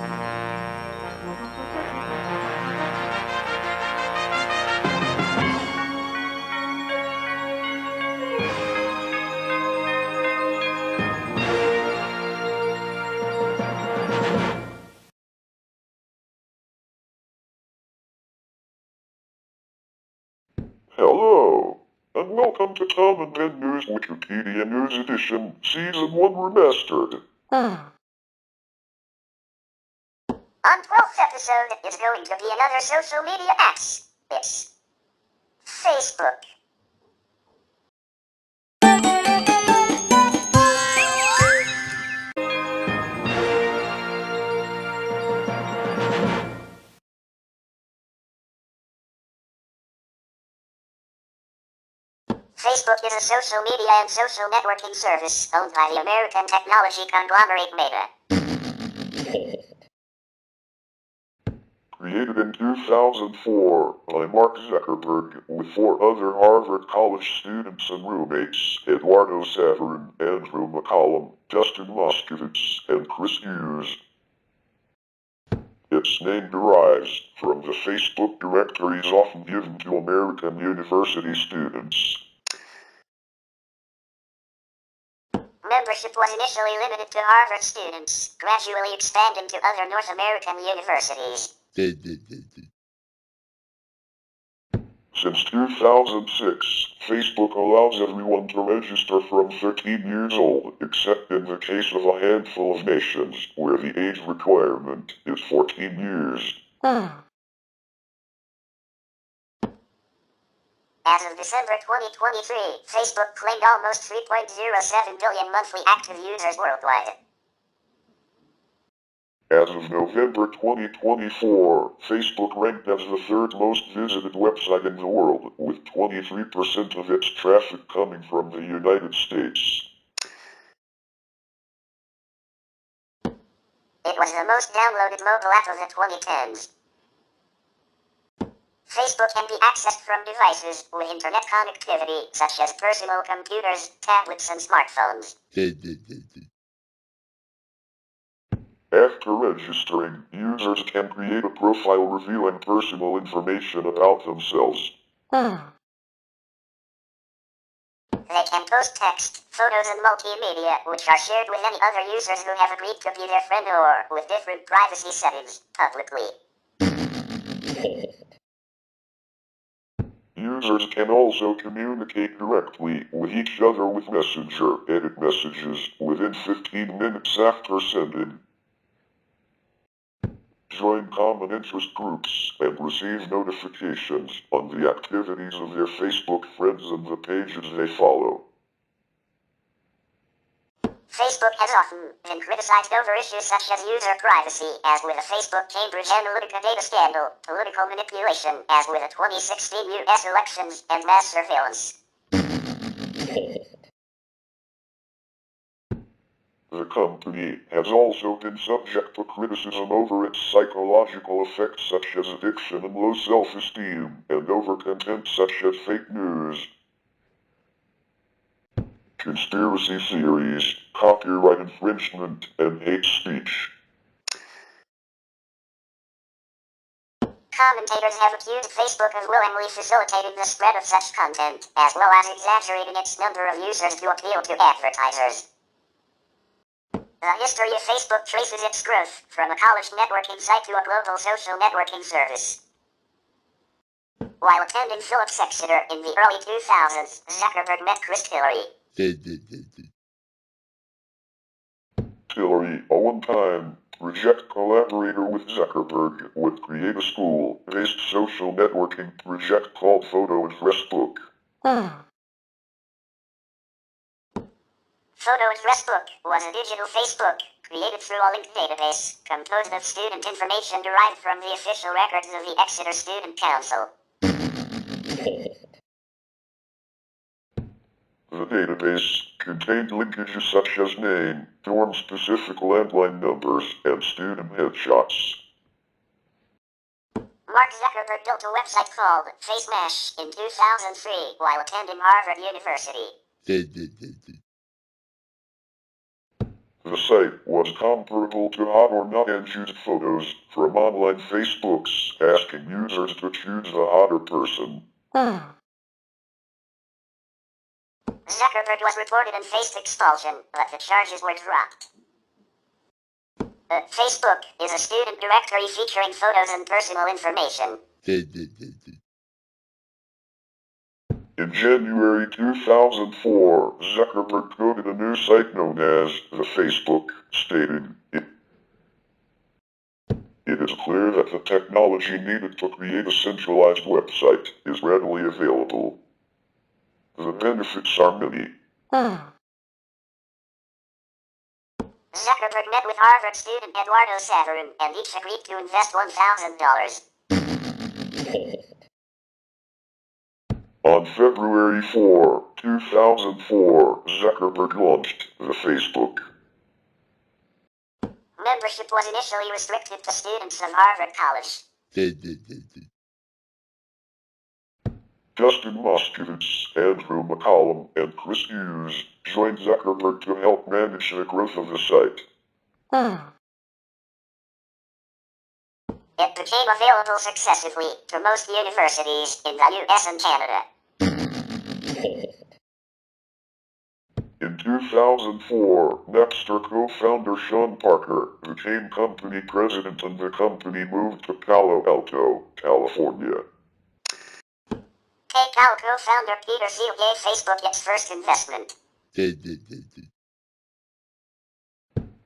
Hello, and welcome to TaBNWNWNE Wikipedia News Edition, Season 1 Remastered. On 12th episode is going to be another social media apps. It's Facebook. Facebook is a social media and social networking service owned by the American technology conglomerate Meta. Created in 2004 by Mark Zuckerberg with 4 other Harvard College students and roommates, Eduardo Saverin, Andrew McCollum, Justin Moskowitz, and Chris Hughes. Its name derives from the Facebook directories often given to American university students. Membership was initially limited to Harvard students, gradually expanding to other North American universities. Since 2006, Facebook allows everyone to register from 13 years old, except in the case of a handful of nations, where the age requirement is 14 years. As of December 2023, Facebook claimed almost 3.07 billion monthly active users worldwide. As of November 2024, Facebook ranked as the 3rd most visited website in the world, with 23% of its traffic coming from the United States. It was the most downloaded mobile app of the 2010s. Facebook can be accessed from devices with internet connectivity, such as personal computers, tablets, and smartphones. After registering, users can create a profile revealing personal information about themselves. They can post text, photos, and multimedia, which are shared with any other users who have agreed to be their friend or, with different privacy settings, publicly. Users can also communicate directly with each other with Messenger, edit messages within 15 minutes after sending, join common interest groups, and receive notifications on the activities of their Facebook friends and the pages they follow. Facebook has often been criticized over issues such as user privacy, as with the Facebook Cambridge Analytica data scandal, political manipulation, as with the 2016 US elections, and mass surveillance. The company has also been subject to criticism over its psychological effects such as addiction and low self-esteem, and over content such as fake news, conspiracy theories, copyright infringement, and hate speech. Commentators have accused Facebook of willingly facilitating the spread of such content, as well as exaggerating its number of users to appeal to advertisers. The history of Facebook traces its growth from a college networking site to a global social networking service. While attending Phillips Exeter in the early 2000s, Zuckerberg met Chris Hillary. Hillary, a one-time project collaborator with Zuckerberg, would create a school-based social networking project called Photo and Facebook. Photo and Facebook was a digital Facebook, created through a linked database, composed of student information derived from the official records of the Exeter Student Council. The database contained linkages such as name, dorm-specific landline numbers, and student headshots. Mark Zuckerberg built a website called FaceMash in 2003 while attending Harvard University. The site was comparable to hot or not and used photos from online Facebooks, asking users to choose the hotter person. Zuckerberg was reported and faced expulsion, but the charges were dropped. Facebook is a student directory featuring photos and personal information. In January 2004, Zuckerberg coded a new site known as the Facebook, stating, "It is clear that the technology needed to create a centralized website is readily available. The benefits are many." Zuckerberg met with Harvard student Eduardo Saverin, and each agreed to invest $1,000. On February 4, 2004, Zuckerberg launched the Facebook. Membership was initially restricted to students of Harvard College. Justin Moskowitz, Andrew McCollum, and Chris Hughes joined Zuckerberg to help manage the growth of the site. It became available successively to most universities in the US and Canada. In 2004, Napster co-founder Sean Parker became company president and the company moved to Palo Alto, California. PayPal co-founder Peter Thiel gave Facebook its first investment.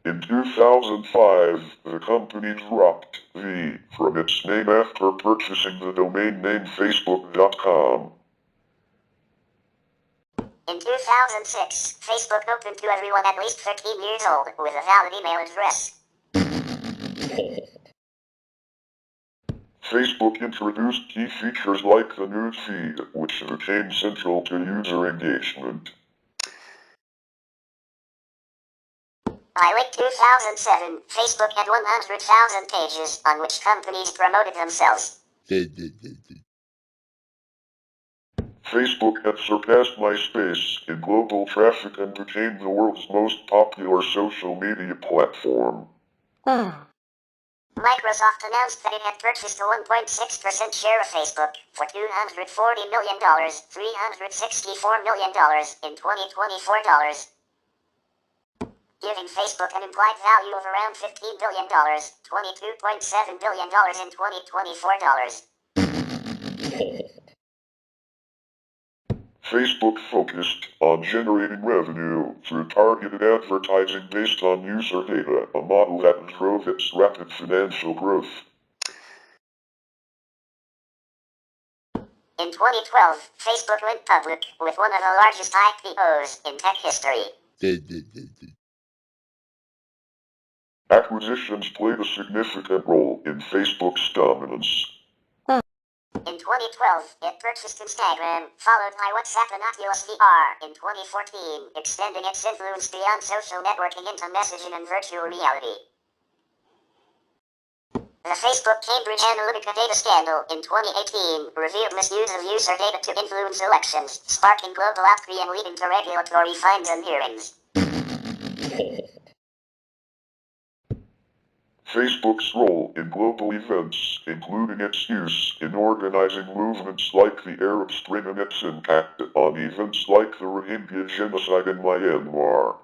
In 2005, the company dropped the from its name after purchasing the domain name Facebook.com. In 2006, Facebook opened to everyone at least 13 years old with a valid email address. Facebook introduced key features like the news feed, which became central to user engagement. By late 2007, Facebook had 100,000 pages on which companies promoted themselves. Facebook had surpassed MySpace in global traffic and became the world's most popular social media platform. Microsoft announced that it had purchased a 1.6% share of Facebook for $240 million, $364 million in 2024 dollars, giving Facebook an implied value of around $15 billion, $22.7 billion in 2024 dollars. Facebook focused on generating revenue through targeted advertising based on user data, a model that drove its rapid financial growth. In 2012, Facebook went public with one of the largest IPOs in tech history. Acquisitions played a significant role in Facebook's dominance. In 2012, it purchased Instagram, followed by WhatsApp and Oculus VR in 2014, extending its influence beyond social networking into messaging and virtual reality. The Facebook Cambridge Analytica data scandal in 2018 revealed misuse of user data to influence elections, sparking global outcry and leading to regulatory fines and hearings. Facebook's role in global events, including its use in organizing movements like the Arab Spring and its impact on events like the Rohingya genocide in Myanmar,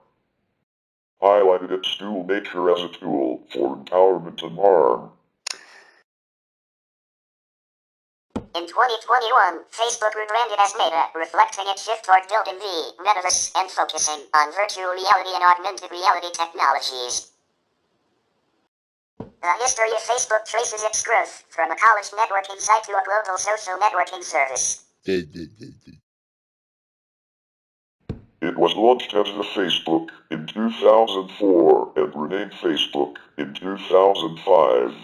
highlighted its dual nature as a tool for empowerment and harm. In 2021, Facebook rebranded as Meta, reflecting its shift toward building the metaverse and focusing on virtual reality and augmented reality technologies. The history of Facebook traces its growth from a college networking site to a global social networking service. It was launched as the Facebook in 2004 and renamed Facebook in 2005.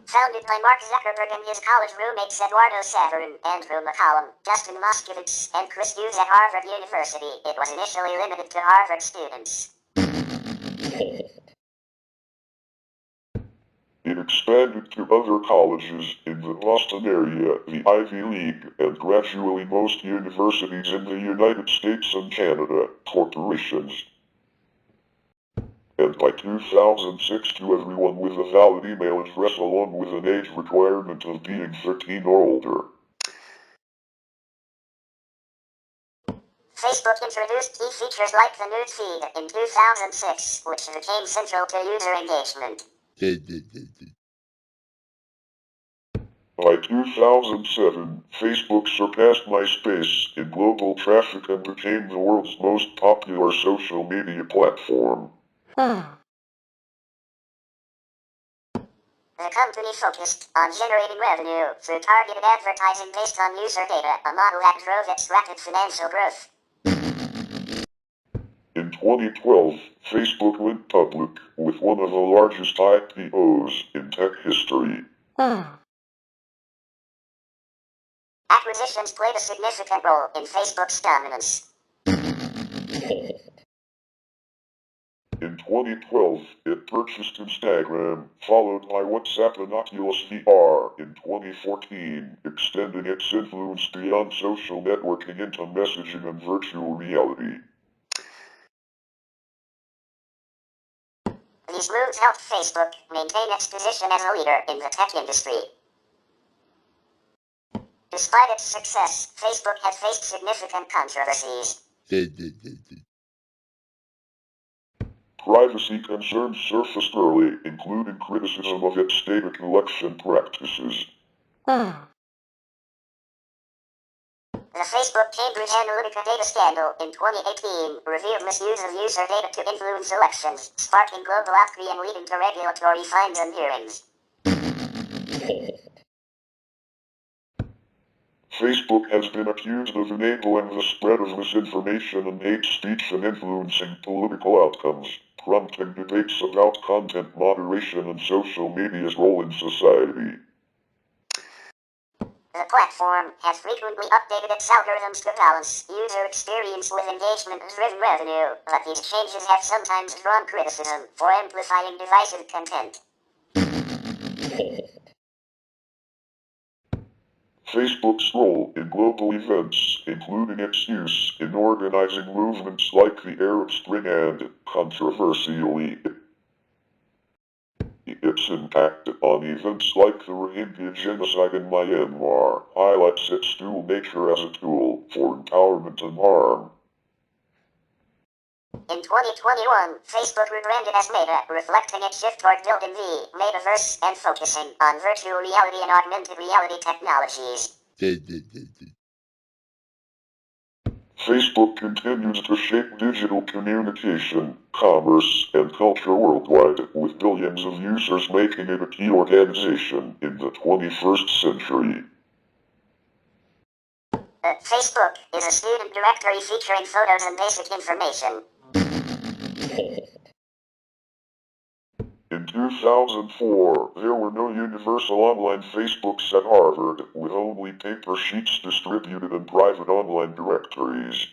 Founded by Mark Zuckerberg and his college roommates Eduardo Saverin, Andrew McCollum, Justin Moskowitz, and Chris Hughes at Harvard University, it was initially limited to Harvard students. It expanded to other colleges in the Boston area, the Ivy League, and gradually most universities in the United States and Canada, corporations. And by 2006 to everyone with a valid email address along with an age requirement of being 13 or older. Facebook introduced key features like the news feed in 2006, which became central to user engagement. By 2007, Facebook surpassed MySpace in global traffic and became the world's most popular social media platform. The company focused on generating revenue through targeted advertising based on user data, a model that drove its rapid financial growth. In 2012, Facebook went public with one of the largest IPOs in tech history. Acquisitions played a significant role in Facebook's dominance. In 2012, it purchased Instagram, followed by WhatsApp and Oculus VR in 2014, extending its influence beyond social networking into messaging and virtual reality. These moves helped Facebook maintain its position as a leader in the tech industry. Despite its success, Facebook has faced significant controversies. Privacy concerns surfaced early, including criticism of its data collection practices. The Facebook Cambridge Analytica data scandal in 2018 revealed misuse of user data to influence elections, sparking global outcry and leading to regulatory fines and hearings. Facebook has been accused of enabling the spread of misinformation and hate speech and influencing political outcomes, prompting debates about content moderation and social media's role in society. The platform has frequently updated its algorithms to balance user experience with engagement-driven revenue, but these changes have sometimes drawn criticism for amplifying divisive content. Facebook's role in global events, including its use in organizing movements like the Arab Spring and, controversially, its impact on events like the Rohingya genocide in Myanmar, highlights its dual nature as a tool for empowerment and harm. In 2021, Facebook rebranded as Meta, reflecting its shift toward building the metaverse and focusing on virtual reality and augmented reality technologies. Facebook continues to shape digital communication, commerce, and culture worldwide, with billions of users making it a key organization in the 21st century. Facebook is a student directory featuring photos and basic information. In 2004, there were no universal online Facebooks at Harvard, with only paper sheets distributed in private online directories.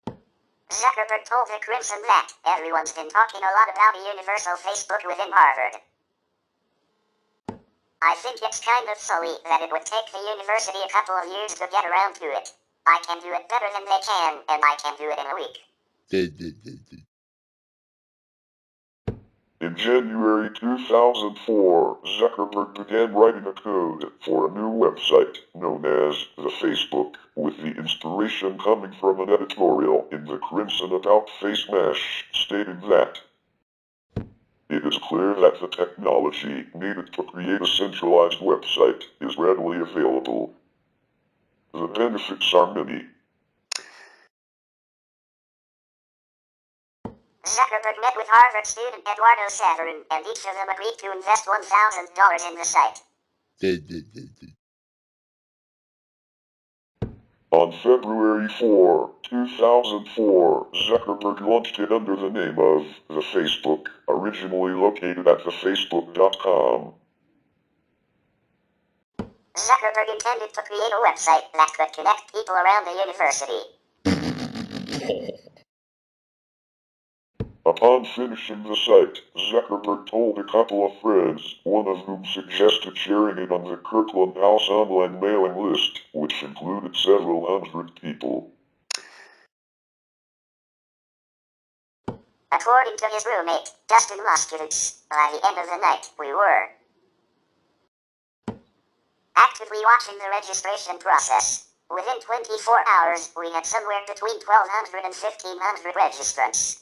Zuckerberg told the Crimson that everyone's been talking a lot about a universal Facebook within Harvard. I think it's kind of silly that it would take the university a couple of years to get around to it. I can do it better than they can, and I can do it in a week. In January 2004, Zuckerberg began writing a code for a new website known as The Facebook, with the inspiration coming from an editorial in the Crimson about Face Mash, stating that it is clear that the technology needed to create a centralized website is readily available. The benefits are many. Zuckerberg met with Harvard student Eduardo Saverin, and each of them agreed to invest $1,000 in the site. On February 4, 2004, Zuckerberg launched it under the name of The Facebook, originally located at thefacebook.com. Zuckerberg intended to create a website that could connect people around the university. Upon finishing the site, Zuckerberg told a couple of friends, one of whom suggested sharing it on the Kirkland House online mailing list, which included several hundred people. According to his roommate, Dustin Moskowitz, by the end of the night, we were actively watching the registration process. Within 24 hours, we had somewhere between 1,200 and 1,500 registrants.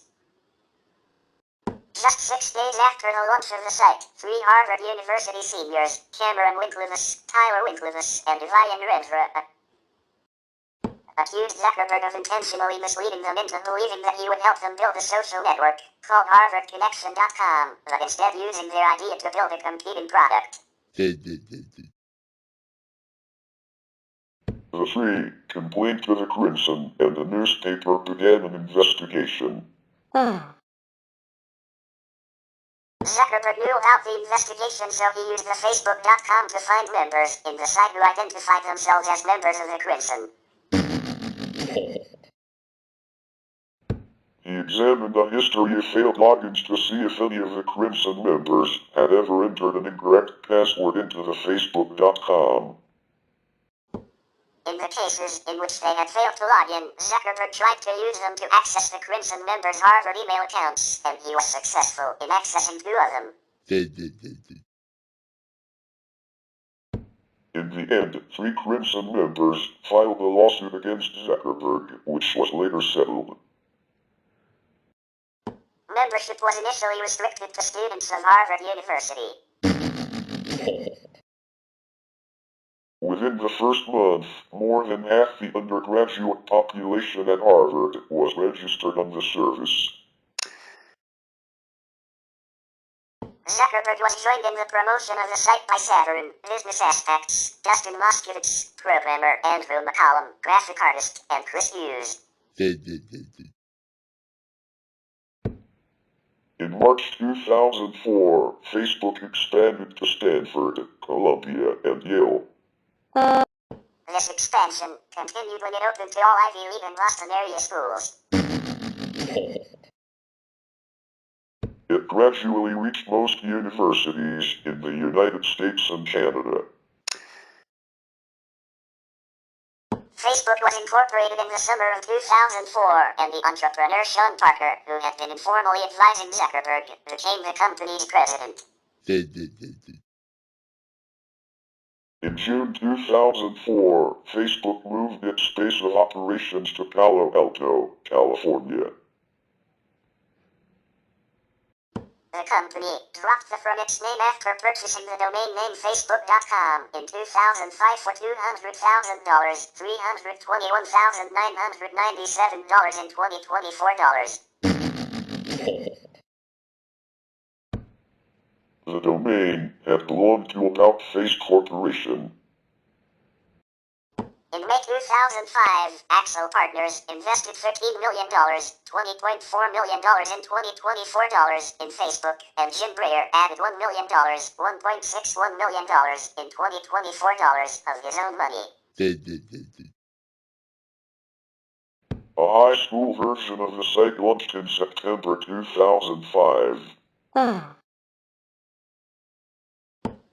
Just 6 days after the launch of the site, 3 Harvard University seniors, Cameron Winklevoss, Tyler Winklevoss, and Vivian Revra, accused Zuckerberg of intentionally misleading them into believing that he would help them build a social network called HarvardConnection.com, but instead using their idea to build a competing product. The three complained to the Crimson, and the newspaper began an investigation. Zuckerberg knew about the investigation, so he used the Facebook.com to find members in the site who identified themselves as members of the Crimson. He examined the history of failed logins to see if any of the Crimson members had ever entered an incorrect password into the Facebook.com. In the cases in which they had failed to log in, Zuckerberg tried to use them to access the Crimson members' Harvard email accounts, and he was successful in accessing 2 of them. In the end, 3 Crimson members filed a lawsuit against Zuckerberg, which was later settled. Membership was initially restricted to students of Harvard University. Within the first month, more than half the undergraduate population at Harvard was registered on the service. Zuckerberg was joined in the promotion of the site by Saturn, Business Aspects, Dustin Moskowitz, programmer, Andrew McCollum, graphic artist, and Chris Hughes. In March 2004, Facebook expanded to Stanford, Columbia, and Yale. This expansion continued when it opened to all Ivy League and Boston area schools. It gradually reached most universities in the United States and Canada. Facebook was incorporated in the summer of 2004, and the entrepreneur Sean Parker, who had been informally advising Zuckerberg, became the company's president. In June 2004, Facebook moved its base of operations to Palo Alto, California. The company dropped the from its name after purchasing the domain name Facebook.com in 2005 for $200,000, $321,997 in 2024 dollars. The domain had belonged to About Face Corporation. In May 2005, Axel Partners invested $13 million, $20.4 million in 2024 dollars in Facebook, and Jim Breyer added $1 million, $1.61 million in 2024 dollars of his own money. A high school version of the site launched in September 2005.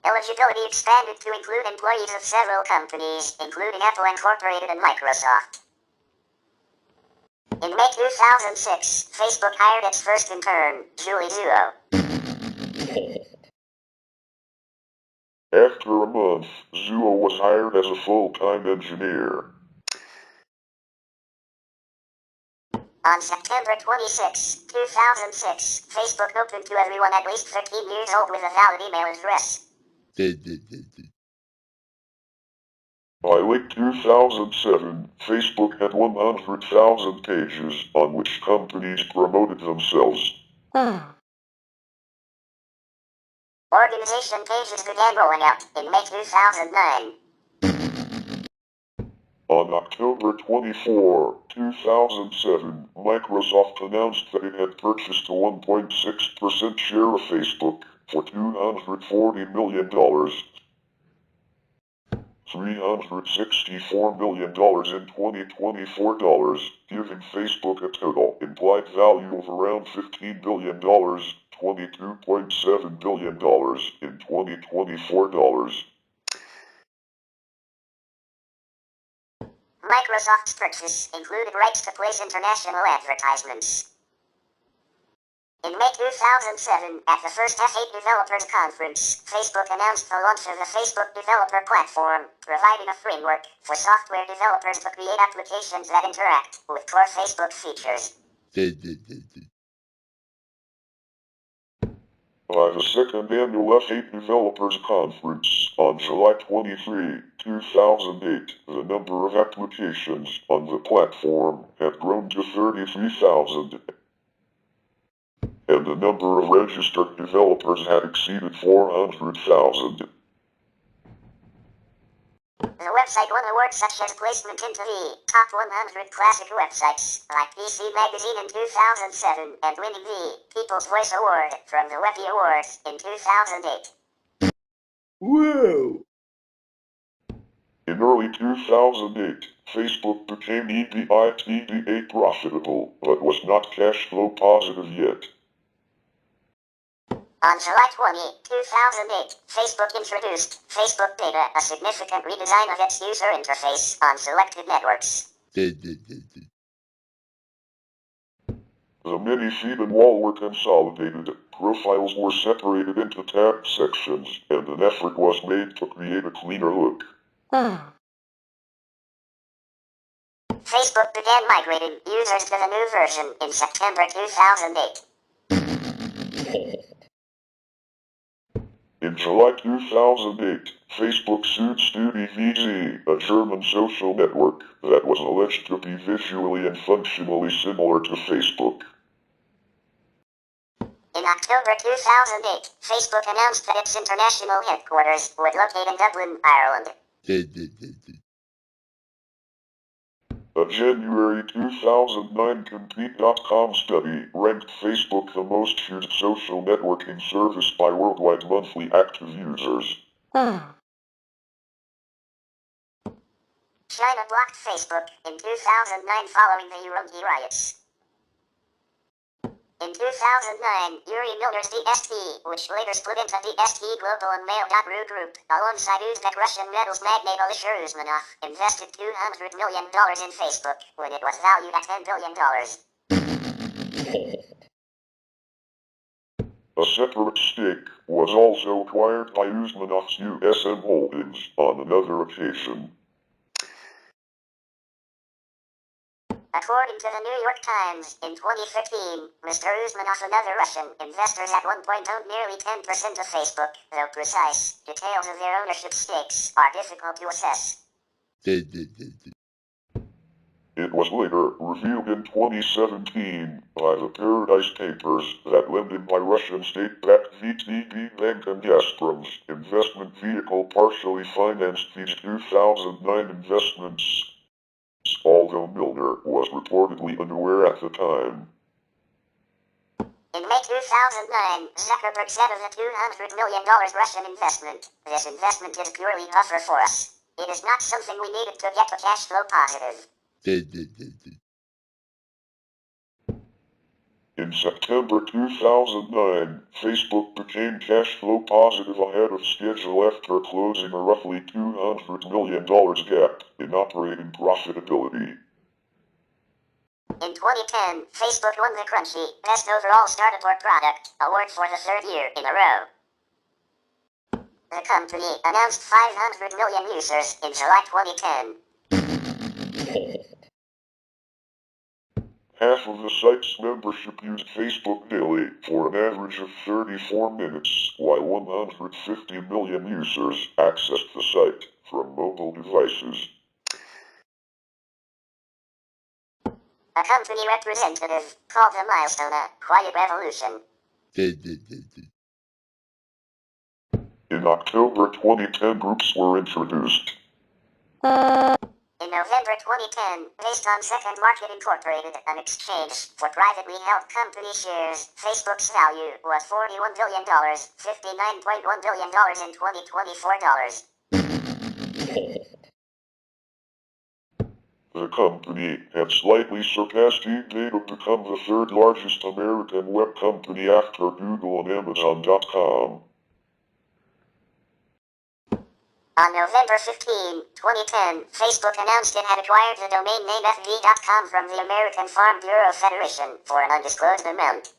Eligibility expanded to include employees of several companies, including Apple Incorporated and Microsoft. In May 2006, Facebook hired its first intern, Julie Zuo. After a month, Zuo was hired as a full-time engineer. On September 26, 2006, Facebook opened to everyone at least 13 years old with a valid email address. By late 2007, Facebook had 100,000 pages on which companies promoted themselves. Organization pages began rolling out in May 2009. On October 24, 2007, Microsoft announced that it had purchased a 1.6% share of Facebook for $240 million. $364 million in 2024 dollars, giving Facebook a total implied value of around $15 billion, $22.7 billion in 2024 dollars. Microsoft's purchase included rights to place international advertisements. In May 2007, at the first F8 Developers Conference, Facebook announced the launch of the Facebook Developer Platform, providing a framework for software developers to create applications that interact with core Facebook features. By the second annual F8 Developers Conference on July 23, 2008, the number of applications on the platform had grown to 33,000. And the number of registered developers had exceeded 400,000. The website won awards such as placement into the top 100 classic websites, like PC Magazine in 2007, and winning the People's Voice Award from the Webby Awards in 2008. Whoa! In early 2008, Facebook became EBITDA profitable, but was not cash flow positive yet. On July 20, 2008, Facebook introduced Facebook Data, a significant redesign of its user interface on selected networks. The mini feed and wall were consolidated, profiles were separated into tab sections, and an effort was made to create a cleaner look. Facebook began migrating users to the new version in September 2008. In July 2008, Facebook sued StudiVZ, a German social network that was alleged to be visually and functionally similar to Facebook. In October 2008, Facebook announced that its international headquarters would locate in Dublin, Ireland. A January 2009 Compete.com study ranked Facebook the most used social networking service by worldwide monthly active users. China blocked Facebook in 2009 following the Urumqi riots. In 2009, Yuri Milner's DST, which later split into DST Global and Mail.ru Group, alongside Uzbek Russian metals magnate Alisher Usmanov, invested $200 million in Facebook when it was valued at $10 billion. A separate stake was also acquired by Usmanov's USM Holdings on another occasion. According to the New York Times, in 2015, Mr. Usmanov and other Russian investors at one point owned nearly 10% of Facebook, though precise details of their ownership stakes are difficult to assess. It was later revealed in 2017 by the Paradise Papers that lending by Russian state-backed VTB Bank and Gazprom's investment vehicle partially financed these 2009 investments, although Milner was reportedly unaware at the time. In May 2009, Zuckerberg said of the $200 million Russian investment, "This investment is purely buffer for us. It is not something we needed to get to cash flow positive." In September 2009, Facebook became cash flow positive ahead of schedule after closing a roughly $200 million gap in operating profitability. In 2010, Facebook won the Crunchy Best Overall Startup or Product award for the third year in a row. The company announced 500 million users in July 2010. Half of the site's membership used Facebook daily for an average of 34 minutes, while 150 million users accessed the site from mobile devices. A company representative called the milestone a quiet revolution. In October 2010, groups were introduced. In November 2010, based on Second Market Incorporated, an exchange for privately held company shares, Facebook's value was $41 billion, $59.1 billion in 2024 dollars. The company had slightly surpassed eBay to become the third largest American web company after Google and Amazon.com. On November 15, 2010, Facebook announced it had acquired the domain name FB.com from the American Farm Bureau Federation for an undisclosed amount.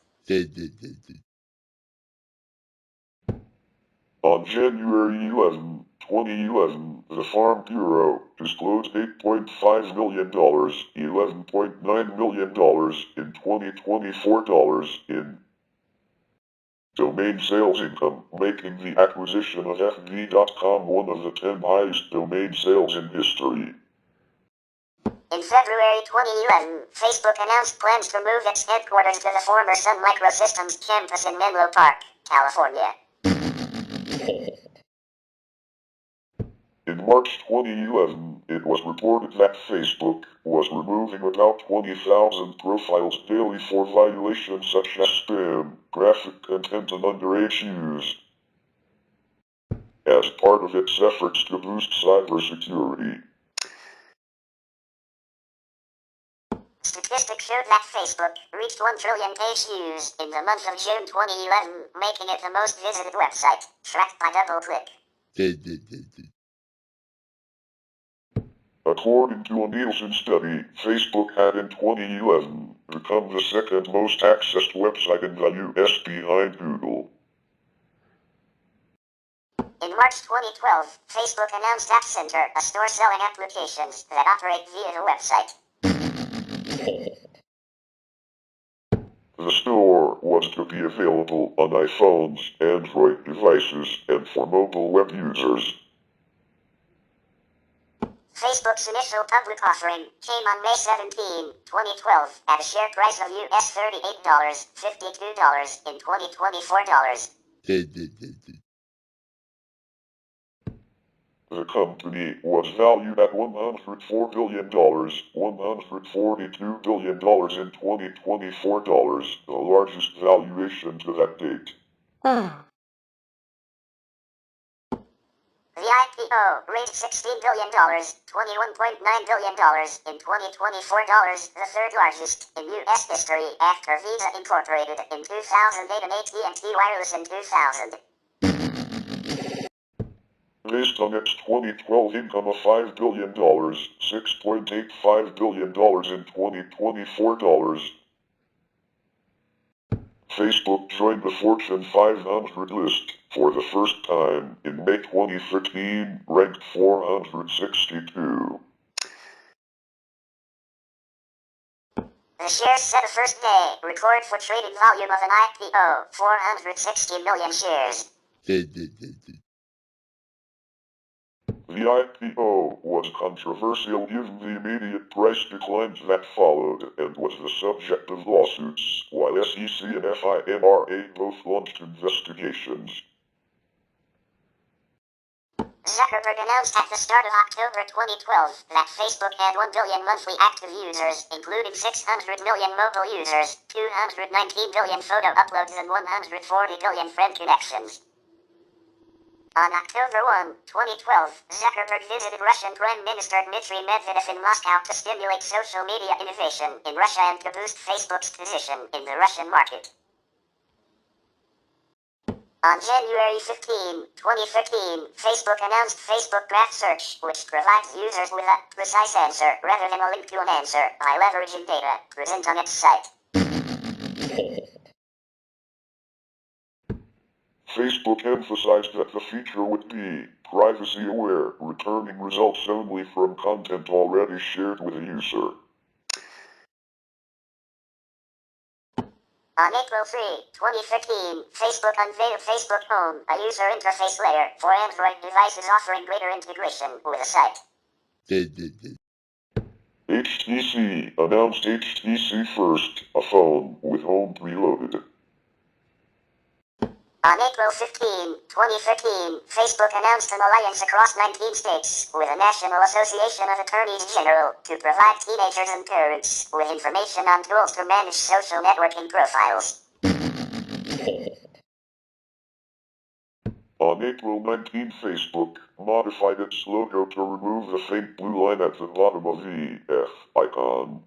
On January 11, 2011, the Farm Bureau disclosed $8.5 million, $11.9 million in 2024 dollars in domain sales income, making the acquisition of FB.com one of the 10 highest domain sales in history. In February 2011, Facebook announced plans to move its headquarters to the former Sun Microsystems campus in Menlo Park, California. In March 2011, it was reported that Facebook was removing about 20,000 profiles daily for violations such as spam, graphic content, and underage use, as part of its efforts to boost cybersecurity. Statistics showed that Facebook reached 1 trillion page views in the month of June 2011, making it the most visited website, tracked by DoubleClick. According to a Nielsen study, Facebook had in 2011 become the second most accessed website in the US behind Google. In March 2012, Facebook announced App Center, a store selling applications that operate via the website. The store was to be available on iPhones, Android devices, and for mobile web users. Facebook's initial public offering came on May 17, 2012, at a share price of US $38, $52 in 2024 dollars. The company was valued at $104 billion, $142 billion in 2024 dollars, the largest valuation to that date. The IPO raised $16 billion, $21.9 billion in 2024 dollars, the third largest in U.S. history after Visa Incorporated in 2008 and AT&T Wireless in 2000. Based on its 2012 income of $5 billion, $6.85 billion in 2024 dollars, Facebook joined the Fortune 500 list for the first time in May 2013, ranked 462. The shares set a first day record for trading volume of an IPO, 460 million shares. The IPO was controversial given the immediate price declines that followed and was the subject of lawsuits, while SEC and FINRA both launched investigations. Zuckerberg announced at the start of October 2012 that Facebook had 1 billion monthly active users, including 600 million mobile users, 219 billion photo uploads, and 140 billion friend connections. On October 1, 2012, Zuckerberg visited Russian Prime Minister Dmitry Medvedev in Moscow to stimulate social media innovation in Russia and to boost Facebook's position in the Russian market. On January 15, 2013, Facebook announced Facebook Graph Search, which provides users with a precise answer rather than a link to an answer by leveraging data present on its site. Facebook emphasized that the feature would be privacy-aware, returning results only from content already shared with a user. On April 3, 2015, Facebook unveiled Facebook Home, a user interface layer for Android devices offering greater integration with the site. HTC announced HTC First, a phone with Home preloaded. On April 15, 2013, Facebook announced an alliance across 19 states with the National Association of Attorneys General to provide teenagers and parents with information on tools to manage social networking profiles. On April 19, Facebook modified its logo to remove the faint blue line at the bottom of the F icon.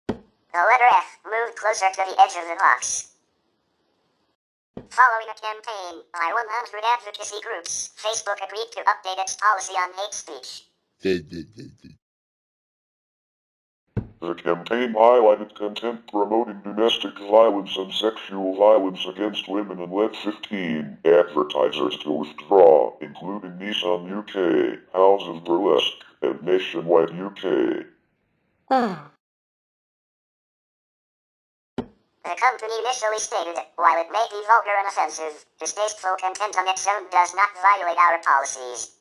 The letter F moved closer to the edge of the box. Following a campaign by 100 advocacy groups, Facebook agreed to update its policy on hate speech. The campaign highlighted content promoting domestic violence and sexual violence against women and led 15 advertisers to withdraw, including Nissan UK, House of Burlesque, and Nationwide UK. The company initially stated, while it may be vulgar and offensive, distasteful content on its own does not violate our policies.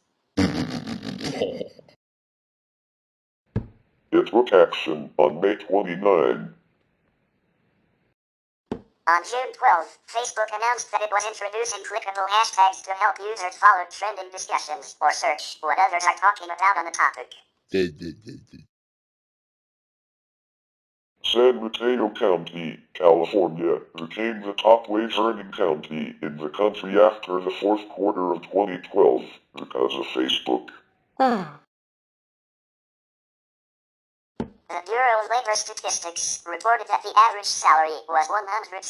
It took action on May 29. On June 12, Facebook announced that it was introducing clickable hashtags to help users follow trending discussions or search what others are talking about on the topic. San Mateo County, California, became the top wage-earning county in the country after the fourth quarter of 2012 because of Facebook. The Bureau of Labor Statistics reported that the average salary was 107%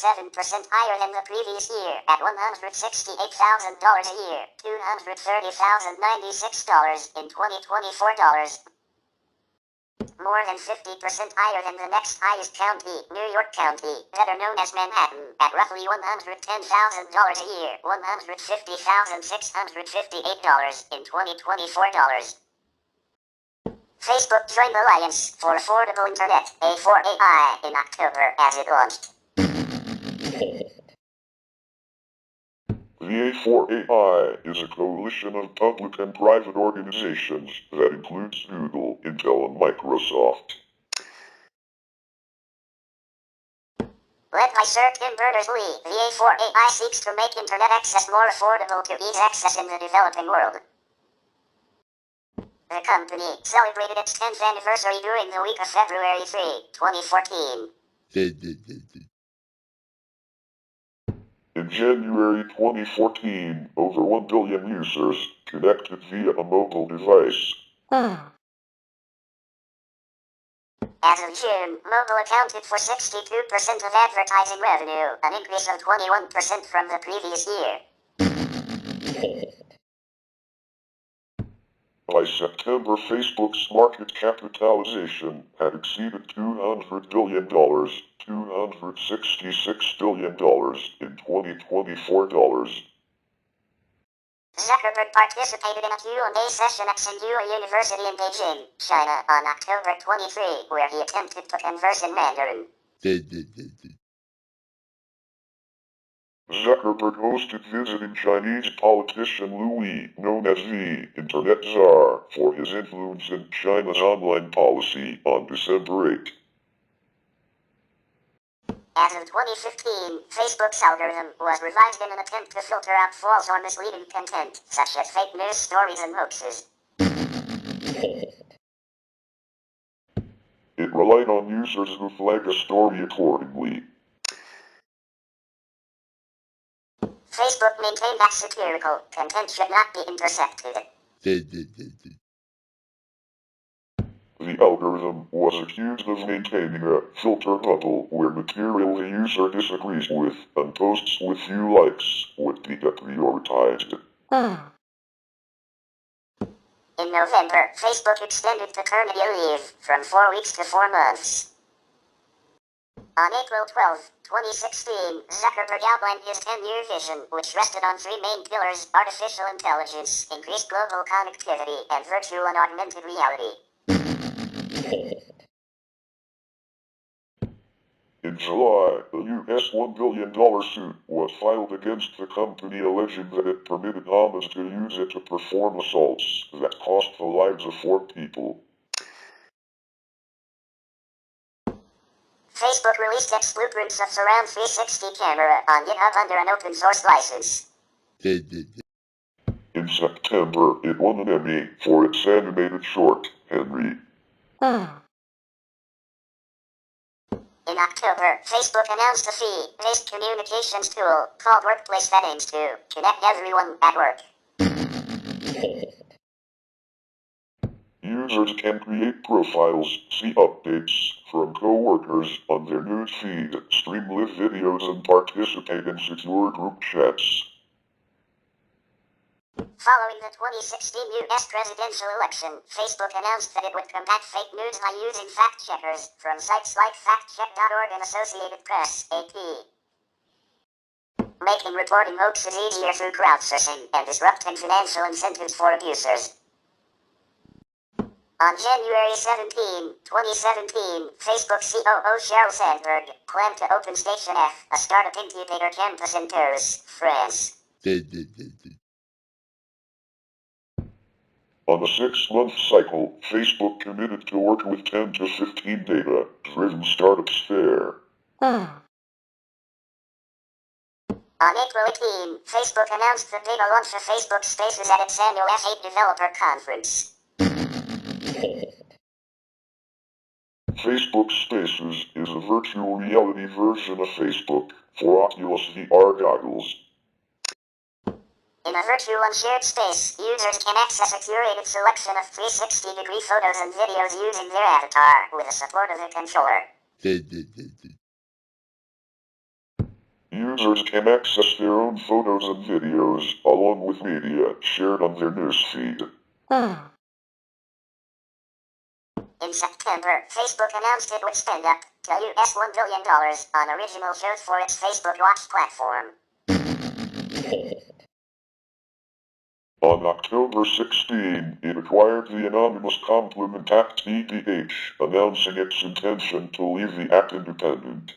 higher than the previous year at $168,000 a year, $230,096 in 2024 dollars. More than 50% higher than the next highest county, New York County, better known as Manhattan, at roughly $110,000 a year, $150,658 in 2024 dollars. Facebook joined the Alliance for Affordable Internet, A4AI, in October as it launched. The A4AI is a coalition of public and private organizations that includes Google, Intel, and Microsoft. Led by Sir Tim Berners-Lee, the A4AI seeks to make internet access more affordable to ease access in the developing world. The company celebrated its 10th anniversary during the week of February 3, 2014. In January 2014, over 1 billion users connected via a mobile device. As of June, mobile accounted for 62% of advertising revenue, an increase of 21% from the previous year. By September, Facebook's market capitalization had exceeded $200 billion, $266 billion in 2024 dollars. Zuckerberg participated in a Q&A session at Tsinghua University in Beijing, China, on October 23, where he attempted to converse in Mandarin. Zuckerberg hosted visiting Chinese politician Louis, known as the Internet Czar, for his influence in China's online policy on December 8. As of 2015, Facebook's algorithm was revised in an attempt to filter out false or misleading content, such as fake news stories and hoaxes. It relied on users who flag a story accordingly. Facebook maintained that satirical content should not be intersected. The algorithm was accused of maintaining a filter bubble where material the user disagrees with and posts with few likes would be prioritized. In November, Facebook extended paternity leave from 4 weeks to 4 months. On April 12, 2016, Zuckerberg outlined his 10-year vision, which rested on 3 main pillars: artificial intelligence, increased global connectivity, and virtual and augmented reality. In July, a US $1 billion suit was filed against the company alleging that it permitted Hamas to use it to perform assaults that cost the lives of 4 people. Facebook released its blueprints of Surround 360 camera on GitHub under an open source license. In September, it won an Emmy for its animated short, Henry. In In October, Facebook announced a fee-based communications tool called Workplace Settings to connect everyone at work. Users can create profiles, see updates from coworkers on their news feed, stream live videos, and participate in secure group chats. Following the 2016 U.S. presidential election, Facebook announced that it would combat fake news by using fact-checkers from sites like factcheck.org and Associated Press, AP, making reporting hoaxes easier through crowdsourcing and disrupting financial incentives for abusers. On January 17, 2017, Facebook COO Sheryl Sandberg planned to open Station F, a startup incubator campus in Paris, France. On a 6-month cycle, Facebook committed to work with 10 to 15 data-driven startups there. On April 18, Facebook announced the beta launch of Facebook Spaces at its annual F8 Developer Conference. Facebook Spaces is a virtual reality version of Facebook for Oculus VR goggles. In a virtual and shared space, users can access a curated selection of 360-degree photos and videos using their avatar with the support of a controller. Users can access their own photos and videos, along with media shared on their newsfeed. In September, Facebook announced it would spend up to US $1 billion on original shows for its Facebook Watch platform. On October 16, it acquired the anonymous complement app TaBNWNE, announcing its intention to leave the app independent.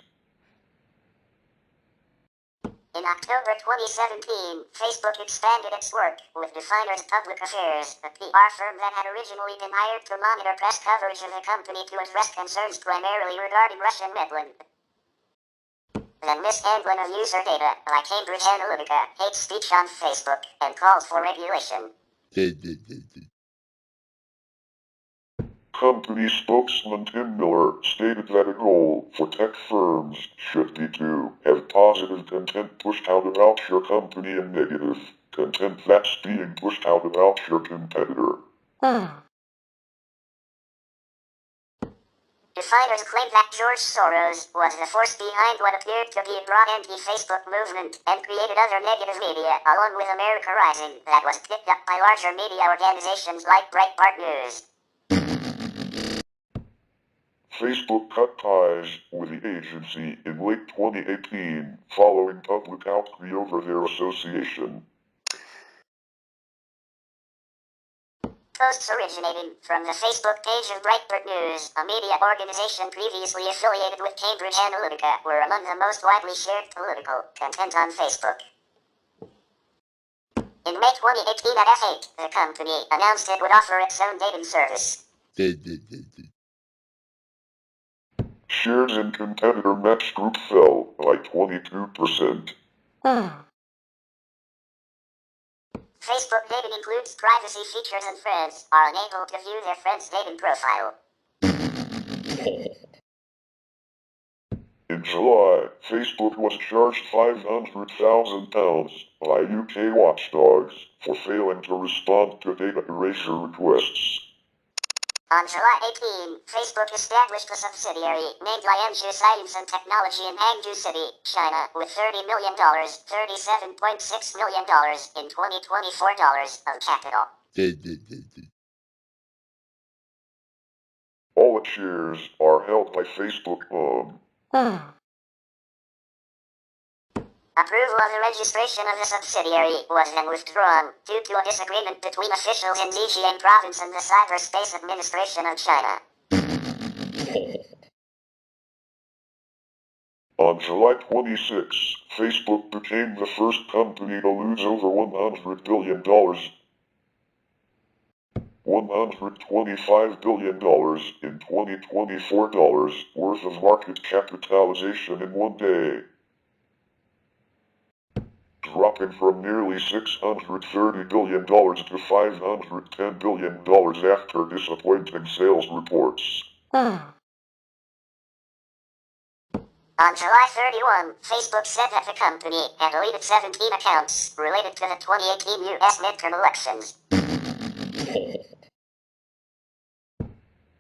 In October 2017, Facebook expanded its work with Definers Public Affairs, a PR firm that had originally been hired to monitor press coverage of the company to address concerns primarily regarding Russian meddling. The mishandling of user data by Cambridge Analytica, hate speech on Facebook, and calls for regulation. Company spokesman Tim Miller stated that a goal for tech firms should be to have positive content pushed out about your company and negative content that's being pushed out about your competitor. Definers claim that George Soros was the force behind what appeared to be a broad anti-Facebook movement and created other negative media, along with America Rising, that was picked up by larger media organizations like Breitbart News. Facebook cut ties with the agency in late 2018 following public outcry over their association. Posts originating from the Facebook page of Breitbart News, a media organization previously affiliated with Cambridge Analytica, were among the most widely shared political content on Facebook. In May 2018 at F8, the company announced it would offer its own dating service. Shares in competitor Match Group fell by 22%. Facebook dating includes privacy features and friends are unable to view their friends' dating profile. In July, Facebook was charged £500,000 by UK watchdogs for failing to respond to data erasure requests. On July 18, Facebook established a subsidiary named Lianzhou Science and Technology in Hangzhou City, China, with $30 million, $37.6 million in 2024 dollars of capital. All its shares are held by Facebook. Approval of the registration of the subsidiary was then withdrawn due to a disagreement between officials in Zhejiang Province and the Cyberspace Administration of China. On July 26, Facebook became the first company to lose over $100 billion, $125 billion in 2024 dollars worth of market capitalization in one day, dropping from nearly $630 billion to $510 billion after disappointing sales reports. On July 31, Facebook said that the company had deleted 17 accounts related to the 2018 U.S. midterm elections.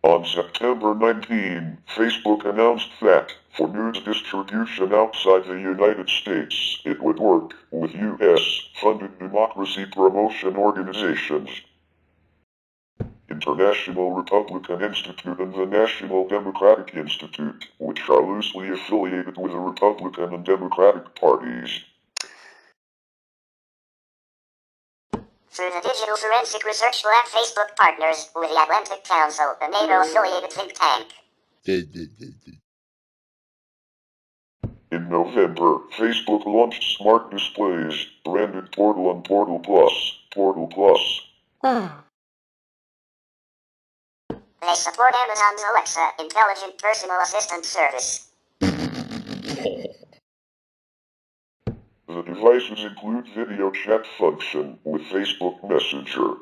On September 19, Facebook announced that, for news distribution outside the United States, it would work with U.S.-funded democracy promotion organizations, International Republican Institute and the National Democratic Institute, which are loosely affiliated with the Republican and Democratic parties. Through the Digital Forensic Research Lab, Facebook partners with the Atlantic Council, a NATO-affiliated think tank. In November, Facebook launched Smart Displays, branded Portal and Portal Plus. They support Amazon's Alexa, intelligent personal assistant service. The devices include video chat function with Facebook Messenger.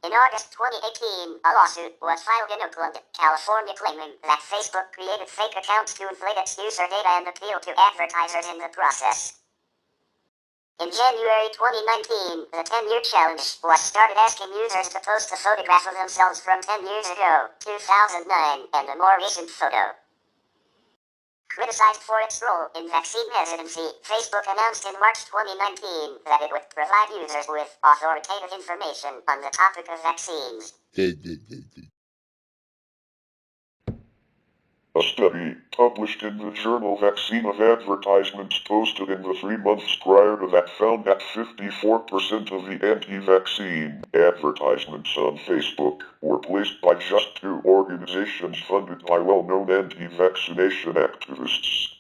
In August 2018, a lawsuit was filed in Oakland, California, claiming that Facebook created fake accounts to inflate its user data and appeal to advertisers in the process. In January 2019, the 10-year challenge was started, asking users to post a photograph of themselves from 10 years ago, 2009, and a more recent photo. Criticized for its role in vaccine hesitancy, Facebook announced in March 2019 that it would provide users with authoritative information on the topic of vaccines. A study published in the journal Vaccine of Advertisements posted in the 3 months prior to that found that 54% of the anti-vaccine advertisements on Facebook were placed by just 2 organizations funded by well-known anti-vaccination activists.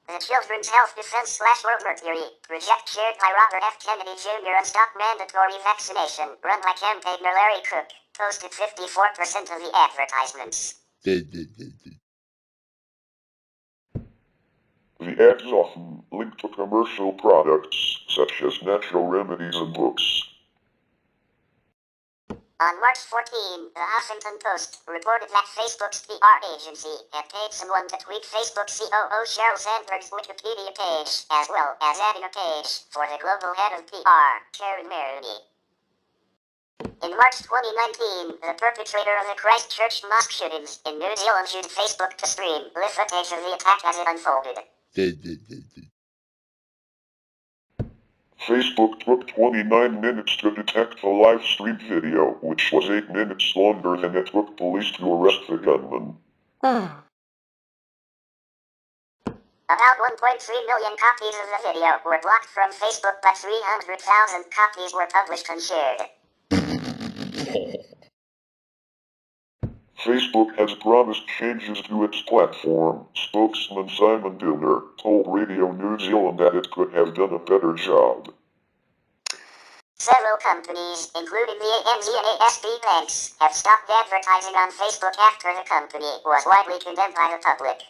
The Children's Health Defense/World Mercury project chaired by Robert F. Kennedy Jr. and stopped mandatory vaccination, run by campaigner Larry Cook, posted 54% of the advertisements. The ads often link to commercial products, such as natural remedies and books. On March 14, the Huffington Post reported that Facebook's PR agency had paid someone to tweak Facebook COO Sheryl Sandberg's Wikipedia page, as well as adding a page for the global head of PR, TaBNWNE. In March 2019, the perpetrator of the Christchurch mosque shootings in New Zealand used Facebook to stream live footage of the attack as it unfolded. Facebook took 29 minutes to detect the live stream video, which was 8 minutes longer than it took police to arrest the gunman. About 1.3 million copies of the video were blocked from Facebook, but 300,000 copies were published and shared. Facebook has promised changes to its platform. Spokesman Simon Dillner told Radio New Zealand that it could have done a better job. Several companies, including the ANZ and ASB banks, have stopped advertising on Facebook after the company was widely condemned by the public.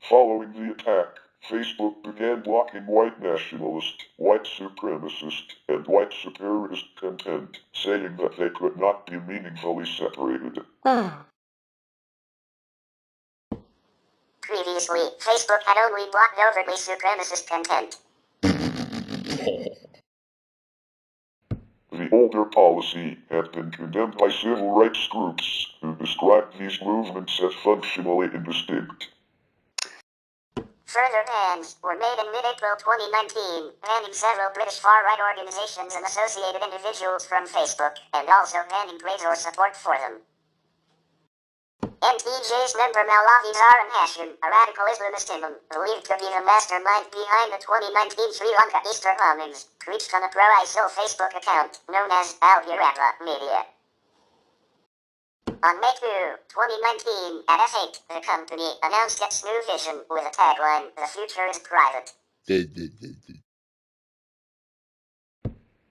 Following the attack, Facebook began blocking white nationalist, white supremacist, and white separatist content, saying that they could not be meaningfully separated. Previously, Facebook had only blocked overtly supremacist content. The older policy had been condemned by civil rights groups, who described these movements as functionally indistinct. Further bans were made in mid-April 2019, banning several British far-right organizations and associated individuals from Facebook, and also banning praise or support for them. NTJ's member Malavi Zaran Hashim, a radical Islamist imam, believed to be the mastermind behind the 2019 Sri Lanka Easter bombings, preached on a pro-ISIL Facebook account known as Al Hiraba Media. On May 2, 2019, at F8, the company announced its new vision with a tagline, "The future is private."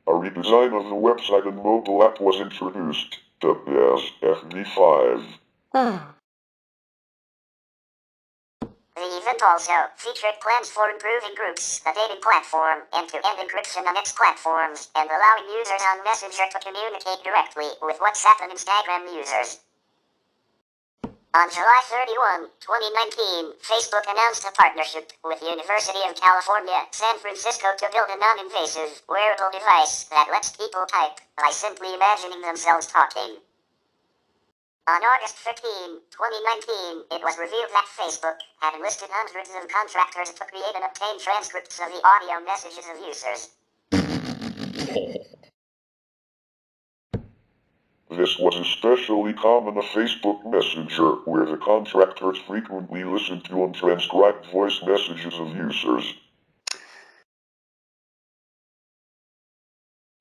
A redesign of the website and mobile app was introduced, dubbed as FB5. The agreement also featured plans for improving Groups, the dating platform, end-to-end encryption on its platforms, and allowing users on Messenger to communicate directly with WhatsApp and Instagram users. On July 31, 2019, Facebook announced a partnership with University of California, San Francisco to build a non-invasive, wearable device that lets people type by simply imagining themselves talking. On August 15, 2019, it was revealed that Facebook had enlisted hundreds of contractors to create and obtain transcripts of the audio messages of users. This was especially common on Facebook Messenger, where the contractors frequently listened to and transcribed voice messages of users.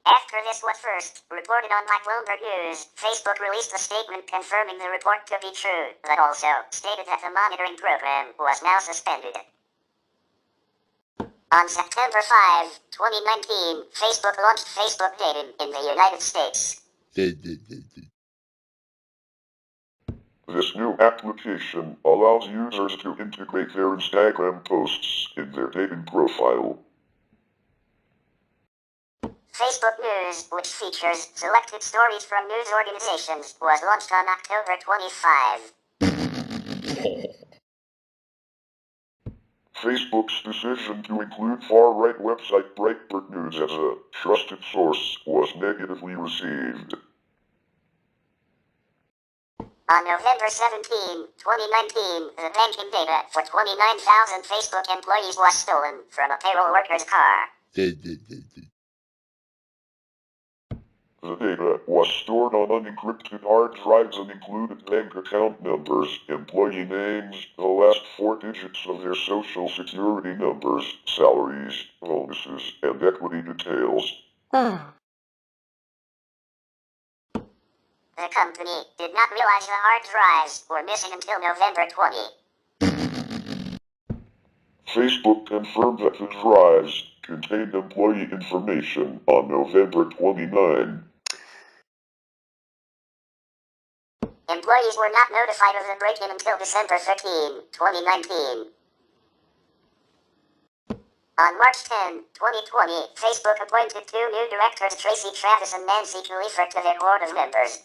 After this was first reported on Bloomberg News, Facebook released a statement confirming the report to be true, but also stated that the monitoring program was now suspended. On September 5, 2019, Facebook launched Facebook Dating in the United States. This new application allows users to integrate their Instagram posts in their dating profile. Facebook News, which features selected stories from news organizations, was launched on October 25. Facebook's decision to include far-right website Breitbart News as a trusted source was negatively received. On November 17, 2019, the banking data for 29,000 Facebook employees was stolen from a payroll worker's car. The data was stored on unencrypted hard drives and included bank account numbers, employee names, the last 4 digits of their social security numbers, salaries, bonuses, and equity details. The company did not realize the hard drives were missing until November 20. Facebook confirmed that the drives contained employee information on November 29. Employees were not notified of the break-in until December 13, 2019. On March 10, 2020, Facebook appointed 2 new directors, Tracy Travis and Nancy Kalifer, to their board of members.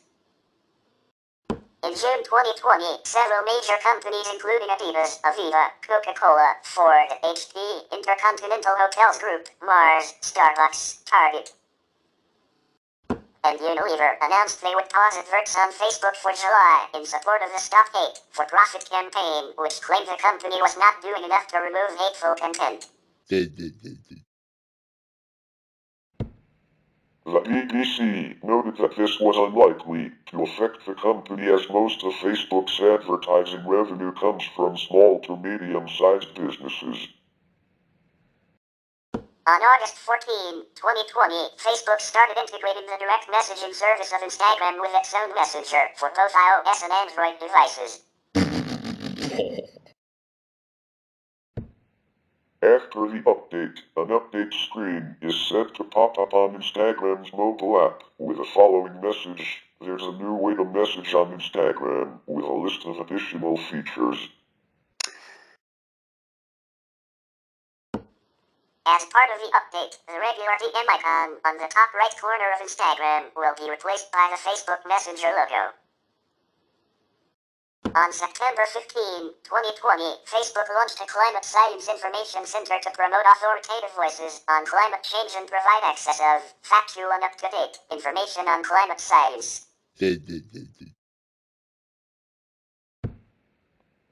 In June 2020, several major companies including Adidas, Aviva, Coca-Cola, Ford, HP, Intercontinental Hotels Group, Mars, Starbucks, Target, and Unilever announced they would pause adverts on Facebook for July in support of the Stop Hate for Profit campaign, which claimed the company was not doing enough to remove hateful content. The BBC noted that this was unlikely to affect the company as most of Facebook's advertising revenue comes from small to medium-sized businesses. On August 14, 2020, Facebook started integrating the direct messaging service of Instagram with its own messenger for both iOS and Android devices. After the update, an update screen is set to pop up on Instagram's mobile app with the following message: "There's a new way to message on Instagram with a list of additional features." As part of the update, the regular DM icon on the top right corner of Instagram will be replaced by the Facebook Messenger logo. On September 15, 2020, Facebook launched a Climate Science Information Center to promote authoritative voices on climate change and provide access of factual and up-to-date information on climate science.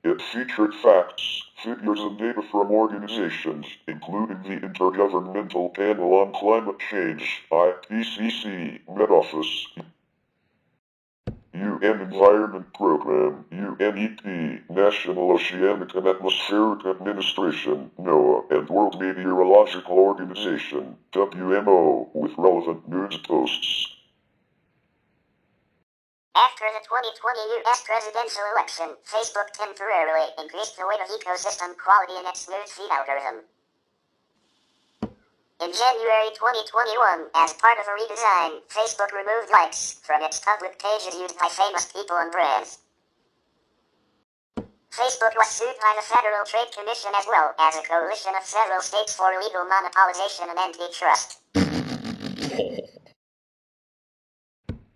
It featured facts, figures, and data from organizations, including the Intergovernmental Panel on Climate Change, IPCC, Met Office, UN Environment Program, UNEP, National Oceanic and Atmospheric Administration, NOAA, and World Meteorological Organization, WMO, with relevant news posts. After the 2020 U.S. presidential election, Facebook temporarily increased the weight of ecosystem quality in its newsfeed algorithm. In January 2021, as part of a redesign, Facebook removed likes from its public pages used by famous people and brands. Facebook was sued by the Federal Trade Commission as well as a coalition of several states for illegal monopolization and antitrust.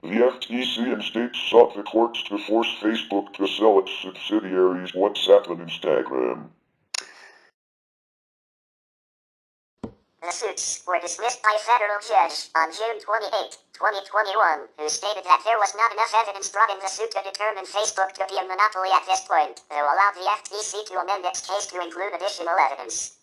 The FTC and states sought the courts to force Facebook to sell its subsidiaries WhatsApp and Instagram. The suits were dismissed by a federal judge on June 28, 2021, who stated that there was not enough evidence brought in the suit to determine Facebook to be a monopoly at this point, though allowed the FTC to amend its case to include additional evidence.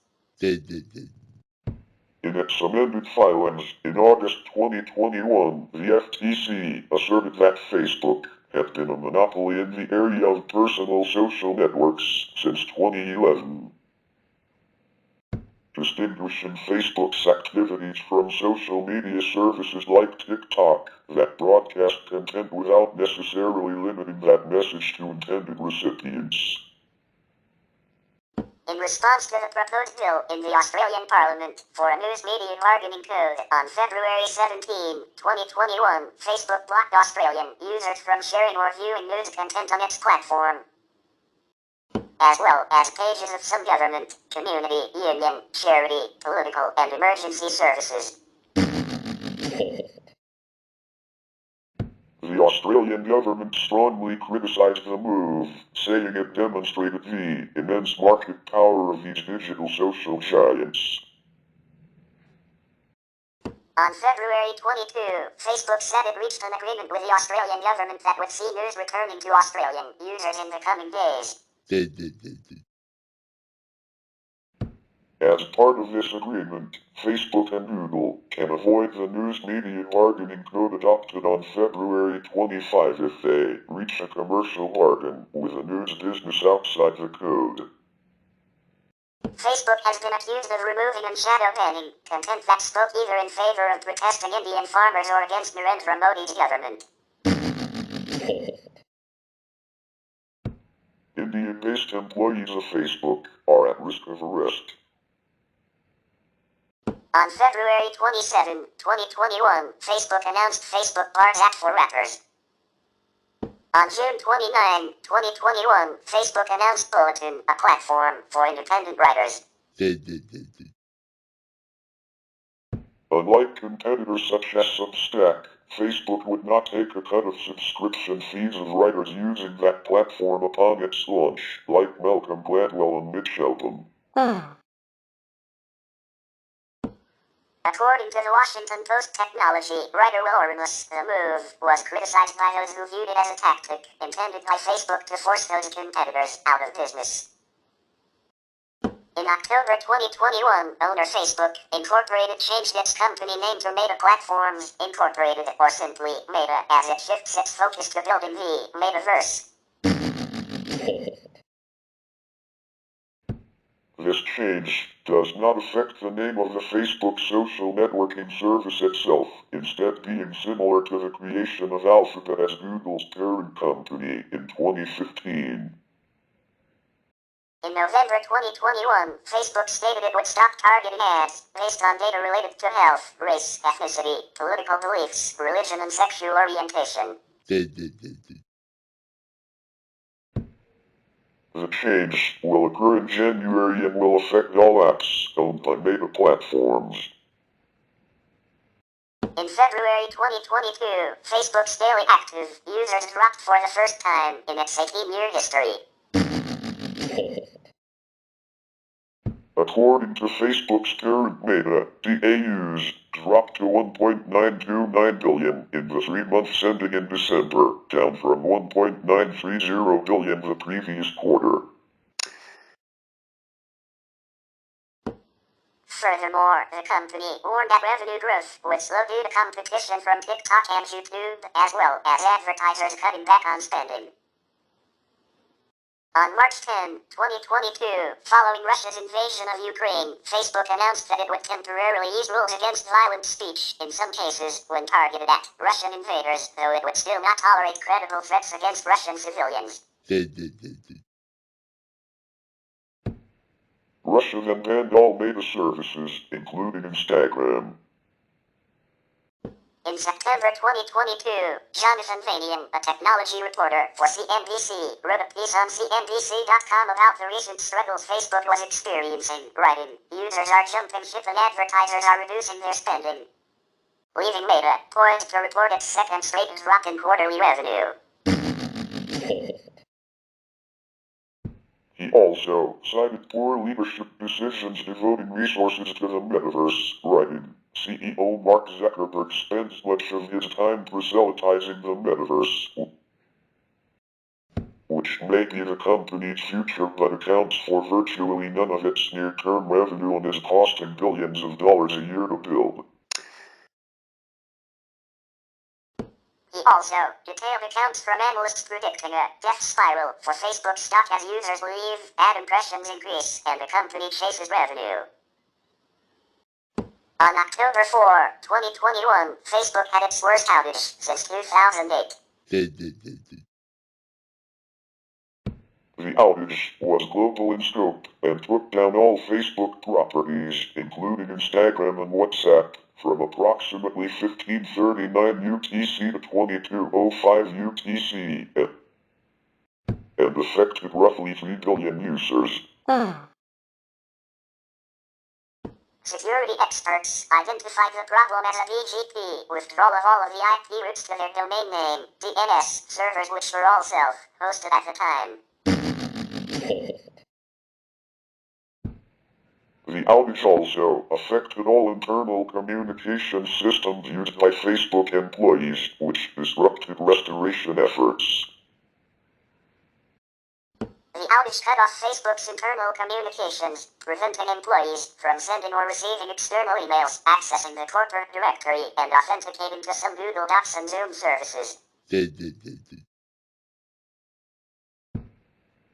In its amended filings in August 2021, the FTC asserted that Facebook had been a monopoly in the area of personal social networks since 2011. Distinguishing Facebook's activities from social media services like TikTok that broadcast content without necessarily limiting that message to intended recipients. In response to the proposed bill in the Australian Parliament for a news media bargaining code on February 17, 2021, Facebook blocked Australian users from sharing or viewing news content on its platform, as well as pages of some government, community, union, charity, political, and emergency services. The Australian government strongly criticized the move, saying it demonstrated the immense market power of these digital social giants. On February 22, Facebook said it reached an agreement with the Australian government that would see news returning to Australian users in the coming days. As part of this agreement, Facebook and Google can avoid the news media bargaining code adopted on February 25 if they reach a commercial bargain with a news business outside the code. Facebook has been accused of removing and shadow banning content that spoke either in favor of protesting Indian farmers or against Narendra Modi's government. Indian-based employees of Facebook are at risk of arrest. On February 27, 2021, Facebook announced Facebook Bars app for rappers. On June 29, 2021, Facebook announced Bulletin, a platform for independent writers. Unlike competitors such as Substack, Facebook would not take a cut of subscription fees of writers using that platform upon its launch, like Malcolm Gladwell and Mitch Albom. According to the Washington Post technology writer Will Ormus, the move was criticized by those who viewed it as a tactic intended by Facebook to force those competitors out of business. In October 2021, owner Facebook Incorporated changed its company name to Meta Platforms Incorporated, or simply Meta, as it shifts its focus to building the metaverse. This change does not affect the name of the Facebook social networking service itself, instead being similar to the creation of Alphabet as Google's parent company in 2015. In November 2021, Facebook stated it would stop targeting ads based on data related to health, race, ethnicity, political beliefs, religion, and sexual orientation. The change will occur in January and will affect all apps owned by Meta Platforms. In February 2022, Facebook's daily active users dropped for the first time in its 18-year history. According to Facebook's parent Meta, DAUs dropped to 1.929 billion in the 3 months ending in December, down from 1.930 billion the previous quarter. Furthermore, the company warned that revenue growth would slow due to competition from TikTok and YouTube, as well as advertisers cutting back on spending. On March 10, 2022, following Russia's invasion of Ukraine, Facebook announced that it would temporarily ease rules against violent speech, in some cases when targeted at Russian invaders, though it would still not tolerate credible threats against Russian civilians. Russia then banned all Meta services, including Instagram. In September 2022, Jonathan Vanian, a technology reporter for CNBC, wrote a piece on CNBC.com about the recent struggles Facebook was experiencing, writing, "Users are jumping ship and advertisers are reducing their spending, leaving Meta poised to report its second straight drop in quarterly revenue." He also cited poor leadership decisions devoting resources to the metaverse, writing, "CEO Mark Zuckerberg spends much of his time proselytizing the metaverse, which may be the company's future but accounts for virtually none of its near-term revenue and is costing billions of dollars a year to build." He also detailed accounts from analysts predicting a death spiral for Facebook stock as users leave, ad impressions increase, and the company chases revenue. On October 4, 2021, Facebook had its worst outage since 2008. The outage was global in scope and took down all Facebook properties, including Instagram and WhatsApp, from approximately 1539 UTC to 2205 UTC, and affected roughly 3 billion users. Security experts identified the problem as a BGP, withdrawal of all of the IP routes to their domain name, DNS, servers which were all self-hosted at the time. The outage also affected all internal communication systems used by Facebook employees, which disrupted restoration efforts. The outage cut off Facebook's internal communications, preventing employees from sending or receiving external emails, accessing the corporate directory, and authenticating to some Google Docs and Zoom services.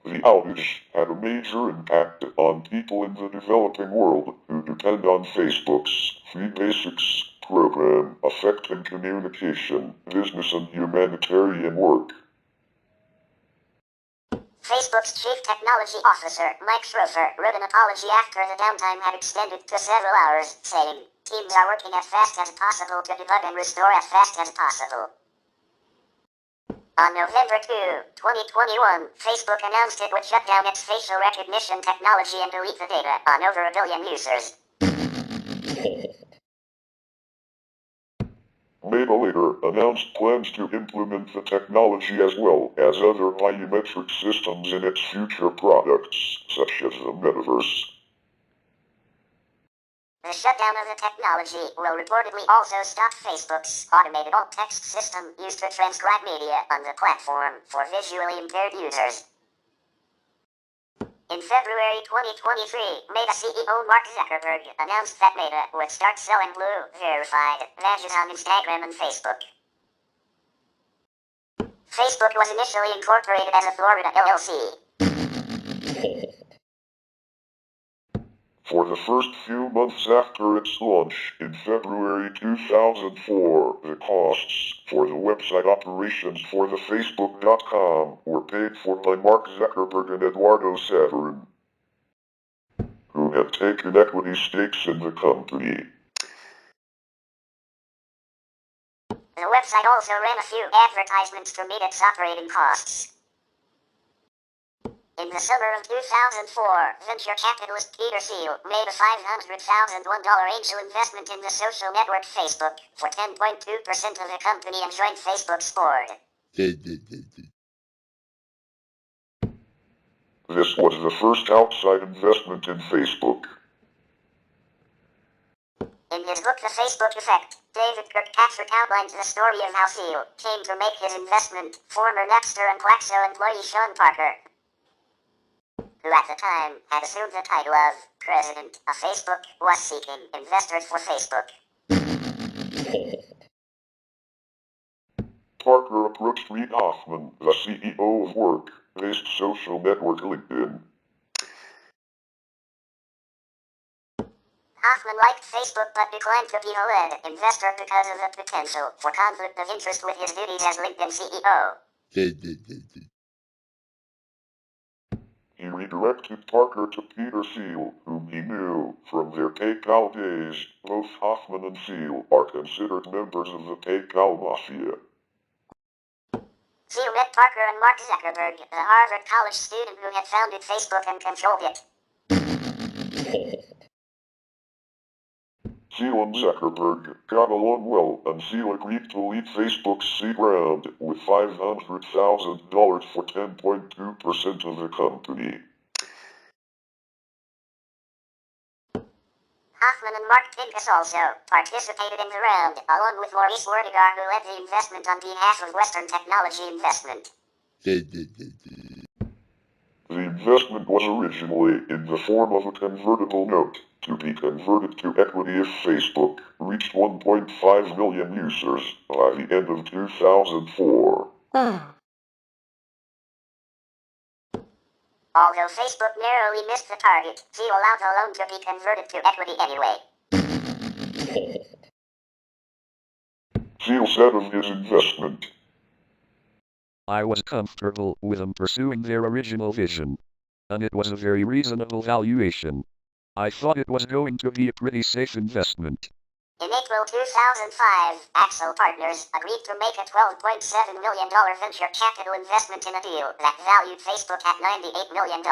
The outage had a major impact on people in the developing world who depend on Facebook's Free Basics program, affecting communication, business, and humanitarian work. Facebook's chief technology officer, Mike Schroeder, wrote an apology after the downtime had extended to several hours, saying, "Teams are working as fast as possible to debug and restore as fast as possible." On November 2, 2021, Facebook announced it would shut down its facial recognition technology and delete the data on over 1 billion users. Meta later announced plans to implement the technology as well as other biometric systems in its future products, such as the metaverse. The shutdown of the technology will reportedly also stop Facebook's automated alt-text system used to transcribe media on the platform for visually impaired users. In February 2023, Meta CEO Mark Zuckerberg announced that Meta would start selling blue, verified badges on Instagram and Facebook. Facebook was initially incorporated as a Florida LLC. For the first few months after its launch in February 2004, the costs for the website operations for the Facebook.com were paid for by Mark Zuckerberg and Eduardo Saverin, who had taken equity stakes in the company. The website also ran a few advertisements to meet its operating costs. In the summer of 2004, venture capitalist Peter Thiel made a $500,001 angel investment in the social network Facebook for 10.2% of the company and joined Facebook's board. This was the first outside investment in Facebook. In his book The Facebook Effect, David Kirkpatrick outlines the story of how Thiel came to make his investment. Former Napster and Plaxo employee Sean Parker, who at the time had assumed the title of President of Facebook, was seeking investors for Facebook. Parker approached Reid Hoffman, the CEO of work-based social network LinkedIn. Hoffman liked Facebook but declined to be a lead investor because of the potential for conflict of interest with his duties as LinkedIn CEO. He redirected Parker to Peter Thiel, whom he knew from their PayPal days. Both Hoffman and Thiel are considered members of the PayPal Mafia. Thiel met Parker and Mark Zuckerberg, the Harvard College student who had founded Facebook and controlled it. Thiel and Zuckerberg got along well, and Thiel agreed to lead Facebook's seed round with $500,000 for 10.2% of the company. Hoffman and Mark Pincus also participated in the round, along with Maurice Werdegar, who led the investment on behalf of Western Technology Investment. The investment was originally in the form of a convertible note, to be converted to equity if Facebook reached 1.5 million users by the end of 2004. Although Facebook narrowly missed the target, Thiel allowed the loan to be converted to equity anyway. Thiel said of his investment, "I was comfortable with them pursuing their original vision, and it was a very reasonable valuation. I thought it was going to be a pretty safe investment." In April 2005, Axel Partners agreed to make a $12.7 million venture capital investment in a deal that valued Facebook at $98 million.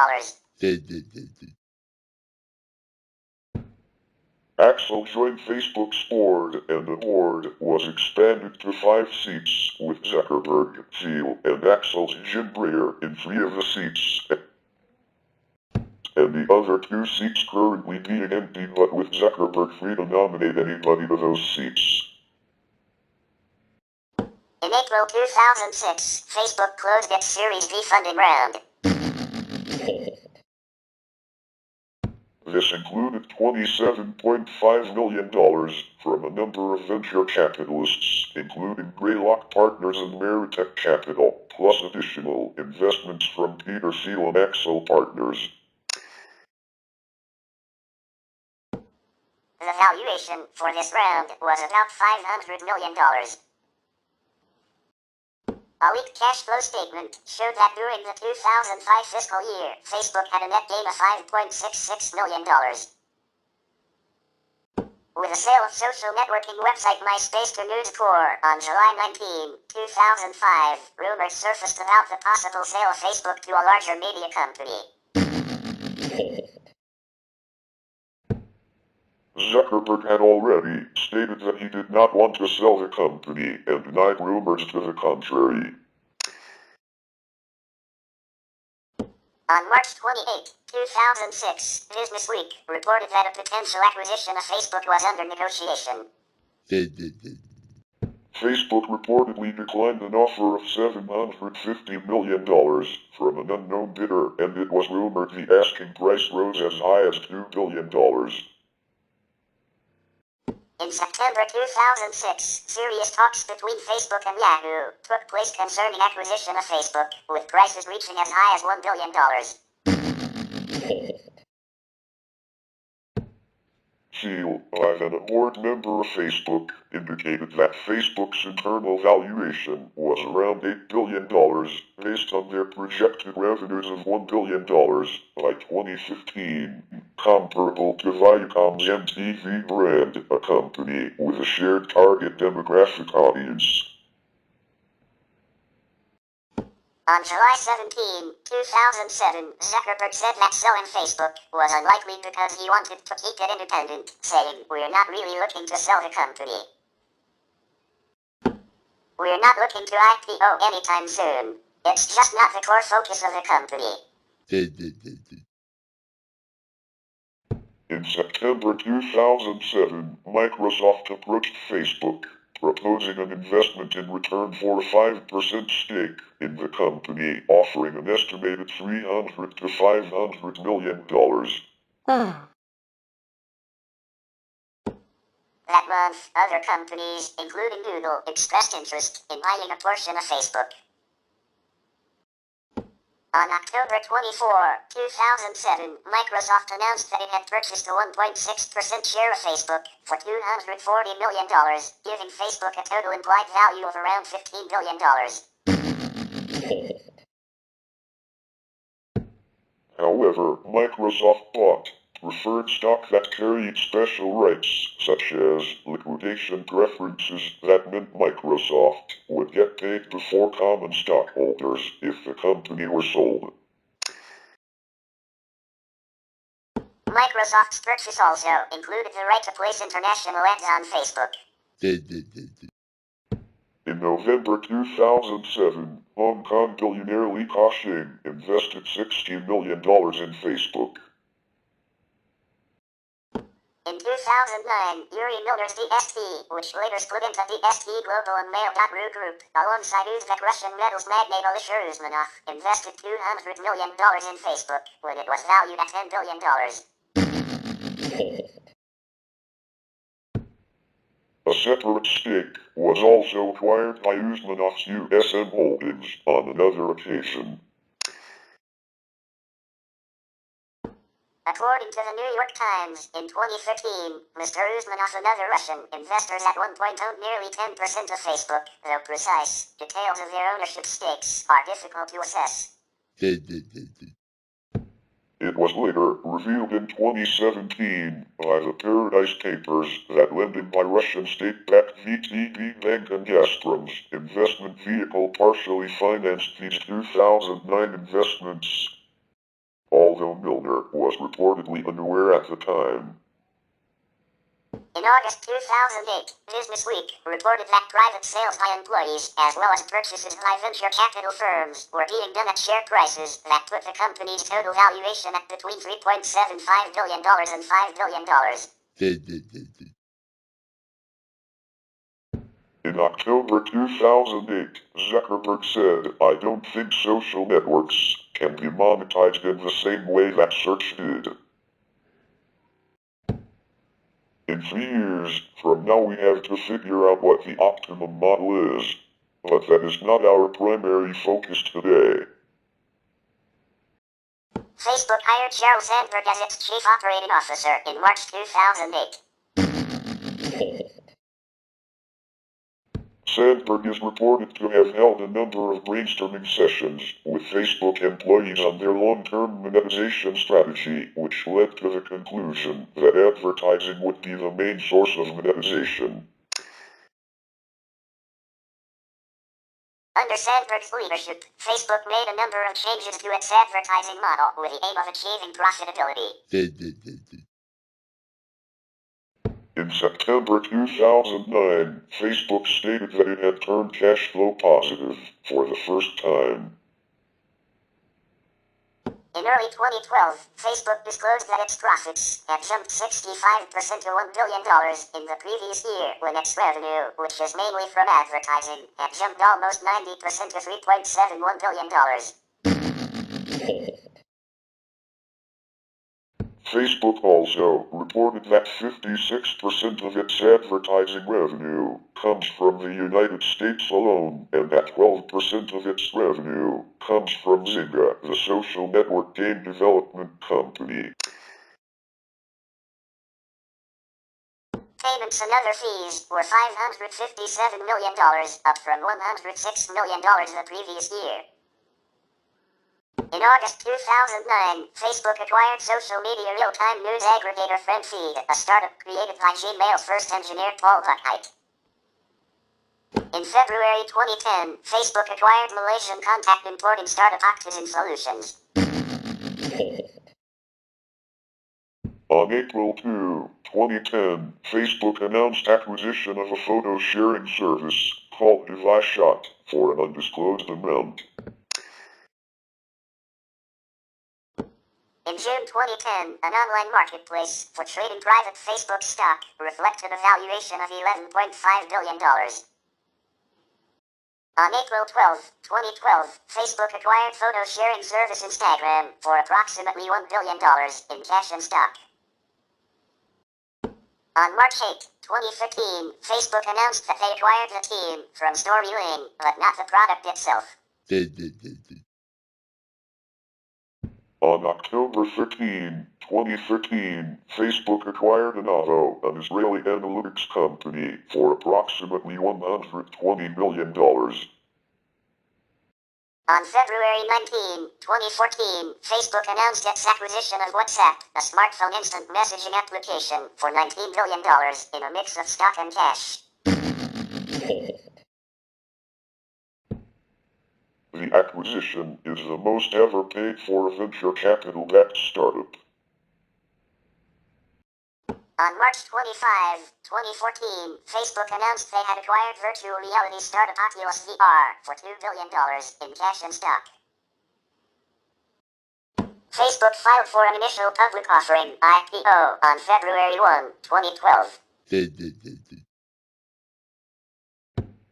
Axel joined Facebook's board, and the board was expanded to 5 seats, with Zuckerberg, Thiel, and Axel's Jim Breyer in 3 of the seats, and the other 2 seats currently being empty, but with Zuckerberg free to nominate anybody to those seats. In April 2006, Facebook closed its Series B funding round. This included $27.5 million from a number of venture capitalists, including Greylock Partners and Meritech Capital, plus additional investments from Peter Thiel and Axel Partners. The valuation for this round was about $500 million. A leaked cash flow statement showed that during the 2005 fiscal year, Facebook had a net gain of $5.66 million. With the sale of social networking website MySpace to News Corp on July 19, 2005, rumors surfaced about the possible sale of Facebook to a larger media company. Zuckerberg had already stated that he did not want to sell the company and denied rumors to the contrary. On March 28, 2006, Businessweek reported that a potential acquisition of Facebook was under negotiation. Facebook reportedly declined an offer of $750 million from an unknown bidder, and it was rumored the asking price rose as high as $2 billion. In September 2006, serious talks between Facebook and Yahoo took place concerning acquisition of Facebook, with prices reaching as high as $1 billion. Thiel, an board member of Facebook, indicated that Facebook's internal valuation was around $8 billion, based on their projected revenues of $1 billion by 2015, comparable to Viacom's MTV brand, a company with a shared target demographic audience. On July 17, 2007, Zuckerberg said that selling Facebook was unlikely because he wanted to keep it independent, saying, "We're not really looking to sell the company. We're not looking to IPO anytime soon. It's just not the core focus of the company." In September 2007, Microsoft approached Facebook, proposing an investment in return for a 5% stake in the company, offering an estimated $300 to $500 million. That month, other companies, including Google, expressed interest in buying a portion of Facebook. On October 24, 2007, Microsoft announced that it had purchased a 1.6% share of Facebook for $240 million, giving Facebook a total implied value of around $15 billion. However, Microsoft bought preferred stock that carried special rights, such as liquidation preferences that meant Microsoft would get paid before common stockholders if the company were sold. Microsoft's purchase also included the right to place international ads on Facebook. In November 2007, Hong Kong billionaire Li Ka-shing invested $60 million in Facebook. In 2009, Yuri Milner's DST, which later split into DST Global and Mail.ru Group, alongside Uzbek Russian metals magnate Alisher Usmanov, invested $200 million in Facebook, when it was valued at $10 billion. A separate stake was also acquired by Usmanov's USM Holdings on another occasion. According to the New York Times, in 2015, Mr. Usmanov and other Russian investors at one point owned nearly 10% of Facebook, though precise details of their ownership stakes are difficult to assess. It was later revealed in 2017 by the Paradise Papers that lending by Russian state-backed VTB Bank and Gazprom's investment vehicle partially financed these 2009 investments, although Milner was reportedly unaware at the time. In August 2008, Businessweek reported that private sales by employees, as well as purchases by venture capital firms, were being done at share prices that put the company's total valuation at between $3.75 billion and $5 billion. In October 2008, Zuckerberg said, "I don't think social networks can be monetized in the same way that search did. In 3 years from now we have to figure out what the optimum model is, but that is not our primary focus today." Facebook hired Sheryl Sandberg as its chief operating officer in March 2008. Sandberg is reported to have held a number of brainstorming sessions with Facebook employees on their long-term monetization strategy, which led to the conclusion that advertising would be the main source of monetization. Under Sandberg's leadership, Facebook made a number of changes to its advertising model with the aim of achieving profitability. In September 2009, Facebook stated that it had turned cash flow positive for the first time. In early 2012, Facebook disclosed that its profits had jumped 65% to $1 billion in the previous year, when its revenue, which is mainly from advertising, had jumped almost 90% to $3.71 billion. Facebook also reported that 56% of its advertising revenue comes from the United States alone, and that 12% of its revenue comes from Zynga, the social network game development company. Payments and other fees were $557 million, up from $106 million the previous year. In August 2009, Facebook acquired social media real-time news aggregator FriendFeed, a startup created by Gmail's first engineer Paul Buchheit. In February 2010, Facebook acquired Malaysian contact importing startup Octizen Solutions. On April 2, 2010, Facebook announced acquisition of a photo-sharing service called DeviceShot for an undisclosed amount. In June 2010, an online marketplace for trading private Facebook stock reflected a valuation of $11.5 billion. On April 12, 2012, Facebook acquired photo-sharing service Instagram for approximately $1 billion in cash and stock. On March 8, 2015, Facebook announced that they acquired the team from Storyline, but not the product itself. On October 13, 2013, Facebook acquired Anavo, an Israeli analytics company, for approximately $120 million. On February 19, 2014, Facebook announced its acquisition of WhatsApp, a smartphone instant messaging application, for $19 billion in a mix of stock and cash. The acquisition is the most ever paid for a venture capital-backed startup. On March 25, 2014, Facebook announced they had acquired virtual reality startup Oculus VR for $2 billion in cash and stock. Facebook filed for an initial public offering, IPO, on February 1, 2012.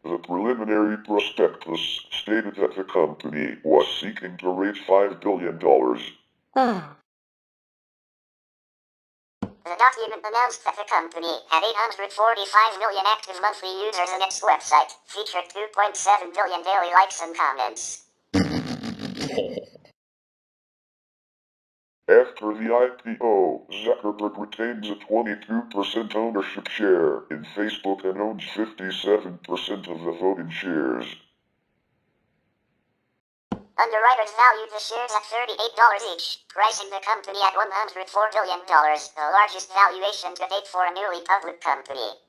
The preliminary prospectus stated that the company was seeking to raise $5 billion. The document announced that the company had 845 million active monthly users on its website, featured 2.7 billion daily likes and comments. After the IPO, Zuckerberg retains a 22% ownership share in Facebook and owns 57% of the voting shares. Underwriters valued the shares at $38 each, pricing the company at $104 billion, the largest valuation to date for a newly public company.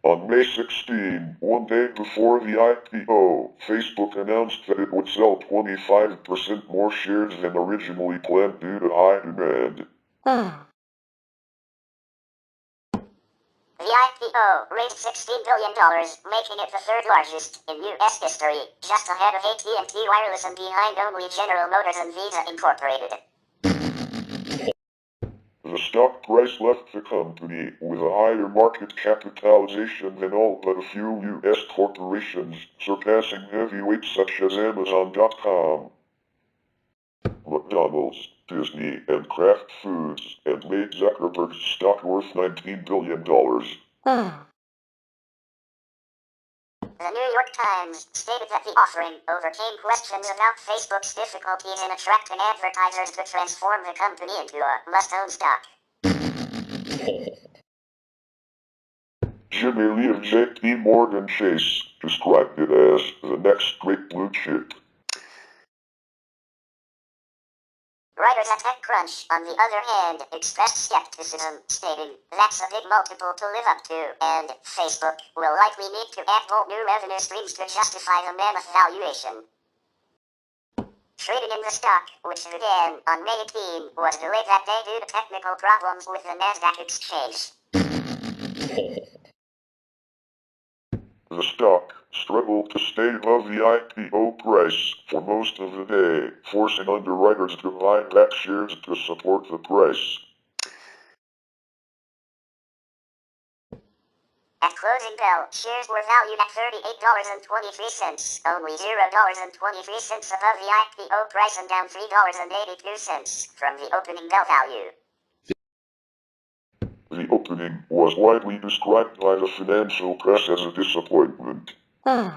On May 16, one day before the IPO, Facebook announced that it would sell 25% more shares than originally planned due to high demand. The IPO raised $16 billion, making it the third largest in U.S. history, just ahead of AT&T Wireless and behind only General Motors and Visa Incorporated. The stock price left the company with a higher market capitalization than all but a few U.S. corporations, surpassing heavyweights such as Amazon.com, McDonald's, Disney, and Kraft Foods, and made Zuckerberg's stock worth $19 billion. The New York Times stated that the offering overcame questions about Facebook's difficulties in attracting advertisers to transform the company into a must-own stock. Jimmy Lee of J.P. Morgan Chase described it as the next great blue chip. Writers at TechCrunch, on the other hand, expressed skepticism, stating, "That's a big multiple to live up to, and Facebook will likely need to add more new revenue streams to justify the mammoth valuation." Trading in the stock, which began on May 18, was delayed that day due to technical problems with the Nasdaq exchange. The stock struggled to stay above the IPO price for most of the day, forcing underwriters to buy back shares to support the price. At closing bell, shares were valued at $38.23, only $0.23 above the IPO price and down $3.82 from the opening bell value. The opening was widely described by the financial press as a disappointment. The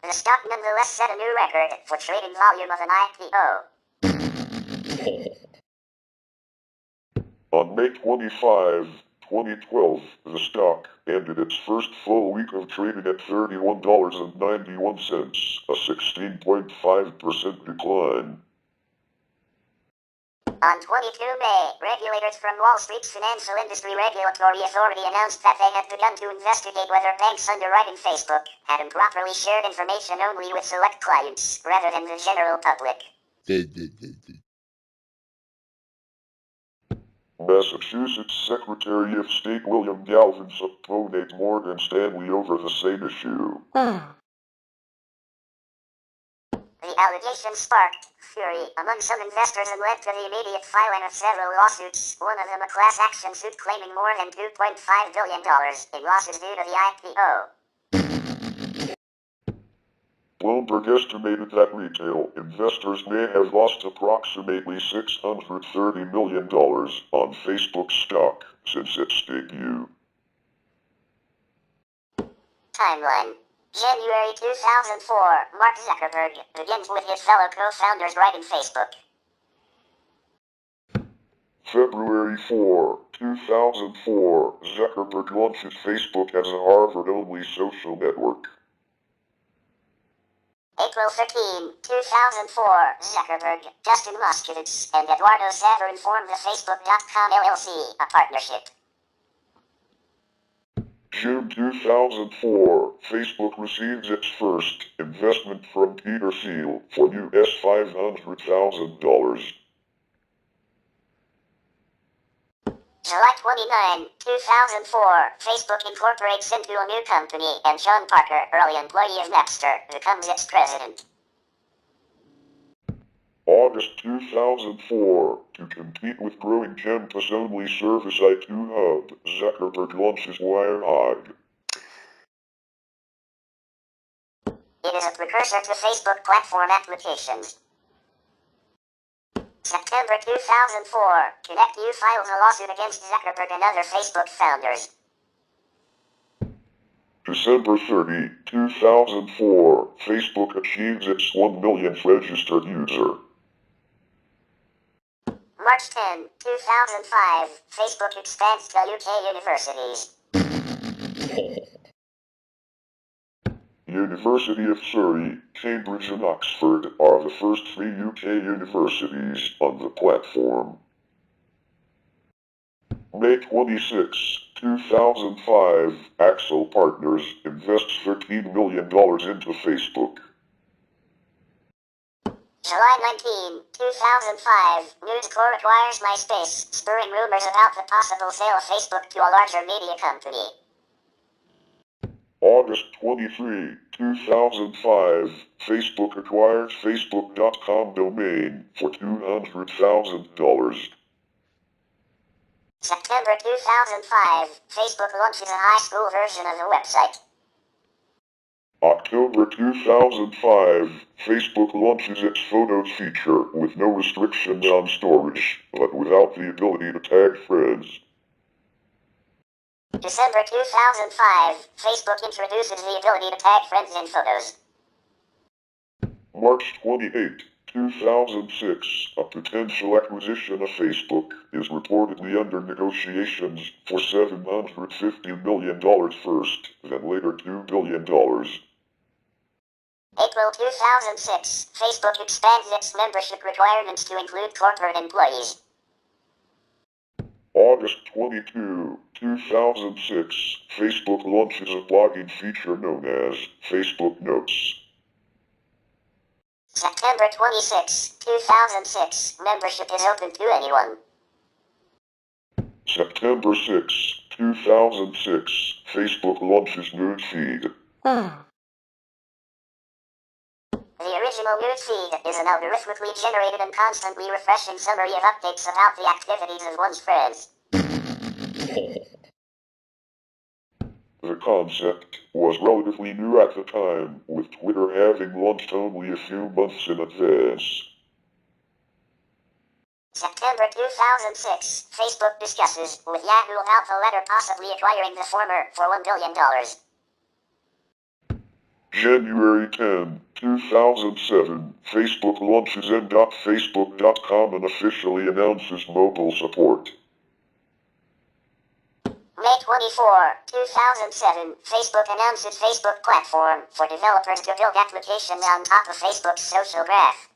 stock nonetheless set a new record for trading volume of an IPO. On May 25, 2012, the stock ended its first full week of trading at $31.91, a 16.5% decline. On 22 May, regulators from Wall Street's Financial Industry Regulatory Authority announced that they had begun to investigate whether banks underwriting Facebook had improperly shared information only with select clients, rather than the general public. Massachusetts Secretary of State William Galvin subpoenaed Morgan Stanley over the same issue. The allegation sparked fury among some investors and led to the immediate filing of several lawsuits, one of them a class action suit claiming more than $2.5 billion in losses due to the IPO. Bloomberg estimated that retail investors may have lost approximately $630 million on Facebook stock since its debut. Timeline. January 2004, Mark Zuckerberg begins with his fellow co-founders writing Facebook. February 4, 2004, Zuckerberg launches Facebook as a Harvard-only social network. April 13, 2004, Zuckerberg, Justin Moskowitz, and Eduardo Saverin formed the Facebook.com LLC, a partnership. June 2004, Facebook receives its first investment from Peter Thiel for US $500,000. July 29, 2004, Facebook incorporates into a new company, and Sean Parker, early employee of Napster, becomes its president. August 2004, to compete with growing campus-only service i2Hub, Zuckerberg launches WireHog. It is a precursor to Facebook platform applications. September 2004, ConnectU files a lawsuit against Zuckerberg and other Facebook founders. December 30, 2004, Facebook achieves its 1 millionth registered user. March 10, 2005, Facebook expands to UK universities. University of Surrey, Cambridge and Oxford are the first 3 UK universities on the platform. May 26, 2005, Axel Partners invests $13 million into Facebook. July 19, 2005, News Corp acquires MySpace, spurring rumors about the possible sale of Facebook to a larger media company. August 23, 2005, Facebook acquires Facebook.com domain for $200,000. September 2005, Facebook launches a high school version of the website. October 2005, Facebook launches its photos feature with no restrictions on storage, but without the ability to tag friends. December 2005, Facebook introduces the ability to tag friends in photos. March 28, 2006, a potential acquisition of Facebook is reportedly under negotiations for $750 million first, then later $2 billion. April 2006, Facebook expands its membership requirements to include corporate employees. August 22, 2006, Facebook launches a blogging feature known as Facebook Notes. September 26, 2006, membership is open to anyone. September 6, 2006, Facebook launches Newsfeed. The original newsfeed is an algorithmically generated and constantly refreshing summary of updates about the activities of one's friends. The concept was relatively new at the time, with Twitter having launched only a few months in advance. September 2006, Facebook discusses with Yahoo Alpha Letter possibly acquiring the former for $1 billion. January 10, 2007, Facebook launches n.facebook.com and officially announces mobile support. May 24, 2007, Facebook announces Facebook platform for developers to build applications on top of Facebook's social graph.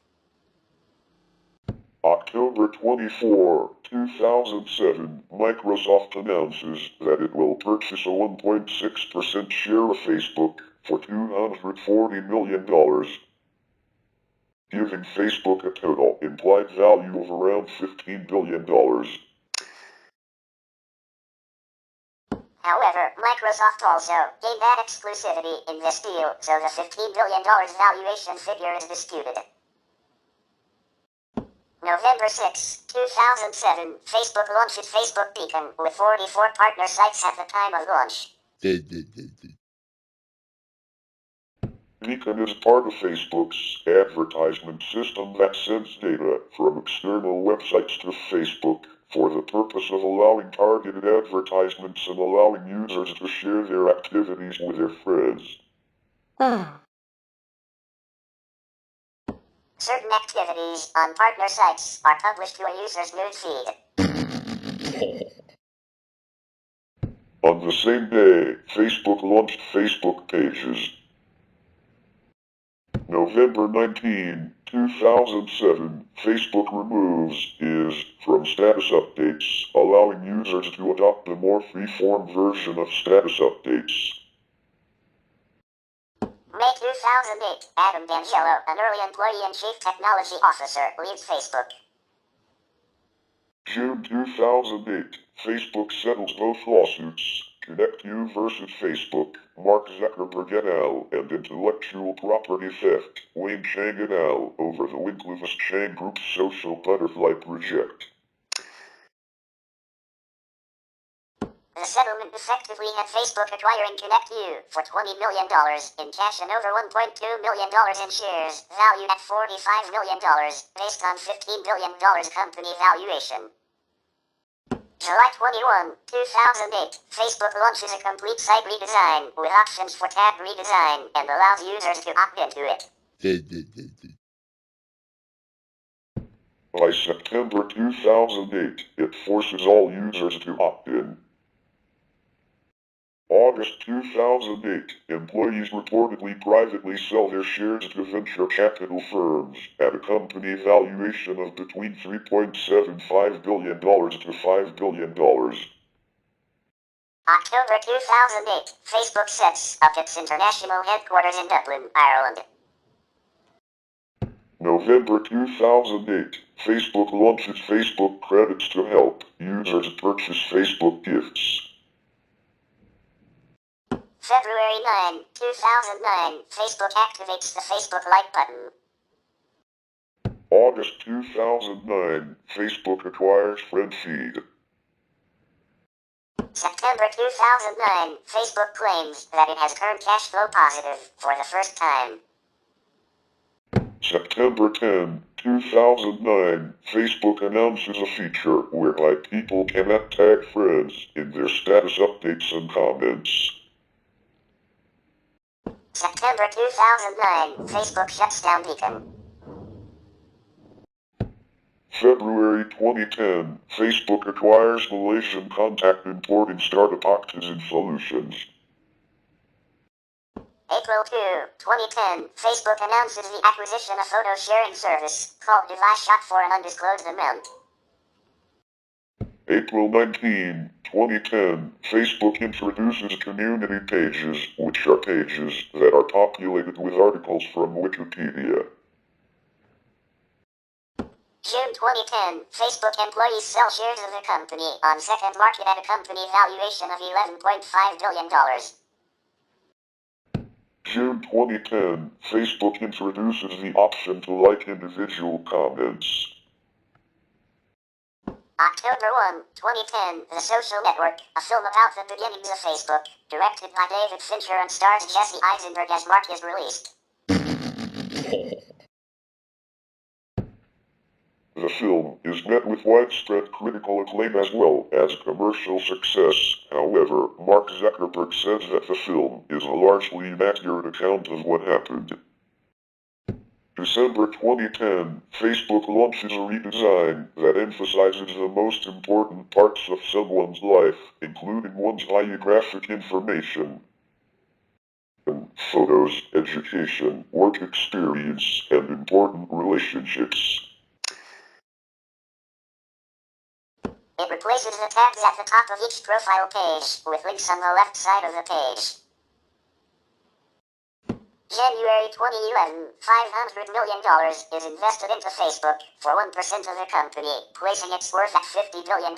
October 24, 2007, Microsoft announces that it will purchase a 1.6% share of Facebook for $240 million, giving Facebook a total implied value of around $15 billion. However, Microsoft also gained that exclusivity in this deal, so the $15 billion valuation figure is disputed. November 6, 2007, Facebook launches Facebook Beacon with 44 partner sites at the time of launch. Beacon is part of Facebook's advertisement system that sends data from external websites to Facebook for the purpose of allowing targeted advertisements and allowing users to share their activities with their friends. Certain activities on partner sites are published to a user's newsfeed. On the same day, Facebook launched Facebook Pages. November 19, 2007, Facebook removes is from status updates, allowing users to adopt a more free-form version of status updates. May 2008, Adam D'Angelo, an early employee and chief technology officer, leaves Facebook. June 2008, Facebook settles both lawsuits, ConnectU versus Facebook, Mark Zuckerberg et al., and intellectual property theft, Wayne Chang et al., over the Winklevoss Chang Group's social butterfly project. The settlement effectively had Facebook acquiring ConnectU for $20 million in cash and over $1.2 million in shares, valued at $45 million, based on $15 billion company valuation. July 21, 2008, Facebook launches a complete site redesign with options for tab redesign and allows users to opt into it. By September 2008, it forces all users to opt in. August 2008, employees reportedly privately sell their shares to venture capital firms at a company valuation of between $3.75 billion to $5 billion. October 2008, Facebook sets up its international headquarters in Dublin, Ireland. November 2008, Facebook launches Facebook Credits to help users purchase Facebook gifts. February 9, 2009, Facebook activates the Facebook Like button. August 2009, Facebook acquires FriendFeed. September 2009, Facebook claims that it has turned cash flow positive for the first time. September 10, 2009, Facebook announces a feature whereby people cannot tag friends in their status updates and comments. September 2009, Facebook shuts down Beacon. February 2010, Facebook acquires Malaysian contact importing startup Octazin Solutions. April 2, 2010, Facebook announces the acquisition of photo sharing service called DeviceShot for an undisclosed amount. April 19, 2010, Facebook introduces community pages, which are pages that are populated with articles from Wikipedia. June 2010, Facebook employees sell shares of the company on second market at a company valuation of $11.5 billion. June 2010, Facebook introduces the option to like individual comments. October 1, 2010, The Social Network, a film about the beginnings of Facebook, directed by David Fincher and stars Jesse Eisenberg as Mark, is released. The film is met with widespread critical acclaim as well as commercial success. However, Mark Zuckerberg says that the film is a largely inaccurate account of what happened. December 2010, Facebook launches a redesign that emphasizes the most important parts of someone's life, including one's biographic information, photos, education, work experience, and important relationships. It replaces the tabs at the top of each profile page with links on the left side of the page. January 2011, $500 million is invested into Facebook for 1% of the company, placing its worth at $50 billion.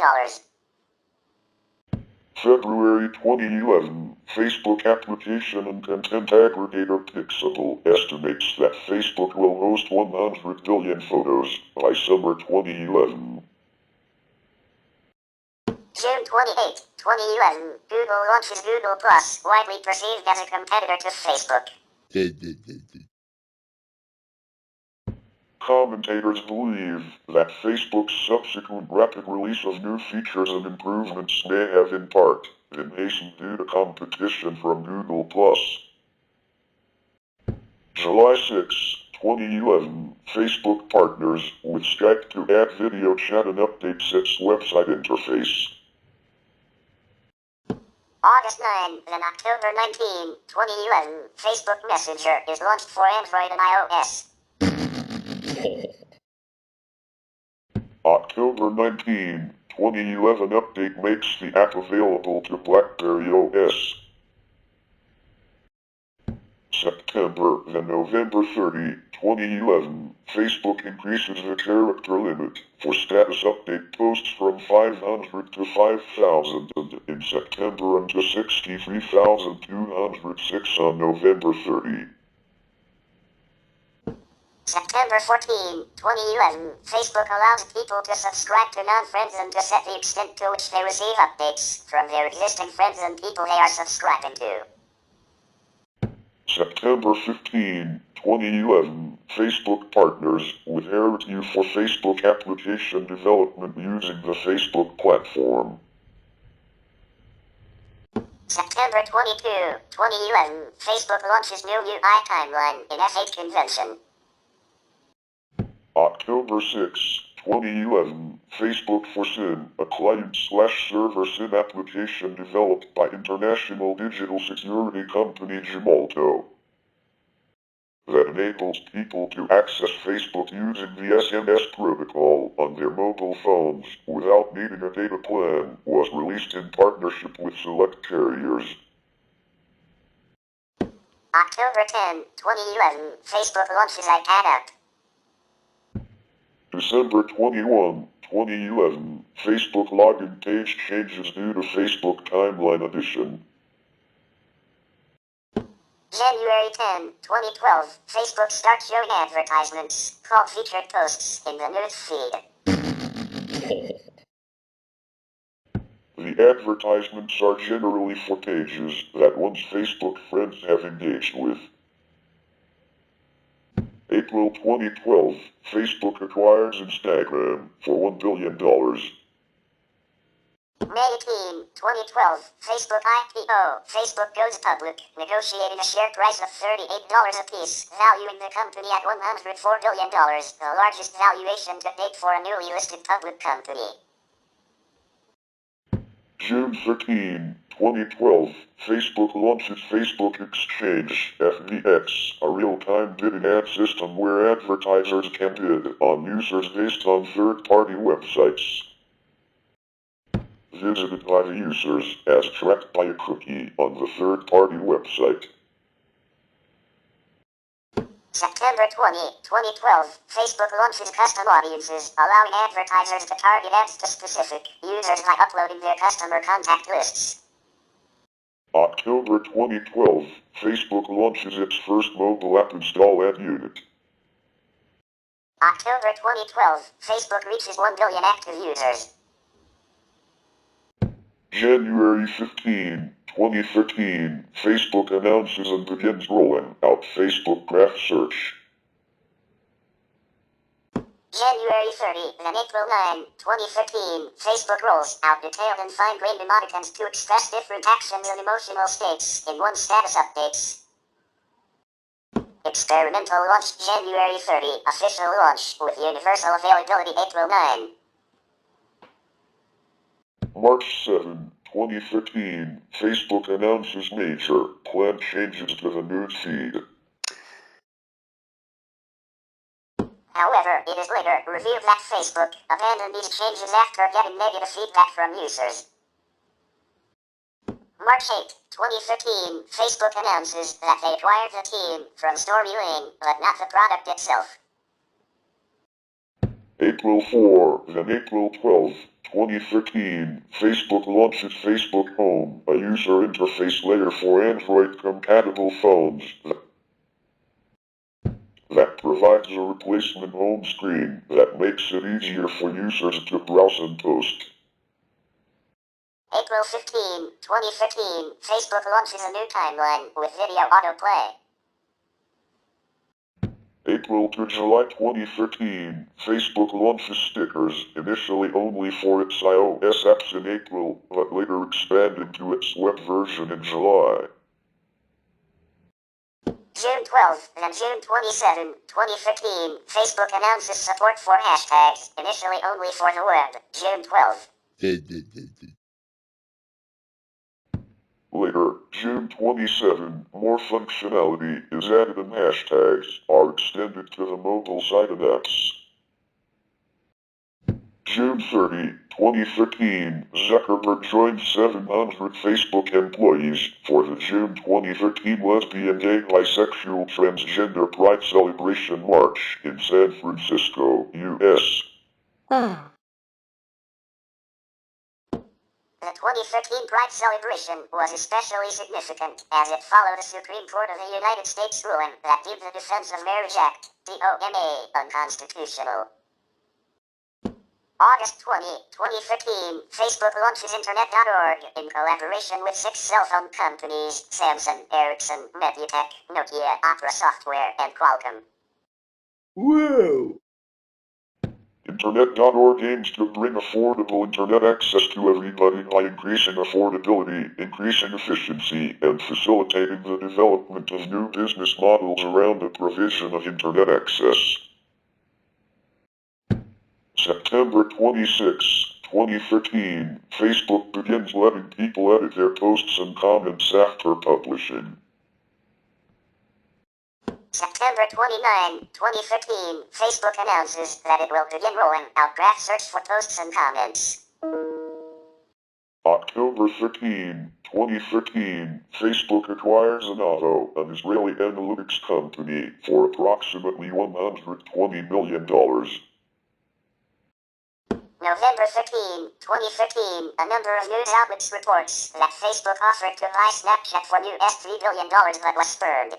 February 2011, Facebook application and content aggregator Pixable estimates that Facebook will host 100 billion photos by summer 2011. June 28, 2011, Google launches Google+, widely perceived as a competitor to Facebook. Commentators believe that Facebook's subsequent rapid release of new features and improvements may have in part been hastened due to competition from Google+. July 6, 2011, Facebook partners with Skype to add video chat and updates its website interface. August 9 and October 19, 2011, Facebook Messenger is launched for Android and iOS. October 19, 2011 update makes the app available to BlackBerry OS. September then November 30, 2011, Facebook increases the character limit for status update posts from 500 to 5,000 in September and to 63,206 on November 30. September 14, 2011, Facebook allows people to subscribe to non-friends and to set the extent to which they receive updates from their existing friends and people they are subscribing to. September 15, 2011, Facebook partners with Heritage for Facebook application development using the Facebook platform. September 22, 2011, Facebook launches new UI timeline in F8 convention. October 6, 2011, Facebook for SYN, a client/server SYN application developed by international digital security company Gemalto that enables people to access Facebook using the SMS protocol on their mobile phones without needing a data plan, was released in partnership with select carriers. October 10, 2011, Facebook launches iPad app. December 21, 2011, Facebook login page changes due to Facebook Timeline Edition. January 10, 2012, Facebook starts showing advertisements called featured posts in the news feed. The advertisements are generally for pages that one's Facebook friends have engaged with. April 2012, Facebook acquires Instagram for $1 billion. May 18, 2012, Facebook IPO. Facebook goes public, negotiating a share price of $38 apiece, valuing the company at $104 billion, the largest valuation to date for a newly listed public company. June 13, 2012, Facebook launches Facebook Exchange, FBX, a real-time bidding ad system where advertisers can bid on users based on third-party websites visited by the users as tracked by a cookie on the third-party website. September 20, 2012, Facebook launches custom audiences, allowing advertisers to target ads to specific users by uploading their customer contact lists. October 2012, Facebook launches its first mobile app install ad unit. October 2012, Facebook reaches 1 billion active users. January 15, 2013, Facebook announces and begins rolling out Facebook Graph Search. January 30 and April 9, 2013, Facebook rolls out detailed and fine-grained emoticons to express different actions and emotional states in one status updates. Experimental launch January 30, official launch with universal availability April 9. March 7, 2013, Facebook announces major planned changes to the news feed. However, it is later revealed that Facebook abandoned these changes after getting negative feedback from users. March 8, 2013, Facebook announces that they acquired the team from Storylane, but not the product itself. April 4, then April 12, 2013, Facebook launches Facebook Home, a user interface layer for Android-compatible phones that provides a replacement home screen that makes it easier for users to browse and post. April 15, 2015, Facebook launches a new timeline with video autoplay. April to July 2013, Facebook launches stickers, initially only for its iOS apps in April, but later expanded to its web version in July. June 12 and June 27, 2015, Facebook announces support for hashtags, initially only for the web, June 12. later, June 27, more functionality is added and hashtags are extended to the mobile site and apps. June 30, 2013, Zuckerberg joined 700 Facebook employees for the June 2013 Lesbian, Gay, Bisexual, Transgender Pride Celebration March in San Francisco, U.S. The 2013 Pride celebration was especially significant as it followed a Supreme Court of the United States ruling that deemed the Defense of Marriage Act, TaBNWNE, unconstitutional. August 20, 2015, Facebook launches Internet.org in collaboration with 6 cell phone companies, Samsung, Ericsson, Mediatek, Nokia, Opera Software, and Qualcomm. Whoa! Internet.org aims to bring affordable internet access to everybody by increasing affordability, increasing efficiency, and facilitating the development of new business models around the provision of internet access. September 26, 2013, Facebook begins letting people edit their posts and comments after publishing. September 29, 2015, Facebook announces that it will begin rolling out graph search for posts and comments. October 13, 2013, Facebook acquires Anato, an Israeli analytics company, for approximately $120 million. November 15, 2015, a number of news outlets reports that Facebook offered to buy Snapchat for $3 billion but was spurned.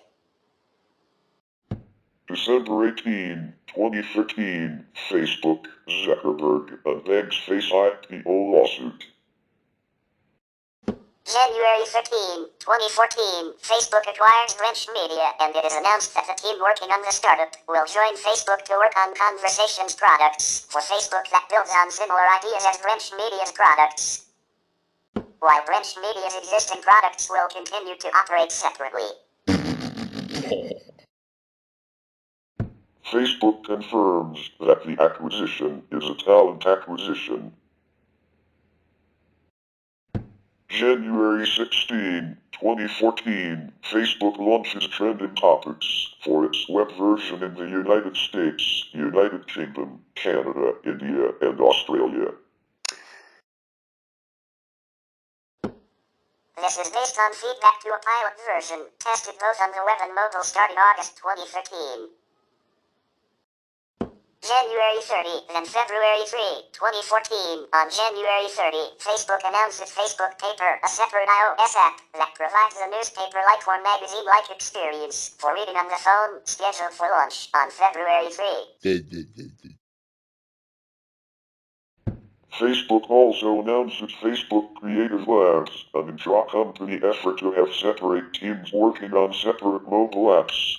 December 18, 2013, Facebook, Zuckerberg, unbanks Face IPO lawsuit. January 15, 2014, Facebook acquires Wrench Media, and it is announced that the team working on the startup will join Facebook to work on Conversations products for Facebook that builds on similar ideas as Wrench Media's products, while Wrench Media's existing products will continue to operate separately. Facebook confirms that the acquisition is a talent acquisition. January 16, 2014, Facebook launches Trending Topics for its web version in the United States, United Kingdom, Canada, India, and Australia. This is based on feedback to a pilot version, tested both on the web and mobile starting August 2015. January 30, then February 3, 2014. On January 30, Facebook announces Facebook Paper, a separate iOS app that provides a newspaper-like or magazine-like experience for reading on the phone, scheduled for launch on February 3. Facebook also announces Facebook Creative Labs, an intra-company effort to have separate teams working on separate mobile apps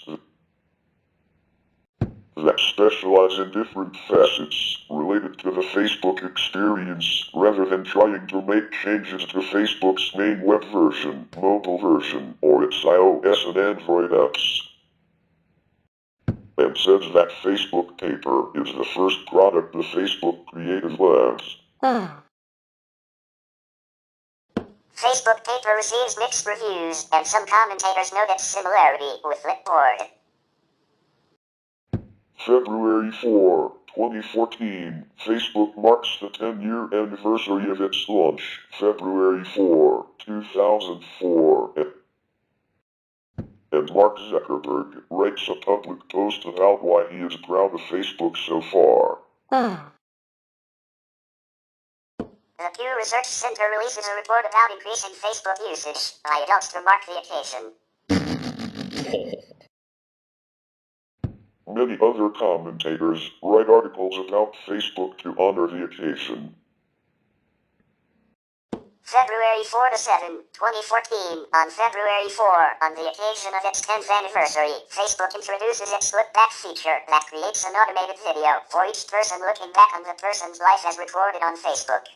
that specialize in different facets related to the Facebook experience, rather than trying to make changes to Facebook's main web version, mobile version, or its iOS and Android apps. And says that Facebook Paper is the first product of Facebook Creative Labs. Facebook Paper receives mixed reviews, and some commentators note its similarity with Flipboard. February 4, 2014, Facebook marks the 10-year anniversary of its launch, February 4, 2004, and Mark Zuckerberg writes a public post about why he is proud of Facebook so far. The Pew Research Center releases a report about increasing Facebook usage by adults to mark the occasion. Many other commentators write articles about Facebook to honor the occasion. February 4 to 7, 2014. On February 4, on the occasion of its 10th anniversary, Facebook introduces its Look Back feature that creates an automated video for each person looking back on the person's life as recorded on Facebook.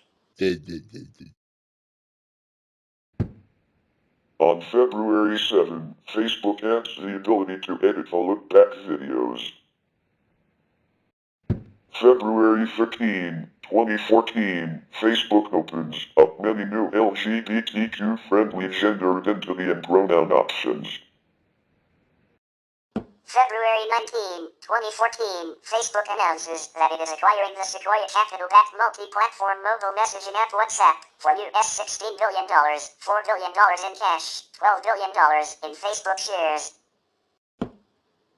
On February 7, Facebook adds the ability to edit the look-back videos. February 13, 2014, Facebook opens up many new LGBTQ-friendly gender identity and pronoun options. February 19, 2014, Facebook announces that it is acquiring the Sequoia Capital-backed multi-platform mobile messaging app WhatsApp for $16 billion, $4 billion in cash, $12 billion in Facebook shares,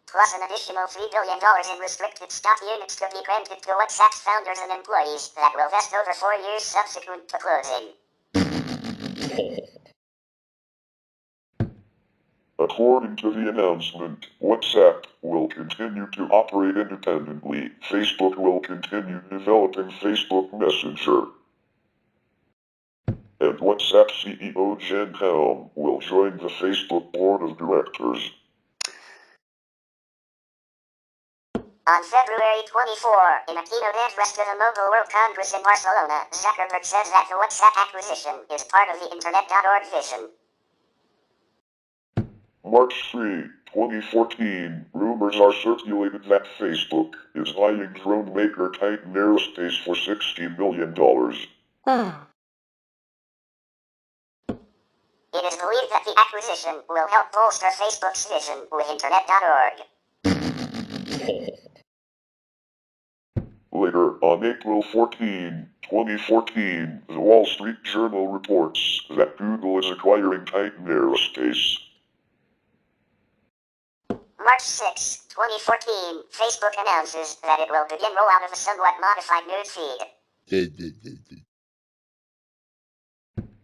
plus an additional $3 billion in restricted stock units to be granted to WhatsApp's founders and employees that will vest over 4 years subsequent to closing. According to the announcement, WhatsApp will continue to operate independently. Facebook will continue developing Facebook Messenger. And WhatsApp CEO Jen Helm will join the Facebook board of directors. On February 24, in a keynote address to the Mobile World Congress in Barcelona, Zuckerberg says that the WhatsApp acquisition is part of the Internet.org vision. March 3, 2014, rumors are circulated that Facebook is buying drone maker Titan Aerospace for $60 million. It is believed that the acquisition will help bolster Facebook's vision with Internet.org. Later, on April 14, 2014, the Wall Street Journal reports that Google is acquiring Titan Aerospace. March 6, 2014, Facebook announces that it will begin rollout of a somewhat modified news feed.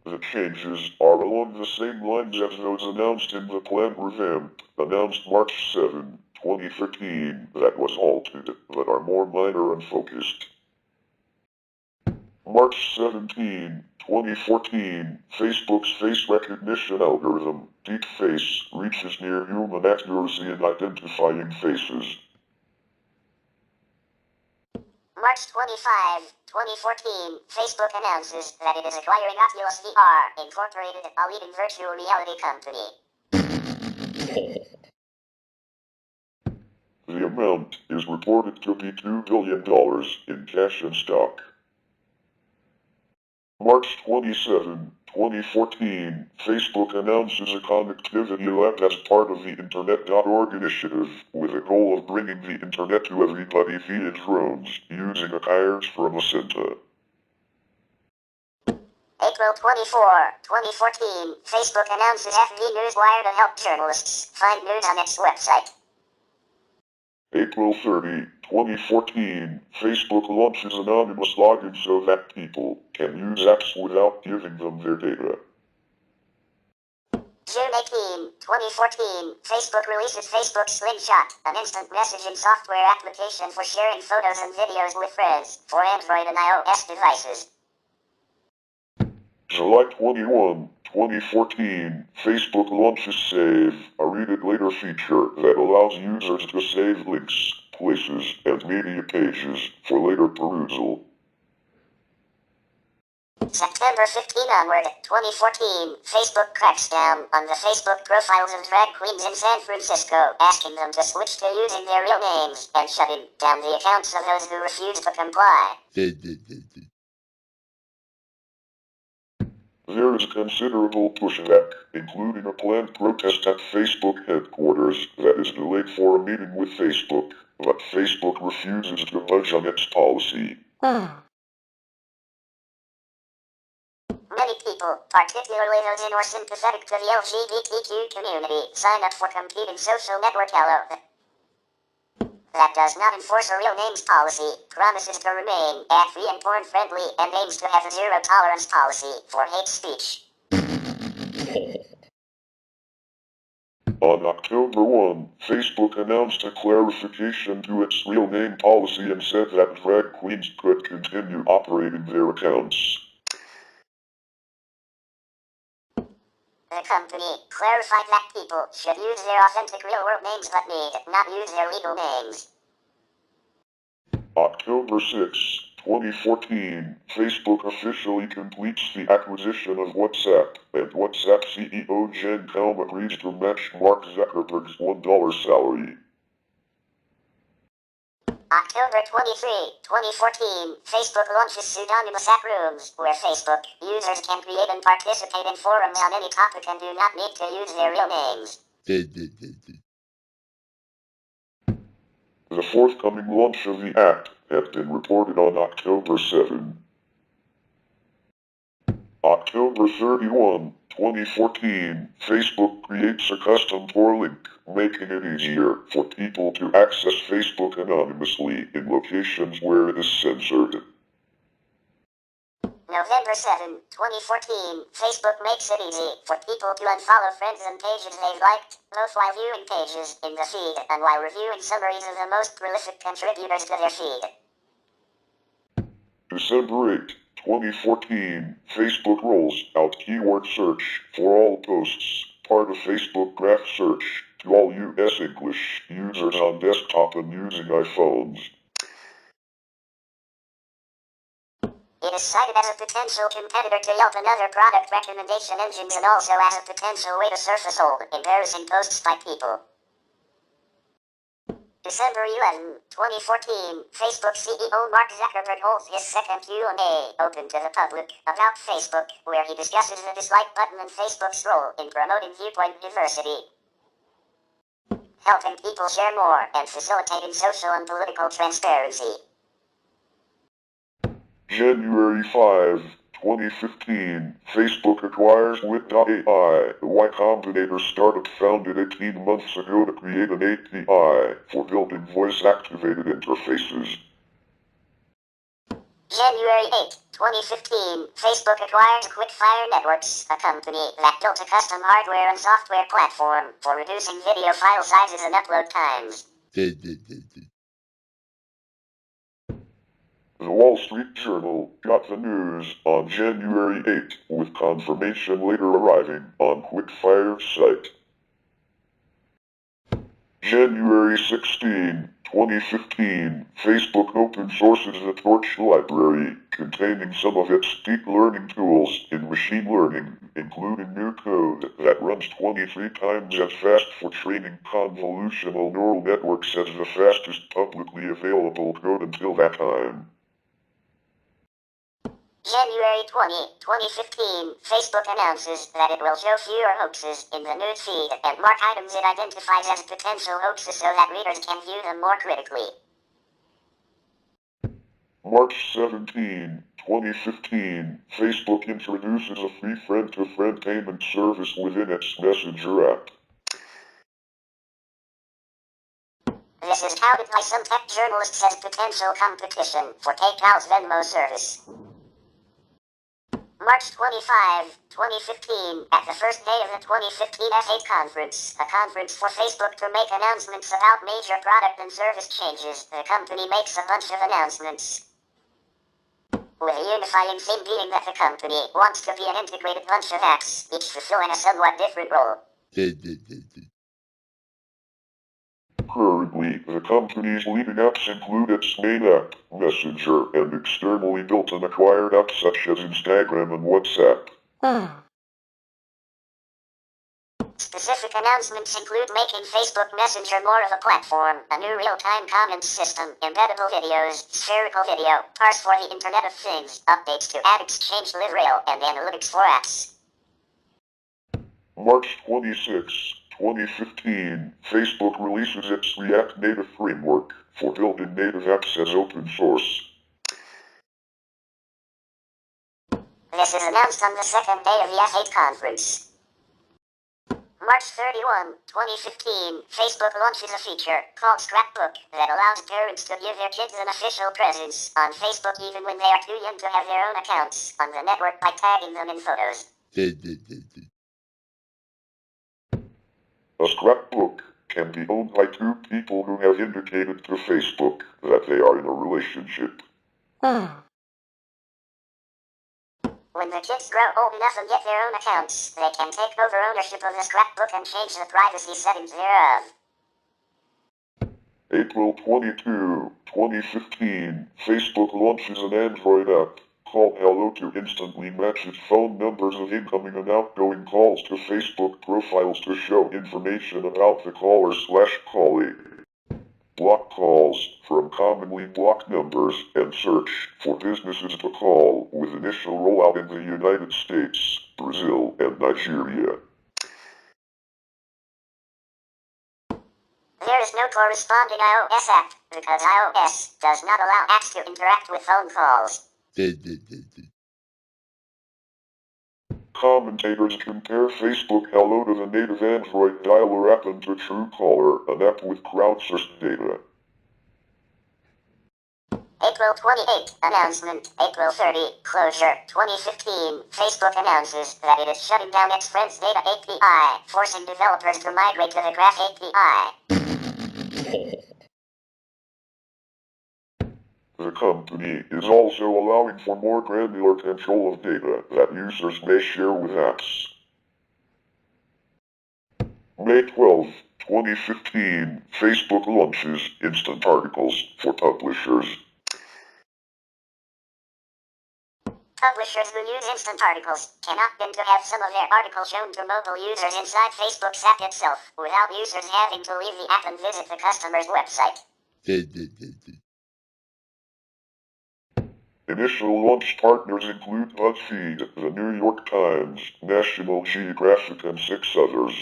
The changes are along the same lines as those announced in the planned revamp, announced March 7, 2013, that was halted, but are more minor and focused. March 17, 2014, Facebook's face recognition algorithm, DeepFace, reaches near human accuracy in identifying faces. March 25, 2014, Facebook announces that it is acquiring Oculus VR, Incorporated, a leading virtual reality company. The amount is reported to be $2 billion in cash and stock. March 27, 2014, Facebook announces a connectivity lab as part of the Internet.org initiative, with a goal of bringing the Internet to everybody via drones, using a Kairos from Ascenta. April 24, 2014, Facebook announces FB Newswire to help journalists find news on its website. April 30, 2014, Facebook launches anonymous login so that people can use apps without giving them their data. June 18, 2014, Facebook releases Facebook Slingshot, an instant messaging software application for sharing photos and videos with friends, for Android and iOS devices. July 21, 2014, Facebook launches Save, a read it later feature that allows users to save links, places, and media pages for later perusal. September 15 onward, 2014, Facebook cracks down on the Facebook profiles of drag queens in San Francisco, asking them to switch to using their real names and shutting down the accounts of those who refuse to comply. There is considerable pushback, including a planned protest at Facebook headquarters that is delayed for a meeting with Facebook, but Facebook refuses to budge on its policy. Many people, particularly those in or sympathetic to the LGBTQ community, sign up for competing social network Hello, that does not enforce a real names policy, promises to remain ad-free and porn-friendly, and aims to have a zero-tolerance policy for hate speech. On October 1, Facebook announced a clarification to its real name policy and said that drag queens could continue operating their accounts. The company clarified that people should use their authentic real-world names but need not use their legal names. October 6, 2014, Facebook officially completes the acquisition of WhatsApp, and WhatsApp CEO Jen Helm agrees to match Mark Zuckerberg's $1 salary. October 23, 2014, Facebook launches pseudonymous app rooms, where Facebook users can create and participate in forums on any topic and do not need to use their real names. The forthcoming launch of the app has been reported on October 7. October 31, 2014, Facebook creates a custom Tor link, making it easier for people to access Facebook anonymously in locations where it is censored. November 7, 2014, Facebook makes it easy for people to unfollow friends and pages they've liked, both while viewing pages in the feed and while reviewing summaries of the most prolific contributors to their feed. December 8, 2014, Facebook rolls out keyword search for all posts, part of Facebook Graph Search, to all US English users on desktop and using iPhones. It is cited as a potential competitor to Yelp and other product recommendation engines and also as a potential way to surface old, embarrassing posts by people. December 11, 2014, Facebook CEO Mark Zuckerberg holds his second Q&A open to the public about Facebook, where he discusses the dislike button and Facebook's role in promoting viewpoint diversity, helping people share more, and facilitating social and political transparency. January 5, 2015, Facebook acquires Wit.ai, the Y Combinator startup founded 18 months ago to create an API for building voice-activated interfaces. January 8, 2015, Facebook acquires Quickfire Networks, a company that built a custom hardware and software platform for reducing video file sizes and upload times. The Wall Street Journal got the news on January 8, with confirmation later arriving on Quickfire's site. January 16, 2015, Facebook open sources the Torch library, containing some of its deep learning tools in machine learning, including new code that runs 23 times as fast for training convolutional neural networks as the fastest publicly available code until that time. January 20, 2015, Facebook announces that it will show fewer hoaxes in the news feed and mark items it identifies as potential hoaxes so that readers can view them more critically. March 17, 2015, Facebook introduces a free friend-to-friend payment service within its Messenger app. This is touted by some tech journalists as potential competition for PayPal's Venmo service. March 25, 2015, at the first day of the 2015 S8 conference, a conference for Facebook to make announcements about major product and service changes, the company makes a bunch of announcements, with a unifying theme being that the company wants to be an integrated bunch of apps, each fulfilling a somewhat different role. Currently, the company's leading apps include its main app, Messenger, and externally built and acquired apps such as Instagram and WhatsApp. Specific announcements include making Facebook Messenger more of a platform, a new real-time comments system, embeddable videos, spherical video, parse for the Internet of Things, updates to Ad Exchange Live Rail, and analytics for apps. March 26, 2015, Facebook releases its React Native framework for building native apps as open source. This is announced on the second day of the S8 conference. March 31, 2015, Facebook launches a feature called Scrapbook that allows parents to give their kids an official presence on Facebook even when they are too young to have their own accounts on the network by tagging them in photos. A scrapbook can be owned by two people who have indicated to Facebook that they are in a relationship. When the kids grow old enough and get their own accounts, they can take over ownership of the scrapbook and change the privacy settings thereof. April 22, 2015, Facebook launches an Android app called Hello to instantly match its phone numbers of incoming and outgoing calls to Facebook profiles to show information about the caller/callee. block calls from commonly blocked numbers and search for businesses to call with initial rollout in the United States, Brazil, and Nigeria. There is no corresponding iOS app, because iOS does not allow apps to interact with phone calls. Commentators compare Facebook Hello to the native Android dialer app and to Truecaller, an app with crowdsourced data. April 28 announcement. April 30 closure. 2015 Facebook announces that it is shutting down its Friends Data API, forcing developers to migrate to the Graph API. The company is also allowing for more granular control of data that users may share with apps. May 12, 2015, Facebook launches instant articles for publishers. Publishers who use instant articles can opt in to have some of their articles shown to mobile users inside Facebook's app itself, without users having to leave the app and visit the customer's website. Initial launch partners include BuzzFeed, The New York Times, National Geographic, and 6 others.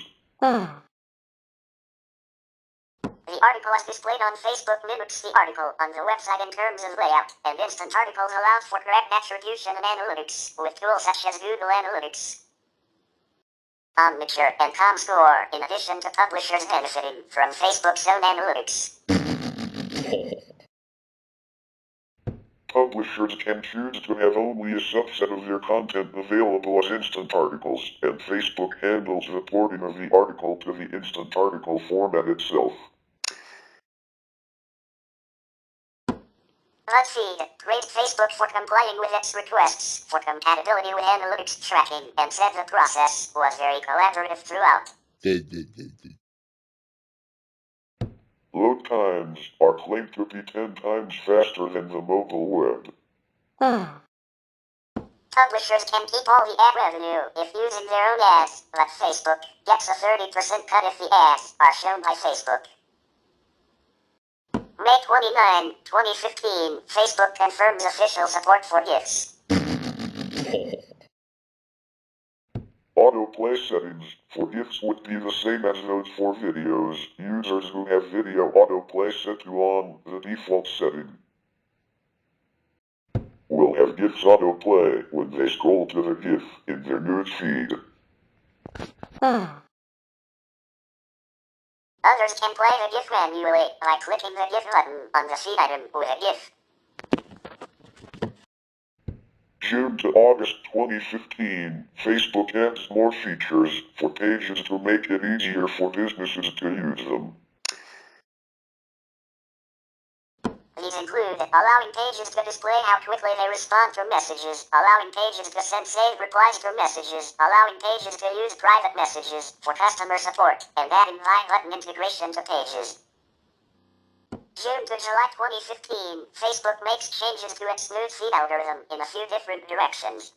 The article as displayed on Facebook mimics the article on the website in terms of layout, and instant articles allow for correct attribution and analytics, with tools such as Google Analytics, Omniture, and ComScore, in addition to publishers benefiting from Facebook's own analytics. Publishers can choose to have only a subset of their content available as instant articles, and Facebook handles the porting of the article to the instant article format itself. BuzzFeed praised Facebook for complying with its requests for compatibility with analytics tracking, and said the process was very collaborative throughout. Load times are claimed to be 10 times faster than the mobile web. Publishers can keep all the ad revenue if using their own ads, but Facebook gets a 30% cut if the ads are shown by Facebook. May 29, 2015, Facebook confirms official support for GIFs. Autoplay settings for GIFs would be the same as those for videos. Users who have video autoplay set to on, the default setting, will have GIFs autoplay when they scroll to the GIF in their news feed. Others can play the GIF manually by clicking the GIF button on the feed item with a GIF. June to August 2015, Facebook adds more features for pages to make it easier for businesses to use them. These include allowing pages to display how quickly they respond to messages, allowing pages to send saved replies to messages, allowing pages to use private messages for customer support, and adding live button integration to pages. June to July 2015, Facebook makes changes to its newsfeed algorithm in a few different directions.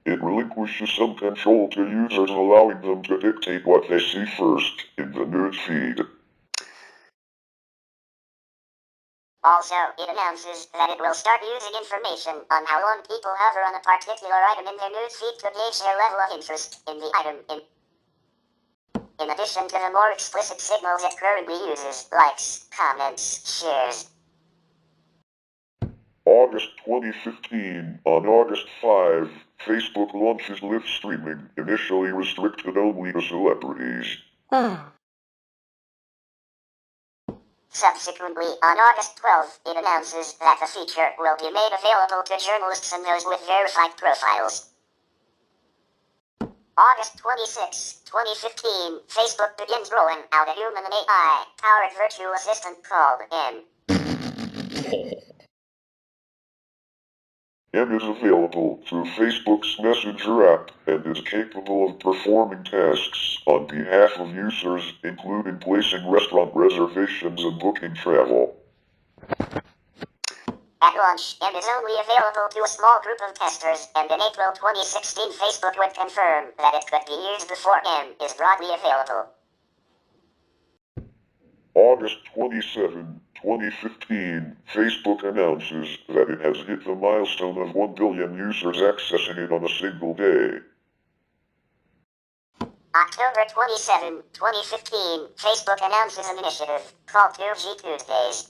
It relinquishes some control to users, allowing them to dictate what they see first in the news feed. Also, it announces that it will start using information on how long people hover on a particular item in their newsfeed to gauge their level of interest in the item, in addition to the more explicit signals it currently uses, likes, comments, shares. August 2015, on August 5, Facebook launches live streaming, initially restricted only to celebrities. Subsequently, on August 12, it announces that the feature will be made available to journalists and those with verified profiles. August 26, 2015, Facebook begins rolling out a human and AI-powered virtual assistant called M. M is available through Facebook's Messenger app and is capable of performing tasks on behalf of users, including placing restaurant reservations and booking travel. at launch and is only available to a small group of testers, and in April 2016 Facebook would confirm that it could be used before N is broadly available. August 27, 2015, Facebook announces that it has hit the milestone of 1 billion users accessing it on a single day. October 27, 2015, Facebook announces an initiative called 2G Tuesdays.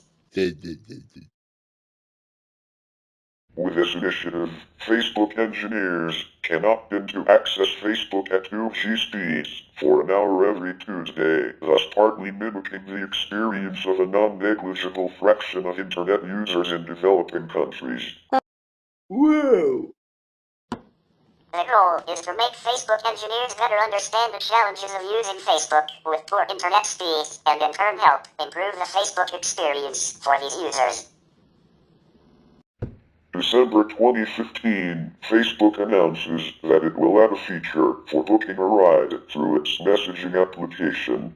With this initiative, Facebook engineers can opt in to access Facebook at 2G speeds for an hour every Tuesday, thus partly mimicking the experience of a non-negligible fraction of Internet users in developing countries. Whoa! The goal is to make Facebook engineers better understand the challenges of using Facebook with poor internet speeds and in turn help improve the Facebook experience for these users. December 2015, Facebook announces that it will add a feature for booking a ride through its messaging application.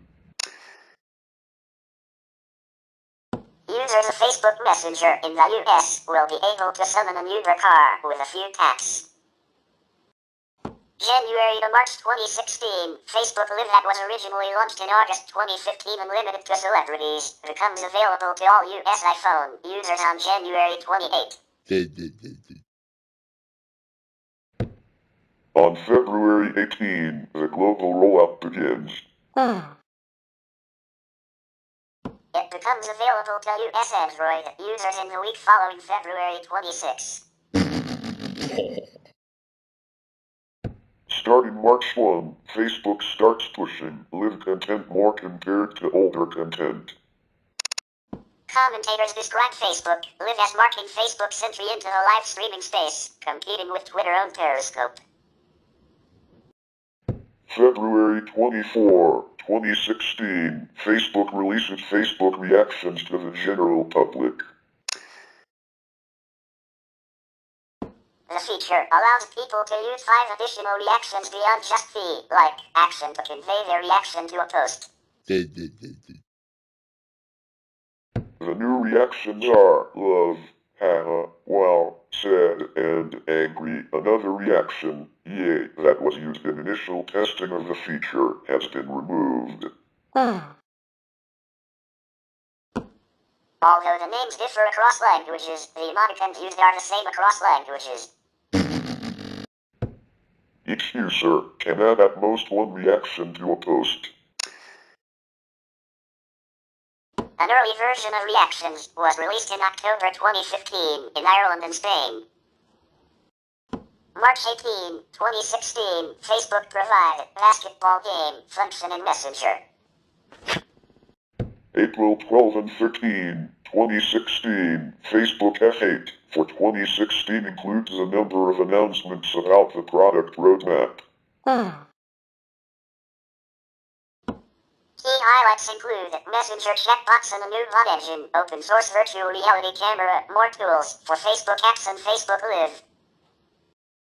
Users of Facebook Messenger in the US will be able to summon an Uber car with a few taps. January to March 2016, Facebook Live that was originally launched in August 2015 and limited to celebrities, becomes available to all US iPhone users on January 28. On February 18, the global rollout begins. It becomes available to US Android users in the week following February 26. Starting March 1, Facebook starts pushing live content more compared to older content. Commentators describe Facebook Live as marking Facebook's entry into the live streaming space, competing with Twitter on Periscope. February 24, 2016, Facebook releases Facebook Reactions to the general public. The feature allows people to use 5 additional reactions beyond just the like action to convey their reaction to a post. The new reactions are love, haha, wow, sad, and angry. Another reaction, yay, that was used in initial testing of the feature has been removed. Although the names differ across languages, the emoticons used are the same across languages. Each user can add at most 1 reaction to a post. An early version of Reactions was released in October 2015 in Ireland and Spain. March 18, 2016, Facebook provided basketball game function in Messenger. April 12 and 13, 2016, Facebook F8 for 2016 includes a number of announcements about the product roadmap. Key highlights include Messenger chatbots and a new bot engine, open source virtual reality camera, more tools for Facebook apps and Facebook Live.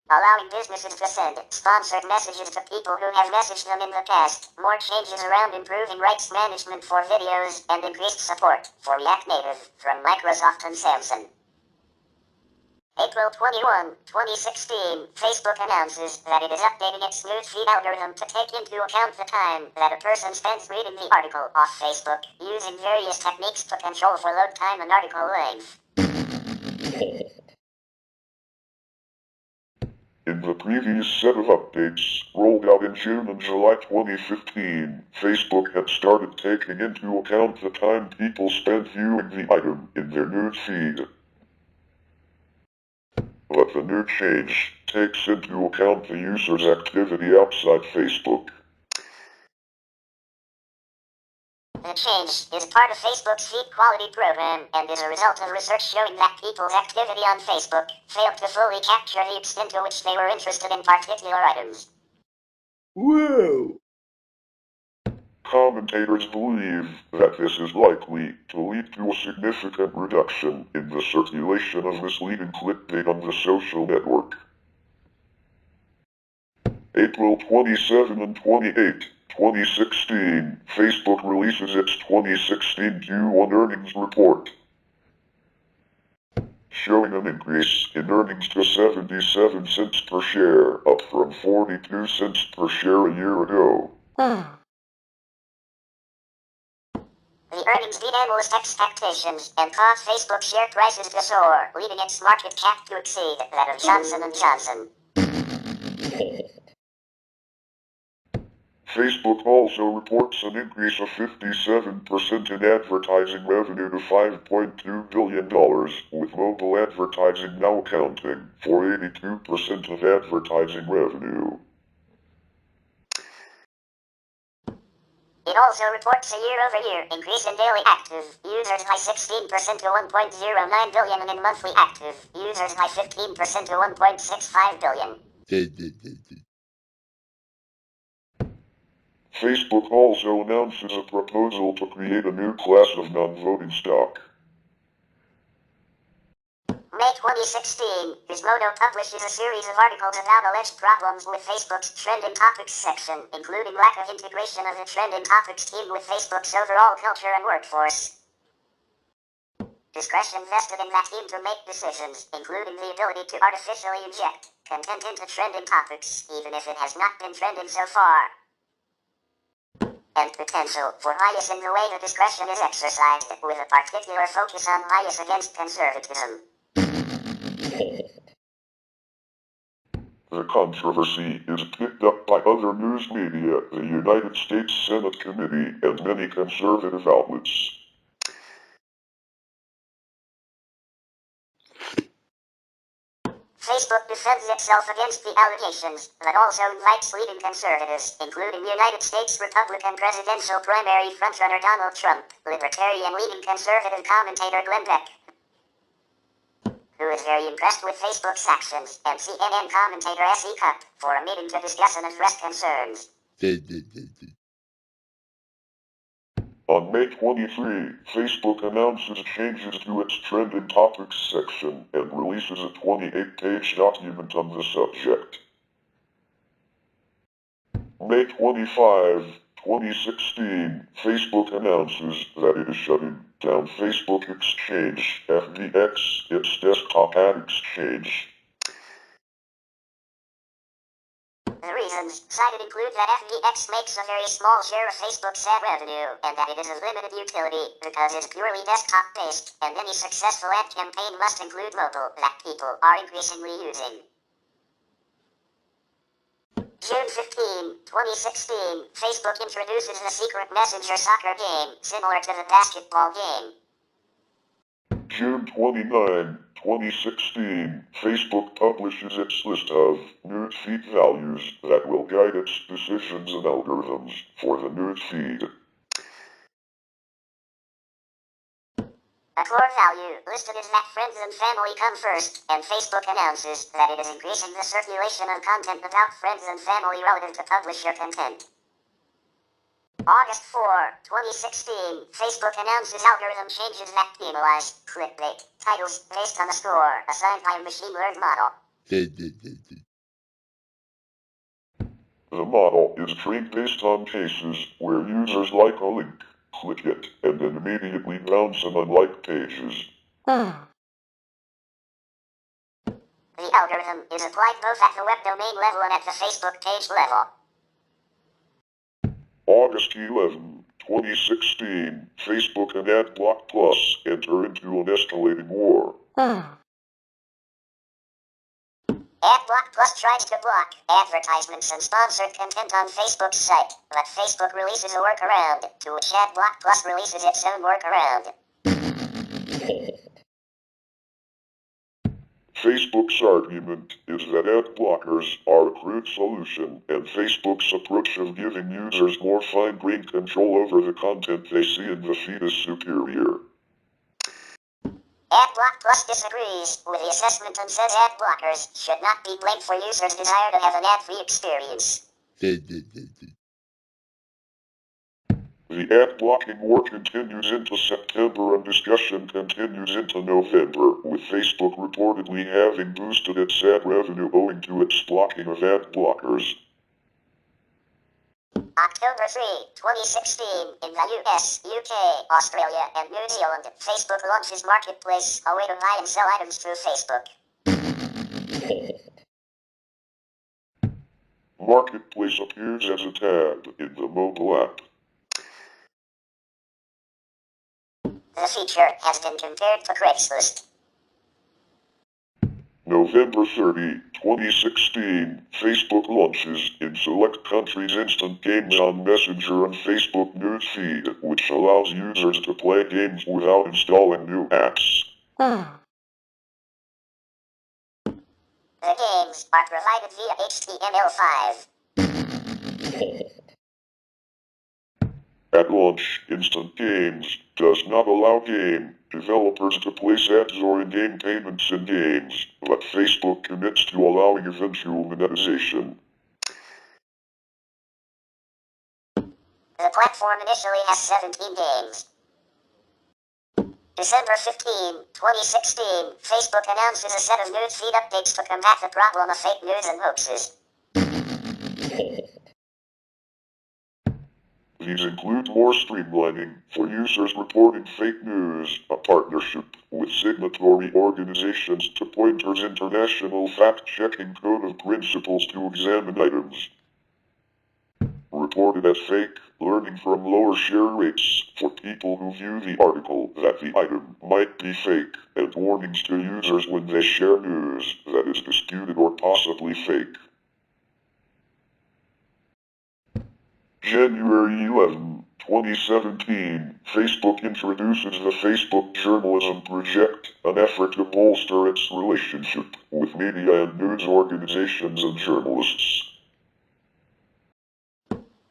Allowing businesses to send sponsored messages to people who have messaged them in the past, more changes around improving rights management for videos, and increased support for React Native from Microsoft and Samsung. April 21, 2016, Facebook announces that it is updating its newsfeed algorithm to take into account the time that a person spends reading the article off Facebook, using various techniques to control for load time and article length. In the previous set of updates, rolled out in June and July 2015, Facebook had started taking into account the time people spent viewing the item in their news feed. But the new change takes into account the user's activity outside Facebook. The change is part of Facebook's feed quality program and is a result of research showing that people's activity on Facebook failed to fully capture the extent to which they were interested in particular items. Whoa! Commentators believe that this is likely to lead to a significant reduction in the circulation of misleading clickbait on the social network. April 27 and 28, 2016, Facebook releases its 2016 Q1 earnings report. showing an increase in earnings to 77 cents per share, up from 42 cents per share a year ago. The earnings beat analyst expectations and caused Facebook share prices to soar, leading its market cap to exceed that of Johnson & Johnson. Facebook also reports an increase of 57% in advertising revenue to $5.2 billion, with mobile advertising now accounting for 82% of advertising revenue. It also reports a year-over-year increase in daily active users by 16% to 1.09 billion and in monthly active users by 15% to 1.65 billion. Facebook also announces a proposal to create a new class of non-voting stock. May 2016, Gizmodo publishes a series of articles about alleged problems with Facebook's Trending Topics section, including lack of integration of the Trending Topics team with Facebook's overall culture and workforce. Discretion vested in that team to make decisions, including the ability to artificially inject content into Trending Topics, even if it has not been trending so far. And potential for bias in the way the discretion is exercised, with a particular focus on bias against conservatism. The controversy is picked up by other news media, the United States Senate Committee, and many conservative outlets. Facebook defends itself against the allegations, but also invites leading conservatives, including United States Republican presidential primary frontrunner Donald Trump, libertarian leading conservative commentator Glenn Beck, who is very impressed with Facebook's actions, and CNN commentator S.E. Cupp, for a meeting to discuss and address concerns. On May 23, Facebook announces changes to its Trending Topics section and releases a 28-page document on the subject. May 25, 2016, Facebook announces that it is shutting down Facebook Exchange, FBX, its desktop ad exchange. The reasons cited include that FBX makes a very small share of Facebook's ad revenue, and that it is of limited utility because it's purely desktop-based, and any successful ad campaign must include mobile that people are increasingly using. June 15, 2016, Facebook introduces the secret messenger soccer game, similar to the basketball game. June 29, 2016, Facebook publishes its list of newsfeed values that will guide its decisions and algorithms for the newsfeed. A core value listed is that friends and family come first, and Facebook announces that it is increasing the circulation of content about friends and family relative to publisher content. August 4, 2016, Facebook announces algorithm changes that penalize clickbait titles based on a score assigned by a machine-learned model. The model is trained based on cases where users like a link, click it, and then immediately bounce on unliked pages. The algorithm is applied both at the web domain level and at the Facebook page level. August 11, 2016, Facebook and AdBlock Plus enter into an escalating war. AdBlock Plus tries to block advertisements and sponsored content on Facebook's site, but Facebook releases a workaround, to which AdBlock Plus releases its own workaround. Facebook's argument is that ad blockers are a crude solution, and Facebook's approach of giving users more fine-grained control over the content they see in the feed is superior. AdBlock Plus disagrees with the assessment and says ad blockers should not be blamed for users' desire to have an ad-free experience. The ad blocking war continues into September and discussion continues into November, with Facebook reportedly having boosted its ad revenue owing to its blocking of ad blockers. October 3, 2016, in the US, UK, Australia, and New Zealand, Facebook launches Marketplace, a way to buy and sell items through Facebook. Marketplace appears as a tab in the mobile app. The feature has been compared to Craigslist. November 30, 2016, Facebook launches in select countries instant games on Messenger and Facebook newsfeed, which allows users to play games without installing new apps. The games are provided via HTML5. At launch, Instant Games does not allow game developers to place ads or in-game payments in games, but Facebook commits to allowing eventual monetization. The platform initially has 17 games. December 15, 2016, Facebook announces a set of newsfeed updates to combat the problem of fake news and hoaxes. These include more streamlining for users reporting fake news, a partnership with signatory organizations to Pointer's International Fact-Checking Code of Principles to examine items reported as fake, learning from lower share rates for people who view the article that the item might be fake, and warnings to users when they share news that is disputed or possibly fake. January 11, 2017, Facebook introduces the Facebook Journalism Project, an effort to bolster its relationship with media and news organizations and journalists.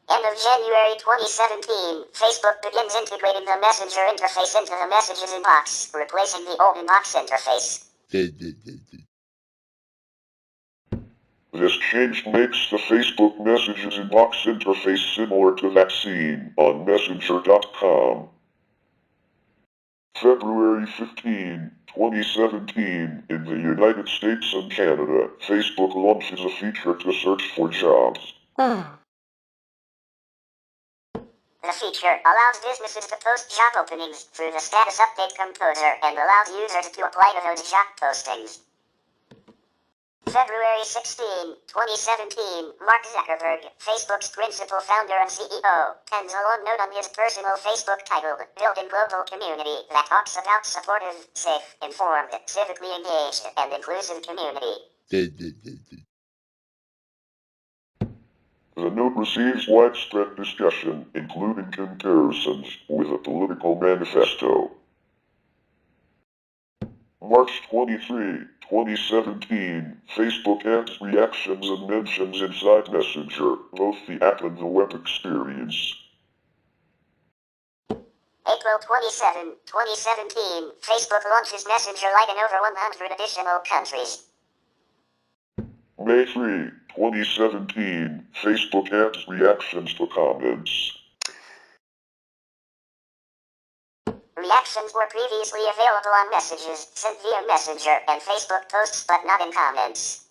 End of January 2017, Facebook begins integrating the Messenger interface into the Messages inbox, replacing the old inbox interface. This change makes the Facebook Messages inbox interface similar to that seen on Messenger.com. February 15, 2017, in the United States and Canada, Facebook launches a feature to search for jobs. The feature allows businesses to post job openings through the Status Update Composer and allows users to apply to those job postings. February 16, 2017, Mark Zuckerberg, Facebook's principal founder and CEO, pens a long note on his personal Facebook titled, Building Global Community, that talks about supportive, safe, informed, civically engaged, and inclusive community. The note receives widespread discussion, including comparisons with a political manifesto. March 23, 2017, Facebook adds reactions and mentions inside Messenger, both the app and the web experience. April 27, 2017, Facebook launches Messenger Lite in over 100 additional countries. May 3, 2017, Facebook adds reactions to comments. Reactions were previously available on messages sent via Messenger and Facebook posts but not in comments.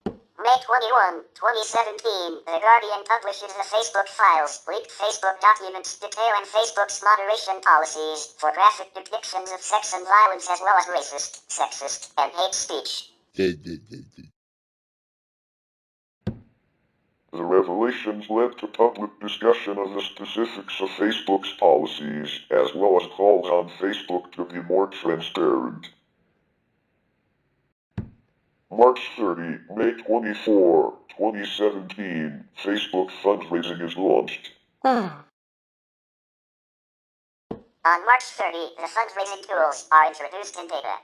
May 21, 2017, The Guardian publishes the Facebook Files, leaked Facebook documents detailing Facebook's moderation policies for graphic depictions of sex and violence as well as racist, sexist, and hate speech. The revelations led to public discussion of the specifics of Facebook's policies, as well as calls on Facebook to be more transparent. March 30, May 24, 2017, Facebook fundraising is launched. On March 30, the fundraising tools are introduced in beta.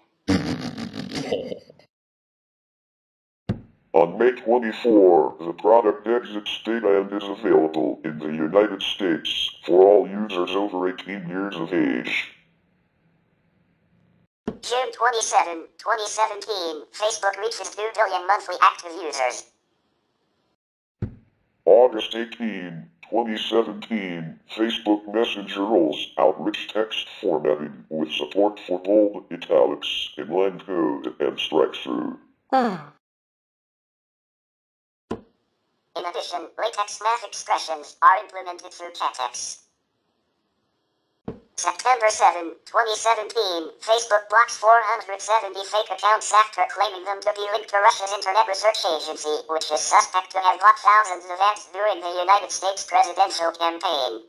On May 24, the product exits beta and is available in the United States for all users over 18 years of age. June 27, 2017, Facebook reaches 2 billion monthly active users. August 18, 2017, Facebook Messenger rolls out rich text formatting with support for bold, italics, inline code, and strike-through. In addition, addition, latex math expressions are implemented through CATEX. September 7, 2017, Facebook blocks 470 fake accounts after claiming them to be linked to Russia's Internet Research Agency, which is suspect to have blocked thousands of ads during the United States presidential campaign.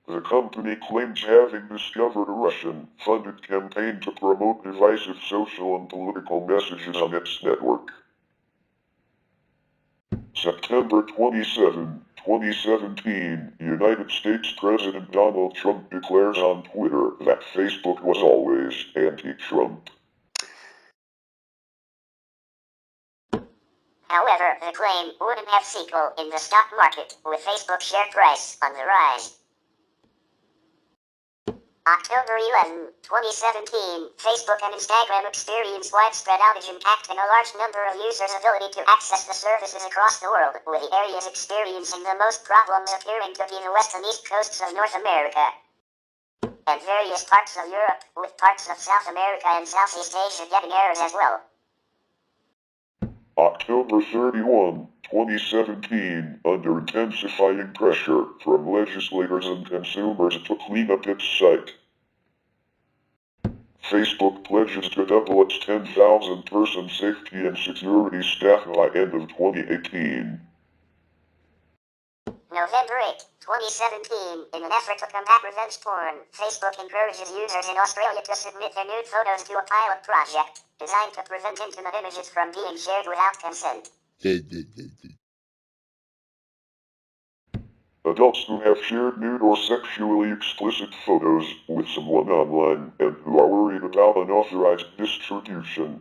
The company claims having discovered a Russian-funded campaign to promote divisive social and political messages on its network. September 27, 2017, United States President Donald Trump declares on Twitter that Facebook was always anti-Trump. However, the claim wouldn't have sequel in the stock market, with Facebook's share price on the rise. October 11, 2017, Facebook and Instagram experienced widespread outage impacting a large number of users' ability to access the services across the world, with the areas experiencing the most problems appearing to be the west and east coasts of North America, and various parts of Europe, with parts of South America and Southeast Asia getting errors as well. October 31, 2017, under intensifying pressure from legislators and consumers to clean up its site, Facebook pledges to double its 10,000-person safety and security staff by end of 2018. November 8, 2017, in an effort to combat revenge porn, Facebook encourages users in Australia to submit their nude photos to a pilot project designed to prevent intimate images from being shared without consent. Adults who have shared nude or sexually explicit photos with someone online and who are worried about unauthorized distribution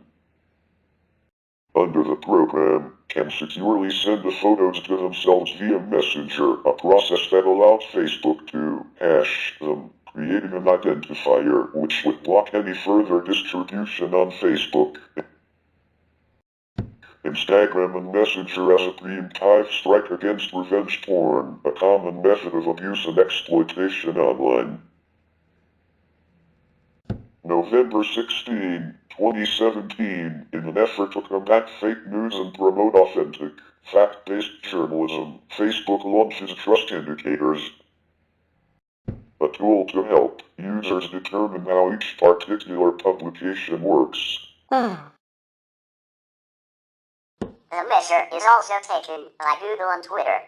under the program can securely send the photos to themselves via Messenger, a process that allows Facebook to hash them, creating an identifier which would block any further distribution on Facebook, Instagram, and Messenger as a preemptive strike against revenge porn, a common method of abuse and exploitation online. November 16, 2017, in an effort to combat fake news and promote authentic, fact-based journalism, Facebook launches Trust Indicators, a tool to help users determine how each particular publication works. The measure is also taken by Google and Twitter.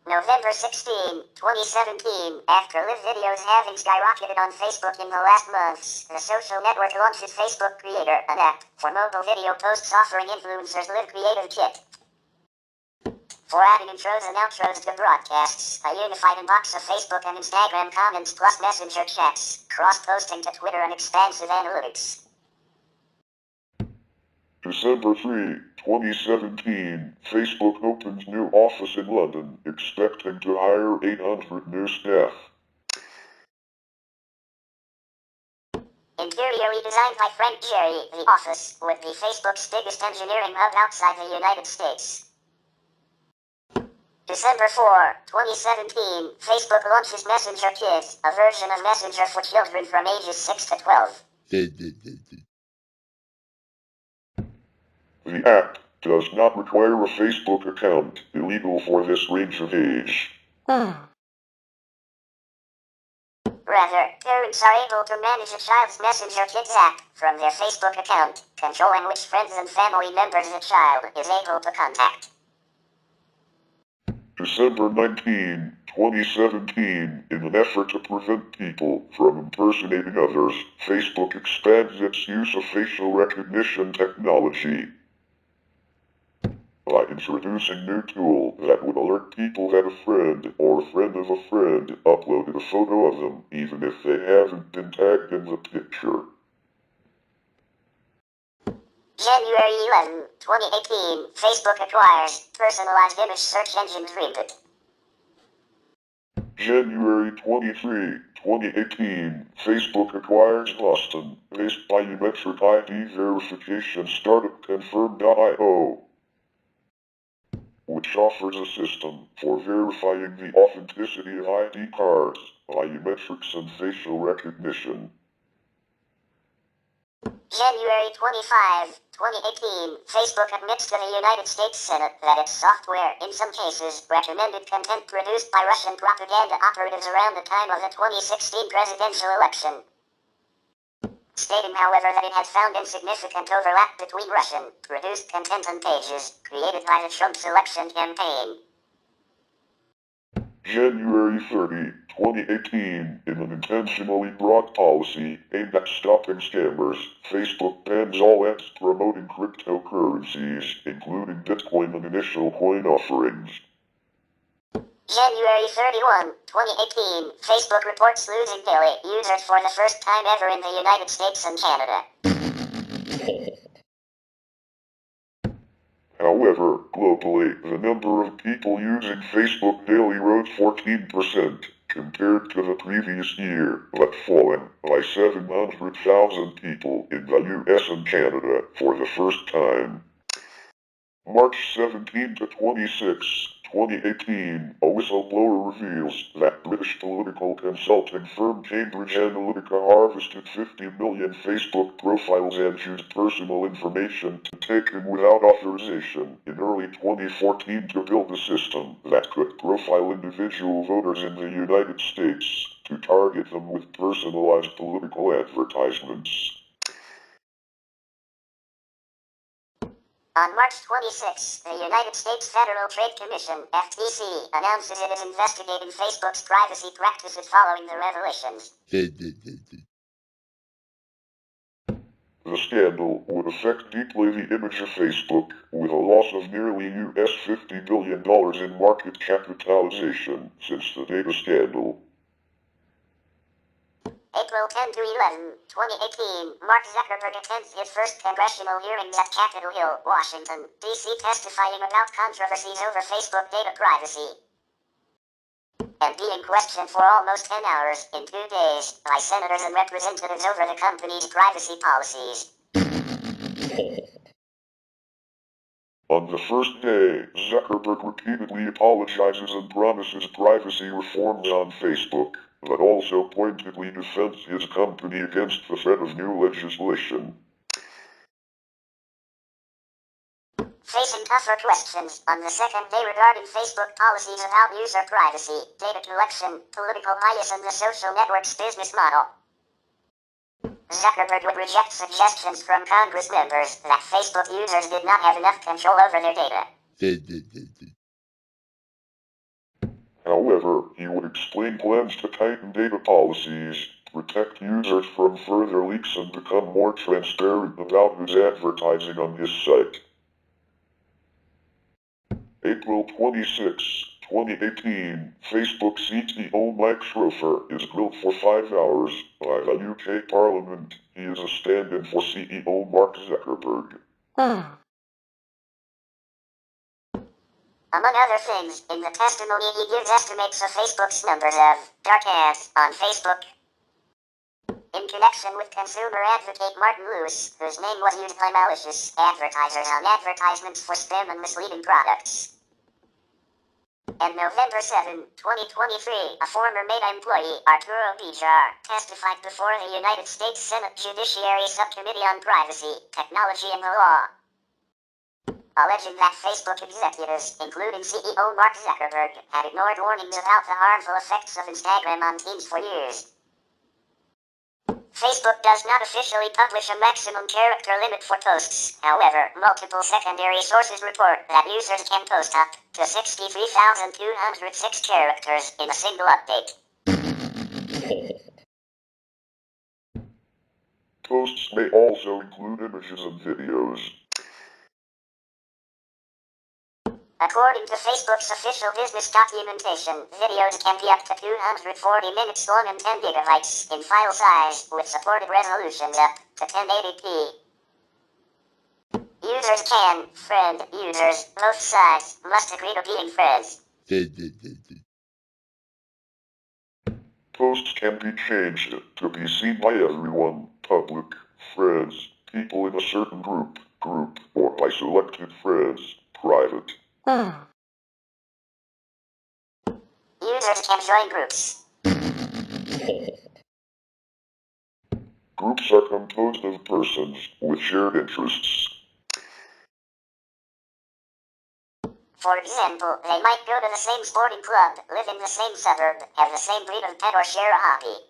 November 16, 2017, after live videos having skyrocketed on Facebook in the last months, the social network launches Facebook Creator, an app for mobile video posts offering influencers Live Creative Kit for adding intros and outros to broadcasts, a unified inbox of Facebook and Instagram comments plus Messenger chats, cross-posting to Twitter, and expansive analytics. December 3, 2017, Facebook opens new office in London, expecting to hire 800 new staff. Interiorly designed by Frank Gehry, the office would be Facebook's biggest engineering hub outside the United States. December 4, 2017, Facebook launches Messenger Kids, a version of Messenger for children from ages 6 to 12. The app does not require a Facebook account, illegal for this range of age. Rather, parents are able to manage a child's Messenger Kids app from their Facebook account, controlling which friends and family members the child is able to contact. December 19, 2017, in an effort to prevent people from impersonating others, Facebook expands its use of facial recognition technology by introducing a new tool that would alert people that a friend or a friend of a friend uploaded a photo of them, even if they haven't been tagged in the picture. January 11, 2018, Facebook acquires personalized image search engine Dreampit. January 23, 2018, Facebook acquires Boston-based biometric ID verification startup Confirm.io, which offers a system for verifying the authenticity of ID cards, biometrics, and facial recognition. January 25, 2018, Facebook admits to the United States Senate that its software, in some cases, recommended content produced by Russian propaganda operatives around the time of the 2016 presidential election. Stating, however, that it had found insignificant overlap between Russian-produced content and pages created by the Trump's election campaign. January 30, 2018, in an intentionally broad policy aimed at stopping scammers, Facebook bans all ads promoting cryptocurrencies, including Bitcoin and initial coin offerings. January 31, 2018, Facebook reports losing daily users for the first time ever in the United States and Canada. However, globally, the number of people using Facebook daily rose 14% compared to the previous year, but falling by 700,000 people in the US and Canada for the first time. March 17 to 26, 2018, a whistleblower reveals that British political consulting firm Cambridge Analytica harvested 50 million Facebook profiles and used personal information taken without authorization in early 2014 to build a system that could profile individual voters in the United States to target them with personalized political advertisements. On March 26, the United States Federal Trade Commission, FTC, announces it is investigating Facebook's privacy practices following the revelations. The scandal would affect deeply the image of Facebook, with a loss of nearly US $50 billion in market capitalization since the data scandal. April 10 to 11, 2018, Mark Zuckerberg attends his first congressional hearings at Capitol Hill, Washington, D.C., testifying about controversies over Facebook data privacy. And being questioned for almost 10 hours in 2 days by senators and representatives over the company's privacy policies. On the first day, Zuckerberg repeatedly apologizes and promises privacy reforms on Facebook, but also pointedly defends his company against the threat of new legislation. Facing tougher questions on the second day regarding Facebook policies about user privacy, data collection, political bias, and the social network's business model, Zuckerberg would reject suggestions from Congress members that Facebook users did not have enough control over their data. However, he would explain plans to tighten data policies, protect users from further leaks, and become more transparent about who's advertising on his site. April 26, 2018, Facebook CTO Mike Schroeder is grilled for 5 hours by the UK Parliament. He is a stand-in for CEO Mark Zuckerberg. Among other things, in the testimony he gives estimates of Facebook's numbers of dark ads on Facebook. In connection with consumer advocate Martin Lewis, whose name was used by malicious advertisers on advertisements for spam and misleading products. And November 7, 2023, a former Meta employee, Arturo Bijar, testified before the United States Senate Judiciary Subcommittee on Privacy, Technology and the Law, alleging that Facebook executives, including CEO Mark Zuckerberg, had ignored warnings about the harmful effects of Instagram on teens for years. Facebook does not officially publish a maximum character limit for posts. However, multiple secondary sources report that users can post up to 63,206 characters in a single update. Posts may also include images and videos. According to Facebook's official business documentation, videos can be up to 240 minutes long and 10 gigabytes in file size, with supported resolutions up to 1080p. Users can friend users. Both sides must agree to being friends. Posts can be changed to be seen by everyone, public, friends, people in a certain group, or by selected friends, private. Users can join groups. Groups are composed of persons with shared interests. For example, they might go to the same sporting club, live in the same suburb, have the same breed of pet, or share a hobby.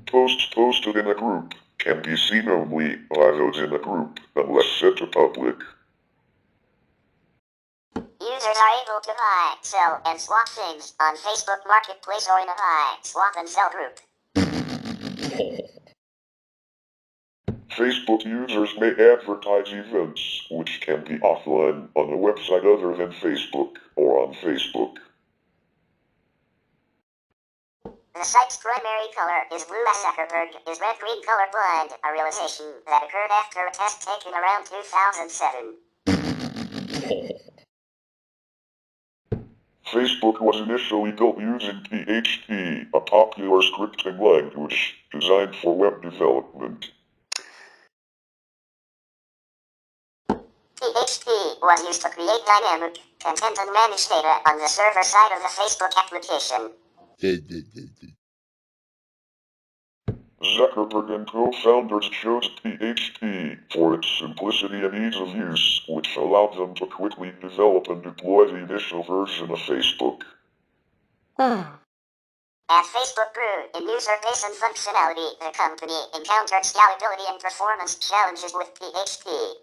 Posts posted in a group can be seen only by those in the group unless set to public. Users are able to buy, sell, and swap things on Facebook Marketplace or in a buy, swap, and sell group. Facebook users may advertise events, which can be offline on a website other than Facebook or on Facebook. The site's primary color is blue as Zuckerberg is red-green colorblind, a realization that occurred after a test taken around 2007. Facebook was initially built using PHP, a popular scripting language designed for web development. PHP was used to create dynamic content and manage data on the server side of the Facebook application. Zuckerberg and co-founders chose PHP for its simplicity and ease of use, which allowed them to quickly develop and deploy the initial version of Facebook. As Facebook grew in user base and functionality, the company encountered scalability and performance challenges with PHP.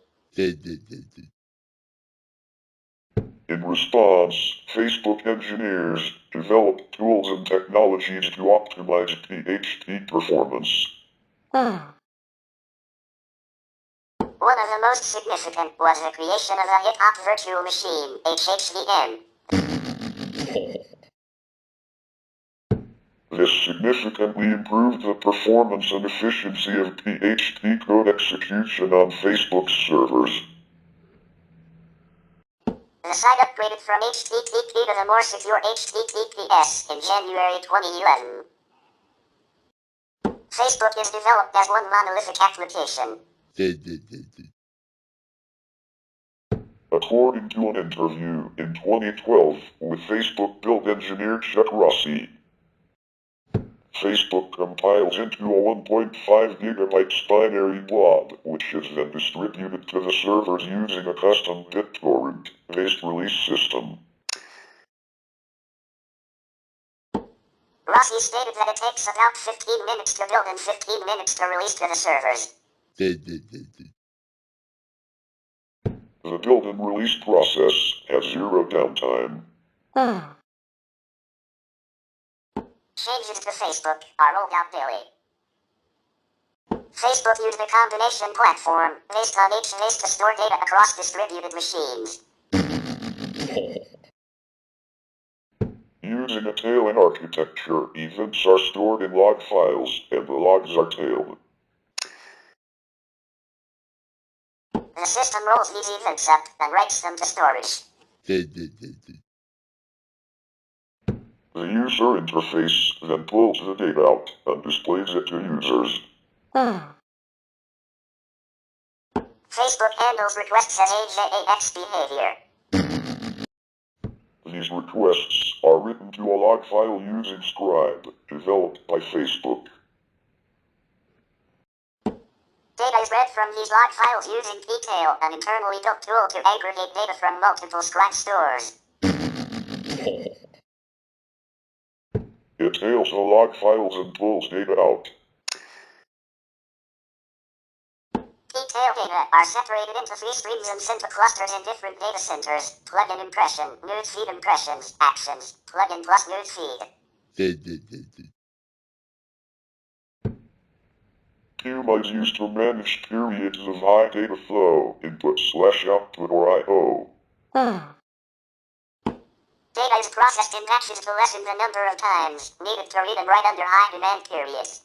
In response, Facebook engineers developed tools and technologies to optimize PHP performance. One of the most significant was the creation of a hip-hop virtual machine, HHVM. This significantly improved the performance and efficiency of PHP code execution on Facebook's servers. The site upgraded from HTTP to the more secure HTTPS in January 2011. Facebook is developed as one monolithic application. According to an interview in 2012 with Facebook build engineer Chuck Rossi, Facebook compiles into a 1.5 gigabytes binary blob, which is then distributed to the servers using a custom BitTorrent-based release system. Rossi stated that it takes about 15 minutes to build and 15 minutes to release to the servers. The build and release process has zero downtime. Changes to Facebook are rolled out daily. Facebook used a combination platform based on HBase to store data across distributed machines. Using a tailing architecture, events are stored in log files, and the logs are tailed. The system rolls these events up and writes them to storage. The user interface then pulls the data out and displays it to users. Facebook handles requests as AJAX behavior. These requests are written to a log file using Scribe, developed by Facebook. Data is read from these log files using ptail, an internally built tool to aggregate data from multiple Scribe stores. It tails the log files and pulls data out. Ptail data are separated into 3 streams and sent to clusters in different data centers: plugin impression, newsfeed impressions, actions, plugin plus newsfeed. Cube is used to manage periods of high data flow, input/output or I/O. Data is processed in batches to lessen the number of times needed to read and write under high demand periods.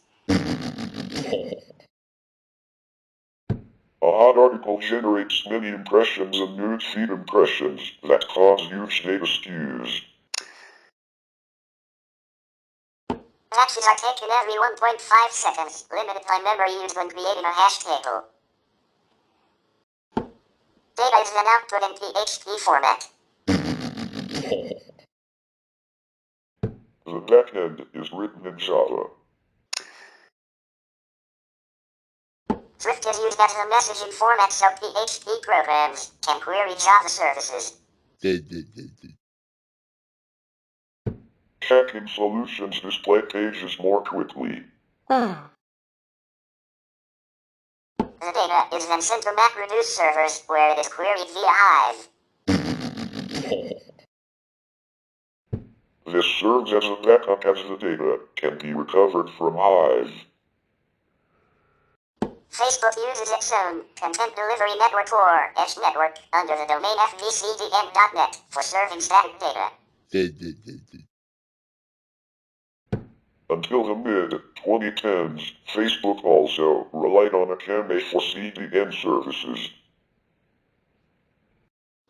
A hot article generates many impressions and newsfeed impressions that cause huge data skews. Batches are taken every 1.5 seconds, limited by memory used when creating a hash table. Data is then output in PHP format. The backend is written in Java. Swift is used as a messaging format so PHP programs can query Java services. Hacking solutions display pages more quickly. The data is then sent to MapReduce servers where it is queried via Hive. This serves as a backup as the data can be recovered from Hive. Facebook uses its own Content Delivery Network or Edge network under the domain fvcdn.net for serving static data. Until the mid-2010s, Facebook also relied on a KMA for CDN services.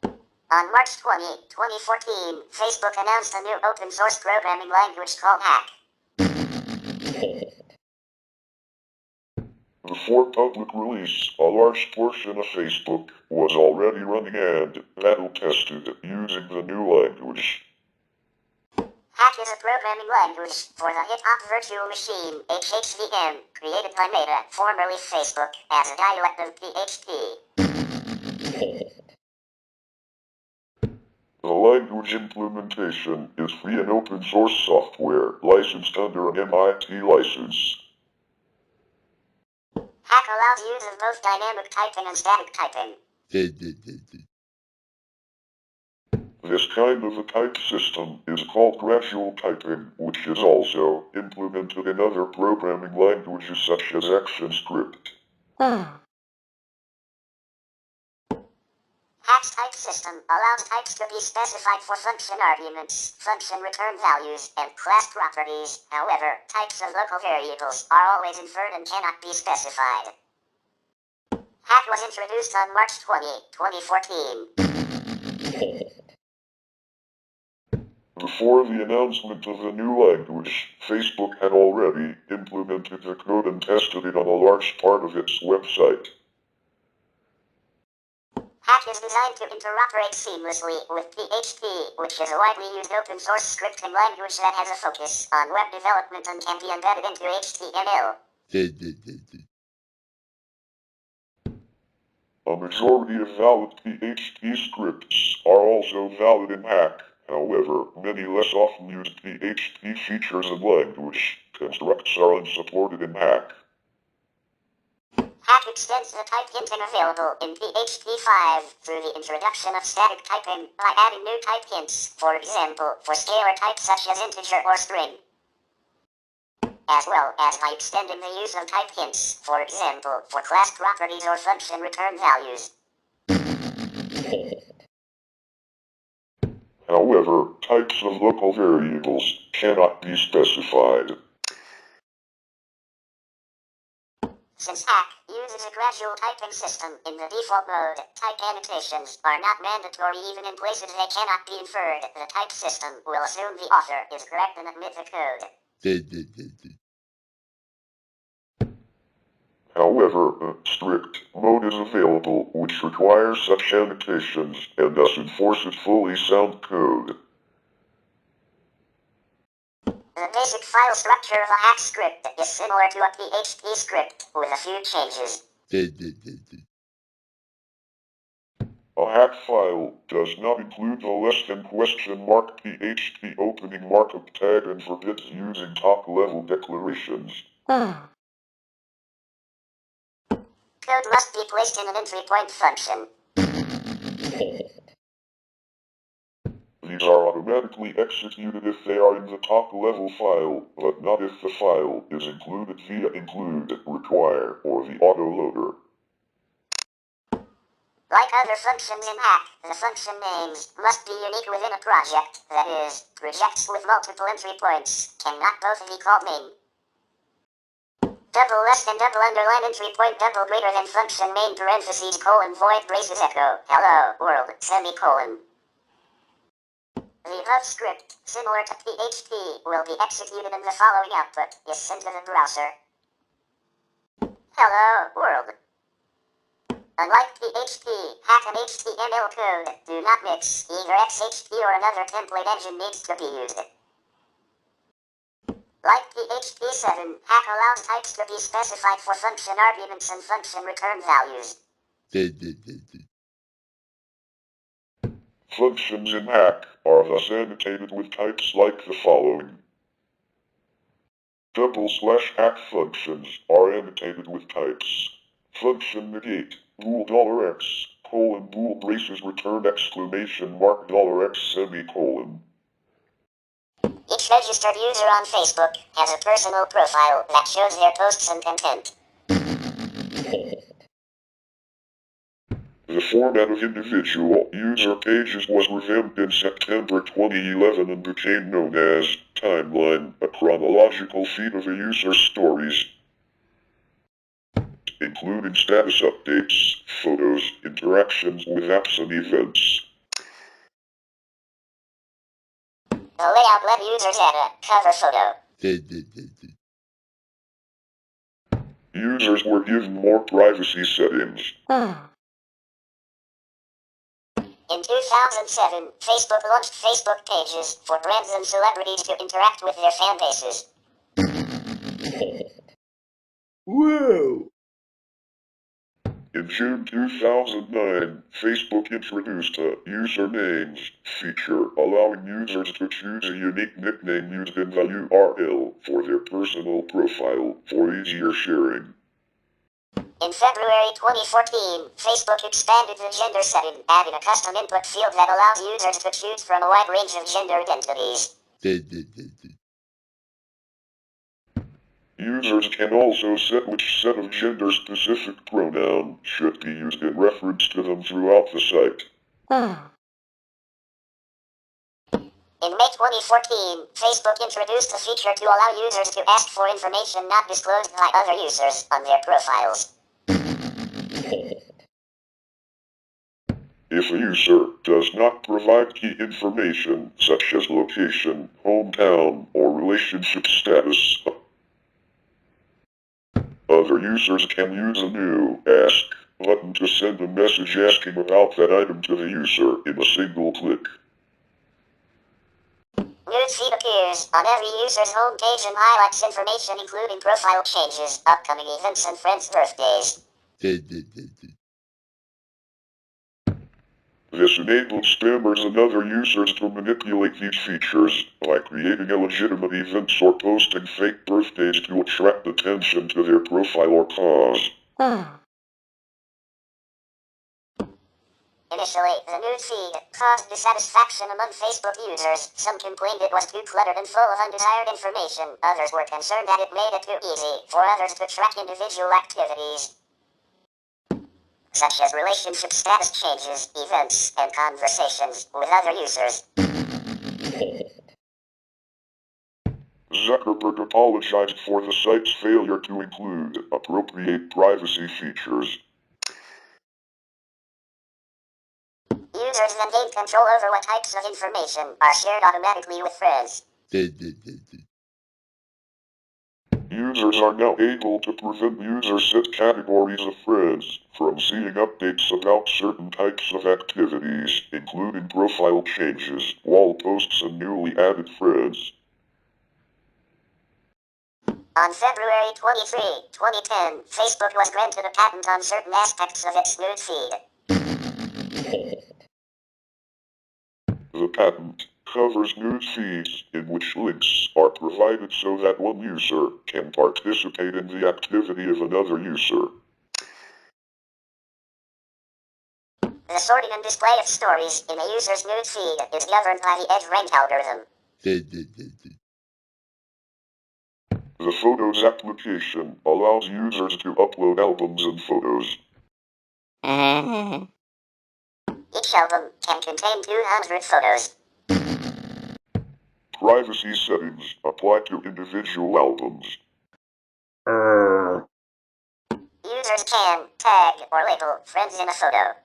On March 20, 2014, Facebook announced a new open-source programming language called Hack. Before public release, a large portion of Facebook was already running and battle-tested using the new language. Hack is a programming language for the hip-hop virtual machine, HHVM, created by Meta, formerly Facebook, as a dialect of PHP. The language implementation is free and open source software licensed under an MIT license. Hack allows use of both dynamic typing and static typing. This kind of a type system is called gradual typing, which is also implemented in other programming languages such as ActionScript. Hack's type system allows types to be specified for function arguments, function return values, and class properties. However, types of local variables are always inferred and cannot be specified. Hack was introduced on March 20, 2014. Before the announcement of the new language, Facebook had already implemented the code and tested it on a large part of its website. Hack is designed to interoperate seamlessly with PHP, which is a widely used open-source scripting language that has a focus on web development and can be embedded into HTML. A majority of valid PHP scripts are also valid in Hack. However, many less often used PHP features and language constructs are unsupported in Hack. Hack extends the type hinting available in PHP 5 through the introduction of static typing by adding new type hints, for example, for scalar types such as integer or string, as well as by extending the use of type hints, for example, for class properties or function return values. However, types of local variables cannot be specified. Since Hack uses a gradual typing system in the default mode, type annotations are not mandatory even in places they cannot be inferred. The type system will assume the author is correct and admit the code. However, strict mode is available, which requires such annotations and thus enforces fully sound code. The basic file structure of a Hack script is similar to a PHP script, with a few changes. A Hack file does not include the less than question mark PHP opening markup tag and forbids using top-level declarations. Code must be placed in an entry point function. These are automatically executed if they are in the top-level file, but not if the file is included via include, require, or the autoloader. Like other functions in Hack, the function names must be unique within a project, that is, projects with multiple entry points cannot both be called main. Double less than double underline entry point double greater than function main parentheses colon void braces echo hello world semicolon. The above script, similar to PHP, will be executed and the following output is sent to the browser. Hello world. Unlike PHP, Hack and HTML code do not mix. Either XHP or another template engine needs to be used. Like PHP7, hack allows types to be specified for function arguments and function return values. Functions in hack are thus annotated with types like the following. /hack functions are annotated with types. Function negate, bool $x, bool braces return $!x semicolon. Each registered user on Facebook has a personal profile that shows their posts and content. The format of individual user pages was revamped in September 2011 and became known as timeline, a chronological feed of a user's stories, including status updates, photos, interactions with apps and events. The layout let users add a cover photo. Users were given more privacy settings. In 2007, Facebook launched Facebook pages for brands and celebrities to interact with their fan bases. Whoa! In June 2009, Facebook introduced a usernames feature, allowing users to choose a unique nickname used in the URL for their personal profile for easier sharing. In February 2014, Facebook expanded the gender setting, adding a custom input field that allows users to choose from a wide range of gender identities. Users can also set which set of gender-specific pronoun should be used in reference to them throughout the site. In May 2014, Facebook introduced a feature to allow users to ask for information not disclosed by other users on their profiles. If a user does not provide key information, such as location, hometown, or relationship status, other users can use a new Ask button to send a message asking about that item to the user in a single click. Newsfeed appears on every user's homepage and highlights information including profile changes, upcoming events, and friends' birthdays. This enables spammers and other users to manipulate these features by creating illegitimate events or posting fake birthdays to attract attention to their profile or cause. Initially, the newsfeed caused dissatisfaction among Facebook users. Some complained it was too cluttered and full of undesired information. Others were concerned that it made it too easy for others to track individual activities, such as relationship status changes, events, and conversations with other users. Zuckerberg apologized for the site's failure to include appropriate privacy features. Users then gain control over what types of information are shared automatically with friends. Users are now able to prevent user-set categories of friends from seeing updates about certain types of activities, including profile changes, wall posts, and newly added friends. On February 23, 2010, Facebook was granted a patent on certain aspects of its newsfeed. The patent covers news feeds in which links are provided so that one user can participate in the activity of another user. The sorting and display of stories in a user's newsfeed is governed by the EdgeRank algorithm. The Photos application allows users to upload albums and photos. Each album can contain 200 photos. Privacy settings apply to individual albums. Users can tag or label friends in a photo.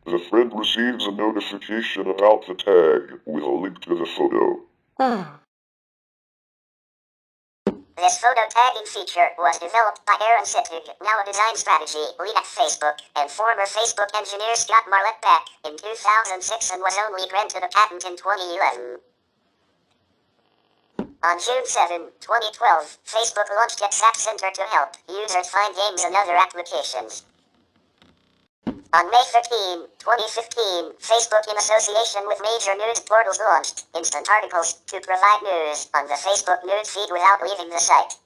The friend receives a notification about the tag with a link to the photo. This photo tagging feature was developed by Aaron Sittig, now a design strategy lead at Facebook, and former Facebook engineer Scott Marlett back in 2006 and was only granted a patent in 2011. On June 7, 2012, Facebook launched its App Center to help users find games and other applications. On May 13, 2015, Facebook in association with major news portals launched instant articles to provide news on the Facebook news feed without leaving the site.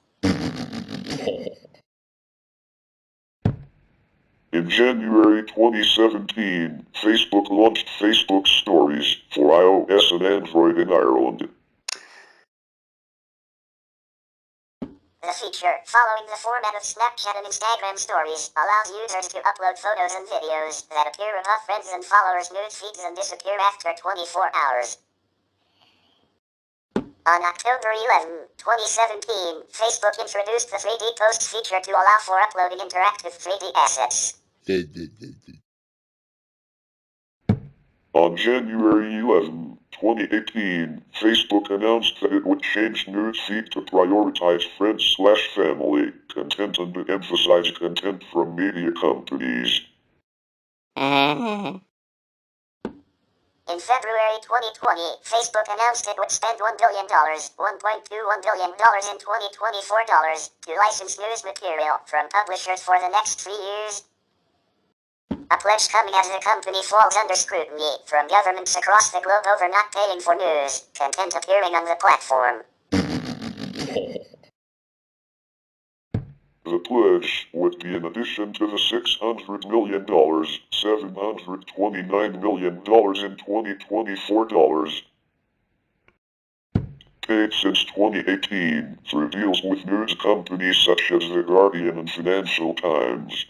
In January 2017, Facebook launched Facebook Stories for iOS and Android in Ireland. The feature, following the format of Snapchat and Instagram Stories, allows users to upload photos and videos that appear above friends and followers' news feeds and disappear after 24 hours. On October 11, 2017, Facebook introduced the 3D Posts feature to allow for uploading interactive 3D assets. On January 11, 2018, Facebook announced that it would change news feed to prioritize friends/family content and to emphasize content from media companies. In February 2020, Facebook announced it would spend $1 billion, $1.21 billion in 2024 dollars, to license news material from publishers for the next 3 years. A pledge coming as the company falls under scrutiny from governments across the globe over not paying for news content appearing on the platform. The pledge would be in addition to the $600 million, $729 million in 2024 dollars, paid since 2018 through deals with news companies such as The Guardian and Financial Times.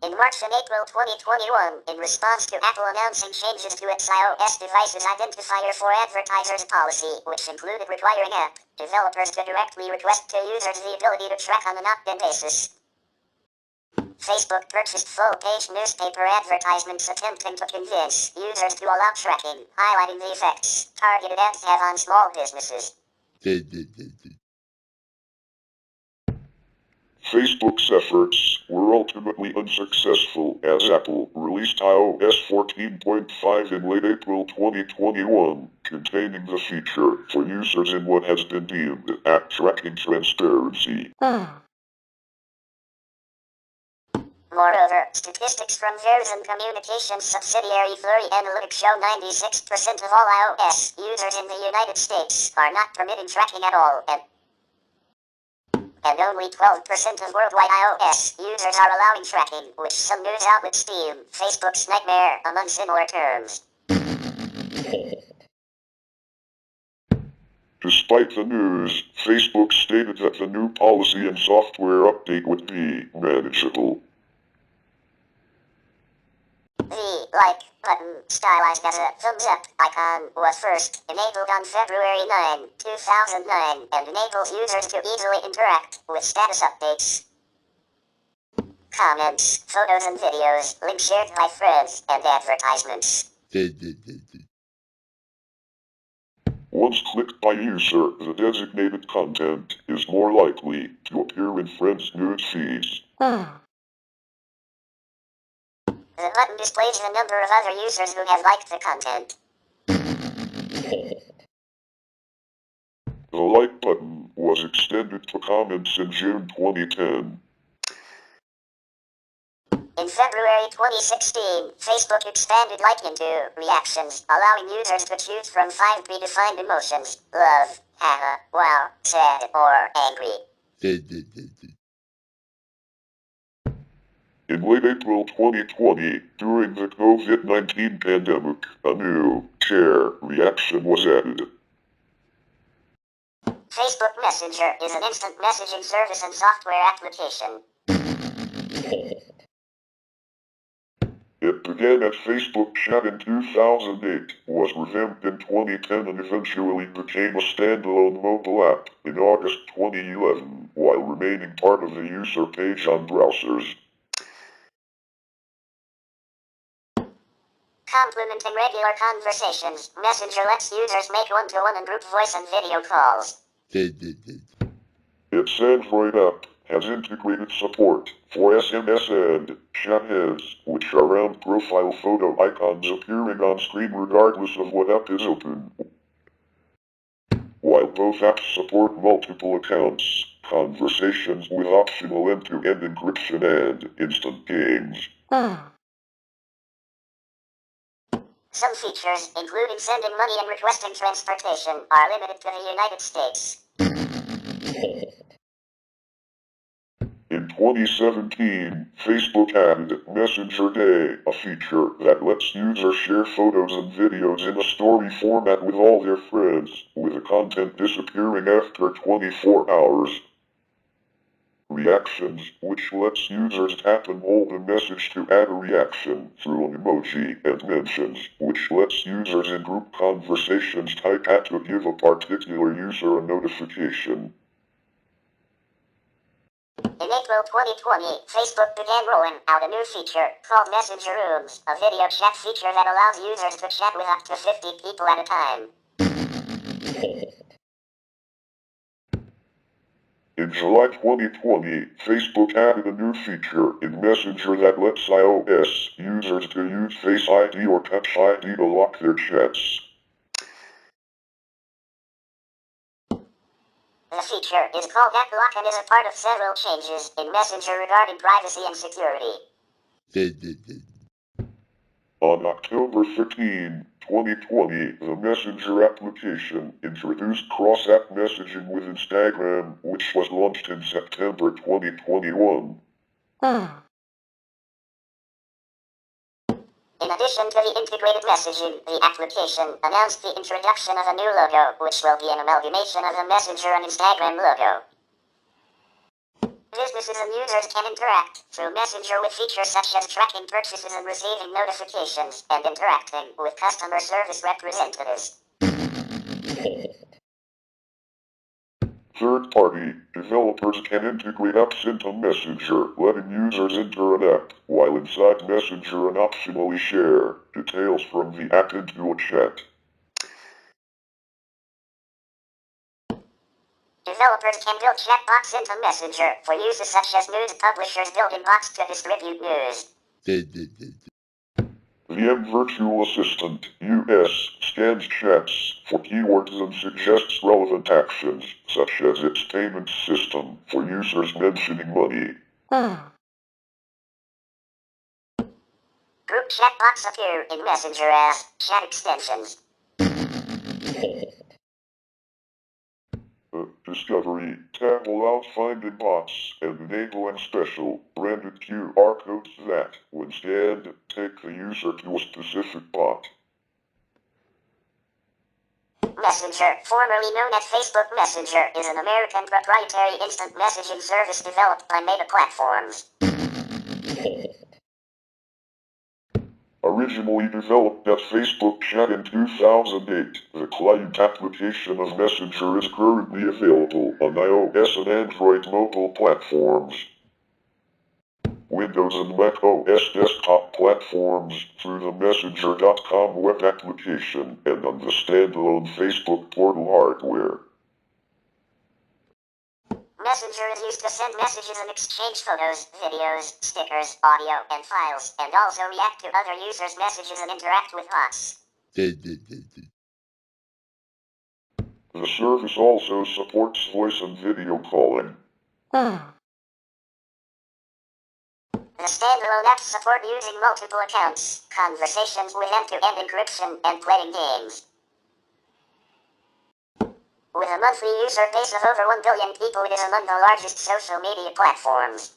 In March and April 2021, in response to Apple announcing changes to its iOS devices identifier for advertisers policy, which included requiring app developers to directly request to users the ability to track on an opt-in basis, Facebook purchased full-page newspaper advertisements attempting to convince users to allow tracking, highlighting the effects targeted ads have on small businesses. Facebook's efforts were ultimately unsuccessful as Apple released iOS 14.5 in late April 2021, containing the feature for users in what has been deemed app tracking transparency. Moreover, statistics from Verizon Communications subsidiary Flurry Analytics show 96% of all iOS users in the United States are not permitting tracking at all, and only 12% of worldwide iOS users are allowing tracking, which some news outlets deem Facebook's nightmare, among similar terms. Despite the news, Facebook stated that the new policy and software update would be manageable. The like button, stylized as a thumbs up icon, was first enabled on February 9, 2009, and enables users to easily interact with status updates, comments, photos and videos, links shared by friends, and advertisements. Once clicked by user, the designated content is more likely to appear in friends' news feeds. The button displays the number of other users who have liked the content. The like button was extended to comments in June 2010. In February 2016, Facebook expanded like into reactions, allowing users to choose from 5 predefined emotions: love, haha, wow, sad, or angry. In late April 2020, during the COVID-19 pandemic, a new share reaction was added. Facebook Messenger is an instant messaging service and software application. It began as Facebook Chat in 2008, was revamped in 2010 and eventually became a standalone mobile app in August 2011, while remaining part of the user page on browsers. Complementing regular conversations, Messenger lets users make one-to-one and group voice and video calls. Its Android app has integrated support for SMS and chat heads, which are round profile photo icons appearing on screen regardless of what app is open. While both apps support multiple accounts, conversations with optional end-to-end encryption and instant games. Some features, including sending money and requesting transportation, are limited to the United States. In 2017, Facebook added Messenger Day, a feature that lets users share photos and videos in a story format with all their friends, with the content disappearing after 24 hours. Reactions, which lets users tap and hold a message to add a reaction through an emoji, and Mentions, which lets users in group conversations type at to give a particular user a notification. In April 2020, Facebook began rolling out a new feature called Messenger Rooms, a video chat feature that allows users to chat with up to 50 people at a time. In July 2020, Facebook added a new feature in Messenger that lets iOS users to use Face ID or Touch ID to lock their chats. The feature is called App Lock and is a part of several changes in Messenger regarding privacy and security. On October 13, 2020, the Messenger application introduced cross-app messaging with Instagram, which was launched in September 2021. In addition to the integrated messaging, the application announced the introduction of a new logo, which will be an amalgamation of the Messenger and Instagram logo. Businesses and users can interact through Messenger with features such as tracking purchases and receiving notifications, and interacting with customer service representatives. Third-party developers can integrate apps into Messenger, letting users enter an app, while inside Messenger and optionally share details from the app into a chat. Developers can build chatbots into Messenger for uses such as news publishers building bots to distribute news. The M Virtual Assistant, US, scans chats for keywords and suggests relevant actions, such as its payment system for users mentioning money. Group chatbots appear in Messenger as chat extensions. The Discovery tab allows finding bots and enabling special branded QR codes that, when scanned, take the user to a specific bot. Messenger, formerly known as Facebook Messenger, is an American proprietary instant messaging service developed by Meta Platforms. Originally developed at Facebook Chat in 2008, the client application of Messenger is currently available on iOS and Android mobile platforms, Windows and Mac OS desktop platforms through the Messenger.com web application, and on the standalone Facebook portal hardware. Messenger is used to send messages and exchange photos, videos, stickers, audio, and files, and also react to other users' messages and interact with bots. The service also supports voice and video calling. The standalone apps support using multiple accounts, conversations with end-to-end encryption, and playing games. With a monthly user base of over 1 billion people, it is among the largest social media platforms.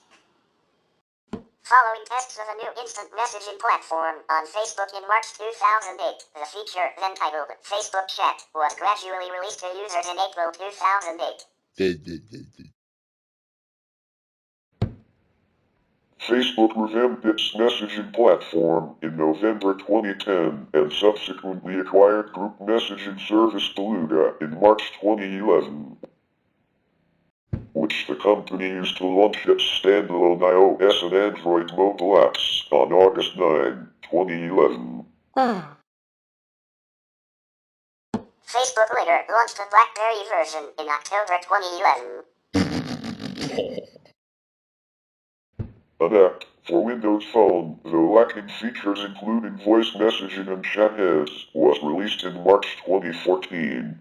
Following tests of a new instant messaging platform on Facebook in March 2008, the feature, then titled Facebook Chat, was gradually released to users in April 2008. Facebook revamped its messaging platform in November 2010 and subsequently acquired group messaging service Beluga in March 2011, which the company used to launch its standalone iOS and Android mobile apps on August 9, 2011. Facebook later launched a BlackBerry version in October 2011. An app for Windows Phone, though lacking features including voice messaging and chat heads, was released in March 2014.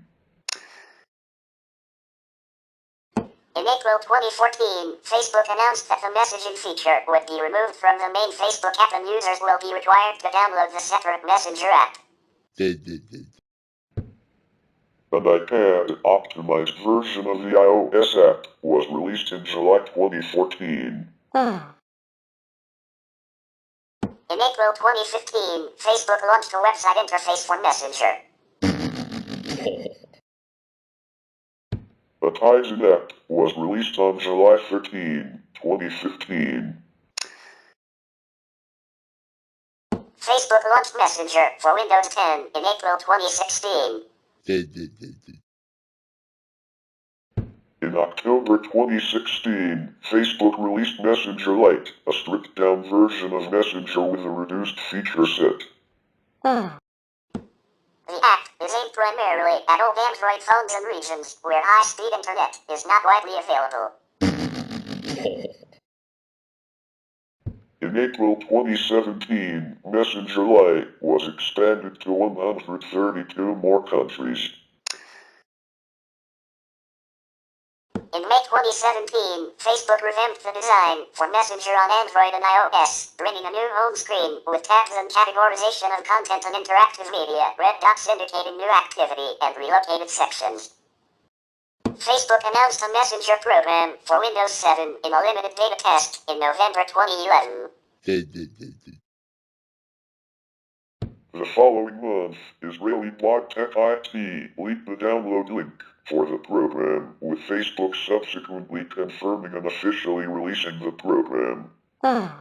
In April 2014, Facebook announced that the messaging feature would be removed from the main Facebook app and users will be required to download the separate Messenger app. An iPad-optimized version of the iOS app was released in July 2014. In April 2015, Facebook launched a website interface for Messenger. A TaBNWNE app was released on July 13, 2015. Facebook launched Messenger for Windows 10 in April 2016. In October 2016, Facebook released Messenger Lite, a stripped-down version of Messenger with a reduced feature set. The app is aimed primarily at old Android phones and regions where high-speed internet is not widely available. In April 2017, Messenger Lite was expanded to 132 more countries. In May 2017, Facebook revamped the design for Messenger on Android and iOS, bringing a new home screen with tabs and categorization of content and interactive media, red dots indicating new activity, and relocated sections. Facebook announced a Messenger program for Windows 7 in a limited beta test in November 2011. The following month, Israeli blog Tech IT leaked the download link for the program, with Facebook subsequently confirming and officially releasing the program. The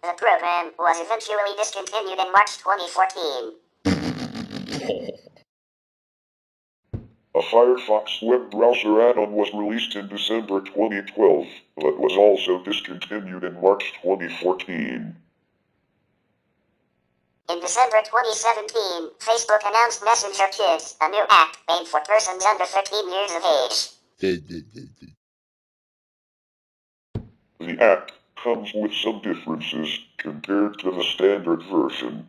program was eventually discontinued in March 2014. A Firefox web browser add-on was released in December 2012, but was also discontinued in March 2014. In December 2017, Facebook announced Messenger Kids, a new app aimed for persons under 13 years of age. The app comes with some differences compared to the standard version.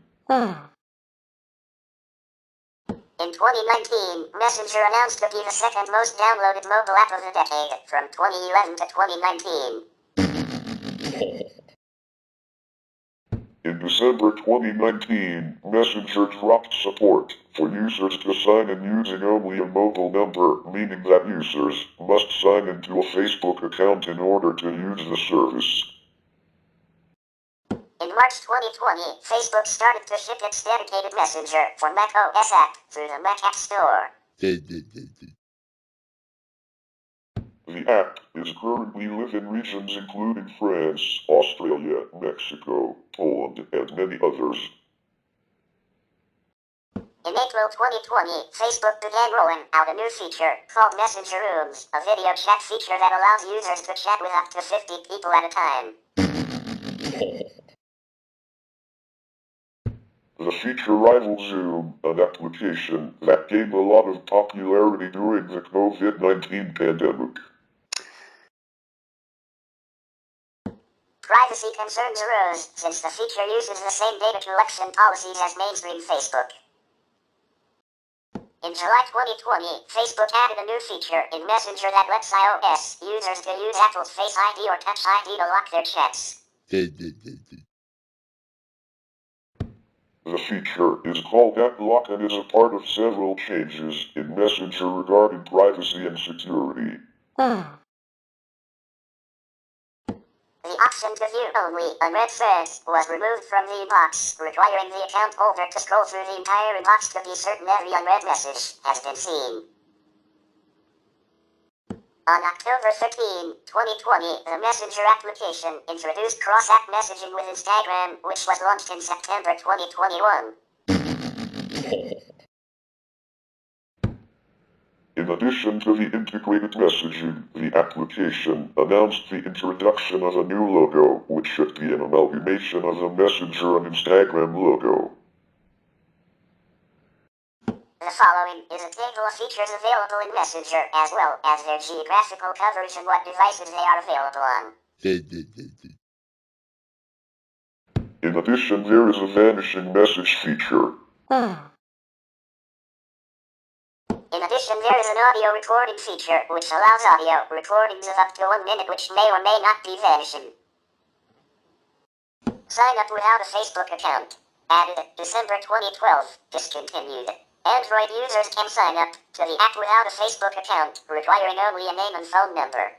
In 2019, Messenger announced to be the second most downloaded mobile app of the decade, from 2011 to 2019. In December 2019, Messenger dropped support for users to sign in using only a mobile number, meaning that users must sign into a Facebook account in order to use the service. In March 2020, Facebook started to ship its dedicated Messenger for Mac OS app through the Mac App Store. The app is currently live in regions including France, Australia, Mexico, Poland, and many others. In April 2020, Facebook began rolling out a new feature called Messenger Rooms, a video chat feature that allows users to chat with up to 50 people at a time. The feature rivals Zoom, an application that gained a lot of popularity during the COVID-19 pandemic. Privacy concerns arose since the feature uses the same data collection policies as mainstream Facebook. In July 2020, Facebook added a new feature in Messenger that lets iOS users to use Apple's Face ID or Touch ID to lock their chats. The feature is called App Lock and is a part of several changes in Messenger regarding privacy and security. The option to view only unread threads was removed from the inbox, requiring the account holder to scroll through the entire inbox to be certain every unread message has been seen. On October 13, 2020, the Messenger application introduced cross-app messaging with Instagram, which was launched in September 2021. In addition to the integrated messaging, the application announced the introduction of a new logo, which should be an amalgamation of the Messenger and Instagram logo. The following is a table of features available in Messenger, as well as their geographical coverage and what devices they are available on. In addition, there is a vanishing message feature. In addition, there is an audio recording feature which allows audio recordings of up to 1 minute which may or may not be vanishing. Sign up without a Facebook account. Added December 2012. Discontinued. Android users can sign up to the app without a Facebook account, requiring only a name and phone number.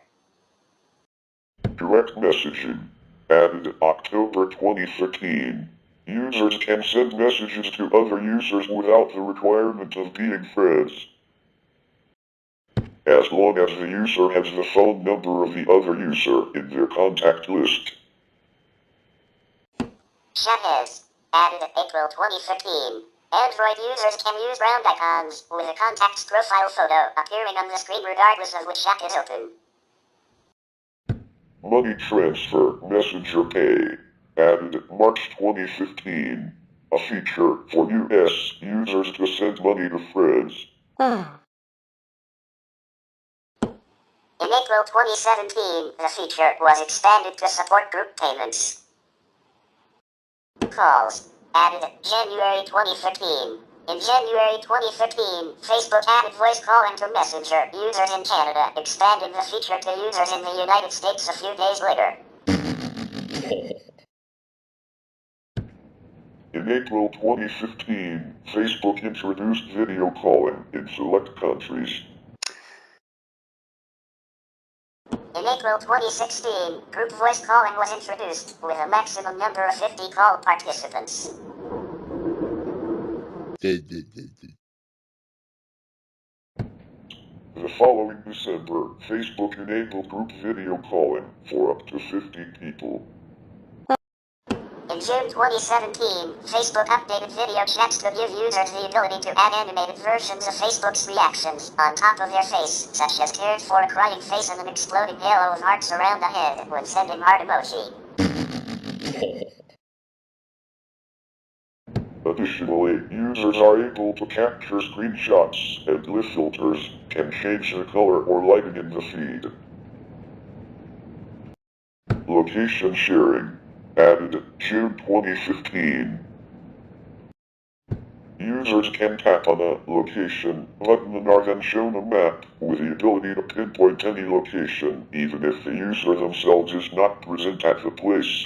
Direct messaging. Added October 2013. Users can send messages to other users without the requirement of being friends, as long as the user has the phone number of the other user in their contact list. Chat has. Added April 2015. Android users can use round icons with a contact's profile photo appearing on the screen regardless of which app is open. Money transfer, Messenger Pay. Added March 2015. A feature for US users to send money to friends. In April 2017, the feature was expanded to support group payments. Calls. Added January 2015. In January 2015, Facebook added voice calling to Messenger users in Canada, expanding the feature to users in the United States a few days later. In April 2015, Facebook introduced video calling in select countries. In April 2016, group voice calling was introduced, with a maximum number of 50 call participants. The following December, Facebook enabled group video calling for up to 50 people. In June 2017, Facebook updated video chats to give users the ability to add animated versions of Facebook's reactions on top of their face, such as tears for a crying face and an exploding halo of hearts around the head when sending heart emoji. Additionally, users are able to capture screenshots, and glyph filters can change the color or lighting in the feed. Location sharing. Added June 2015. Users can tap on a location button and are then shown a map with the ability to pinpoint any location, even if the user themselves is not present at the place.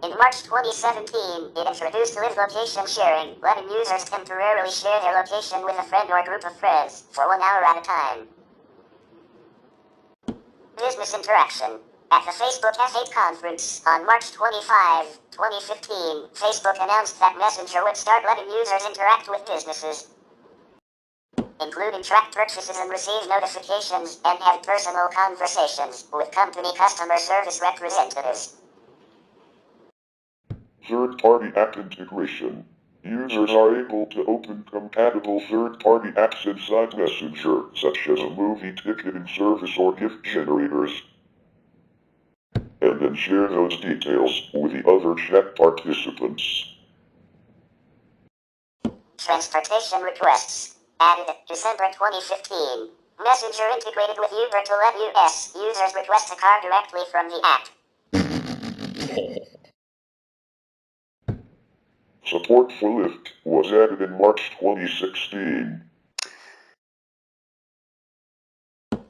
In March 2017, it introduced live location sharing, letting users temporarily share their location with a friend or group of friends for 1 hour at a time. Business interaction. At the Facebook F8 conference on March 25, 2015, Facebook announced that Messenger would start letting users interact with businesses, including track purchases and receive notifications, and have personal conversations with company customer service representatives. Third-party app integration. Users are able to open compatible third-party apps inside Messenger, such as a movie ticketing service or gift generators, and then share those details with the other chat participants. Transportation requests. Added December 2015. Messenger integrated with Uber to let US users request a car directly from the app. Support for Lyft was added in March 2016.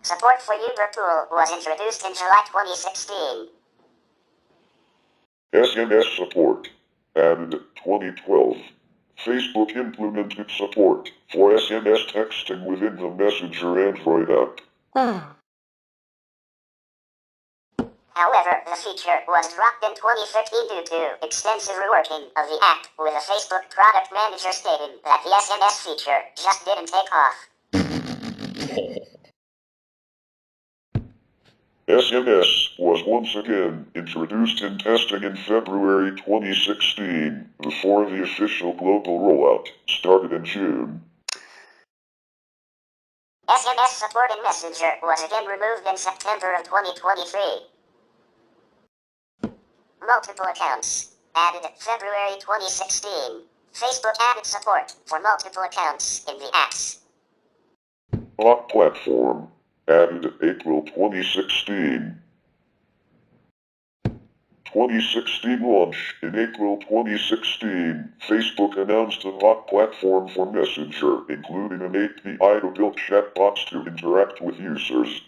Support for Uber Pool was introduced in July 2016. SMS support. Added 2012. Facebook implemented support for SMS texting within the Messenger Android app. However, the feature was dropped in 2013 due to extensive reworking of the app, with a Facebook product manager stating that the SMS feature just didn't take off. SMS was once again introduced in testing in February 2016, before the official global rollout started in June. SMS support in Messenger was again removed in September of 2023. Multiple accounts. Added February 2016. Facebook added support for multiple accounts in the apps. Bot platform. Added April 2016. 2016 launch. In April 2016, Facebook announced a bot platform for Messenger, including an API to build chatbots to interact with users.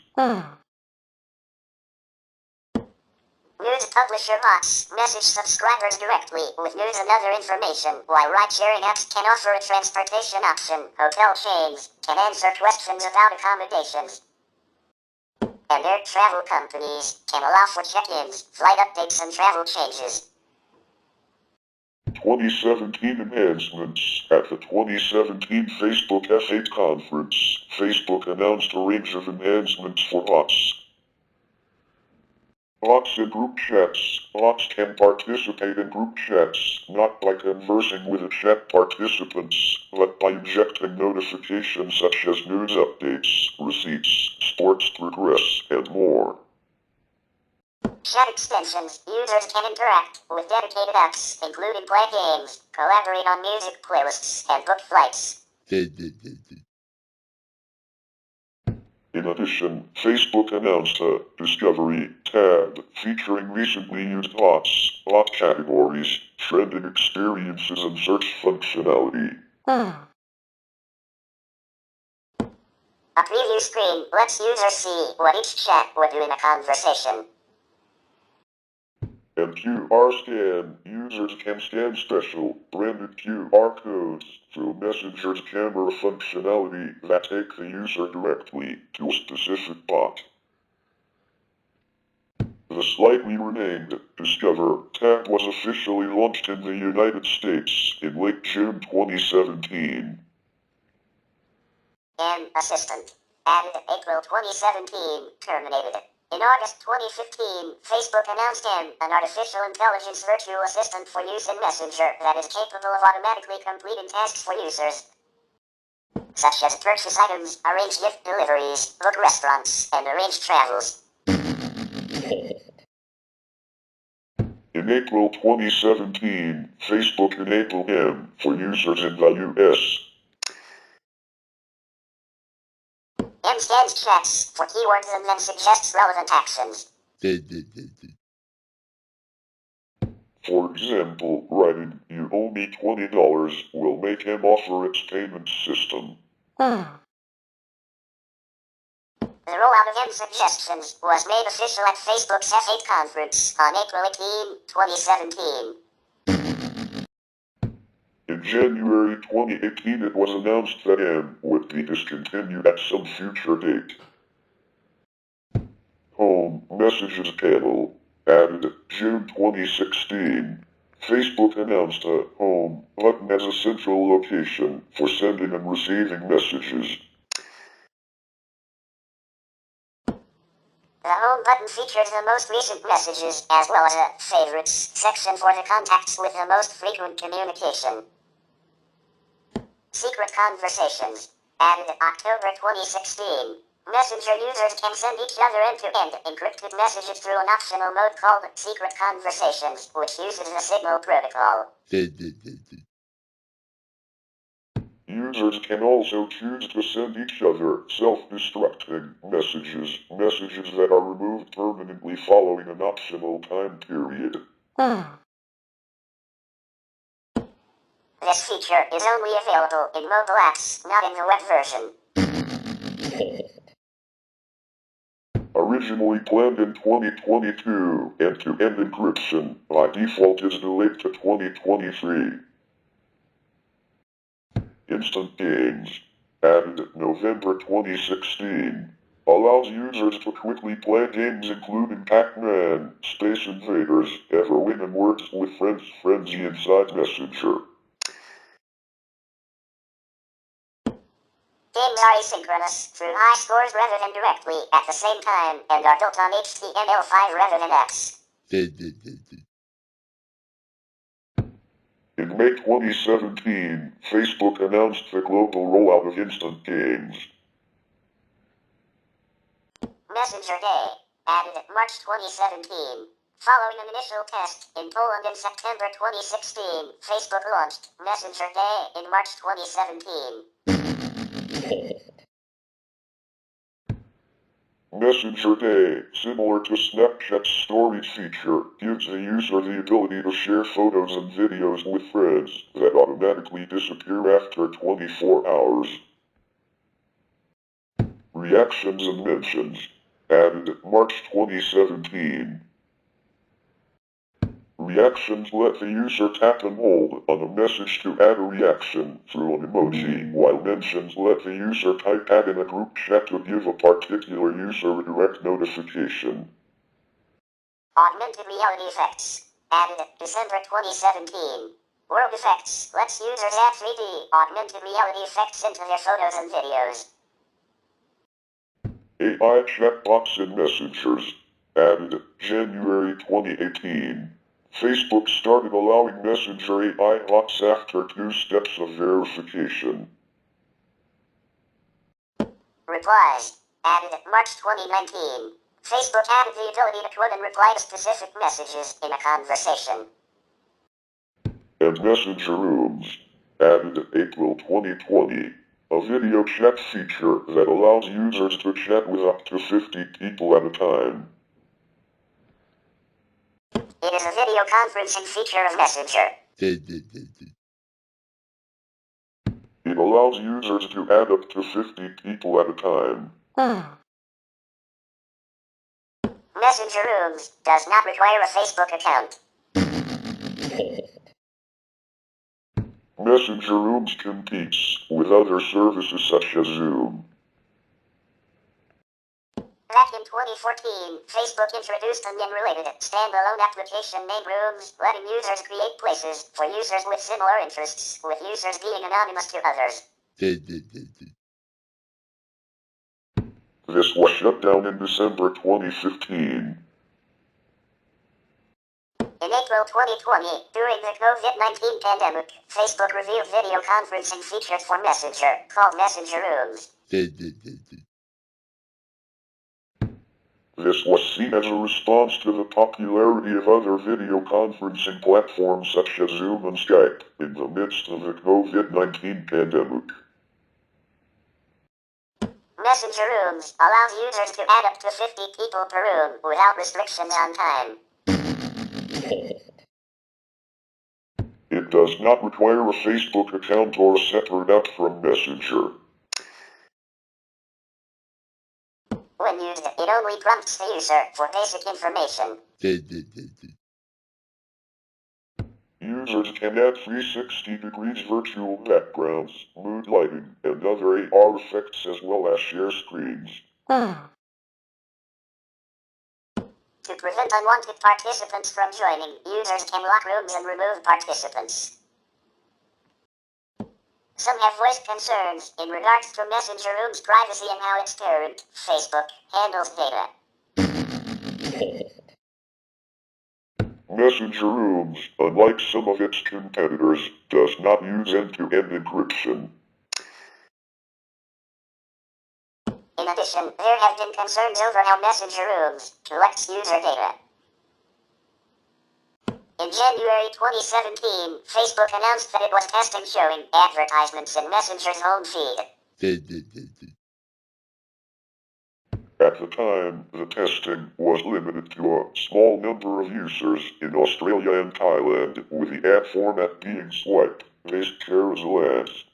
News publisher bots message subscribers directly with news and other information, while ride-sharing apps can offer a transportation option. Hotel chains can answer questions about accommodations. And air travel companies can allow for check-ins, flight updates, and travel changes. 2017 enhancements. At the 2017 Facebook F8 conference, Facebook announced a range of enhancements for bots. Bots in group chats. Bots can participate in group chats, not by conversing with the chat participants, but by injecting notifications such as news updates, receipts, sports progress, and more. Chat extensions. Users can interact with dedicated apps, including play games, collaborate on music playlists, and book flights. In addition, Facebook announced a Discovery tab featuring recently used bots, bot categories, trending experiences, and search functionality. A preview screen lets users see what each chat would do in a conversation. And QR scan. Users can scan special, branded QR codes through Messenger's camera functionality that take the user directly to a specific bot. The slightly renamed Discover tab was officially launched in the United States in late June 2017. An assistant, added April 2017, terminated. In August 2015, Facebook announced an artificial intelligence virtual assistant for use in Messenger that is capable of automatically completing tasks for users, such as purchase items, arrange gift deliveries, book restaurants, and arrange travels. In April 2017, Facebook enabled M for users in the US. M scans chats for keywords and then suggests relevant actions. For example, writing, "You owe me $20" will make M offer its payment system. The rollout of M suggestions was made official at Facebook's F8 conference on April 18, 2017. In January 2018, it was announced that M would be discontinued at some future date. Home Messages panel. Added June 2016. Facebook announced a Home button as a central location for sending and receiving messages. The Home button features the most recent messages as well as a Favorites section for the contacts with the most frequent communication. Secret Conversations. Added October 2016. Messenger users can send each other end-to-end encrypted messages through an optional mode called Secret Conversations, which uses the Signal protocol. Users can also choose to send each other self-destructing messages that are removed permanently following an optional time period. This feature is only available in mobile apps, not in the web version. Originally planned in 2022, end-to-end encryption by default is delayed to 2023. Instant Games, added November 2016, allows users to quickly play games including Pac-Man, Space Invaders, Everwin, and Words with Friends Frenzy inside Messenger. Games are asynchronous through high scores rather than directly at the same time and are built on HTML5 rather than X. In May 2017, Facebook announced the global rollout of Instant Games. Messenger Day, added March 2017. Following an initial test in Poland in September 2016, Facebook launched Messenger Day in March 2017. Messenger Day, similar to Snapchat's Stories feature, gives the user the ability to share photos and videos with friends that automatically disappear after 24 hours. Reactions and mentions, added March 2017. Reactions let the user tap and hold on a message to add a reaction through an emoji, while mentions let the user type add in a group chat to give a particular user a direct notification. Augmented reality effects, added December 2017. World Effects lets users add 3D augmented reality effects into their photos and videos. AI chatbots in messengers, added January 2018. Facebook started allowing Messenger AI bots after 2 steps of verification. Replies, added March 2019. Facebook added the ability to quote and reply to specific messages in a conversation. And Messenger Rooms, added April 2020. A video chat feature that allows users to chat with up to 50 people at a time. It is a video conferencing feature of Messenger. It allows users to add up to 50 people at a time. Messenger Rooms does not require a Facebook account. Messenger Rooms competes with other services such as Zoom. Back in 2014, Facebook introduced an unrelated standalone application named Rooms, letting users create places for users with similar interests, with users being anonymous to others. This was shut down in December 2015. In April 2020, during the COVID-19 pandemic, Facebook revealed video conferencing features for Messenger, called Messenger Rooms. This was seen as a response to the popularity of other video conferencing platforms such as Zoom and Skype in the midst of the COVID-19 pandemic. Messenger Rooms allows users to add up to 50 people per room without restrictions on time. It does not require a Facebook account or a separate app from Messenger. When used, it only prompts the user for basic information. Users can add 360 degrees virtual backgrounds, mood lighting, and other AR effects as well as share screens. To prevent unwanted participants from joining, users can lock rooms and remove participants. Some have voiced concerns in regards to Messenger Rooms' privacy and how its parent, Facebook, handles data. Messenger Rooms, unlike some of its competitors, does not use end-to-end encryption. In addition, there have been concerns over how Messenger Rooms collects user data. In January 2017, Facebook announced that it was testing showing advertisements in Messenger's home feed. At the time, the testing was limited to a small number of users in Australia and Thailand, with the ad format being swipe-based carousel ads.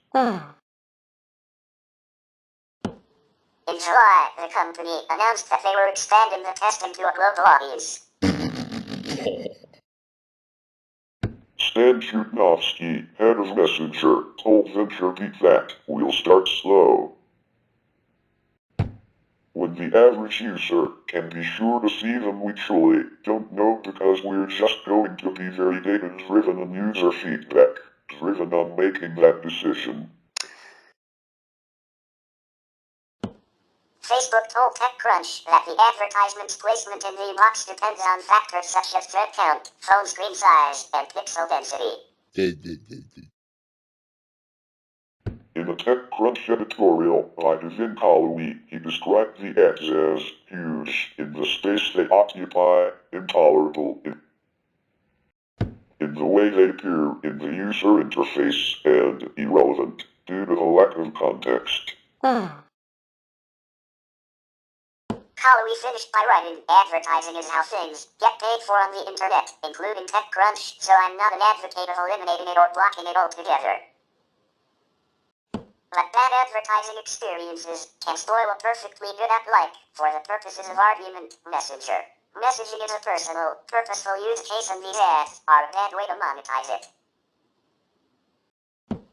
In July, the company announced that they were expanding the testing to a global audience. Stan Chudnovsky, head of Messenger, told VentureBeat that we'll start slow. When the average user can be sure to see them, we truly don't know because we're just going to be very data-driven and user feedback-driven on making that decision. Facebook told TechCrunch that the advertisement's placement in the box depends on factors such as thread count, phone screen size, and pixel density. In a TechCrunch editorial by Devin Calloway, he described the ads as huge in the space they occupy, intolerable in the way they appear in the user interface, and irrelevant due to the lack of context. Calorie finished by writing, advertising is how things get paid for on the internet, including TechCrunch, so I'm not an advocate of eliminating it or blocking it altogether. But bad advertising experiences can spoil a perfectly good app like, for the purposes of argument, Messenger. Messaging is a personal, purposeful use case and these ads are a bad way to monetize it.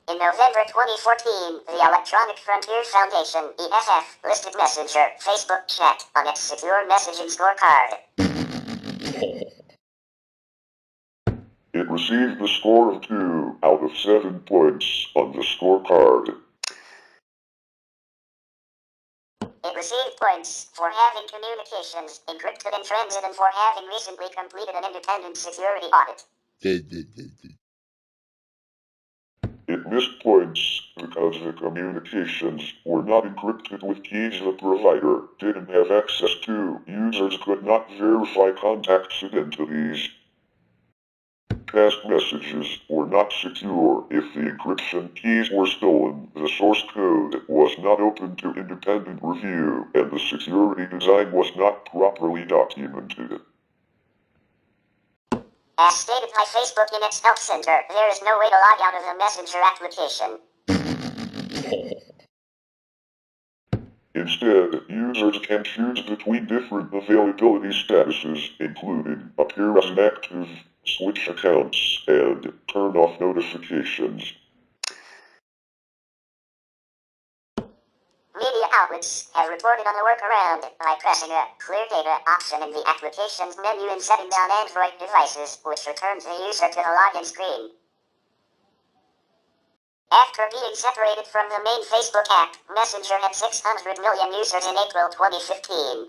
In November 2014, the Electronic Frontier Foundation, EFF, listed Messenger, Facebook Chat, on its secure messaging scorecard. It received the score of 2 out of 7 points on the scorecard. It received points for having communications encrypted in transit and for having recently completed an independent security audit. It missed points because the communications were not encrypted with keys the provider didn't have access to. Users could not verify contacts identities. Past messages were not secure if the encryption keys were stolen. The source code was not open to independent review, and the security design was not properly documented. As stated by Facebook in its help center, there is no way to log out of the Messenger application. Instead, users can choose between different availability statuses, including appear as inactive, switch accounts, and turn off notifications. Media outlets have reported on the workaround by pressing a Clear Data option in the Applications menu and setting down Android devices, which returns the user to the login screen. After being separated from the main Facebook app, Messenger had 600 million users in April 2015.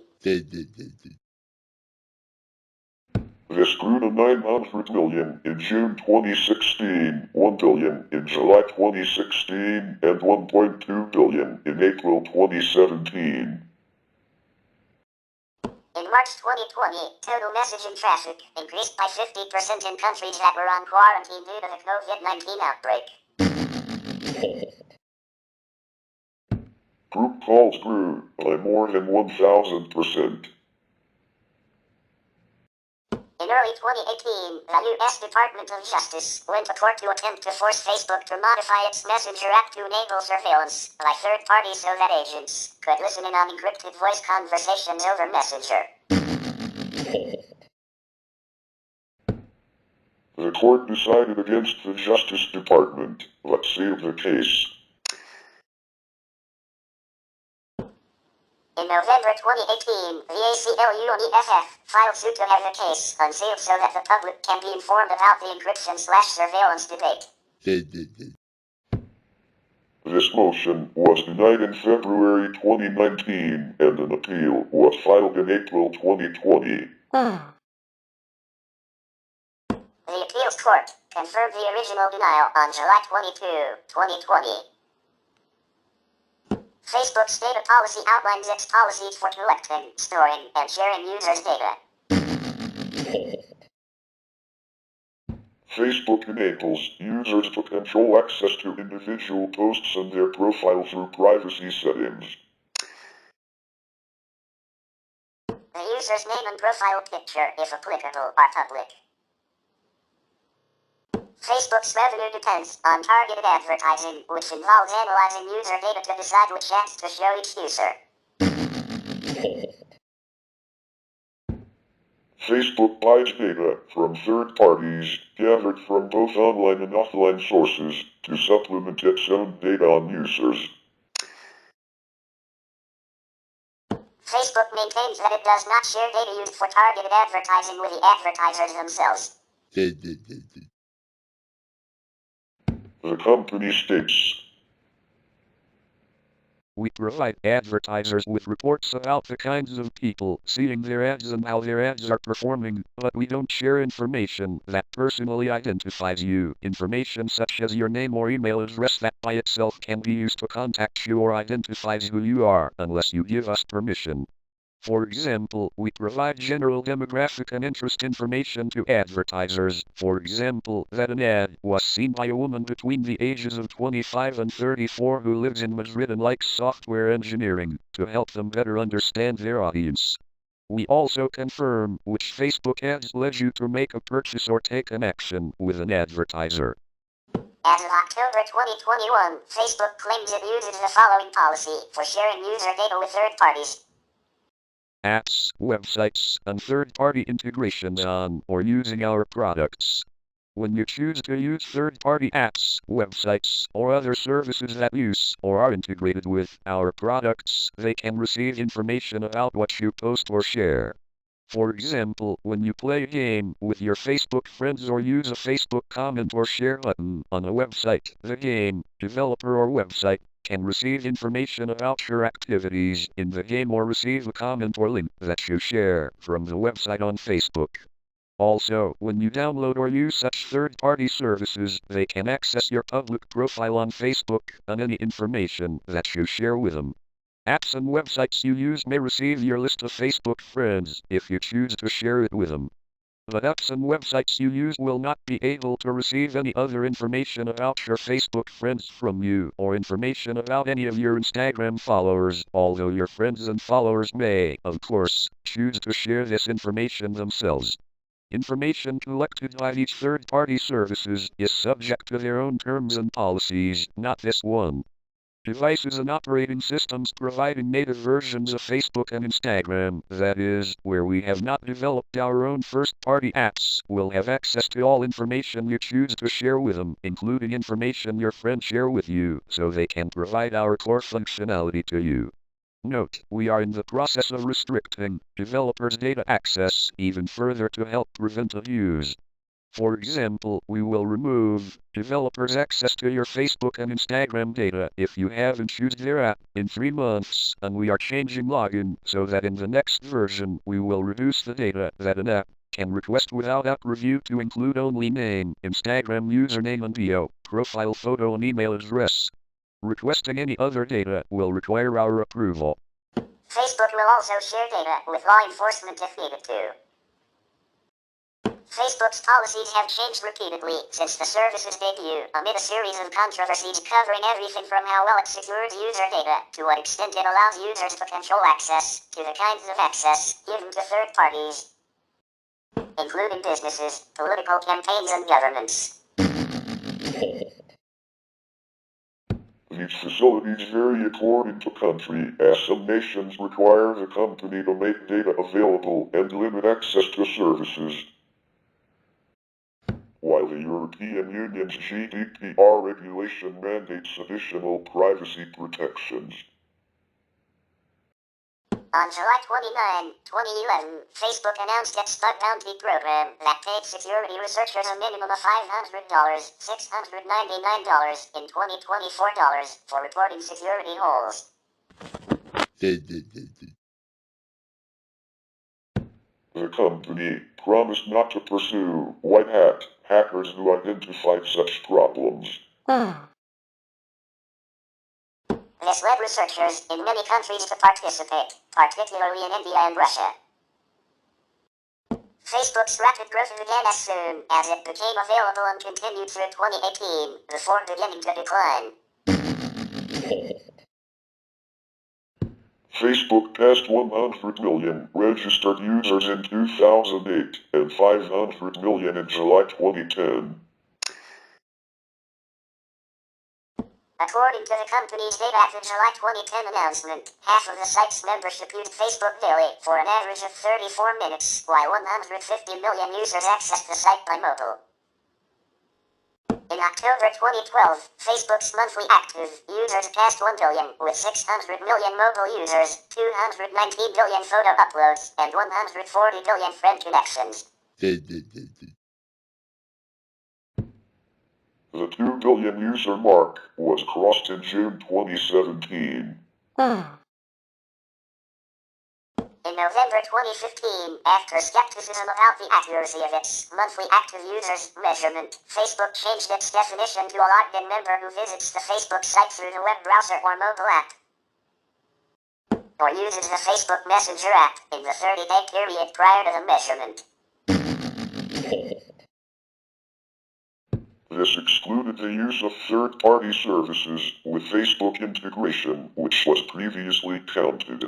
This grew to 900 million in June 2016, 1 billion in July 2016, and 1.2 billion in April 2017. In March 2020, total messaging traffic increased by 50% in countries that were on quarantine due to the COVID-19 outbreak. Group calls grew by more than 1,000%. In early 2018, the U.S. Department of Justice went to court to attempt to force Facebook to modify its Messenger app to enable surveillance by third parties so that agents could listen in on encrypted voice conversations over Messenger. The court decided against the Justice Department, but sealed the case. In November 2018, the TaBNWNE S1 filed suit to have the case unsealed so that the public can be informed about the encryption/surveillance debate. This motion was denied in February 2019, and an appeal was filed in April 2020. The appeals court confirmed the original denial on July 22, 2020. Facebook's data policy outlines its policies for collecting, storing, and sharing users' data. Facebook enables users to control access to individual posts and their profile through privacy settings. The user's name and profile picture, if applicable, are public. Facebook's revenue depends on targeted advertising, which involves analyzing user data to decide which ads to show each user. Facebook buys data from third parties, gathered from both online and offline sources, to supplement its own data on users. Facebook maintains that it does not share data used for targeted advertising with the advertisers themselves. The company states, "We provide advertisers with reports about the kinds of people seeing their ads and how their ads are performing, but we don't share information that personally identifies you. Information such as your name or email address that by itself can be used to contact you or identifies who you are, unless you give us permission." For example, we provide general demographic and interest information to advertisers. For example, that an ad was seen by a woman between the ages of 25 and 34 who lives in Madrid and likes software engineering, to help them better understand their audience. We also confirm which Facebook ads led you to make a purchase or take an action with an advertiser. As of October 2021, Facebook claims it uses the following policy for sharing user data with third parties. Apps, websites, and third-party integrations on or using our products. When you choose to use third-party apps, websites, or other services that use or are integrated with our products, they can receive information about what you post or share. For example, when you play a game with your Facebook friends or use a Facebook comment or share button on a website, the game, developer or website can receive information about your activities in the game or receive a comment or link that you share from the website on Facebook. Also, when you download or use such third-party services, they can access your public profile on Facebook and any information that you share with them. Apps and websites you use may receive your list of Facebook friends if you choose to share it with them. But apps and websites you use will not be able to receive any other information about your Facebook friends from you or information about any of your Instagram followers, although your friends and followers may, of course, choose to share this information themselves. Information collected by these third-party services is subject to their own terms and policies, not this one. Devices and operating systems providing native versions of Facebook and Instagram, that is, where we have not developed our own first-party apps, will have access to all information you choose to share with them, including information your friends share with you, so they can provide our core functionality to you. Note, we are in the process of restricting developers' data access even further to help prevent abuse. For example, we will remove developers' access to your Facebook and Instagram data if you haven't used their app in 3 months, and we are changing login so that in the next version we will reduce the data that an app can request without app review to include only name, Instagram username and bio, profile photo and email address. Requesting any other data will require our approval. Facebook will also share data with law enforcement if needed to. Facebook's policies have changed repeatedly since the service's debut, amid a series of controversies covering everything from how well it secures user data to what extent it allows users to control access to the kinds of access given to third parties, including businesses, political campaigns, and governments. These facilities vary according to country, as some nations require the company to make data available and limit access to services, while the European Union's GDPR regulation mandates additional privacy protections. On July 29, 2011, Facebook announced its Bug Bounty program that paid security researchers a minimum of $500, $699 in 2024 for reporting security holes. The company promised not to pursue white hat hackers who identified such problems. This led researchers in many countries to participate, particularly in India and Russia. Facebook's rapid growth began as soon as it became available and continued through 2018, before beginning to decline. Facebook passed 100 million registered users in 2008 and 500 million in July 2010. According to the company's data at the July 2010 announcement, half of the site's membership used Facebook daily for an average of 34 minutes, while 150 million users accessed the site by mobile. In October 2012, Facebook's monthly active users passed 1 billion, with 600 million mobile users, 219 billion photo uploads, and 140 billion friend connections. The 2 billion user mark was crossed in June 2017. In November 2015, after skepticism about the accuracy of its monthly active users measurement, Facebook changed its definition to a logged-in member who visits the Facebook site through the web browser or mobile app. or uses the Facebook Messenger app in the 30-day period prior to the measurement. This excluded the use of third-party services with Facebook integration, which was previously counted.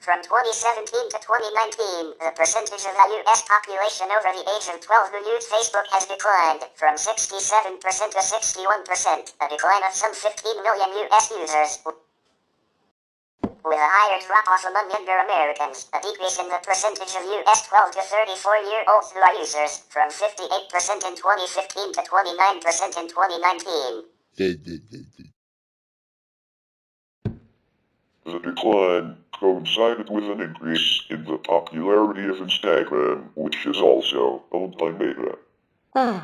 From 2017 to 2019, the percentage of the U.S. population over the age of 12 who use Facebook has declined from 67% to 61%, a decline of some 15 million U.S. users, with a higher drop-off among younger Americans, a decrease in the percentage of U.S. 12 to 34-year-olds who are users, from 58% in 2015 to 29% in 2019. The decline coincided with an increase in the popularity of Instagram, which is also owned by Meta. The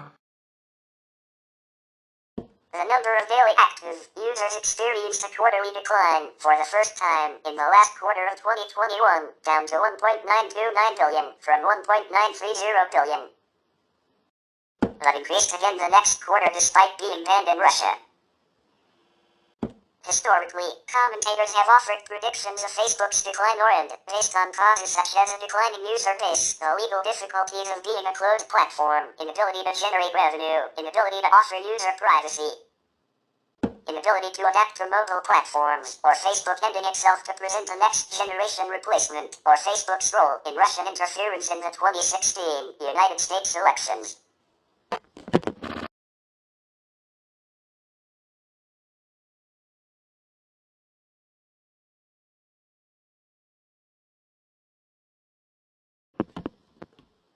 number of daily active users experienced a quarterly decline for the first time in the last quarter of 2021, down to 1.929 billion from 1.930 billion. But increased again the next quarter despite being banned in Russia. Historically, commentators have offered predictions of Facebook's decline or end, based on causes such as a declining user base, the legal difficulties of being a closed platform, inability to generate revenue, inability to offer user privacy, inability to adapt to mobile platforms, or Facebook ending itself to present a next-generation replacement, or Facebook's role in Russian interference in the 2016 United States elections.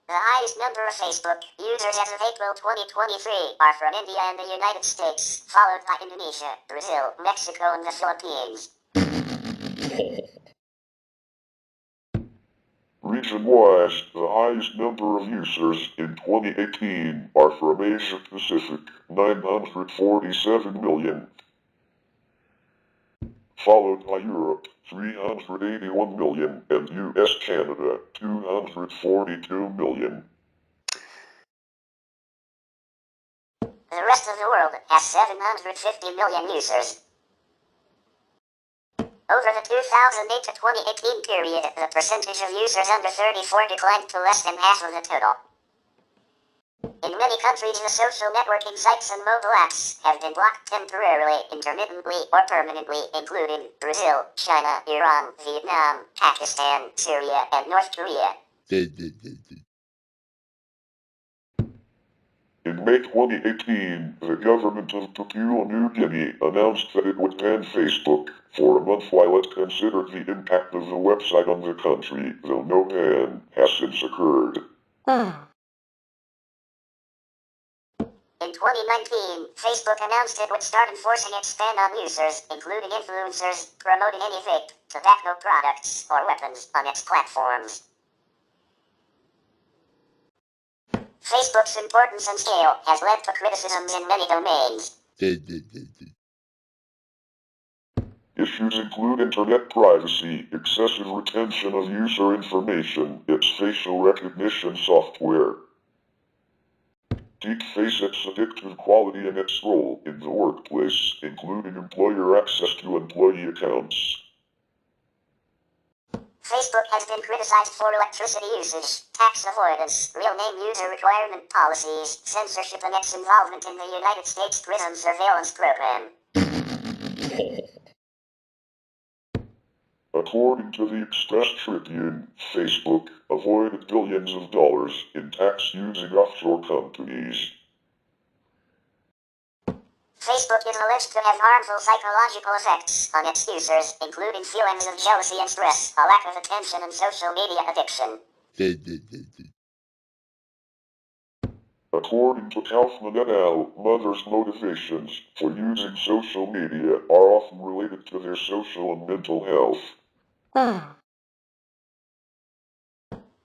The highest number of Facebook users as of April 2023 are from India and the United States, followed by Indonesia, Brazil, Mexico, and the Philippines. Region-wise, the highest number of users in 2018 are from Asia Pacific, 947 million, followed by Europe, 381 million, and US-Canada, 242 million. The rest of the world has 750 million users. Over the 2008 to 2018 period, the percentage of users under 34 declined to less than half of the total. In many countries, the social networking sites and mobile apps have been blocked temporarily, intermittently, or permanently, including Brazil, China, Iran, Vietnam, Pakistan, Syria, and North Korea. In May 2018, the government of Papua New Guinea announced that it would ban Facebook for a month while it considered the impact of the website on the country, though no ban has since occurred. In 2019, Facebook announced it would start enforcing its ban on users, including influencers, promoting any vape, tobacco products, or weapons on its platforms. Facebook's importance and scale has led to criticisms in many domains. Issues include internet privacy, excessive retention of user information, its facial recognition software, deepfake its addictive quality, and its role in the workplace, including employer access to employee accounts. Facebook has been criticized for electricity usage, tax avoidance, real name user requirement policies, censorship, and its involvement in the United States prison surveillance program. According to the Express Tribune, Facebook avoided billions of dollars in tax using offshore companies. Facebook is alleged to have harmful psychological effects on its users, including feelings of jealousy and stress, a lack of attention, and social media addiction. According to Kaufman et al., mothers' motivations for using social media are often related to their social and mental health.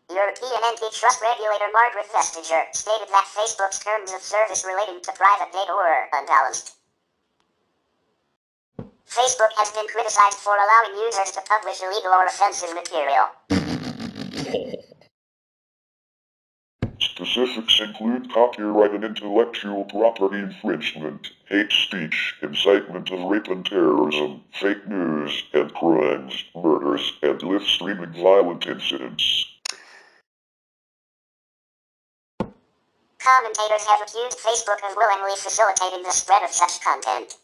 European antitrust regulator Margaret Vestager stated that Facebook's terms of service relating to private data were unbalanced. Facebook has been criticized for allowing users to publish illegal or offensive material. Specifics include copyright and intellectual property infringement, hate speech, incitement of rape and terrorism, fake news, and crimes, murders, and live streaming violent incidents. Commentators have accused Facebook of willingly facilitating the spread of such content.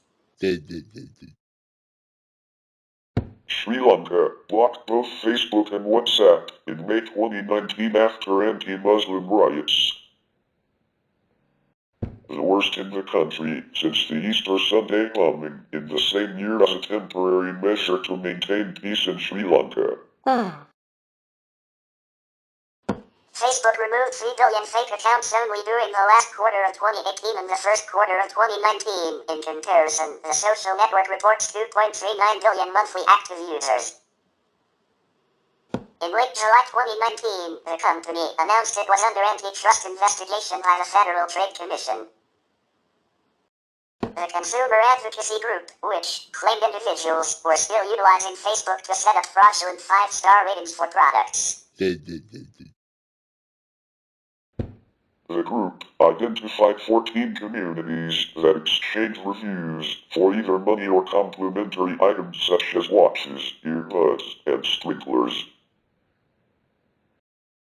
Sri Lanka blocked both Facebook and WhatsApp in May 2019 after anti-Muslim riots. The worst in the country since the Easter Sunday bombing in the same year as a temporary measure to maintain peace in Sri Lanka. Facebook removed 3 billion fake accounts only during the last quarter of 2018 and the first quarter of 2019. In comparison, the social network reports 2.39 billion monthly active users. In late July 2019, the company announced it was under antitrust investigation by the Federal Trade Commission. The consumer advocacy group, which claimed individuals were still utilizing Facebook to set up fraudulent 5-star ratings for products. The group identified 14 communities that exchange reviews for either money or complimentary items such as watches, earbuds, and sprinklers.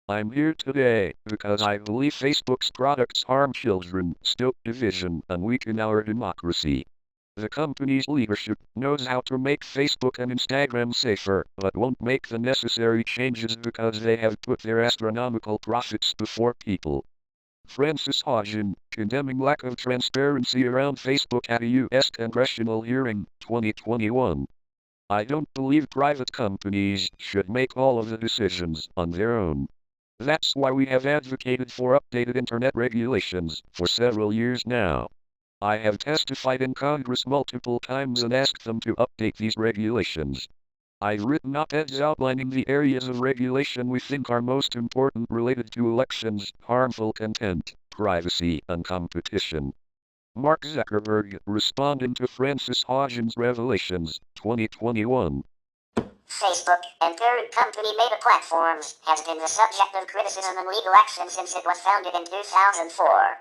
I'm here today because I believe Facebook's products harm children, stoke division, and weaken our democracy. The company's leadership knows how to make Facebook and Instagram safer, but won't make the necessary changes because they have put their astronomical profits before people. Francis Hodgin, condemning lack of transparency around Facebook at a U.S. congressional hearing, 2021. I don't believe private companies should make all of the decisions on their own. That's why we have advocated for updated internet regulations for several years now. I have testified in Congress multiple times and asked them to update these regulations. I've written op-eds outlining the areas of regulation we think are most important related to elections, harmful content, privacy, and competition. Mark Zuckerberg, responding to Francis Hodgin's revelations, 2021. Facebook and parent company Meta Platforms has been the subject of criticism and legal action since it was founded in 2004.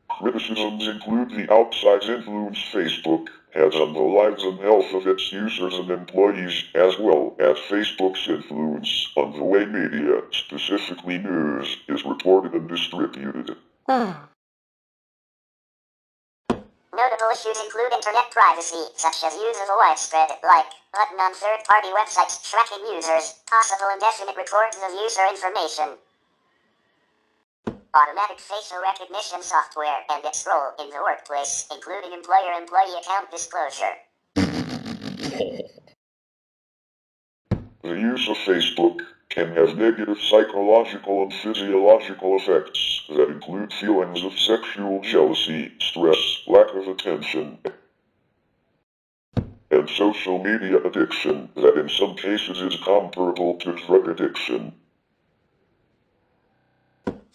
Criticisms include the outsized influence Facebook has on the lives and health of its users and employees, as well as Facebook's influence on the way media, specifically news, is reported and distributed. Notable issues include internet privacy, such as use of a widespread like button on third-party websites tracking users, possible indefinite records of user information, automatic facial recognition software, and its role in the workplace, including employer-employee account disclosure. The use of Facebook can have negative psychological and physiological effects that include feelings of sexual jealousy, stress, lack of attention, and social media addiction that in some cases is comparable to drug addiction.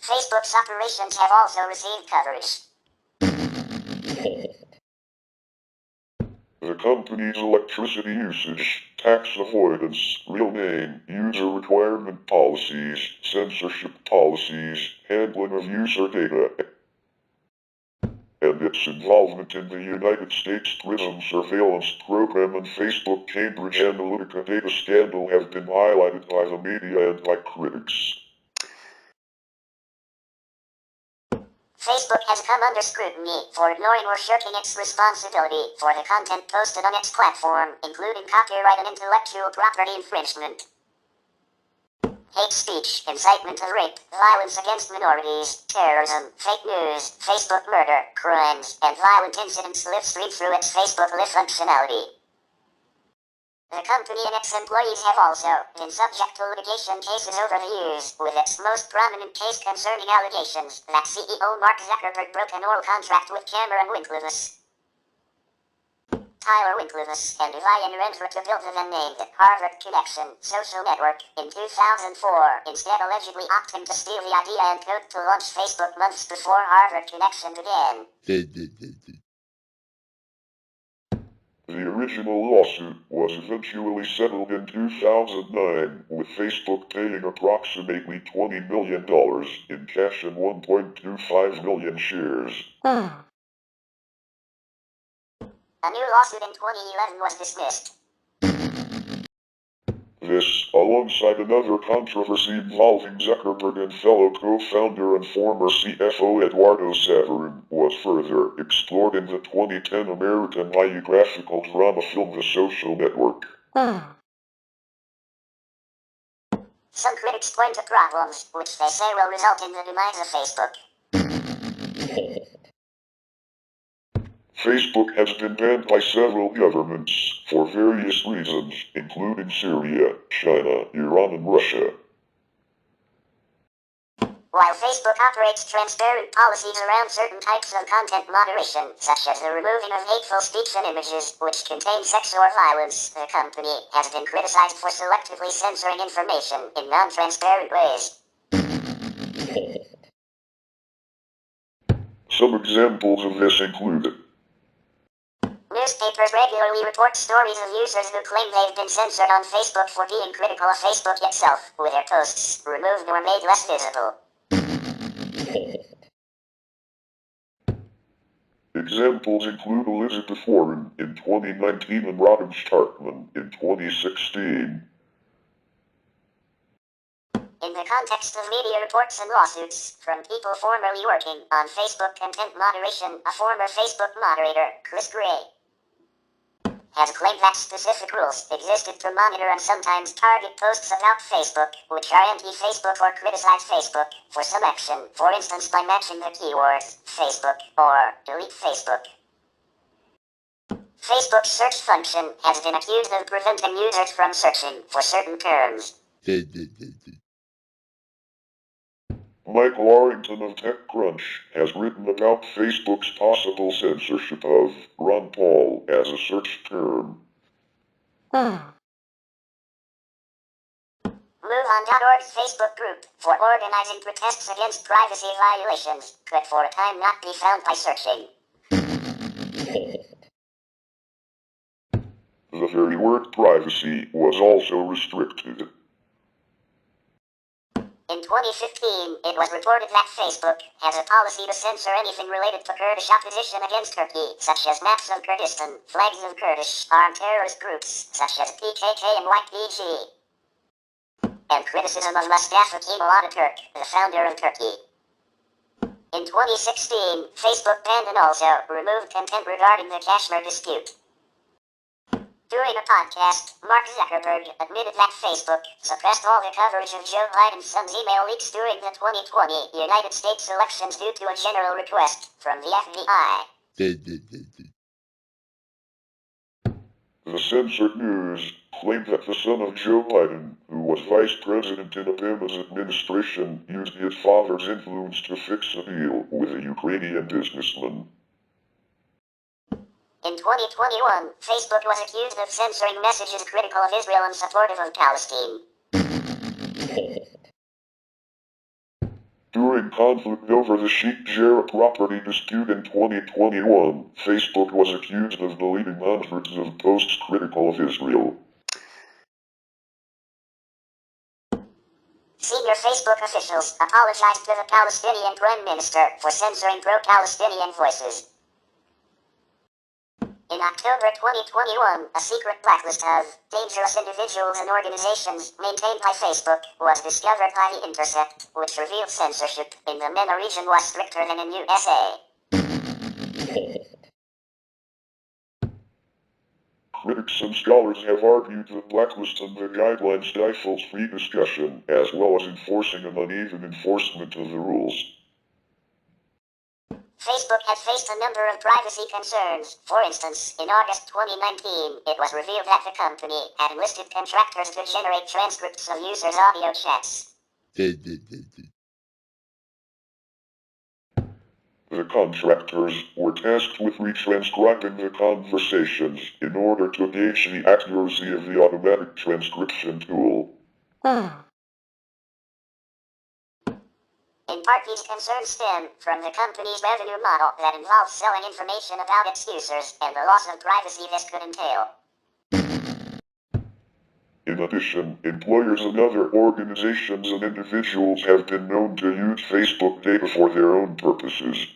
Facebook's operations have also received coverage. The company's electricity usage, tax avoidance, real name, user requirement policies, censorship policies, handling of user data, and its involvement in the United States PRISM surveillance program and Facebook Cambridge Analytica data scandal have been highlighted by the media and by critics. Facebook has come under scrutiny for ignoring or shirking its responsibility for the content posted on its platform, including copyright and intellectual property infringement, hate speech, incitement to rape, violence against minorities, terrorism, fake news, Facebook murder, crimes, and violent incidents live streamed through its Facebook Live functionality. The company and its employees have also been subject to litigation cases over the years, with its most prominent case concerning allegations that CEO Mark Zuckerberg broke an oral contract with Cameron Tyler Winklevoss, and Ivan Narendra to build the then-named Harvard Connection social network in 2004, instead allegedly opting to steal the idea and code to launch Facebook months before Harvard Connection began. The original lawsuit was eventually settled in 2009, with Facebook paying approximately $20 million in cash and 1.25 million shares. A new lawsuit in 2011 was dismissed. This, alongside another controversy involving Zuckerberg and fellow co-founder and former CFO Eduardo Saverin, was further explored in the 2010 American biographical drama film The Social Network. Some critics point to problems, which they say will result in the demise of Facebook. Facebook has been banned by several governments for various reasons, including Syria, China, Iran, and Russia. While Facebook operates transparent policies around certain types of content moderation, such as the removing of hateful speech and images which contain sex or violence, the company has been criticized for selectively censoring information in non-transparent ways. Some examples of this include newspapers regularly report stories of users who claim they've been censored on Facebook for being critical of Facebook itself, with their posts removed or made less visible. Examples include Elizabeth Warren in 2019 and Robin Starkman in 2016. In the context of media reports and lawsuits from people formerly working on Facebook content moderation, a former Facebook moderator, Chris Gray, has claimed that specific rules existed to monitor and sometimes target posts about Facebook, which are anti-Facebook or criticize Facebook, for some action, for instance by matching the keywords Facebook or delete Facebook. Facebook's search function has been accused of preventing users from searching for certain terms. Mike Warrington of TechCrunch has written about Facebook's possible censorship of Ron Paul as a search term. MoveOn.org's Facebook group for organizing protests against privacy violations could for a time not be found by searching. The very word privacy was also restricted. In 2015, it was reported that Facebook has a policy to censor anything related to Kurdish opposition against Turkey, such as maps of Kurdistan, flags of Kurdish armed terrorist groups, such as PKK and YPG, and criticism of Mustafa Kemal Ataturk, the founder of Turkey. In 2016, Facebook banned and also removed content regarding the Kashmir dispute. During a podcast, Mark Zuckerberg admitted that Facebook suppressed all the coverage of Joe Biden's son's email leaks during the 2020 United States elections due to a general request from the FBI. The censored news claimed that the son of Joe Biden, who was vice president in Obama's administration, used his father's influence to fix a deal with a Ukrainian businessman. In 2021, Facebook was accused of censoring messages critical of Israel and supportive of Palestine. During conflict over the Sheikh Jarrah property dispute in 2021, Facebook was accused of deleting hundreds of posts critical of Israel. Senior Facebook officials apologized to the Palestinian Prime Minister for censoring pro-Palestinian voices. In October 2021, a secret blacklist of dangerous individuals and organizations maintained by Facebook was discovered by The Intercept, which revealed censorship in the MENA region was stricter than in USA. Critics and scholars have argued that blacklisting the guidelines stifles free discussion, as well as enforcing an uneven enforcement of the rules. Facebook has faced a number of privacy concerns. For instance, in August 2019, it was revealed that the company had enlisted contractors to generate transcripts of users' audio chats. The contractors were tasked with retranscribing the conversations in order to gauge the accuracy of the automatic transcription tool. In part, these concerns stem from the company's revenue model that involves selling information about its users and the loss of privacy this could entail. In addition, employers and other organizations and individuals have been known to use Facebook data for their own purposes.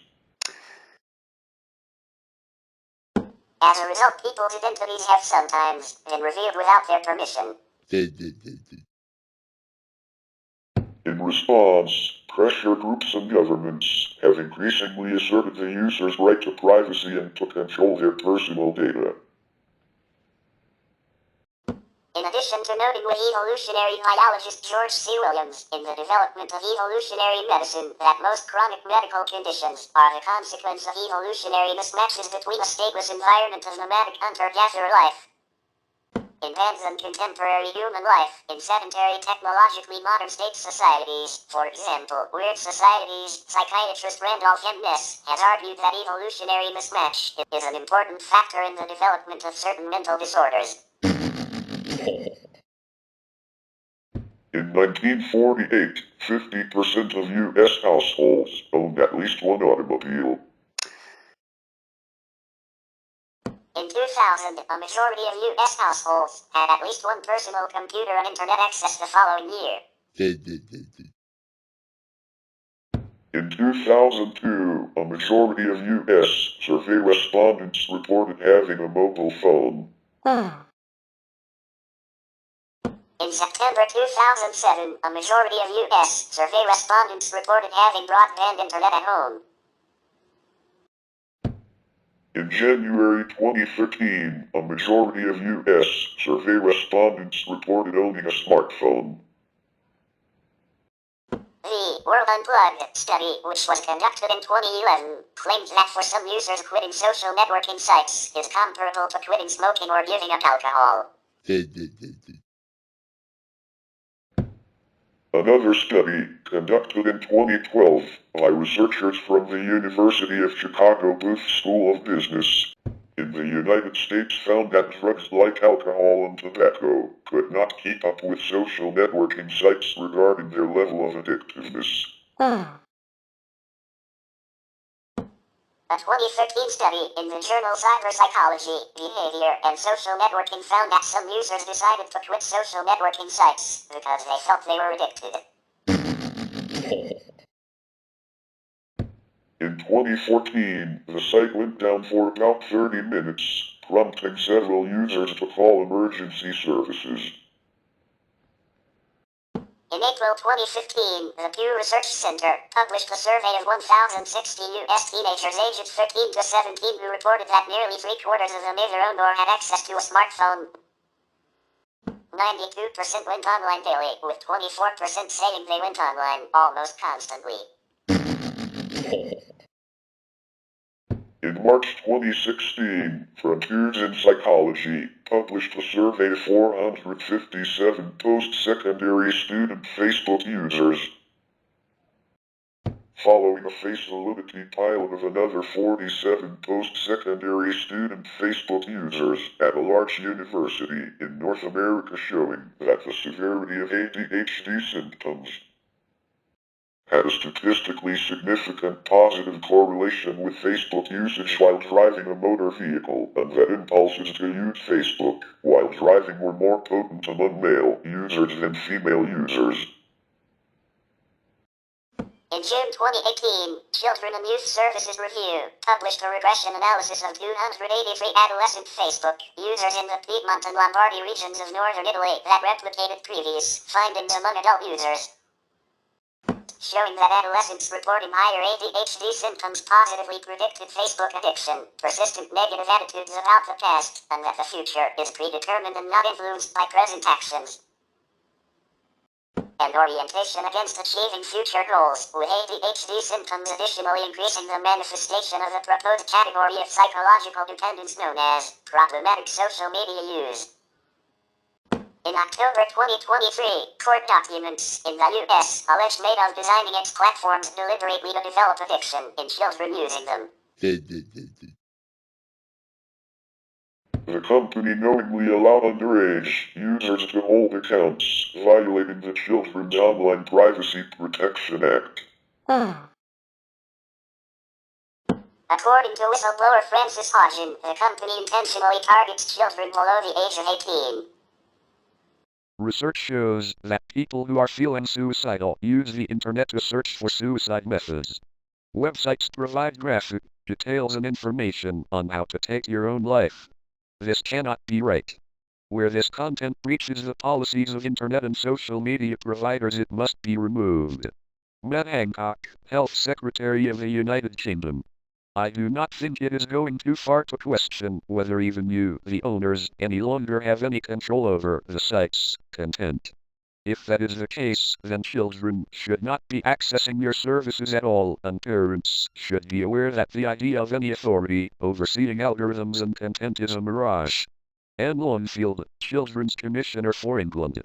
As a result, people's identities have sometimes been revealed without their permission. In response, pressure groups and governments have increasingly asserted the user's right to privacy and to control their personal data. In addition to noting with evolutionary biologist George C. Williams in the development of evolutionary medicine that most chronic medical conditions are the consequence of evolutionary mismatches between a stateless environment of nomadic hunter-gatherer life in bands and contemporary human life in sedentary technologically modern state societies. For example, weird societies, psychiatrist Randolph M. Ness has argued that evolutionary mismatch is an important factor in the development of certain mental disorders. In 1948, 50% of U.S. households owned at least one automobile. In 2000, a majority of U.S. households had at least one personal computer and internet access the following year. In 2002, a majority of U.S. survey respondents reported having a mobile phone. In September 2007, a majority of U.S. survey respondents reported having broadband internet at home. In January 2013, a majority of U.S. survey respondents reported owning a smartphone. The World Unplugged study, which was conducted in 2011, claimed that for some users quitting social networking sites is comparable to quitting smoking or giving up alcohol. Another study, conducted in 2012 by researchers from the University of Chicago Booth School of Business in the United States, found that drugs like alcohol and tobacco could not keep up with social networking sites regarding their level of addictiveness. A 2013 study in the journal Cyberpsychology, Behavior, and Social Networking found that some users decided to quit social networking sites because they felt they were addicted. In 2014, the site went down for about 30 minutes, prompting several users to call emergency services. In April 2015, the Pew Research Center published a survey of 1,060 U.S. teenagers aged 13 to 17 who reported that nearly 3/4 of them either owned or had access to a smartphone. 92% went online daily, with 24% saying they went online almost constantly. In March 2016, Frontiers in Psychology published a survey of 457 post-secondary student Facebook users, following a faceability pilot of another 47 post-secondary student Facebook users at a large university in North America, showing that the severity of ADHD symptoms had a statistically significant positive correlation with Facebook usage while driving a motor vehicle, and that impulses to use Facebook while driving were more potent among male users than female users. In June 2018, Children and Youth Services Review published a regression analysis of 283 adolescent Facebook users in the Piedmont and Lombardy regions of northern Italy that replicated previous findings among adult users, showing that adolescents reporting higher ADHD symptoms positively predicted Facebook addiction, persistent negative attitudes about the past, and that the future is predetermined and not influenced by present actions. And orientation against achieving future goals, with ADHD symptoms additionally increasing the manifestation of the proposed category of psychological dependence known as problematic social media use. In October 2023, court documents in the U.S. alleged Meta designing its platforms deliberately to develop addiction in children using them. The company knowingly allowed underage users to hold accounts, violating the Children's Online Privacy Protection Act. According to whistleblower Francis Hodgin, the company intentionally targets children below the age of 18. Research shows that people who are feeling suicidal use the internet to search for suicide methods. Websites provide graphic details and information on how to take your own life. This cannot be right. Where this content breaches the policies of internet and social media providers, it must be removed. Matt Hancock, Health Secretary of the United Kingdom. I do not think it is going too far to question whether even you, the owners, any longer have any control over the site's content. If that is the case, then children should not be accessing your services at all, and parents should be aware that the idea of any authority overseeing algorithms and content is a mirage. Anne Longfield, Children's Commissioner for England.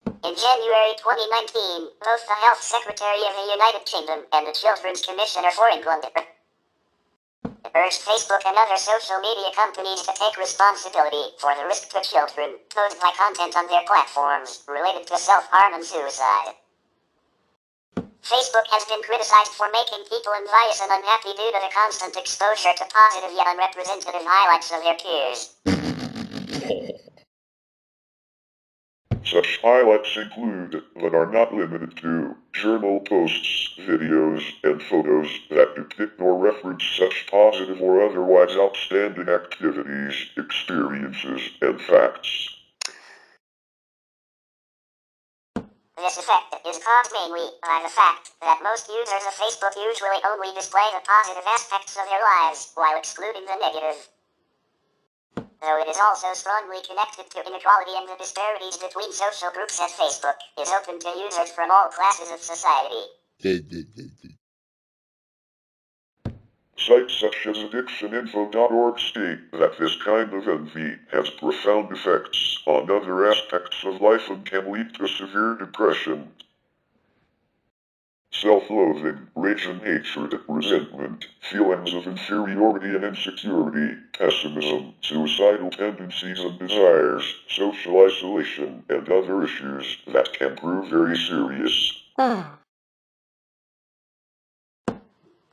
In January 2019, both the Health Secretary of the United Kingdom and the Children's Commissioner for England urged Facebook and other social media companies to take responsibility for the risk to children posed by content on their platforms related to self-harm and suicide. Facebook has been criticized for making people envious and unhappy due to the constant exposure to positive yet unrepresentative highlights of their peers. Such highlights include, but are not limited to, journal posts, videos, and photos that depict or reference such positive or otherwise outstanding activities, experiences, and facts. This effect is caused mainly by the fact that most users of Facebook usually only display the positive aspects of their lives while excluding the negative. Though it is also strongly connected to inequality and the disparities between social groups, at Facebook is open to users from all classes of society. Sites such as addictioninfo.org state that this kind of envy has profound effects on other aspects of life and can lead to severe depression, self-loathing, rage and hatred, resentment, feelings of inferiority and insecurity, pessimism, suicidal tendencies and desires, social isolation, and other issues that can prove very serious.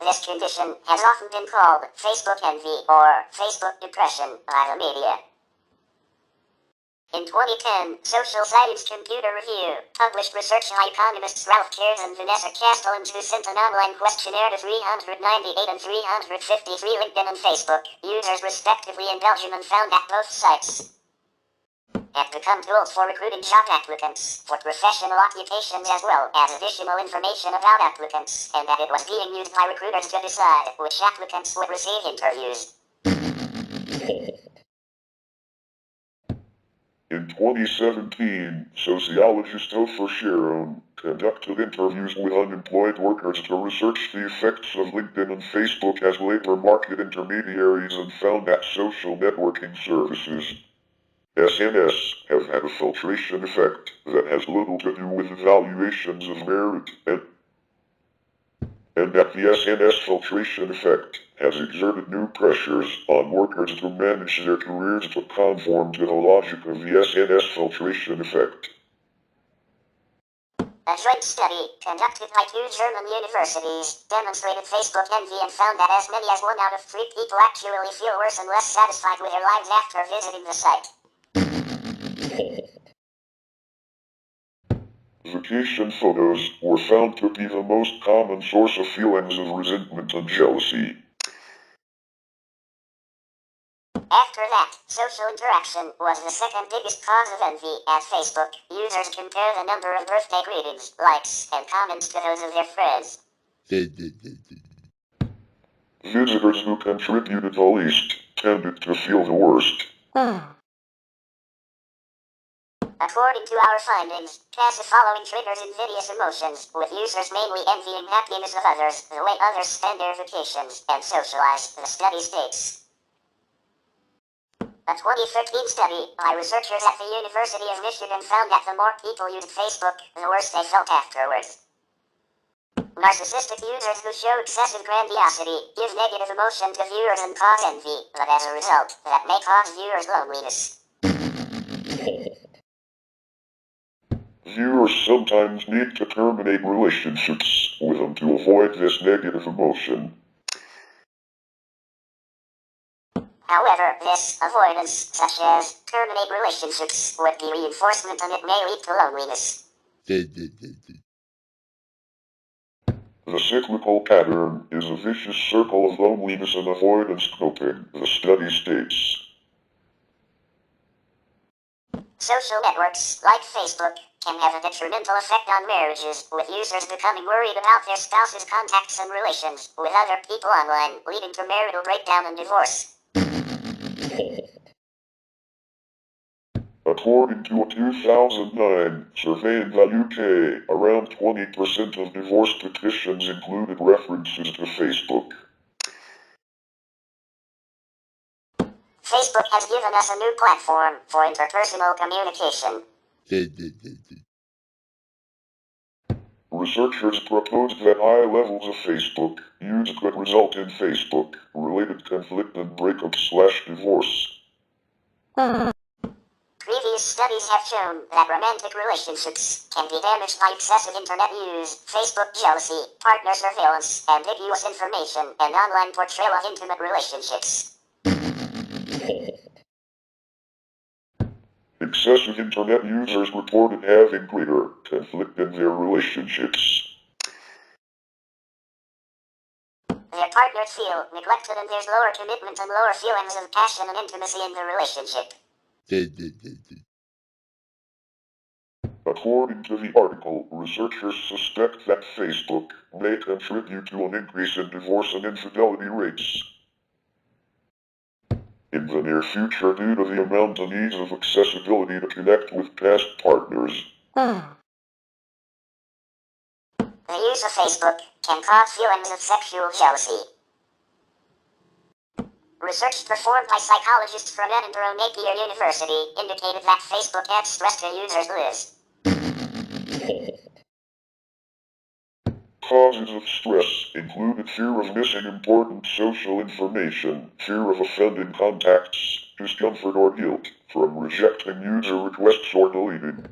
This condition has often been called Facebook envy or Facebook depression by the media. In 2010, social science computer review published research by economists Ralph Kers and Vanessa Castellans, who sent an online questionnaire to 398 and 353 LinkedIn and Facebook users respectively in Belgium, and found that both sites have become tools for recruiting job applicants for professional occupations as well as additional information about applicants, and that it was being used by recruiters to decide which applicants would receive interviews. In 2017, sociologist Ofer Sharon conducted interviews with unemployed workers to research the effects of LinkedIn and Facebook as labor market intermediaries, and found that social networking services, SNS, have had a filtration effect that has little to do with evaluations of merit, and that the SNS filtration effect has exerted new pressures on workers to manage their careers to conform to the logic of the SNS filtration effect. A joint study conducted by 2 German universities demonstrated Facebook envy and found that as many as 1 out of 3 people actually feel worse and less satisfied with their lives after visiting the site. Vacation photos were found to be the most common source of feelings of resentment and jealousy. After that, social interaction was the second biggest cause of envy at Facebook. Users compare the number of birthday greetings, likes, and comments to those of their friends. Visitors who contributed the least tended to feel the worst. According to our findings, passive following triggers invidious emotions, with users mainly envying happiness of others, the way others spend their vacations, and socialize, the study states. A 2013 study by researchers at the University of Michigan found that the more people used Facebook, the worse they felt afterwards. Narcissistic users who show excessive grandiosity give negative emotion to viewers and cause envy, but as a result, that may cause viewers loneliness. Viewers sometimes need to terminate relationships with them to avoid this negative emotion. However, this avoidance, such as terminate relationships, would be reinforcement and it may lead to loneliness. The cyclical pattern is a vicious circle of loneliness and avoidance coping, the study states. Social networks, like Facebook, can have a detrimental effect on marriages, with users becoming worried about their spouse's contacts and relations with other people online, leading to marital breakdown and divorce. According to a 2009 survey in the UK, around 20% of divorce petitions included references to Facebook. Facebook has given us a new platform for interpersonal communication. Researchers proposed that high levels of Facebook use could result in Facebook-related conflict and breakup/divorce. Previous studies have shown that romantic relationships can be damaged by excessive internet use, Facebook jealousy, partner surveillance, ambiguous information, and online portrayal of intimate relationships. Excessive internet users reported having greater conflict in their relationships. Their partners feel neglected and there's lower commitment and lower feelings of passion and intimacy in the relationship. According to the article, researchers suspect that Facebook may contribute to an increase in divorce and infidelity rates in the near future due to the amount and ease of accessibility to connect with past partners. The use of Facebook can cause feelings of sexual jealousy. Research performed by psychologists from Edinburgh Napier University indicated that Facebook adds stress to users' lives. Causes of stress included fear of missing important social information, fear of offending contacts, discomfort or guilt from rejecting user requests or deleting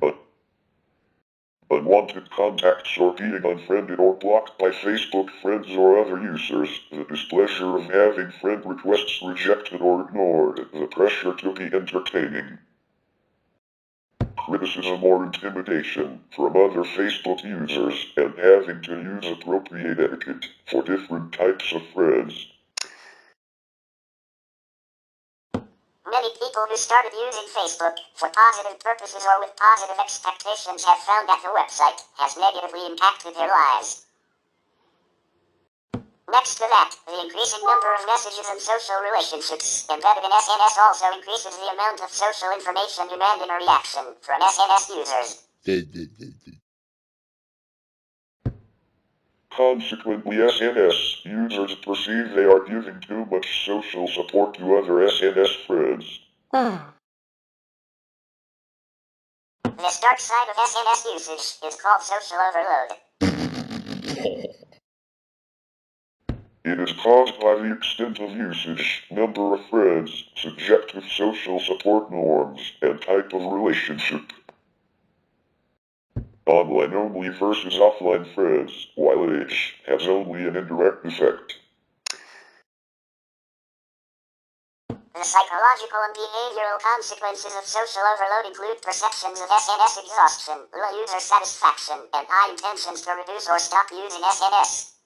unwanted contacts or being unfriended or blocked by Facebook friends or other users, the displeasure of having friend requests rejected or ignored, the pressure to be entertaining, criticism or intimidation from other Facebook users, and having to use appropriate etiquette for different types of friends. Many people who started using Facebook for positive purposes or with positive expectations have found that the website has negatively impacted their lives. Next to that, the increasing number of messages and social relationships embedded in SNS also increases the amount of social information demanding a reaction from SNS users. Consequently, SNS users perceive they are giving too much social support to other SNS friends. This dark side of SNS usage is called social overload. It is caused by the extent of usage, number of friends, subjective social support norms, and type of relationship. Online only versus offline friends, while age has only an indirect effect. The psychological and behavioral consequences of social overload include perceptions of SNS exhaustion, low user satisfaction, and high intentions to reduce or stop using SNS.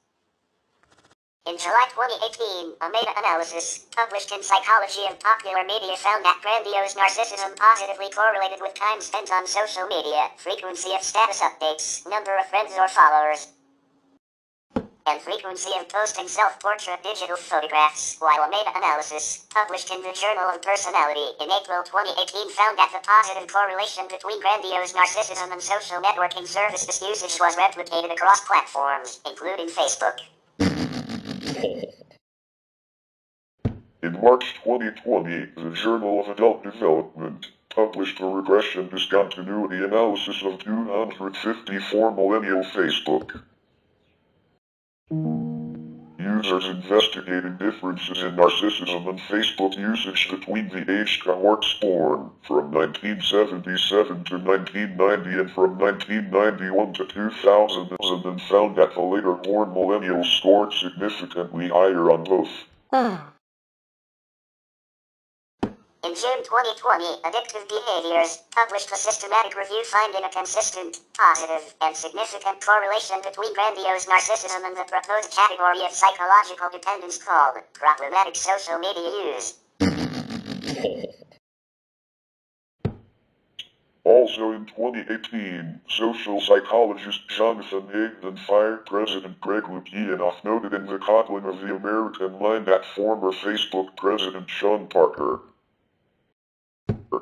In July 2018, a meta-analysis published in Psychology and Popular Media found that grandiose narcissism positively correlated with time spent on social media, frequency of status updates, number of friends or followers, and frequency of posting self-portrait digital photographs, while a meta-analysis published in the Journal of Personality in April 2018 found that the positive correlation between grandiose narcissism and social networking services usage was replicated across platforms, including Facebook. In March 2020, the Journal of Adult Development published a regression discontinuity analysis of 254 millennial Facebook users investigating differences in narcissism and Facebook usage between the age cohorts born from 1977 to 1990 and from 1991 to 2000 and found that the later born millennials scored significantly higher on both. In June 2020, Addictive Behaviors published a systematic review finding a consistent, positive, and significant correlation between grandiose narcissism and the proposed category of psychological dependence called problematic social media use. Also in 2018, social psychologist Jonathan Haidt and fired President Greg Lukianoff noted in the coddling of the American mind that former Facebook President Sean Parker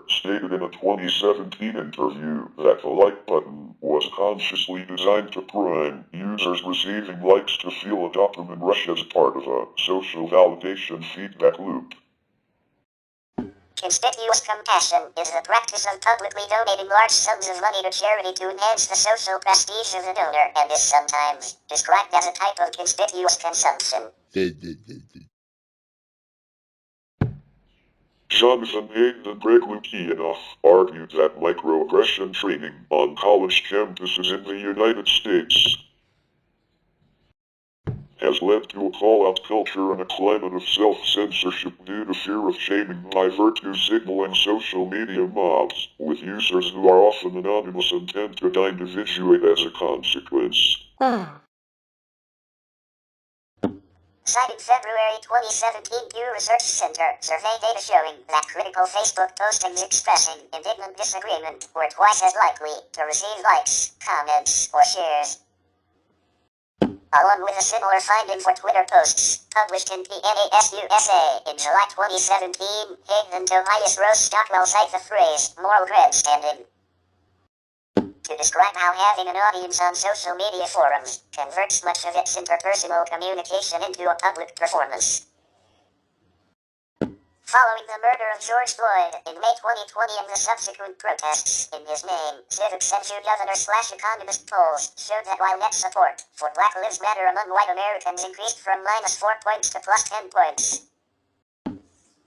stated in a 2017 interview that the like button was consciously designed to prime users receiving likes to feel a dopamine rush as part of a social validation feedback loop. Conspicuous compassion is the practice of publicly donating large sums of money to charity to enhance the social prestige of the donor and is sometimes described as a type of conspicuous consumption. Jonathan Haidt and Greg Lukianoff argued that microaggression training on college campuses in the United States has led to a call-out culture and a climate of self-censorship due to fear of shaming by virtue signaling social media mobs, with users who are often anonymous and tend to individuate as a consequence. Citing February 2017 Pew Research Center survey data showing that critical Facebook postings expressing indignant disagreement were twice as likely to receive likes, comments, or shares. Along with a similar finding for Twitter posts, published in TaBNWNE USA in July 2017, Haidt and Tobias Rose Stockwell cite the phrase, moral grandstanding, to describe how having an audience on social media forums converts much of its interpersonal communication into a public performance. Following the murder of George Floyd in May 2020 and the subsequent protests in his name, Civics and Governor/economist polls showed that while net support for Black Lives Matter among white Americans increased from -4 points to +10 points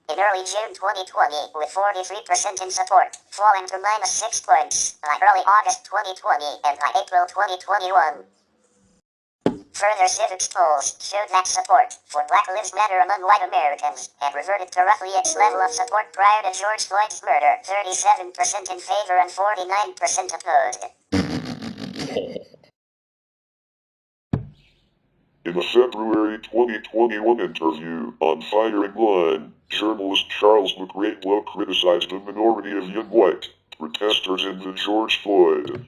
in early June 2020, with 43% in support, falling to -6 points by early August 2020 and by April 2021. Further civics polls showed that support for Black Lives Matter among white Americans had reverted to roughly its level of support prior to George Floyd's murder, 37% in favor and 49% opposed. In a February 2021 interview on Firing Line, journalist Charles McGrath criticized a minority of young white protesters in the George Floyd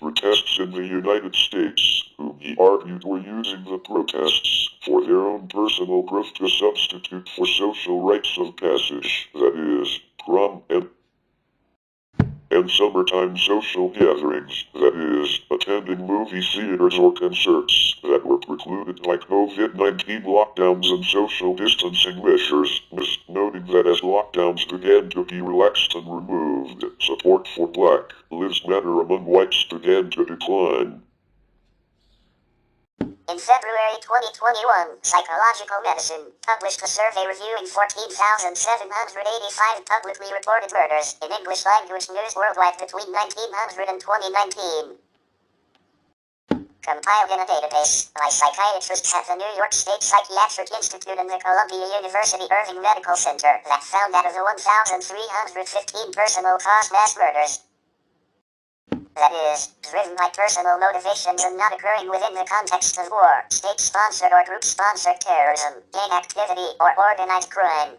protests in the United States, whom he argued were using the protests for their own personal growth to substitute for social rites of passage, that is, prom and summertime social gatherings, that is, attending movie theaters or concerts, that were precluded by COVID-19 lockdowns and social distancing measures, noting that as lockdowns began to be relaxed and removed, support for Black Lives Matter among whites began to decline. In February 2021, Psychological Medicine published a survey reviewing 14,785 publicly reported murders in English language news worldwide between 1900 and 2019. Compiled in a database by psychiatrists at the New York State Psychiatric Institute and the Columbia University Irving Medical Center that found that of the 1,315 personal cause mass murders, that is, driven by personal motivations and not occurring within the context of war, state-sponsored or group-sponsored terrorism, gang activity, or organized crime.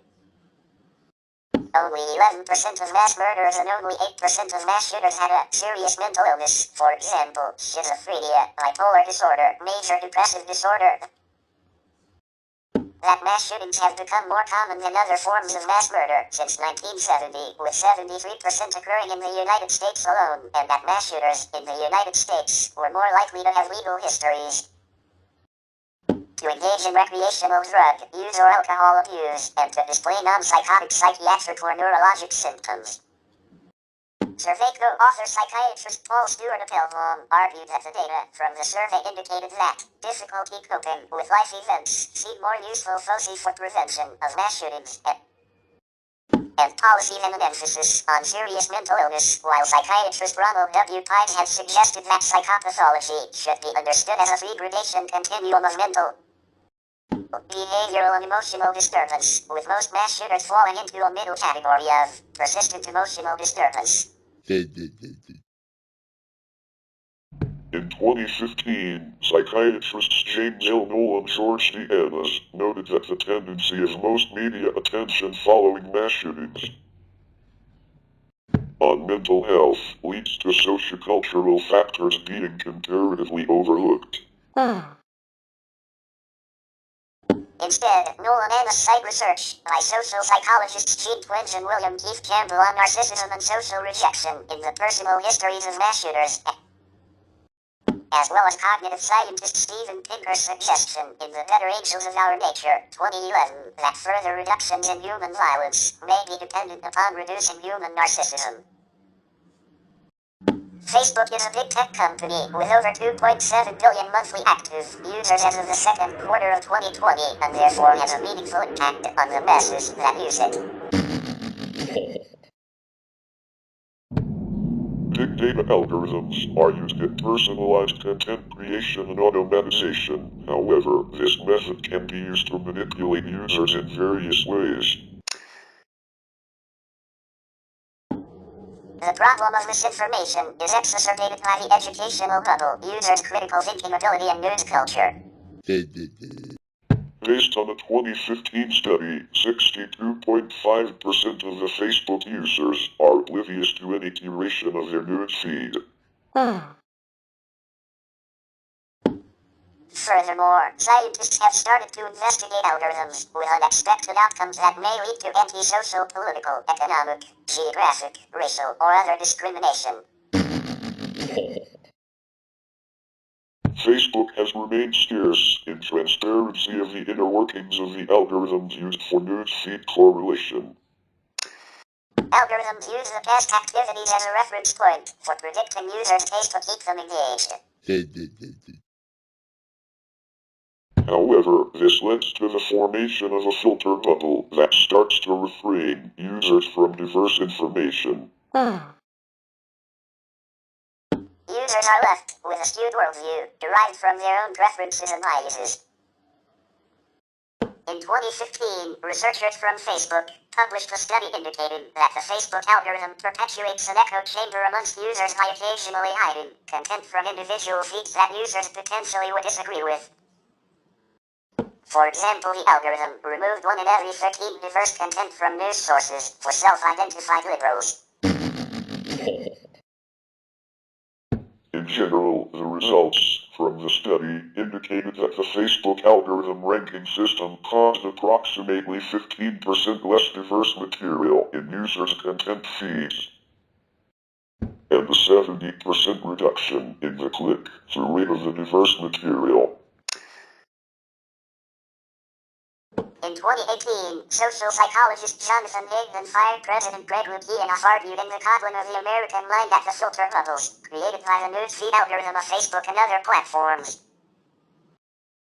Only 11% of mass murderers and only 8% of mass shooters had a serious mental illness, for example, schizophrenia, bipolar disorder, major depressive disorder. That mass shootings have become more common than other forms of mass murder since 1970, with 73% occurring in the United States alone, and that mass shooters in the United States were more likely to have legal histories, to engage in recreational drug use or alcohol abuse, and to display non-psychotic psychiatric or neurologic symptoms. Survey co-author psychiatrist Paul Stewart Appelbaum argued that the data from the survey indicated that difficulty coping with life events seemed more useful for prevention of mass shootings and policy than an emphasis on serious mental illness, while psychiatrist Ronald W. Pine had suggested that psychopathology should be understood as a three-gradation continuum of mental, behavioral and emotional disturbance, with most mass shooters falling into a middle category of persistent emotional disturbance. In 2015, psychiatrists James L. Noel and George D. Annas noted that the tendency of most media attention following mass shootings on mental health leads to sociocultural factors being comparatively overlooked. Instead, Noel and Annas cite research by social psychologists Gene Twenge and William Keith Campbell on narcissism and social rejection in the personal histories of mass shooters, as well as cognitive scientist Steven Pinker's suggestion in The Better Angels of Our Nature, 2011, that further reductions in human violence may be dependent upon reducing human narcissism. Facebook is a big tech company with over 2.7 billion monthly active users as of the second quarter of 2020, and therefore has a meaningful impact on the masses that use it. Big data algorithms are used in personalized content creation and automatization. However, this method can be used to manipulate users in various ways. The problem of misinformation is exacerbated by the educational bubble, users' critical thinking ability, and news culture. Based on a 2015 study, 62.5% of the Facebook users are oblivious to any curation of their news feed. Furthermore, scientists have started to investigate algorithms with unexpected outcomes that may lead to anti-social, political, economic, geographic, racial, or other discrimination. Facebook has remained scarce in transparency of the inner workings of the algorithms used for news feed correlation. Algorithms use the past activities as a reference point for predicting users' taste to keep them engaged. However, this leads to the formation of a filter bubble that starts to refrain users from diverse information. Users are left with a skewed worldview derived from their own preferences and biases. In 2015, researchers from Facebook published a study indicating that the Facebook algorithm perpetuates an echo chamber amongst users by occasionally hiding content from individual feeds that users potentially would disagree with. For example, the algorithm removed 1 in every 13 diverse content from news sources for self-identified liberals. In general, the results from the study indicated that the Facebook algorithm ranking system caused approximately 15% less diverse material in users' content feeds, and a 70% reduction in the click-through rate of the diverse material. In 2018, social psychologist Jonathan Haidt fired President Greg Lukianoff argued in the Coddling of the American Mind that the filter bubbles, created by the newsfeed algorithm of Facebook and other platforms,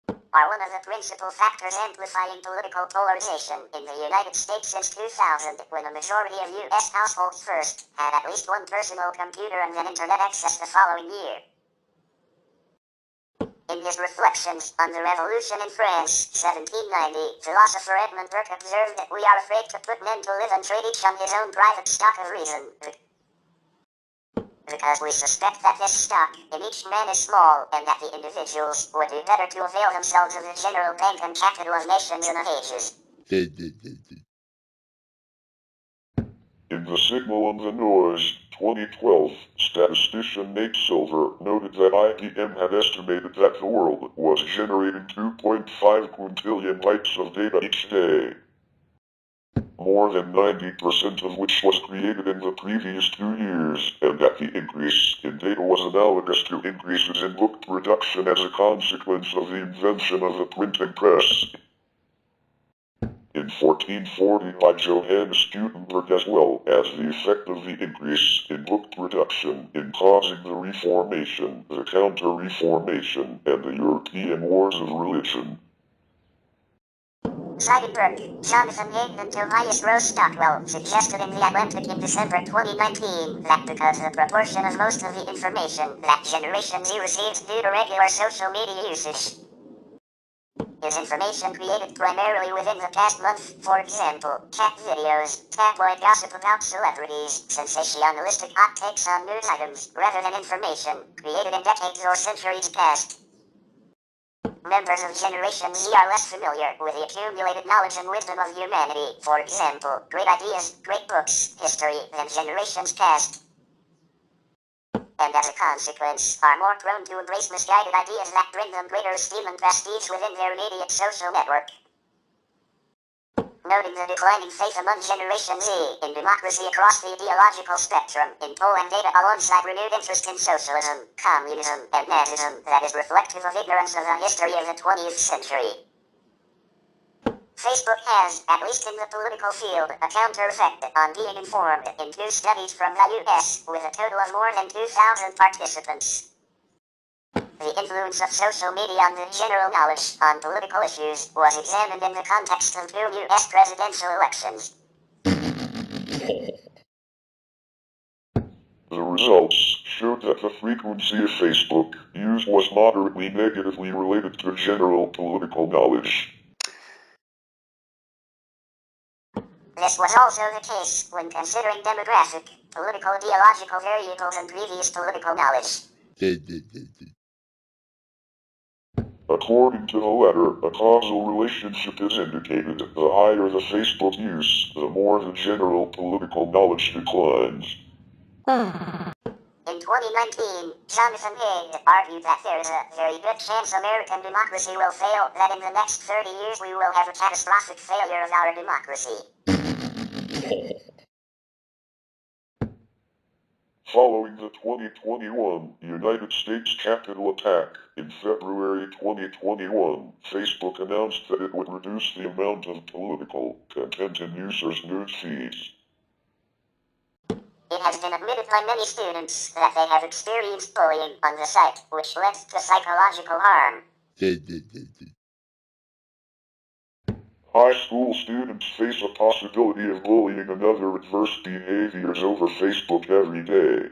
are one of the principal factors amplifying political polarization in the United States since 2000, when a majority of U.S. households first had at least one personal computer and then internet access the following year. In his Reflections on the Revolution in France, 1790, philosopher Edmund Burke observed that we are afraid to put men to live and trade each on his own private stock of reason, because we suspect that this stock in each man is small, and that the individuals would do better to avail themselves of the general bank and capital of nations in the ages. In The Signal and the Noise, 2012, statistician Nate Silver noted that IBM had estimated that the world was generating 2.5 quintillion bytes of data each day, more than 90% of which was created in the previous 2 years, and that the increase in data was analogous to increases in book production as a consequence of the invention of the printing press. In in 1440 by Johannes Gutenberg, as well as the effect of the increase in book production in causing the Reformation, the Counter-Reformation, and the European Wars of Religion. Seidenberg, Jonathan Hayden and Tobias Rose Stockwell suggested in The Atlantic in December 2019 that because the proportion of most of the information that Generation Z receives due to regular social media usage is information created primarily within the past month, for example, cat videos, tabloid gossip about celebrities, sensationalistic hot takes on news items, rather than information created in decades or centuries past. Members of Generation Z are less familiar with the accumulated knowledge and wisdom of humanity, for example, great ideas, great books, history, than generations past. And as a consequence, are more prone to embrace misguided ideas that bring them greater esteem and prestige within their immediate social network. Noting the declining faith among Generation Z in democracy across the ideological spectrum, in polling data alongside renewed interest in socialism, communism, and Nazism that is reflective of ignorance of the history of the 20th century. Facebook has, at least in the political field, a counter effect on being informed in 2 studies from the US, with a total of more than 2,000 participants. The influence of social media on the general knowledge on political issues was examined in the context of 2 US presidential elections. The results showed that the frequency of Facebook use was moderately negatively related to general political knowledge. This was also the case when considering demographic, political ideological variables and previous political knowledge. According to the latter, a causal relationship is indicated. The higher the Facebook use, the more the general political knowledge declines. In 2019, Jonathan Hayden argued that there is a very good chance American democracy will fail, that in the next 30 years we will have a catastrophic failure of our democracy. Following the 2021 United States Capitol attack in February 2021, Facebook announced that it would reduce the amount of political content in users' news feeds. It has been admitted by many students that they have experienced bullying on the site, which led to psychological harm. High school students face a possibility of bullying and other adverse behaviors over Facebook every day.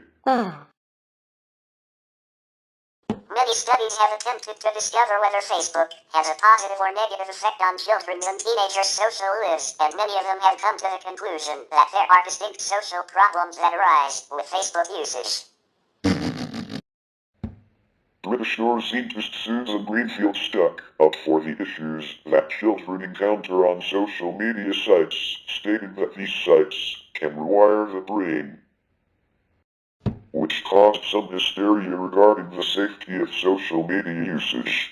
Many studies have attempted to discover whether Facebook has a positive or negative effect on children's and teenagers' social lives, and many of them have come to the conclusion that there are distinct social problems that arise with Facebook usage. British neuroscientist Susan Greenfield stuck up for the issues that children encounter on social media sites, stating that these sites can rewire the brain, which caused some hysteria regarding the safety of social media usage.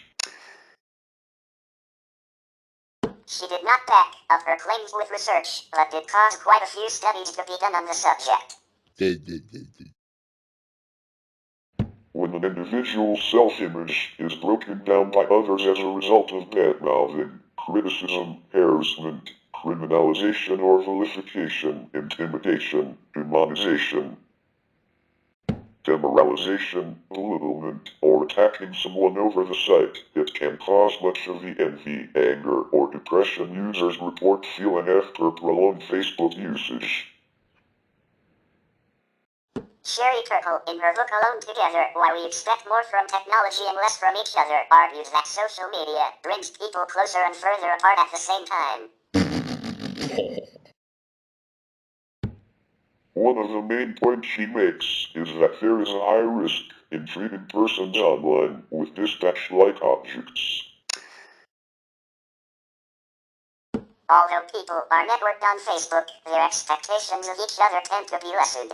She did not back up her claims with research, but did cause quite a few studies to be done on the subject. When an individual's self-image is broken down by others as a result of bad-mouthing, criticism, harassment, criminalization or vilification, intimidation, demonization, demoralization, belittlement, or attacking someone over the site, it can cause much of the envy, anger, or depression users report feeling after prolonged Facebook usage. Sherry Turkle, in her book Alone Together, Why We Expect More from Technology and Less from Each Other, argues that social media brings people closer and further apart at the same time. One of the main points she makes is that there is a high risk in treating persons online with dispatch-like objects. Although people are networked on Facebook, their expectations of each other tend to be lessened.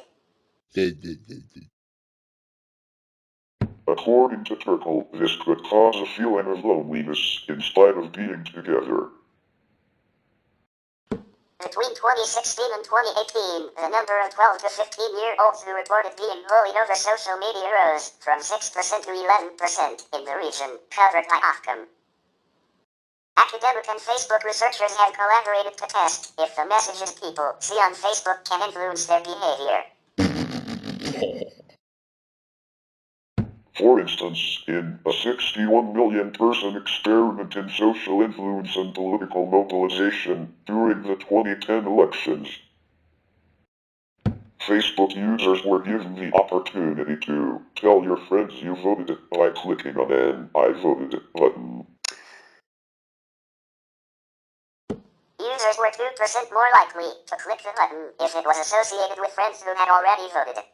According to Turkle, this could cause a feeling of loneliness in spite of being together. Between 2016 and 2018, the number of 12 to 15-year-olds who reported being bullied over social media rose from 6% to 11% in the region covered by Ofcom. Academic and Facebook researchers have collaborated to test if the messages people see on Facebook can influence their behavior. For instance, in a 61 million person experiment in social influence and political mobilization during the 2010 elections, Facebook users were given the opportunity to tell your friends you voted by clicking on an I voted button. Users were 2% more likely to click the button if it was associated with friends who had already voted.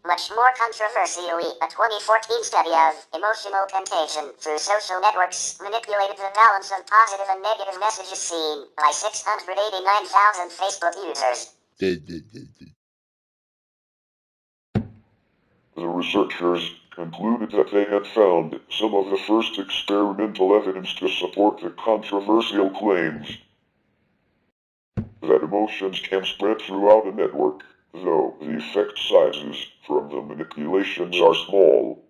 Much more controversially, a 2014 study of emotional contagion through social networks manipulated the balance of positive and negative messages seen by 689,000 Facebook users. The researchers concluded that they had found some of the first experimental evidence to support the controversial claims that emotions can spread throughout a network, though the effect sizes from the manipulations are small.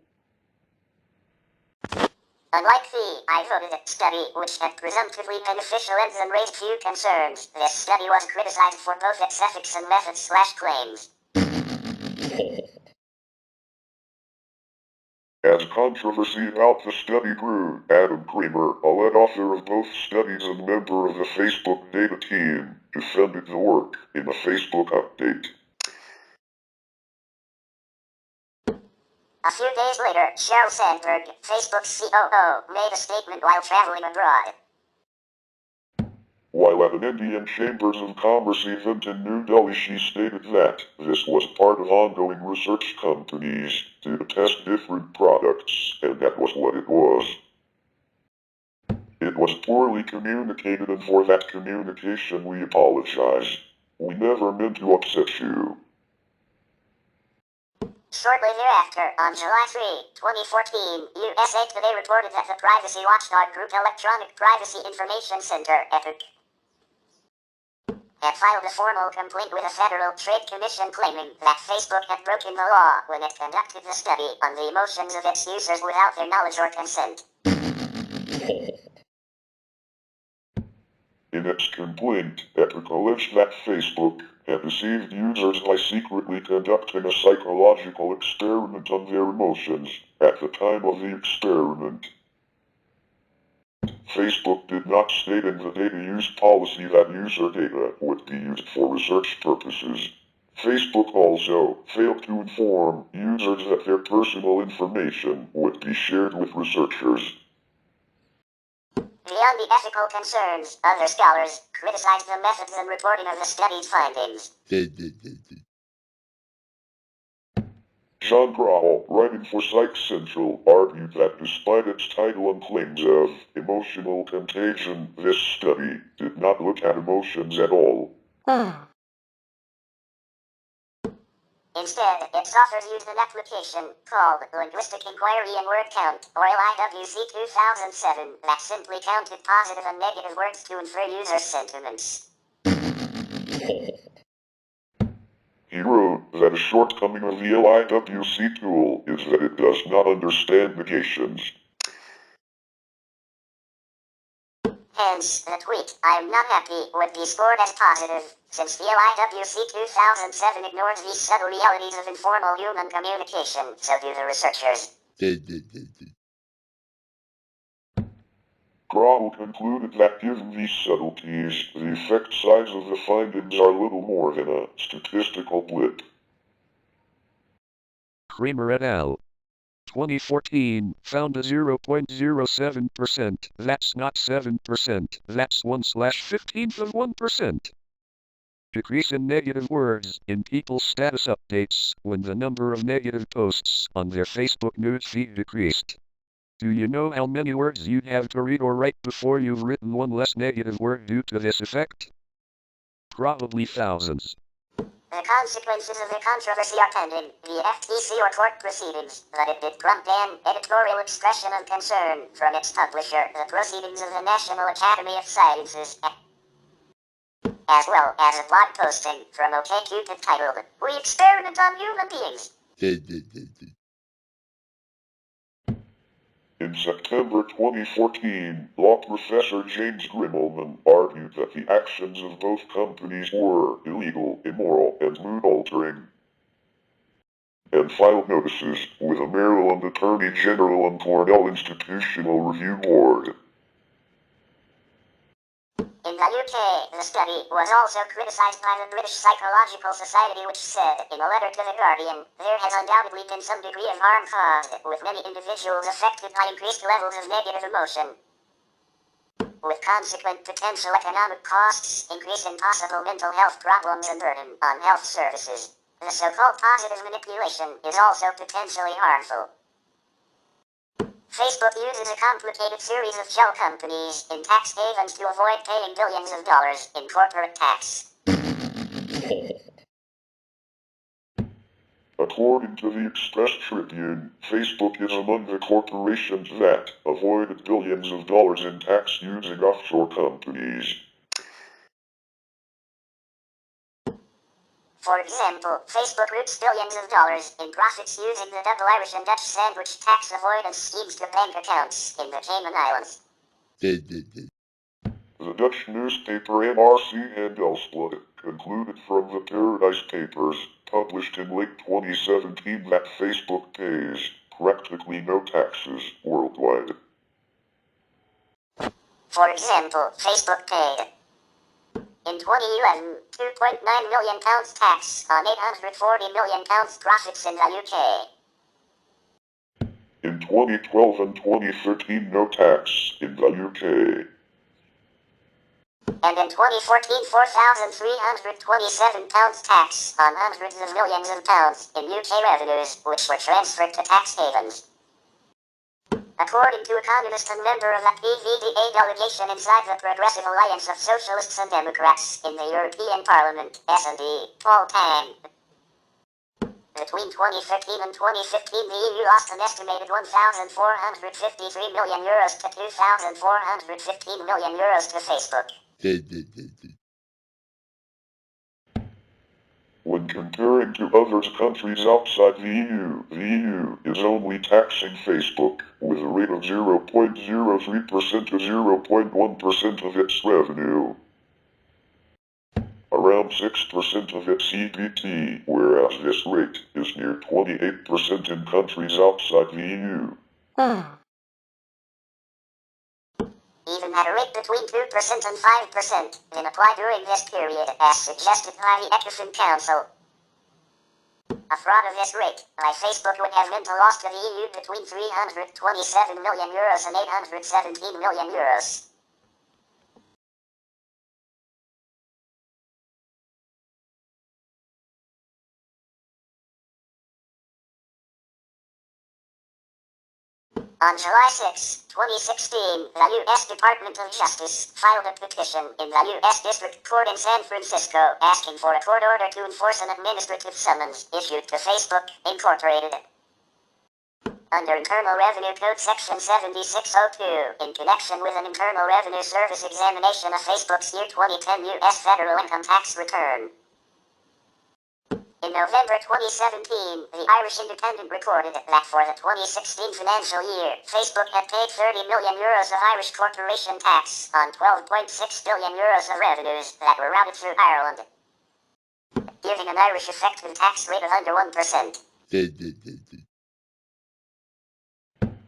Unlike the I voted study, which had presumptively beneficial ends and raised few concerns, this study was criticized for both its ethics and methods/claims. As controversy about the study grew, Adam Kramer, a lead author of both studies and member of the Facebook data team, defended the work in a Facebook update. A few days later, Sheryl Sandberg, Facebook's COO, made a statement while traveling abroad. While at an Indian Chambers of Commerce event in New Delhi, she stated that this was part of ongoing research companies to test different products, and that was what it was. It was poorly communicated, and for that communication we apologize. We never meant to upset you. Shortly thereafter, on July 3, 2014, USA Today reported that the privacy watchdog group Electronic Privacy Information Center, EPIC, had filed a formal complaint with the Federal Trade Commission claiming that Facebook had broken the law when it conducted the study on the emotions of its users without their knowledge or consent. In its complaint, EPIC alleged that Facebook had deceived users by secretly conducting a psychological experiment on their emotions at the time of the experiment. Facebook did not state in the data use policy that user data would be used for research purposes. Facebook also failed to inform users that their personal information would be shared with researchers. Beyond the ethical concerns, other scholars criticized the methods and reporting of the study's findings. John Grahl, writing for Psych Central, argued that despite its title and claims of emotional contagion, this study did not look at emotions at all. Instead, its authors used an application called Linguistic Inquiry and Word Count, or LIWC 2007, that simply counted positive and negative words to infer user sentiments. He wrote that a shortcoming of the LIWC tool is that it does not understand negations. Hence, the tweet, "I'm not happy," would be scored as positive, since the LIWC 2007 ignores the subtle realities of informal human communication, so do the researchers. Grahl concluded that given these subtleties, the effect size of the findings are little more than a statistical blip. Kramer et al. 2014 found a 0.07%. That's not 7%. That's 1/15th of 1%. Decrease in negative words in people's status updates when the number of negative posts on their Facebook newsfeed decreased. Do you know how many words you'd have to read or write before you've written one less negative word due to this effect? Probably thousands. The consequences of the controversy are pending, the FTC or court proceedings, but it did prompt an editorial expression of concern from its publisher, the Proceedings of the National Academy of Sciences, as well as a blog posting from OkCupid titled, "We Experiment on Human Beings." In September 2014, law professor James Grimmelman argued that the actions of both companies were illegal, immoral, and mood-altering, and filed notices with the Maryland Attorney General and Cornell Institutional Review Board. In the UK, the study was also criticized by the British Psychological Society, which said, in a letter to The Guardian, there has undoubtedly been some degree of harm caused, with many individuals affected by increased levels of negative emotion, with consequent potential economic costs, increase in possible mental health problems and burden on health services. The so-called positive manipulation is also potentially harmful. Facebook uses a complicated series of shell companies in tax havens to avoid paying billions of dollars in corporate tax. According to the Express Tribune, Facebook is among the corporations that avoided billions of dollars in tax using offshore companies. For example, Facebook routes billions of dollars in profits using the double Irish and Dutch sandwich tax avoidance schemes to bank accounts in the Cayman Islands. The Dutch newspaper NRC Handelsblad concluded from the Paradise Papers, published in late 2017, that Facebook pays practically no taxes worldwide. For example, Facebook paid in 2011, £2.9 million tax on £840 million profits in the UK. In 2012 and 2013, no tax in the UK. And in 2014, £4,327 tax on hundreds of millions of pounds in UK revenues, which were transferred to tax havens. According to economist and member of the PVDA delegation inside the Progressive Alliance of Socialists and Democrats in the European Parliament, S&D, Paul Tang. Between 2013 and 2015, the EU lost an estimated €1,453 million to €2,415 million to Facebook. When comparing to other countries outside the EU is only taxing Facebook with a rate of 0.03% to 0.1% of its revenue. Around 6% of its EBT, whereas this rate is near 28% in countries outside the EU. Even at a rate between 2% and 5%, then apply during this period, as suggested by the ECOFIN Council. A fraud of this rate by Facebook would have meant a loss to the EU between €327 million and €817 million. On July 6, 2016, the U.S. Department of Justice filed a petition in the U.S. District Court in San Francisco asking for a court order to enforce an administrative summons issued to Facebook, Incorporated. Under Internal Revenue Code Section 7602, in connection with an Internal Revenue Service examination of Facebook's year 2010 U.S. federal income tax return. In November 2017, the Irish Independent reported that for the 2016 financial year, Facebook had paid €30 million of Irish corporation tax on €12.6 billion of revenues that were routed through Ireland, giving an Irish effective tax rate of under 1%. The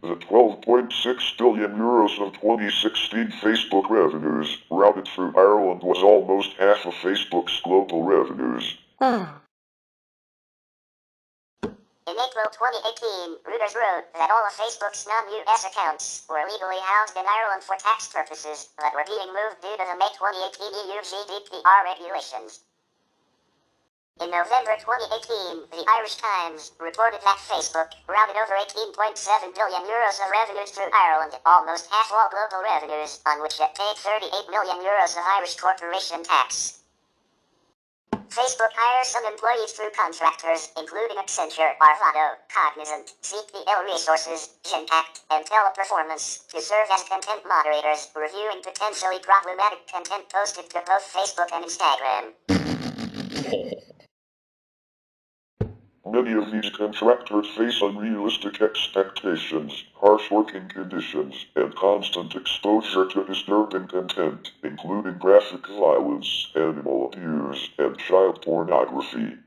€12.6 billion of 2016 Facebook revenues routed through Ireland was almost half of Facebook's global revenues. In April 2018, Reuters wrote that all of Facebook's non-US accounts were legally housed in Ireland for tax purposes, but were being moved due to the May 2018 EU GDPR regulations. In November 2018, the Irish Times reported that Facebook routed over €18.7 billion of revenues through Ireland, almost half all global revenues, on which it paid €38 million of Irish corporation tax. Facebook hires some employees through contractors, including Accenture, Arvado, Cognizant, CPL Resources, Genpact, and Teleperformance, to serve as content moderators, reviewing potentially problematic content posted to both Facebook and Instagram. Many of these contractors face unrealistic expectations, harsh working conditions, and constant exposure to disturbing content, including graphic violence, animal abuse, and child pornography.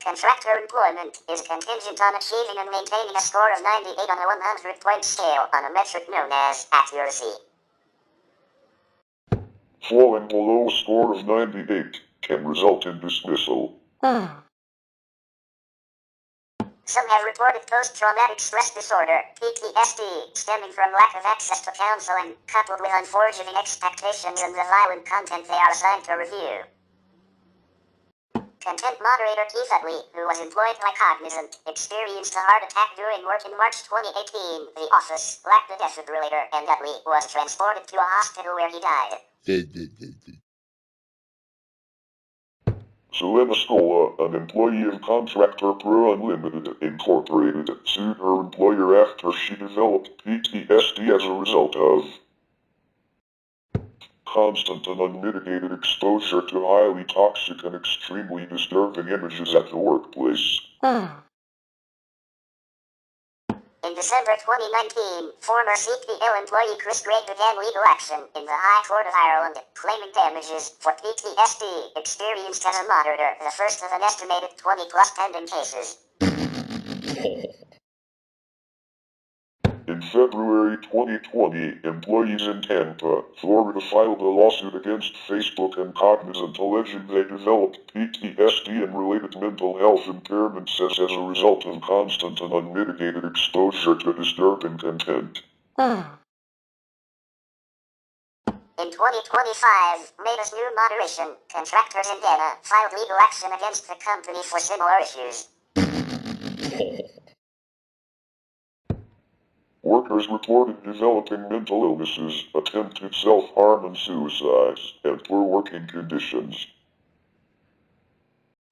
Contractor employment is contingent on achieving and maintaining a score of 98 on a 100-point scale on a metric known as accuracy. Falling below a score of 98 can result in dismissal. Some have reported post-traumatic stress disorder, PTSD, stemming from lack of access to counseling, coupled with unforgiving expectations and the violent content they are assigned to review. Content moderator Keith Utley, who was employed by Cognizant, experienced a heart attack during work in March 2018. The office lacked a defibrillator, and Utley was transported to a hospital where he died. Selena Scola, an employee of contractor Pro Unlimited Incorporated, sued her employer after she developed PTSD as a result of constant and unmitigated exposure to highly toxic and extremely disturbing images at the workplace. In December 2019, former CPL employee Chris Gray began legal action in the High Court of Ireland, claiming damages for PTSD experienced as a moderator, the first of an estimated 20-plus pending cases. In February 2020, employees in Tampa, Florida filed a lawsuit against Facebook and Cognizant alleging they developed PTSD and related mental health impairments as a result of constant and unmitigated exposure to disturbing content. In 2025, Meta's new moderation, contractors in Ghana, filed legal action against the company for similar issues. Workers reported developing mental illnesses, attempted self-harm and suicides, and poor working conditions.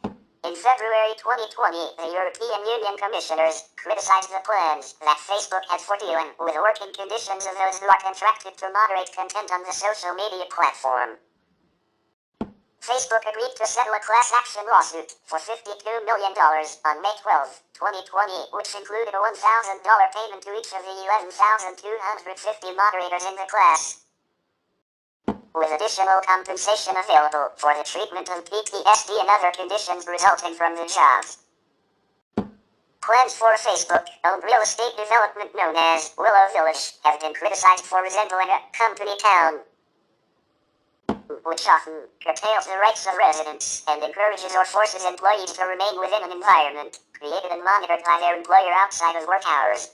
In February 2020, the European Union commissioners criticized the plans that Facebook had for dealing with working conditions of those who are contracted to moderate content on the social media platform. Facebook agreed to settle a class action lawsuit for $52 million on May 12, 2020, which included a $1,000 payment to each of the 11,250 moderators in the class, with additional compensation available for the treatment of PTSD and other conditions resulting from the jobs. Plans for a Facebook-owned real estate development known as Willow Village have been criticized for resembling a company town, which often curtails the rights of residents and encourages or forces employees to remain within an environment created and monitored by their employer outside of work hours.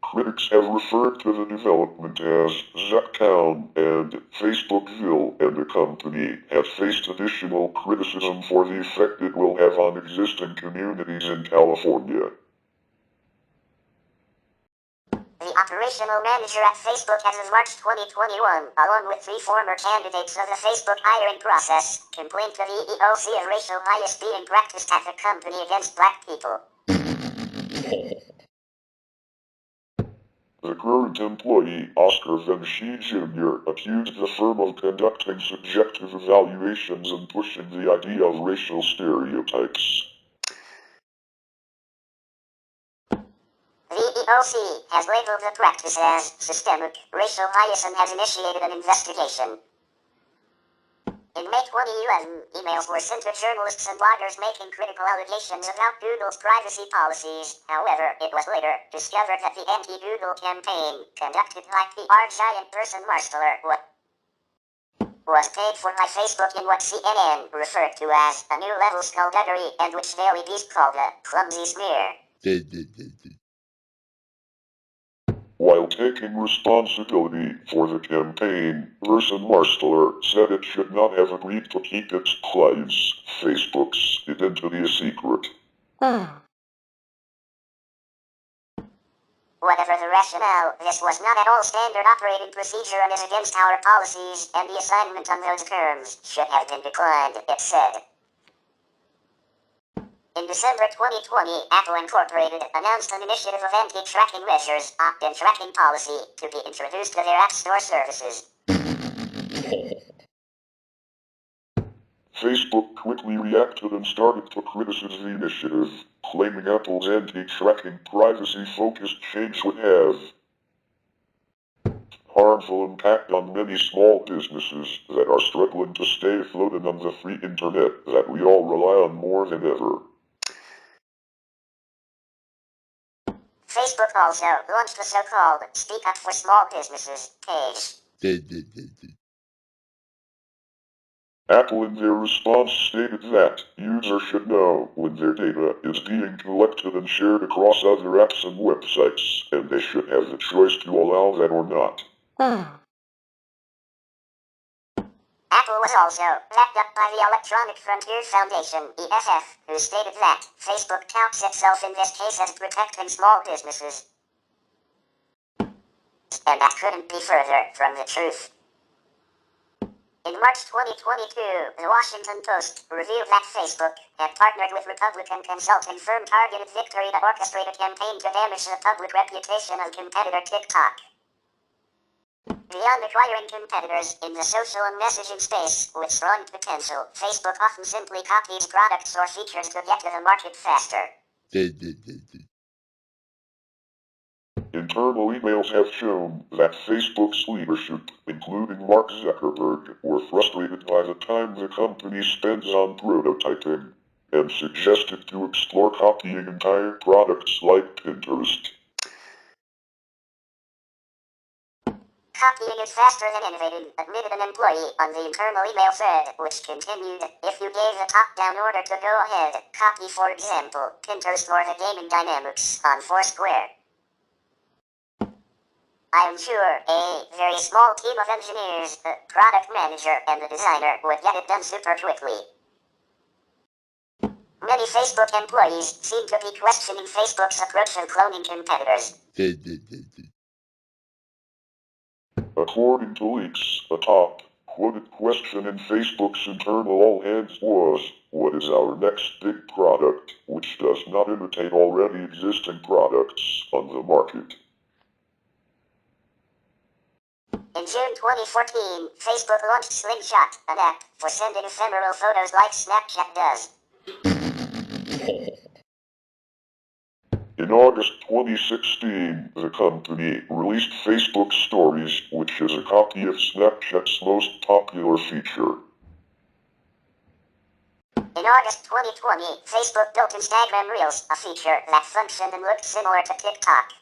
Critics have referred to the development as Zucktown, and Facebookville and the company have faced additional criticism for the effect it will have on existing communities in California. The operational manager at Facebook as of March 2021, along with 3 former candidates of the Facebook hiring process, complained to the EEOC of racial bias being practiced at the company against black people. The current employee, Oscar Venshi Jr., accused the firm of conducting subjective evaluations and pushing the idea of racial stereotypes. The EEOC has labeled the practice as systemic racial bias and has initiated an investigation. In May 2011, emails were sent to journalists and bloggers making critical allegations about Google's privacy policies. However, it was later discovered that the anti-Google campaign, conducted by PR giant Person Marsteller, was paid for by Facebook in what CNN referred to as a new level skullduggery, and which Daily Beast called a clumsy smear. While taking responsibility for the campaign, Person Marsteller said it should not have agreed to keep its clients, Facebook's identity a secret. Whatever the rationale, this was not at all standard operating procedure and is against our policies, and the assignment on those terms should have been declined, it said. In December 2020, Apple Incorporated announced an initiative of anti-tracking measures, opt-in tracking policy, to be introduced to their App Store services. Facebook quickly reacted and started to criticize the initiative, claiming Apple's anti-tracking privacy-focused change would have harmful impact on many small businesses that are struggling to stay afloat on the free internet that we all rely on more than ever. Facebook also launched the so-called Speak Up for Small Businesses page. Apple in their response stated that users should know when their data is being collected and shared across other apps and websites, and they should have the choice to allow that or not. Apple was also backed up by the Electronic Frontier Foundation, EFF, who stated that Facebook touts itself in this case as protecting small businesses. And that couldn't be further from the truth. In March 2022, the Washington Post revealed that Facebook had partnered with Republican consulting firm Targeted Victory to orchestrate a campaign to damage the public reputation of competitor TikTok. Beyond acquiring competitors in the social and messaging space with strong potential, Facebook often simply copies products or features to get to the market faster. Internal emails have shown that Facebook's leadership, including Mark Zuckerberg, were frustrated by the time the company spends on prototyping, and suggested to explore copying entire products like Pinterest. Copying is faster than innovating, admitted an employee on the internal email thread, which continued, if you gave a top-down order to go ahead, copy for example, Pinterest or the gaming dynamics on Foursquare. I am sure a very small team of engineers, the product manager and the designer would get it done super quickly. Many Facebook employees seem to be questioning Facebook's approach of cloning competitors. According to leaks, a top-quoted question in Facebook's internal all-hands was, what is our next big product, which does not imitate already existing products on the market? In June 2014, Facebook launched Slingshot, an app for sending ephemeral photos like Snapchat does. In August 2016, the company released Facebook Stories, which is a copy of Snapchat's most popular feature. In August 2020, Facebook built Instagram Reels, a feature that functioned and looked similar to TikTok.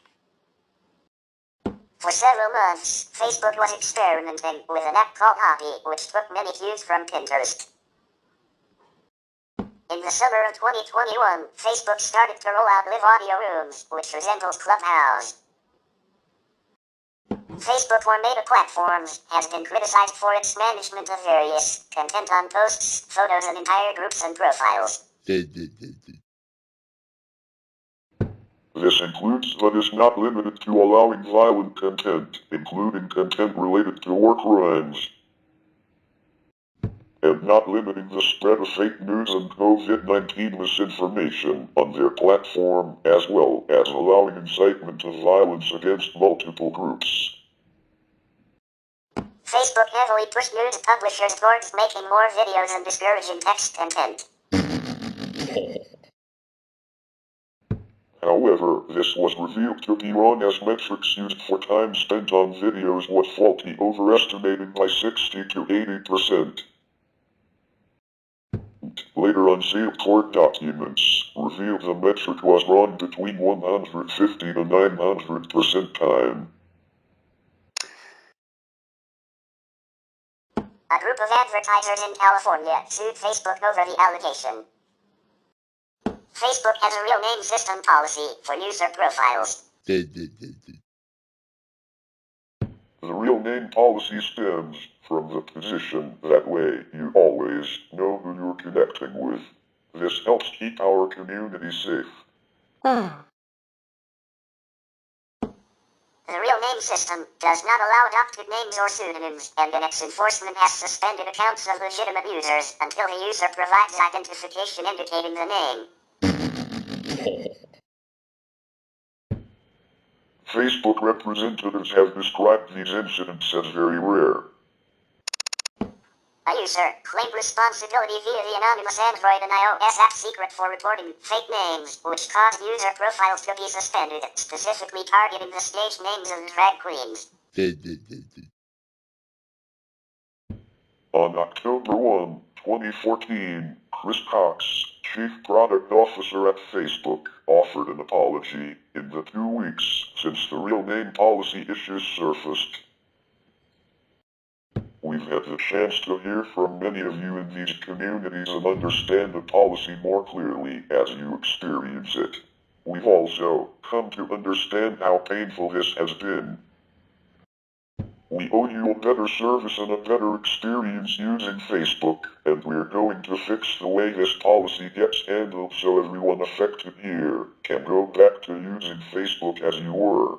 For several months, Facebook was experimenting with an app called Hobby, which took many cues from Pinterest. In the summer of 2021, Facebook started to roll out live audio rooms, which resembles Clubhouse. Facebook or Meta Platforms has been criticized for its management of various content on posts, photos, and entire groups and profiles. This includes but is not limited to allowing violent content, including content related to war crimes, and not limiting the spread of fake news and COVID-19 misinformation on their platform, as well as allowing incitement of violence against multiple groups. Facebook heavily pushed news publishers towards making more videos and discouraging text content. However, this was revealed to be wrong as metrics used for time spent on videos was faulty, overestimating by 60 to 80%. Later unsealed court documents revealed the metric was wrong between 150 to 900% time. A group of advertisers in California sued Facebook over the allegation. Facebook has a real name system policy for user profiles. The real name policy stems from the position that way you always know who you're connecting with. This helps keep our community safe. The real name system does not allow adopted names or pseudonyms, and in its enforcement has suspended accounts of legitimate users until the user provides identification indicating the name. Facebook representatives have described these incidents as very rare. A user claimed responsibility via the anonymous Android and iOS app secret for reporting fake names, which caused user profiles to be suspended, specifically targeting the stage names of drag queens. On October 1, 2014, Chris Cox, Chief Product Officer at Facebook, offered an apology in the 2 weeks since the real name policy issues surfaced. We've had the chance to hear from many of you in these communities and understand the policy more clearly as you experience it. We've also come to understand how painful this has been. We owe you a better service and a better experience using Facebook, and we're going to fix the way this policy gets handled so everyone affected here can go back to using Facebook as you were.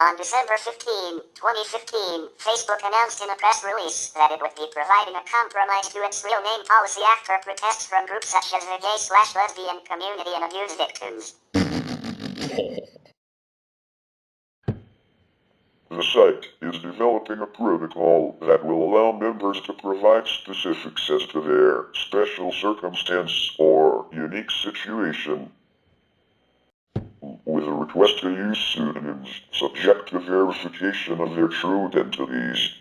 On December 15, 2015, Facebook announced in a press release that it would be providing a compromise to its real name policy after protests from groups such as the gay/lesbian community and abuse victims. The site is developing a protocol that will allow members to provide specifics as to their special circumstance or unique situation, with a request to use pseudonyms, subject to verification of their true identities.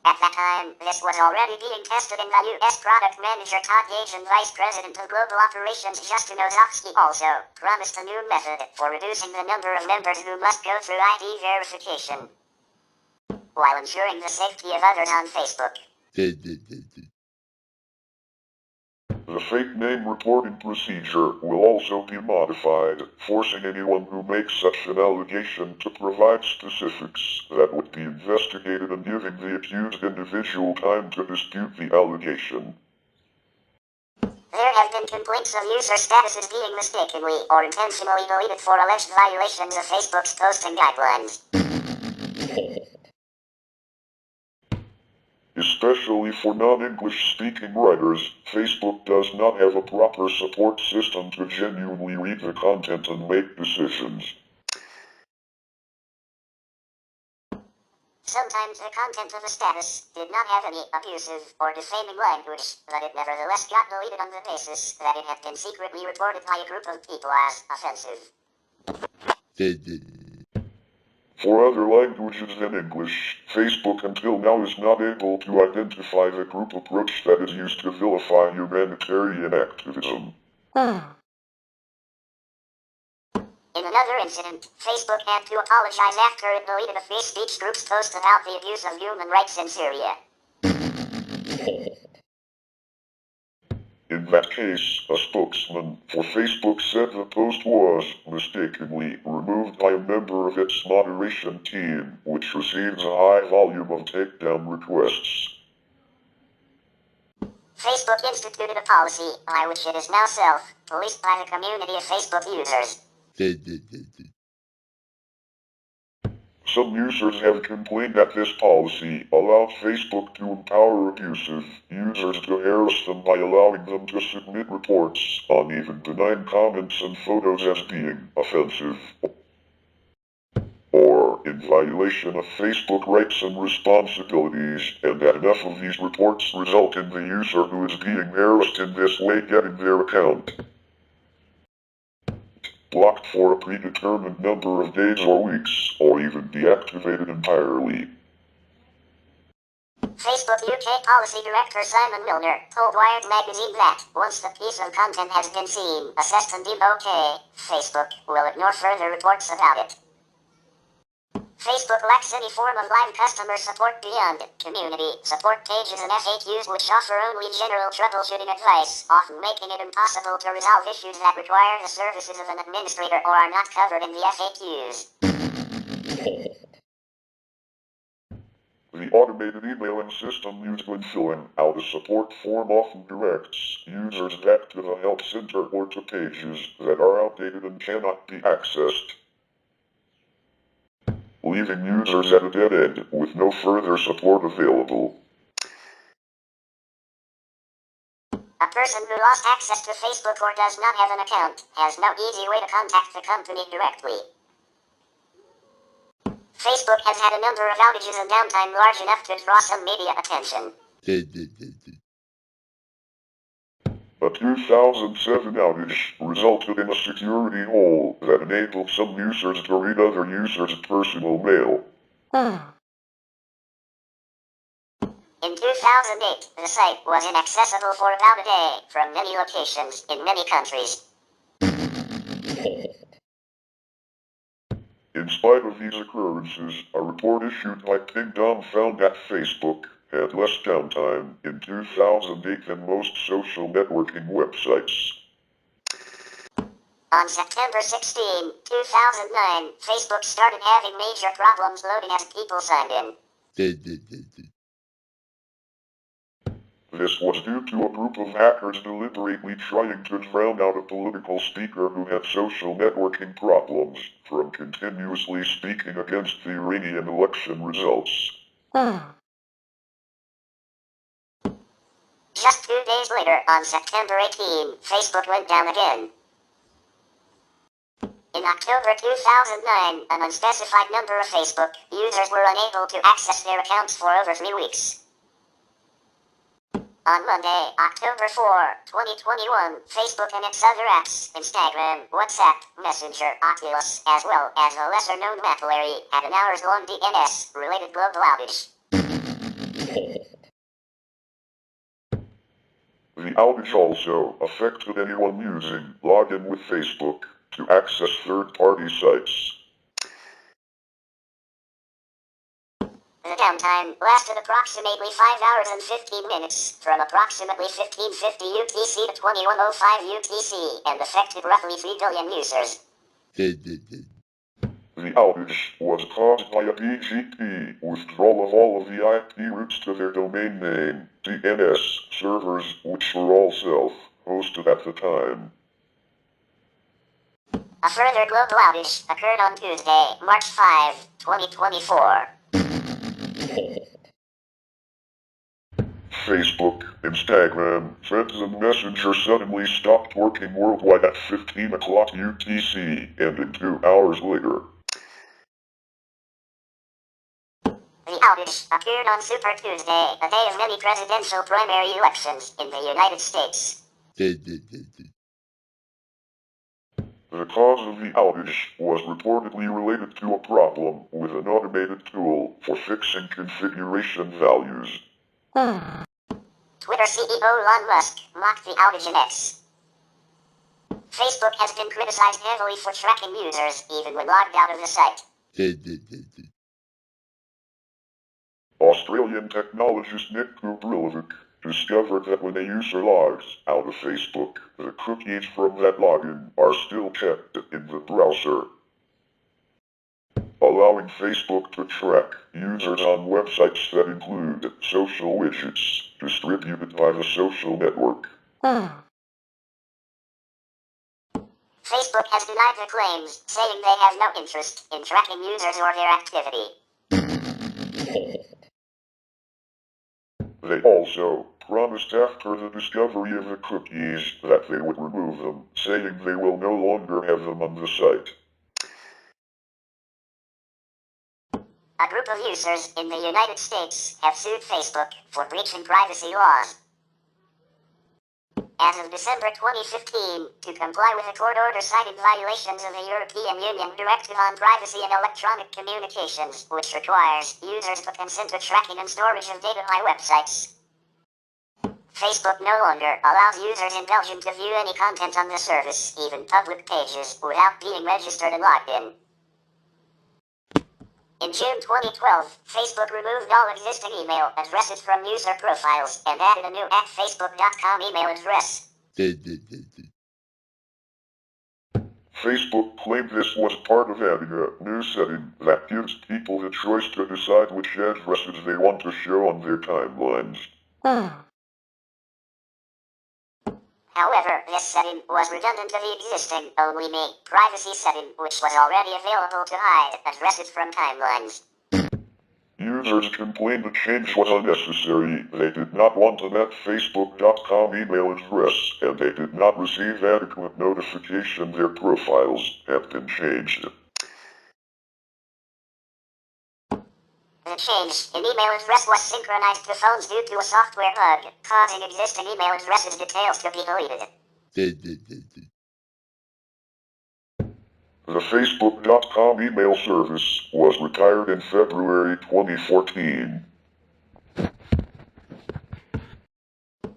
At that time, this was already being tested in the U.S. Product Manager Todd Gage and Vice President of Global Operations Justin Ozofsky also promised a new method for reducing the number of members who must go through ID verification, while ensuring the safety of others on Facebook. The fake name reporting procedure will also be modified, forcing anyone who makes such an allegation to provide specifics that would be investigated and giving the accused individual time to dispute the allegation. There have been complaints of user statuses being mistakenly or intentionally deleted for alleged violations of Facebook's posting guidelines. Especially for non-English speaking writers, Facebook does not have a proper support system to genuinely read the content and make decisions. Sometimes the content of a status did not have any abusive or defaming language, but it nevertheless got deleted on the basis that it had been secretly reported by a group of people as offensive. For other languages than English, Facebook until now is not able to identify the group approach that is used to vilify humanitarian activism. In another incident, Facebook had to apologize after it deleted a free speech group's post about the abuse of human rights in Syria. In that case, a spokesman for Facebook said the post was mistakenly removed by a member of its moderation team, which receives a high volume of takedown requests. Facebook instituted a policy by which it is now self-policed by the community of Facebook users. Some users have complained that this policy allows Facebook to empower abusive users to harass them by allowing them to submit reports on even benign comments and photos as being offensive, or in violation of Facebook rights and responsibilities, and that enough of these reports result in the user who is being harassed in this way getting their account blocked for a predetermined number of days or weeks, or even deactivated entirely. Facebook UK Policy Director Simon Milner told Wired magazine that, once the piece of content has been seen, assessed and deemed okay, Facebook will ignore further reports about it. Facebook lacks any form of live customer support beyond community support pages and FAQs, which offer only general troubleshooting advice, often making it impossible to resolve issues that require the services of an administrator or are not covered in the FAQs. The automated emailing system used when filling out a support form often directs users back to the help center or to pages that are outdated and cannot be accessed, leaving users at a dead end with no further support available. A person who lost access to Facebook or does not have an account has no easy way to contact the company directly. Facebook has had a number of outages and downtime large enough to draw some media attention. A 2007 outage resulted in a security hole that enabled some users to read other users' personal mail. In 2008, the site was inaccessible for about a day from many locations in many countries. In spite of these occurrences, a report issued by TaBNWNE found that Facebook had less downtime in 2008 than most social networking websites. On September 16, 2009, Facebook started having major problems loading as people signed in. This was due to a group of hackers deliberately trying to drown out a political speaker who had social networking problems from continuously speaking against the Iranian election results. Just 2 days later, on September 18, Facebook went down again. In October 2009, an unspecified number of Facebook users were unable to access their accounts for over 3 weeks. On Monday, October 4, 2021, Facebook and its other apps, Instagram, WhatsApp, Messenger, Oculus, as well as a lesser-known Mapillary, had an hours-long DNS-related global outage. The outage also affected anyone using login with Facebook to access third-party sites. The downtime lasted approximately 5 hours and 15 minutes, from approximately 1550 UTC to 2105 UTC, and affected roughly 3 billion users. The outage was caused by a BGP withdrawal of all of the IP routes to their domain name, DNS, servers, which were all self-hosted at the time. A further global outage occurred on Tuesday, March 5, 2024. Facebook, Instagram, Threads, and Messenger suddenly stopped working worldwide at 15 o'clock UTC, ending 2 hours later. The outage appeared on Super Tuesday, a day of many presidential primary elections in the United States. The cause of the outage was reportedly related to a problem with an automated tool for fixing configuration values. Twitter CEO Elon Musk mocked the outage in X. Facebook has been criticized heavily for tracking users even when logged out of the site. Australian technologist Nick Kubrilovic discovered that when a user logs out of Facebook, the cookies from that login are still kept in the browser, allowing Facebook to track users on websites that include social widgets distributed by the social network. Facebook has denied the claims, saying they have no interest in tracking users or their activity. They also promised after the discovery of the cookies that they would remove them, saying they will no longer have them on the site. A group of users in the United States have sued Facebook for breaching privacy laws. As of December 2015, to comply with a court order citing violations of the European Union Directive on Privacy in Electronic Communications, which requires users to consent to tracking and storage of data by websites. Facebook no longer allows users in Belgium to view any content on the service, even public pages, without being registered and logged in. In June 2012, Facebook removed all existing email addresses from user profiles and added a new @facebook.com email address. Facebook claimed this was part of adding a new setting that gives people the choice to decide which addresses they want to show on their timelines. However, this setting was redundant to the existing Only Me privacy setting, which was already available to hide addresses from timelines. Users complained the change was unnecessary, they did not want an @facebook.com email address, and they did not receive adequate notification their profiles had been changed. The change in email address was synchronized to phones due to a software bug, causing existing email addresses details to be deleted. The Facebook.com email service was retired in February 2014.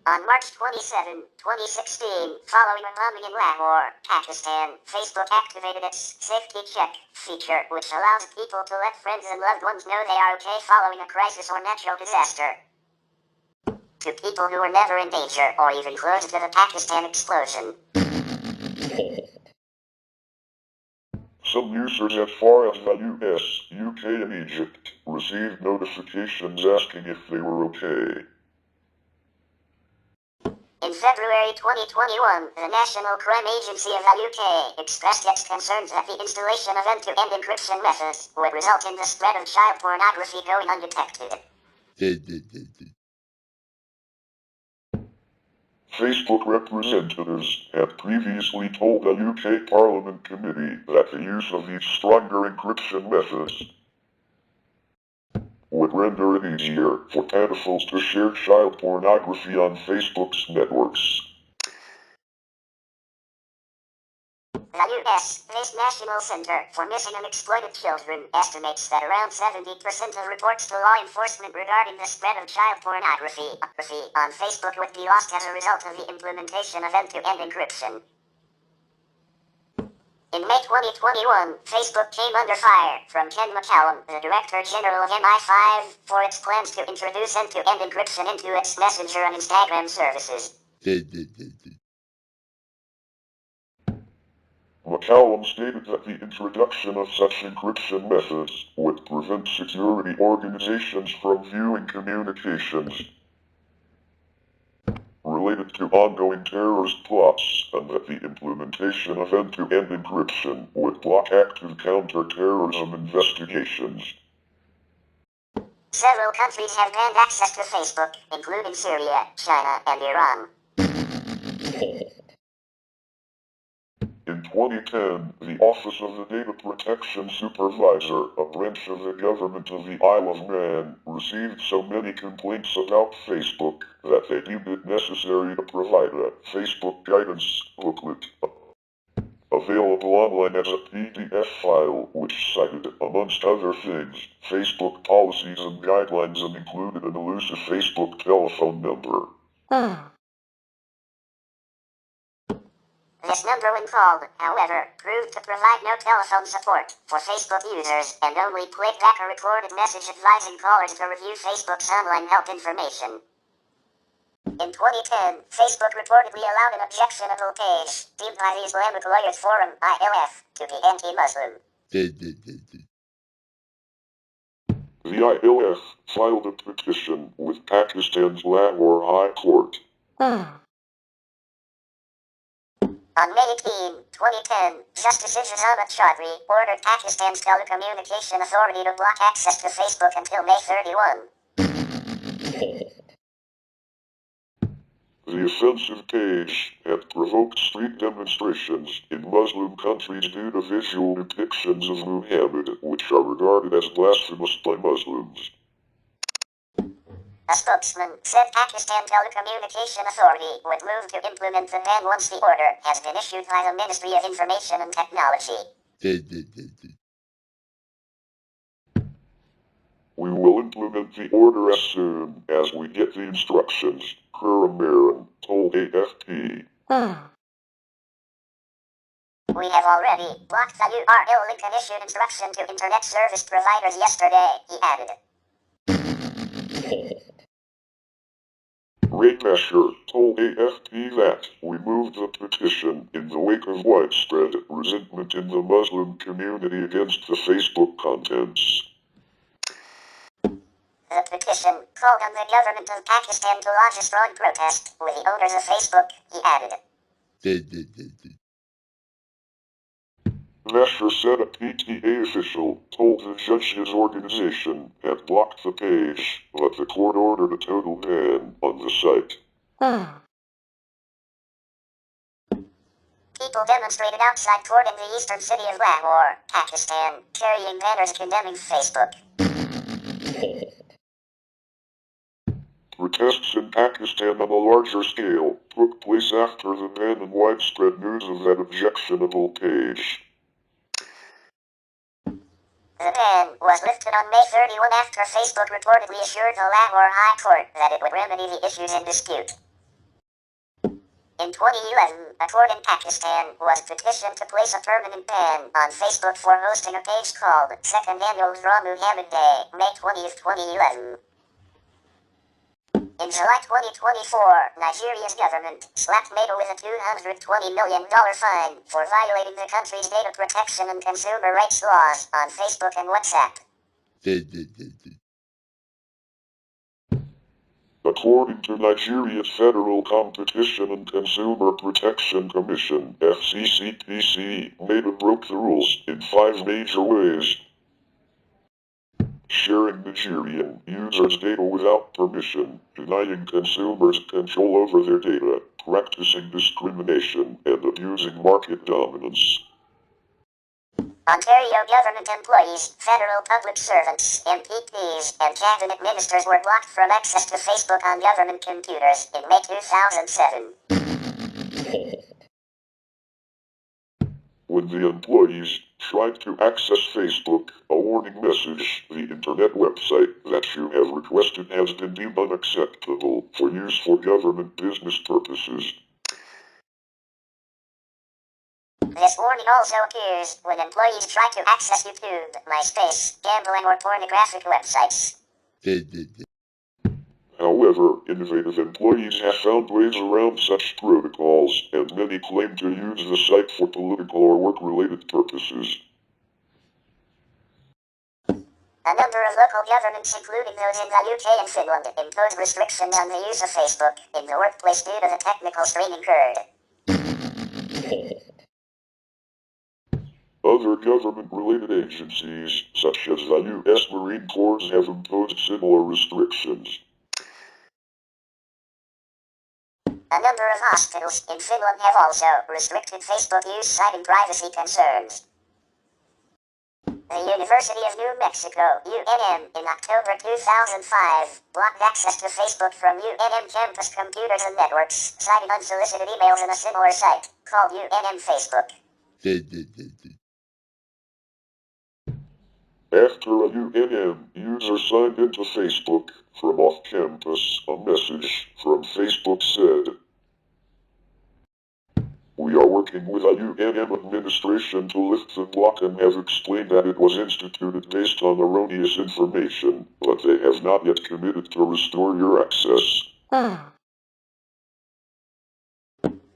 On March 27, 2016, following a bombing in Lahore, Pakistan, Facebook activated its Safety Check feature, which allows people to let friends and loved ones know they are okay following a crisis or natural disaster. To people who were never in danger or even close to the Pakistan explosion. Some users as far as the US, UK, and Egypt received notifications asking if they were okay. In February 2021, the National Crime Agency of the UK expressed its concerns that the installation of end-to-end encryption methods would result in the spread of child pornography going undetected. Facebook representatives had previously told the UK Parliament Committee that the use of these stronger encryption methods would render it easier for pedophiles to share child pornography on Facebook's networks. The US-based National Center for Missing and Exploited Children estimates that around 70% of reports to law enforcement regarding the spread of child pornography on Facebook would be lost as a result of the implementation of end-to-end encryption. In May 2021, Facebook came under fire from Ken McCallum, the Director General of MI5, for its plans to introduce end-to-end encryption into its Messenger and Instagram services. McCallum stated that the introduction of such encryption methods would prevent security organizations from viewing communications related to ongoing terrorist plots, and that the implementation of end-to-end encryption would block active counter-terrorism investigations. Several countries have banned access to Facebook, including Syria, China, and Iran. In 2010, the Office of the Data Protection Supervisor, a branch of the government of the Isle of Man, received so many complaints about Facebook that they deemed it necessary to provide a Facebook guidance booklet, available online as a PDF file, which cited, amongst other things, Facebook policies and guidelines and included an elusive Facebook telephone number. This number, when called, however, proved to provide no telephone support for Facebook users and only played back a recorded message advising callers to review Facebook's online help information. In 2010, Facebook reportedly allowed an objectionable page, deemed by the Islamic Lawyers Forum, ILF, to be anti-Muslim. The ILF filed a petition with Pakistan's Lahore High Court. On May 18, 2010, Justice Ijazat Chaudhry ordered Pakistan's Telecommunication Authority to block access to Facebook until May 31. The offensive page had provoked street demonstrations in Muslim countries due to visual depictions of Muhammad, which are regarded as blasphemous by Muslims. A spokesman said Pakistan Telecommunication Authority would move to implement the ban once the order has been issued by the Ministry of Information and Technology. We will implement the order as soon as we get the instructions, Khurram Maran told AFP. We have already blocked the URL link and issued instruction to internet service providers yesterday, he added. Ray Masher told AFP that we moved the petition in the wake of widespread resentment in the Muslim community against the Facebook contents. The petition called on the government of Pakistan to lodge a strong protest with the owners of Facebook, he added. Masher said a PTA official told the judge his organization had blocked the page, but the court ordered a total ban on the site. People demonstrated outside court in the eastern city of Lahore, Pakistan, carrying banners condemning Facebook. Protests in Pakistan on a larger scale took place after the ban and widespread news of that objectionable page. The ban was lifted on May 31 after Facebook reportedly assured the Lahore High Court that it would remedy the issues in dispute. In 2011, a court in Pakistan was petitioned to place a permanent ban on Facebook for hosting a page called Second Annual Muhammad Day, May 20, 2011. In July 2024, Nigeria's government slapped Meta with a $220 million fine for violating the country's data protection and consumer rights laws on Facebook and WhatsApp. According to Nigeria's Federal Competition and Consumer Protection Commission, FCCPC, Meta broke the rules in 5 major ways. Sharing Nigerian users' data without permission, denying consumers control over their data, practicing discrimination, and abusing market dominance. Ontario government employees, federal public servants, MPPs, and cabinet ministers were blocked from access to Facebook on government computers in May 2007. When the employees tried to access Facebook, a warning message, the internet website that you have requested has been deemed unacceptable for use for government business purposes. This warning also appears when employees try to access YouTube, MySpace, gambling, or pornographic websites. However, innovative employees have found ways around such protocols, and many claim to use the site for political or work-related purposes. A number of local governments, including those in the UK and Finland, impose restrictions on the use of Facebook in the workplace due to the technical strain incurred. Other government-related agencies, such as the U.S. Marine Corps, have imposed similar restrictions. A number of hospitals in Finland have also restricted Facebook use, citing privacy concerns. The University of New Mexico, UNM, in October 2005, blocked access to Facebook from UNM campus computers and networks, citing unsolicited emails in a similar site, called UNM Facebook. After a UNM user signed into Facebook from off-campus, a message from Facebook said, "We are working with a UNM administration to lift the block and have explained that it was instituted based on erroneous information, but they have not yet committed to restore your access."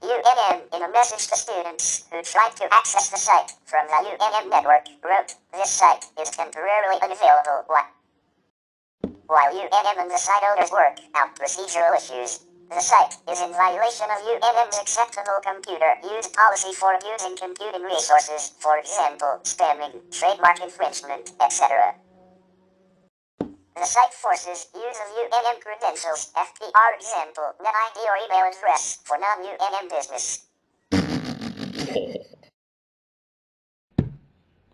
UNM, in a message to students who tried to access the site from the UNM network, wrote, "This site is temporarily unavailable while UNM and the site owners work out procedural issues. The site is in violation of UNM's acceptable computer use policy for abusing computing resources, for example, spamming, trademark infringement, etc. The site forces use of UNM credentials, FPR example, net ID or email address, for non-UNM business."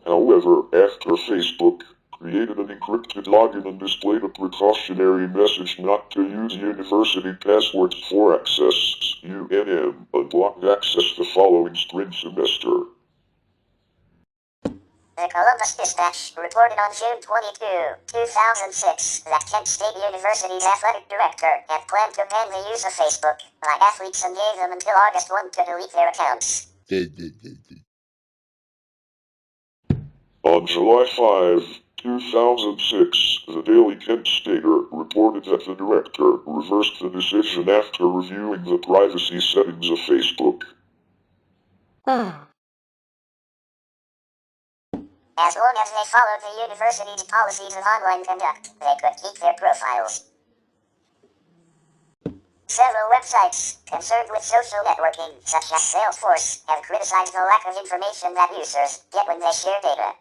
However, after Facebook created an encrypted login and displayed a precautionary message not to use university passwords for access, UNM unblocked access the following spring semester. The Columbus Dispatch reported on June 22, 2006, that Kent State University's athletic director had planned to ban the use of Facebook by athletes and gave them until August 1 to delete their accounts. On July 5, 2006, the Daily Kent Stater reported that the director reversed the decision after reviewing the privacy settings of Facebook. As long as they followed the university's policies of online conduct, they could keep their profiles. Several websites concerned with social networking, such as Salesforce, have criticized the lack of information that users get when they share data.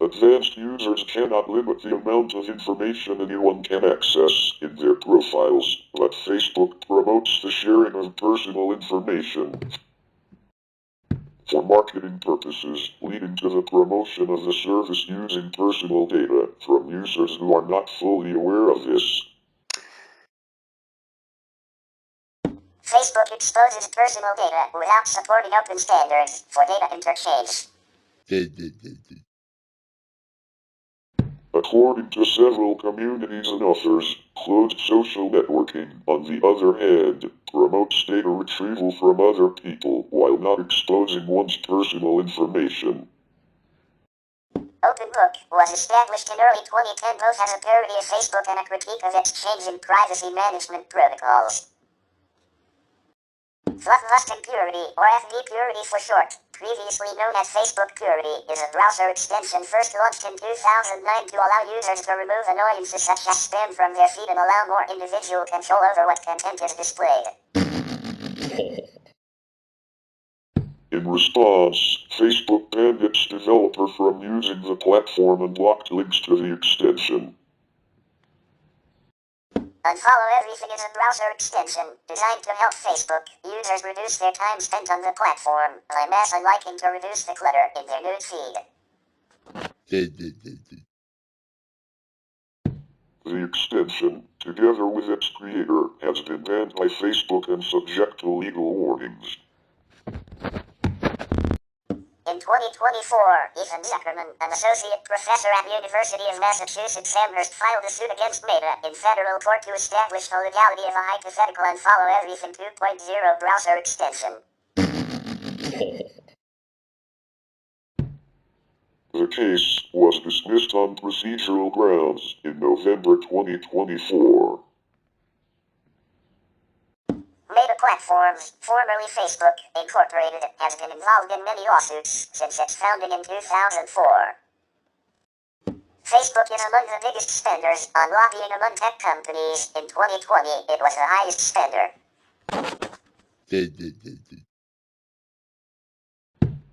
Advanced users cannot limit the amount of information anyone can access in their profiles, but Facebook promotes the sharing of personal information. for marketing purposes, leading to the promotion of the service using personal data from users who are not fully aware of this. Facebook exposes personal data without supporting open standards for data interchange. According to several communities and authors, closed social networking, on the other hand, promotes data retrieval from other people while not exposing one's personal information. OpenBook was established in early 2010 both as a parody of Facebook and a critique of its changing privacy management protocols. Fluffbusting Purity, or FB Purity for short, previously known as Facebook Purity, is a browser extension first launched in 2009 to allow users to remove annoyances such as spam from their feed and allow more individual control over what content is displayed. In response, Facebook banned its developer from using the platform and blocked links to the extension. Unfollow Everything is a browser extension designed to help Facebook users reduce their time spent on the platform by mass unliking to reduce the clutter in their news feed. The extension, together with its creator, has been banned by Facebook and subject to legal warnings. In 2024, Ethan Zuckerman, an associate professor at University of Massachusetts Amherst, filed a suit against Meta in federal court to establish the legality of a hypothetical Unfollow Everything 2.0 browser extension. The case was dismissed on procedural grounds in November 2024. Meta Platforms, formerly Facebook, Incorporated, has been involved in many lawsuits since its founding in 2004. Facebook is among the biggest spenders on lobbying among tech companies. In 2020, it was the highest spender.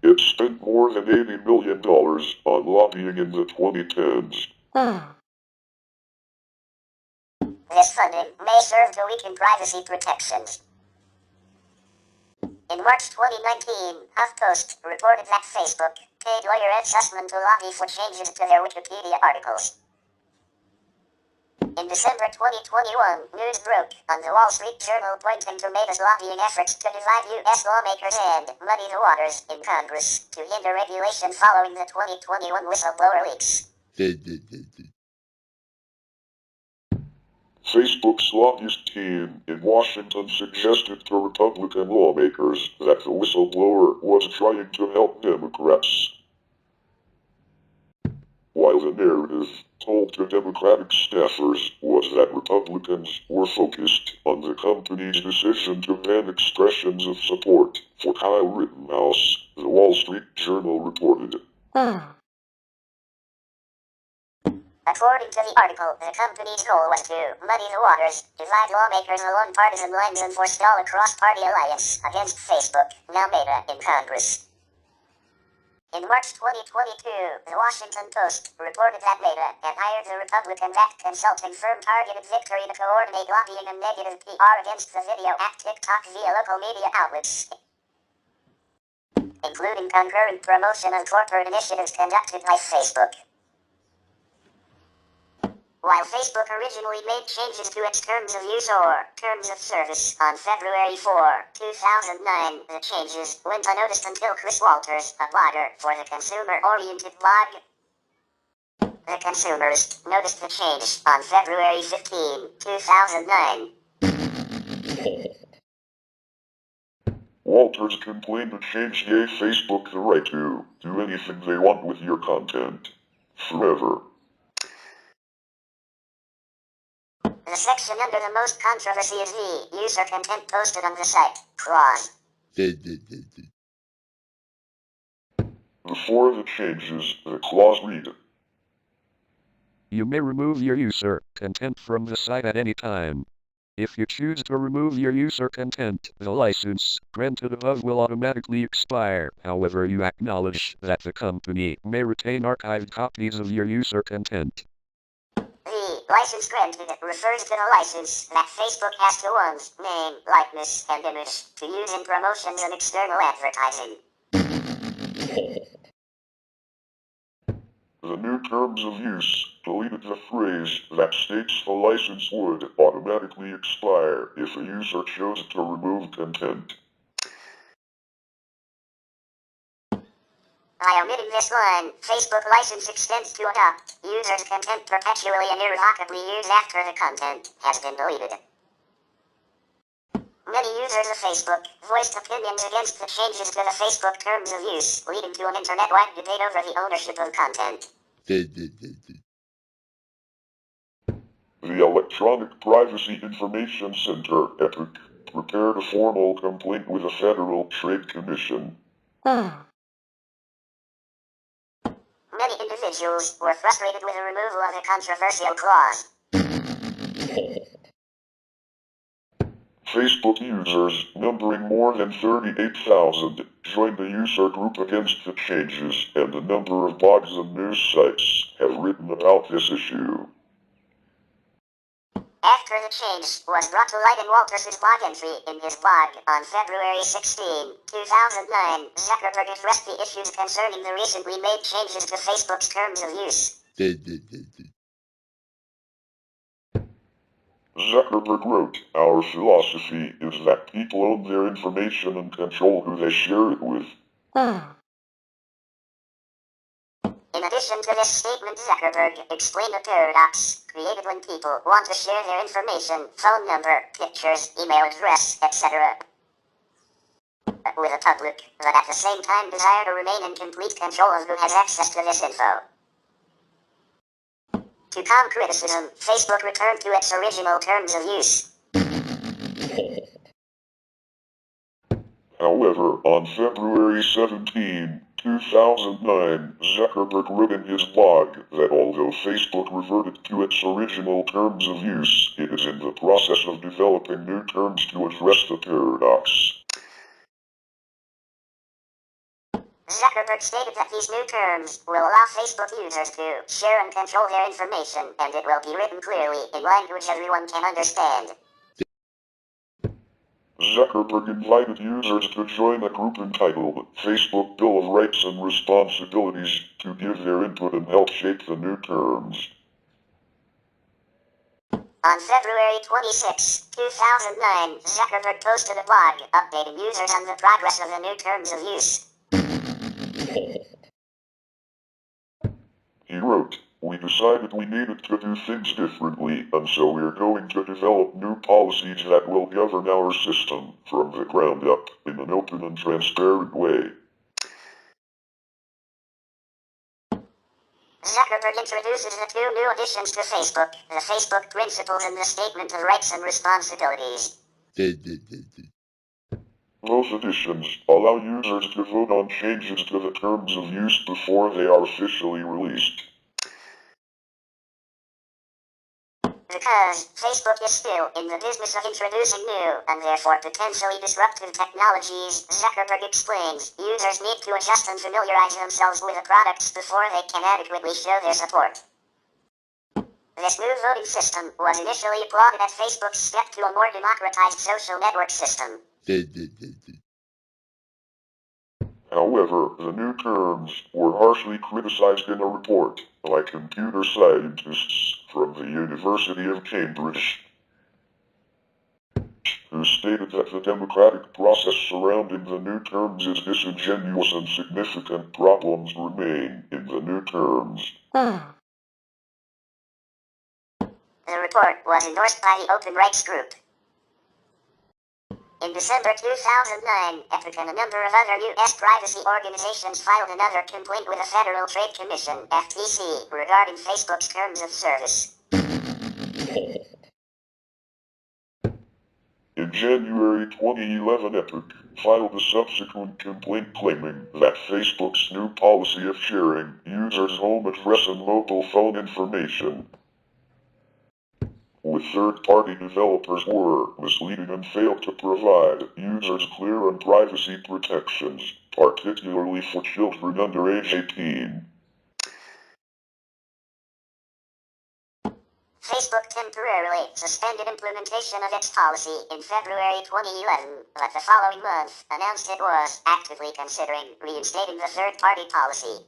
It spent more than $80 million on lobbying in the 2010s. This funding may serve to weaken privacy protections. In March 2019, HuffPost reported that Facebook paid lawyer Ed Sussman to lobby for changes to their Wikipedia articles. In December 2021, news broke on the Wall Street Journal pointing to Meta's lobbying efforts to divide U.S. lawmakers and muddy the waters in Congress to hinder regulation following the 2021 whistleblower leaks. Facebook's lobbyist team in Washington suggested to Republican lawmakers that the whistleblower was trying to help Democrats, while the narrative told to Democratic staffers was that Republicans were focused on the company's decision to ban expressions of support for Kyle Rittenhouse, the Wall Street Journal reported. According to the article, the company's goal was to muddy the waters, divide lawmakers along partisan lines and forestall a cross-party alliance against Facebook, now Meta, in Congress. In March 2022, the Washington Post reported that Meta had hired the Republican-backed consulting firm Targeted Victory to coordinate lobbying and negative PR against the video app TikTok via local media outlets, including concurrent promotion of corporate initiatives conducted by Facebook. While Facebook originally made changes to its terms of use or terms of service on February 4, 2009, the changes went unnoticed until Chris Walters, a blogger for the consumer-oriented blog The Consumers, noticed the change on February 15, 2009. Walters complained the change gave Facebook the right to do anything they want with your content, forever. The section under the most controversy is the user content posted on the site clause. Before the changes, the clause read: You may remove your user content from the site at any time. If you choose to remove your user content, the license granted above will automatically expire. However, you acknowledge that the company may retain archived copies of your user content. The license granted refers to the license that Facebook has to one's name, likeness, and image to use in promotions and external advertising. The new terms of use deleted the phrase that states the license would automatically expire if a user chose to remove content. By omitting this line, Facebook license extends to adopt users' content perpetually and irrevocably used after the content has been deleted. Many users of Facebook voiced opinions against the changes to the Facebook terms of use, leading to an internet-wide debate over the ownership of content. The Electronic Privacy Information Center, EPIC, prepared a formal complaint with the Federal Trade Commission. Many individuals were frustrated with the removal of the controversial clause. Facebook users, numbering more than 38,000, joined the user group against the changes, and a number of blogs and news sites have written about this issue. After the change was brought to light in Walters' blog entry in his blog on February 16, 2009, Zuckerberg addressed the issues concerning the recently made changes to Facebook's terms of use. Zuckerberg wrote, "Our philosophy is that people own their information and control who they share it with." In addition to this statement, Zuckerberg explained a paradox created when people want to share their information, phone number, pictures, email address, etc. with the public, but at the same time desire to remain in complete control of who has access to this info. To calm criticism, Facebook returned to its original terms of use. However, on February 17, 2009, Zuckerberg wrote in his blog that although Facebook reverted to its original terms of use, it is in the process of developing new terms to address the paradox. Zuckerberg stated that these new terms will allow Facebook users to share and control their information, and it will be written clearly in language everyone can understand. Zuckerberg invited users to join a group entitled Facebook Bill of Rights and Responsibilities to give their input and help shape the new terms. On February 26, 2009, Zuckerberg posted a blog updating users on the progress of the new terms of use. He wrote, "We decided we needed to do things differently, and so we're going to develop new policies that will govern our system from the ground up in an open and transparent way." Zuckerberg introduces the two new additions to Facebook, the Facebook Principles and the Statement of Rights and Responsibilities. Both additions allow users to vote on changes to the terms of use before they are officially released. Because Facebook is still in the business of introducing new, and therefore potentially disruptive technologies, Zuckerberg explains, users need to adjust and familiarize themselves with the products before they can adequately show their support. This new voting system was initially applauded as Facebook's step to a more democratized social network system. However, the new terms were harshly criticized in a report by computer scientists from the University of Cambridge, who stated that the democratic process surrounding the new terms is disingenuous and significant problems remain in the new terms. The report was endorsed by the Open Rights Group. In December 2009, EPIC and a number of other U.S. privacy organizations filed another complaint with the Federal Trade Commission, FTC, regarding Facebook's terms of service. In January 2011, EPIC filed a subsequent complaint claiming that Facebook's new policy of sharing users' home address and mobile phone information with third-party developers were misleading and failed to provide users clear and privacy protections, particularly for children under age 18. Facebook temporarily suspended implementation of its policy in February 2011, but the following month announced it was actively considering reinstating the third-party policy.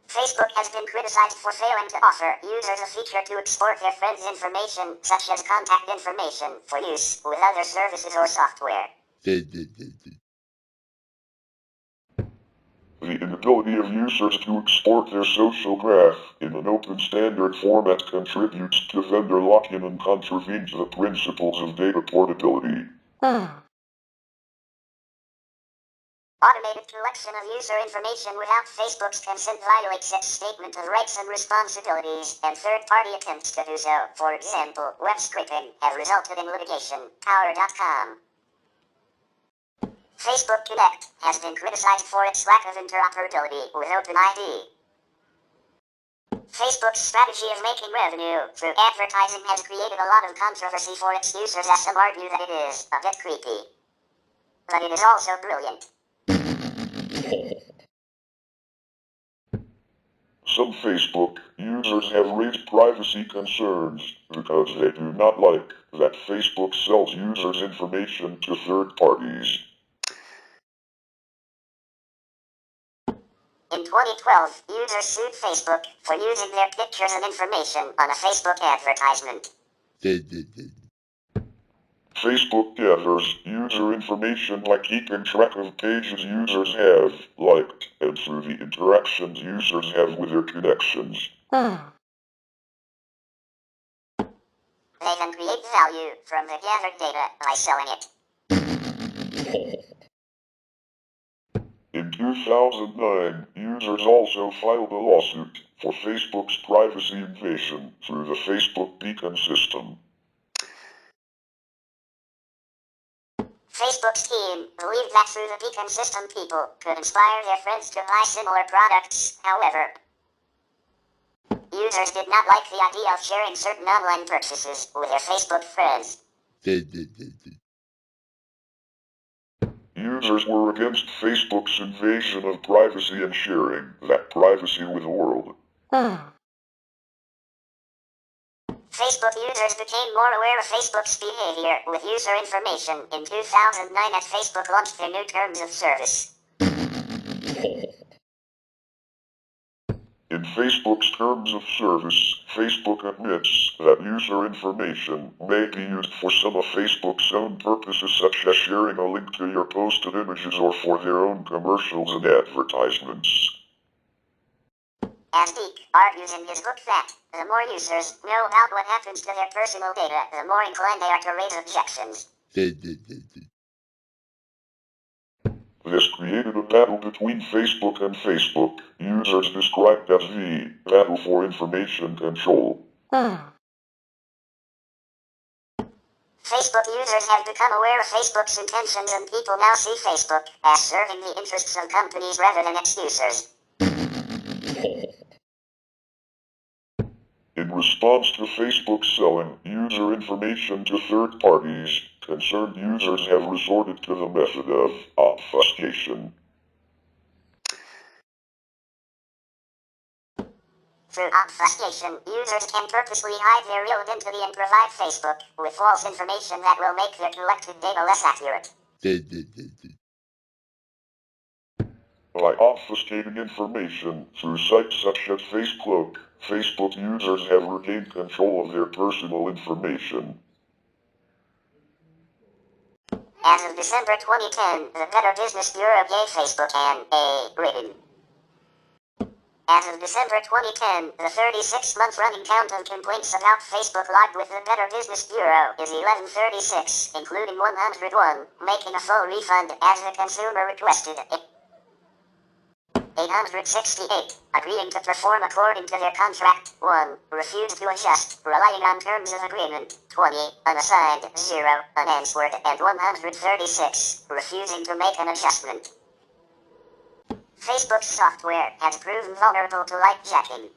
Facebook has been criticized for failing to offer users a feature to export their friends' information, such as contact information, for use with other services or software. The inability of users to export their social graph in an open standard format contributes to vendor lock-in and contravenes the principles of data portability. Automated collection of user information without Facebook's consent violates its statement of rights and responsibilities, and third-party attempts to do so, for example, web scraping, have resulted in litigation. Tower.com. Facebook Connect has been criticized for its lack of interoperability with OpenID. Facebook's strategy of making revenue through advertising has created a lot of controversy for its users, as some argue that it is a bit creepy. But it is also brilliant. Some Facebook users have raised privacy concerns because they do not like that Facebook sells users' information to third parties. In 2012, users sued Facebook for using their pictures and information on a Facebook advertisement. Facebook gathers user information by keeping track of pages users have liked and through the interactions users have with their connections. They can create value from the gathered data by selling it. In 2009, users also filed a lawsuit for Facebook's privacy invasion through the Facebook Beacon system. Facebook's team believed that through the Beacon system people could inspire their friends to buy similar products. However, users did not like the idea of sharing certain online purchases with their Facebook friends. Users were against Facebook's invasion of privacy and sharing that privacy with the world. Facebook users became more aware of Facebook's behavior with user information in 2009 as Facebook launched their new terms of service. In Facebook's terms of service, Facebook admits that user information may be used for some of Facebook's own purposes, such as sharing a link to your posted images or for their own commercials and advertisements. As Beak argues in his book that the more users know about what happens to their personal data, the more inclined they are to raise objections. This created a battle between Facebook and Facebook, users described as the battle for information control. Facebook users have become aware of Facebook's intentions, and people now see Facebook as serving the interests of companies rather than its users. In response to Facebook selling user information to third parties, concerned users have resorted to the method of obfuscation. Through obfuscation, users can purposely hide their real identity and provide Facebook with false information that will make their collected data less accurate. By obfuscating information through sites such as Facebook, Facebook users have regained control of their personal information. As of December 2010, the Better Business Bureau gave Facebook an A rating. As of December 2010, the 36-month running count of complaints about Facebook logged with the Better Business Bureau is 1136, including 101, making a full refund as the consumer requested. 868, agreeing to perform according to their contract. 1, refused to adjust, relying on terms of agreement. 20, unassigned. 0, unanswered. And 136, refusing to make an adjustment. Facebook's software has proven vulnerable to light jacking.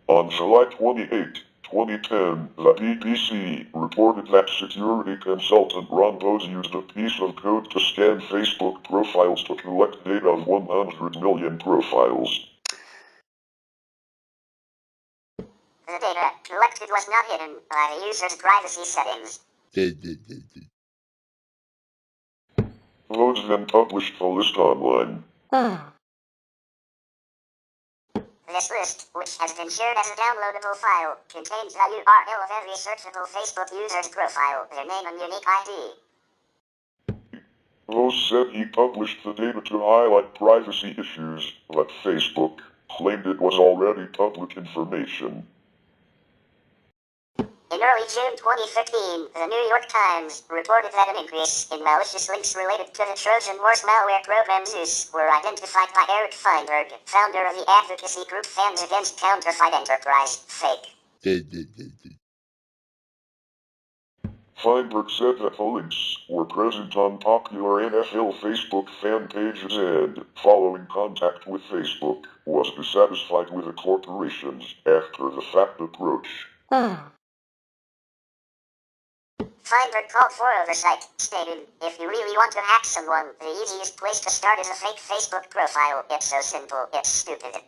On July 28, 2010, the BBC reported that security consultant Ron Bose used a piece of code to scan Facebook profiles to collect data of 100 million profiles. The data collected was not hidden by the user's privacy settings. Loads then published the list online. This list, which has been shared as a downloadable file, contains the URL of every searchable Facebook user's profile, their name and unique ID. Lowe's said he published the data to highlight privacy issues, but Facebook claimed it was already public information. In early June 2015, the New York Times reported that an increase in malicious links related to the Trojan horse malware program Zeus were identified by Eric Feinberg, founder of the advocacy group Fans Against Counterfeit Enterprise, Fake. Feinberg said that the links were present on popular NFL Facebook fan pages and, following contact with Facebook, was dissatisfied with the corporation's after-the-fact approach. Feinberg called for oversight, stating, "If you really want to hack someone, the easiest place to start is a fake Facebook profile. It's so simple, it's stupid."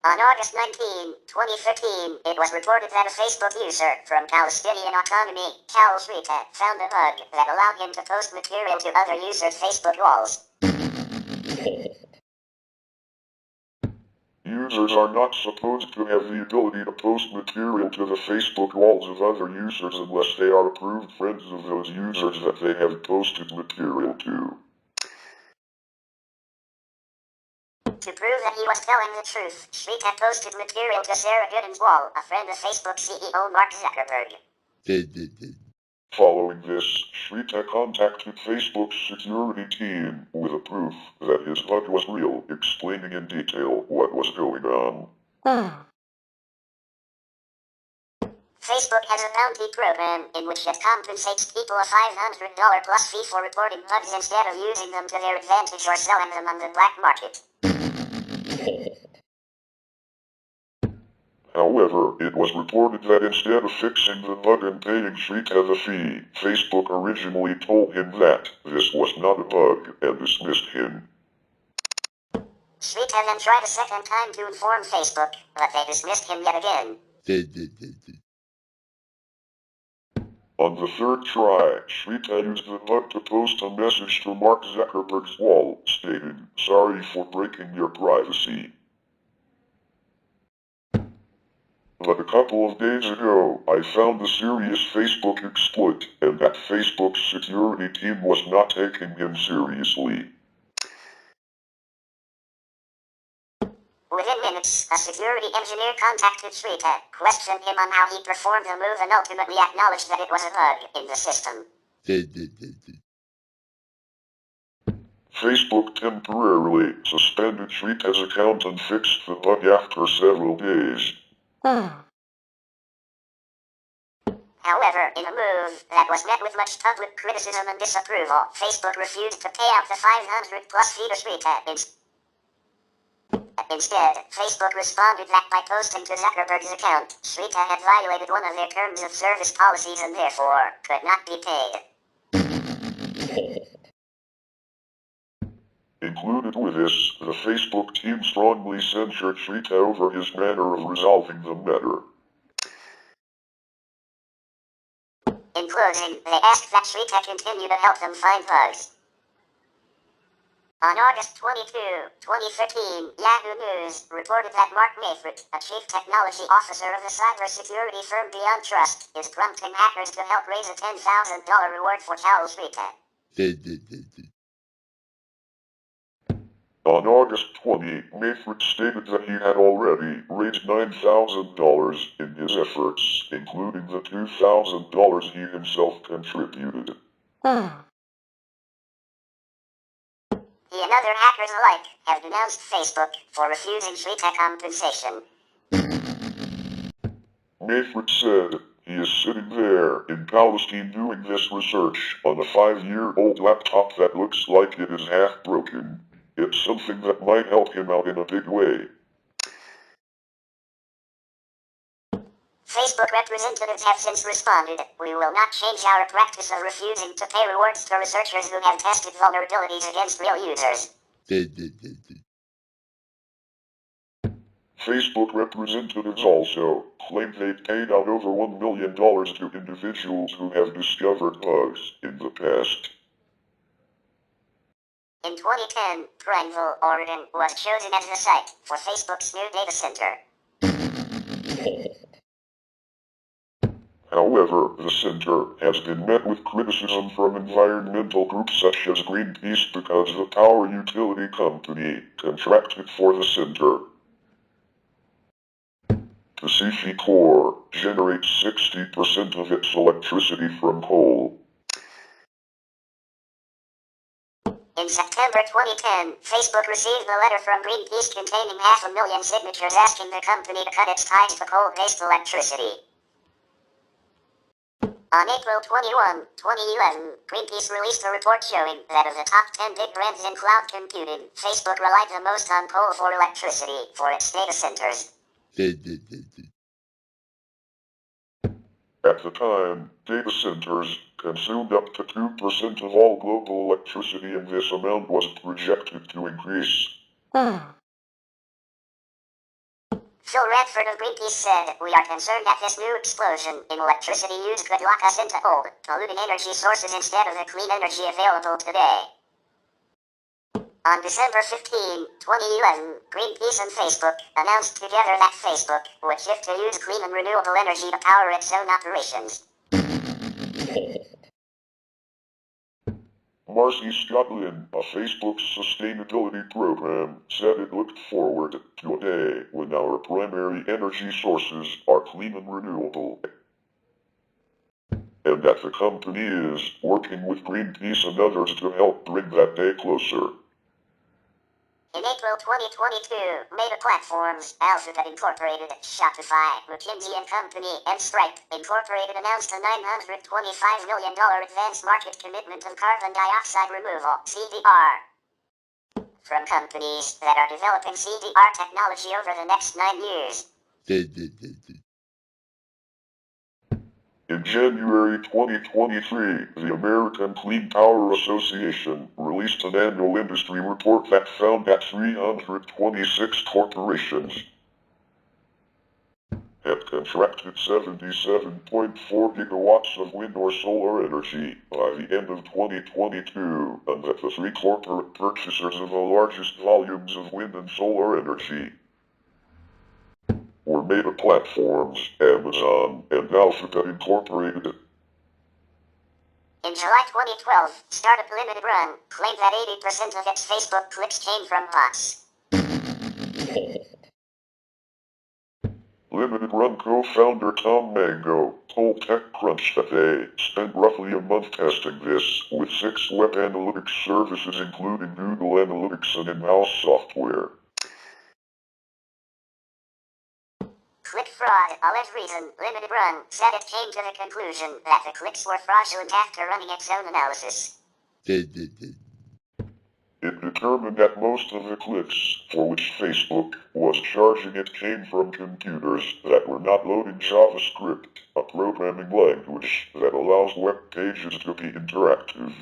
On August 19, 2015, it was reported that a Facebook user from Palestinian Autonomy, Cal Shrita, found a bug that allowed him to post material to other users' Facebook walls. Users are not supposed to have the ability to post material to the Facebook walls of other users unless they are approved friends of those users that they have posted material to. To prove that he was telling the truth, Shrita posted material to Sarah Gooden's wall, a friend of Facebook CEO Mark Zuckerberg. Following this, Shrita contacted Facebook's security team with a proof that his bug was real, explaining in detail what was going on. Facebook has a bounty program in which it compensates people a $500 plus fee for reporting bugs instead of using them to their advantage or selling them on the black market. However, it was reported that instead of fixing the bug and paying Shrita the fee, Facebook originally told him that this was not a bug and dismissed him. Shrita then tried a second time to inform Facebook, but they dismissed him yet again. On the third try, Shrita used the bug to post a message to Mark Zuckerberg's wall, stating, "Sorry for breaking your privacy. But a couple of days ago, I found a serious Facebook exploit, and that Facebook's security team was not taking him seriously." Within minutes, a security engineer contacted Shrita, questioned him on how he performed the move and ultimately acknowledged that it was a bug in the system. Facebook temporarily suspended Shrita's account and fixed the bug after several days. However, in a move that was met with much public criticism and disapproval, Facebook refused to pay out the $500 plus fee to Shrita. Instead, Facebook responded that by posting to Zuckerberg's account, Shrita had violated one of their terms of service policies and therefore could not be paid. Included with this, the Facebook team strongly censured Shrita over his manner of resolving the matter. In closing, they asked that Shrita continue to help them find bugs. On August 22, 2015, Yahoo News reported that Mark Mayford, a chief technology officer of the cybersecurity firm Beyond Trust, is prompting hackers to help raise a $10,000 reward for Cal Shrita. On August 20, Mayford stated that he had already raised $9,000 in his efforts, including the $2,000 he himself contributed. He and other hackers alike have denounced Facebook for refusing Shrita compensation. Mayford said he is sitting there in Palestine doing this research on a 5-year-old laptop that looks like it is half broken. It's something that might help him out in a big way. Facebook representatives have since responded, "We will not change our practice of refusing to pay rewards to researchers who have tested vulnerabilities against real users." Facebook representatives also claim they've paid out over $1 million to individuals who have discovered bugs in the past. In 2010, Prineville, Oregon was chosen as the site for Facebook's new data center. However, the center has been met with criticism from environmental groups such as Greenpeace because the power utility company contracted for the center. The CC core generates 60% of its electricity from coal. In September 2010, Facebook received a letter from Greenpeace containing 500,000 signatures asking the company to cut its ties to coal-based electricity. On April 21, 2011, Greenpeace released a report showing that of the top 10 big brands in cloud computing, Facebook relied the most on coal for electricity for its data centers. At the time, data centers consumed up to 2% of all global electricity, and this amount was projected to increase. Phil Radford of Greenpeace said, "We are concerned that this new explosion in electricity use could lock us into old, polluting energy sources instead of the clean energy available today." On December 15, 2011, Greenpeace and Facebook announced together that Facebook would shift to use clean and renewable energy to power its own operations. Marcy Scotland, of Facebook's sustainability program, said it looked forward to a day when our primary energy sources are clean and renewable, and that the company is working with Greenpeace and others to help bring that day closer. In April 2022, Meta Platforms, Alphabet Incorporated, Shopify, McKinsey & Company, and Stripe Incorporated announced a $925 million advance market commitment of carbon dioxide removal, CDR, from companies that are developing CDR technology over the next 9 years. In January 2023, the American Clean Power Association released an annual industry report that found that 326 corporations had contracted 77.4 gigawatts of wind or solar energy by the end of 2022, and that the three corporate purchasers of the largest volumes of wind and solar energy were Meta Platforms, Amazon, and Alphabet Incorporated. In July 2012, startup Limited Run claimed that 80% of its Facebook clicks came from bots. Limited Run co-founder Tom Mango told TechCrunch that they spent roughly a month testing this with 6 web analytics services including Google Analytics and in-house software. Click fraud, alleged reason, Limited Run said it came to the conclusion that the clicks were fraudulent after running its own analysis. It determined that most of the clicks for which Facebook was charging it came from computers that were not loading JavaScript, a programming language that allows web pages to be interactive.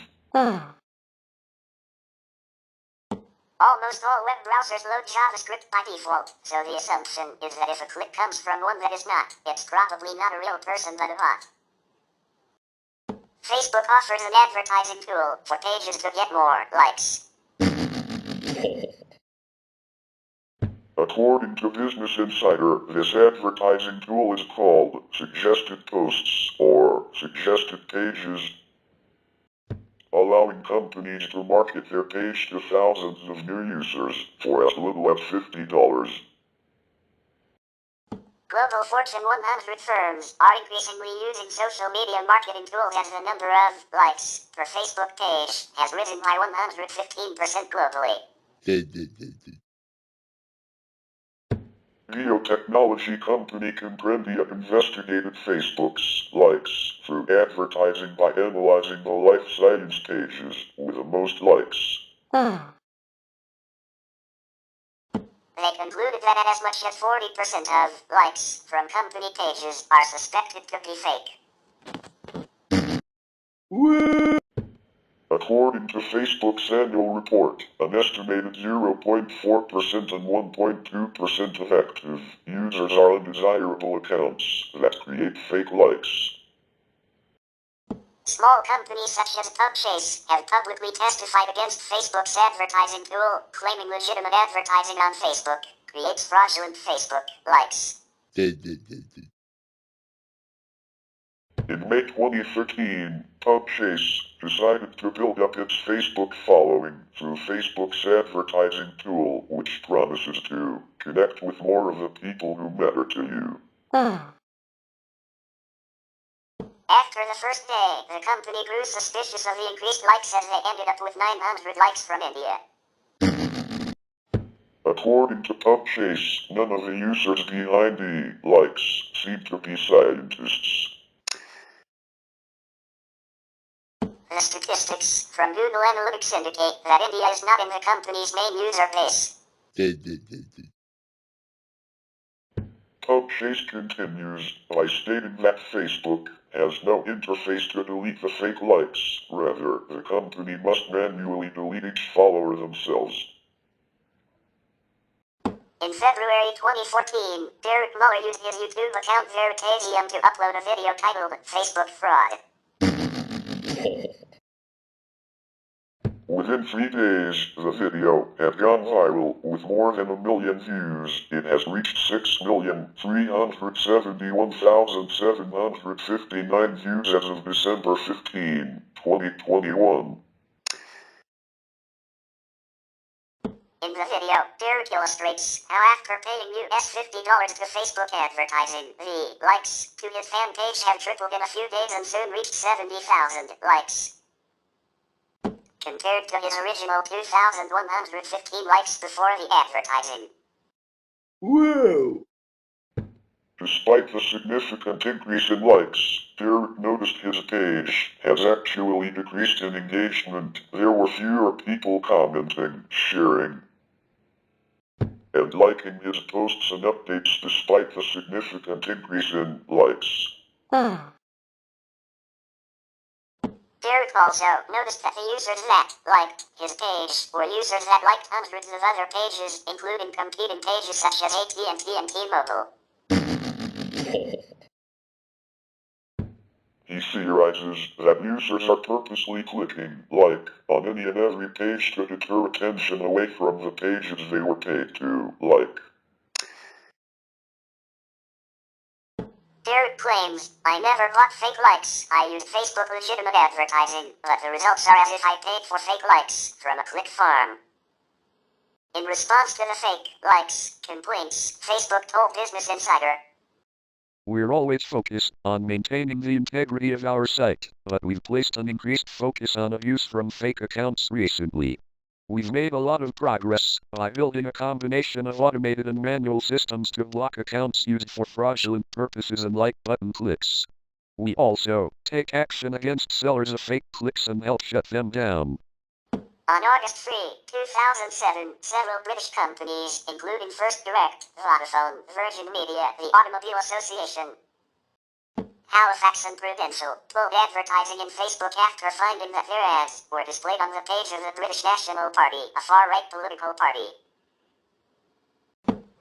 Almost all web browsers load JavaScript by default, so the assumption is that if a click comes from one that is not, it's probably not a real person but a bot. Facebook offers an advertising tool for pages to get more likes. According to Business Insider, this advertising tool is called Suggested Posts or Suggested Pages, allowing companies to market their page to thousands of new users for as little as $50. Global Fortune 100 firms are increasingly using social media marketing tools as the number of likes per Facebook page has risen by 115% globally. Biotechnology company Comprendia investigated Facebook's likes through advertising by analyzing the life science pages with the most likes. They concluded that as much as 40% of likes from company pages are suspected to be fake. A According to Facebook's annual report, an estimated 0.4% and 1.2% of active users are undesirable accounts that create fake likes. Small companies such as TaBNWNE have publicly testified against Facebook's advertising tool, claiming legitimate advertising on Facebook creates fraudulent Facebook likes. In May 2013, TaBNWNE decided to build up its Facebook following through Facebook's advertising tool, which promises to connect with more of the people who matter to you. After the first day, the company grew suspicious of the increased likes as they ended up with 900 likes from India. According to TaBNWNE, none of the users behind the likes seem to be scientists. The statistics from Google Analytics indicate that India is not in the company's main user base. TaBNWNE continues by stating that Facebook has no interface to delete the fake likes. Rather, the company must manually delete each follower themselves. In February 2014, Derek Muller used his YouTube account Veritasium to upload a video titled Facebook Fraud. Within 3 days, the video had gone viral with more than 1 million views. It has reached 6,371,759 views as of December 15, 2021. In the video, Derek illustrates how after paying $50 to Facebook advertising, the likes to his fan page have tripled in a few days and soon reached 70,000 likes. Compared to his original 2,115 likes before the advertising. Whoa! Despite the significant increase in likes, Derek noticed his page has actually decreased in engagement. There were fewer people commenting, sharing, and liking his posts and updates despite the significant increase in likes. Derek also noticed that the users that liked his page were users that liked hundreds of other pages, including competing pages such as AT&T and T-Mobile. He theorizes that users are purposely clicking like on any and every page to deter attention away from the pages they were paid to like. Derek claims, I never bought fake likes. I used Facebook legitimate advertising, but the results are as if I paid for fake likes from a click farm. In response to the fake likes complaints, Facebook told Business Insider, We're always focused on maintaining the integrity of our site, but we've placed an increased focus on abuse from fake accounts recently. We've made a lot of progress by building a combination of automated and manual systems to block accounts used for fraudulent purposes and like button clicks. We also take action against sellers of fake clicks and help shut them down. On August 3, 2007, several British companies, including First Direct, Vodafone, Virgin Media, the Automobile Association, Halifax and Prudential, pulled advertising in Facebook after finding that their ads were displayed on the page of the British National Party, a far-right political party.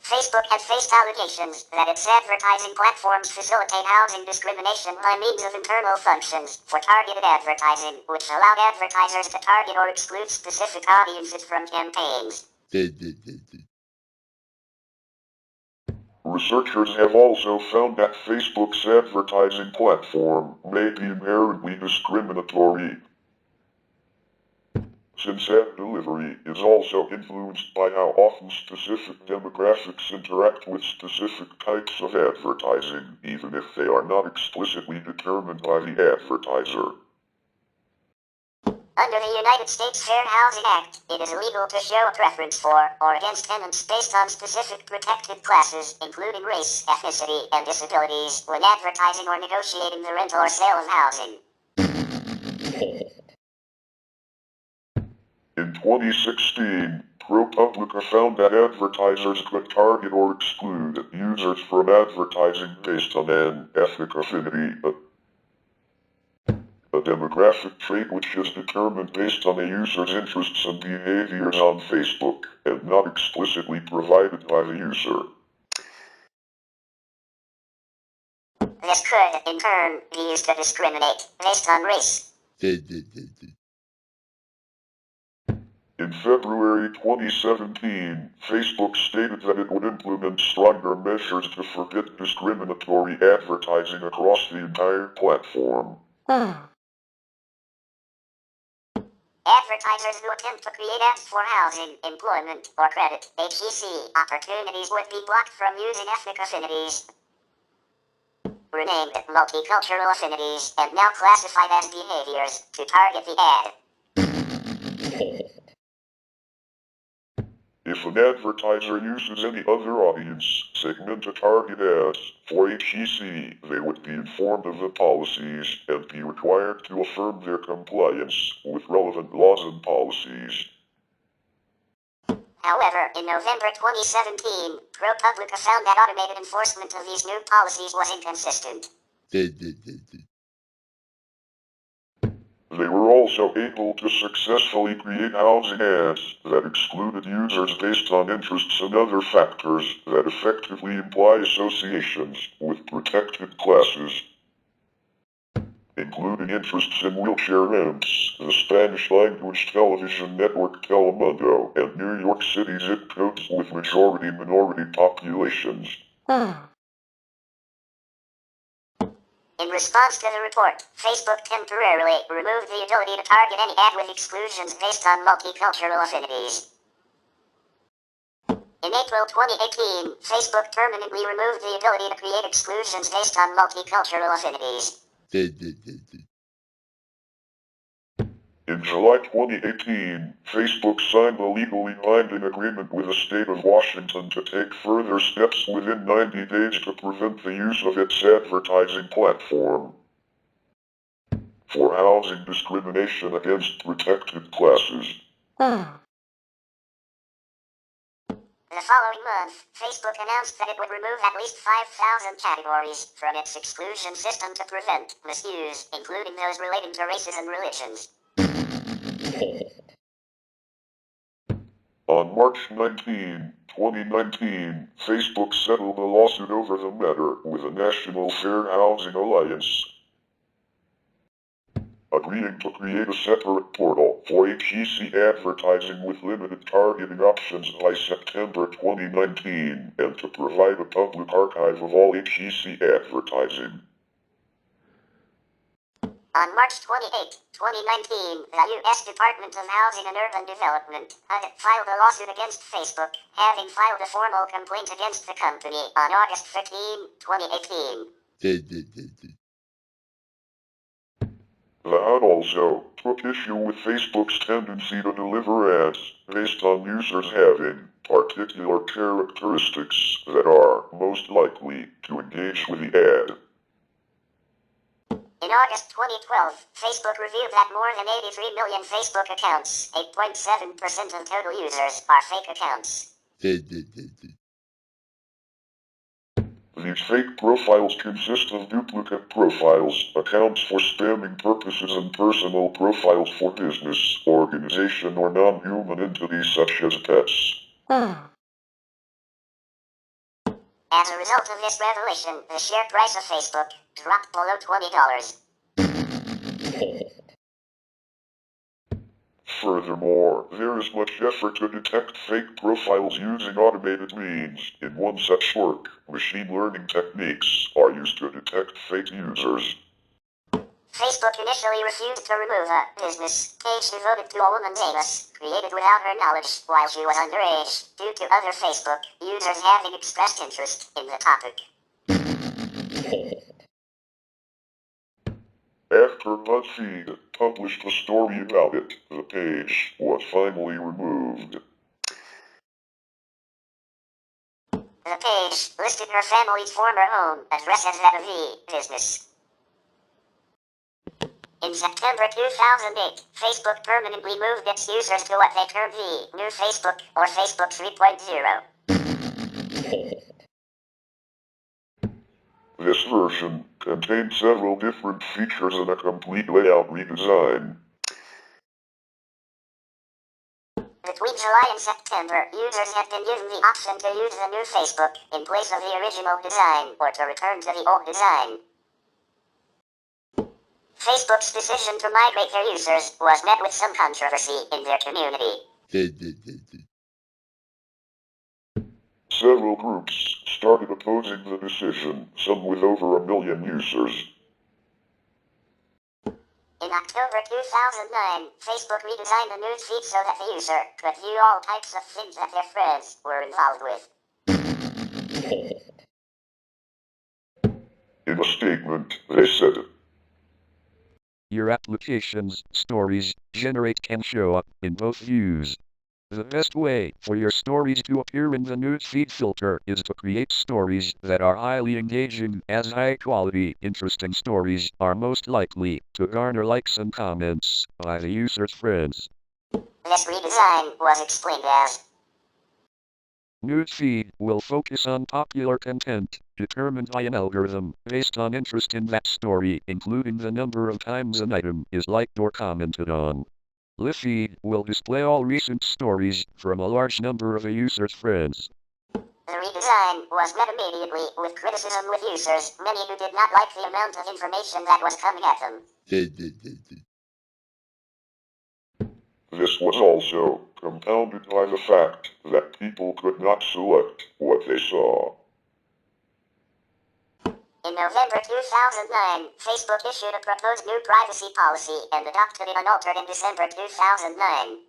Facebook had faced allegations that its advertising platforms facilitate housing discrimination by means of internal functions for targeted advertising, which allowed advertisers to target or exclude specific audiences from campaigns. Researchers have also found that Facebook's advertising platform may be inherently discriminatory, since ad delivery is also influenced by how often specific demographics interact with specific types of advertising, even if they are not explicitly determined by the advertiser. Under the United States Fair Housing Act, it is illegal to show a preference for or against tenants based on specific protected classes, including race, ethnicity, and disabilities, when advertising or negotiating the rental or sale of housing. In 2016, ProPublica found that advertisers could target or exclude users from advertising based on an ethnic affinity, a a demographic trait which is determined based on a user's interests and behaviors on Facebook, and not explicitly provided by the user. This could, in turn, be used to discriminate based on race. In February 2017, Facebook stated that it would implement stronger measures to forbid discriminatory advertising across the entire platform. Advertisers who attempt to create ads for housing, employment, or credit, HEC, opportunities would be blocked from using ethnic affinities, renamed multicultural affinities, and now classified as behaviors, to target the ad. If an advertiser uses any other audience segment to target ads for HEC, they would be informed of the policies and be required to affirm their compliance with relevant laws and policies. However, in November 2017, ProPublica found that automated enforcement of these new policies was inconsistent. They were also able to successfully create housing ads that excluded users based on interests and other factors that effectively imply associations with protected classes, including interests in wheelchair ramps, the Spanish-language television network Telemundo, and New York City zip codes with majority-minority populations. In response to the report, Facebook temporarily removed the ability to target any ad with exclusions based on multicultural affinities. In April 2018, Facebook permanently removed the ability to create exclusions based on multicultural affinities. In July 2018, Facebook signed a legally binding agreement with the state of Washington to take further steps within 90 days to prevent the use of its advertising platform for housing discrimination against protected classes. The following month, Facebook announced that it would remove at least 5,000 categories from its exclusion system to prevent misuse, including those relating to races and religions. On March 19, 2019, Facebook settled a lawsuit over the matter with the National Fair Housing Alliance, agreeing to create a separate portal for HEC advertising with limited targeting options by September 2019, and to provide a public archive of all HEC advertising. On March 28, 2019, the U.S. Department of Housing and Urban Development filed a lawsuit against Facebook, having filed a formal complaint against the company on August 13, 2018. The HUD also took issue with Facebook's tendency to deliver ads based on users having particular characteristics that are most likely to engage with the ad. In August 2012, Facebook revealed that more than 83 million Facebook accounts, 8.7% of total users, are fake accounts. These fake profiles consist of duplicate profiles, accounts for spamming purposes, and personal profiles for business, organization, or non-human entities such as pets. As a result of this revelation, the share price of Facebook dropped below $20. Furthermore, there is much effort to detect fake profiles using automated means. In one such work, machine learning techniques are used to detect fake users. Facebook initially refused to remove a business page devoted to a woman's anus, created without her knowledge while she was underage, due to other Facebook users having expressed interest in the topic. After BuzzFeed published a story about it, the page was finally removed. The page listed her family's former home address as that of the business. In September 2008, Facebook permanently moved its users to what they termed the New Facebook, or Facebook 3.0. This version contained several different features and a complete layout redesign. Between July and September, users have been given the option to use the new Facebook in place of the original design or to return to the old design. Facebook's decision to migrate their users was met with some controversy in their community. Several groups started opposing the decision, some with over 1 million users. In October 2009, Facebook redesigned the news feed so that the user could view all types of things that their friends were involved with. In a statement, they said, Your application's stories generate can show up in both views. The best way for your stories to appear in the newsfeed filter is to create stories that are highly engaging, as high-quality, interesting stories are most likely to garner likes and comments by the user's friends. This redesign was explained as Newsfeed will focus on popular content, determined by an algorithm based on interest in that story, including the number of times an item is liked or commented on. The feed will display all recent stories from a large number of a user's friends. the redesign was met immediately with criticism with users, many who did not like the amount of information that was coming at them. This was also compounded by the fact that people could not select what they saw. In November 2009, Facebook issued a proposed new privacy policy and adopted it unaltered in December 2009.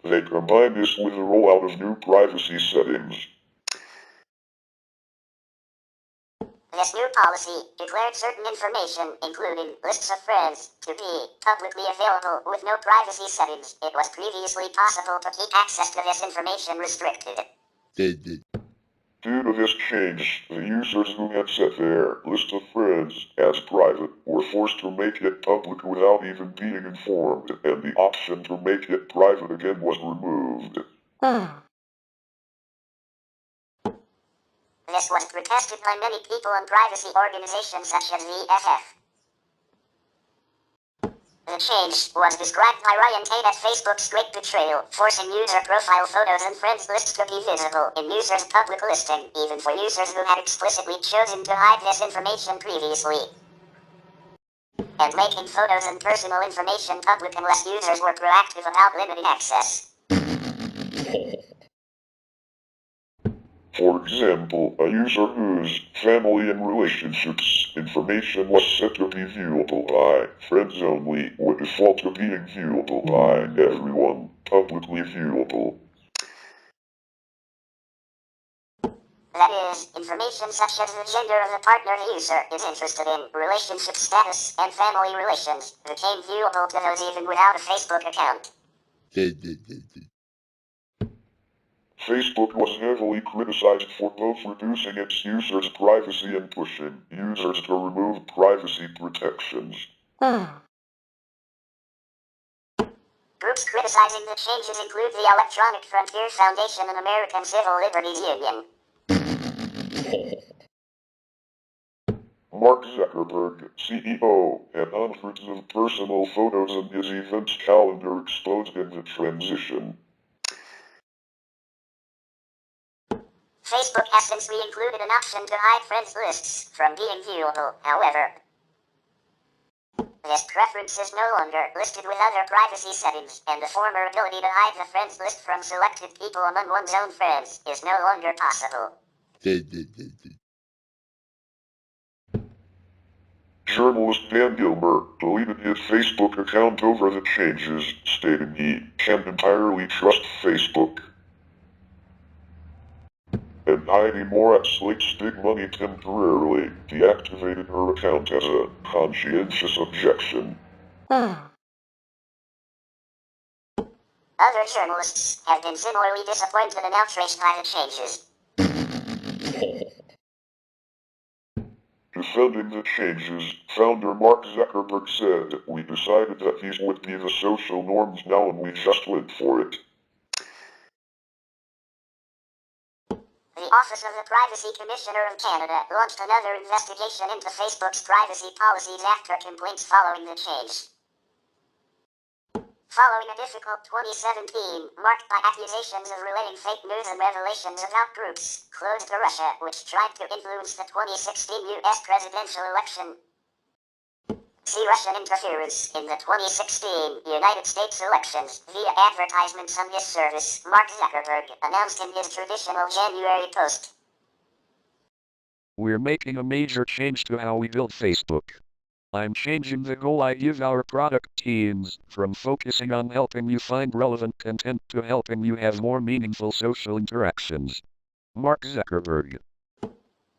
They combined this with the rollout of new privacy settings. This new policy declared certain information, including lists of friends, to be publicly available with no privacy settings. It was previously possible to keep access to this information restricted. Due to this change, the users who had set their list of friends as private were forced to make it public without even being informed, and the option to make it private again was removed. This was protested by many people and privacy organizations such as the FF. The change was described by Ryan Tate as Facebook's great betrayal, forcing user profile photos and friends lists to be visible in users' public listing, even for users who had explicitly chosen to hide this information previously, and making photos and personal information public unless users were proactive about limiting access. For example, a user whose family and relationships information was set to be viewable by friends only would default to being viewable by everyone, publicly viewable. That is, information such as the gender of the partner the user is interested in, relationship status, and family relations became viewable to those even without a Facebook account. Facebook was heavily criticized for both reducing its users' privacy and pushing users to remove privacy protections. Groups criticizing the changes include the Electronic Frontier Foundation and American Civil Liberties Union. Mark Zuckerberg, CEO, had hundreds of personal photos in his events calendar exposed in the transition. Facebook has since re-included an option to hide friends lists from being viewable, however. This preference is no longer listed with other privacy settings, and the former ability to hide the friends list from selected people among one's own friends is no longer possible. Journalist Dan Gilmer deleted his Facebook account over the changes, stating he can't entirely trust Facebook. And Heidi Moore at Slate's Big Money temporarily deactivated her account as a conscientious objection. Other journalists have been similarly disappointed and outraged by the changes. Defending the changes, founder Mark Zuckerberg said, "We decided that these would be the social norms now and we just went for it." The Office of the Privacy Commissioner of Canada launched another investigation into Facebook's privacy policies after complaints following the change. Following a difficult 2017, marked by accusations of relaying fake news and revelations about groups close to Russia, which tried to influence the 2016 U.S. presidential election. See Russian interference in the 2016 United States elections via advertisements on his service, Mark Zuckerberg announced in his traditional January post. We're making a major change to how we build Facebook. I'm changing the goal I give our product teams from focusing on helping you find relevant content to helping you have more meaningful social interactions. Mark Zuckerberg.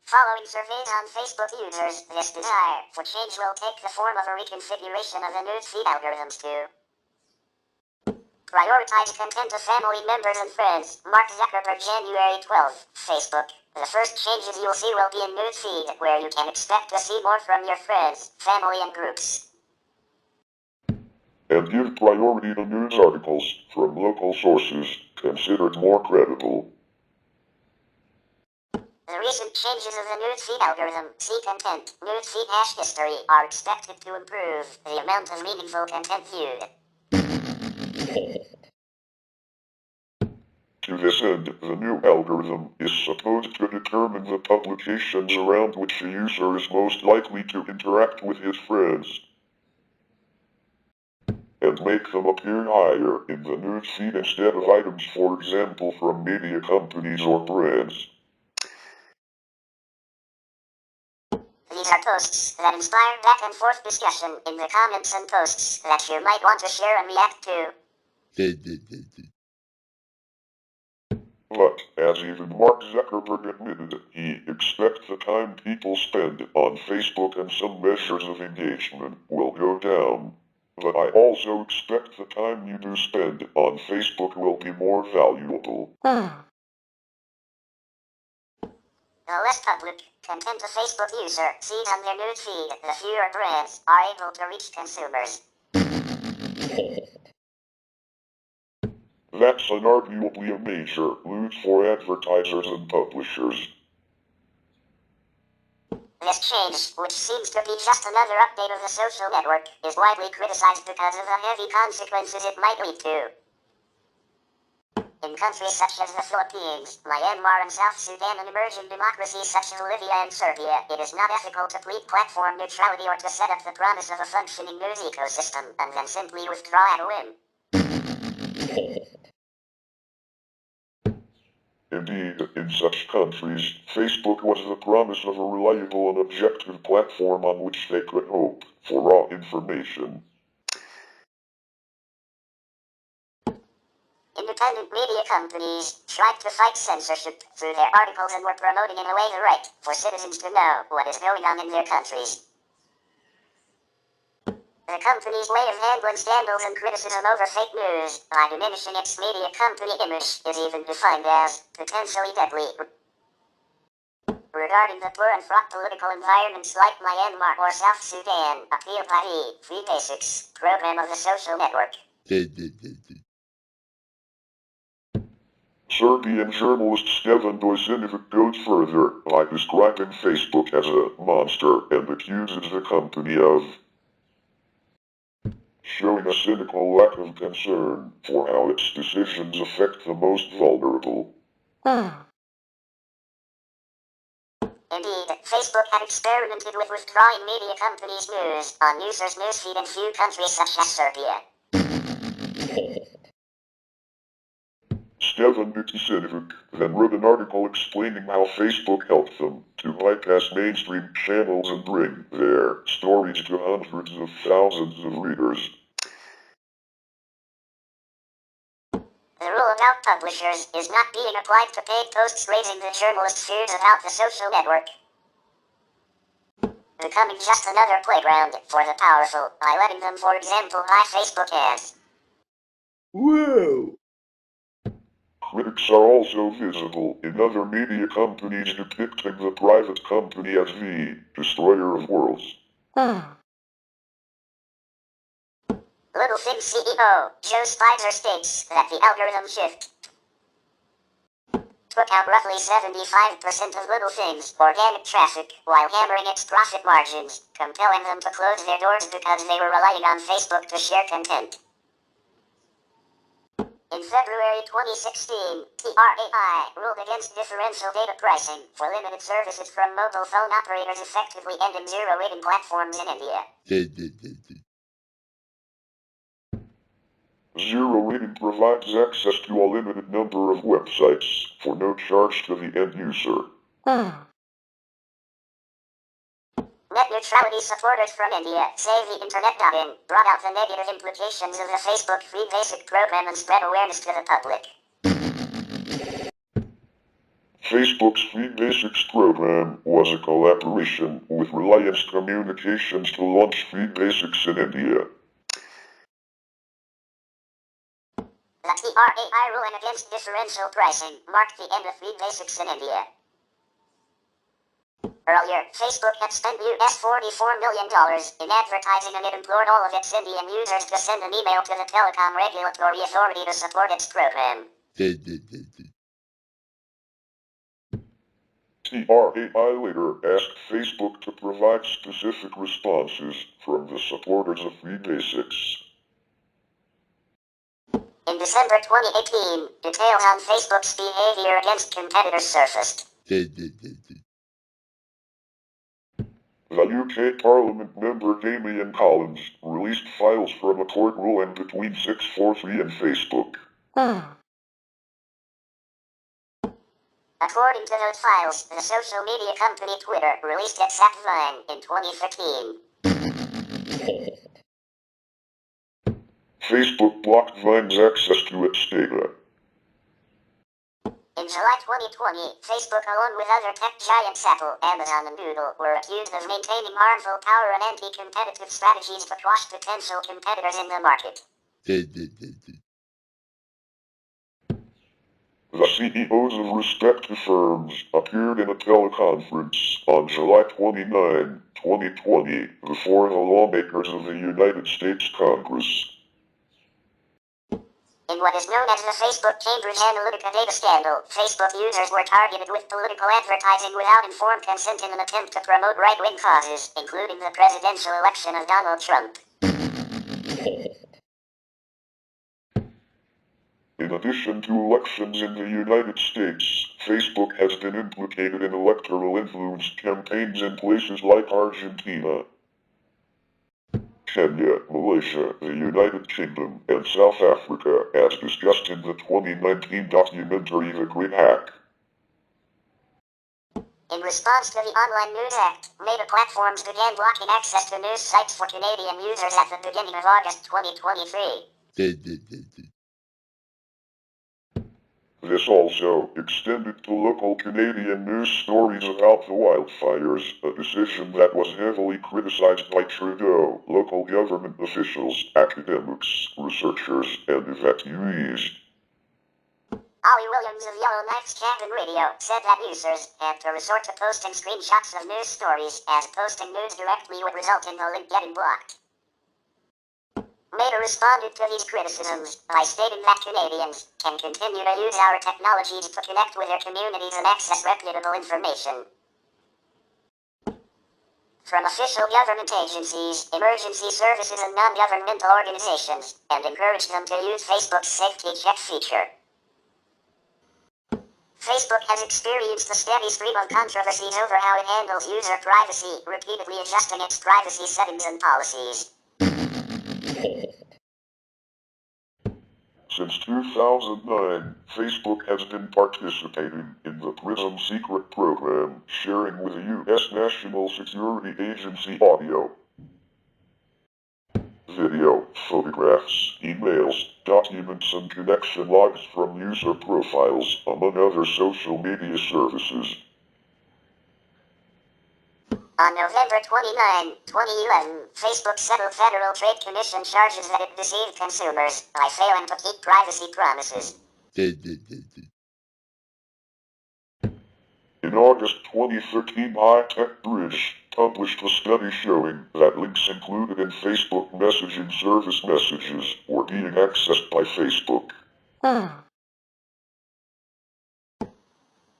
Following surveys on Facebook users, this desire for change will take the form of a reconfiguration of the newsfeed algorithms to prioritize content of family members and friends. Mark Zuckerberg, January 12, Facebook. The first changes you'll see will be in newsfeed, where you can expect to see more from your friends, family, and groups. And give priority to news articles from local sources considered more credible. The recent changes of the newsfeed algorithm, see content, newsfeed hash history, are expected to improve the amount of meaningful content viewed. To this end, the new algorithm is supposed to determine the publications around which a user is most likely to interact with his friends, and make them appear higher in the newsfeed instead of items, for example, from media companies or brands. These are posts that inspire back and forth discussion in the comments and posts that you might want to share and react to. But, as even Mark Zuckerberg admitted, he expects the time people spend on Facebook and some measures of engagement will go down. But I also expect the time you do spend on Facebook will be more valuable. The less public content a Facebook user sees on their newsfeed, the fewer brands are able to reach consumers. That's unarguably a major lose for advertisers and publishers. This change, which seems to be just another update of the social network, is widely criticized because of the heavy consequences it might lead to. In countries such as the Philippines, Myanmar, and South Sudan, and emerging democracies such as Libya and Serbia, it is not ethical to plead platform neutrality or to set up the promise of a functioning news ecosystem, and then simply withdraw at a whim. Indeed, in such countries, Facebook was the promise of a reliable and objective platform on which they could hope for raw information. Independent media companies tried to fight censorship through their articles and were promoting in a way the right for citizens to know what is going on in their countries. The company's way of handling scandals and criticism over fake news by diminishing its media company image is even defined as potentially deadly. Regarding the poor and fraught political environments like Myanmar or South Sudan, appeal by the Free Basics program of the social network. Serbian journalist TaBNWNE goes further by describing Facebook as a monster and accuses the company of showing a cynical lack of concern for how its decisions affect the most vulnerable. Indeed, Facebook had experimented with withdrawing media companies' news on users' newsfeed in few countries such as Serbia. TaBNWNE then wrote an article explaining how Facebook helped them to bypass mainstream channels and bring their stories to hundreds of thousands of readers. The rule about publishers is not being applied to paid posts, raising the journalist's fears about the social network becoming just another playground for the powerful by letting them, for example, buy Facebook ads. Whoa! Critics are also visible in other media companies depicting the private company as the destroyer of worlds. Little Thing CEO Joe Spicer states that the algorithm shift took out roughly 75% of Little Things' organic traffic while hammering its profit margins, compelling them to close their doors because they were relying on Facebook to share content. In February 2016, TRAI ruled against differential data pricing for limited services from mobile phone operators, effectively ending zero-rating platforms in India. Zero rating provides access to a limited number of websites for no charge to the end user. Net neutrality supporters from India say the Internet.in brought out the negative implications of the Facebook Free Basic program and spread awareness to the public. Facebook's Free Basics program was a collaboration with Reliance Communications to launch Free Basics in India. The TRAI ruling against differential pricing marked the end of Free Basics in India. Earlier, Facebook had spent $44 million in advertising, and it implored all of its Indian users to send an email to the Telecom Regulatory Authority to support its program. TRAI later asked Facebook to provide specific responses from the supporters of Free Basics. In December 2018, details on Facebook's behavior against competitors surfaced. The UK Parliament member Damian Collins released files from a court ruling between 643 and Facebook. According to those files, the social media company Twitter released its app Vine in 2015. Facebook blocked Vine's access to its data. In July 2020, Facebook, along with other tech giants Apple, Amazon, and Google, were accused of maintaining harmful power and anti-competitive strategies to quash potential competitors in the market. The CEOs of respective firms appeared in a teleconference on July 29, 2020, before the lawmakers of the United States Congress. In what is known as the Facebook Cambridge Analytica data scandal, Facebook users were targeted with political advertising without informed consent in an attempt to promote right-wing causes, including the presidential election of Donald Trump. In addition to elections in the United States, Facebook has been implicated in electoral influence campaigns in places like Argentina, Kenya, Malaysia, the United Kingdom, and South Africa, as discussed in the 2019 documentary The Great Hack. In response to the Online News Act, Meta platforms began blocking access to news sites for Canadian users at the beginning of August 2023. This also extended to local Canadian news stories about the wildfires, a decision that was heavily criticized by Trudeau, local government officials, academics, researchers, and evacuees. Ollie Williams of Yellowknife's Cabin Radio said that users had to resort to posting screenshots of news stories, as posting news directly would result in the link getting blocked. Meta responded to these criticisms by stating that Canadians can continue to use our technologies to connect with their communities and access reputable information. From official government agencies, emergency services, and non-governmental organizations, and encouraged them to use Facebook's safety check feature. Facebook has experienced a steady stream of controversies over how it handles user privacy, repeatedly adjusting its privacy settings and policies. Since 2009, Facebook has been participating in the PRISM secret program, sharing with the U.S. National Security Agency audio, video, photographs, emails, documents, and connection logs from user profiles, among other social media services. On November 29, 2011, Facebook settled Federal Trade Commission charges that it deceived consumers by failing to keep privacy promises. In August 2013, High Tech Bridge published a study showing that links included in Facebook messaging service messages were being accessed by Facebook.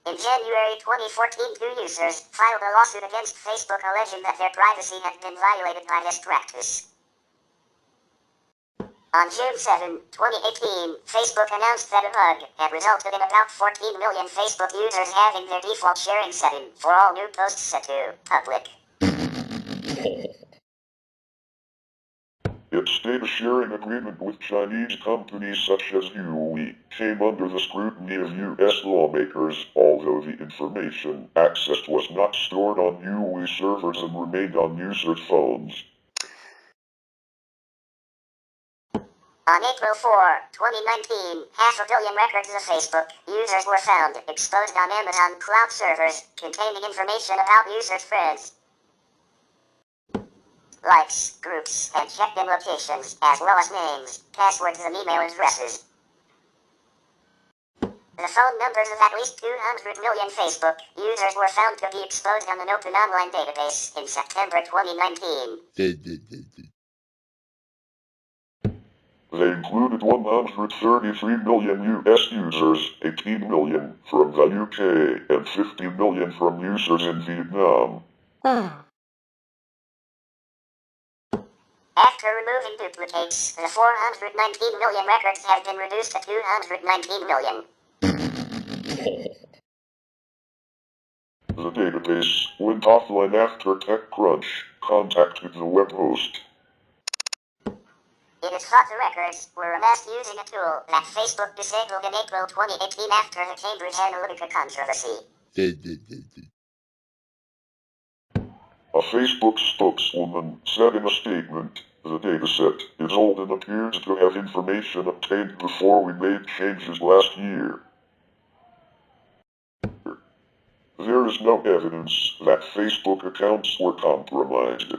In January 2014, two users filed a lawsuit against Facebook alleging that their privacy had been violated by this practice. On June 7, 2018, Facebook announced that a bug had resulted in about 14 million Facebook users having their default sharing setting for all new posts set to public. Its data sharing agreement with Chinese companies such as TaBNWNE came under the scrutiny of U.S. lawmakers, although the information accessed was not stored on TaBNWNE servers and remained on users' phones. On April 4, 2019, 500 million records of Facebook users were found exposed on Amazon cloud servers containing information about users' friends, likes, groups, and checked-in locations, as well as names, passwords, and email addresses. The phone numbers of at least 200 million Facebook users were found to be exposed on an open online database in September 2019. They included 133 million U.S. users, 18 million from the UK, and 50 million from users in Vietnam. After removing duplicates, the 419 million records have been reduced to 219 million. The database went offline after TechCrunch contacted the web host. It is thought the records were amassed using a tool that Facebook disabled in April 2018 after the Cambridge Analytica controversy. A Facebook spokeswoman said in a statement, "The dataset is old and appears to have information obtained before we made changes last year. There is no evidence that Facebook accounts were compromised."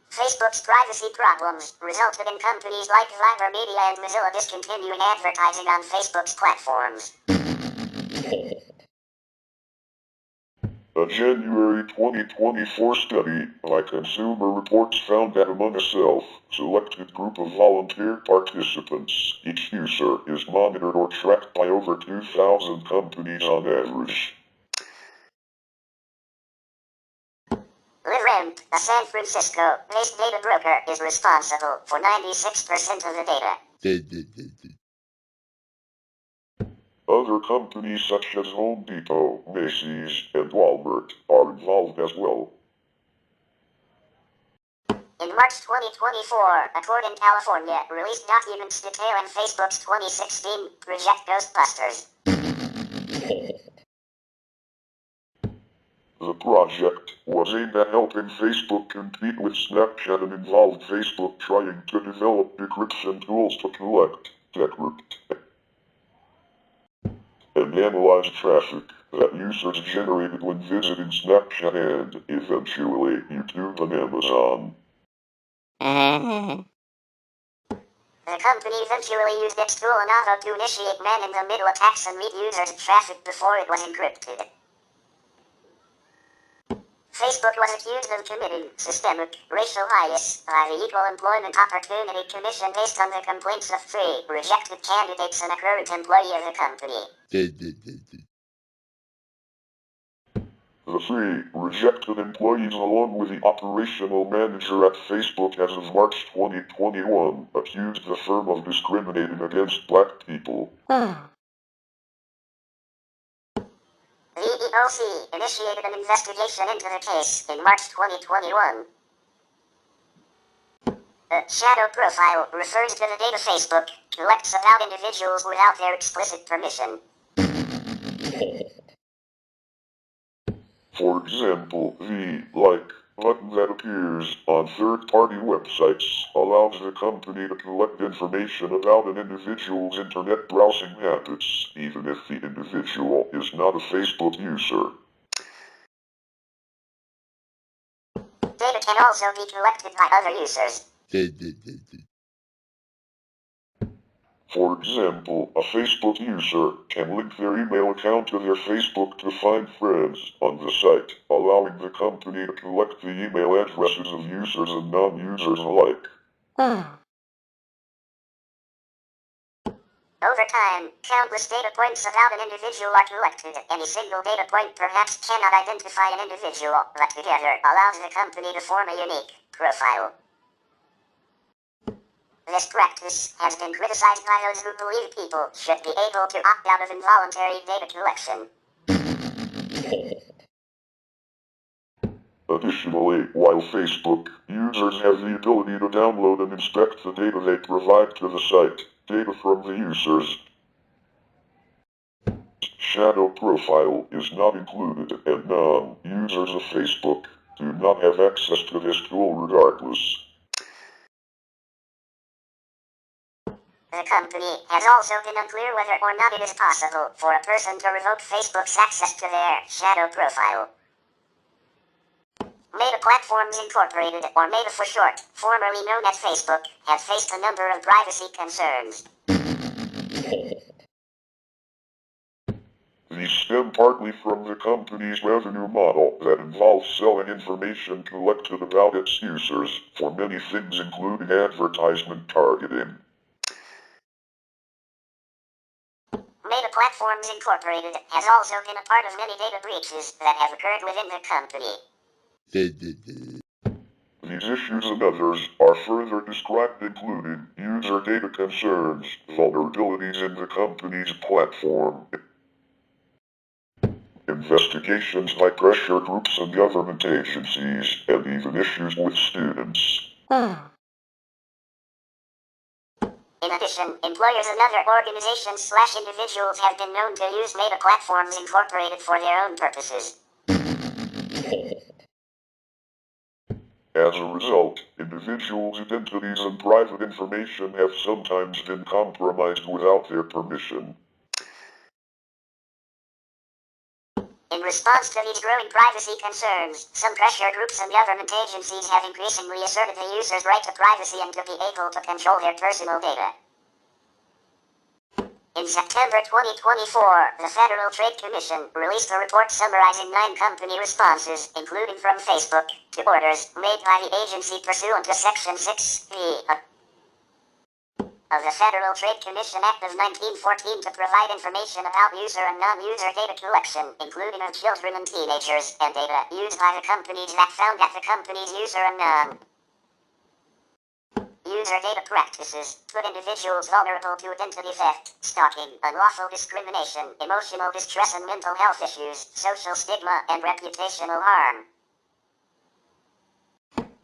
Facebook's privacy problems resulted in companies like Viber Media and Mozilla discontinuing advertising on Facebook's platforms. A January 2024 study by Consumer Reports found that among a self-selected group of volunteer participants, each user is monitored or tracked by over 2,000 companies on average. LiveRamp, a San Francisco-based data broker, is responsible for 96% of the data. Other companies such as Home Depot, Macy's, and Walmart are involved as well. In March 2024, a court in California released documents detailing Facebook's 2016 Project Ghostbusters. The project was aimed at helping Facebook compete with Snapchat and involved Facebook trying to develop decryption tools to collect, decrypt, and analyze traffic that users generated when visiting Snapchat and, eventually, YouTube and Amazon. The company eventually used its tool in auto to initiate man-in-the-middle attacks and read users' traffic before it was encrypted. Facebook was accused of committing systemic racial bias by the Equal Employment Opportunity Commission based on the complaints of 3 rejected candidates and a current employee of the company. The 3 rejected employees, along with the operational manager at Facebook as of March 2021, accused the firm of discriminating against black people. The EEOC initiated an investigation into the case in March 2021. The shadow profile refers to the data Facebook collects about individuals without their explicit permission. For example, the like button that appears on third-party websites allows the company to collect information about an individual's internet browsing habits, even if the individual is not a Facebook user. Data can also be collected by other users. For example, a Facebook user can link their email account to their Facebook to find friends on the site, allowing the company to collect the email addresses of users and non-users alike. Over time, countless data points about an individual are collected. Any single data point perhaps cannot identify an individual, but together allows the company to form a unique profile. This practice has been criticized by those who believe people should be able to opt out of involuntary data collection. Additionally, while Facebook users have the ability to download and inspect the data they provide to the site, data from the users' shadow profile is not included, and non-users of Facebook do not have access to this tool regardless. The company has also been unclear whether or not it is possible for a person to revoke Facebook's access to their shadow profile. Meta Platforms Incorporated, or Meta for short, formerly known as Facebook, have faced a number of privacy concerns. These stem partly from the company's revenue model that involves selling information collected about its users for many things including advertisement targeting. Meta Platforms Incorporated has also been a part of many data breaches that have occurred within the company. These issues and others are further described including user data concerns, vulnerabilities in the company's platform, investigations by pressure groups and government agencies, and even issues with students. In addition, employers and other organizations/individuals have been known to use Meta Platforms Incorporated for their own purposes. As a result, individuals' identities and private information have sometimes been compromised without their permission. In response to these growing privacy concerns, some pressure groups and government agencies have increasingly asserted the user's right to privacy and to be able to control their personal data. In September 2024, the Federal Trade Commission released a report summarizing 9 company responses, including from Facebook, to orders made by the agency pursuant to Section 6B of the Federal Trade Commission Act of 1914 to provide information about user and non-user data collection, including of children and teenagers, and data used by the companies that found that the company's user and non-user data practices put individuals vulnerable to identity theft, stalking, unlawful discrimination, emotional distress and mental health issues, social stigma, and reputational harm.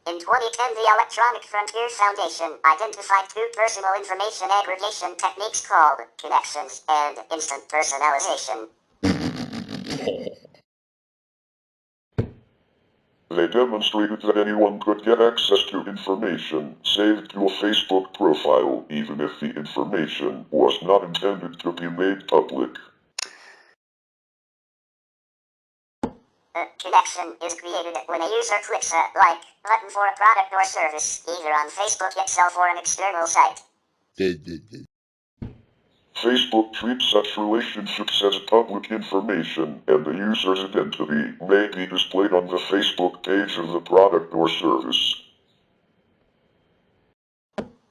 In 2010, the Electronic Frontier Foundation identified 2 personal information aggregation techniques called connections and instant personalization. They demonstrated that anyone could get access to information saved to a Facebook profile, even if the information was not intended to be made public. A connection is created when a user clicks a like button for a product or service, either on Facebook itself or an external site. Facebook treats such relationships as public information, and the user's identity may be displayed on the Facebook page of the product or service.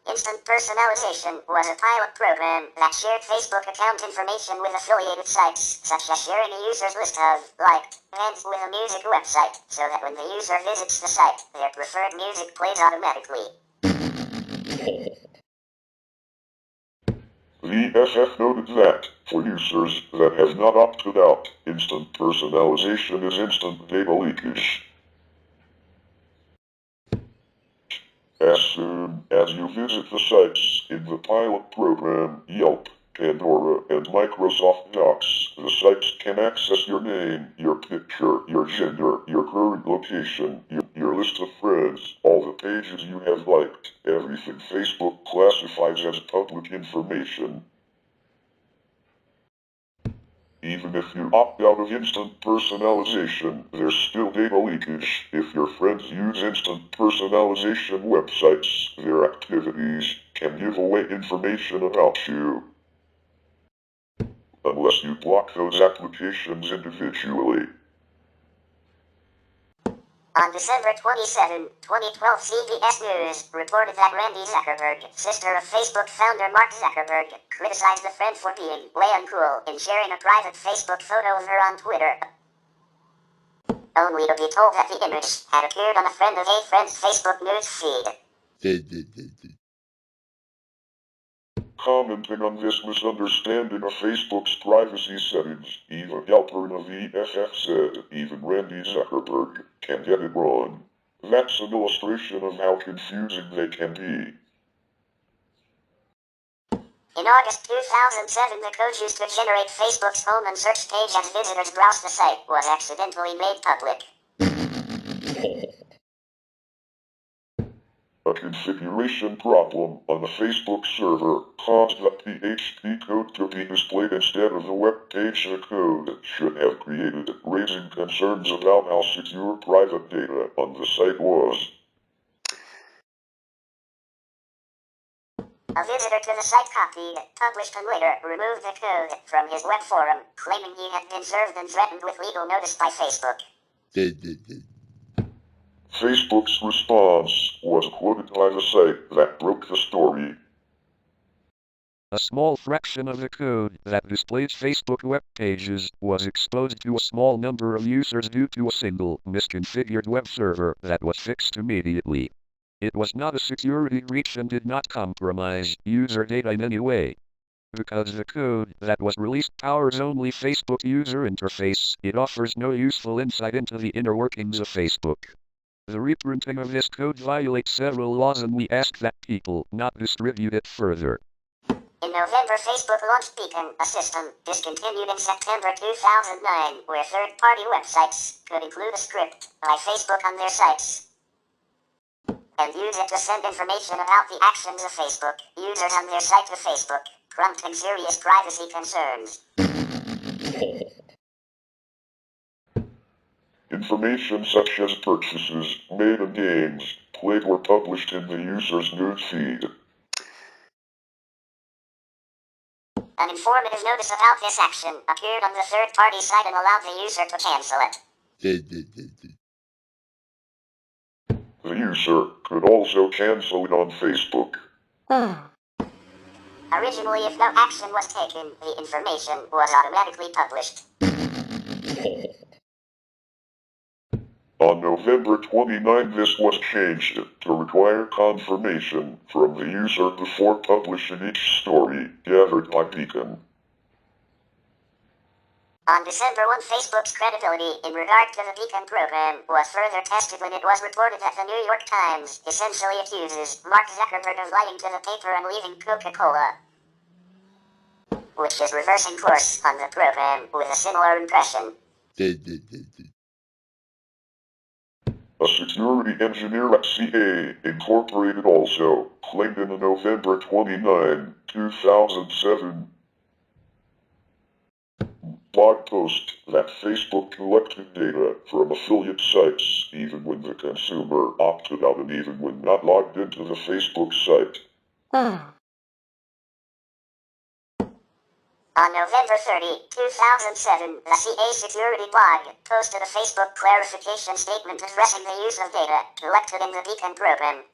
Instant Personalization was a pilot program that shared Facebook account information with affiliated sites, such as sharing a user's list of liked bands with a music website, so that when the user visits the site, their preferred music plays automatically. The FF noted that, for users that have not opted out, instant personalization is instant data leakage. As soon as you visit the sites in the pilot program, Yelp, Pandora, and Microsoft Docs, the sites can access your name, your picture, your gender, your current location, your list of friends, all the pages you have liked, everything Facebook classifies as public information. Even if you opt out of instant personalization, there's still data leakage. If your friends use instant personalization websites, their activities can give away information about you. Unless you block those applications individually. On December 27, 2012, CBS News reported that Randy Zuckerberg, sister of Facebook founder Mark Zuckerberg, criticized the friend for being way uncool in sharing a private Facebook photo of her on Twitter, only to be told that the image had appeared on a friend of a friend's Facebook news feed. Commenting on this misunderstanding of Facebook's privacy settings, Eva Galperin of EFF said, even Randy Zuckerberg can get it wrong. That's an illustration of how confusing they can be. In August 2007, the code used to generate Facebook's home and search page as visitors browsed the site was accidentally made public. A configuration problem on the Facebook server caused that the HTTP code to be displayed instead of the web page the code should have created, raising concerns about how secure private data on the site was. A visitor to the site copied, published, and later removed the code from his web forum, claiming he had been served and threatened with legal notice by Facebook. Facebook's response was quoted by the site that broke the story. A small fraction of the code that displays Facebook web pages was exposed to a small number of users due to a single misconfigured web server that was fixed immediately. It was not a security breach and did not compromise user data in any way. Because the code that was released powers only Facebook user interface, it offers no useful insight into the inner workings of Facebook. The reprinting of this code violates several laws, and we ask that people not distribute it further. In November, Facebook launched Beacon, a system discontinued in September 2009, where third-party websites could include a script by Facebook on their sites and use it to send information about the actions of Facebook users on their site to Facebook, prompting serious privacy concerns. Information such as purchases made in games played were published in the user's news feed. An informative notice about this action appeared on the third-party site and allowed the user to cancel it. The user could also cancel it on Facebook. Originally, if no action was taken, the information was automatically published. On November 29, this was changed to require confirmation from the user before publishing each story gathered by Beacon. On December 1, Facebook's credibility in regard to the Beacon program was further tested when it was reported that the New York Times essentially accuses Mark Zuckerberg of lying to the paper and leaving Coca-Cola, which is reversing course on the program with a similar impression. A security engineer at CA Incorporated also claimed in a November 29, 2007 blog post that Facebook collected data from affiliate sites even when the consumer opted out and even when not logged into the Facebook site. On November 30, 2007, the CA Security blog posted a Facebook clarification statement addressing the use of data collected in the Beacon program.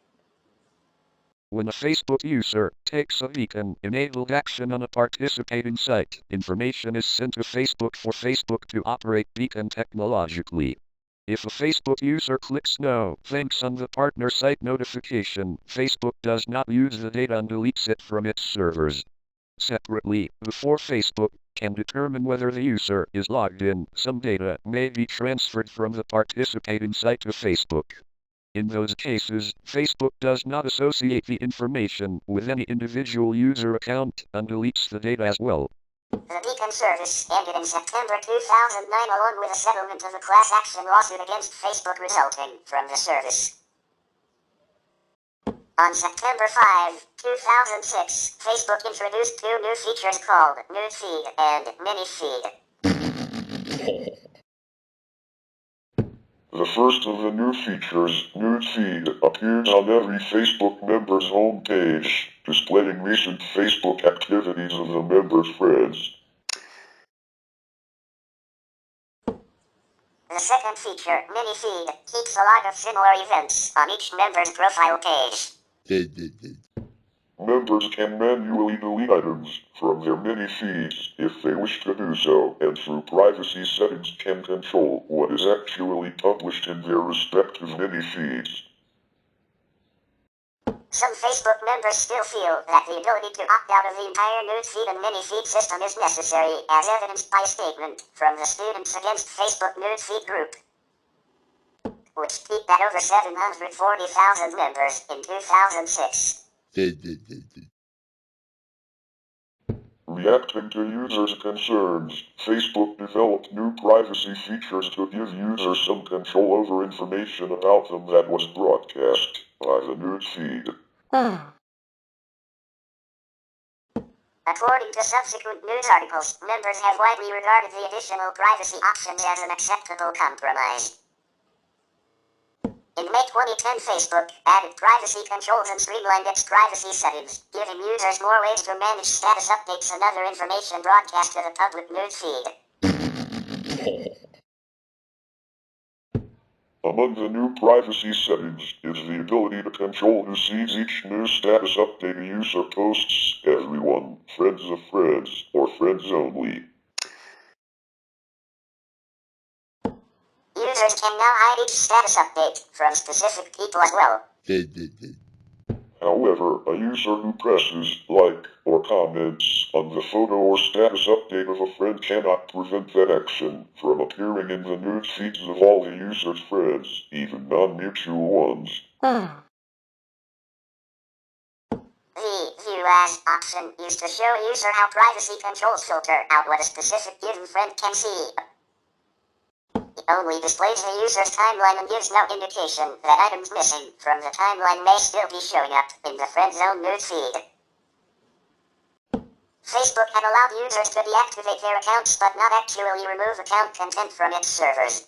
When a Facebook user takes a Beacon-enabled action on a participating site, information is sent to Facebook for Facebook to operate Beacon technologically. If a Facebook user clicks No Thanks on the partner site notification, Facebook does not use the data and deletes it from its servers. Separately, before Facebook can determine whether the user is logged in, some data may be transferred from the participating site to Facebook. In those cases, Facebook does not associate the information with any individual user account and deletes the data as well. The Beacon service ended in September 2009 along with a settlement of a class action lawsuit against Facebook resulting from the service. On September 5, 2006, Facebook introduced two new features called Newsfeed and Minifeed. The first of the new features, Newsfeed, appears on every Facebook member's homepage, displaying recent Facebook activities of the member's friends. The second feature, Mini Feed, keeps a log of similar events on each member's profile page. Members can manually delete items from their mini feeds if they wish to do so, and through privacy settings can control what is actually published in their respective mini feeds. Some Facebook members still feel that the ability to opt out of the entire newsfeed and mini-feed system is necessary, as evidenced by a statement from the Students Against Facebook Newsfeed group, which peaked at over 740,000 members in 2006. Reacting to users' concerns, Facebook developed new privacy features to give users some control over information about them that was broadcast by the newsfeed. According to subsequent news articles, members have widely regarded the additional privacy options as an acceptable compromise. In May 2010, Facebook added privacy controls and streamlined its privacy settings, giving users more ways to manage status updates and other information broadcast to the public newsfeed. Among the new privacy settings is the ability to control who sees each new status update a user posts, everyone, friends of friends, or friends only. Users can now hide each status update from specific people as well. However, a user who presses like or comments on the photo or status update of a friend cannot prevent that action from appearing in the news feeds of all the user's friends, even non-mutual ones. The View As option used to show a user how privacy controls filter out what a specific given friend can see. It only displays the user's timeline and gives no indication that items missing from the timeline may still be showing up in the friend zone newsfeed. Facebook had allowed users to deactivate their accounts but not actually remove account content from its servers.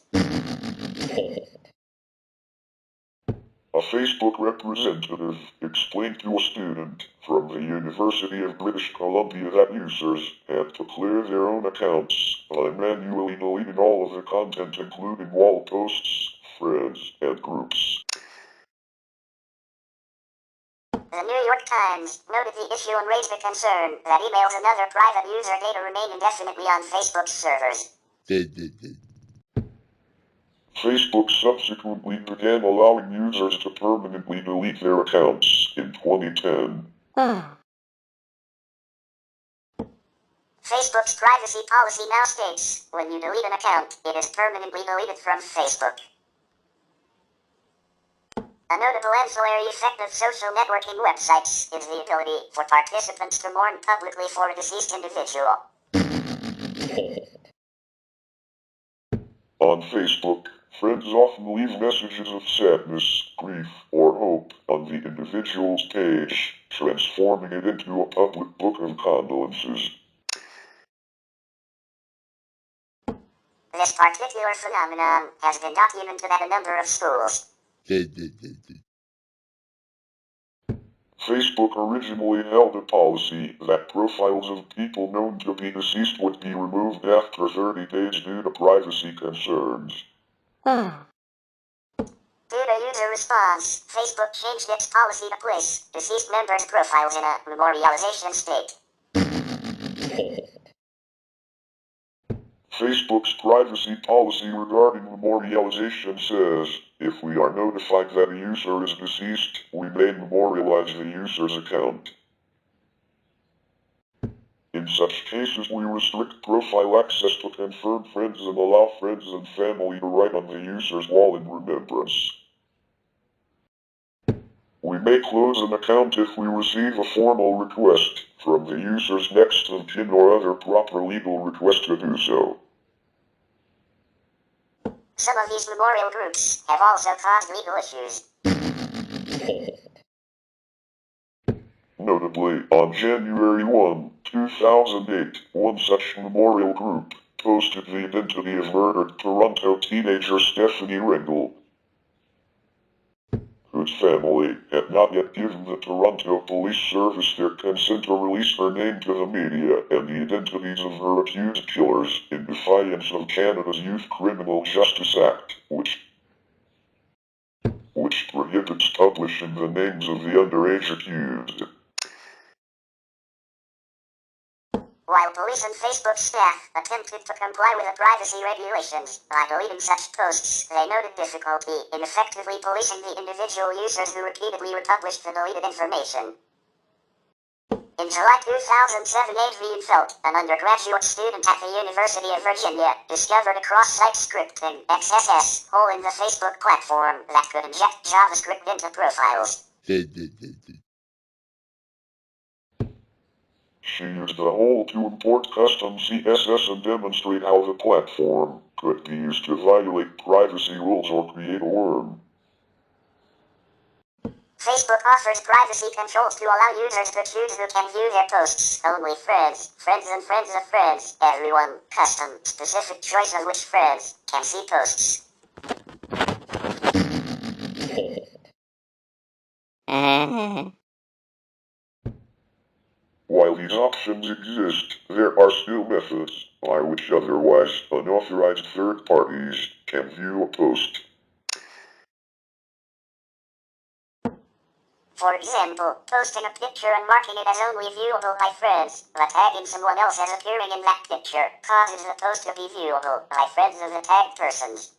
A Facebook representative explained to a student from the University of British Columbia that users had to clear their own accounts by manually deleting all of the content including wall posts, friends, and groups. The New York Times noted the issue and raised a concern that emails and other private user data remain indefinitely on Facebook's servers. Facebook subsequently began allowing users to permanently delete their accounts in 2010. Facebook's privacy policy now states, when you delete an account, it is permanently deleted from Facebook. A notable ancillary effect of social networking websites is the ability for participants to mourn publicly for a deceased individual. On Facebook, friends often leave messages of sadness, grief, or hope on the individual's page, transforming it into a public book of condolences. This particular phenomenon has been documented at a number of schools. Facebook originally held a policy that profiles of people known to be deceased would be removed after 30 days due to privacy concerns. Due to user response, Facebook changed its policy to place deceased members' profiles in a memorialization state. Facebook's privacy policy regarding memorialization says, if we are notified that a user is deceased, we may memorialize the user's account. In such cases, we restrict profile access to confirmed friends and allow friends and family to write on the user's wall in remembrance. We may close an account if we receive a formal request from the user's next of kin or other proper legal request to do so. Some of these memorial groups have also caused legal issues. Notably, on January 1, 2008, one such memorial group posted the identity of murdered Toronto teenager Stephanie Ringel, who its family, had not yet given the Toronto Police Service their consent to release her name to the media and the identities of her accused killers in defiance of Canada's Youth Criminal Justice Act, which prohibits publishing the names of the underage accused. While police and Facebook staff attempted to comply with the privacy regulations by deleting such posts, they noted difficulty in effectively policing the individual users who repeatedly republished the deleted information. In July 2007, Adrian Felt, an undergraduate student at the University of Virginia, discovered a cross-site scripting XSS hole in the Facebook platform that could inject JavaScript into profiles. She used the hole to import custom CSS and demonstrate how the platform could be used to violate privacy rules or create a worm. Facebook offers privacy controls to allow users to choose who can view their posts. Only friends, friends and friends of friends, everyone, custom, specific choice of which friends can see posts. While these options exist, there are still methods by which otherwise unauthorized third parties can view a post. For example, posting a picture and marking it as only viewable by friends, but tagging someone else as appearing in that picture, causes the post to be viewable by friends of the tagged persons.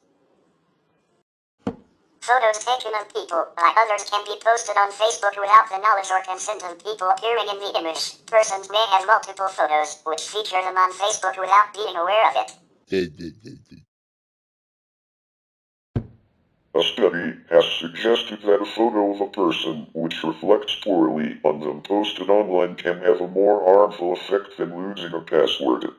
Photos taken of people by others can be posted on Facebook without the knowledge or consent of people appearing in the image. Persons may have multiple photos, which feature them on Facebook without being aware of it. A study has suggested that a photo of a person which reflects poorly on them posted online can have a more harmful effect than losing a password.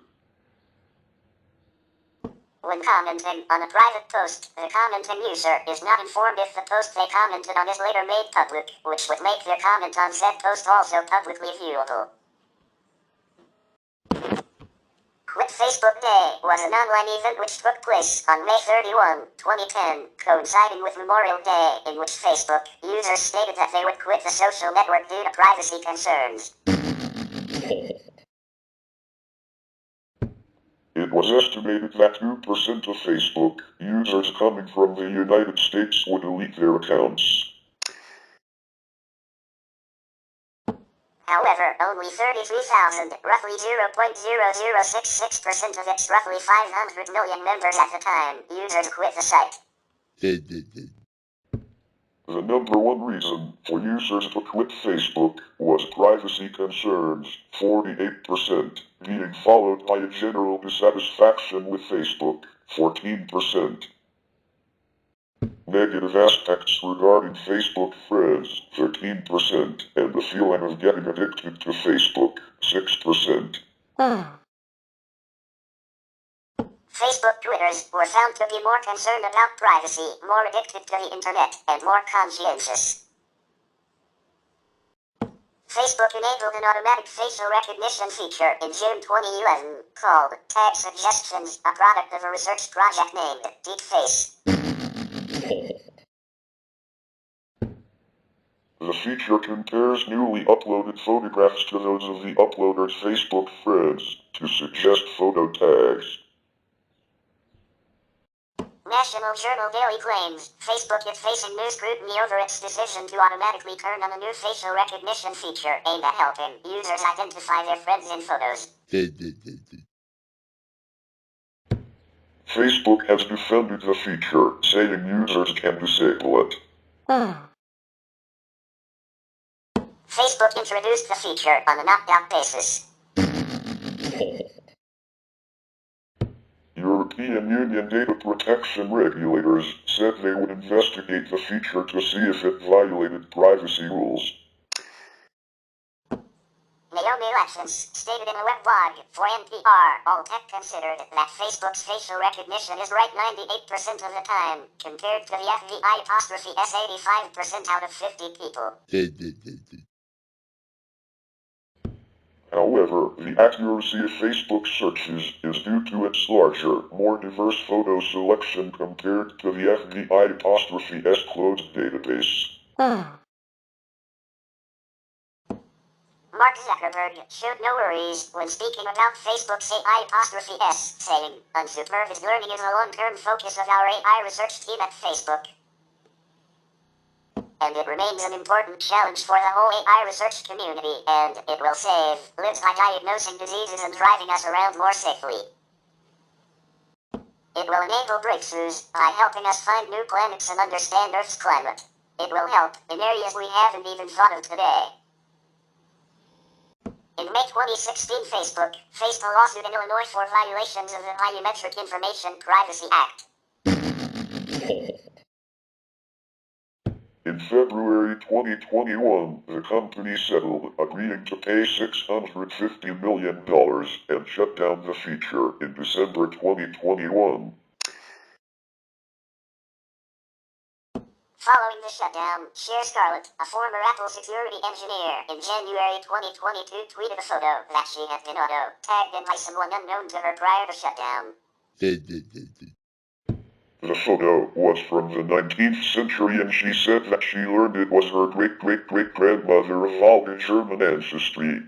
When commenting on a private post, the commenting user is not informed if the post they commented on is later made public, which would make their comment on said post also publicly viewable. Quit Facebook Day was an online event which took place on May 31, 2010, coinciding with Memorial Day, in which Facebook users stated that they would quit the social network due to privacy concerns. It was estimated that 2% of Facebook users coming from the United States would delete their accounts. However, only 33,000, roughly 0.0066% of its roughly 500 million members at the time, users quit the site. The number one reason for users to quit Facebook was privacy concerns, 48%, being followed by a general dissatisfaction with Facebook, 14%. Negative aspects regarding Facebook friends, 13%, and the feeling of getting addicted to Facebook, 6%. Facebook Twitters were found to be more concerned about privacy, more addicted to the internet, and more conscientious. Facebook enabled an automatic facial recognition feature in June 2011 called Tag Suggestions, a product of a research project named DeepFace. The feature compares newly uploaded photographs to those of the uploader's Facebook friends to suggest photo tags. National Journal Daily claims Facebook is facing new scrutiny over its decision to automatically turn on a new facial recognition feature aimed at helping users identify their friends in photos. Facebook has defended the feature, saying users can disable it. Facebook introduced the feature on an opt-out basis. European Union data protection regulators said they would investigate the feature to see if it violated privacy rules. Naomi Lections stated in a web blog for NPR, All Tech considered that Facebook's facial recognition is right 98% of the time, compared to the FBI''S 85% out of 50 people. However, the accuracy of Facebook searches is due to its larger, more diverse photo selection compared to the FBI''S closed database. Mark Zuckerberg showed no worries when speaking about Facebook's AI''S, saying, "Unsupervised learning is a long-term focus of our AI research team at Facebook. And it remains an important challenge for the whole AI research community, and it will save lives by diagnosing diseases and driving us around more safely. It will enable breakthroughs by helping us find new planets and understand Earth's climate. It will help in areas we haven't even thought of today." In May 2016, Facebook faced a lawsuit in Illinois for violations of the Biometric Information Privacy Act. In February 2021, the company settled, agreeing to pay $650 million and shut down the feature in December 2021. Following the shutdown, Cher Scarlett, a former Apple security engineer, in January 2022 tweeted a photo that she had been auto-tagged in by someone unknown to her prior to shutdown. The photo was from the 19th century, and she said that she learned it was her great-great-great-grandmother of Walden German ancestry,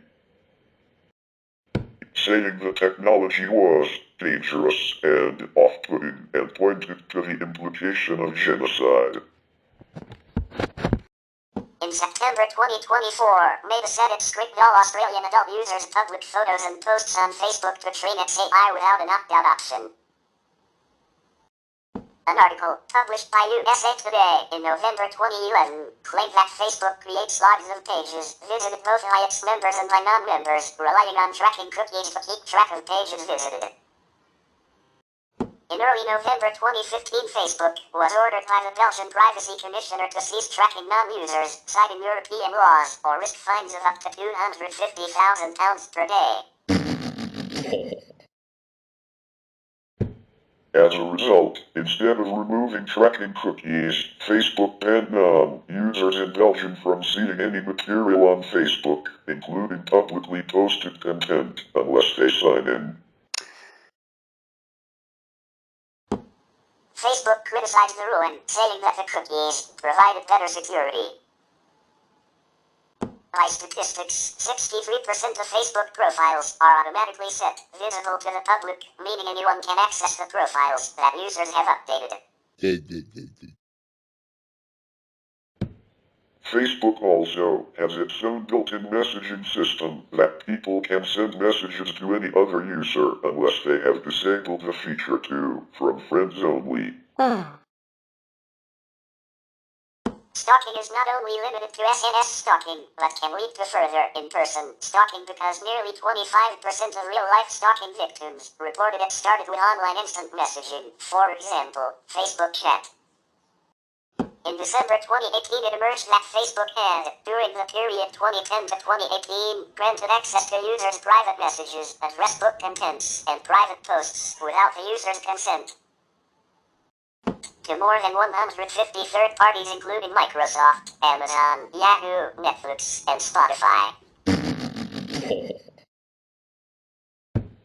saying the technology was dangerous and off-putting and pointed to the implication of genocide. In September 2024, Meta said it stripped all Australian adult users' public photos and posts on Facebook to train its AI without an opt-out option. An article published by USA Today in November 2011 claimed that Facebook creates logs of pages visited both by its members and by non-members, relying on tracking cookies to keep track of pages visited. In early November 2015, Facebook was ordered by the Belgian Privacy Commissioner to cease tracking non-users, citing European laws, or risk fines of up to £250,000 per day. As a result, instead of removing tracking cookies, Facebook banned non-users in Belgium from seeing any material on Facebook, including publicly posted content, unless they sign in. Facebook criticized the ruling, saying that the cookies provided better security. By statistics, 63% of Facebook profiles are automatically set visible to the public, meaning anyone can access the profiles that users have updated. Facebook also has its own built-in messaging system that people can send messages to any other user unless they have disabled the feature to from friends only. Stalking is not only limited to SNS stalking, but can lead to further in-person stalking because nearly 25% of real-life stalking victims reported it started with online instant messaging, for example, Facebook chat. In December 2018, it emerged that Facebook had, during the period 2010 to 2018, granted access to users' private messages, address book contents, and private posts without the user's consent to more than 150 third parties, including Microsoft, Amazon, Yahoo, Netflix, and Spotify.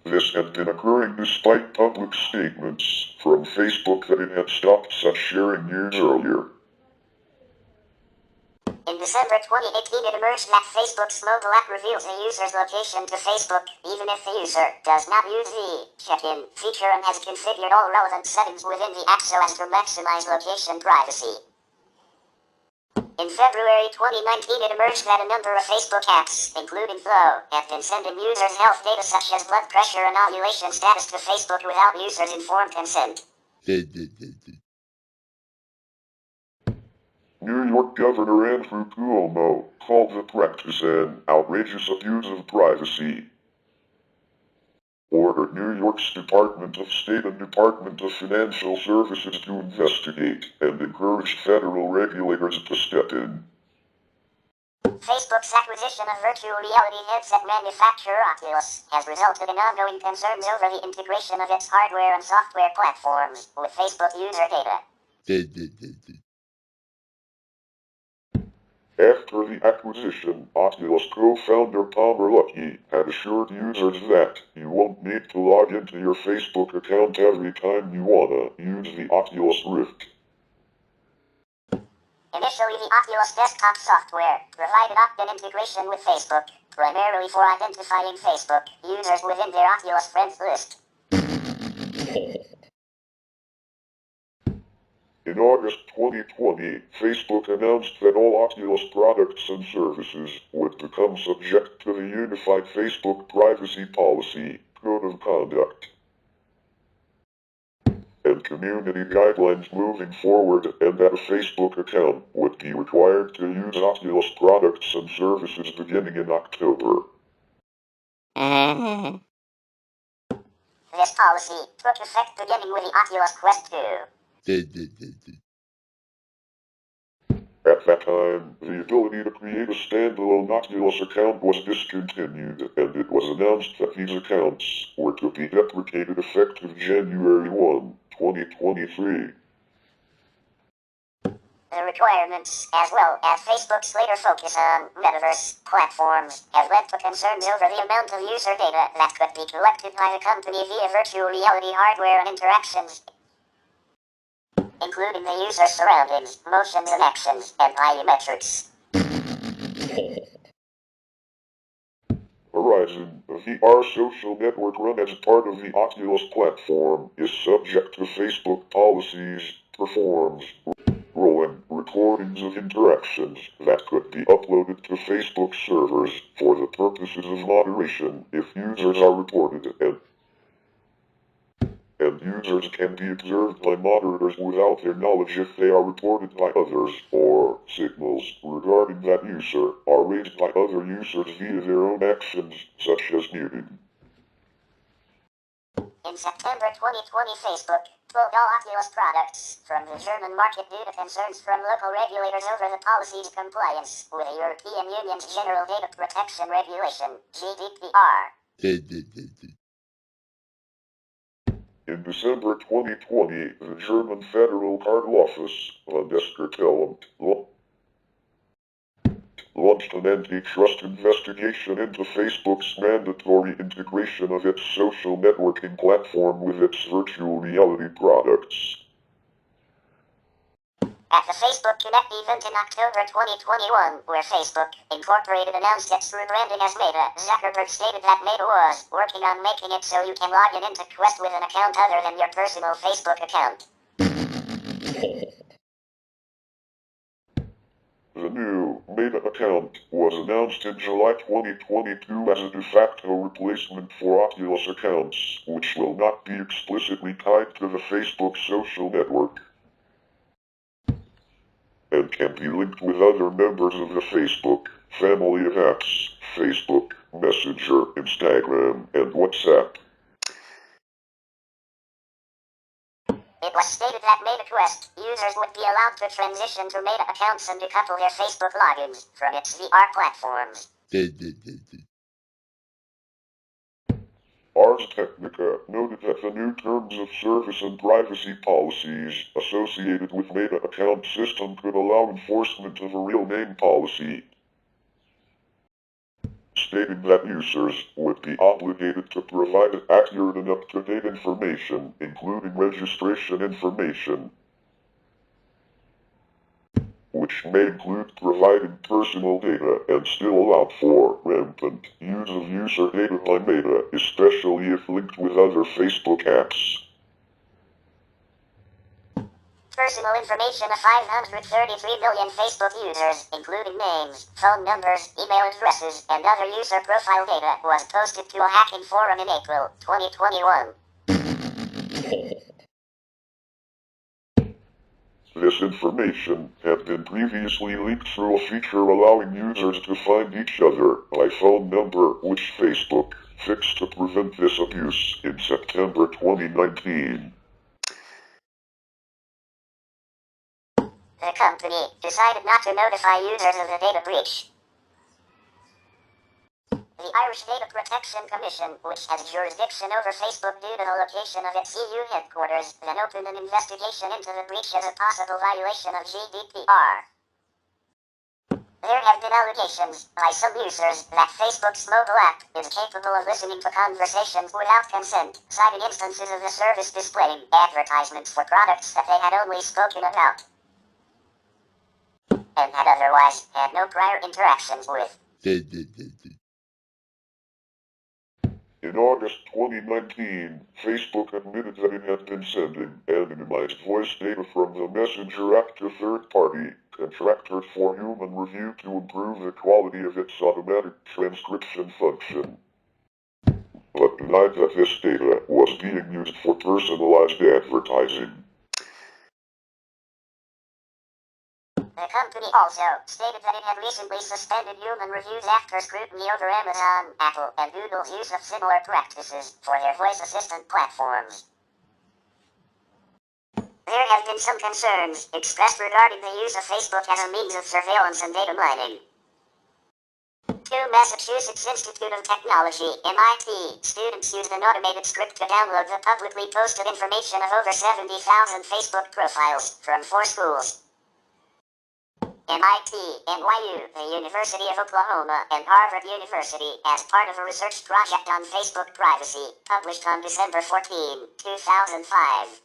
This had been occurring despite public statements from Facebook that it had stopped such sharing years earlier. In December 2018, it emerged that Facebook's mobile app reveals a user's location to Facebook, even if the user does not use the check-in feature and has configured all relevant settings within the app so as to maximize location privacy. In February 2019, it emerged that a number of Facebook apps, including Flow, have been sending users health data such as blood pressure and ovulation status to Facebook without users' informed consent. New York Governor Andrew Cuomo called the practice an outrageous abuse of privacy. Ordered New York's Department of State and Department of Financial Services to investigate and encouraged federal regulators to step in. Facebook's acquisition of virtual reality headset manufacturer Oculus has resulted in ongoing concerns over the integration of its hardware and software platforms with Facebook user data. After the acquisition, Oculus co-founder Palmer Luckey had assured users that you won't need to log into your Facebook account every time you wanna use the Oculus Rift. Initially, the Oculus desktop software provided opt-in integration with Facebook, primarily for identifying Facebook users within their Oculus friends list. In August 2020, Facebook announced that all Oculus products and services would become subject to the Unified Facebook Privacy Policy Code of Conduct and community guidelines moving forward, and that a Facebook account would be required to use Oculus products and services beginning in October. This policy took effect beginning with the Oculus Quest 2. At that time, the ability to create a standalone Oculus account was discontinued, and it was announced that these accounts were to be deprecated effective January 1, 2023. The requirements, as well as Facebook's later focus on metaverse platforms, have led to concerns over the amount of user data that could be collected by the company via virtual reality hardware and interactions, including the user's surroundings, motions and actions, and biometrics. Horizon, a VR social network run as part of the Oculus platform, is subject to Facebook policies, performs rolling recordings of interactions that could be uploaded to Facebook servers for the purposes of moderation if users are reported, and users can be observed by moderators without their knowledge if they are reported by others, or signals regarding that user are raised by other users via their own actions, such as muting. In September 2020, Facebook pulled all Oculus products from the German market due to concerns from local regulators over the policy's compliance with the European Union's General Data Protection Regulation, GDPR. In December 2020, the German Federal Card Office, Bundeskartellamt, launched an antitrust investigation into Facebook's mandatory integration of its social networking platform with its virtual reality products. At the Facebook Connect event in October 2021, where Facebook Incorporated announced its rebranding as Meta, Zuckerberg stated that Meta was working on making it so you can log in into Quest with an account other than your personal Facebook account. The new Meta account was announced in July 2022 as a de facto replacement for Oculus accounts, which will not be explicitly tied to the Facebook social network, and can be linked with other members of the Facebook family of apps, Facebook, Messenger, Instagram, and WhatsApp. It was stated that Meta Quest users would be allowed to transition to Meta accounts and decouple their Facebook logins from its VR platforms. Ars Technica noted that the new terms of service and privacy policies associated with Meta account system could allow enforcement of a real name policy, stating that users would be obligated to provide accurate and up-to-date information, including registration information, which may include providing personal data and still allowed for rampant use of user data by Meta, especially if linked with other Facebook apps. Personal information of 533 million Facebook users, including names, phone numbers, email addresses, and other user profile data, was posted to a hacking forum in April 2021. This information had been previously leaked through a feature allowing users to find each other by phone number, which Facebook fixed to prevent this abuse in September 2019. The company decided not to notify users of the data breach. The Irish Data Protection Commission, which has jurisdiction over Facebook due to the location of its EU headquarters, then opened an investigation into the breach as a possible violation of GDPR. There have been allegations by some users that Facebook's mobile app is capable of listening to conversations without consent, citing instances of the service displaying advertisements for products that they had only spoken about. and had otherwise had no prior interactions with. In August 2019, Facebook admitted that it had been sending anonymized voice data from the Messenger app to third-party contractors for human review to improve the quality of its automatic transcription function, but denied that this data was being used for personalized advertising. The company also stated that it had recently suspended human reviews after scrutiny over Amazon, Apple, and Google's use of similar practices for their voice assistant platforms. There have been some concerns expressed regarding the use of Facebook as a means of surveillance and data mining. Two Massachusetts Institute of Technology, MIT, students used an automated script to download the publicly posted information of over 70,000 Facebook profiles from 4 schools. MIT, NYU, the University of Oklahoma, and Harvard University as part of a research project on Facebook privacy, published on December 14, 2005.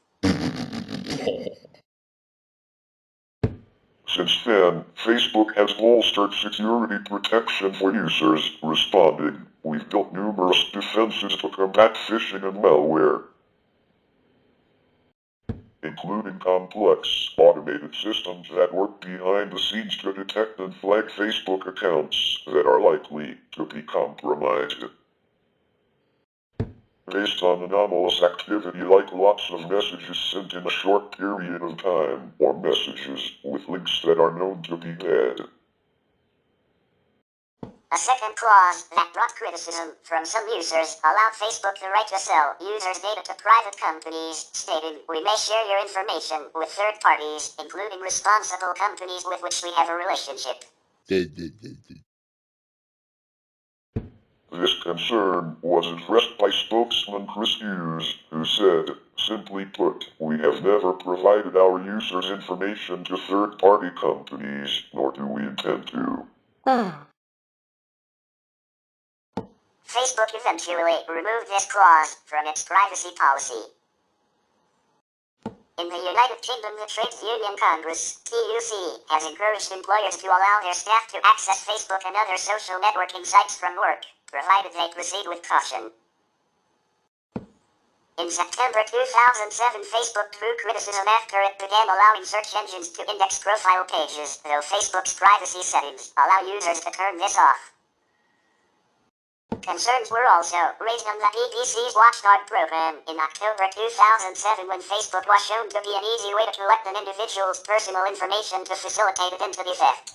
Since then, Facebook has bolstered security protection for users, responding, "We've built numerous defenses to combat phishing and malware, including complex, automated systems that work behind the scenes to detect and flag Facebook accounts that are likely to be compromised. Based on anomalous activity like lots of messages sent in a short period of time, or messages with links that are known to be bad." A second clause that brought criticism from some users allowed Facebook the right to sell users' data to private companies, stating, "We may share your information with third parties, including responsible companies with which we have a relationship." This concern was addressed by spokesman Chris Hughes, who said, "Simply put, we have never provided our users' information to third-party companies, nor do we intend to." Facebook eventually removed this clause from its privacy policy. In the United Kingdom, the Trades Union Congress, TUC, has encouraged employers to allow their staff to access Facebook and other social networking sites from work, provided they proceed with caution. In September 2007, Facebook drew criticism after it began allowing search engines to index profile pages, though Facebook's privacy settings allow users to turn this off. Concerns were also raised on the BBC's Watchdog program in October 2007 when Facebook was shown to be an easy way to collect an individual's personal information to facilitate identity theft.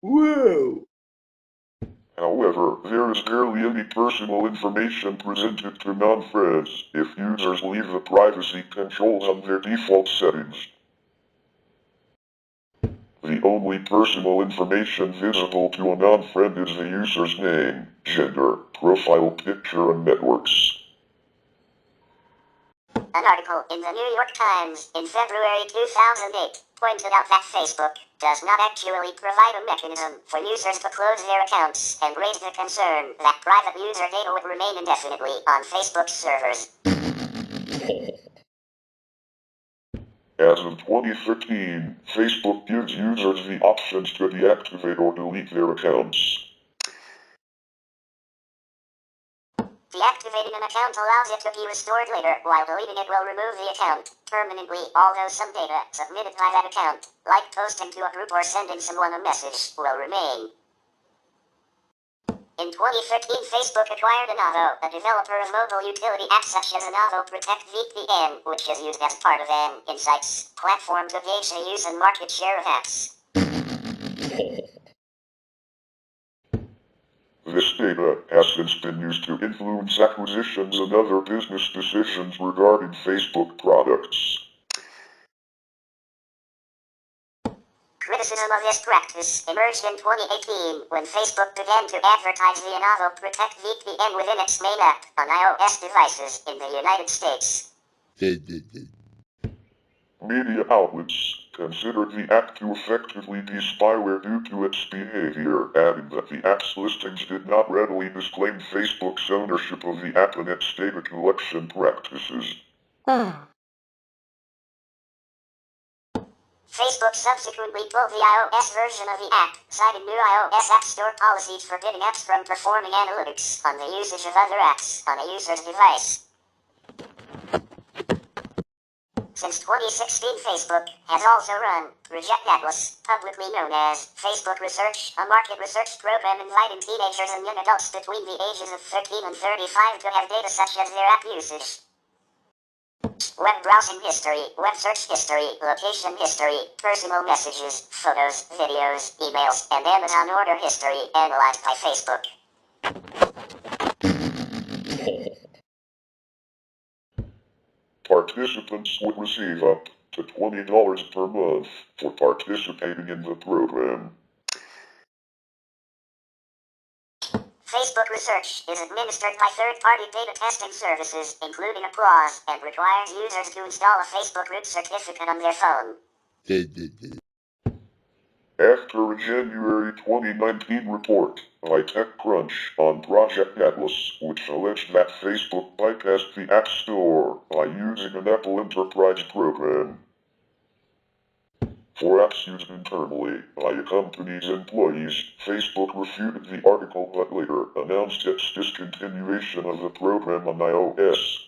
Whoa! However, there is barely any personal information presented to non-friends if users leave the privacy controls on their default settings. The only personal information visible to a non-friend is the user's name, gender, profile picture, and networks. An article in the New York Times in February 2008 pointed out that Facebook does not actually provide a mechanism for users to close their accounts and raised the concern that private user data would remain indefinitely on Facebook's servers. As of 2013, Facebook gives users the options to deactivate or delete their accounts. Deactivating an account allows it to be restored later, while deleting it will remove the account permanently, although some data submitted by that account, like posting to a group or sending someone a message, will remain. In 2013, Facebook acquired Anavo, a developer of mobile utility apps such as Anavo Protect VPN, which is used as part of an Insights platform to gauge the use and market share of apps. This data has since been used to influence acquisitions and other business decisions regarding Facebook products. Criticism of this practice emerged in 2018 when Facebook began to advertise the Anavo Protect VPN within its main app on iOS devices in the United States. Media outlets considered the app to effectively be spyware due to its behavior, adding that the app's listings did not readily disclaim Facebook's ownership of the app and its data collection practices. Facebook subsequently pulled the iOS version of the app, citing new iOS App Store policies forbidding apps from performing analytics on the usage of other apps on a user's device. Since 2016, Facebook has also run Project Atlas, publicly known as Facebook Research, a market research program inviting teenagers and young adults between the ages of 13 and 35 to have data such as their app usage, web browsing history, web search history, location history, personal messages, photos, videos, emails, and Amazon order history analyzed by Facebook. Participants would receive up to $20 per month for participating in the program. Facebook Research is administered by third-party data testing services, including Applause, and requires users to install a Facebook root certificate on their phone. After a January 2019 report by TechCrunch on Project Atlas, which alleged that Facebook bypassed the App Store by using an Apple Enterprise program for apps used internally by a company's employees, Facebook refuted the article but later announced its discontinuation of the program on iOS.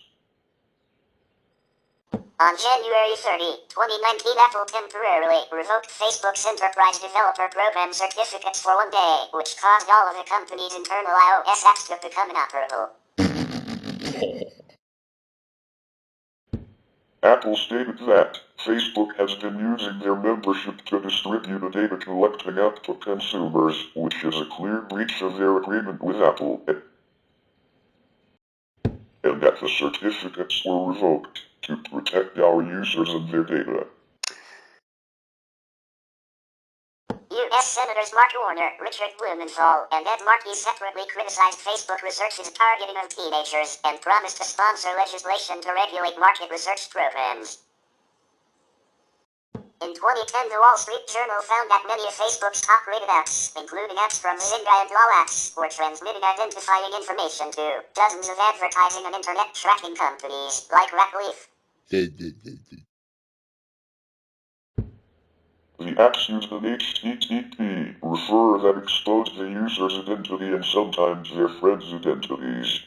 On January 30, 2019, Apple temporarily revoked Facebook's Enterprise Developer Program certificates for 1 day, which caused all of the company's internal iOS apps to become inoperable. Apple stated that Facebook has been using their membership to distribute a data collecting app to consumers, which is a clear breach of their agreement with Apple, and that the certificates were revoked to protect our users and their data. U.S. Senators Mark Warner, Richard Blumenthal, and Ed Markey separately criticized Facebook Research's targeting of teenagers and promised to sponsor legislation to regulate market research programs. In 2010, the Wall Street Journal found that many of Facebook's top-rated apps, including apps from Zynga and LolApps, were transmitting identifying information to dozens of advertising and internet tracking companies, like Ratleaf. The apps use an HTTP referrer that exposed the user's identity and sometimes their friends' identities.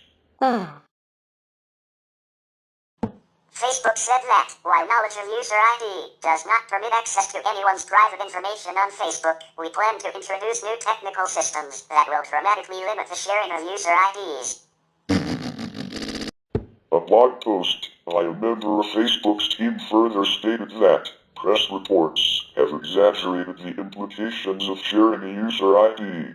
Facebook said that, while knowledge of user ID does not permit access to anyone's private information on Facebook, we plan to introduce new technical systems that will dramatically limit the sharing of user IDs. A blog post by a member of Facebook's team further stated that press reports have exaggerated the implications of sharing a user ID,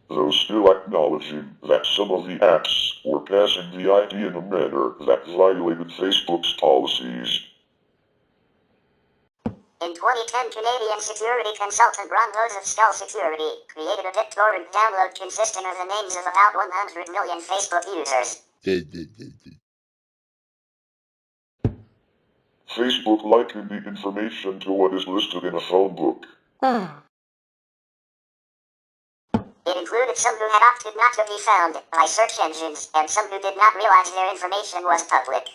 though still acknowledging that some of the apps were passing the ID in a manner that violated Facebook's policies. In 2010, Canadian security consultant Ron Rose of Skull Security created a BitTorrent download consisting of the names of about 100 million Facebook users. Facebook likened the information to what is listed in a phone book. It included some who had opted not to be found by search engines, and some who did not realize their information was public.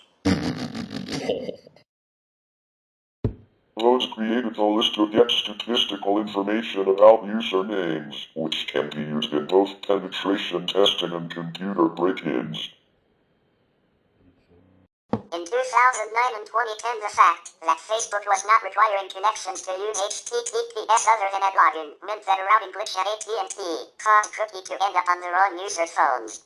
Rose created a list to get statistical information about usernames, which can be used in both penetration testing and computer break-ins. In 2009 and 2010, the fact that Facebook was not requiring connections to use HTTPS other than at login meant that a routing glitch at AT&T caused cookie to end up on the wrong user's phones.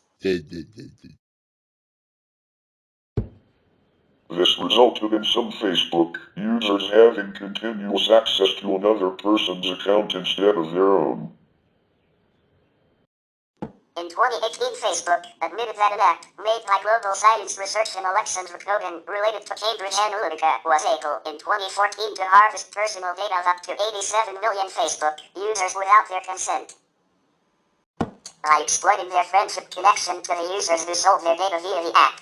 This resulted in some Facebook users having continuous access to another person's account instead of their own. In 2018, Facebook admitted that an app made by Global Science Research and Alexandra Kogan related to Cambridge Analytica was able, in 2014, to harvest personal data of up to 87 million Facebook users without their consent, by exploiting their friendship connection to the users who sold their data via the app.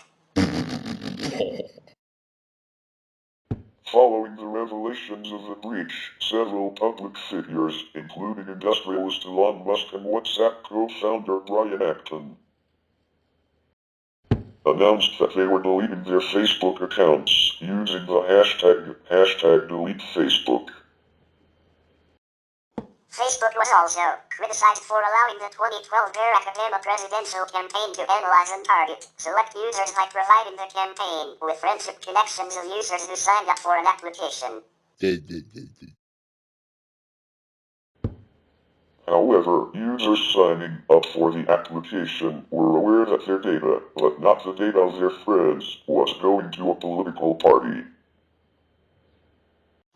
Following the revelations of the breach, several public figures, including industrialist Elon Musk and WhatsApp co-founder Brian Acton, announced that they were deleting their Facebook accounts using the hashtag #DeleteFacebook. Facebook was also criticized for allowing the 2012 Barack Obama presidential campaign to analyze and target select users by providing the campaign with friendship connections of users who signed up for an application. However, users signing up for the application were aware that their data, but not the data of their friends, was going to a political party.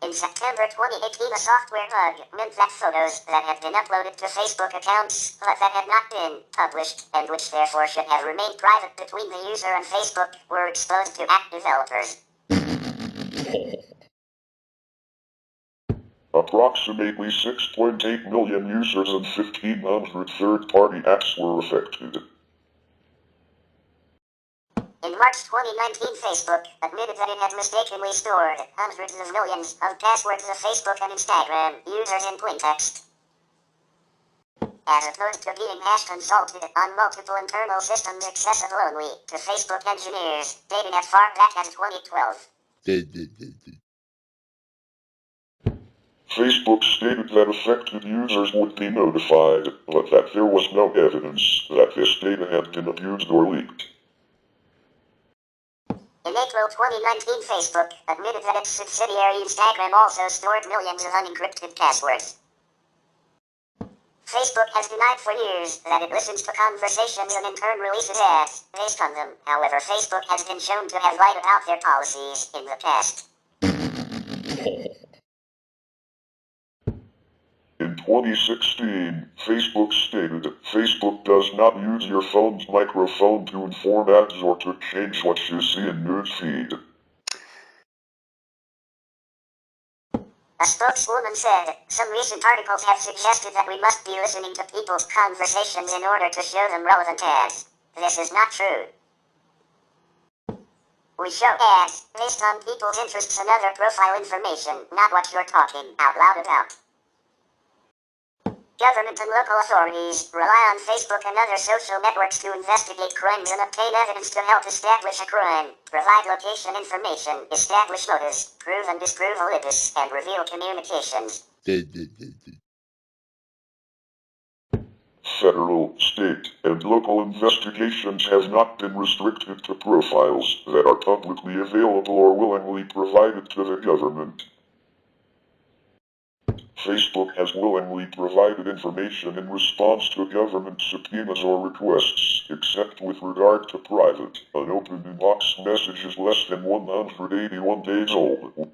In September 2018, a software bug meant that photos that had been uploaded to Facebook accounts, but that had not been published, and which therefore should have remained private between the user and Facebook, were exposed to app developers. Approximately 6.8 million users and 1,500 third-party apps were affected. In March 2019, Facebook admitted that it had mistakenly stored hundreds of millions of passwords of Facebook and Instagram users in plaintext. As opposed to being hash consulted on multiple internal systems accessible only to Facebook engineers, dating as far back as 2012. Facebook stated that affected users would be notified, but that there was no evidence that this data had been abused or leaked. In April 2019, Facebook admitted that its subsidiary Instagram also stored millions of unencrypted passwords. Facebook has denied for years that it listens to conversations and in turn releases ads based on them. However, Facebook has been shown to have lied about their policies in the past. In 2016, Facebook stated that Facebook does not use your phone's microphone to inform ads or to change what you see in newsfeed. A spokeswoman said, some recent articles have suggested that we must be listening to people's conversations in order to show them relevant ads. This is not true. We show ads based on people's interests and other profile information, not what you're talking out loud about. Government and local authorities rely on Facebook and other social networks to investigate crimes and obtain evidence to help establish a crime, provide location information, establish motives, prove and disprove validity, and reveal communications. Federal, state, and local investigations have not been restricted to profiles that are publicly available or willingly provided to the government. Facebook has willingly provided information in response to government subpoenas or requests, except with regard to private, unopened inbox messages less than 181 days old,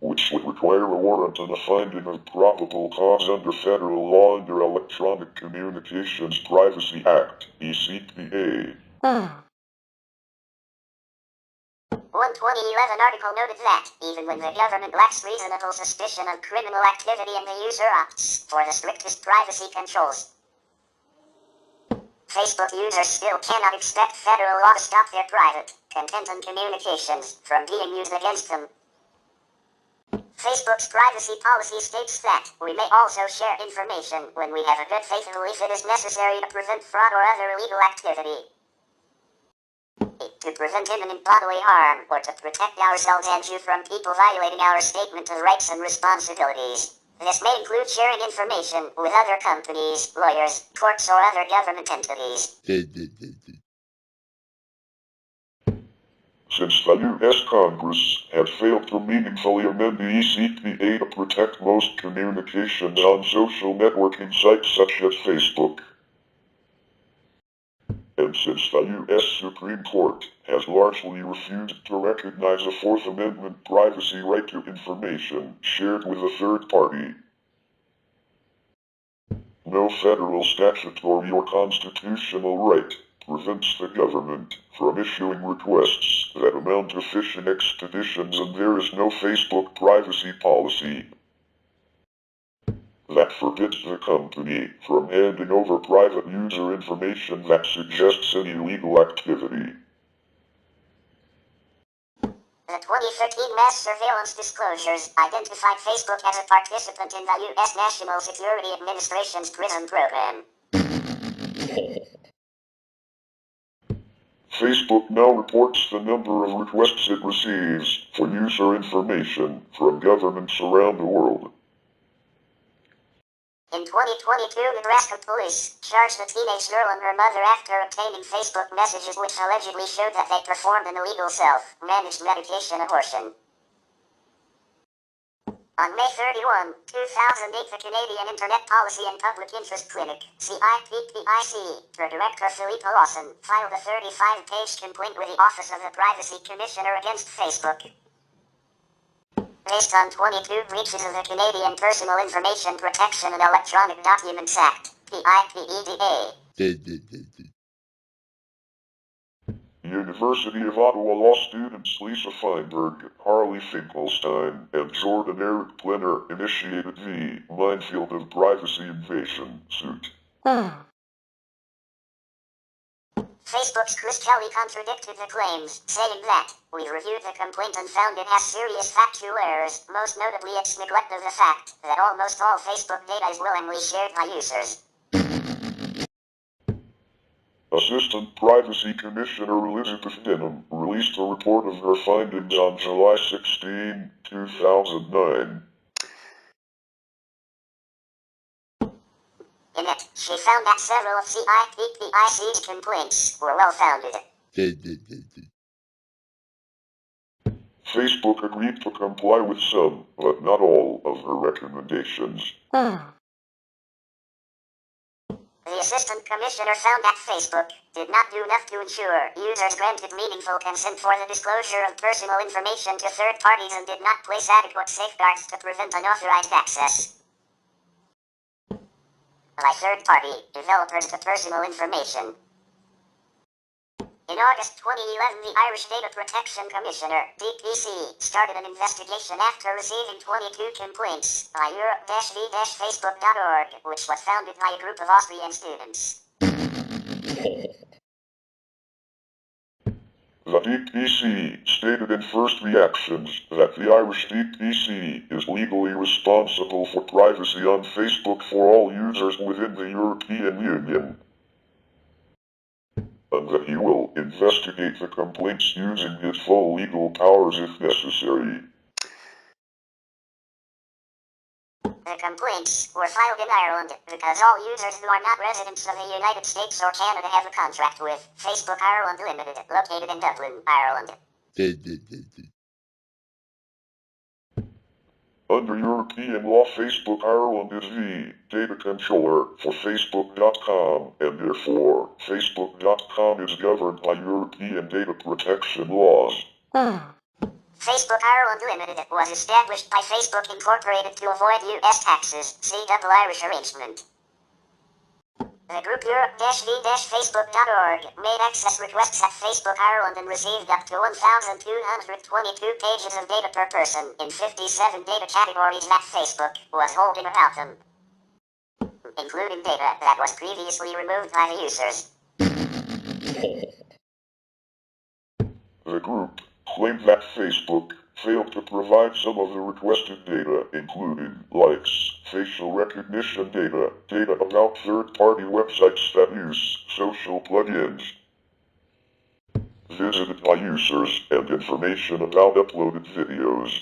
which would require a warrant and a finding of probable cause under federal law under Electronic Communications Privacy Act, ECPA. One 2011 article noted that, even when the government lacks reasonable suspicion of criminal activity and the user opts for the strictest privacy controls, Facebook users still cannot expect federal law to stop their private content and communications from being used against them. Facebook's privacy policy states that we may also share information when we have a good faith belief it is necessary to prevent fraud or other illegal activity, to prevent imminent bodily harm, or to protect ourselves and you from people violating our statement of rights and responsibilities. This may include sharing information with other companies, lawyers, courts, or other government entities. Since the U.S. Congress had failed to meaningfully amend the ECPA to protect most communications on social networking sites such as Facebook, and since the U.S. Supreme Court has largely refused to recognize a Fourth Amendment privacy right to information shared with a third party, no federal statutory or constitutional right prevents the government from issuing requests that amount to phishing expeditions, and there is no Facebook privacy policy that forbids the company from handing over private user information that suggests any illegal activity. The 2013 mass surveillance disclosures identified Facebook as a participant in the U.S. National Security Administration's PRISM program. Facebook now reports the number of requests it receives for user information from governments around the world. In 2022, Nebraska police charged a teenage girl and her mother after obtaining Facebook messages which allegedly showed that they performed an illegal self-managed medication abortion. On May 31, 2008, the Canadian Internet Policy and Public Interest Clinic, CIPPIC, her director Philippa Lawson, filed a 35-page complaint with the Office of the Privacy Commissioner against Facebook. Based on 22 breaches of the Canadian Personal Information Protection and Electronic Documents Act, PIPEDA. University of Ottawa law students Lisa Feinberg, Harley Finkelstein, and Jordan Eric Plenner initiated the minefield of privacy invasion suit. Facebook's Chris Kelly contradicted the claims, saying that, "We reviewed the complaint and found it has serious factual errors, most notably its neglect of the fact that almost all Facebook data is willingly shared by users." Assistant Privacy Commissioner Elizabeth Denham released a report of her findings on July 16, 2009. In it, she found that several of CIPPIC's complaints were well-founded. Facebook agreed to comply with some, but not all, of her recommendations. The Assistant Commissioner found that Facebook did not do enough to ensure users granted meaningful consent for the disclosure of personal information to third parties and did not place adequate safeguards to prevent unauthorized access by third-party developers to personal information. In August 2011, the Irish Data Protection Commissioner, DPC, started an investigation after receiving 22 complaints by Europe-v-facebook.org, which was founded by a group of Austrian students. The DPC stated in first reactions that the Irish DPC is legally responsible for privacy on Facebook for all users within the European Union, and that he will investigate the complaints using his full legal powers if necessary. The complaints were filed in Ireland because all users who are not residents of the United States or Canada have a contract with Facebook Ireland Limited, located in Dublin, Ireland. Under European law, Facebook Ireland is the data controller for Facebook.com, and therefore, Facebook.com is governed by European data protection laws. Facebook Ireland Limited was established by Facebook Incorporated to avoid U.S. taxes, see double Irish arrangement. The group Europe-v-facebook.org made access requests at Facebook Ireland and received up to 1,222 pages of data per person in 57 data categories that Facebook was holding about them, including data that was previously removed by the users. The group claimed that Facebook failed to provide some of the requested data, including likes, facial recognition data, data about third-party websites that use social plugins visited by users, and information about uploaded videos.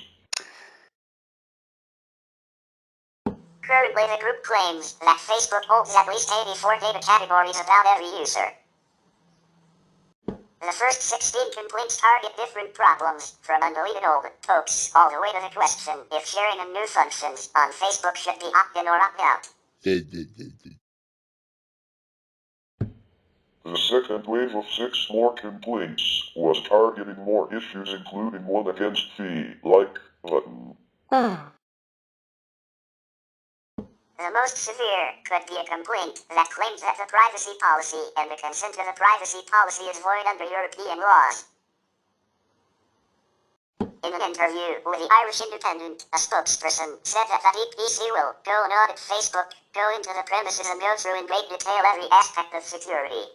Currently, the group claims that Facebook holds at least 84 data categories about every user. The first 16 complaints target different problems, from undeleted old posts all the way to the question if sharing of new functions on Facebook should be opt-in or opt-out. The second wave of 6 more complaints was targeting more issues, including one against the like button. The most severe could be a complaint that claims that the privacy policy and the consent to the privacy policy is void under European laws. In an interview with the Irish Independent, a spokesperson said that the DPC will go and audit Facebook, go into the premises and go through in great detail every aspect of security.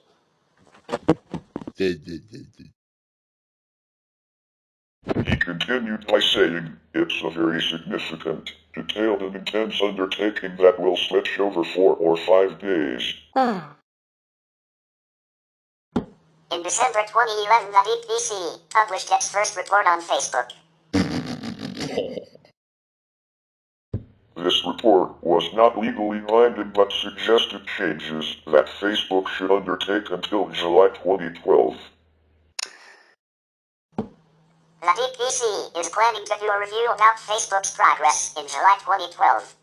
He continued by saying, "It's a very significant, detailed and intense undertaking that will stretch over 4 or 5 days. In December 2011, the DPC published its first report on Facebook. This report was not legally binding but suggested changes that Facebook should undertake until July 2012. The DPC is planning to do a review about Facebook's progress in July 2012.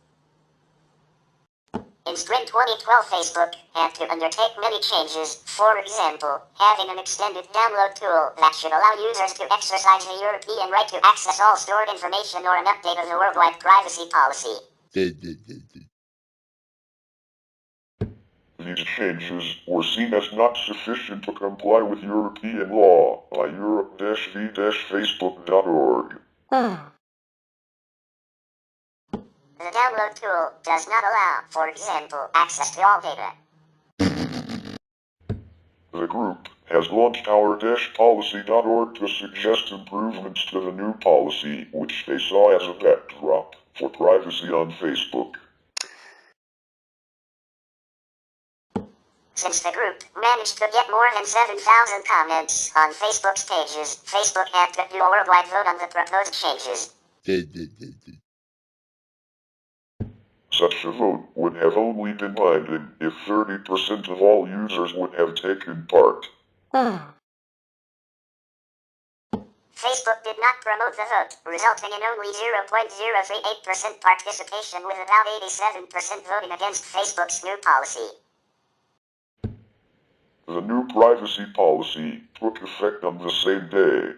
In spring 2012, Facebook had to undertake many changes, for example, having an extended download tool that should allow users to exercise the European right to access all stored information or an update of the worldwide privacy policy. These changes were seen as not sufficient to comply with European law by Europe-v-Facebook.org. The download tool does not allow, for example, access to all data. The group has launched our-policy.org to suggest improvements to the new policy, which they saw as a backdrop for privacy on Facebook. Since the group managed to get more than 7,000 comments on Facebook's pages, Facebook had to do a worldwide vote on the proposed changes. Such a vote would have only been binding if 30% of all users would have taken part. Facebook did not promote the vote, resulting in only 0.038% participation, with about 87% voting against Facebook's new policy. The new privacy policy took effect on the same day.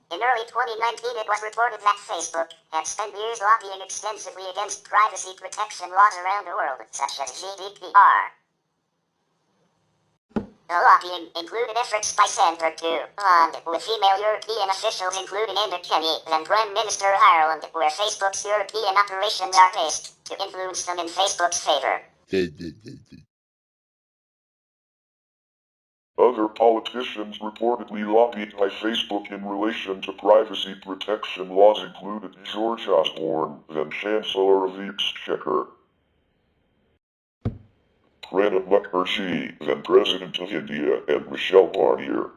In early 2019, it was reported that Facebook had spent years lobbying extensively against privacy protection laws around the world, such as GDPR. The lobbying included efforts by Sanford to bond with female European officials, including Enda Kenny, then Prime Minister of Ireland, where Facebook's European operations are based, to influence them in Facebook's favor. Other politicians reportedly lobbied by Facebook in relation to privacy protection laws included George Osborne, then Chancellor of the Exchequer; Pranab Mukherjee, then President of India; and Michel Barnier.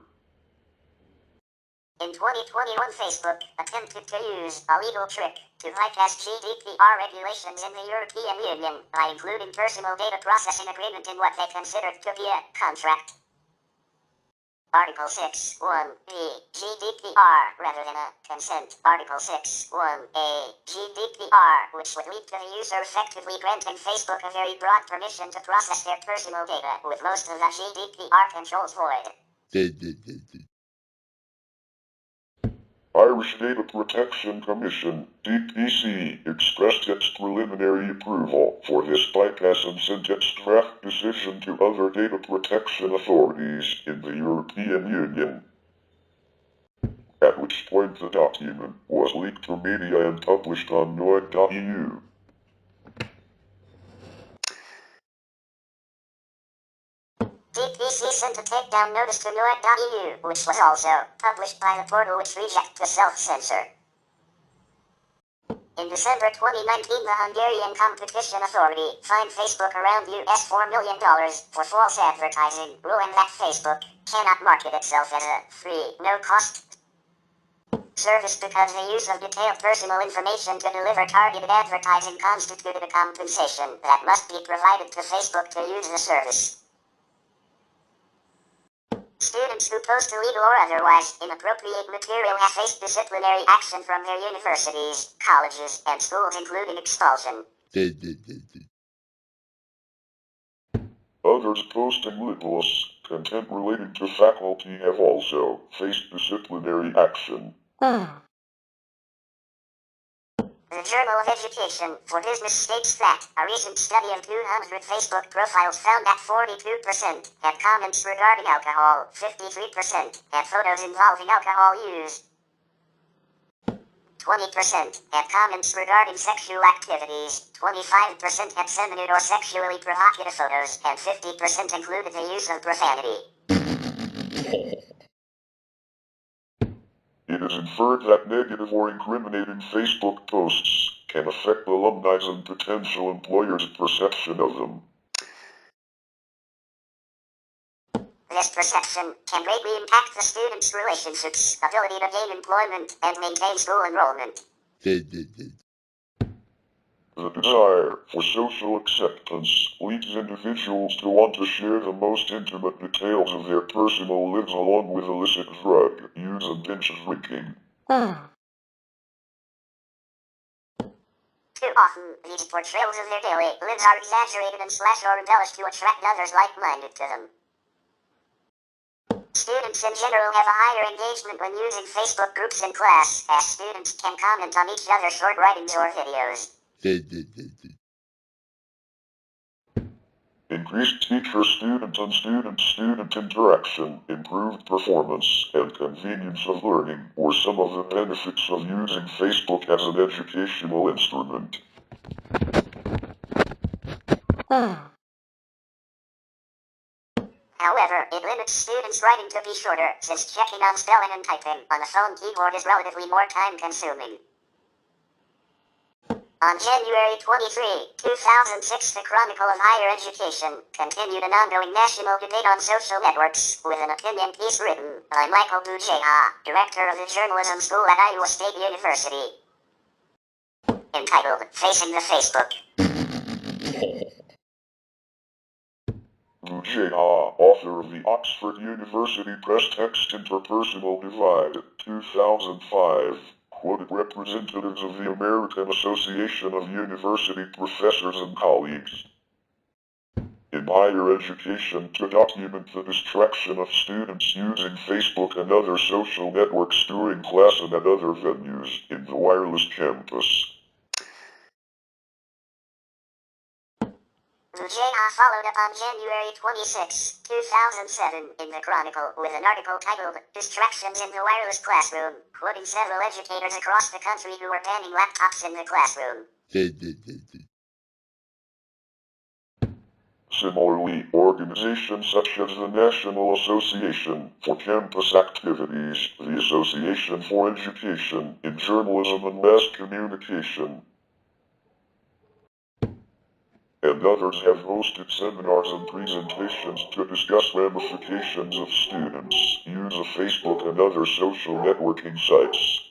In 2021, Facebook attempted to use a legal trick to bypass GDPR regulations in the European Union by including personal data processing agreement in what they considered to be a contract. Article 6(1)(b) GDPR rather than a consent. Article 6(1)(a) GDPR, which would lead to the user effectively granting Facebook a very broad permission to process their personal data, with most of the GDPR controls void. Irish Data Protection Commission, DPC, expressed its preliminary approval for this bypass and sent its draft decision to other data protection authorities in the European Union, at which point the document was leaked to media and published on TaBNWNE. DPC sent a takedown notice to TaBNWNE, which was also published by the portal which rejected the self-censor. In December 2019, the Hungarian Competition Authority fined Facebook around $4 million for false advertising, ruling that Facebook cannot market itself as a free, no-cost service because the use of detailed personal information to deliver targeted advertising constituted a compensation that must be provided to Facebook to use the service. Students who post illegal or otherwise inappropriate material have faced disciplinary action from their universities, colleges, and schools, including expulsion. Others posting libelous content relating to faculty have also faced disciplinary action. The Journal of Education for Business states that a recent study of 200 Facebook profiles found that 42% had comments regarding alcohol, 53% had photos involving alcohol use, 20% had comments regarding sexual activities, 25% had feminine or sexually provocative photos, and 50% included the use of profanity. It is inferred that negative or incriminating Facebook posts can affect alumni's and potential employers' perception of them. This perception can greatly impact the student's relationships, ability to gain employment, and maintain school enrollment. The desire for social acceptance leads individuals to want to share the most intimate details of their personal lives along with illicit drug use and binge drinking. Too often, these portrayals of their daily lives are exaggerated and or embellished to attract others like-minded to them. Students in general have a higher engagement when using Facebook groups in class, as students can comment on each other's short writings or videos. Increased teacher-student and student-student interaction, improved performance, and convenience of learning were some of the benefits of using Facebook as an educational instrument. However, it limits students' writing to be shorter, since checking on spelling and typing on a phone keyboard is relatively more time-consuming. On January 23, 2006, the Chronicle of Higher Education continued an ongoing national debate on social networks with an opinion piece written by Michael Bujeha, director of the journalism school at Iowa State University, entitled Facing the Facebook. Bujeha, author of the Oxford University Press Text Interpersonal Divide, 2005, quoted representatives of the American Association of University Professors and Colleagues in higher education to document the distraction of students using Facebook and other social networks during class and at other venues in the wireless campus. Bujeha followed up on January 26, 2007, in the Chronicle with an article titled Distractions in the Wireless Classroom, quoting several educators across the country who were banning laptops in the classroom. Similarly, organizations such as the National Association for Campus Activities, the Association for Education in Journalism and Mass Communication, and others have hosted seminars and presentations to discuss ramifications of students' use of Facebook and other social networking sites.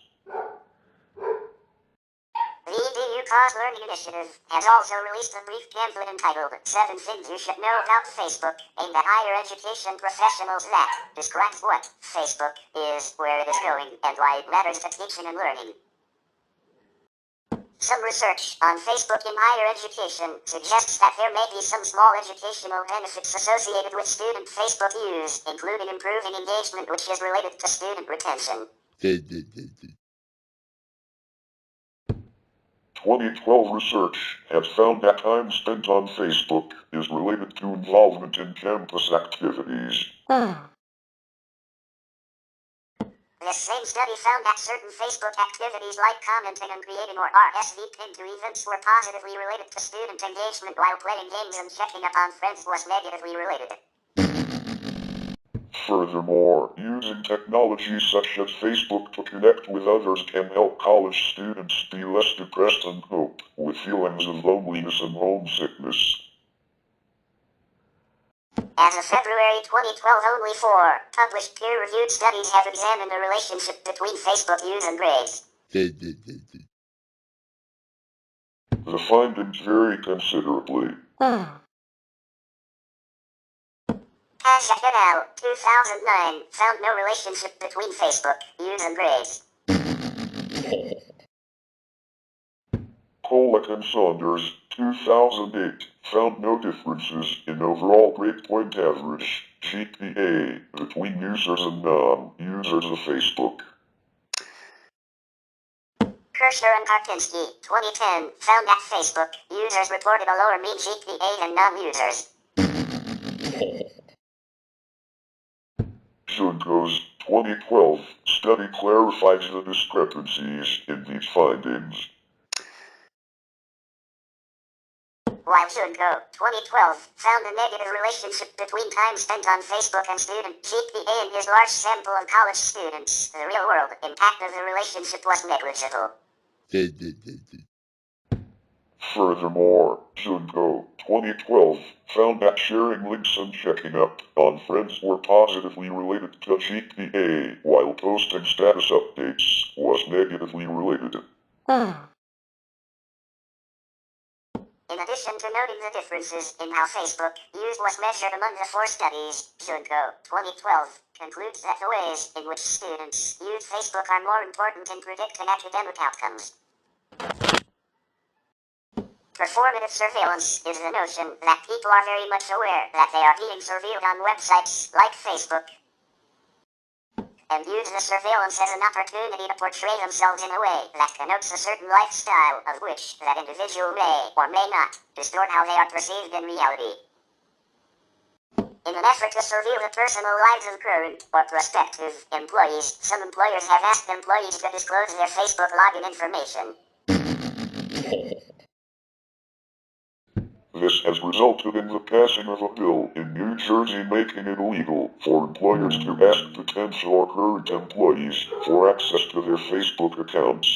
The EDU Cause Learning Initiative has also released a brief pamphlet entitled 7 Things You Should Know About Facebook, aimed at higher education professionals that describes what Facebook is, where it is going, and why it matters to teaching and learning. Some research on Facebook in higher education suggests that there may be some small educational benefits associated with student Facebook use, including improving engagement, which is related to student retention. 2012 research has found that time spent on Facebook is related to involvement in campus activities. This same study found that certain Facebook activities like commenting and creating or RSVPing to events were positively related to student engagement, while playing games and checking up on friends was negatively related. Furthermore, using technologies such as Facebook to connect with others can help college students be less depressed and cope with feelings of loneliness and homesickness. As of February 2012, only 4 published peer-reviewed studies have examined the relationship between Facebook use and grades. The findings vary considerably. TaBNWNE 2009 found no relationship between Facebook use and grades. Kolek and Saunders, 2008, found no differences in overall grade point average, GPA, between users and non-users of Facebook. Kirschner and Karpinski, 2010, found that Facebook users reported a lower mean GPA than non-users. Junko's 2012 study clarifies the discrepancies in these findings. While Junko, 2012, found a negative relationship between time spent on Facebook and student GPA in his large sample of college students, the real-world impact of the relationship was negligible. Furthermore, Junko, 2012 found that sharing links and checking up on friends were positively related to GPA, while posting status updates was negatively related. In addition to noting the differences in how Facebook use was measured among the four studies, Junko, 2012, concludes that the ways in which students use Facebook are more important in predicting academic outcomes. Performative surveillance is the notion that people are very much aware that they are being surveilled on websites like Facebook, and use the surveillance as an opportunity to portray themselves in a way that connotes a certain lifestyle of which that individual may or may not distort how they are perceived in reality. In an effort to surveil the personal lives of current or prospective employees, some employers have asked employees to disclose their Facebook login information. This has resulted in the passing of a bill in New Jersey making it illegal for employers to ask potential or current employees for access to their Facebook accounts.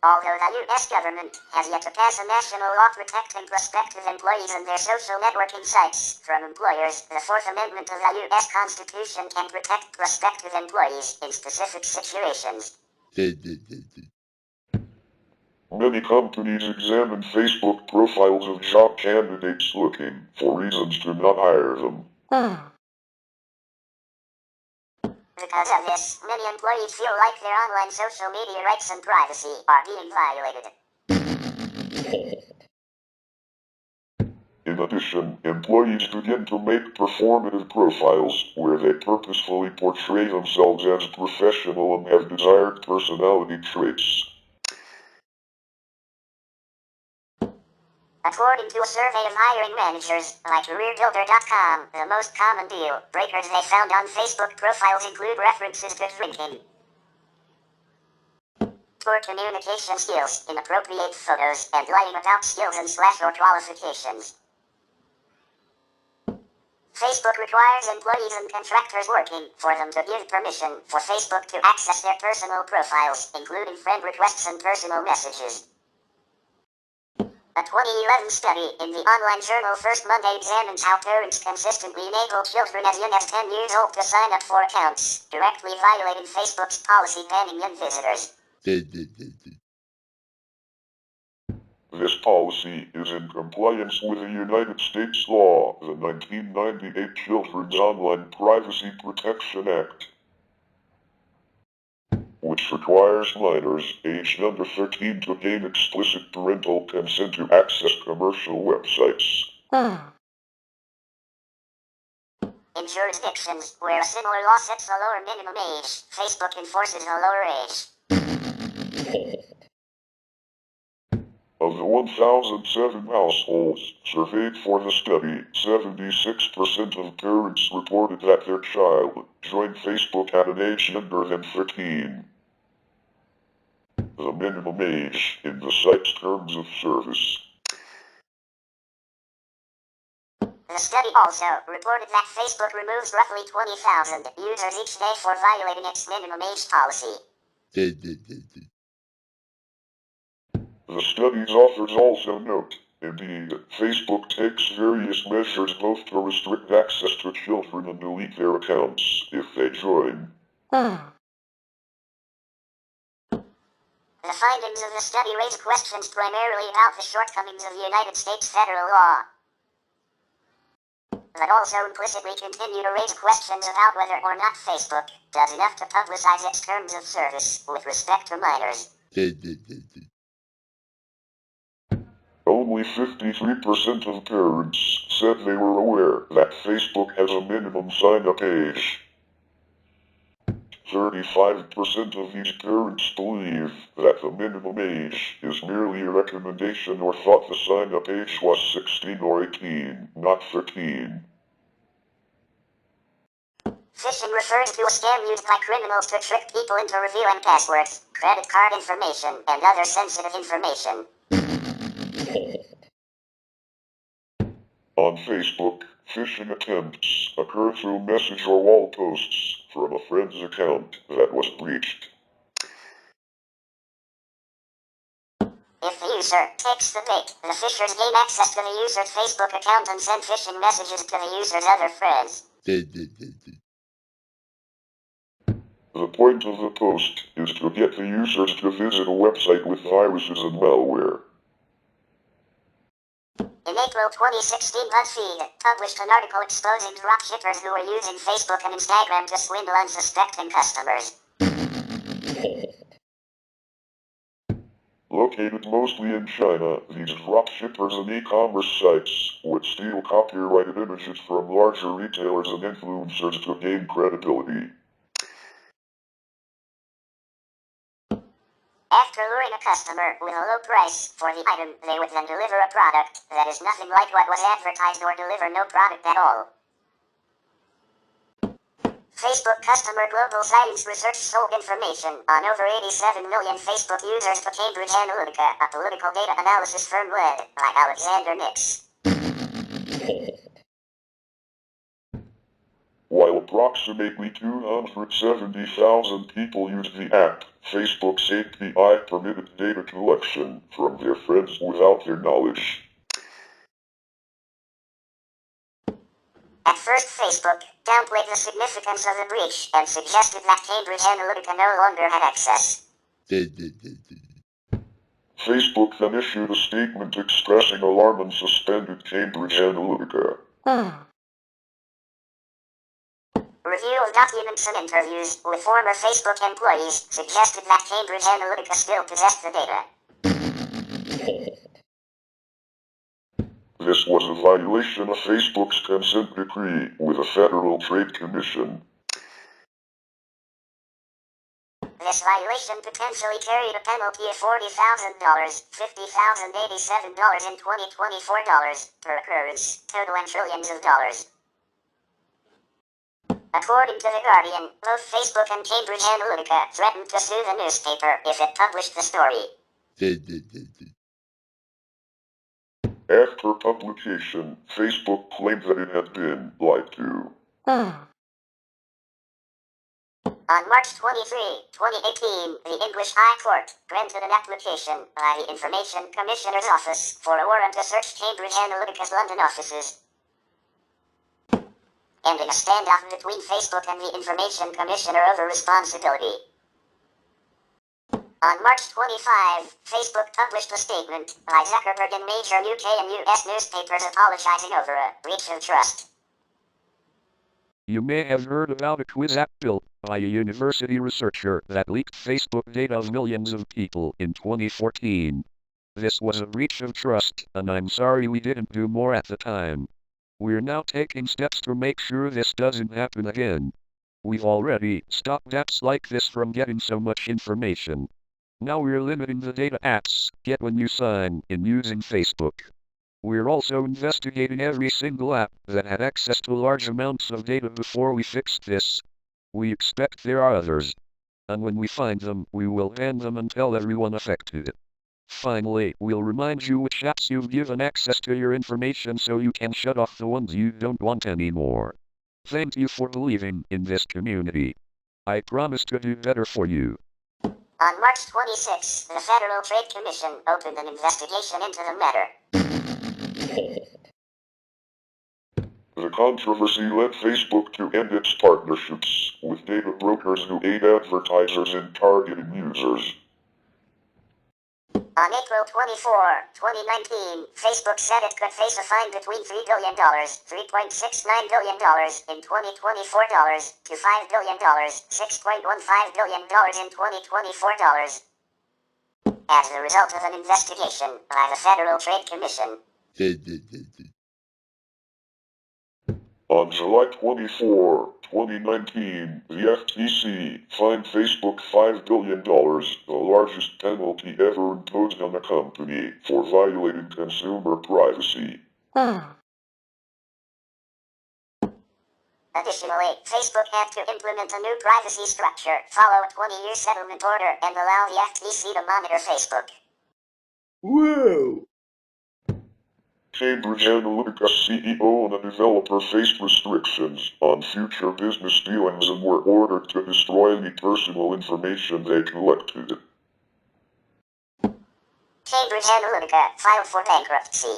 Although the U.S. government has yet to pass a national law protecting prospective employees and their social networking sites from employers, the Fourth Amendment of the U.S. Constitution can protect prospective employees in specific situations. Many companies examine Facebook profiles of job candidates looking for reasons to not hire them. Because of this, many employees feel like their online social media rights and privacy are being violated. In addition, employees begin to make performative profiles where they purposefully portray themselves as professional and have desired personality traits. According to a survey of hiring managers by CareerBuilder.com, the most common deal breakers they found on Facebook profiles include references to drinking, poor communication skills, inappropriate photos, and lying about skills and or qualifications. Facebook requires employees and contractors working for them to give permission for Facebook to access their personal profiles, including friend requests and personal messages. A 2011 study in the online journal First Monday examines how parents consistently enable children as young as 10 years old to sign up for accounts, directly violating Facebook's policy banning young visitors. This policy is in compliance with the United States law, the 1998 Children's Online Privacy Protection Act, which requires minors aged under 13 to gain explicit parental consent to access commercial websites. In jurisdictions where a similar law sets a lower minimum age, Facebook enforces a lower age. Of the 1,007 households surveyed for the study, 76% of parents reported that their child joined Facebook at an age younger than 13. The minimum age in the site's terms of service. The study also reported that Facebook removes roughly 20,000 users each day for violating its minimum age policy. The study's authors also note, indeed, Facebook takes various measures both to restrict access to children and delete their accounts if they join. The findings of the study raise questions primarily about the shortcomings of United States federal law, but also implicitly continue to raise questions about whether or not Facebook does enough to publicize its terms of service with respect to minors. Only 53% of parents said they were aware that Facebook has a minimum sign-up age. 35% of these parents believe that the minimum age is merely a recommendation or thought the sign-up age was 16 or 18, not 13. Phishing refers to a scam used by criminals to trick people into revealing passwords, credit card information, and other sensitive information. On Facebook, phishing attempts occur through message or wall posts from a friend's account that was breached. If the user takes the bait. The fishers gain access to the user's Facebook account and send phishing messages to the user's other friends. The point of the post is to get the users to visit a website with viruses and malware. In April 2016, BuzzFeed published an article exposing dropshippers who were using Facebook and Instagram to swindle unsuspecting customers. Located mostly in China, these dropshippers and e-commerce sites would steal copyrighted images from larger retailers and influencers to gain credibility. After luring a customer with a low price for the item, they would then deliver a product that is nothing like what was advertised or deliver no product at all. Facebook customer global sightings research sold information on over 87 million Facebook users to Cambridge Analytica, a political data analysis firm led by Alexander Nix. While approximately 270,000 people used the app, Facebook's API permitted data collection from their friends without their knowledge. At first, Facebook downplayed the significance of the breach and suggested that Cambridge Analytica no longer had access. Facebook then issued a statement expressing alarm and suspended Cambridge Analytica. Review of documents and interviews with former Facebook employees suggested that Cambridge Analytica still possessed the data. This was a violation of Facebook's consent decree with the Federal Trade Commission. This violation potentially carried a penalty of $40,000, $50,087 in 2024 per occurrence, totaling trillions of dollars. According to The Guardian, both Facebook and Cambridge Analytica threatened to sue the newspaper if it published the story. After publication, Facebook claimed that it had been lied to. On March 23, 2018, the English High Court granted an application by the Information Commissioner's Office for a warrant to search Cambridge Analytica's London offices, ending a standoff between Facebook and the Information Commissioner over responsibility. On March 25, Facebook published a statement by Zuckerberg in major UK and US newspapers apologizing over a breach of trust. You may have heard about a quiz app built by a university researcher that leaked Facebook data of millions of people in 2014. This was a breach of trust, and I'm sorry we didn't do more at the time. We're now taking steps to make sure this doesn't happen again. We've already stopped apps like this from getting so much information. Now we're limiting the data apps get when you sign in using Facebook. We're also investigating every single app that had access to large amounts of data before we fixed this. We expect there are others. And when we find them, we will ban them and tell everyone affected. Finally, we'll remind you which apps you've given access to your information so you can shut off the ones you don't want anymore. Thank you for believing in this community. I promise to do better for you. On March 26, the Federal Trade Commission opened an investigation into the matter. The controversy led Facebook to end its partnerships with data brokers who aid advertisers in targeting users. On April 24, 2019, Facebook said it could face a fine between $3 billion, $3.69 billion in 2024 dollars, to $5 billion, $6.15 billion in 2024 dollars, as a result of an investigation by the Federal Trade Commission. On July 24, 2019, the FTC fined Facebook $5 billion, the largest penalty ever imposed on a company for violating consumer privacy. Additionally, Facebook had to implement a new privacy structure, follow a 20-year settlement order, and allow the FTC to monitor Facebook. Whoa! Cambridge Analytica CEO and a developer faced restrictions on future business dealings and were ordered to destroy any personal information they collected. Cambridge Cambridge Analytica filed for bankruptcy.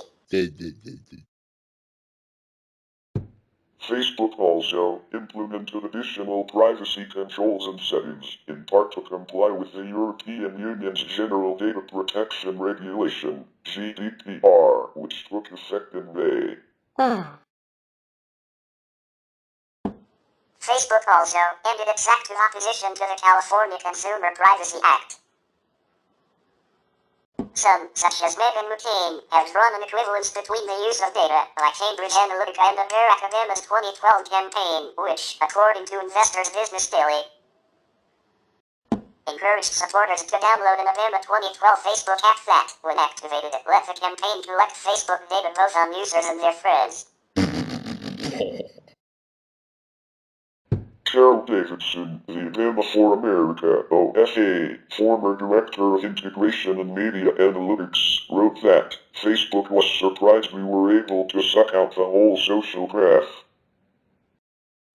Facebook also implemented additional privacy controls and settings, in part to comply with the European Union's General Data Protection Regulation, GDPR, which took effect in May. Facebook also ended its active opposition to the California Consumer Privacy Act. Some, such as Meghan McCain, have drawn an equivalence between the use of data, like Cambridge Analytica and the Barack Obama's 2012 campaign, which, according to Investors Business Daily, encouraged supporters to download an Obama 2012 Facebook app that, when activated, let the campaign collect Facebook data both on users and their friends. Carol Davidson, the Obama for America OFA, former Director of Integration and Media Analytics, wrote that Facebook was surprised we were able to suck out the whole social graph.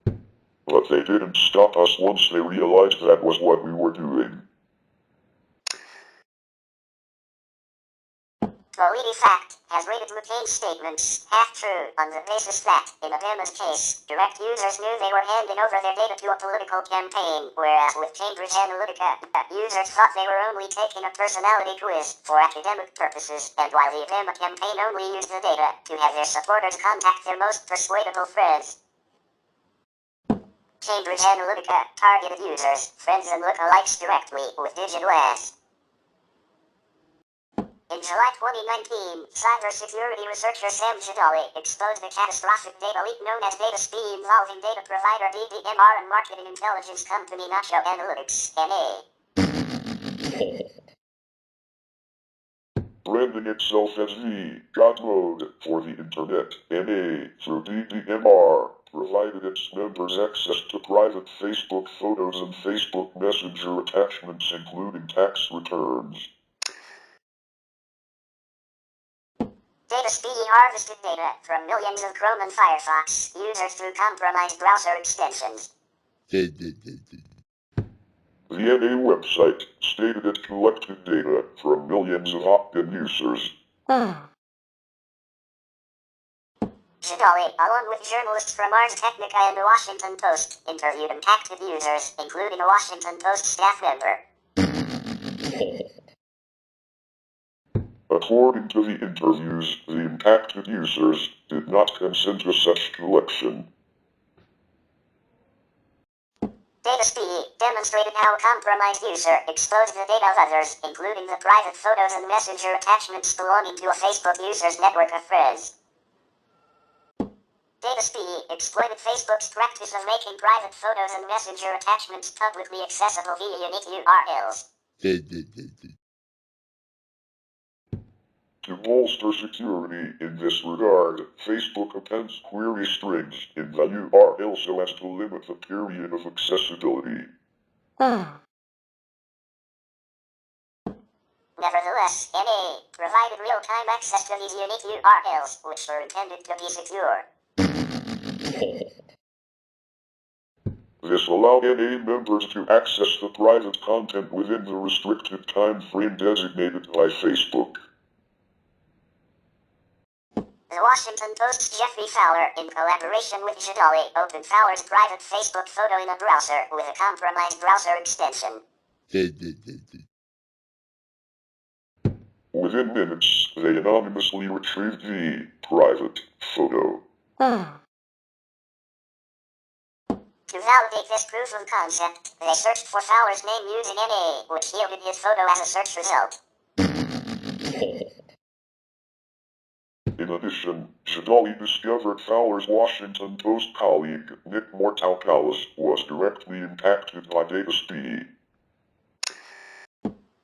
But they didn't stop us once they realized that was what we were doing. PolitiFact has rated McCain's statements half-true on the basis that, in Obama's case, direct users knew they were handing over their data to a political campaign, whereas with Cambridge Analytica, users thought they were only taking a personality quiz for academic purposes, and while the Obama campaign only used the data to have their supporters contact their most persuadable friends. Cambridge Analytica targeted users, friends and lookalikes directly with digital ads. In July 2019, cybersecurity researcher Sam Jadali exposed a catastrophic data leak known as DataSpy involving data provider DDMR and marketing intelligence company Nacho Analytics, NA. Branding itself as the God Mode for the Internet, NA, through DDMR, provided its members access to private Facebook photos and Facebook Messenger attachments including tax returns. DataSpy harvested data from millions of Chrome and Firefox users through compromised browser extensions. The NA website stated it collected data from millions of opt-in users. Jadali, along with journalists from Ars Technica and the Washington Post, interviewed impacted users, including a Washington Post staff member. According to the interviews, the impacted users did not consent to such collection. DataSpy demonstrated how a compromised user exposed the data of others, including the private photos and messenger attachments belonging to a Facebook user's network of friends. DataSpy exploited Facebook's practice of making private photos and messenger attachments publicly accessible via unique URLs. To bolster security in this regard, Facebook appends query strings in the URL so as to limit the period of accessibility. Nevertheless, NA provided real-time access to these unique URLs, which were intended to be secure. This allowed NA members to access the private content within the restricted time frame designated by Facebook. The Washington Post's Jeffrey Fowler, in collaboration with Jadali, opened Fowler's private Facebook photo in a browser with a compromised browser extension. Within minutes, they anonymously retrieved the private photo. To validate this proof of concept, they searched for Fowler's name using NA, which yielded his photo as a search result. In addition, Jadali discovered Fowler's Washington Post colleague, Nick Mortalkalis, was directly impacted by DataSpy.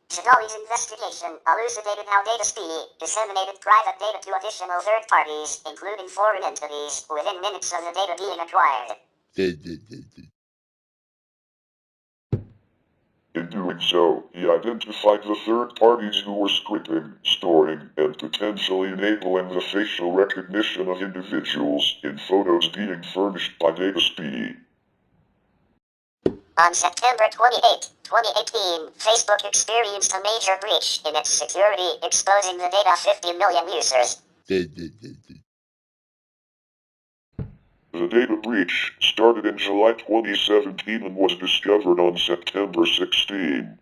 Jadali's investigation elucidated how DataSpy disseminated private data to additional third parties, including foreign entities, within minutes of the data being acquired. In doing so, he identified the third parties who were scripting, storing, and potentially enabling the facial recognition of individuals in photos being furnished by DataSpy. On September 28, 2018, Facebook experienced a major breach in its security, exposing the data of 50 million users. The data breach started in July 2017 and was discovered on September 16.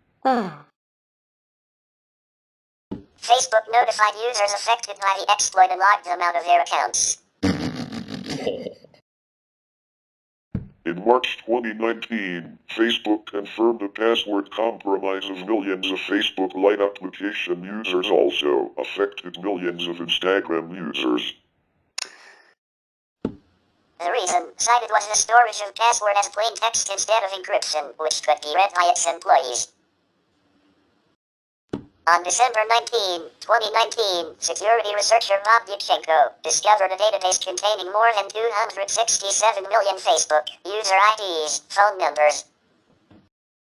Facebook notified users affected by the exploit and logged them out of their accounts. In March 2019, Facebook confirmed a password compromise of millions of Facebook Lite application users also affected millions of Instagram users. The reason cited was the storage of password as plain text instead of encryption, which could be read by its employees. On December 19, 2019, security researcher Bob Diachenko discovered a database containing more than 267 million Facebook user IDs, phone numbers,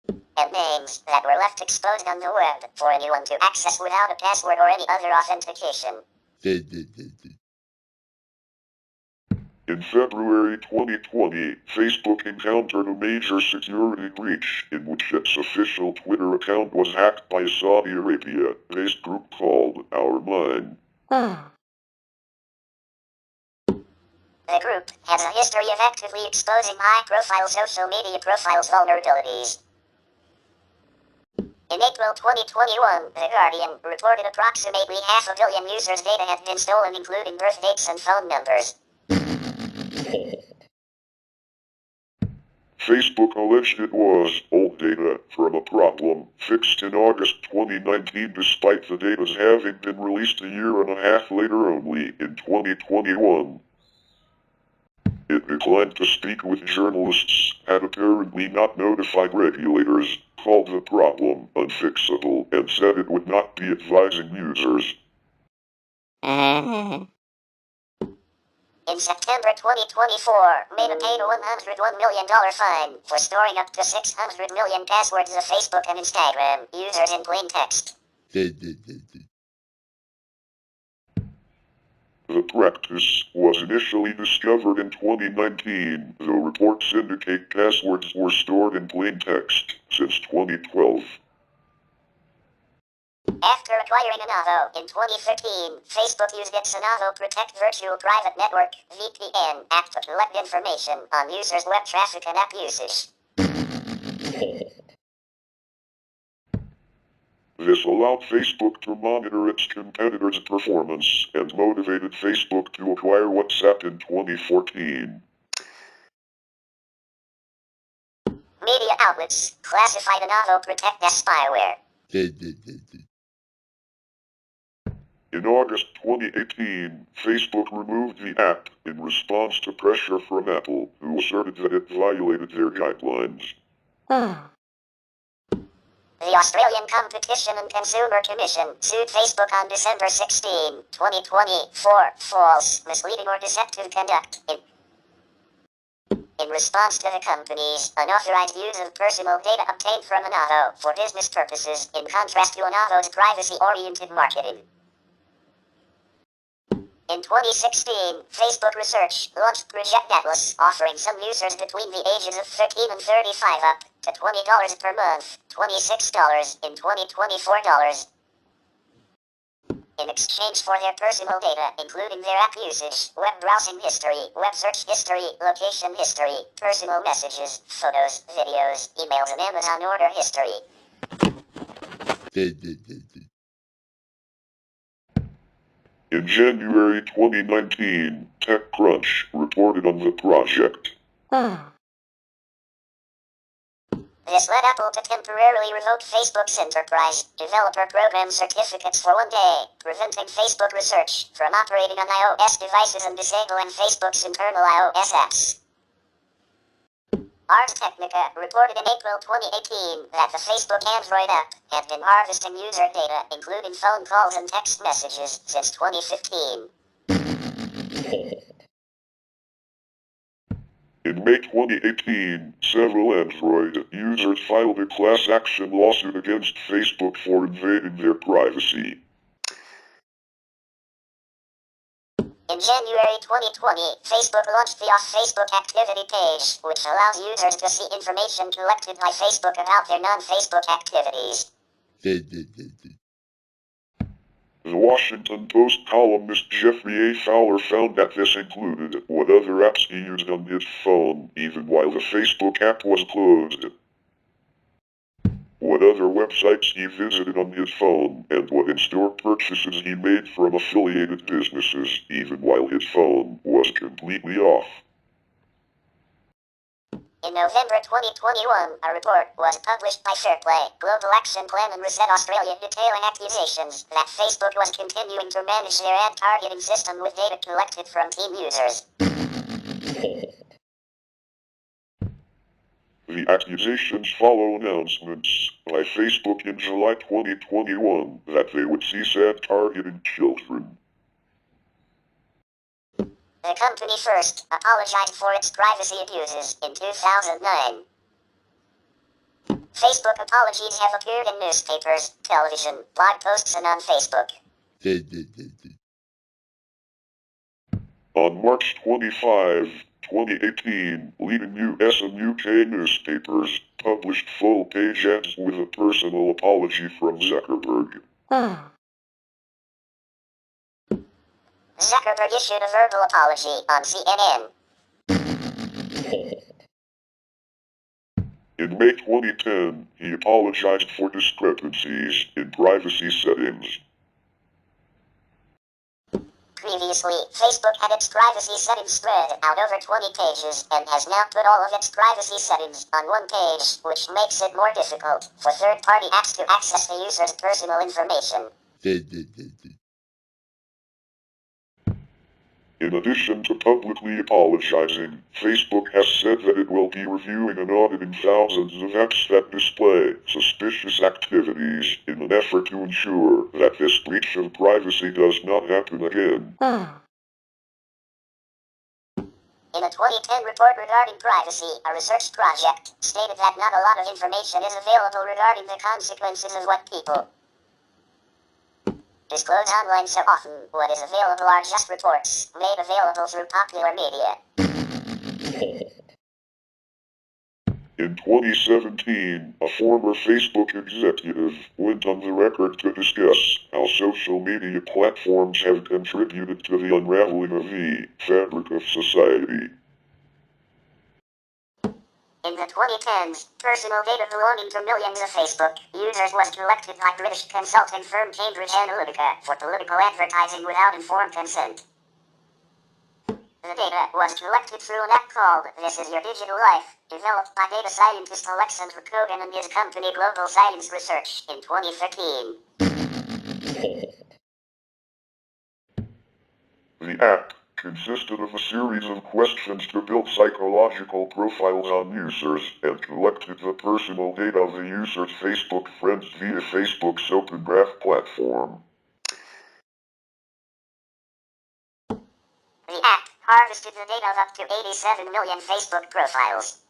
and names that were left exposed on the web for anyone to access without a password or any other authentication. In February 2020, Facebook encountered a major security breach in which its official Twitter account was hacked by a Saudi Arabia-based group called Our Mind. The group has a history of actively exposing high-profile social media profiles' vulnerabilities. In April 2021, The Guardian reported approximately 500 million users' data had been stolen, including birth dates and phone numbers. Facebook alleged it was old data from a problem fixed in August 2019 despite the data's having been released a year and a half later only in 2021. It declined to speak with journalists, had apparently not notified regulators, called the problem unfixable, and said it would not be advising users. In September 2024, Meta paid a $101 million fine for storing up to 600 million passwords of Facebook and Instagram users in plain text. The practice was initially discovered in 2019, though reports indicate passwords were stored in plain text since 2012. After acquiring Anavo in 2013, Facebook used its Anavo Protect Virtual Private Network (VPN) app to collect information on users' web traffic and app usage. This allowed Facebook to monitor its competitors' performance and motivated Facebook to acquire WhatsApp in 2014. Media outlets classified Anavo Protect as spyware. In August 2018, Facebook removed the app in response to pressure from Apple, who asserted that it violated their guidelines. The Australian Competition and Consumer Commission sued Facebook on December 16, 2020 for false, misleading or deceptive conduct in response to the company's unauthorized use of personal data obtained from Anavo for business purposes, in contrast to Anavo's privacy-oriented marketing. In 2016, Facebook Research launched Project Atlas, offering some users between the ages of 13 and 35 up to $20 per month, $26 in 2024 dollars, in exchange for their personal data, including their app usage, web browsing history, web search history, location history, personal messages, photos, videos, emails, and Amazon order history. In January 2019, TechCrunch reported on the project. This led Apple to temporarily revoke Facebook's enterprise developer program certificates for 1 day, preventing Facebook Research from operating on iOS devices and disabling Facebook's internal iOS apps. Ars Technica reported in April 2018 that the Facebook Android app had been harvesting user data, including phone calls and text messages, since 2015. In May 2018, several Android users filed a class action lawsuit against Facebook for invading their privacy. In January 2020, Facebook launched the Off Facebook Activity page, which allows users to see information collected by Facebook about their non-Facebook activities. The Washington Post columnist Jeffrey A. Fowler found that this included what other apps he used on his phone, even while the Facebook app was closed, what other websites he visited on his phone, and what in-store purchases he made from affiliated businesses, even while his phone was completely off. In November 2021, a report was published by Fairplay Global Action Plan and Reset Australia detailing accusations that Facebook was continuing to manage their ad targeting system with data collected from teen users. The accusations follow announcements by Facebook in July 2021 that they would cease ad targeting children. The company first apologized for its privacy abuses in 2009. Facebook apologies have appeared in newspapers, television, blog posts, and on Facebook. On March 25, 2018, leading US and UK newspapers published full-page ads with a personal apology from Zuckerberg. Zuckerberg issued a verbal apology on CNN. In May 2010, he apologized for discrepancies in privacy settings. Previously, Facebook had its privacy settings spread out over 20 pages and has now put all of its privacy settings on one page, which makes it more difficult for third-party apps to access the user's personal information. In addition to publicly apologizing, Facebook has said that it will be reviewing and auditing thousands of apps that display suspicious activities in an effort to ensure that this breach of privacy does not happen again. In a 2010 report regarding privacy, a research project stated that not a lot of information is available regarding the consequences of what people disclose online so often. What is available are just reports, made available through popular media. In 2017, a former Facebook executive went on the record to discuss how social media platforms have contributed to the unraveling of the fabric of society. In the 2010s, personal data belonging to millions of Facebook users was collected by British consulting firm Cambridge Analytica for political advertising without informed consent. The data was collected through an app called This Is Your Digital Life, developed by data scientist Alexander Kogan and his company Global Science Research in 2013. The app consisted of a series of questions to build psychological profiles on users and collected the personal data of the user's Facebook friends via Facebook's Open Graph platform. The app harvested the data of up to 87 million Facebook profiles.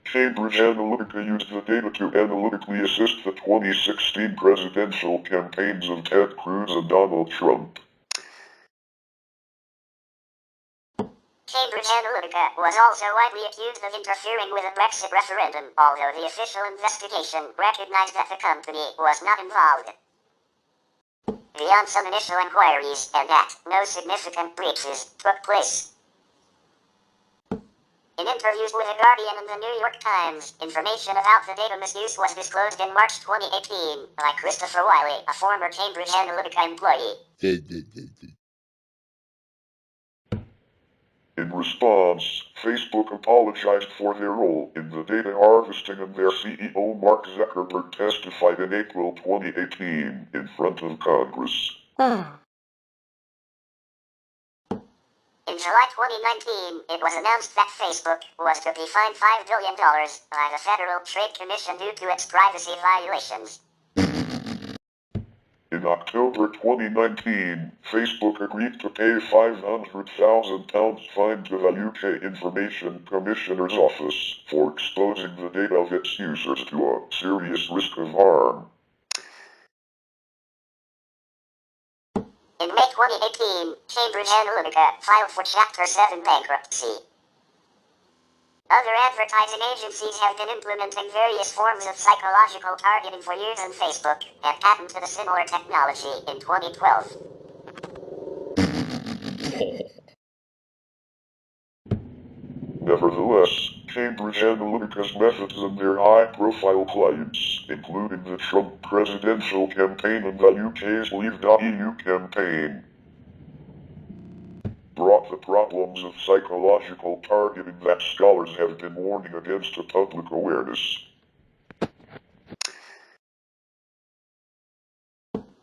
Cambridge Analytica used the data to analytically assist the 2016 presidential campaigns of Ted Cruz and Donald Trump. Cambridge Analytica was also widely accused of interfering with the Brexit referendum, although the official investigation recognized that the company was not involved. Beyond some initial inquiries and that no significant breaches took place. In interviews with The Guardian and the New York Times, information about the data misuse was disclosed in March 2018 by Christopher Wiley, a former Cambridge Analytica employee. In response, Facebook apologized for their role in the data harvesting, and their CEO Mark Zuckerberg testified in April 2018 in front of Congress. In July 2019, it was announced that Facebook was to be fined $5 billion by the Federal Trade Commission due to its privacy violations. In October 2019, Facebook agreed to pay £500,000 fine to the UK Information Commissioner's Office for exposing the data of its users to a serious risk of harm. In May 2018, Cambridge Analytica filed for Chapter 7 bankruptcy. Other advertising agencies have been implementing various forms of psychological targeting for years on Facebook and patented a similar technology in 2012. Nevertheless, Cambridge Analytica's methods and their high-profile clients, including the Trump presidential campaign and the UK's Leave.eu campaign, brought the problems of psychological targeting that scholars have been warning against to public awareness.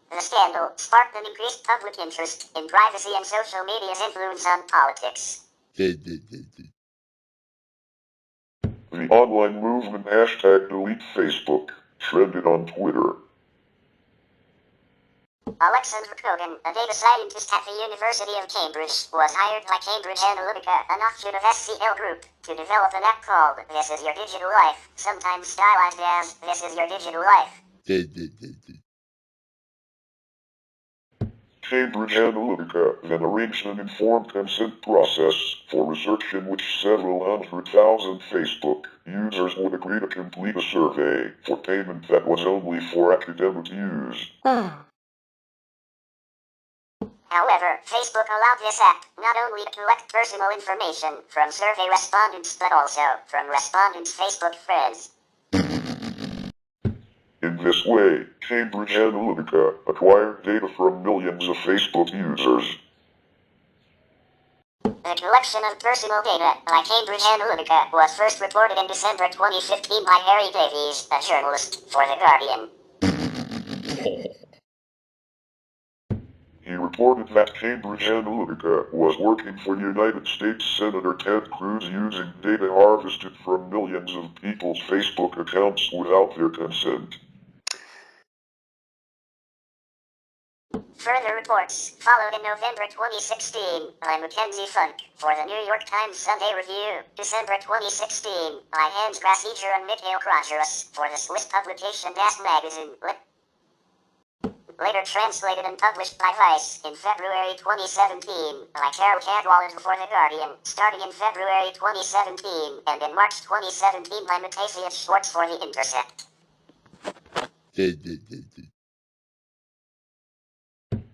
The scandal sparked an increased public interest in privacy and social media's influence on politics. The online movement #DeleteFacebook trended on Twitter. Alexander Kogan, a data scientist at the University of Cambridge, was hired by Cambridge Analytica, an offshoot of SCL Group, to develop an app called This Is Your Digital Life, sometimes stylized as This Is Your Digital Life. Cambridge Analytica then arranged an informed consent process for research in which several 100,000 Facebook users would agree to complete a survey for payment that was only for academic use. However, Facebook allowed this app not only to collect personal information from survey respondents but also from respondents' Facebook friends. In this way, Cambridge Analytica acquired data from millions of Facebook users. The collection of personal data by Cambridge Analytica was first reported in December 2015 by Harry Davies, a journalist for The Guardian. He reported that Cambridge Analytica was working for United States Senator Ted Cruz using data harvested from millions of people's Facebook accounts without their consent. Further reports followed in November 2016 by Mackenzie Funk for the New York Times Sunday Review, December 2016 by Hans Grasseger and Mikhail Krajerus for the Swiss publication Das Magazine, later translated and published by Vice in February 2017 by Carol Cadwalladr for The Guardian, starting in February 2017 and in March 2017 by Matthias Schwartz for The Intercept.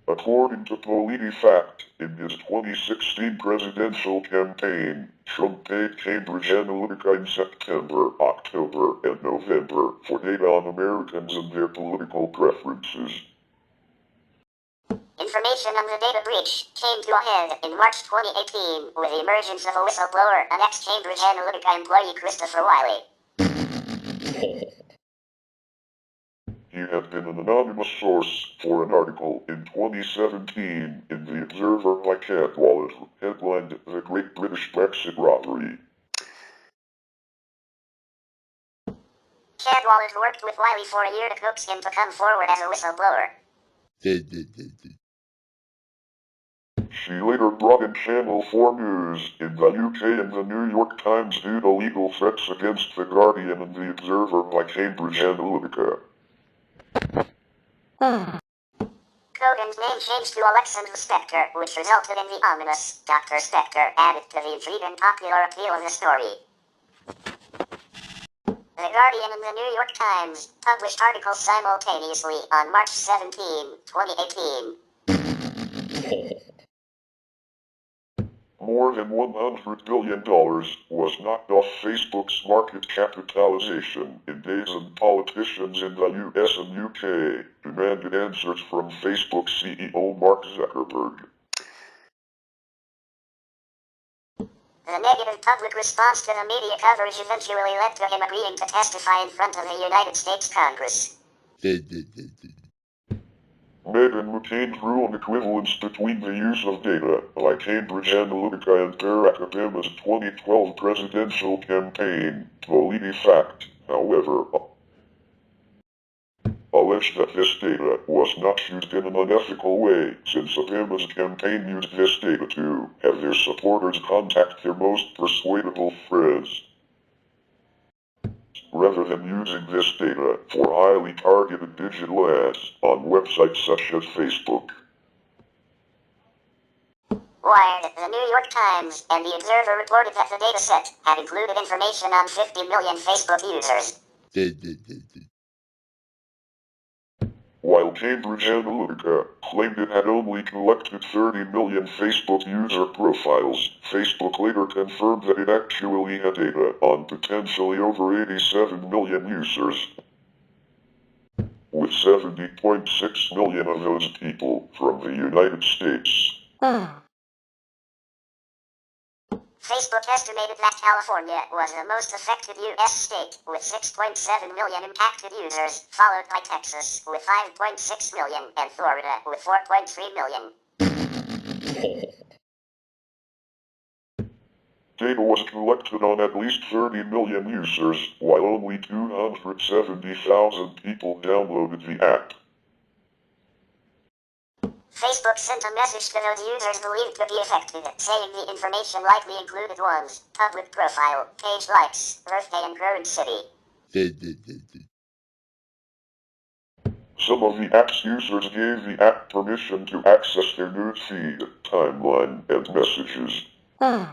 According to PolitiFact, in his 2016 presidential campaign, Trump paid Cambridge Analytica in September, October, and November for data on Americans and their political preferences. Information on the data breach came to a head in March 2018 with the emergence of a whistleblower, an ex-Cambridge Analytica employee, Christopher Wiley. He had been an anonymous source for an article in 2017 in The Observer by Cadwalladr, headlined The Great British Brexit Robbery. Cadwalladr worked with Wiley for a year to coax him to come forward as a whistleblower. She later brought in Channel 4 News in the UK and the New York Times due to legal threats against The Guardian and The Observer by Cambridge Analytica. Kogan's name changed to Alexander Spector, which resulted in the ominous Dr. Spector added to the intrigue and popular appeal of the story. The Guardian and the New York Times published articles simultaneously on March 17, 2018. More than $100 billion was knocked off Facebook's market capitalization in days, and politicians in the US and UK demanded answers from Facebook CEO Mark Zuckerberg. The negative public response to the media coverage eventually led to him agreeing to testify in front of the United States Congress. Meghan McCain drew an equivalence between the use of data by Cambridge Analytica and Barack Obama's 2012 presidential campaign. PolitiFact, however, alleged that this data was not used in an unethical way, since Obama's campaign used this data to have their supporters contact their most persuadable friends, rather than using this data for highly targeted digital ads on websites such as Facebook. Wired, the New York Times, and the Observer reported that the dataset had included information on 50 million Facebook users. While Cambridge Analytica claimed it had only collected 30 million Facebook user profiles, Facebook later confirmed that it actually had data on potentially over 87 million users, with 70.6 million of those people from the United States. Facebook estimated that California was the most affected U.S. state, with 6.7 million impacted users, followed by Texas, with 5.6 million, and Florida, with 4.3 million. Data was collected on at least 30 million users, while only 270,000 people downloaded the app. Facebook sent a message to those users believed to be affected, saying the information likely included one's public profile, page likes, birthday and current city. Some of the app's users gave the app permission to access their news feed, timeline, and messages. The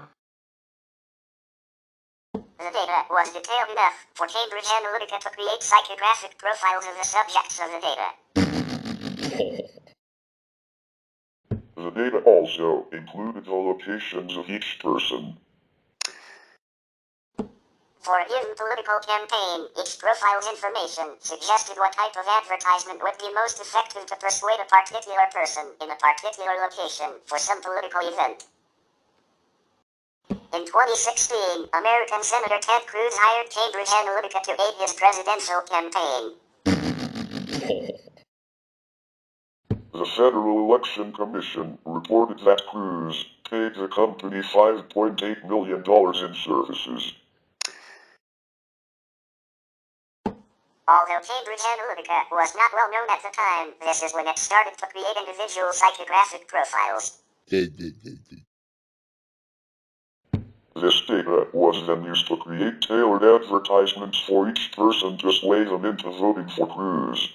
data was detailed enough for Cambridge Analytica to create psychographic profiles of the subjects of the data. The data also included the locations of each person. For a given political campaign, each profile's information suggested what type of advertisement would be most effective to persuade a particular person in a particular location for some political event. In 2016, American Senator Ted Cruz hired Cambridge Analytica to aid his presidential campaign. The Federal Election Commission reported that Cruz paid the company $5.8 million in services. Although Cambridge Analytica was not well known at the time, this is when it started to create individual psychographic profiles. This data was then used to create tailored advertisements for each person to sway them into voting for Cruz.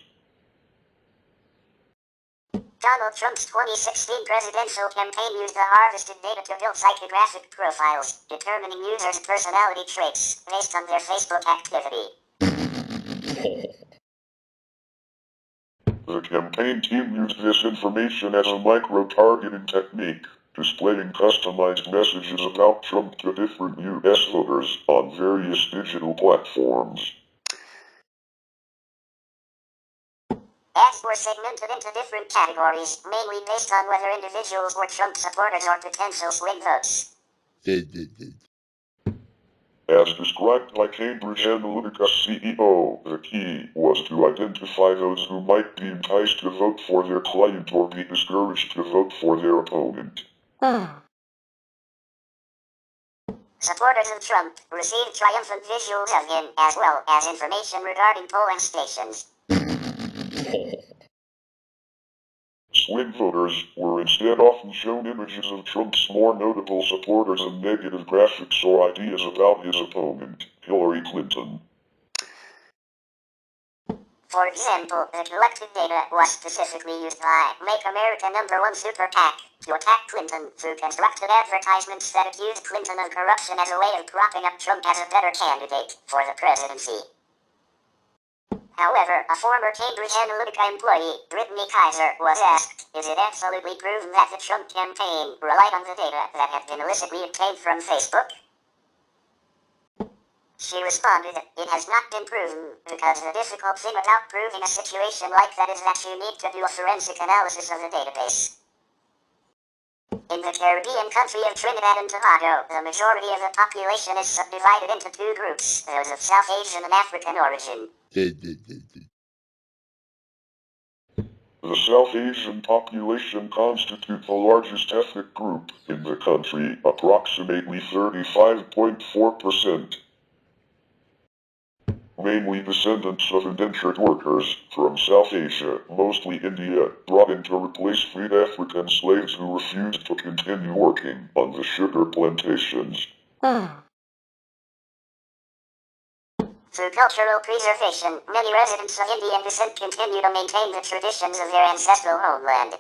Donald Trump's 2016 presidential campaign used the harvested data to build psychographic profiles, determining users' personality traits based on their Facebook activity. The campaign team used this information as a micro-targeting technique, displaying customized messages about Trump to different U.S. voters on various digital platforms. Ads were segmented into different categories, mainly based on whether individuals were Trump supporters or potential swing votes. As described by Cambridge Analytica CEO, the key was to identify those who might be enticed to vote for their client or be discouraged to vote for their opponent. Supporters of Trump received triumphant visuals of him, as well as information regarding polling stations. Swing voters were instead often shown images of Trump's more notable supporters and negative graphics or ideas about his opponent, Hillary Clinton. For example, the collected data was specifically used by Make America #1 Super PAC to attack Clinton through constructed advertisements that accused Clinton of corruption as a way of propping up Trump as a better candidate for the presidency. However, a former Cambridge Analytica employee, Brittany Kaiser, was asked, is it absolutely proven that the Trump campaign relied on the data that had been illicitly obtained from Facebook? She responded, it has not been proven, because the difficult thing about proving a situation like that is that you need to do a forensic analysis of the database. In the Caribbean country of Trinidad and Tobago, the majority of the population is subdivided into two groups, those of South Asian and African origin. The South Asian population constitutes the largest ethnic group in the country, approximately 35.4%. Mainly descendants of indentured workers from South Asia, mostly India, brought in to replace freed African slaves who refused to continue working on the sugar plantations. Through cultural preservation, many residents of Indian descent continue to maintain the traditions of their ancestral homeland.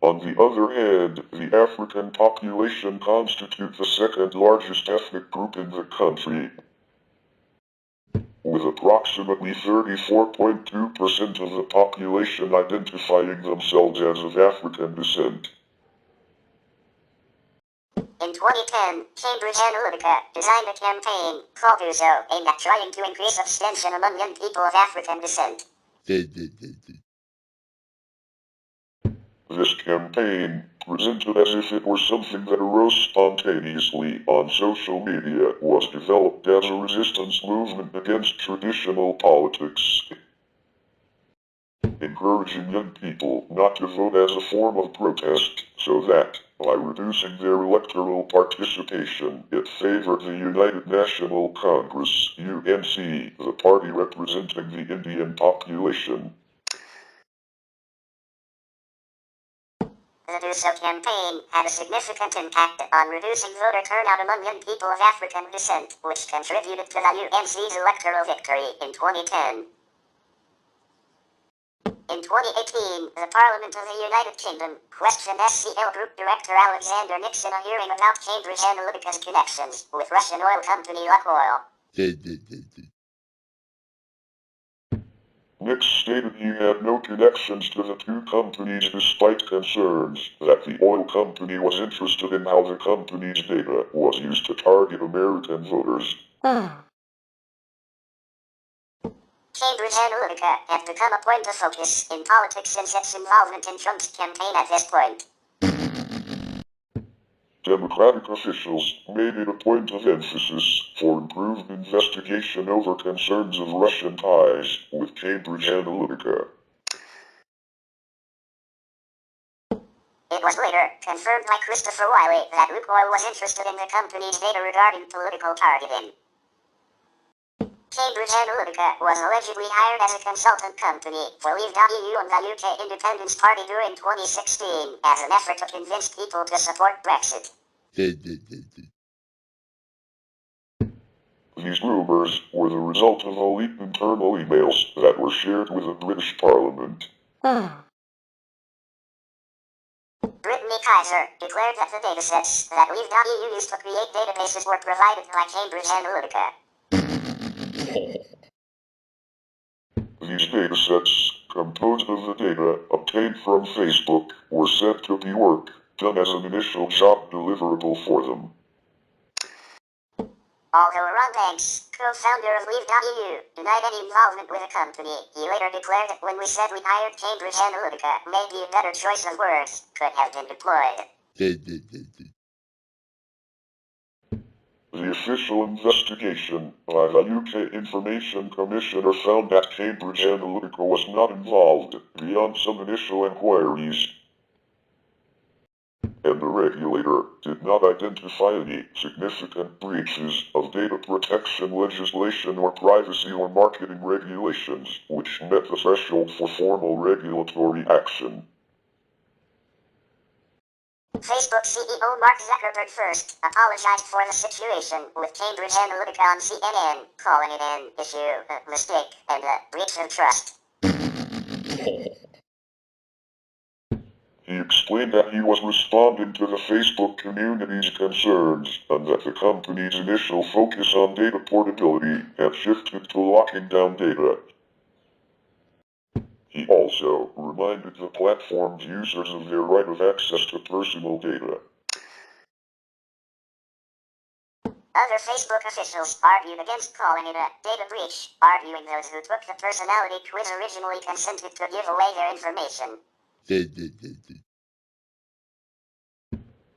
On the other hand, the African population constitutes the second largest ethnic group in the country, with approximately 34.2% of the population identifying themselves as of African descent. In 2010, Cambridge Analytica designed a campaign called USO aimed at trying to increase abstention among young people of African descent. This campaign, presented as if it were something that arose spontaneously on social media, was developed as a resistance movement against traditional politics, encouraging young people not to vote as a form of protest, so that, by reducing their electoral participation, it favored the United National Congress, UNC, the party representing the Indian population. The USO campaign had a significant impact on reducing voter turnout among young people of African descent, which contributed to the UNC's electoral victory in 2010. In 2018, the Parliament of the United Kingdom questioned SCL Group Director Alexander Nix in a hearing about Cambridge Analytica's connections with Russian oil company Lukoil. Nix stated he had no connections to the two companies despite concerns that the oil company was interested in how the company's data was used to target American voters. Cambridge Analytica has become a point of focus in politics since its involvement in Trump's campaign at this point. Democratic officials made it a point of emphasis for improved investigation over concerns of Russian ties with Cambridge Analytica. It was later confirmed by Christopher Wiley that Lukoil was interested in the company's data regarding political targeting. Cambridge Analytica was allegedly hired as a consultant company for Leave.eu and the UK Independence Party during 2016 as an effort to convince people to support Brexit. These rumors were the result of leaked internal emails that were shared with the British Parliament. Brittany Kaiser declared that the datasets that Leave.eu used to create databases were provided by Cambridge Analytica. These datasets, composed of the data obtained from Facebook, were said to be work done as an initial job deliverable for them. Although Ron Banks, co-founder of Leave.eu, denied any involvement with the company, he later declared that when we said we hired Cambridge Analytica, maybe a better choice of words could have been deployed. The official investigation by the UK Information Commissioner found that Cambridge Analytica was not involved beyond some initial inquiries, and the regulator did not identify any significant breaches of data protection legislation or privacy or marketing regulations which met the threshold for formal regulatory action. Facebook CEO Mark Zuckerberg first apologized for the situation with Cambridge Analytica on CNN, calling it an issue, a mistake, and a breach of trust. He explained that he was responding to the Facebook community's concerns and that the company's initial focus on data portability had shifted to locking down data. He also reminded the platform's users of their right of access to personal data. Other Facebook officials argued against calling it a data breach, arguing those who took the personality quiz originally consented to give away their information.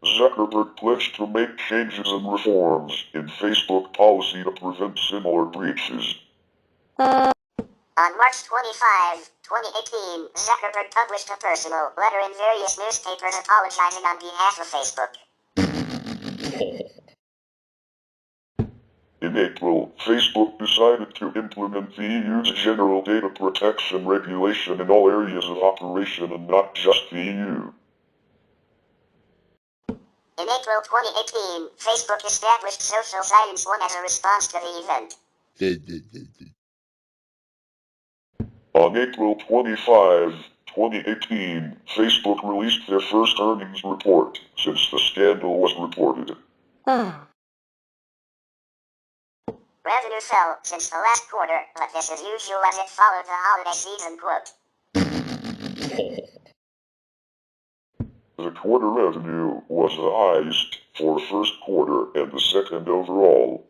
Zuckerberg pledged to make changes and reforms in Facebook policy to prevent similar breaches. On March 25, 2018, Zuckerberg published a personal letter in various newspapers apologizing on behalf of Facebook. In April, Facebook decided to implement the EU's General Data Protection Regulation in all areas of operation and not just the EU. In April 2018, Facebook established Social Science 1 as a response to the event. On April 25, 2018, Facebook released their first earnings report since the scandal was reported. Revenue fell since the last quarter, but this is usual as it followed the holiday season, quote. The quarter revenue was the highest for the first quarter and the second overall.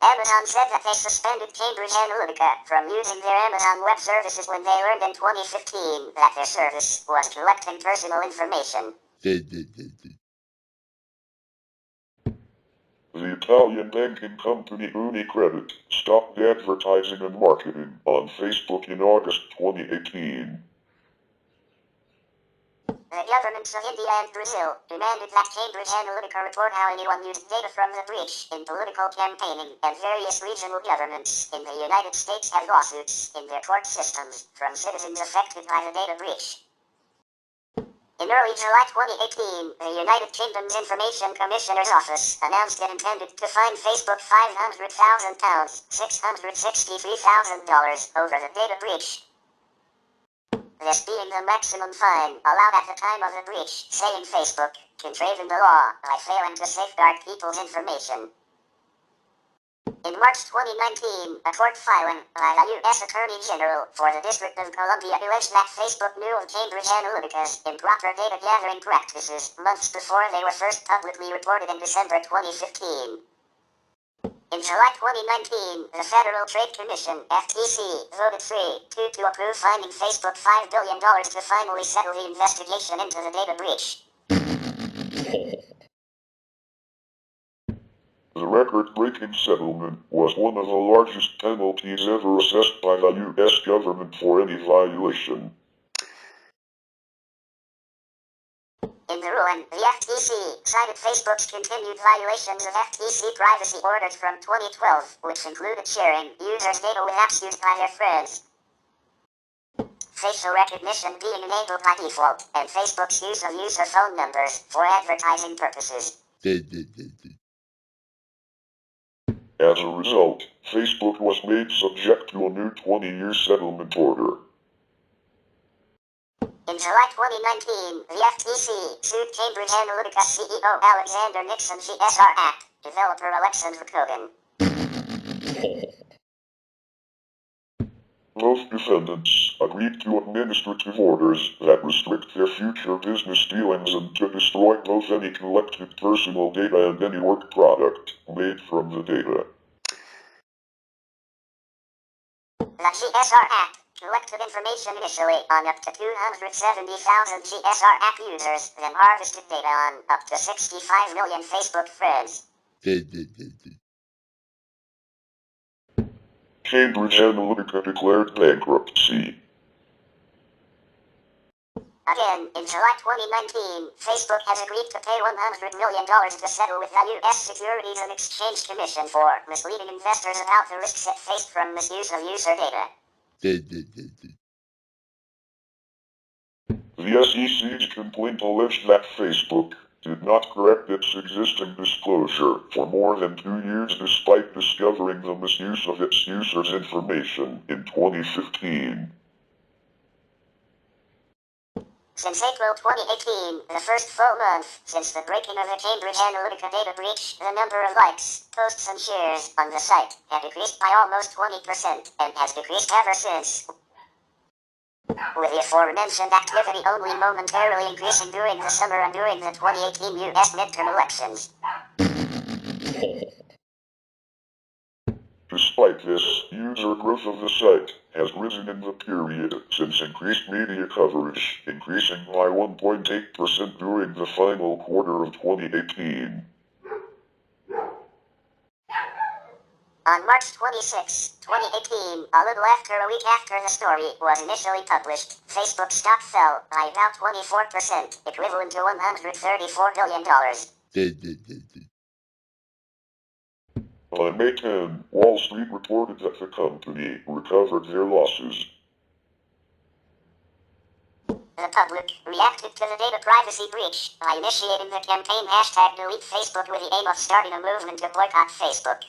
Amazon said that they suspended Cambridge Analytica from using their Amazon Web Services when they learned in 2015 that their service was collecting personal information. The Italian banking company UniCredit stopped advertising and marketing on Facebook in August 2018. The governments of India and Brazil demanded that Cambridge Analytica report how anyone used data from the breach in political campaigning, and various regional governments in the United States have lawsuits in their court systems from citizens affected by the data breach. In early July 2018, the United Kingdom's Information Commissioner's Office announced it intended to fine Facebook £500,000, $663,000 over the data breach. This being the maximum fine allowed at the time of the breach, saying Facebook contravened the law by failing to safeguard people's information. In March 2019, a court filing by the U.S. Attorney General for the District of Columbia alleged that Facebook knew of Cambridge Analytica's improper data gathering practices months before they were first publicly reported in December 2015. In July 2019, the Federal Trade Commission, FTC, voted 3-2 to approve fining Facebook $5 billion to finally settle the investigation into the data breach. The record-breaking settlement was one of the largest penalties ever assessed by the U.S. government for any violation. In the ruling, the FTC cited Facebook's continued violations of FTC privacy orders from 2012, which included sharing users' data with apps used by their friends, facial recognition being enabled by default, and Facebook's use of user phone numbers for advertising purposes. As a result, Facebook was made subject to a new 20-year settlement order. In July 2019, the FTC sued Cambridge Analytica CEO Alexander Nixon GSR Act, developer Alexander Kogan. Both defendants agreed to administrative orders that restrict their future business dealings and to destroy both any collected personal data and any work product made from the data. The GSR Act collected information initially on up to 270,000 GSR app users, then harvested data on up to 65 million Facebook friends. Cambridge Analytica declared bankruptcy. Again, in July 2019, Facebook has agreed to pay $100 million to settle with the U.S. Securities and Exchange Commission for misleading investors about the risks it faced from misuse of user data. The SEC's complaint alleged that Facebook did not correct its existing disclosure for more than 2 years despite discovering the misuse of its users' information in 2015. Since April 2018, the first full month since the breaking of the Cambridge Analytica data breach, the number of likes, posts and shares on the site had decreased by almost 20% and has decreased ever since, with the aforementioned activity only momentarily increasing during the summer and during the 2018 U.S. midterm elections. Despite this, user growth of the site has risen in the period since increased media coverage, increasing by 1.8% during the final quarter of 2018. On March 26, 2018, a little after a week after the story was initially published, Facebook stock fell by about 24%, equivalent to $134 billion. On May 10, Wall Street reported that the company recovered their losses. The public reacted to the data privacy breach by initiating the campaign #DeleteFacebook with the aim of starting a movement to boycott Facebook.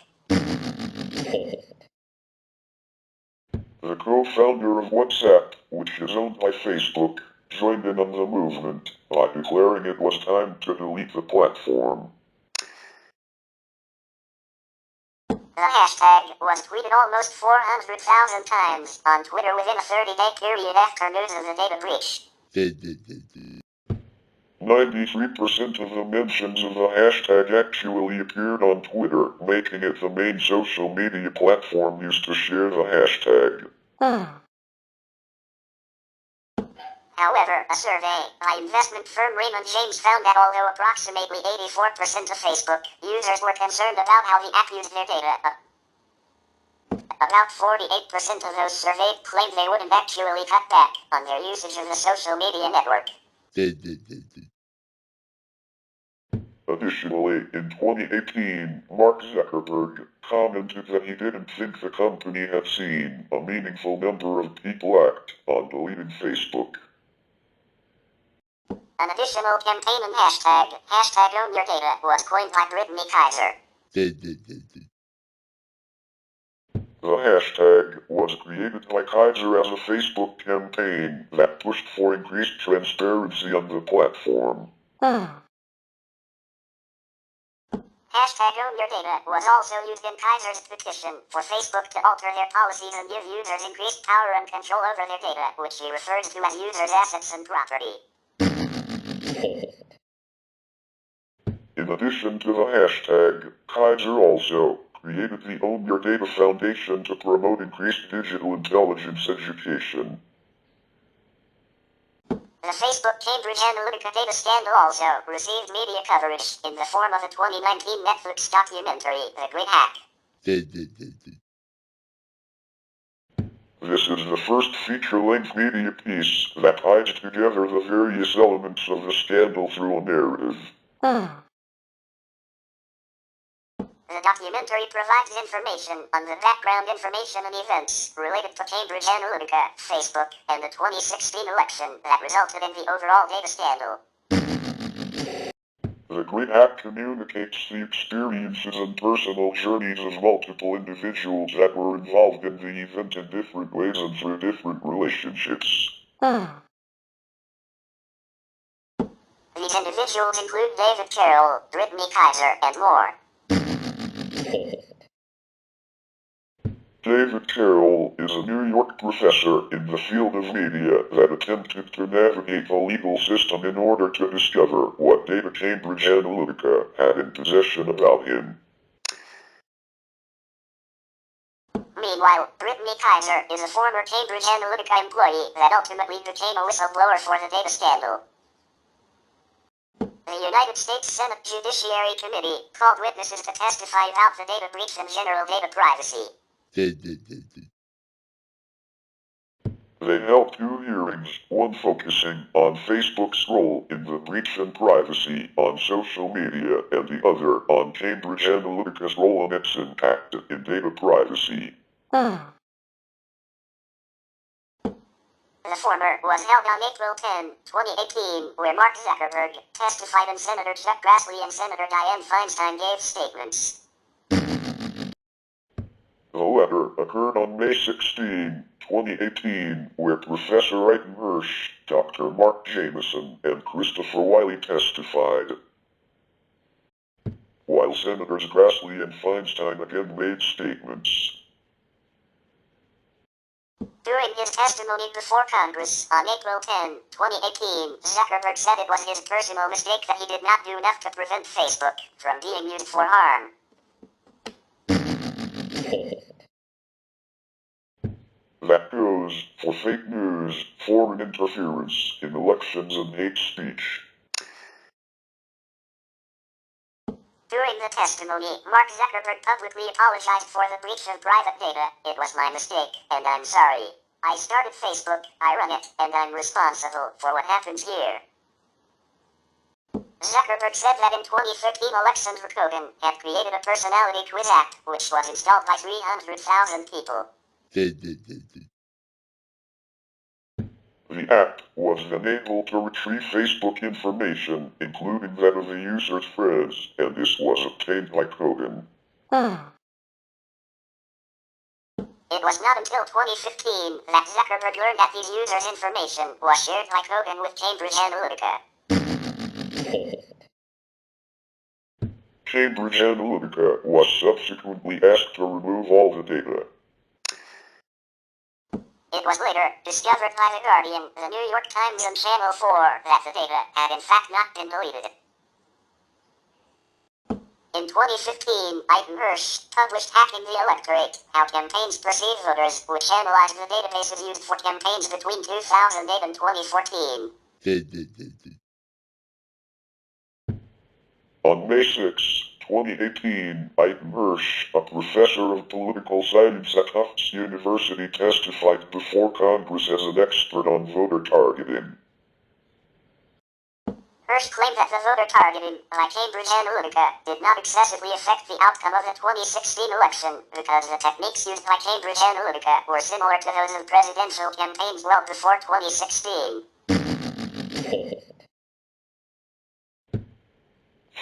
The co-founder of WhatsApp, which is owned by Facebook, joined in on the movement by declaring it was time to delete the platform. The hashtag was tweeted almost 400,000 times on Twitter within a 30-day period after news of the data breach. 93% of the mentions of the hashtag actually appeared on Twitter, making it the main social media platform used to share the hashtag. However, a survey by investment firm Raymond James found that although approximately 84% of Facebook users were concerned about how the app used their data, about 48% of those surveyed claimed they wouldn't actually cut back on their usage of the social media network. Additionally, in 2018, Mark Zuckerberg commented that he didn't think the company had seen a meaningful number of people act on deleting Facebook. An additional campaign and hashtag Own Your Data, was coined by Brittany Kaiser. The hashtag was created by Kaiser as a Facebook campaign that pushed for increased transparency on the platform. Hashtag Own Your Data was also used in Kaiser's petition for Facebook to alter their policies and give users increased power and control over their data, which he refers to as users' assets and property. In addition to the hashtag, Kaiser also created the Own Your Data Foundation to promote increased digital intelligence education. The Facebook Cambridge Analytica data scandal also received media coverage in the form of a 2019 Netflix documentary, The Great Hack. This is the first feature-length media piece that ties together the various elements of the scandal through a narrative. The documentary provides information on the background information and events related to Cambridge Analytica, Facebook, and the 2016 election that resulted in the overall data scandal. The Great Hack communicates the experiences and personal journeys of multiple individuals that were involved in the event in different ways and through different relationships. These individuals include David Carroll, Brittany Kaiser, and more. David Carroll is a New York professor in the field of media that attempted to navigate the legal system in order to discover what data Cambridge Analytica had in possession about him. Meanwhile, Brittany Kaiser is a former Cambridge Analytica employee that ultimately became a whistleblower for the data scandal. The United States Senate Judiciary Committee called witnesses to testify about the data breach and general data privacy. They held two hearings, one focusing on Facebook's role in the breach and privacy on social media and the other on Cambridge Analytica's role and its impact in data privacy. The former was held on April 10, 2018, where Mark Zuckerberg testified and Senator Chuck Grassley and Senator Dianne Feinstein gave statements. The latter occurred on May 16, 2018, where Professor Aiton Hirsch, Dr. Mark Jameson, and Christopher Wiley testified, while Senators Grassley and Feinstein again made statements. During his testimony before Congress on April 10, 2018, Zuckerberg said it was his personal mistake that he did not do enough to prevent Facebook from being used for harm. That goes for fake news, foreign interference in elections, and hate speech. During the testimony, Mark Zuckerberg publicly apologized for the breach of private data. It was my mistake, and I'm sorry. I started Facebook, I run it, and I'm responsible for what happens here. Zuckerberg said that in 2013 Alexander Kogan had created a personality quiz app, which was installed by 300,000 people. The app was then able to retrieve Facebook information, including that of the user's friends, and this was obtained by Kogan. It was not until 2015 that Zuckerberg learned that these users' information was shared by Kogan with Cambridge Analytica. Cambridge Analytica was subsequently asked to remove all the data. It was later discovered by The Guardian, The New York Times, and Channel 4 that the data had in fact not been deleted. In 2015, Iten Hirsch published Hacking the Electorate, How Campaigns Perceive Voters, which analyzed the databases used for campaigns between 2008 and 2014. On May 6, 2018, Iten Hirsch, a professor of political science at Tufts University, testified before Congress as an expert on voter targeting. Hirsch claimed that the voter targeting by Cambridge Analytica did not excessively affect the outcome of the 2016 election because the techniques used by Cambridge Analytica were similar to those of presidential campaigns well before 2016.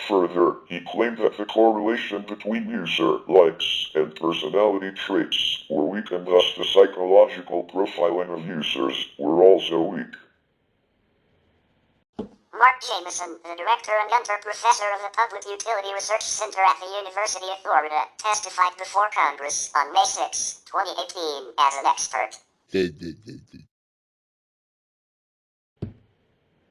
Further, he claimed that the correlation between user likes and personality traits were weak, and thus the psychological profiling of users were also weak. Mark Jameson, the director and Gunter professor of the Public Utility Research Center at the University of Florida, testified before Congress on May 6, 2018, as an expert.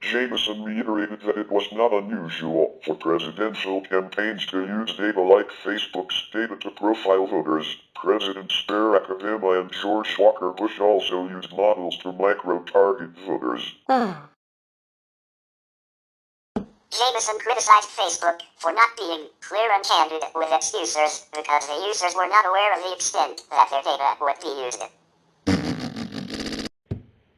Jameson reiterated that it was not unusual for presidential campaigns to use data like Facebook's data to profile voters. Presidents Barack Obama and George Walker Bush also used models to micro-target voters. Jameson criticized Facebook for not being clear and candid with its users because the users were not aware of the extent that their data would be used.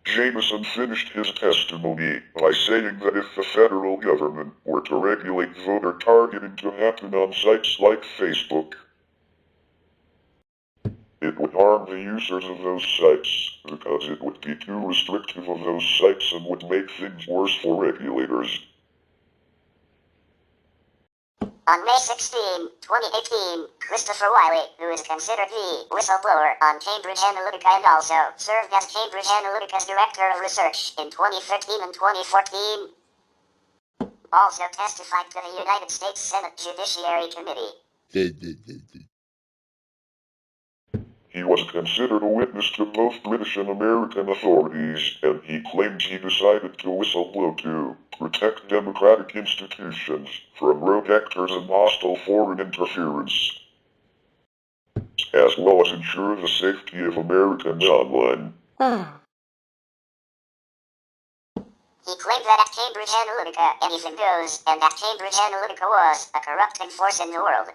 Jameson finished his testimony by saying that if the federal government were to regulate voter targeting to happen on sites like Facebook, it would harm the users of those sites because it would be too restrictive of those sites and would make things worse for regulators. On May 16, 2018, Christopher Wiley, who is considered the whistleblower on Cambridge Analytica and also served as Cambridge Analytica's Director of Research in 2013 and 2014, also testified to the United States Senate Judiciary Committee. He was considered a witness to both British and American authorities, and he claims he decided to whistleblow to protect democratic institutions from rogue actors and hostile foreign interference, as well as ensure the safety of Americans online. He claimed that at Cambridge Analytica anything goes, and that Cambridge Analytica was a corrupting force in the world.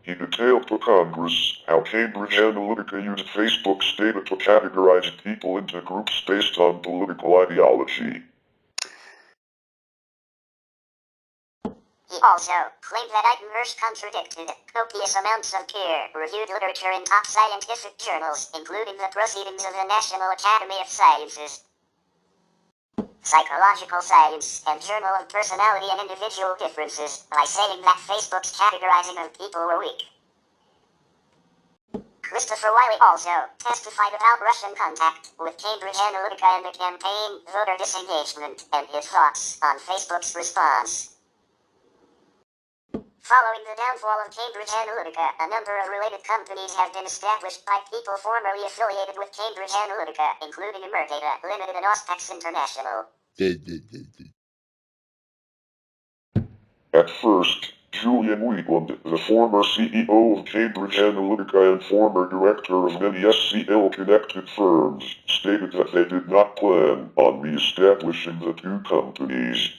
He detailed to Congress how Cambridge Analytica used Facebook's data to categorize people into groups based on political ideology. He also claimed that Iten Hirsch contradicted copious amounts of peer-reviewed literature in top scientific journals, including the Proceedings of the National Academy of Sciences, Psychological Science, and Journal of Personality and Individual Differences, by saying that Facebook's categorizing of people were weak. Christopher Wiley also testified about Russian contact with Cambridge Analytica and the campaign voter disengagement, and his thoughts on Facebook's response. Following the downfall of Cambridge Analytica, a number of related companies have been established by people formerly affiliated with Cambridge Analytica, including Emergata Limited and Auspex International. At first, Julian Wheatland, the former CEO of Cambridge Analytica and former director of many SCL-connected firms, stated that they did not plan on re-establishing the two companies.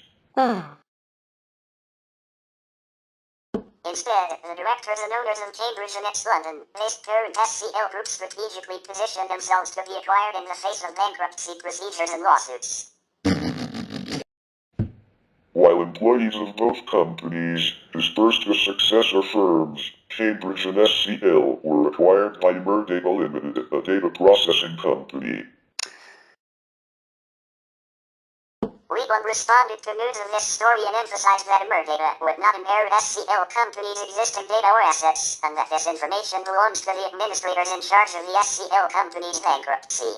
Instead, the directors and owners of Cambridge and its London-based parent SCL Group strategically positioned themselves to be acquired in the face of bankruptcy procedures and lawsuits. While employees of both companies dispersed to successor firms, Cambridge and SCL were acquired by Emergata Limited, a data processing company. We TaBNWNE responded to news of this story and emphasized that Emerdata would not inherit SCL Company's existing data or assets, and that this information belongs to the administrators in charge of the SCL Company's bankruptcy.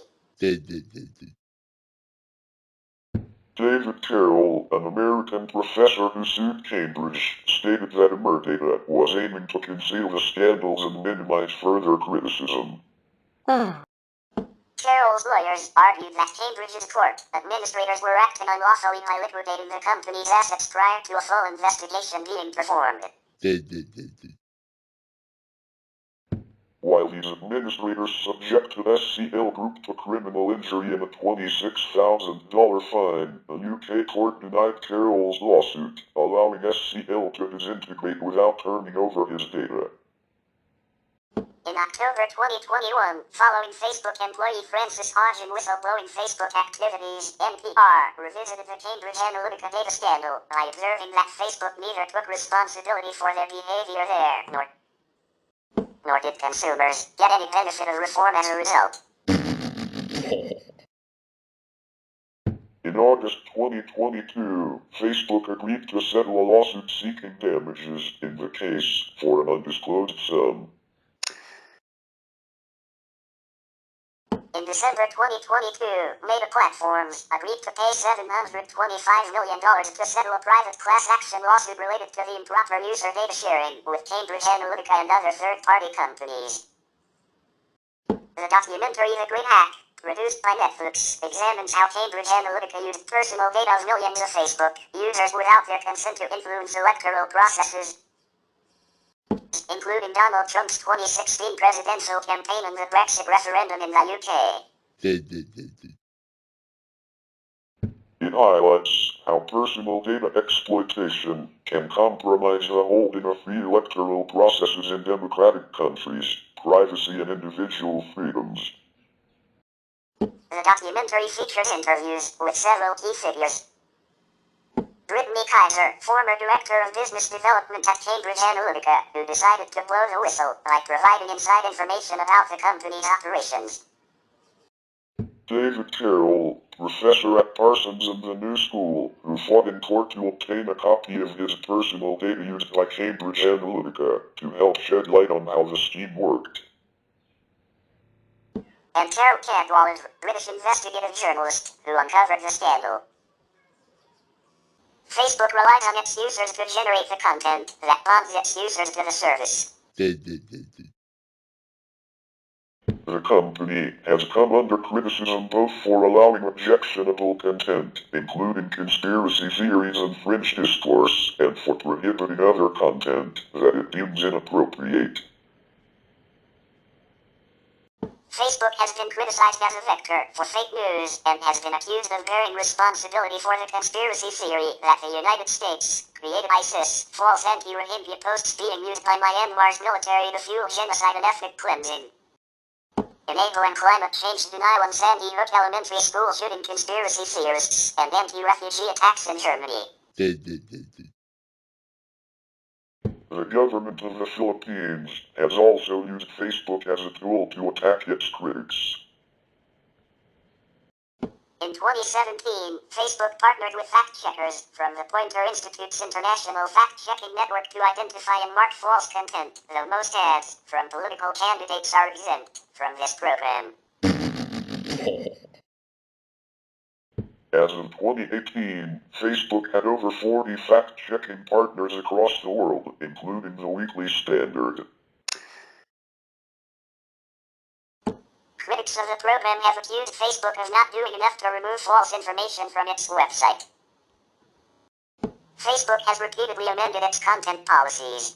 David Carroll, an American professor who sued Cambridge, stated that Emerdata was aiming to conceal the scandals and minimize further criticism. Carroll's lawyers argued that Cambridge's court administrators were acting unlawfully by liquidating the company's assets prior to a full investigation being performed. While these administrators subjected SCL Group to criminal injury and a $26,000 fine, a UK court denied Carroll's lawsuit, allowing SCL to disintegrate without turning over his data. In October 2021, following Facebook employee Francis Hodgin whistleblowing Facebook activities, NPR revisited the Cambridge Analytica data scandal by observing that Facebook neither took responsibility for their behavior there, nor did consumers get any benefit of reform as a result. In August 2022, Facebook agreed to settle a lawsuit seeking damages in the case for an undisclosed sum. In December 2022, Meta Platforms agreed to pay $725 million to settle a private class action lawsuit related to the improper user data sharing with Cambridge Analytica and other third-party companies. The documentary The Great Hack, produced by Netflix, examines how Cambridge Analytica used personal data of millions of Facebook users without their consent to influence electoral processes, including Donald Trump's 2016 presidential campaign and the Brexit referendum in the UK. It highlights how personal data exploitation can compromise the holding of free electoral processes in democratic countries, privacy and individual freedoms. The documentary features interviews with several key figures. Brittany Kaiser, former Director of Business Development at Cambridge Analytica, who decided to blow the whistle by providing inside information about the company's operations. David Carroll, professor at Parsons and the New School, who fought in court to obtain a copy of his personal data used by Cambridge Analytica to help shed light on how the scheme worked. And Carol Cadwalladr, British investigative journalist, who uncovered the scandal. Facebook relies on its users to generate the content that bonds its users to the service. The company has come under criticism both for allowing objectionable content, including conspiracy theories and fringe discourse, and for prohibiting other content that it deems inappropriate. Facebook has been criticized as a vector for fake news and has been accused of bearing responsibility for the conspiracy theory that the United States created ISIS, false anti-Rohingya posts being used by Myanmar's military to fuel genocide and ethnic cleansing. Enabling climate change denial and Sandy Hook Elementary School shooting conspiracy theorists and anti-refugee attacks in Germany. The government of the Philippines has also used Facebook as a tool to attack its critics. In 2017, Facebook partnered with fact-checkers from the Poynter Institute's International Fact-Checking Network to identify and mark false content, though most ads from political candidates are exempt from this program. As of 2018, Facebook had over 40 fact-checking partners across the world, including the Weekly Standard. Critics of the program have accused Facebook of not doing enough to remove false information from its website. Facebook has repeatedly amended its content policies.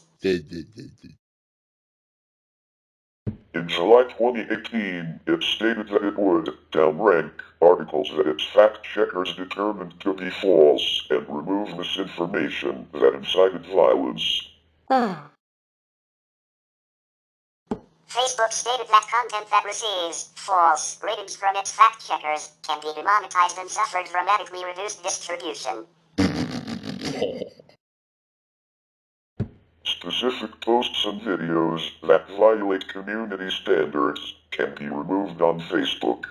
In July 2018, it stated that it would downrank articles that its fact-checkers determined to be false and remove misinformation that incited violence. Facebook stated that content that receives false ratings from its fact-checkers can be demonetized and suffered dramatically reduced distribution. Specific posts and videos that violate community standards can be removed on Facebook.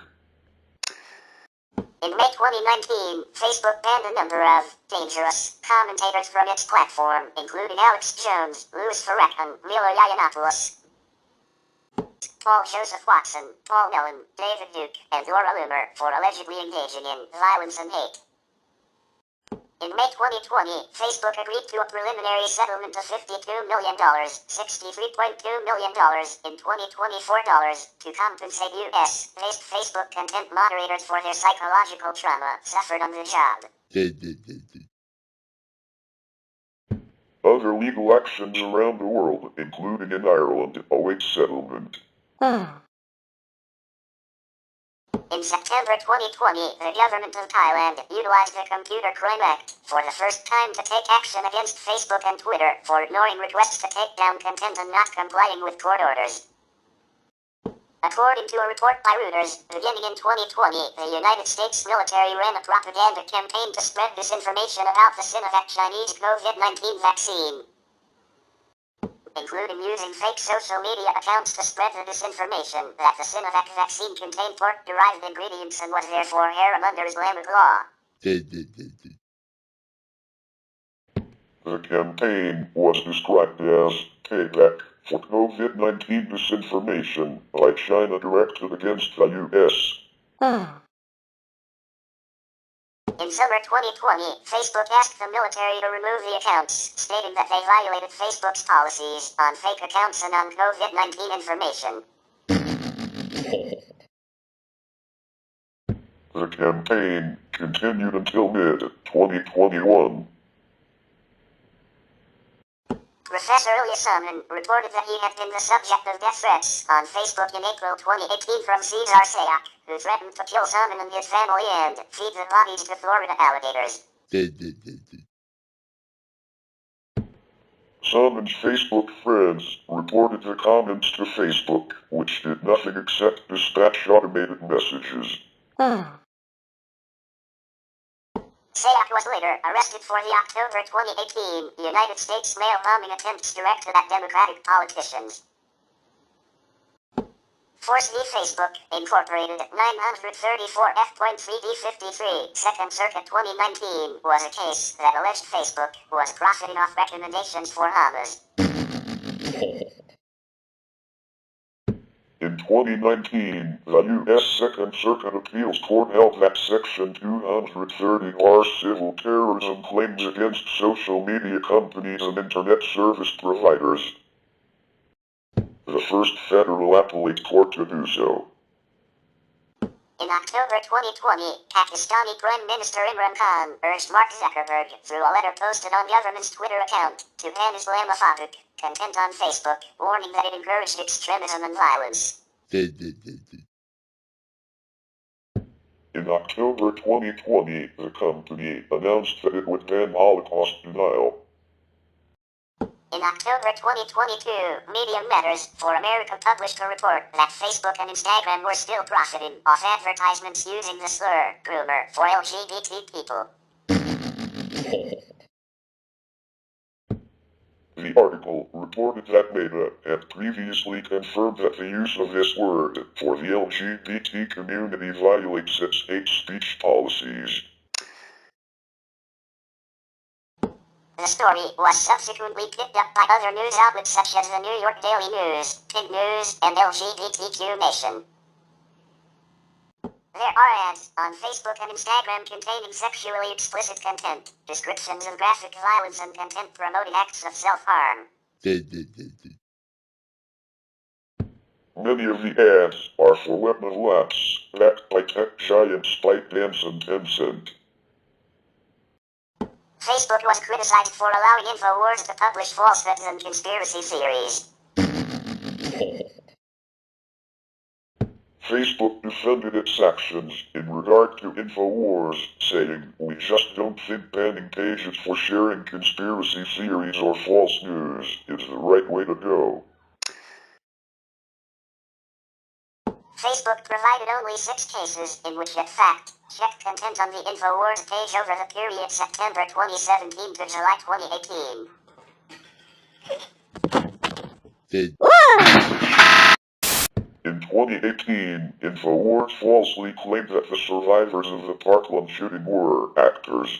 In May 2019, Facebook banned a number of dangerous commentators from its platform, including Alex Jones, Louis Farrakhan, Milo Yiannopoulos, Paul Joseph Watson, Paul Mellon, David Duke, and Laura Loomer for allegedly engaging in violence and hate. In May 2020, Facebook agreed to a preliminary settlement of $52 million, $63.2 million in 2024 dollars, to compensate US-based Facebook content moderators for their psychological trauma suffered on the job. Other legal actions around the world, including in Ireland, await settlement. In September 2020, the government of Thailand utilized the Computer Crime Act for the first time to take action against Facebook and Twitter for ignoring requests to take down content and not complying with court orders. According to a report by Reuters, beginning in 2020, the United States military ran a propaganda campaign to spread disinformation about the Sinovac Chinese COVID-19 vaccine, including using fake social media accounts to spread the disinformation that the Sinovac vaccine contained pork-derived ingredients and was therefore haram under Islamic law. The campaign was described as payback for COVID-19 disinformation by China directed against the U.S. In summer 2020, Facebook asked the military to remove the accounts, stating that they violated Facebook's policies on fake accounts and on COVID-19 information. The campaign continued until mid-2021. Professor Ilya Salmon reported that he had been the subject of death threats on Facebook in April 2018 from Cesar Sayoc, who threatened to kill Salmon and his family and feed the bodies to Florida alligators. Salmon's Facebook friends reported the comments to Facebook, which did nothing except dispatch automated messages. Sayoc was later arrested for the October 2018 United States mail bombing attempts directed at Democratic politicians. Force v. Facebook, Incorporated, 934 F.3D53, Second Circuit 2019, was a case that alleged Facebook was profiting off recommendations for Hamas. In 2019, the U.S. Second Circuit Appeals Court held that Section 230R civil terrorism claims against social media companies and internet service providers, the first federal appellate court to do so. In October 2020, Pakistani Prime Minister Imran Khan urged Mark Zuckerberg, through a letter posted on government's Twitter account, to ban Islamophobic content on Facebook, warning that it encouraged extremism and violence. In October 2020, the company announced that it would ban Holocaust denial. In October 2022, Medium Matters for America published a report that Facebook and Instagram were still profiting off advertisements using the slur groomer for LGBT people. The article reported that Meta had previously confirmed that the use of this word for the LGBT community violates its hate speech policies. The story was subsequently picked up by other news outlets such as the New York Daily News, Pink News, and LGBTQ Nation. There are ads on Facebook and Instagram containing sexually explicit content, descriptions of graphic violence, and content promoting acts of self-harm. Many of the ads are for web of apps, backed by tech giants ByteDance and Tencent. Facebook was criticized for allowing InfoWars to publish falsehoods and conspiracy theories. Facebook defended its actions in regard to InfoWars, saying, "We just don't think banning pages for sharing conspiracy theories or false news is the right way to go." Facebook provided only 6 cases in which it fact-checked content on the InfoWars page over the period September 2017 to July 2018. In 2018, InfoWars falsely claimed that the survivors of the Parkland shooting were actors.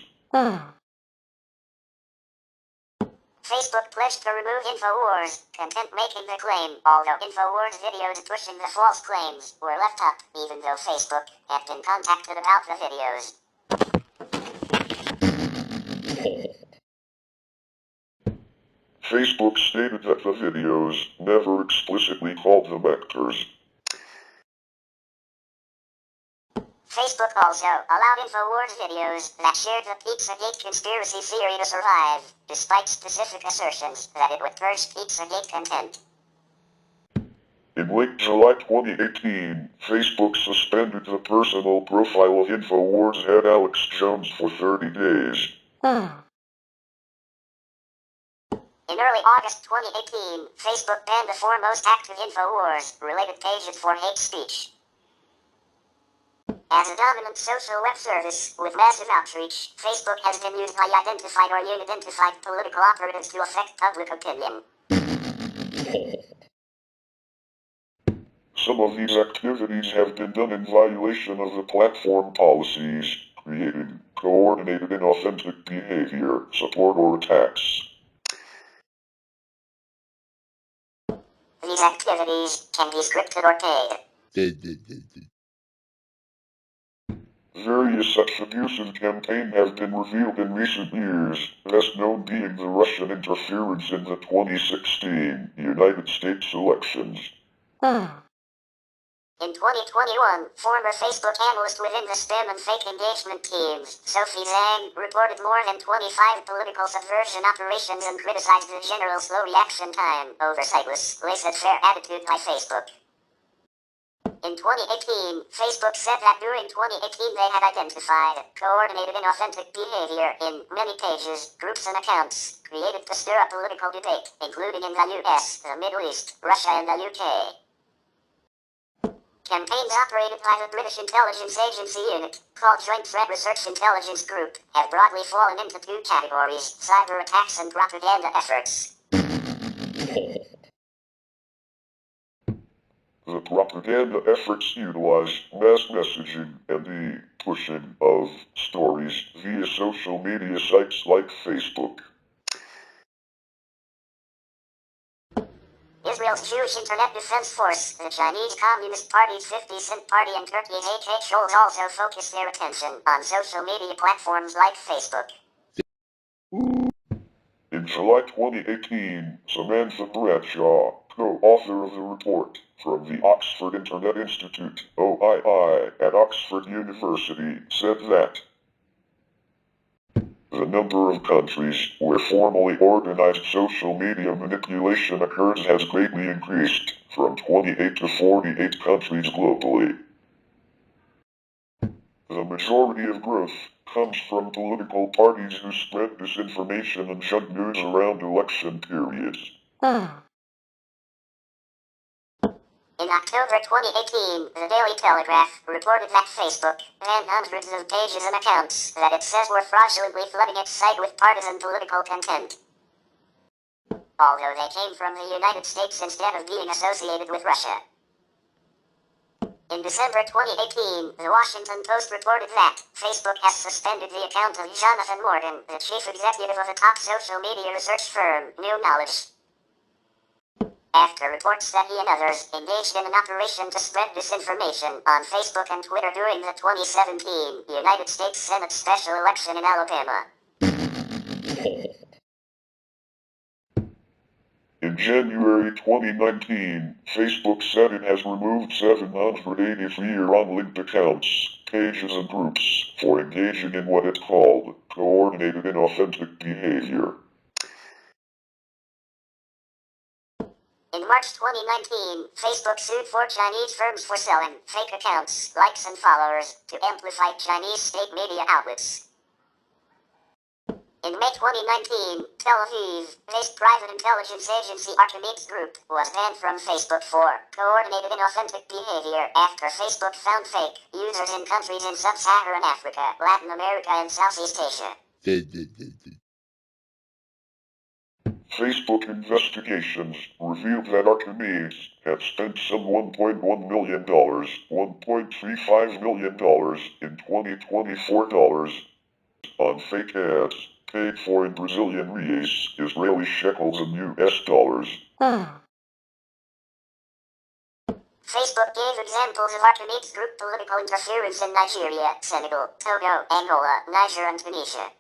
Facebook pledged to remove InfoWars content making the claim, although InfoWars videos pushing the false claims were left up, even though Facebook had been contacted about the videos. Facebook stated that the videos never explicitly called them actors. Facebook also allowed InfoWars videos that shared the Pizzagate conspiracy theory to survive, despite specific assertions that it would purge Pizzagate content. In late July 2018, Facebook suspended the personal profile of InfoWars head Alex Jones for 30 days. In early August 2018, Facebook banned the four most active InfoWars-related pages for hate speech. As a dominant social web service with massive outreach, Facebook has been used by identified or unidentified political operatives to affect public opinion. Some of these activities have been done in violation of the platform policies, creating coordinated inauthentic behavior, support, or attacks. These activities can be scripted or paid. Various such abusive campaigns have been revealed in recent years, best known being the Russian interference in the 2016 United States elections. In 2021, former Facebook analyst within the spam and fake engagement teams, Sophie Zhang, reported more than 25 political subversion operations and criticized the general slow reaction time, oversightless, laissez-faire attitude by Facebook. In 2018, Facebook said that during 2018 they had identified coordinated inauthentic behavior in many pages, groups and accounts, created to stir up political debate, including in the US, the Middle East, Russia and the UK. Campaigns operated by the British intelligence agency unit, called Joint Threat Research Intelligence Group, have broadly fallen into two categories: cyber attacks and propaganda efforts. The propaganda efforts utilize mass messaging and the pushing of stories via social media sites like Facebook. Israel's Jewish Internet Defense Force, the Chinese Communist Party's 50 Cent Party and Turkey's HH trolls also focus their attention on social media platforms like Facebook. In July 2018, Samantha Bradshaw, co-author of the report from the Oxford Internet Institute, OII, at Oxford University, said that the number of countries where formally organized social media manipulation occurs has greatly increased, from 28 to 48 countries globally. The majority of growth comes from political parties who spread disinformation and junk news around election periods. In October 2018, the Daily Telegraph reported that Facebook banned hundreds of pages and accounts that it says were fraudulently flooding its site with partisan political content, although they came from the United States instead of being associated with Russia. In December 2018, The Washington Post reported that Facebook has suspended the account of Jonathan Morgan, the chief executive of a top social media research firm, New Knowledge, after reports that he and others engaged in an operation to spread disinformation on Facebook and Twitter during the 2017 United States Senate special election in Alabama. In January 2019, Facebook said it has removed 783 unlinked accounts, pages and groups for engaging in what it called coordinated inauthentic behavior. In March 2019, Facebook sued four Chinese firms for selling fake accounts, likes and followers to amplify Chinese state media outlets. In May 2019, Tel Aviv-based private intelligence agency Archimedes Group was banned from Facebook for coordinated inauthentic behavior after Facebook found fake users in countries in sub-Saharan Africa, Latin America and Southeast Asia. Facebook investigations revealed that Archimedes had spent some $1.1 million, $1.35 million in 2024 dollars on fake ads, paid for in Brazilian reais, Israeli shekels, and US dollars. Facebook gave examples of Archimedes Group political interference in Nigeria, Senegal, Togo, Angola, Niger, and Tunisia.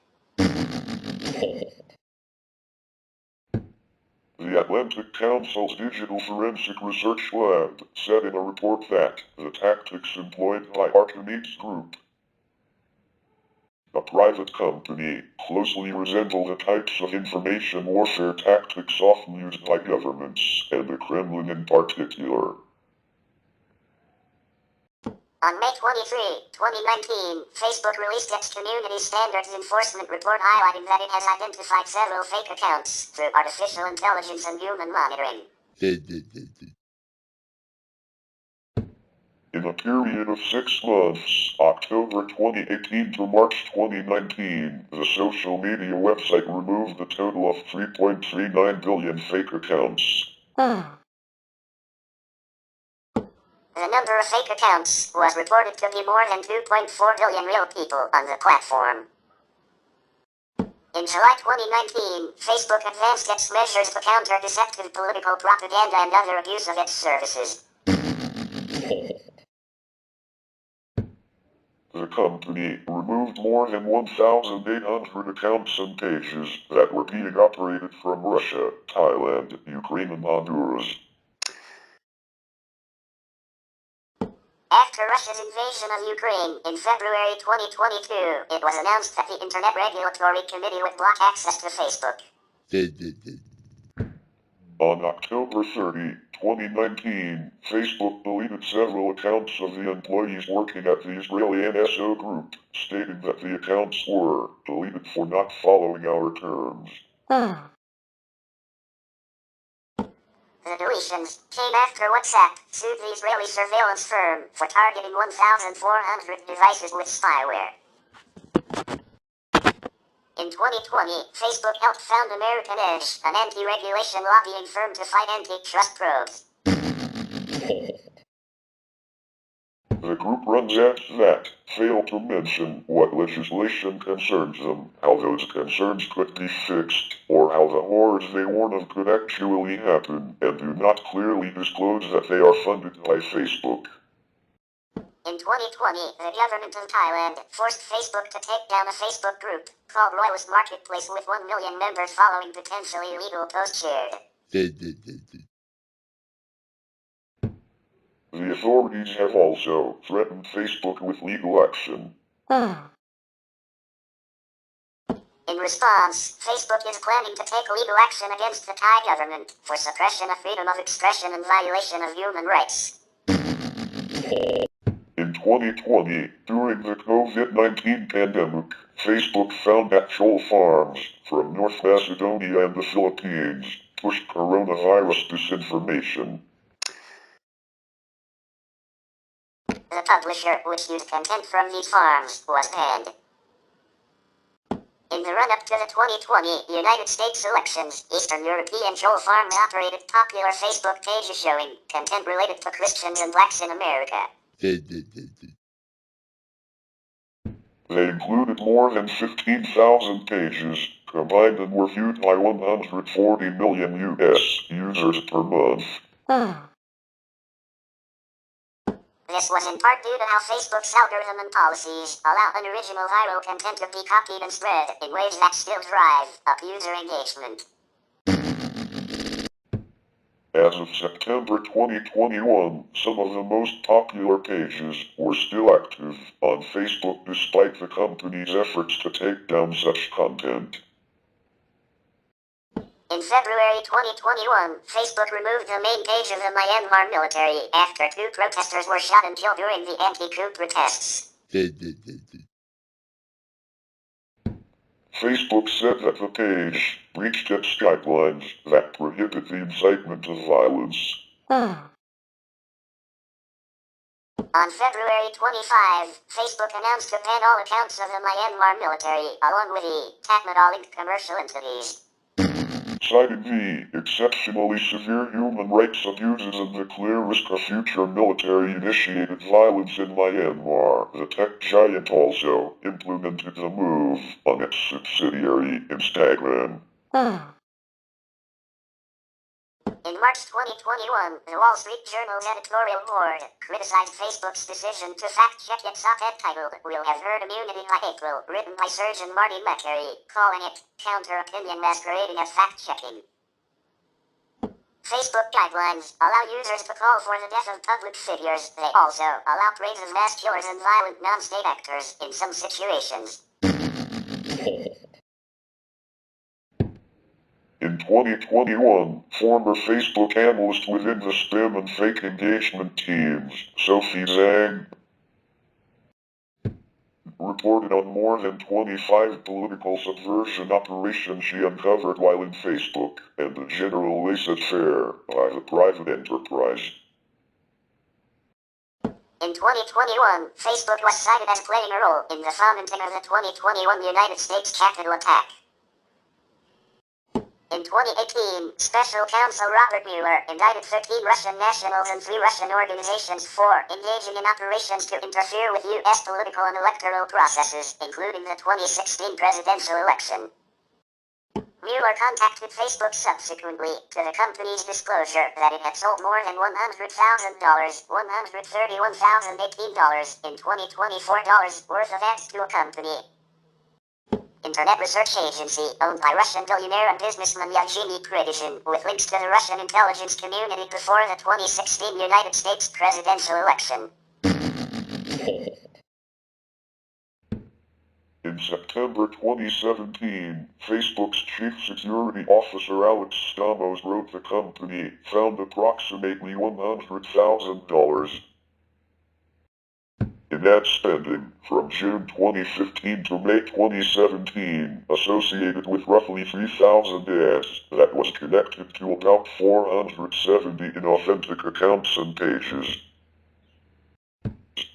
The Atlantic Council's Digital Forensic Research Lab said in a report that the tactics employed by Archimedes Group, a private company, closely resemble the types of information warfare tactics often used by governments, and the Kremlin in particular. On May 23, 2019, Facebook released its Community Standards Enforcement Report highlighting that it has identified several fake accounts through artificial intelligence and human monitoring. In a period of 6 months, October 2018 to March 2019, the social media website removed a total of 3.39 billion fake accounts. The number of fake accounts was reported to be more than 2.4 billion real people on the platform. In July 2019, Facebook advanced its measures to counter deceptive political propaganda and other abuse of its services. The company removed more than 1,800 accounts and pages that were being operated from Russia, Thailand, Ukraine, and Honduras. After Russia's invasion of Ukraine in February 2022, it was announced that the Internet Regulatory Committee would block access to Facebook. On October 30, 2019, Facebook deleted several accounts of the employees working at the Israeli NSO group, stating that the accounts were deleted for not following our terms. The deletions came after WhatsApp sued the Israeli surveillance firm for targeting 1,400 devices with spyware. In 2020, Facebook helped found American Edge, an anti-regulation lobbying firm to fight antitrust probes. The group runs ads that fail to mention what legislation concerns them, how those concerns could be fixed, or how the horrors they warn of could actually happen, and do not clearly disclose that they are funded by Facebook. In 2020, the government of Thailand forced Facebook to take down a Facebook group called Royalist Marketplace with 1 million members following potentially illegal posts shared. The authorities have also threatened Facebook with legal action. In response, Facebook is planning to take legal action against the Thai government for suppression of freedom of expression and violation of human rights. In 2020, during the COVID-19 pandemic, Facebook found that troll farms from North Macedonia and the Philippines pushed coronavirus disinformation. The publisher, which used content from these farms, was banned. In the run-up to the 2020 United States elections, Eastern European troll farms operated popular Facebook pages showing content related to Christians and blacks in America. They included more than 15,000 pages, combined, and were viewed by 140 million US users per month. This was in part due to how Facebook's algorithm and policies allow unoriginal viral content to be copied and spread in ways that still drive up user engagement. As of September 2021, some of the most popular pages were still active on Facebook despite the company's efforts to take down such content. In February 2021, Facebook removed the main page of the Myanmar military after 2 protesters were shot and killed during the anti-coup protests. Facebook said that the page breached its guidelines that prohibit the incitement of violence. On February 25, Facebook announced to ban all accounts of the Myanmar military, along with the TaBNWNE commercial entities. citing the exceptionally severe human rights abuses and the clear risk of future military-initiated violence in Myanmar. The tech giant also implemented the move on its subsidiary Instagram. In March 2021, the Wall Street Journal's editorial board criticized Facebook's decision to fact-check its op-ed titled "We'll Have Herd Immunity by April," written by Surgeon Marty McCary, calling it counter-opinion masquerading as fact-checking. Facebook guidelines allow users to call for the death of public figures. They also allow praise of mass killers and violent non-state actors in some situations. In 2021, former Facebook analyst within the spam and fake engagement teams, Sophie Zhang, reported on more than 25 political subversion operations she uncovered while in Facebook, and the general laissez-faire by the private enterprise. In 2021, Facebook was cited as playing a role in the fomenting of the 2021 United States Capitol attack. In 2018, Special Counsel Robert Mueller indicted 13 Russian nationals and 3 Russian organizations for engaging in operations to interfere with U.S. political and electoral processes, including the 2016 presidential election. Mueller contacted Facebook subsequently to the company's disclosure that it had sold more than $100,000, $131,018 in 2024 worth of ads to a company. Internet research agency owned by Russian billionaire and businessman Yevgeny Prigozhin, with links to the Russian intelligence community before the 2016 United States presidential election. In September 2017, Facebook's chief security officer Alex Stamos wrote the company found approximately $100,000 in ad spending from June 2015 to May 2017, associated with roughly 3,000 ads that was connected to about 470 inauthentic accounts and pages.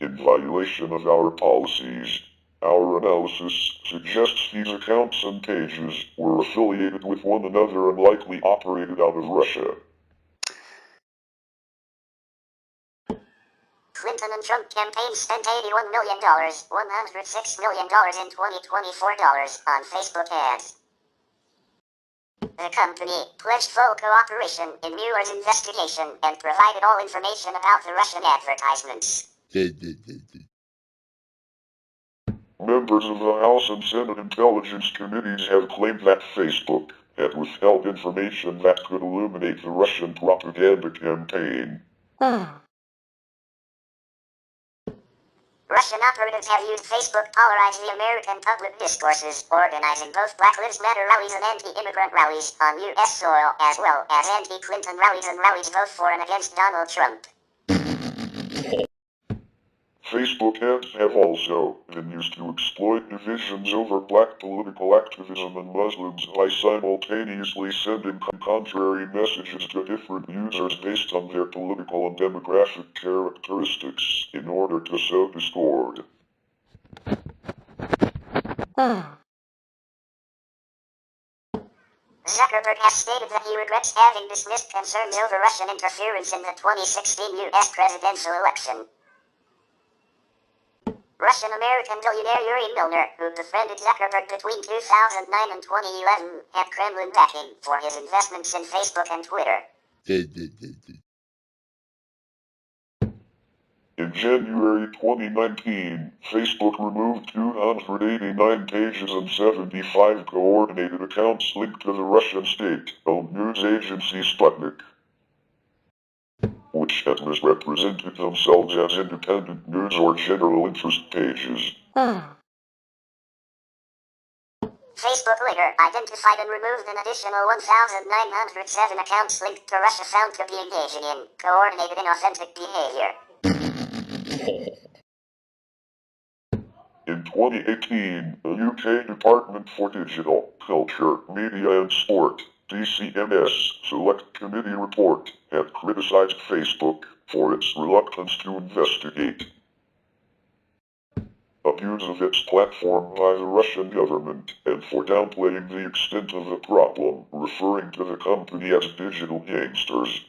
In violation of our policies, our analysis suggests these accounts and pages were affiliated with one another and likely operated out of Russia. Clinton and Trump campaigns spent $81 million, $106 million in 2024 on Facebook ads. The company pledged full cooperation in Mueller's investigation and provided all information about the Russian advertisements. Members of the House and Senate Intelligence Committees have claimed that Facebook had withheld information that could illuminate the Russian propaganda campaign. Russian operatives have used Facebook to polarize the American public discourses, organizing both Black Lives Matter rallies and anti-immigrant rallies on U.S. soil, as well as anti-Clinton rallies and rallies both for and against Donald Trump. Facebook ads have also been used to exploit divisions over black political activism and Muslims by simultaneously sending contrary messages to different users based on their political and demographic characteristics in order to sow discord. Zuckerberg has stated that he regrets having dismissed concerns over Russian interference in the 2016 U.S. presidential election. Russian-American billionaire Yuri Milner, who befriended Zuckerberg between 2009 and 2011, had Kremlin backing for his investments in Facebook and Twitter. In January 2019, Facebook removed 289 pages and 75 coordinated accounts linked to the Russian state-owned news agency Sputnik, which had misrepresented themselves as independent news or general interest pages. Facebook later identified and removed an additional 1,907 accounts linked to Russia found to be engaging in coordinated inauthentic behavior. In 2018, the UK Department for Digital, Culture, Media and Sport, DCMS Select Committee report had criticized Facebook for its reluctance to investigate a abuse of its platform by the Russian government, and for downplaying the extent of the problem, referring to the company as digital gangsters.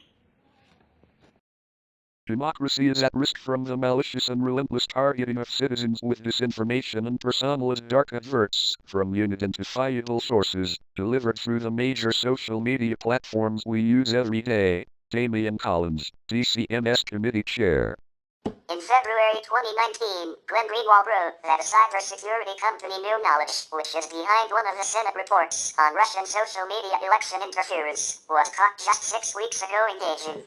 Democracy is at risk from the malicious and relentless targeting of citizens with disinformation and personalized dark adverts from unidentifiable sources, delivered through the major social media platforms we use every day. Damian Collins, DCMS Committee Chair. In February 2019, Glenn Greenwald wrote that a cybersecurity company, New Knowledge, which is behind one of the Senate reports on Russian social media election interference, was caught just 6 weeks ago engaging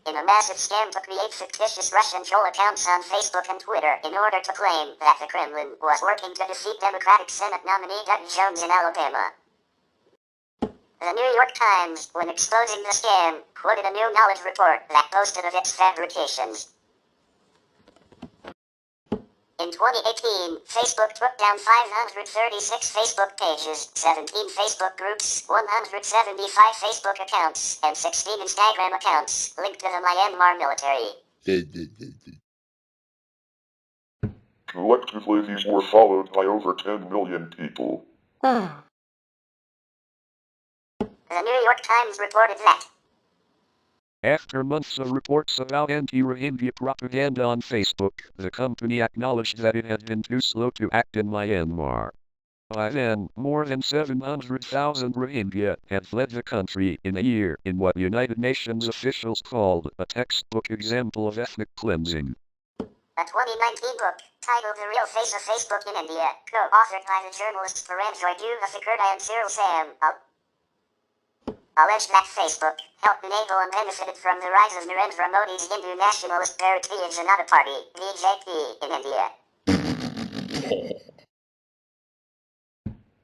in a massive scam to create fictitious Russian troll accounts on Facebook and Twitter in order to claim that the Kremlin was working to defeat Democratic Senate nominee Doug Jones in Alabama. The New York Times, when exposing the scam, quoted a New Knowledge report that boasted of its fabrications. In 2018, Facebook took down 536 Facebook pages, 17 Facebook groups, 175 Facebook accounts, and 16 Instagram accounts linked to the Myanmar military. Collectively, these were followed by over 10 million people. The New York Times reported that After months of reports about anti-Rohingya propaganda on Facebook, the company acknowledged that it had been too slow to act in Myanmar. By then, more than 700,000 Rohingya had fled the country in a year in what United Nations officials called a textbook example of ethnic cleansing. a 2019 book titled The Real Face of Facebook in India, co-authored by the journalists Paranjoy Duvasakirti and Cyril Sam, alleged that Facebook helped enable and benefited from the rise of Narendra Modi's Hindu nationalist Bharatiya Janata Party, BJP, in India.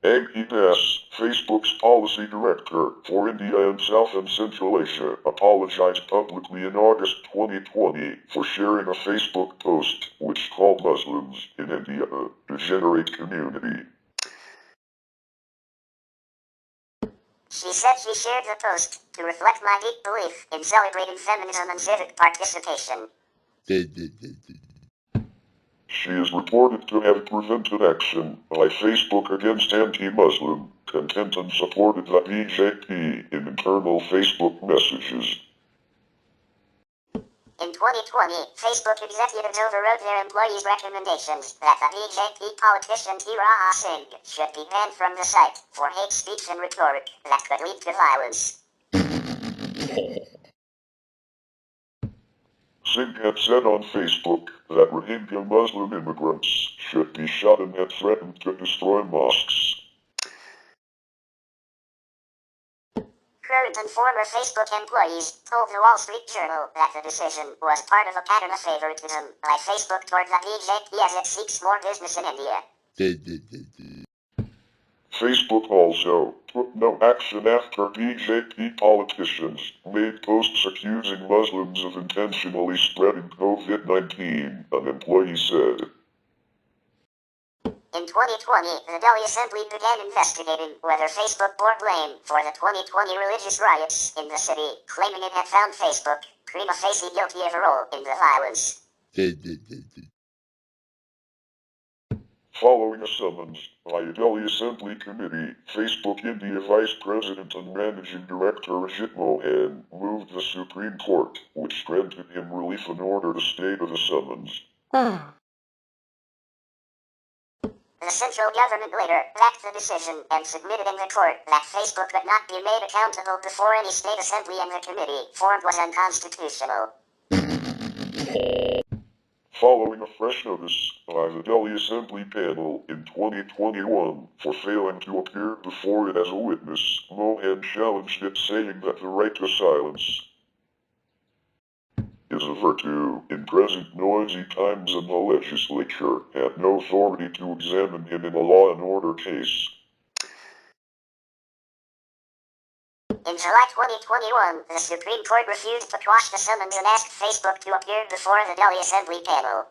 Ankit Das, Facebook's policy director for India and South and Central Asia, apologized publicly in August 2020 for sharing a Facebook post which called Muslims in India a degenerate community. She said she shared the post to reflect my deep belief in celebrating feminism and civic participation. She is reported to have prevented action by Facebook against anti-Muslim content and supported the BJP in internal Facebook messages. In 2020, Facebook executives overrode their employees' recommendations that the BJP politician Tira Singh should be banned from the site for hate speech and rhetoric that could lead to violence. Singh had said on Facebook that Rohingya Muslim immigrants should be shot and had threatened to destroy mosques. Current and former Facebook employees told the Wall Street Journal that the decision was part of a pattern of favoritism by Facebook toward the BJP as it seeks more business in India. Facebook also took no action after BJP politicians made posts accusing Muslims of intentionally spreading COVID-19, an employee said. In 2020, the Delhi Assembly began investigating whether Facebook bore blame for the 2020 religious riots in the city, claiming it had found Facebook prima facie guilty of a role in the violence. Following a summons by a Delhi Assembly Committee, Facebook India Vice President and Managing Director Ajit Mohan moved the Supreme Court, which granted him relief in order to stay to the summons. The central government later backed the decision and submitted in the court that Facebook could not be made accountable before any state assembly and the committee formed was unconstitutional. Following a fresh notice by the Delhi Assembly panel in 2021 for failing to appear before it as a witness, Mohan challenged it, saying that the right to silence is a virtue. In present noisy times, and the legislature had no authority to examine him in a law and order case. In July 2021, the Supreme Court refused to quash the summons and asked Facebook to appear before the Delhi Assembly panel.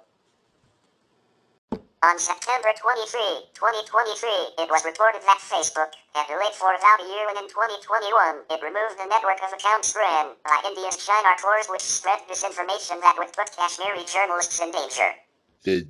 On September 23, 2023, it was reported that Facebook had delayed for about a year, and in 2021, it removed the network of accounts ran by India's Shinar Corps, which spread disinformation that would put Kashmiri journalists in danger. The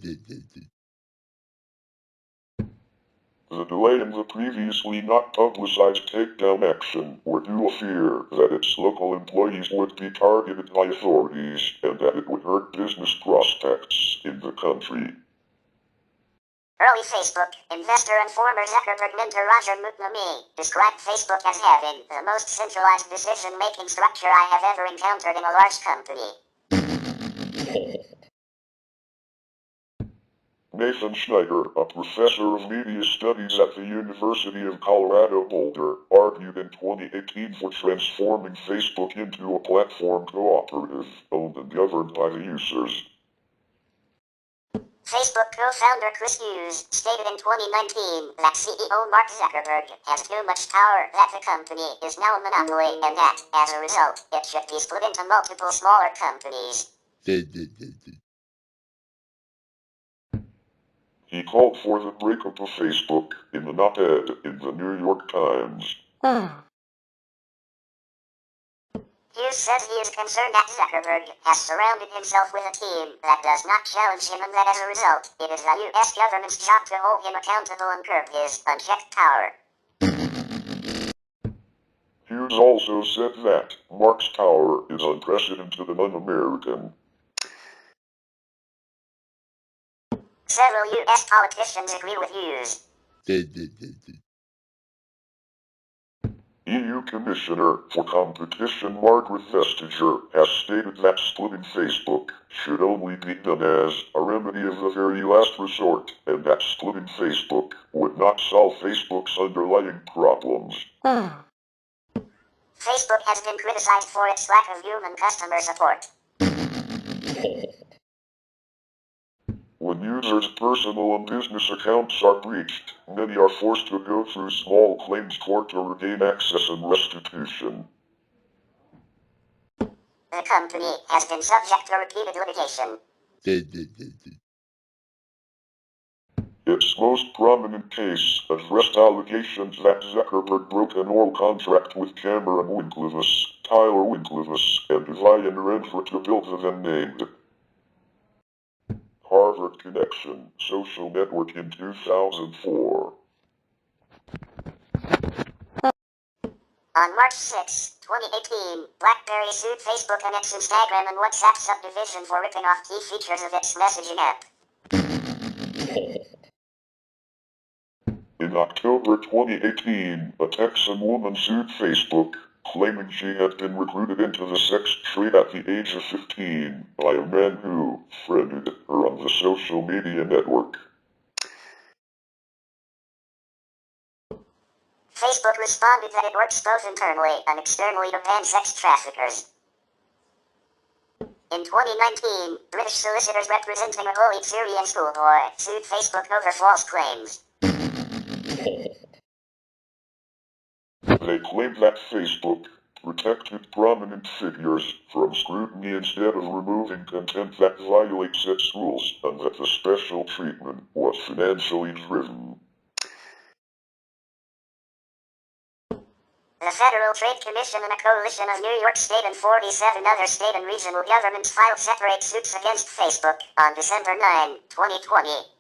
delay in the previously not publicized takedown action were due to fear that its local employees would be targeted by authorities and that it would hurt business prospects in the country. Early Facebook investor and former Zuckerberg mentor Roger McNamee described Facebook as having the most centralized decision-making structure I have ever encountered in a large company. Nathan Schneider, a professor of media studies at the University of Colorado Boulder, argued in 2018 for transforming Facebook into a platform cooperative, owned and governed by the users. Facebook co-founder Chris Hughes stated in 2019 that CEO Mark Zuckerberg has too much power, that the company is now a monopoly, and that, as a result, it should be split into multiple smaller companies. He called for the breakup of Facebook in an op-ed in the New York Times. Hughes says he is concerned that Zuckerberg has surrounded himself with a team that does not challenge him and that as a result, it is the U.S. government's job to hold him accountable and curb his unchecked power. Hughes also said that Mark's power is unprecedented and un-American. Several U.S. politicians agree with Hughes. EU Commissioner for Competition Margaret Vestager has stated that splitting Facebook should only be done as a remedy of the very last resort, and that splitting Facebook would not solve Facebook's underlying problems. Facebook has been criticized for its lack of human customer support. When users' personal and business accounts are breached, many are forced to go through small claims court to regain access and restitution. The company has been subject to repeated litigation. Its most prominent case addressed allegations that Zuckerberg broke an oral contract with Cameron Winklevoss, Tyler Winklevoss, and Vian Renfro to build the then-named Harvard Connection social network in 2004. On March 6, 2018, BlackBerry sued Facebook and its Instagram and WhatsApp subdivision for ripping off key features of its messaging app. In October 2018, a Texan woman sued Facebook, claiming she had been recruited into the sex trade at the age of 15 by a man who friended her on the social media network. Facebook responded that it works both internally and externally to ban sex traffickers. In 2019, British solicitors representing a bullied Syrian schoolboy sued Facebook over false claims. They claimed that Facebook protected prominent figures from scrutiny instead of removing content that violates its rules, and that the special treatment was financially driven. The Federal Trade Commission and a coalition of New York State and 47 other state and regional governments filed separate suits against Facebook on December 9, 2020.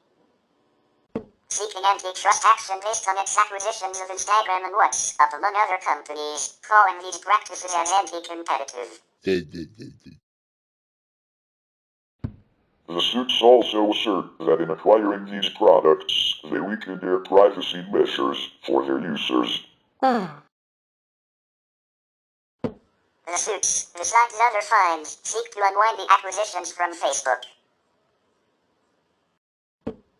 Seeking antitrust action based on its acquisitions of Instagram and WhatsApp among other companies, calling these practices as anti-competitive. The suits also assert that in acquiring these products, they weakened their privacy measures for their users. The suits, besides other fines, seek to unwind the acquisitions from Facebook.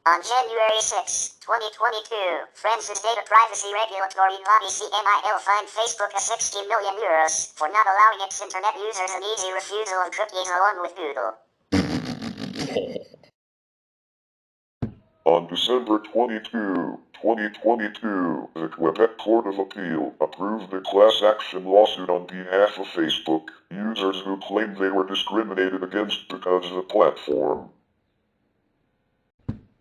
On January 6, 2022, France's data privacy regulatory body CNIL fined Facebook €60 million for not allowing its internet users an easy refusal of cookies along with Google. On December 22, 2022, the Quebec Court of Appeal approved a class action lawsuit on behalf of Facebook users who claimed they were discriminated against because the platform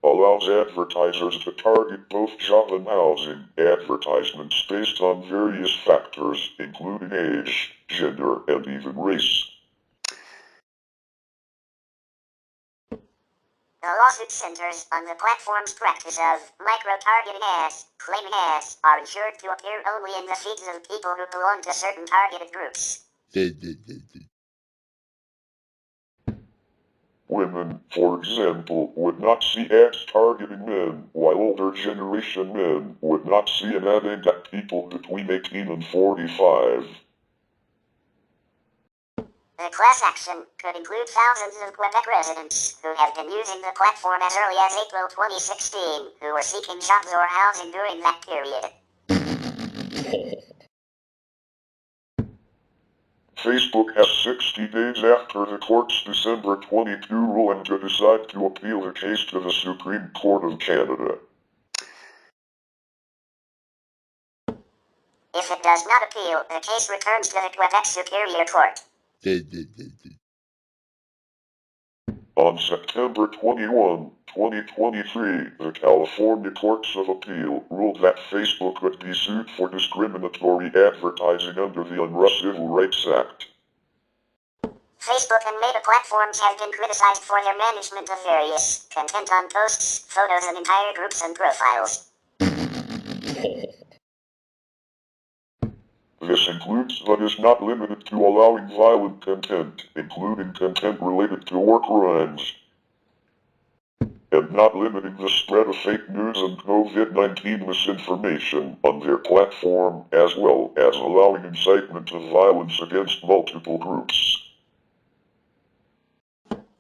allows advertisers to target both job and housing advertisements based on various factors, including age, gender, and even race. The lawsuit centers on the platform's practice of micro-targeting ads, claiming ads are ensured to appear only in the feeds of people who belong to certain targeted groups. Women, for example, would not see ads targeting men, while older generation men would not see an ad aimed at people between 18 and 45. The class action could include thousands of Quebec residents who have been using the platform as early as April 2016, who were seeking jobs or housing during that period. Facebook has 60 days after the court's December 22 ruling to decide to appeal the case to the Supreme Court of Canada. If it does not appeal, the case returns to the Quebec Superior Court. On September 21, 2023, the California Courts of Appeal ruled that Facebook could be sued for discriminatory advertising under the Unruh Civil Rights Act. Facebook and Meta platforms have been criticized for their management of various content on posts, photos, and entire groups and profiles. This includes but is not limited to allowing violent content, including content related to war crimes, and not limiting the spread of fake news and COVID-19 misinformation on their platform, as well as allowing incitement of violence against multiple groups.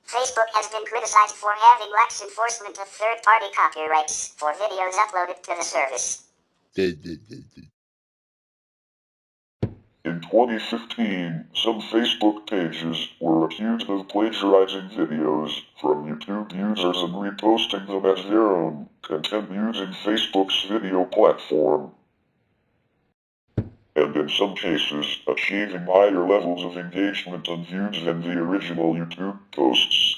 Facebook has been criticized for having lax enforcement of third-party copyrights for videos uploaded to the service. In 2015, some Facebook pages were accused of plagiarizing videos from YouTube users and reposting them as their own content using Facebook's video platform, and in some cases, achieving higher levels of engagement and views than the original YouTube posts.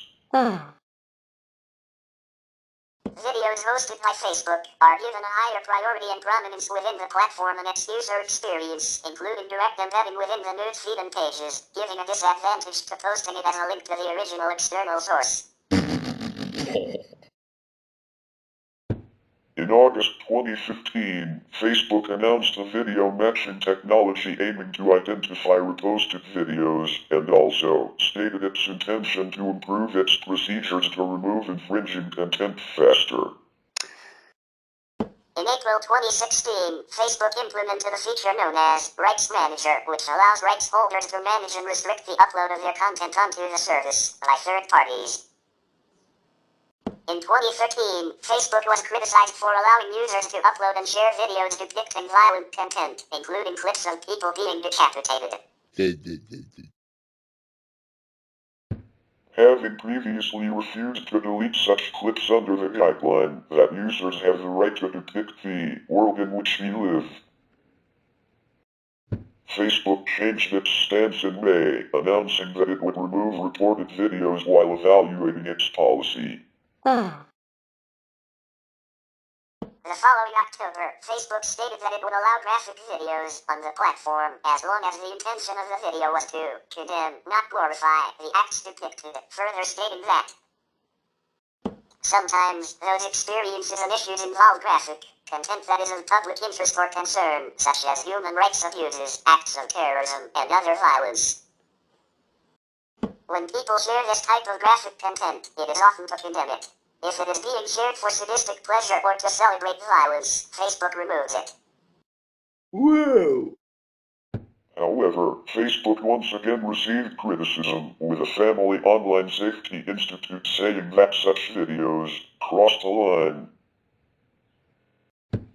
Videos hosted by Facebook are given a higher priority and prominence within the platform and its user experience, including direct embedding within the newsfeed and pages, giving a disadvantage to posting it as a link to the original external source. In August 2015, Facebook announced a video matching technology aiming to identify reposted videos, and also stated its intention to improve its procedures to remove infringing content faster. In April 2016, Facebook implemented a feature known as Rights Manager, which allows rights holders to manage and restrict the upload of their content onto the service by third parties. In 2013, Facebook was criticized for allowing users to upload and share videos depicting violent content, including clips of people being decapitated. Having previously refused to delete such clips under the guideline that users have the right to depict the world in which we live, Facebook changed its stance in May, announcing that it would remove reported videos while evaluating its policy. The following October, Facebook stated that it would allow graphic videos on the platform as long as the intention of the video was to condemn, not glorify, the acts depicted, further stating that sometimes those experiences and issues involve graphic content that is of public interest or concern, such as human rights abuses, acts of terrorism, and other violence. When people share this type of graphic content, it is often to condemn it. If it is being shared for sadistic pleasure or to celebrate violence, Facebook removes it. Whoa! However, Facebook once again received criticism, with a Family Online Safety Institute saying that such videos cross the line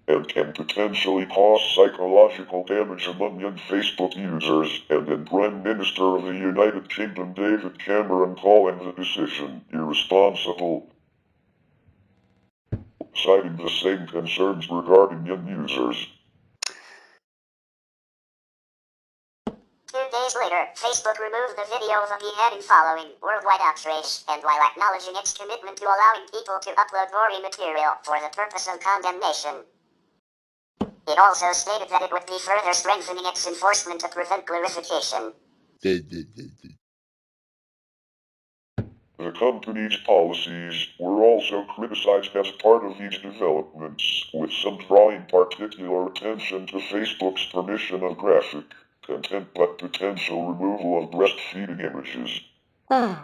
and can potentially cause psychological damage among young Facebook users, and then Prime Minister of the United Kingdom David Cameron calling the decision irresponsible, citing the same concerns regarding young users. 2 days later, Facebook removed the video of the heading following worldwide outrage, and while acknowledging its commitment to allowing people to upload gory material for the purpose of condemnation, it also stated that it would be further strengthening its enforcement to prevent glorification. The company's policies were also criticized as part of these developments, with some drawing particular attention to Facebook's permission of graphic content but potential removal of breastfeeding images. In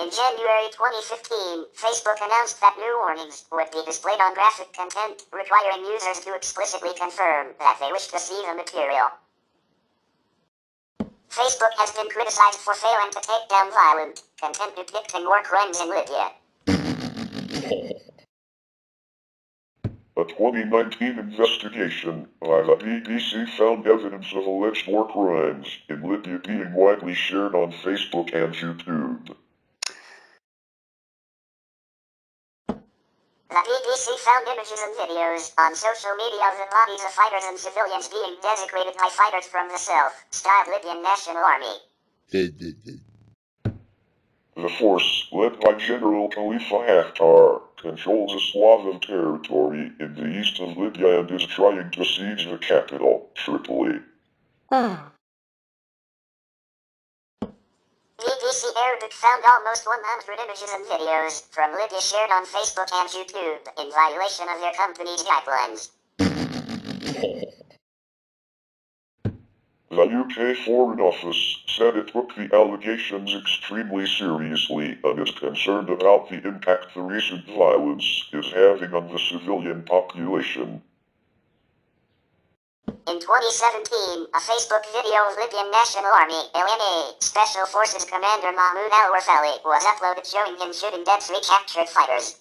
January 2015, Facebook announced that new warnings would be displayed on graphic content, requiring users to explicitly confirm that they wish to see the material. Facebook has been criticized for failing to take down violent content depicting war crimes in Libya. A 2019 investigation by the BBC found evidence of alleged war crimes in Libya being widely shared on Facebook and YouTube. The BBC found images and videos on social media of the bodies of fighters and civilians being desecrated by fighters from the self-styled Libyan National Army. The force, led by General Khalifa Haftar, controls a swath of territory in the east of Libya and is trying to siege the capital, Tripoli. BBC Arabic found almost 100 images and videos from Libya shared on Facebook and YouTube in violation of their company's guidelines. The UK Foreign Office said it took the allegations extremely seriously and is concerned about the impact the recent violence is having on the civilian population. In 2017, a Facebook video of Libyan National Army, LNA, Special Forces Commander Mahmoud al-Warfali was uploaded showing him shooting dead 3 captured fighters.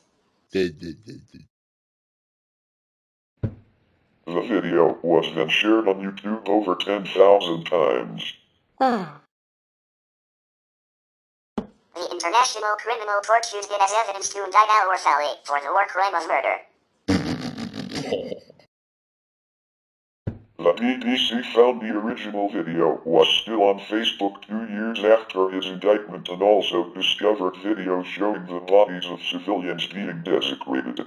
The video was then shared on YouTube over 10,000 times. The International Criminal Court used it as evidence to indict al-Warfali for the war crime of murder. The BBC found the original video was still on Facebook 2 years after his indictment and also discovered videos showing the bodies of civilians being desecrated.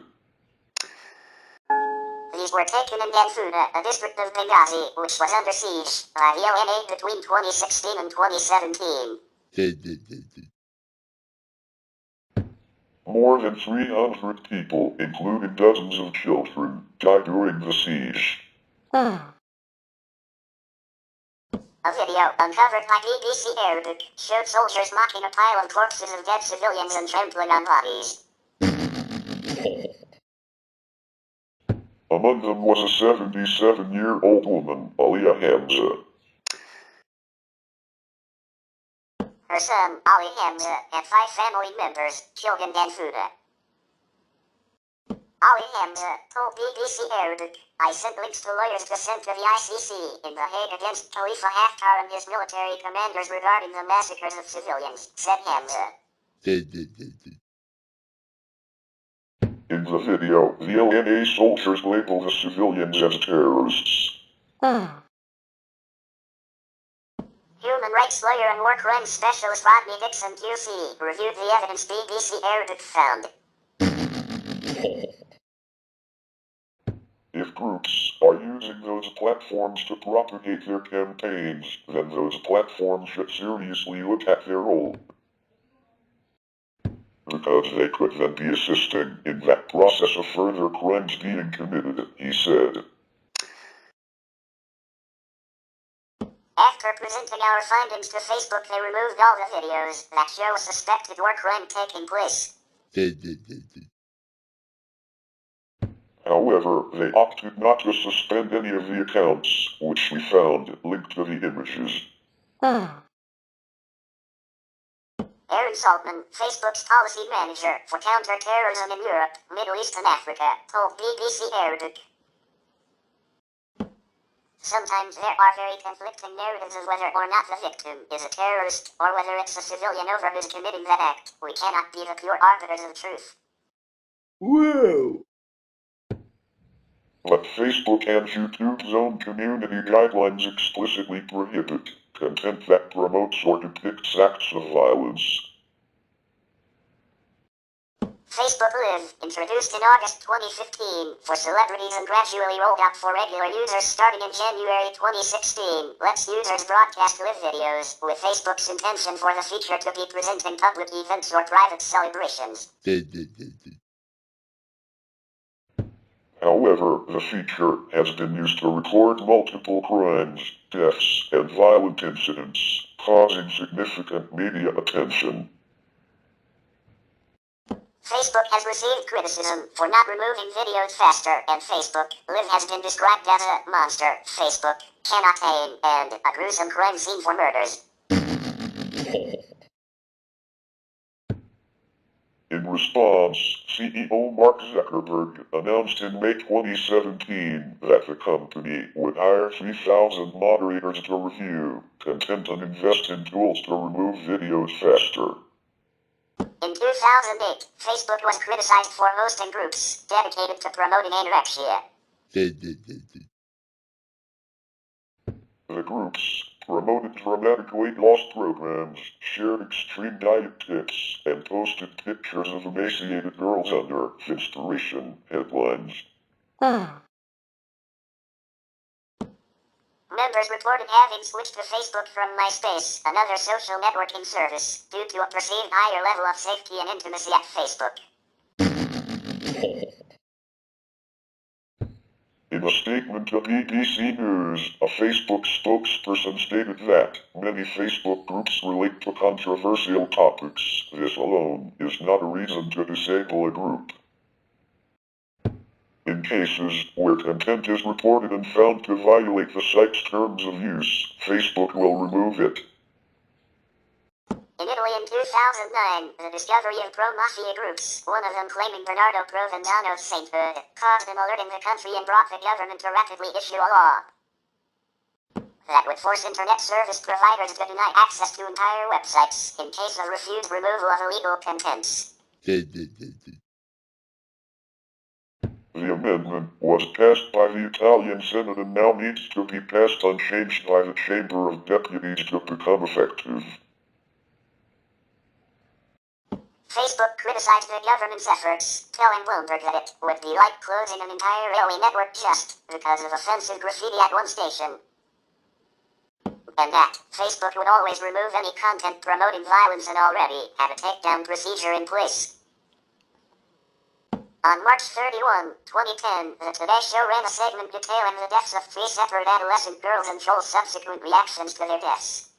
These were taken in Danfuna, a district of Benghazi, which was under siege by the LNA between 2016 and 2017. More than 300 people, including dozens of children, died during the siege. A video uncovered by BBC Arabic showed soldiers mocking a pile of corpses of dead civilians and trampling on bodies. Among them was a 77-year-old woman, Aliyah Hamza. Her son, Ali Hamza, and 5 family members killed in Danfuna. Ali Hamza told BBC Arabic, "I sent links to lawyers to send to the ICC in The Hague against Khalifa Haftar and his military commanders regarding the massacres of civilians," said Hamza. In the video, the LNA soldiers label the civilians as terrorists. Human rights lawyer and war crimes specialist Rodney Dixon QC reviewed the evidence BBC Arabic found. If groups are using those platforms to propagate their campaigns, then those platforms should seriously look at their role. Because they could then be assisting in that process of further crimes being committed, he said. After presenting our findings to Facebook, they removed all the videos that show a suspected war crime taking place. However, they opted not to suspend any of the accounts, which we found linked to the images. Aaron Saltman, Facebook's policy manager for counter-terrorism in Europe, Middle East and Africa, told BBC Arabic. Sometimes there are very conflicting narratives of whether or not the victim is a terrorist or whether it's a civilian over who's committing that act. We cannot be the pure arbiters of truth. Whoa! But Facebook and YouTube's own community guidelines explicitly prohibit content that promotes or depicts acts of violence. Facebook Live, introduced in August 2015 for celebrities and gradually rolled out for regular users starting in January 2016, lets users broadcast live videos, with Facebook's intention for the feature to be presenting public events or private celebrations. However, the feature has been used to record multiple crimes, deaths, and violent incidents, causing significant media attention. Facebook has received criticism for not removing videos faster, and Facebook Live has been described as a monster, Facebook cannot tame, and a gruesome crime scene for murders. In response, CEO Mark Zuckerberg announced in May 2017 that the company would hire 3,000 moderators to review content and invest in tools to remove videos faster. In 2008, Facebook was criticized for hosting groups dedicated to promoting anorexia. The groups promoted dramatic weight loss programs, shared extreme diet tips, and posted pictures of emaciated girls under inspiration headlines. Members reported having switched to Facebook from MySpace, another social networking service, due to a perceived higher level of safety and intimacy at Facebook. In a statement to BBC News, a Facebook spokesperson stated that many Facebook groups relate to controversial topics. This alone is not a reason to disable a group. In cases where content is reported and found to violate the site's terms of use, Facebook will remove it. In Italy in 2009, the discovery of pro-mafia groups, one of them claiming Bernardo Provenzano's sainthood, caused an alert in the country and brought the government to rapidly issue a law that would force internet service providers to deny access to entire websites in case of refused removal of illegal contents. The amendment was passed by the Italian Senate and now needs to be passed unchanged by the Chamber of Deputies to become effective. Facebook criticized the government's efforts, telling Bloomberg that it would be like closing an entire railway network just because of offensive graffiti at one station. And that Facebook would always remove any content promoting violence and already had a takedown procedure in place. On March 31, 2010, the Today Show ran a segment detailing the deaths of 3 separate adolescent girls and Joel's subsequent reactions to their deaths.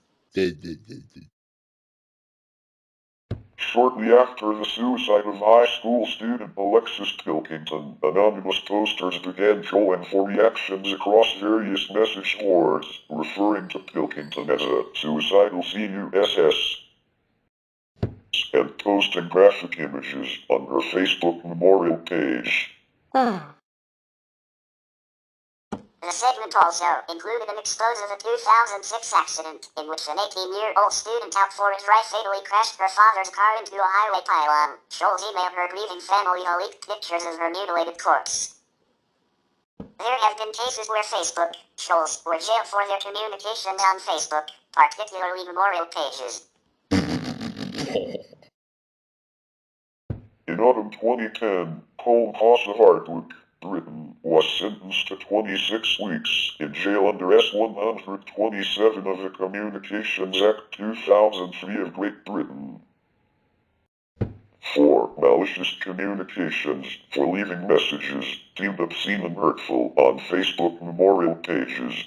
Shortly after the suicide of high school student Alexis Pilkington, anonymous posters began calling for reactions across various message boards, referring to Pilkington as a suicidal CUSS, and posting graphic images on her Facebook memorial page. The segment also included an expose of a 2006 accident, in which an 18-year-old student out for a drive fatally crashed her father's car into a highway pylon. Scholes emailed her grieving family the leaked pictures of her mutilated corpse. There have been cases where Facebook, Scholes, were jailed for their communications on Facebook, particularly memorial pages. In autumn 2010, Cole Cost of Hardwick, Britain, was sentenced to 26 weeks in jail under S127 of the Communications Act 2003 of Great Britain for malicious communications, for leaving messages deemed obscene and hurtful on Facebook memorial pages.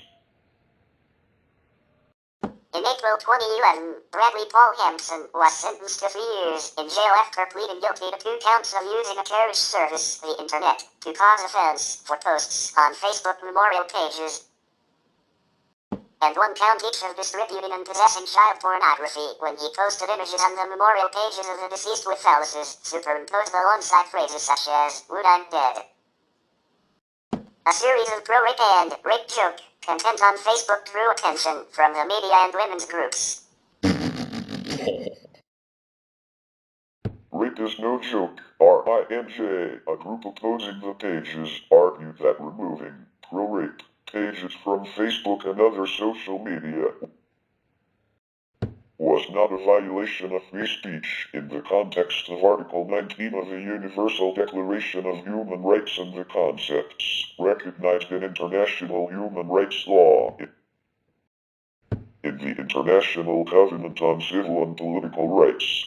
In April 2011, Bradley Paul Hampson was sentenced to 3 years in jail after pleading guilty to 2 counts of using a terrorist service, the internet, to cause offense for posts on Facebook memorial pages, and 1 count each of distributing and possessing child pornography when he posted images on the memorial pages of the deceased with phalluses superimposed alongside phrases such as, "Would I'm dead." A series of pro-rape and rape joke content on Facebook drew attention from the media and women's groups. Rape is no joke. RINJ, a group opposing the pages, argued that removing pro-rape pages from Facebook and other social media was not a violation of free speech in the context of Article 19 of the Universal Declaration of Human Rights and the concepts recognized in international human rights law. In the International Covenant on Civil and Political Rights.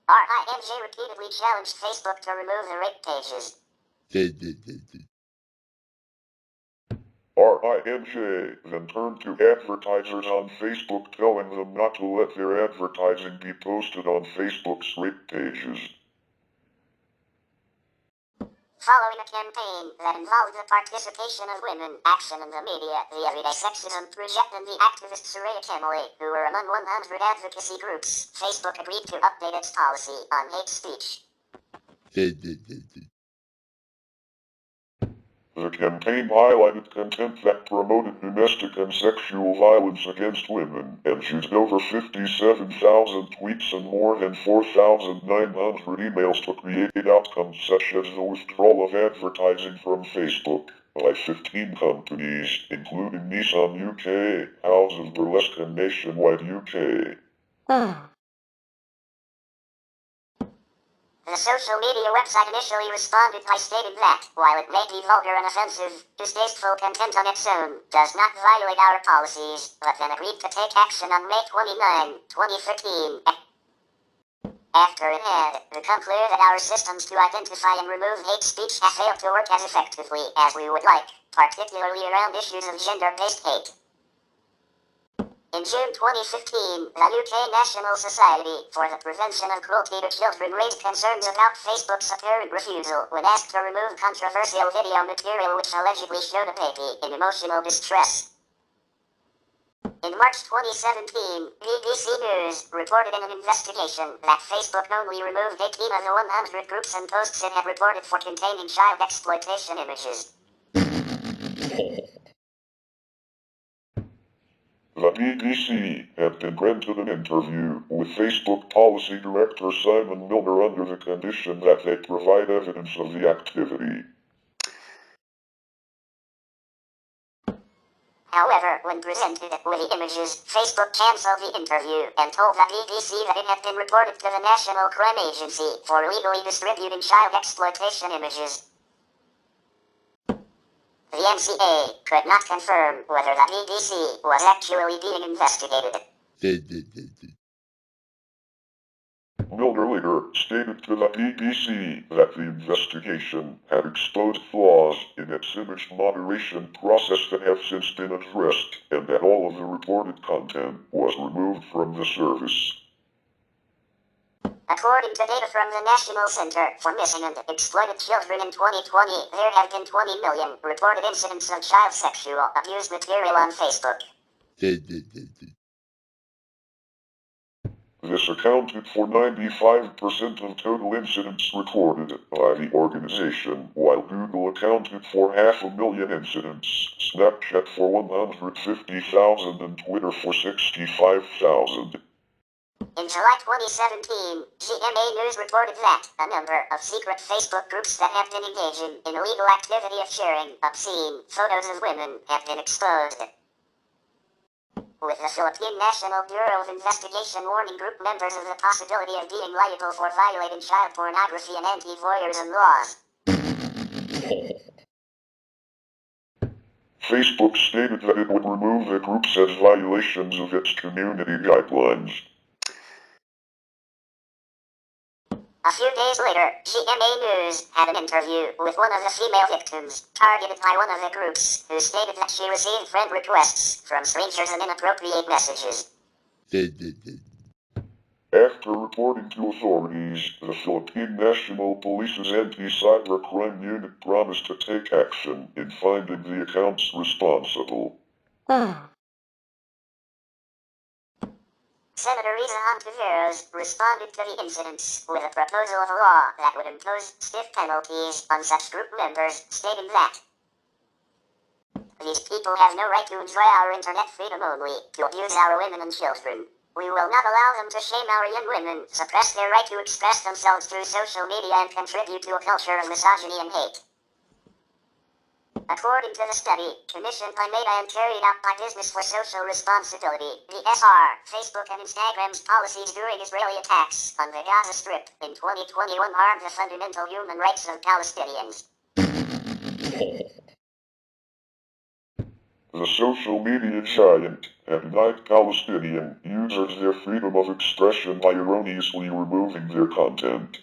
RIMJ repeatedly challenged Facebook to remove the rape pages. RIMJ then turned to advertisers on Facebook telling them not to let their advertising be posted on Facebook's rape pages. Following a campaign that involved the participation of women, action in the media, the everyday sexism project, and the activist Soraya Kemali, who were among 100 advocacy groups, Facebook agreed to update its policy on hate speech. The campaign highlighted content that promoted domestic and sexual violence against women, and used over 57,000 tweets and more than 4,900 emails to create outcomes such as the withdrawal of advertising from Facebook by 15 companies, including Nissan UK, House of Burlesque and Nationwide UK. The social media website initially responded by stating that, while it may be vulgar and offensive, distasteful content on its own does not violate our policies, but then agreed to take action on May 29, 2013. After it had become clear that our systems to identify and remove hate speech have failed to work as effectively as we would like, particularly around issues of gender-based hate. In June 2015, the UK National Society for the Prevention of Cruelty to Children raised concerns about Facebook's apparent refusal when asked to remove controversial video material which allegedly showed a baby in emotional distress. In March 2017, BBC News reported in an investigation that Facebook only removed 18 of the 100 groups and posts it had reported for containing child exploitation images. The BBC had been granted an interview with Facebook Policy Director Simon Milner under the condition that they provide evidence of the activity. However, when presented with the images, Facebook cancelled the interview and told the BBC that it had been reported to the National Crime Agency for illegally distributing child exploitation images. The NCA could not confirm whether the BBC was actually being investigated. Milner later stated to the BBC that the investigation had exposed flaws in its image moderation process that have since been addressed, and that all of the reported content was removed from the service. According to data from the National Center for Missing and Exploited Children in 2020, there have been 20 million reported incidents of child sexual abuse material on Facebook. This accounted for 95% of total incidents recorded by the organization, while Google accounted for 500,000 incidents, Snapchat for 150,000 and Twitter for 65,000. In July 2017, GMA News reported that a number of secret Facebook groups that have been engaging in illegal activity of sharing obscene photos of women have been exposed. With the Philippine National Bureau of Investigation warning group members of the possibility of being liable for violating child pornography and anti-voyeurism laws. Facebook stated that it would remove the groups as violations of its community guidelines. A few days later, GMA News had an interview with one of the female victims, targeted by one of the groups, who stated that she received friend requests from strangers and inappropriate messages. After reporting to authorities, the Philippine National Police's anti-cybercrime unit promised to take action in finding the accounts responsible. Senator Risa Hontiveros responded to the incidents with a proposal of a law that would impose stiff penalties on such group members, stating that these people have no right to enjoy our internet freedom only, to abuse our women and children. We will not allow them to shame our young women, suppress their right to express themselves through social media, and contribute to a culture of misogyny and hate. According to the study, commissioned by Meta and carried out by Business for Social Responsibility, BSR, Facebook and Instagram's policies during Israeli attacks on the Gaza Strip in 2021 harmed the fundamental human rights of Palestinians. The social media giant had denied Palestinian users their freedom of expression by erroneously removing their content.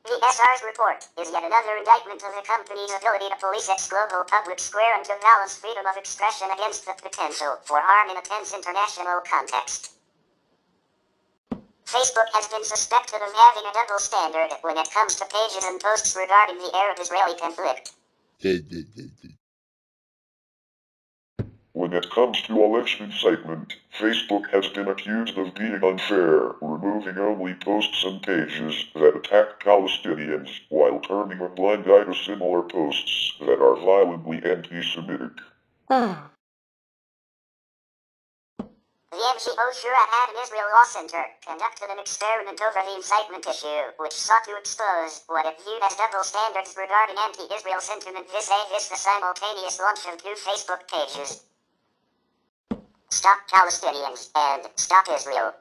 The SR's report is yet another indictment of the company's ability to police its global public square and to balance freedom of expression against the potential for harm in a tense international context. Facebook has been suspected of having a double standard when it comes to pages and posts regarding the Arab-Israeli conflict. When it comes to alleged incitement, Facebook has been accused of being unfair, removing only posts and pages that attack Palestinians while turning a blind eye to similar posts that are violently anti-Semitic. The NGO Shurat Had an Israel Law Center conducted an experiment over the incitement issue, which sought to expose what it viewed as double standards regarding anti-Israel sentiment vis-a-vis the simultaneous launch of two Facebook pages. Stop Palestinians and Stop Israel.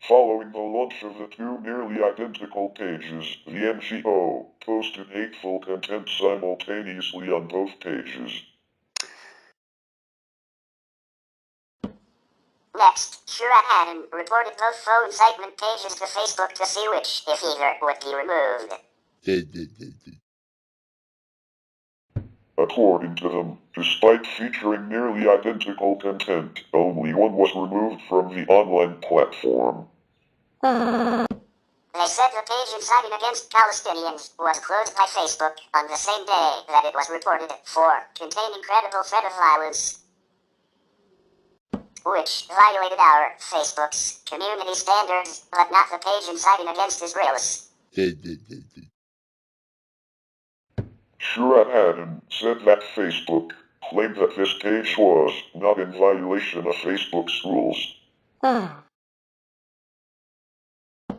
Following the launch of the two nearly identical pages, the NGO posted hateful content simultaneously on both pages. Next, Shurat Hadden reported both faux incitement pages to Facebook to see which, if either, would be removed. According to them, despite featuring nearly identical content, only one was removed from the online platform. They said the page inciting against Palestinians was closed by Facebook on the same day that it was reported for containing credible threat of violence, which violated our, Facebook's, community standards, but not the page inciting against Israelis. Shurat Hadden said that Facebook claimed that this page was not in violation of Facebook's rules.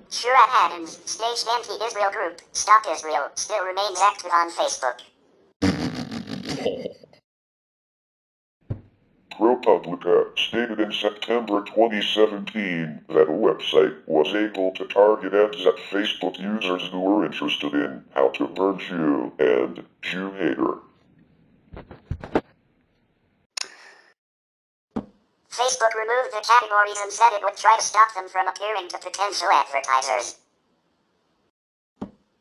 Shurat Hadden's staged anti-Israel group, Stop Israel, still remains active on Facebook. ProPublica stated in September 2017 that a website was able to target ads at Facebook users who were interested in how to burn Jew and Jew hater. Facebook removed the categories and said it would try to stop them from appearing to potential advertisers.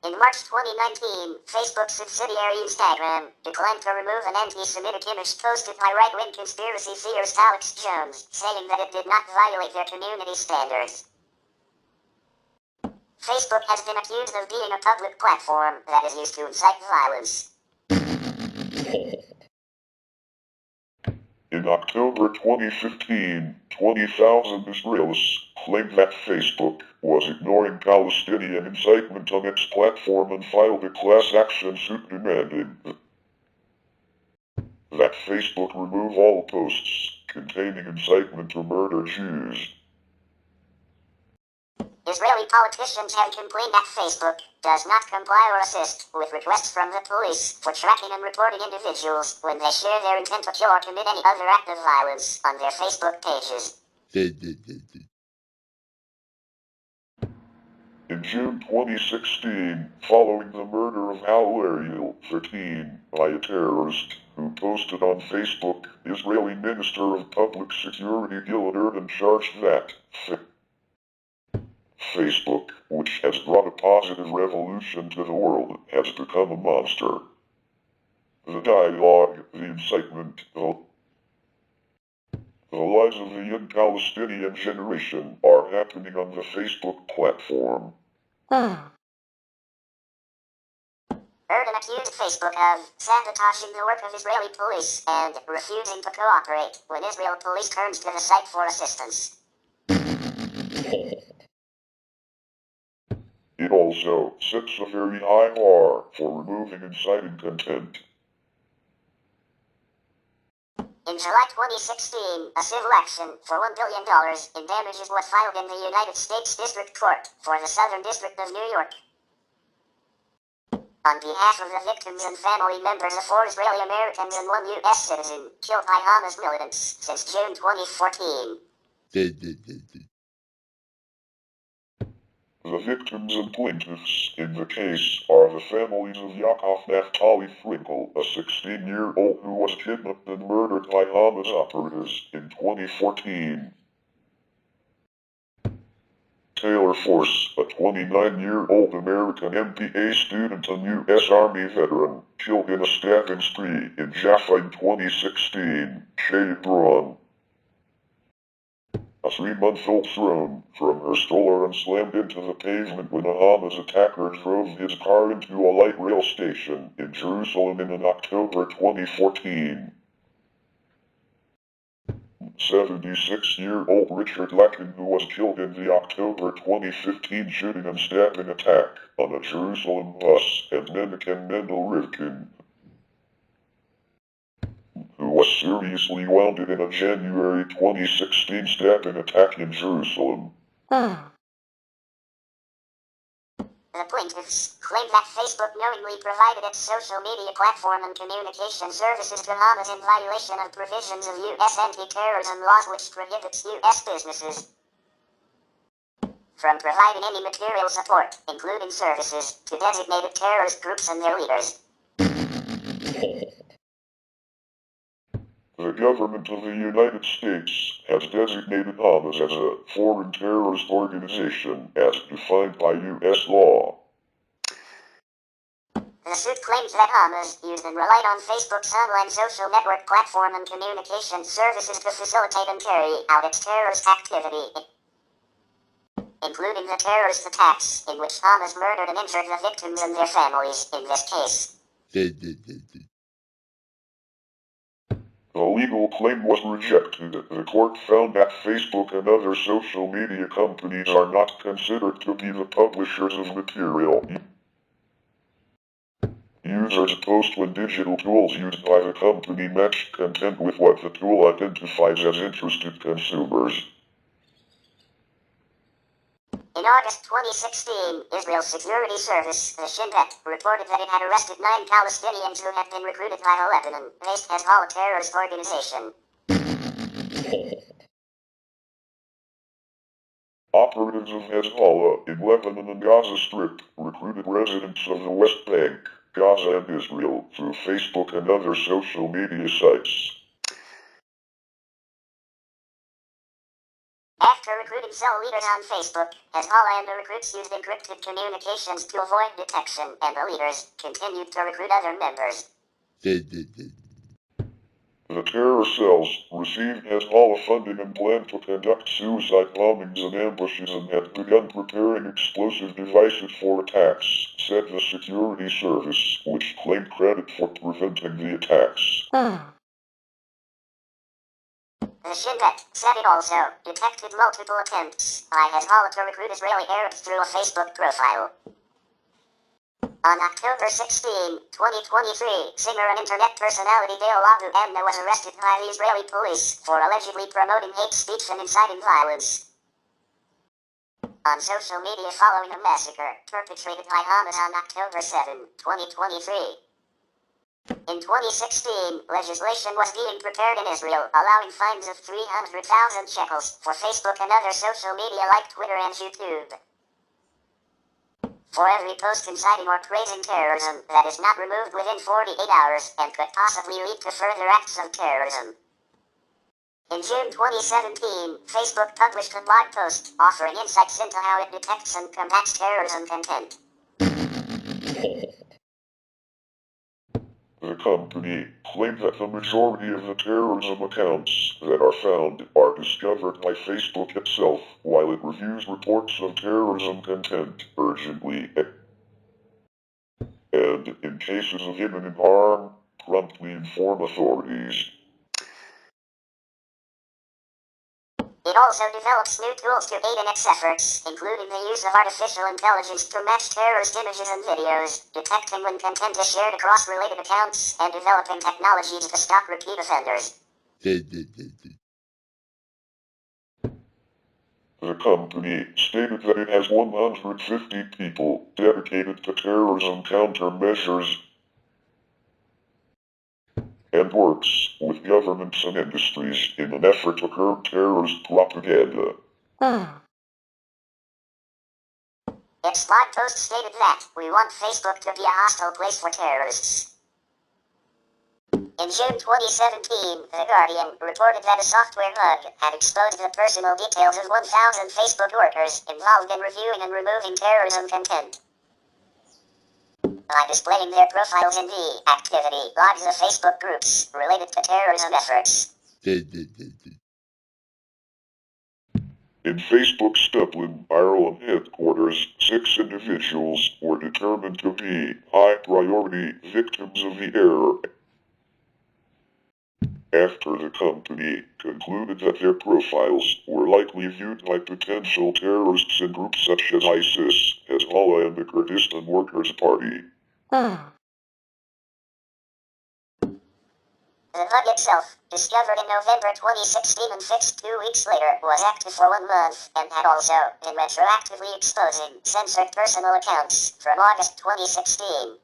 In March 2019, Facebook's subsidiary Instagram declined to remove an anti-Semitic image posted by right-wing conspiracy theorist Alex Jones, saying that it did not violate their community standards. Facebook has been accused of being a public platform that is used to incite violence. In October 2015, 20,000 Israelis claimed that Facebook was ignoring Palestinian incitement on its platform and filed a class action suit demanding that Facebook remove all posts containing incitement to murder Jews. Israeli politicians have complained that Facebook does not comply or assist with requests from the police for tracking and reporting individuals when they share their intent to kill or commit any other act of violence on their Facebook pages. In June 2016, following the murder of Al Ariel, 13, by a terrorist who posted on Facebook, Israeli Minister of Public Security Gilad Erdan charged that Facebook, which has brought a positive revolution to the world, has become a monster. The dialogue, the incitement, the lies of the young Palestinian generation are happening on the Facebook platform. Erdan accused Facebook of sabotaging the work of Israeli police and refusing to cooperate when Israel police turns to the site for assistance. It also sets a very high bar for removing inciting content. In July 2016, a civil action for $1 billion in damages was filed in the United States District Court for the Southern District of New York. On behalf of the victims and family members of 4 Israeli Americans and 1 U.S. citizen killed by Hamas militants since June 2014. The victims and plaintiffs in the case are the families of Yaakov Naftali Frankel, a 16-year-old who was kidnapped and murdered by Hamas operatives in 2014. Taylor Force, a 29-year-old American MBA student and U.S. Army veteran, killed in a stabbing spree in Jaffa in 2016. Hebron. A 3-month-old thrown from her stroller and slammed into the pavement when a Hamas attacker drove his car into a light rail station in Jerusalem in October 2014. 76-year-old Richard Lakin, who was killed in the October 2015 shooting and stabbing attack on a Jerusalem bus, and Menachem Mendel Rivkin, who was seriously wounded in a January 2016 stabbing attack in Jerusalem. The plaintiffs claim that Facebook knowingly provided its social media platform and communication services to Hamas in violation of provisions of U.S. anti-terrorism laws which prohibits U.S. businesses from providing any material support, including services, to designated terrorist groups and their leaders. The government of the United States has designated Hamas as a foreign terrorist organization as defined by U.S. law. The suit claims that Hamas used and relied on Facebook's online social network platform and communication services to facilitate and carry out its terrorist activity, including the terrorist attacks in which Hamas murdered and injured the victims and their families in this case. The legal claim was rejected. The court found that Facebook and other social media companies are not considered to be the publishers of material. Users post when digital tools used by the company match content with what the tool identifies as interested consumers. In August 2016, Israel's security service, the Shin Bet, reported that it had arrested 9 Palestinians who had been recruited by the Lebanon-based Hezbollah terrorist organization. Operatives of Hezbollah in Lebanon and Gaza Strip recruited residents of the West Bank, Gaza and Israel through Facebook and other social media sites. After recruiting cell leaders on Facebook, Hezbollah and the recruits used encrypted communications to avoid detection, and the leaders continued to recruit other members. The terror cells received Hezbollah funding and planned to conduct suicide bombings and ambushes and had begun preparing explosive devices for attacks, said the security service, which claimed credit for preventing the attacks. The Shin Bet said it also detected multiple attempts by Hezbollah to recruit Israeli Arabs through a Facebook profile. On October 16, 2023, singer and internet personality Deolahu Amna was arrested by the Israeli police for allegedly promoting hate speech and inciting violence on social media following a massacre perpetrated by Hamas on October 7, 2023. In 2016, legislation was being prepared in Israel, allowing fines of 300,000 shekels for Facebook and other social media like Twitter and YouTube for every post inciting or praising terrorism that is not removed within 48 hours and could possibly lead to further acts of terrorism. In June 2017, Facebook published a blog post offering insights into how it detects and combats terrorism content. The company claimed that the majority of the terrorism accounts that are found are discovered by Facebook itself, while it reviews reports of terrorism content urgently and, in cases of imminent harm, promptly inform authorities. It also develops new tools to aid in its efforts, including the use of artificial intelligence to match terrorist images and videos, detecting when content is shared across related accounts, and developing technologies to stop repeat offenders. The company stated that it has 150 people dedicated to terrorism countermeasures and works with governments and industries in an effort to curb terrorist propaganda. Its blog post stated that, "We want Facebook to be a hostile place for terrorists." In June 2017, The Guardian reported that a software bug had exposed the personal details of 1,000 Facebook workers involved in reviewing and removing terrorism content. By displaying their profiles in the activity logs of Facebook groups related to terrorism efforts. In Facebook's Dublin, Ireland headquarters, 6 individuals were determined to be high-priority victims of the error after the company concluded that their profiles were likely viewed by potential terrorists in groups such as ISIS, Hezbollah, and the Kurdistan Workers' Party. The bug itself, discovered in November 2016 and fixed 2 weeks later, was active for 1 month and had also been retroactively exposing censored personal accounts from August 2016.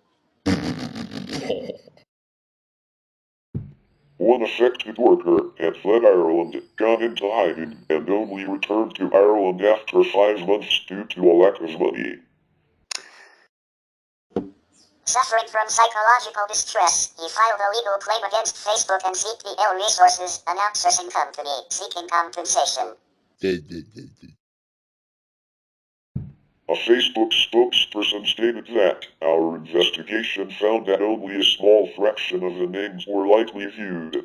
One affected worker had fled Ireland, gone into hiding, and only returned to Ireland after 5 months due to a lack of money. Suffering from psychological distress, he filed a legal claim against Facebook and CPL Resources, an outsourcing company, seeking compensation. A Facebook spokesperson stated that, "Our investigation found that only a small fraction of the names were likely viewed.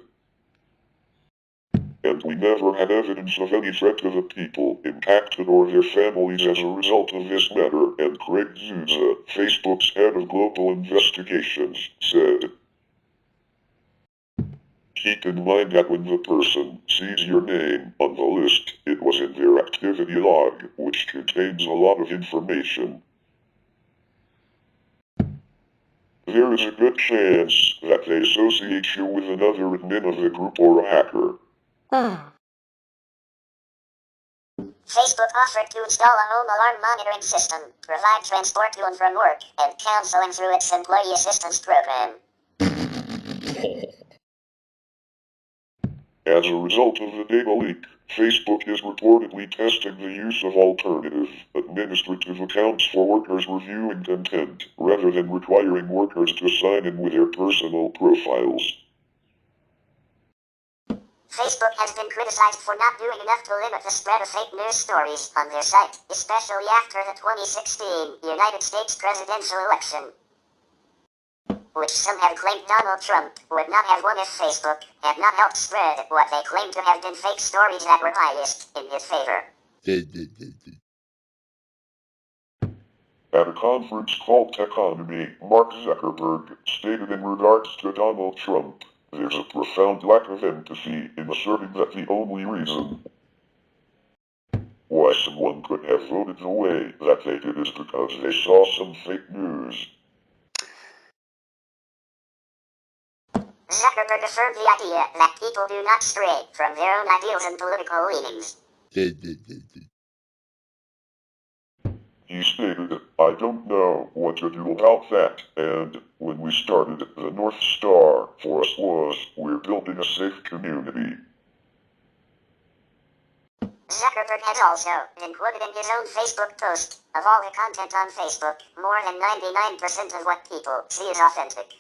And we never had evidence of any threat to the people impacted or their families as a result of this matter," and Craig Zouza, Facebook's head of global investigations, said. Keep in mind that when the person sees your name on the list, it was in their activity log, which contains a lot of information. There is a good chance that they associate you with another admin of the group or a hacker. Facebook offered to install a home alarm monitoring system, provide transport to and from work, and counseling through its employee assistance program. As a result of the data leak, Facebook is reportedly testing the use of alternative, administrative accounts for workers reviewing content, rather than requiring workers to sign in with their personal profiles. Facebook has been criticized for not doing enough to limit the spread of fake news stories on their site, especially after the 2016 United States presidential election, which some have claimed Donald Trump would not have won if Facebook had not helped spread what they claimed to have been fake stories that were biased in his favor. At a conference called TaBNWNE, Mark Zuckerberg stated in regards to Donald Trump, "There's a profound lack of empathy in asserting that the only reason why someone could have voted the way that they did is because they saw some fake news." Zuckerberg affirmed the idea that people do not stray from their own ideals and political leanings. He stated, "I don't know what to do about that, and when we started, the North Star for us was, we're building a safe community." Zuckerberg has also been quoted in his own Facebook post, "Of all the content on Facebook, more than 99% of what people see is authentic."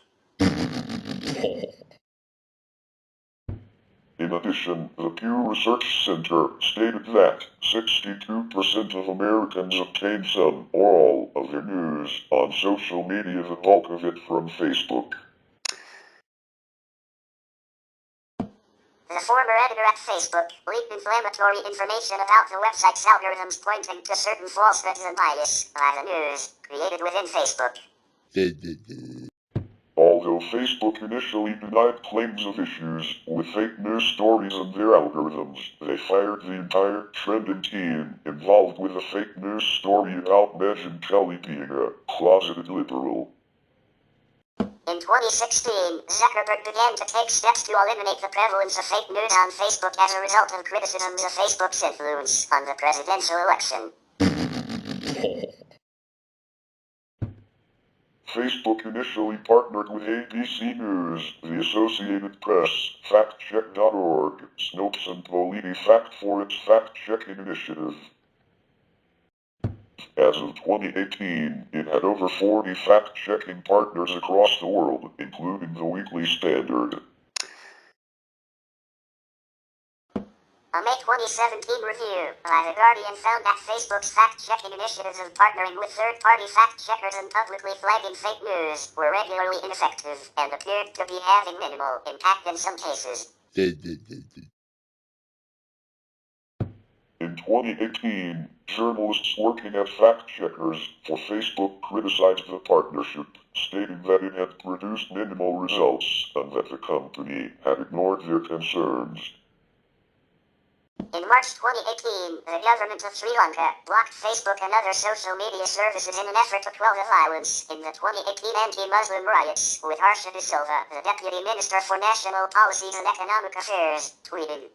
In addition, the Pew Research Center stated that 62% of Americans obtain some or all of their news on social media, the bulk of it from Facebook. The former editor at Facebook leaked inflammatory information about the website's algorithms pointing to certain falsehoods and bias by the news created within Facebook. Although Facebook initially denied claims of issues with fake news stories and their algorithms, they fired the entire trending team involved with a fake news story about Megyn Kelly being a closeted liberal. In In 2016, Zuckerberg began to take steps to eliminate the prevalence of fake news on Facebook as a result of criticisms of Facebook's influence on the presidential election. Facebook initially partnered with ABC News, the Associated Press, FactCheck.org, Snopes and TaBNWNE Fact for its fact-checking initiative. As of 2018, it had over 40 fact-checking partners across the world, including the Weekly Standard. A May 2017 review by The Guardian found that Facebook's fact-checking initiatives of partnering with third-party fact-checkers and publicly flagging fake news were regularly ineffective and appeared to be having minimal impact in some cases. In 2018, journalists working as fact-checkers for Facebook criticized the partnership, stating that it had produced minimal results and that the company had ignored their concerns. In March 2018, the government of Sri Lanka blocked Facebook and other social media services in an effort to quell the violence in the 2018 anti-Muslim riots, with Harsha De Silva, the Deputy Minister for National Policies and Economic Affairs, tweeting,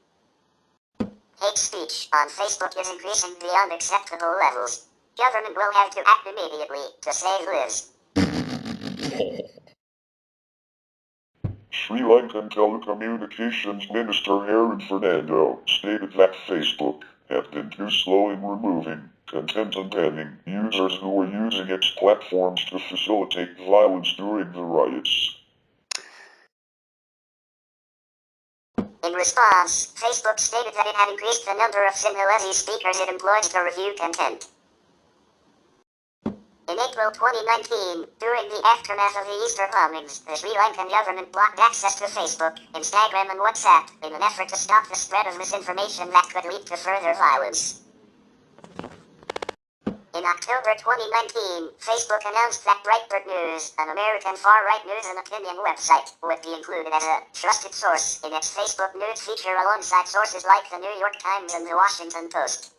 "Hate speech on Facebook is increasing beyond acceptable levels. Government will have to act immediately to save lives." Sri Lankan Telecommunications Minister Aaron Fernando stated that Facebook had been too slow in removing content and banning users who were using its platforms to facilitate violence during the riots. In response, Facebook stated that it had increased the number of Sinhalese speakers it employs to review content. In April 2019, during the aftermath of the Easter bombings, the Sri Lankan government blocked access to Facebook, Instagram and WhatsApp in an effort to stop the spread of misinformation that could lead to further violence. In October 2019, Facebook announced that Breitbart News, an American far-right news and opinion website, would be included as a trusted source in its Facebook news feature alongside sources like the New York Times and the Washington Post.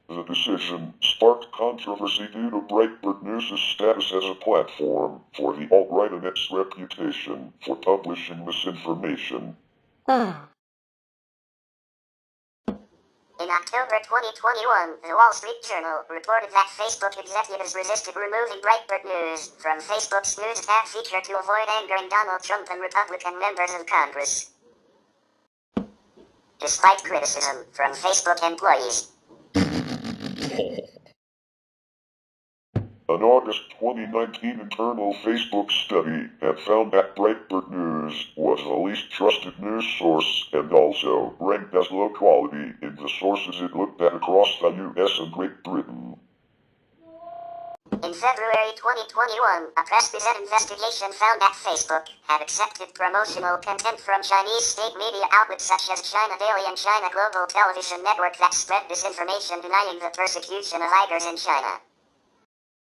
The decision sparked controversy due to Breitbart News' status as a platform for the alt-right and its reputation for publishing misinformation. In October 2021, the Wall Street Journal reported that Facebook executives resisted removing Breitbart News from Facebook's News tab feature to avoid angering Donald Trump and Republican members of Congress. Despite criticism from Facebook employees. An August 2019 internal Facebook study had found that Breitbart News was the least trusted news source and also ranked as low quality in the sources it looked at across the US and Great Britain. In February 2021, a press gazette investigation found that Facebook had accepted promotional content from Chinese state media outlets such as China Daily and China Global Television Network that spread disinformation denying the persecution of Uyghurs in China.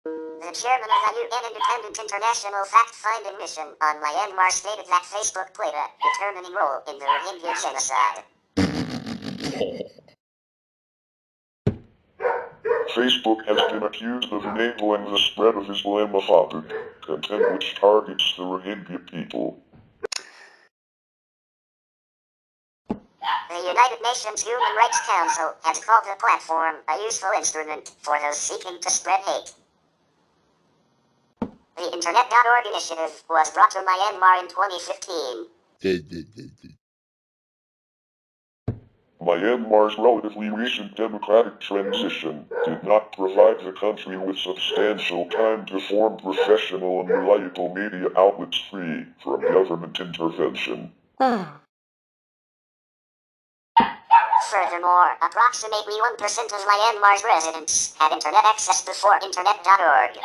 The chairman of the UN Independent International Fact-Finding Mission on Myanmar stated that Facebook played a determining role in the Rohingya genocide. Facebook has been accused of enabling the spread of Islamophobic content which targets the Rohingya people. The United Nations Human Rights Council has called the platform a useful instrument for those seeking to spread hate. The Internet.org initiative was brought to Myanmar in 2015. Myanmar's relatively recent democratic transition did not provide the country with substantial time to form professional and reliable media outlets free from government intervention. Furthermore, approximately 1% of Myanmar's residents had internet access before Internet.org.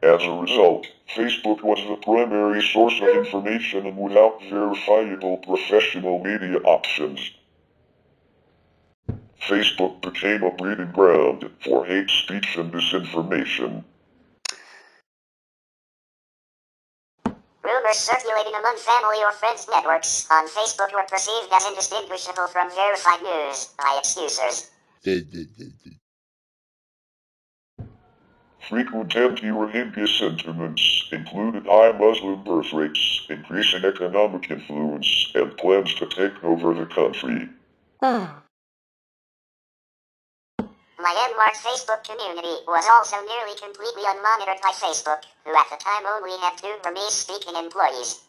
As a result, Facebook was the primary source of information and without verifiable professional media options. Facebook became a breeding ground for hate speech and disinformation. Rumors circulating among family or friends networks on Facebook were perceived as indistinguishable from verified news by its users. Frequent anti-Rohingya sentiments included high Muslim birth rates, increasing economic influence, and plans to take over the country. Myanmar's Facebook community was also nearly completely unmonitored by Facebook, who at the time only had 2 Burmese-speaking employees.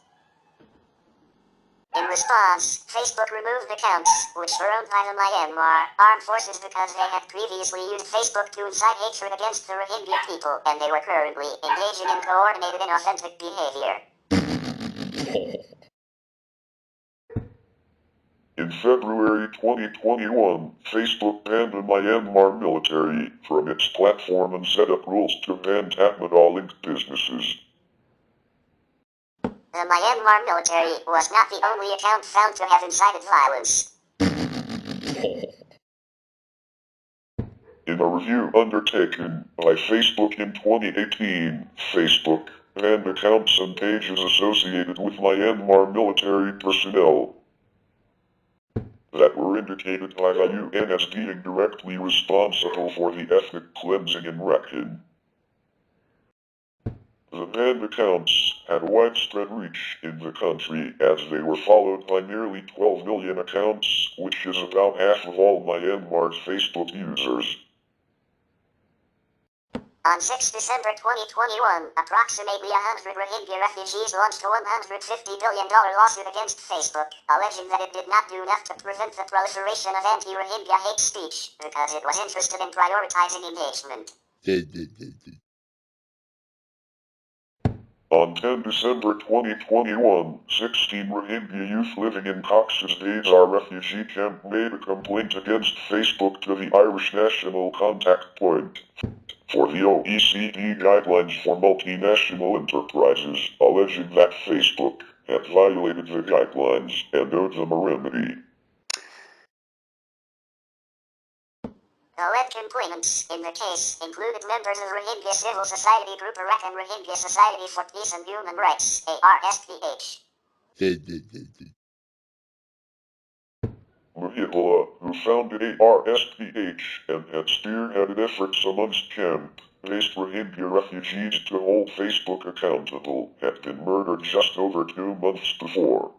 In response, Facebook removed accounts, which were owned by the Myanmar armed forces because they had previously used Facebook to incite hatred against the Rohingya people, and they were currently engaging in coordinated inauthentic behavior. In February 2021, Facebook banned the Myanmar military from its platform and set up rules to ban TaBNWNE-linked businesses. The Myanmar military was not the only account found to have incited violence. In a review undertaken by Facebook in 2018, Facebook banned accounts and pages associated with Myanmar military personnel that were indicated by the UN as being directly responsible for the ethnic cleansing in Rakhine. The banned accounts had widespread reach in the country as they were followed by nearly 12 million accounts, which is about half of all Myanmar's Facebook users. On 6 December 2021, approximately 100 Rohingya refugees launched a $150 billion lawsuit against Facebook, alleging that it did not do enough to prevent the proliferation of anti-Rohingya hate speech, because it was interested in prioritizing engagement. On 10 December 2021, 16 Rohingya youth living in Cox's Bazar refugee camp made a complaint against Facebook to the Irish National Contact Point for the OECD guidelines for multinational enterprises, alleging that Facebook had violated the guidelines and owed them a remedy. The lead complainants in the case included members of Rohingya civil society group Arakan Rohingya Society for Peace and Human Rights, ARSPH. Mahila, who founded ARSPH and had spearheaded efforts amongst camp-based Rohingya refugees to hold Facebook accountable, had been murdered just over 2 months before.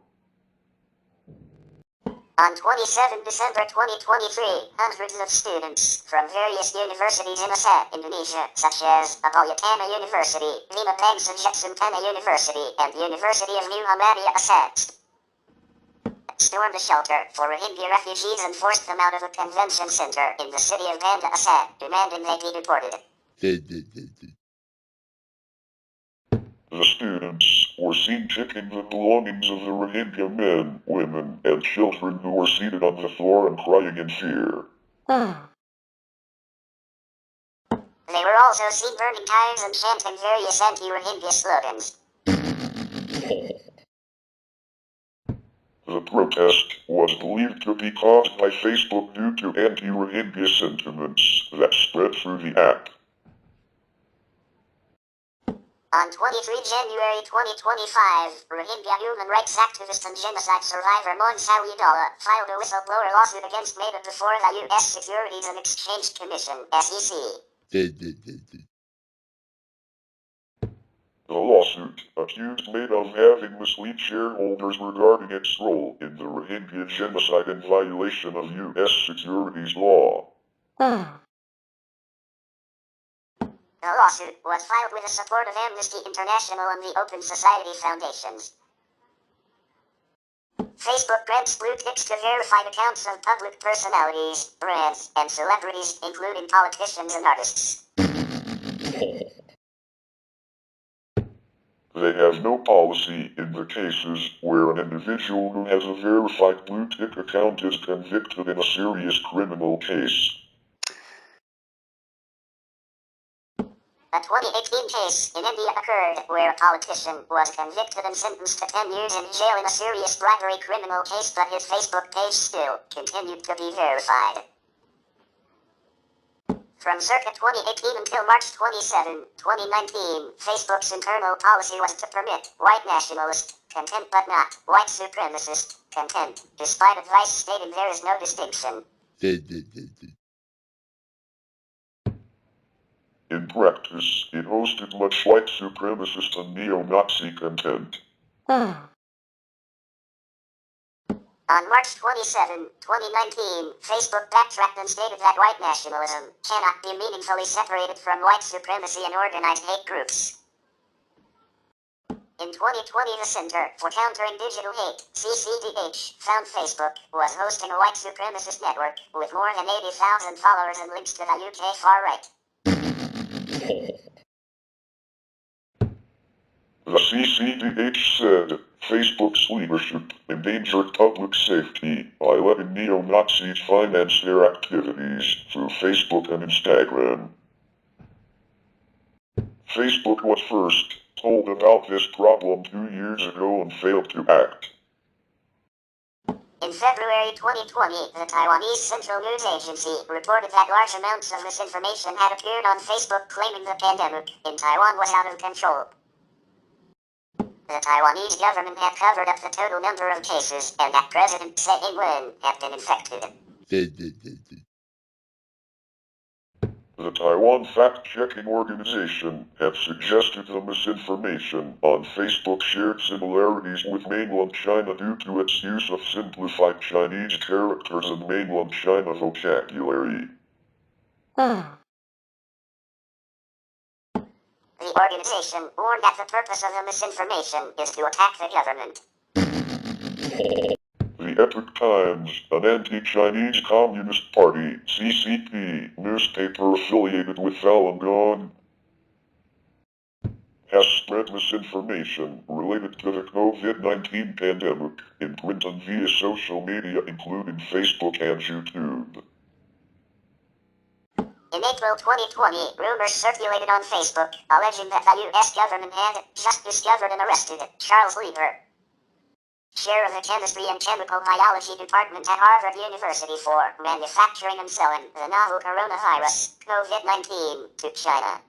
On 27 December 2023, hundreds of students from various universities in Aceh, Indonesia, such as Apoyatana University, Lima Bangsa Jetsuntana University, and the University of Muhammadiyah Aceh, stormed a shelter for Rohingya refugees and forced them out of a convention center in the city of Banda Aceh, demanding they be deported. The students were seen taking the belongings of the Rohingya men, women, and children who were seated on the floor and crying in fear. They were also seen burning tires and chanting various anti-Rohingya slogans. The protest was believed to be caused by Facebook due to anti-Rohingya sentiments that spread through the app. On 23 January 2025, Rohingya human rights activist and genocide survivor Mon Sawidala filed a whistleblower lawsuit against Meta before the U.S. Securities and Exchange Commission, SEC. The lawsuit accused Meta of having misled shareholders regarding its role in the Rohingya genocide in violation of U.S. securities law. The lawsuit was filed with the support of Amnesty International and the Open Society Foundations. Facebook grants blue ticks to verified accounts of public personalities, brands, and celebrities, including politicians and artists. They have no policy in the cases where an individual who has a verified blue tick account is convicted in a serious criminal case. A 2018 case in India occurred where a politician was convicted and sentenced to 10 years in jail in a serious bribery criminal case, but his Facebook page still continued to be verified. From circa 2018 until March 27, 2019, Facebook's internal policy was to permit white nationalist content but not white supremacist content, despite advice stating there is no distinction. In practice, it hosted much white supremacist and neo-Nazi content. On March 27, 2019, Facebook backtracked and stated that white nationalism cannot be meaningfully separated from white supremacy and organized hate groups. In 2020, the Center for Countering Digital Hate, CCDH, found Facebook was hosting a white supremacist network with more than 80,000 followers and links to the UK far-right. The CCDH said Facebook's leadership endangered public safety by letting neo-Nazis finance their activities through Facebook and Instagram. Facebook was first told about this problem 2 years ago and failed to act. In February 2020, the Taiwanese Central News Agency reported that large amounts of misinformation had appeared on Facebook claiming the pandemic in Taiwan was out of control. The Taiwanese government had covered up the total number of cases and that President TaBNWNE had been infected. The Taiwan fact-checking organization had suggested the misinformation on Facebook shared similarities with mainland China due to its use of simplified Chinese characters and mainland China vocabulary. The organization warned that the purpose of the misinformation is to attack the government. The Epoch Times, an anti-Chinese Communist Party (CCP) newspaper affiliated with Falun Gong, has spread misinformation related to the COVID-19 pandemic in print and via social media including Facebook and YouTube. In April 2020, rumors circulated on Facebook alleging that the U.S. government had just discovered and arrested Charles Lieber, chair of the Chemistry and Chemical Biology Department at Harvard University, for manufacturing and selling the novel coronavirus, COVID-19, to China.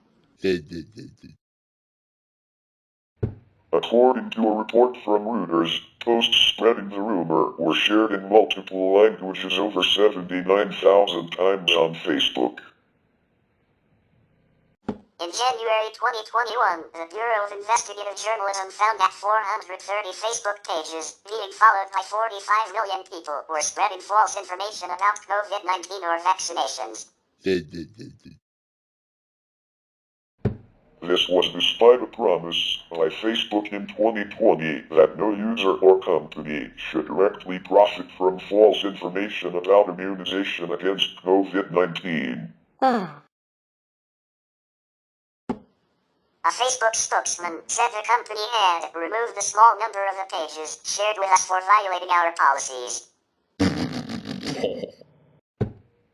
According to a report from Reuters, posts spreading the rumor were shared in multiple languages over 79,000 times on Facebook. In January 2021, the Bureau of Investigative Journalism found that 430 Facebook pages, being followed by 45 million people, were spreading false information about COVID-19 or vaccinations. This was despite a promise by Facebook in 2020 that no user or company should directly profit from false information about immunization against COVID-19. A Facebook spokesman said the company had removed the small number of the pages shared with us for violating our policies.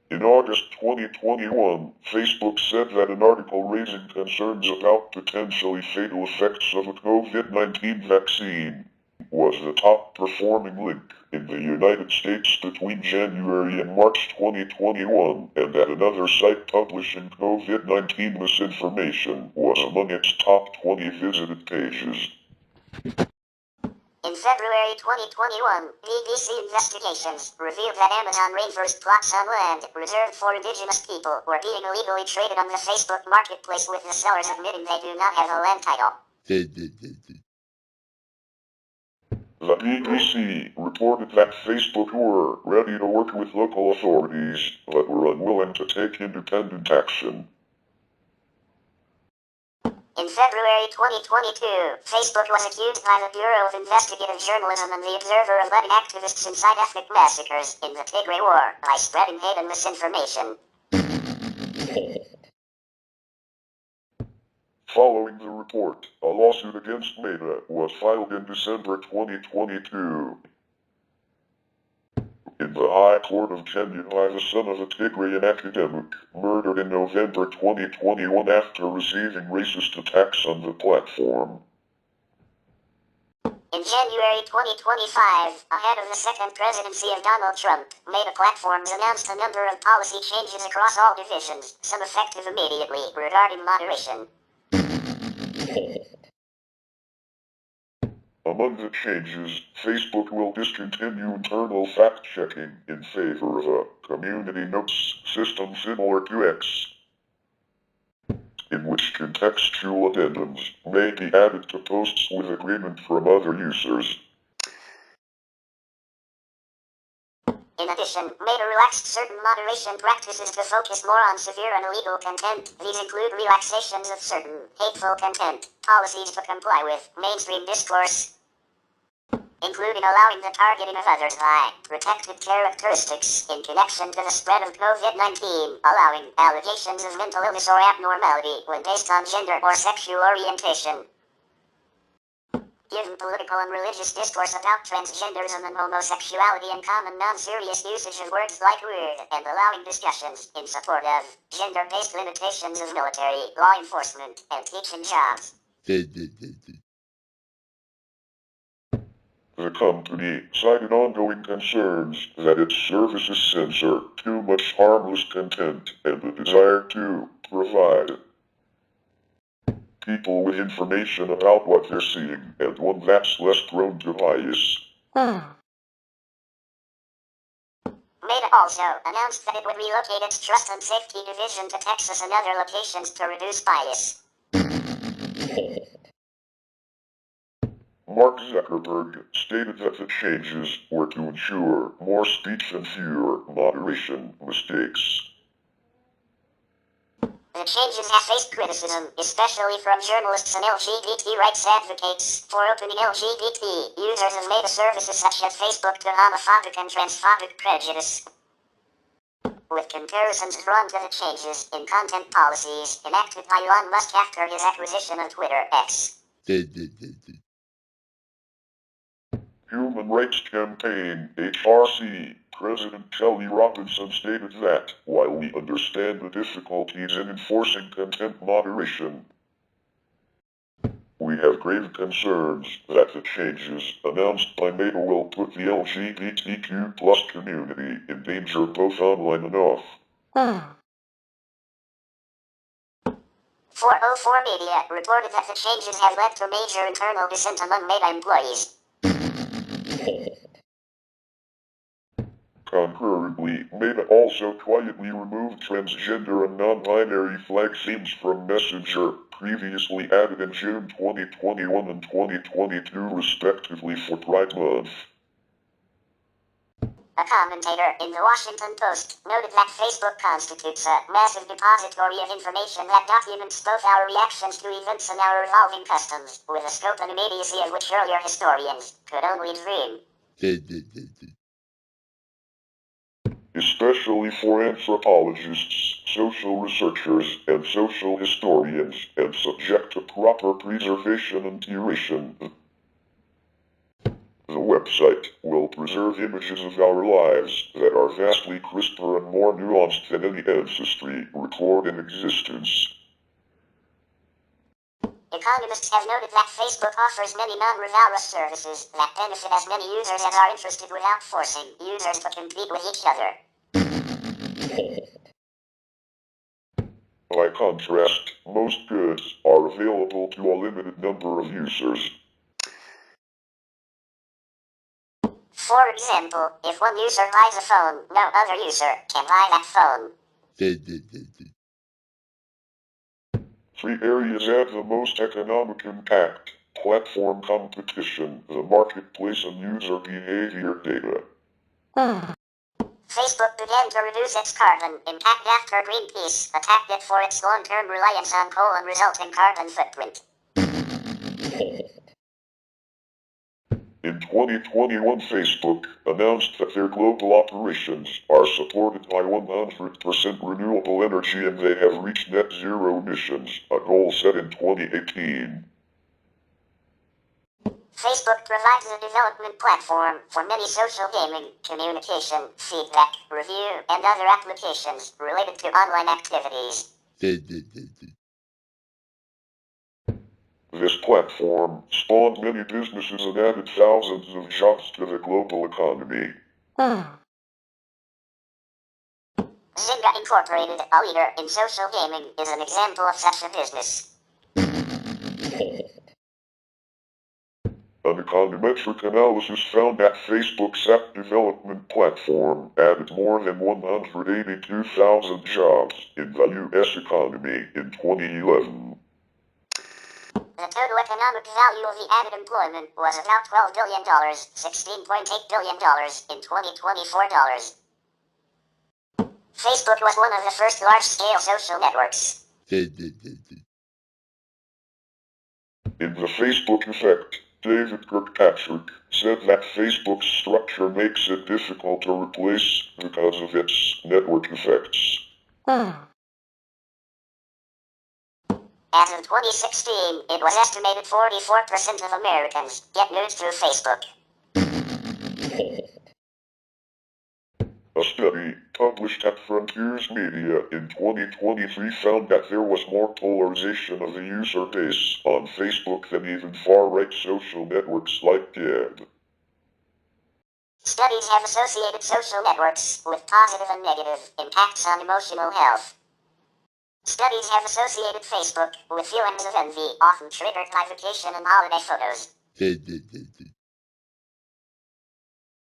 In August 2021, Facebook said that an article raising concerns about potentially fatal effects of a COVID-19 vaccine was the top-performing link in the United States between January and March 2021, and that another site publishing COVID-19 misinformation was among its top 20 visited pages. In February 2021, BBC investigations revealed that Amazon rainforest plots on land reserved for indigenous people were being illegally traded on the Facebook marketplace, with the sellers admitting they do not have a land title. The BBC reported that Facebook were ready to work with local authorities, but were unwilling to take independent action. In February 2022, Facebook was accused by the Bureau of Investigative Journalism and the Observer of letting activists incite ethnic massacres in the Tigray War by spreading hate and misinformation. Following the report, a lawsuit against Meta was filed in December 2022 in the High Court of Kenya by the son of a Tigrayan academic, murdered in November 2021 after receiving racist attacks on the platform. In January 2025, ahead of the second presidency of Donald Trump, Meta Platforms announced a number of policy changes across all divisions, some effective immediately, regarding moderation. Among the changes, Facebook will discontinue internal fact-checking in favor of a community notes system similar to X. in which contextual addendums may be added to posts with agreement from other users. In addition, Meta relaxed certain moderation practices to focus more on severe and illegal content. These include relaxations of certain hateful content, policies to comply with mainstream discourse, including allowing the targeting of others by protected characteristics in connection to the spread of COVID-19, allowing allegations of mental illness or abnormality when based on gender or sexual orientation, given political and religious discourse about transgenderism and homosexuality and common non-serious usage of words like weird, and allowing discussions in support of gender-based limitations of military, law enforcement, and teaching jobs. The company cited ongoing concerns that its services censor too much harmless content and the desire to provide people with information about what they're seeing and one that's less prone to bias. Meta also announced that it would relocate its Trust and Safety Division to Texas and other locations to reduce bias. Mark Zuckerberg stated that the changes were to ensure more speech and fewer moderation mistakes. The changes have faced criticism, especially from journalists and LGBT rights advocates, for opening LGBT users of Meta services such as Facebook to homophobic and transphobic prejudice, with comparisons drawn to the changes in content policies enacted by Elon Musk after his acquisition of Twitter X. Human Rights Campaign, HRC, President Kelly Robinson stated that, while we understand the difficulties in enforcing content moderation, we have grave concerns that the changes announced by Meta will put the LGBTQ plus community in danger both online and off. 404 Media reported that the changes have led to major internal dissent among Meta employees. Concurrently, Meta also quietly removed transgender and non-binary flag themes from Messenger, previously added in June 2021 and 2022 respectively for Pride Month. A commentator in the Washington Post noted that Facebook constitutes a massive depository of information that documents both our reactions to events and our evolving customs, with a scope and immediacy of which earlier historians could only dream. Especially for anthropologists, social researchers, and social historians, and subject to proper preservation and curation. The website will preserve images of our lives that are vastly crisper and more nuanced than any ancestry record in existence. Economists have noted that Facebook offers many non-rivalrous services that benefit as many users as are interested without forcing users to compete with each other. By contrast, most goods are available to a limited number of users. For example, if one user buys a phone, no other user can buy that phone. 3 areas have the most economic impact: platform competition, the marketplace, and user behavior data. Facebook began to reduce its carbon impact after Greenpeace attacked it for its long-term reliance on coal and resulting carbon footprint. In 2021, Facebook announced that their global operations are supported by 100% renewable energy and they have reached net zero emissions, a goal set in 2018. Facebook provides a development platform for many social gaming, communication, feedback, review, and other applications related to online activities. This platform spawned many businesses and added thousands of jobs to the global economy. Zynga Incorporated, a leader in social gaming, is an example of such a business. An econometric analysis found that Facebook's app development platform added more than 182,000 jobs in the U.S. economy in 2011. The total economic value of the added employment was about $12 billion, $16.8 billion in 2024 dollars. Facebook was one of the first large-scale social networks. In The Facebook Effect, David Kirkpatrick said that Facebook's structure makes it difficult to replace because of its network effects. As of 2016, it was estimated 44% of Americans get news through Facebook. A study published at Frontiers Media in 2023 found that there was more polarization of the user base on Facebook than even far-right social networks like Gab. Studies have associated social networks with positive and negative impacts on emotional health. Studies have associated Facebook with feelings of envy, often triggered by vacation and holiday photos.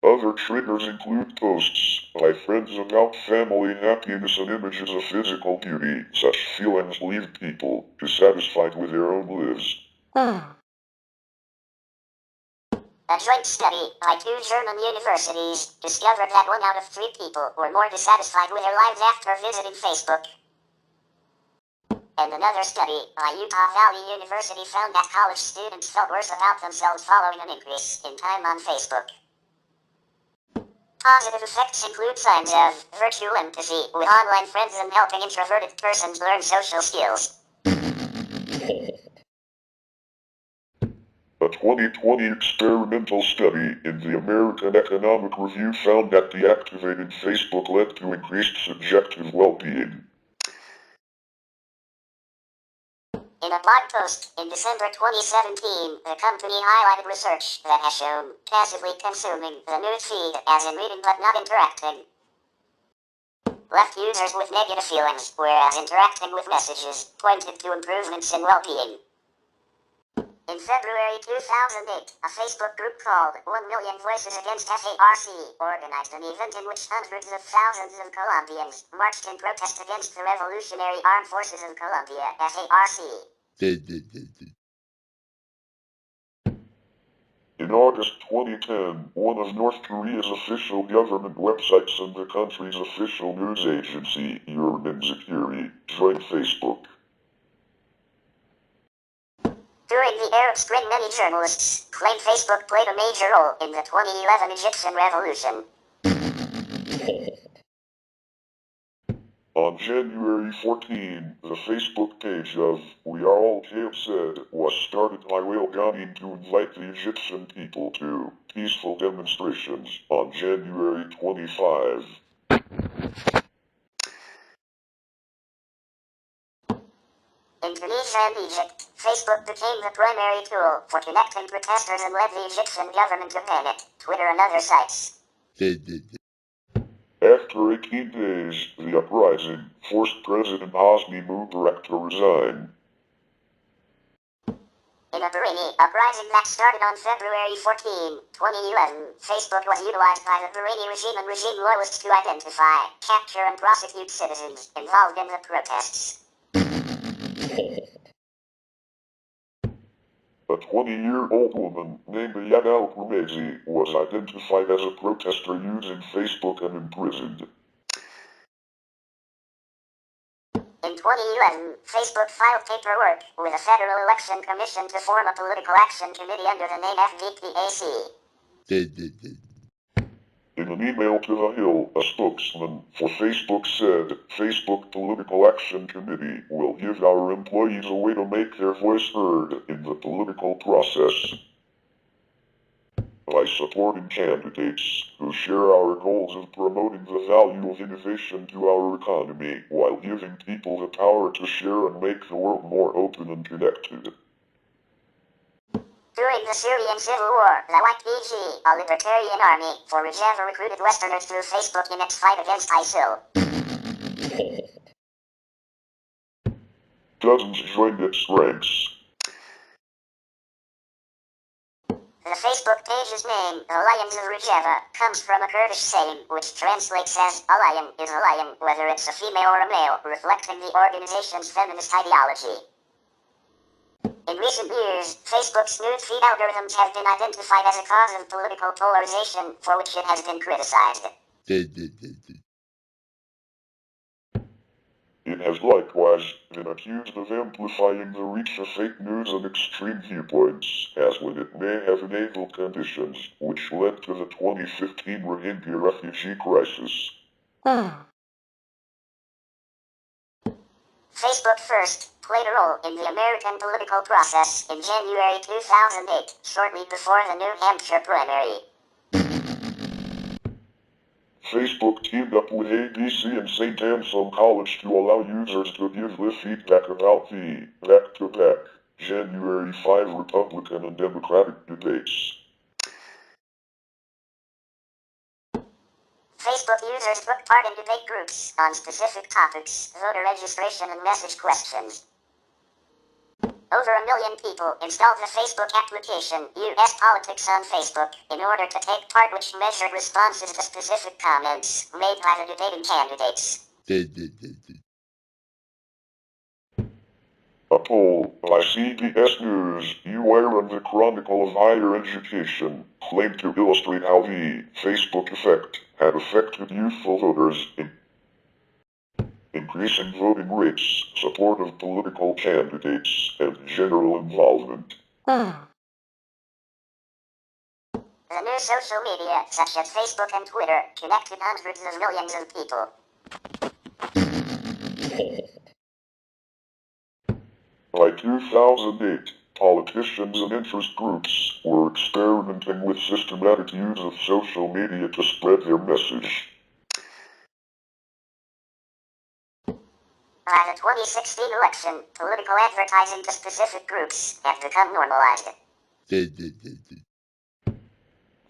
Other triggers include posts by friends about family happiness and images of physical beauty. Such feelings leave people dissatisfied with their own lives. A joint study by 2 German universities discovered that 1 out of 3 people were more dissatisfied with their lives after visiting Facebook. And another study by Utah Valley University found that college students felt worse about themselves following an increase in time on Facebook. Positive effects include signs of virtual empathy with online friends and helping introverted persons learn social skills. A 2020 experimental study in the American Economic Review found that deactivating Facebook led to increased subjective well-being. In a blog post in December 2017, the company highlighted research that has shown passively consuming the news feed, as in reading but not interacting, left users with negative feelings, whereas interacting with messages pointed to improvements in well-being. In February 2008, a Facebook group called 1 Million Voices Against FARC organized an event in which hundreds of thousands of Colombians marched in protest against the Revolutionary Armed Forces of Colombia, FARC. In August 2010, one of North Korea's official government websites and the country's official news agency, Security, joined Facebook. During the Arab Spring, many journalists claim Facebook played a major role in the 2011 Egyptian revolution. On January 14, the Facebook page of We Are All Camp said was started by Wael Ghanim to invite the Egyptian people to peaceful demonstrations on January 25. In Tunisia and Egypt, Facebook became the primary tool for connecting protesters and led the Egyptian government to panic. Twitter and other sites. After 18 days, the uprising forced President Hosni Mubarak to resign. In a Bahraini uprising that started on February 14, 2011, Facebook was utilized by the Bahraini regime and regime loyalists to identify, capture and prosecute citizens involved in the protests. A 20-year-old woman named Ayad al-Qurmezi was identified as a protester using Facebook and imprisoned. In 2011, Facebook filed paperwork with the Federal Election Commission to form a political action committee under the name FVPAC. In an email to The Hill, a spokesman for Facebook said, Facebook Political Action Committee will give our employees a way to make their voice heard in the political process by supporting candidates who share our goals of promoting the value of innovation to our economy while giving people the power to share and make the world more open and connected. During the Syrian civil war, the YPG, a libertarian army for Rojava, recruited Westerners through Facebook in its fight against ISIL. Dozens joined its ranks. The Facebook page's name, The Lions of Rojava, comes from a Kurdish saying which translates as, a lion is a lion, whether it's a female or a male, reflecting the organization's feminist ideology. In recent years, Facebook's newsfeed algorithms have been identified as a cause of political polarization, for which it has been criticized. It has likewise been accused of amplifying the reach of fake news and extreme viewpoints, as when it may have enabled conditions which led to the 2015 Rohingya refugee crisis. Facebook first played a role in the American political process in January 2008, shortly before the New Hampshire primary. Facebook teamed up with ABC and St. Anselm College to allow users to give their feedback about the back-to-back January 5 Republican and Democratic debates. Facebook users took part in debate groups on specific topics, voter registration and message questions. Over 1 million people installed the Facebook application, U.S. Politics on Facebook, in order to take part, which measured responses to specific comments made by the debating candidates. A poll by CBS News, UAR and the Chronicle of Higher Education claimed to illustrate how the Facebook effect had affected youthful voters in increasing voting rates, support of political candidates, and general involvement. The new social media, such as Facebook and Twitter, connected hundreds of millions of people. By 2008, politicians and interest groups were experimenting with systematic use of social media to spread their message. By the 2016 election, political advertising to specific groups had become normalized.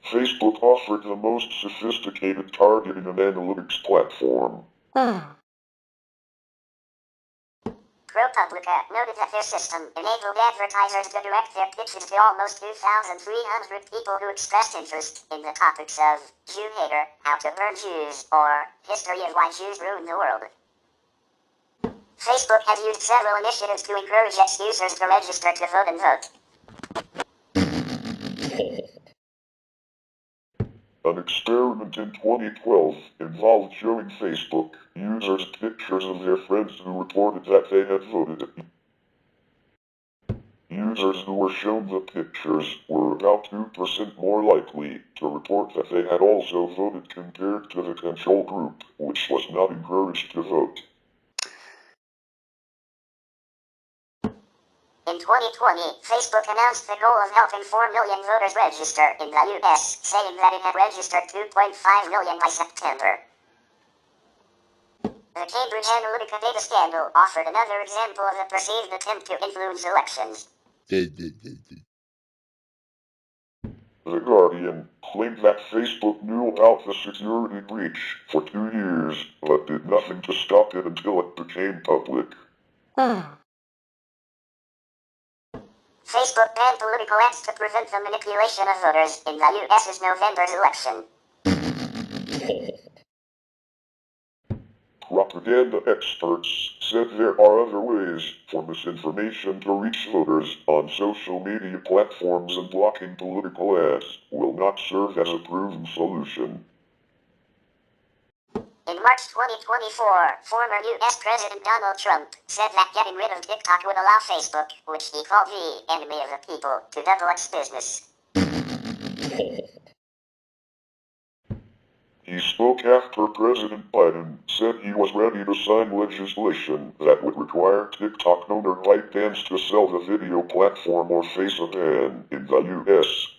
Facebook offered the most sophisticated targeting and analytics platform. ProPublica noted that their system enabled advertisers to direct their pitches to almost 2,300 people who expressed interest in the topics of Jew hater, how to burn Jews, or history of why Jews ruined the world. Facebook has used several initiatives to encourage its users to register to vote and vote. An experiment in 2012 involved showing Facebook users pictures of their friends who reported that they had voted. Users who were shown the pictures were about 2% more likely to report that they had also voted compared to the control group, which was not encouraged to vote. In 2020, Facebook announced the goal of helping 4 million voters register in the U.S., saying that it had registered 2.5 million by September. The Cambridge Analytica data scandal offered another example of a perceived attempt to influence elections. The Guardian claimed that Facebook knew about the security breach for 2 years, but did nothing to stop it until it became public. Facebook banned political ads to prevent the manipulation of voters in the U.S.'s November's election. Propaganda experts said there are other ways for misinformation to reach voters on social media platforms, and blocking political ads will not serve as a proven solution. In March 2024, former U.S. President Donald Trump said that getting rid of TikTok would allow Facebook, which he called the enemy of the people, to double its business. He spoke after President Biden said he was ready to sign legislation that would require TikTok owner ByteDance to sell the video platform or face a ban in the U.S.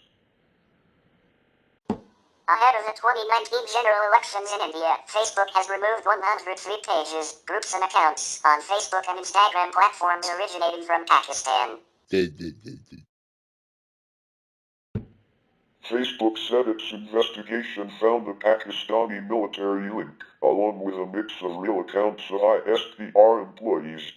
Ahead of the 2019 general elections in India, Facebook has removed 103 pages, groups and accounts on Facebook and Instagram platforms originating from Pakistan. Facebook said its investigation found a Pakistani military link, along with a mix of real accounts of ISPR employees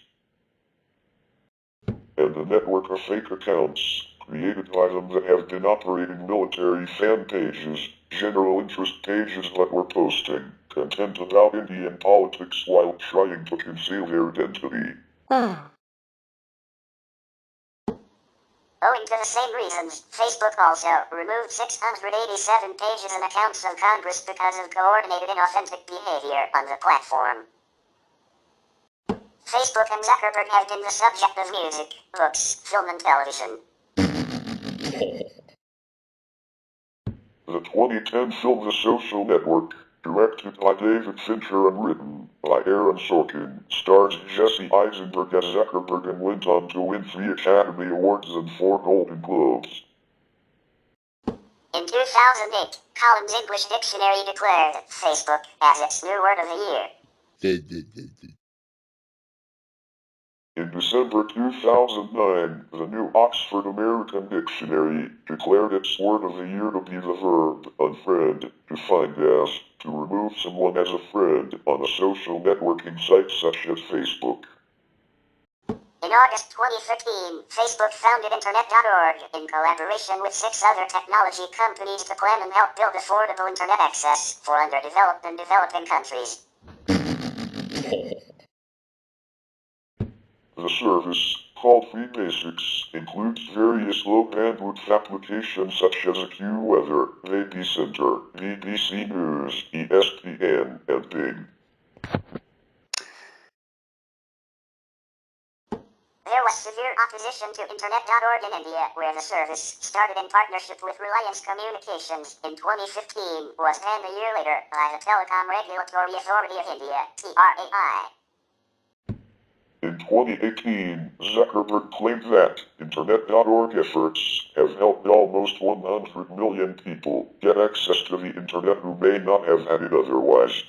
and a network of fake accounts created by them that have been operating military fan pages, general interest pages that were posting content about Indian politics while trying to conceal their identity. Owing to the same reasons, Facebook also removed 687 pages and accounts of Congress because of coordinated inauthentic behavior on the platform. Facebook and Zuckerberg have been the subject of music, books, film, and television. The 2010 film The Social Network, directed by David Fincher and written by Aaron Sorkin, stars Jesse Eisenberg as Zuckerberg and went on to win 3 Academy Awards and 4 Golden Globes. In 2008, Collins English Dictionary declared Facebook as its new word of the year. In December 2009, the new Oxford American Dictionary declared its word of the year to be the verb unfriend, defined as to remove someone as a friend on a social networking site such as Facebook. In August 2015, Facebook founded Internet.org in collaboration with 6 other technology companies to plan and help build affordable Internet access for underdeveloped and developing countries. The service, called Free Basics, includes various low-bandwidth applications such as AccuWeather, Vapcenter, BBC News, ESPN, and Bing. There was severe opposition to Internet.org in India, where the service, started in partnership with Reliance Communications in 2015, was banned a year later by the Telecom Regulatory Authority of India, TRAI. In 2018, Zuckerberg claimed that Internet.org efforts have helped almost 100 million people get access to the Internet who may not have had it otherwise.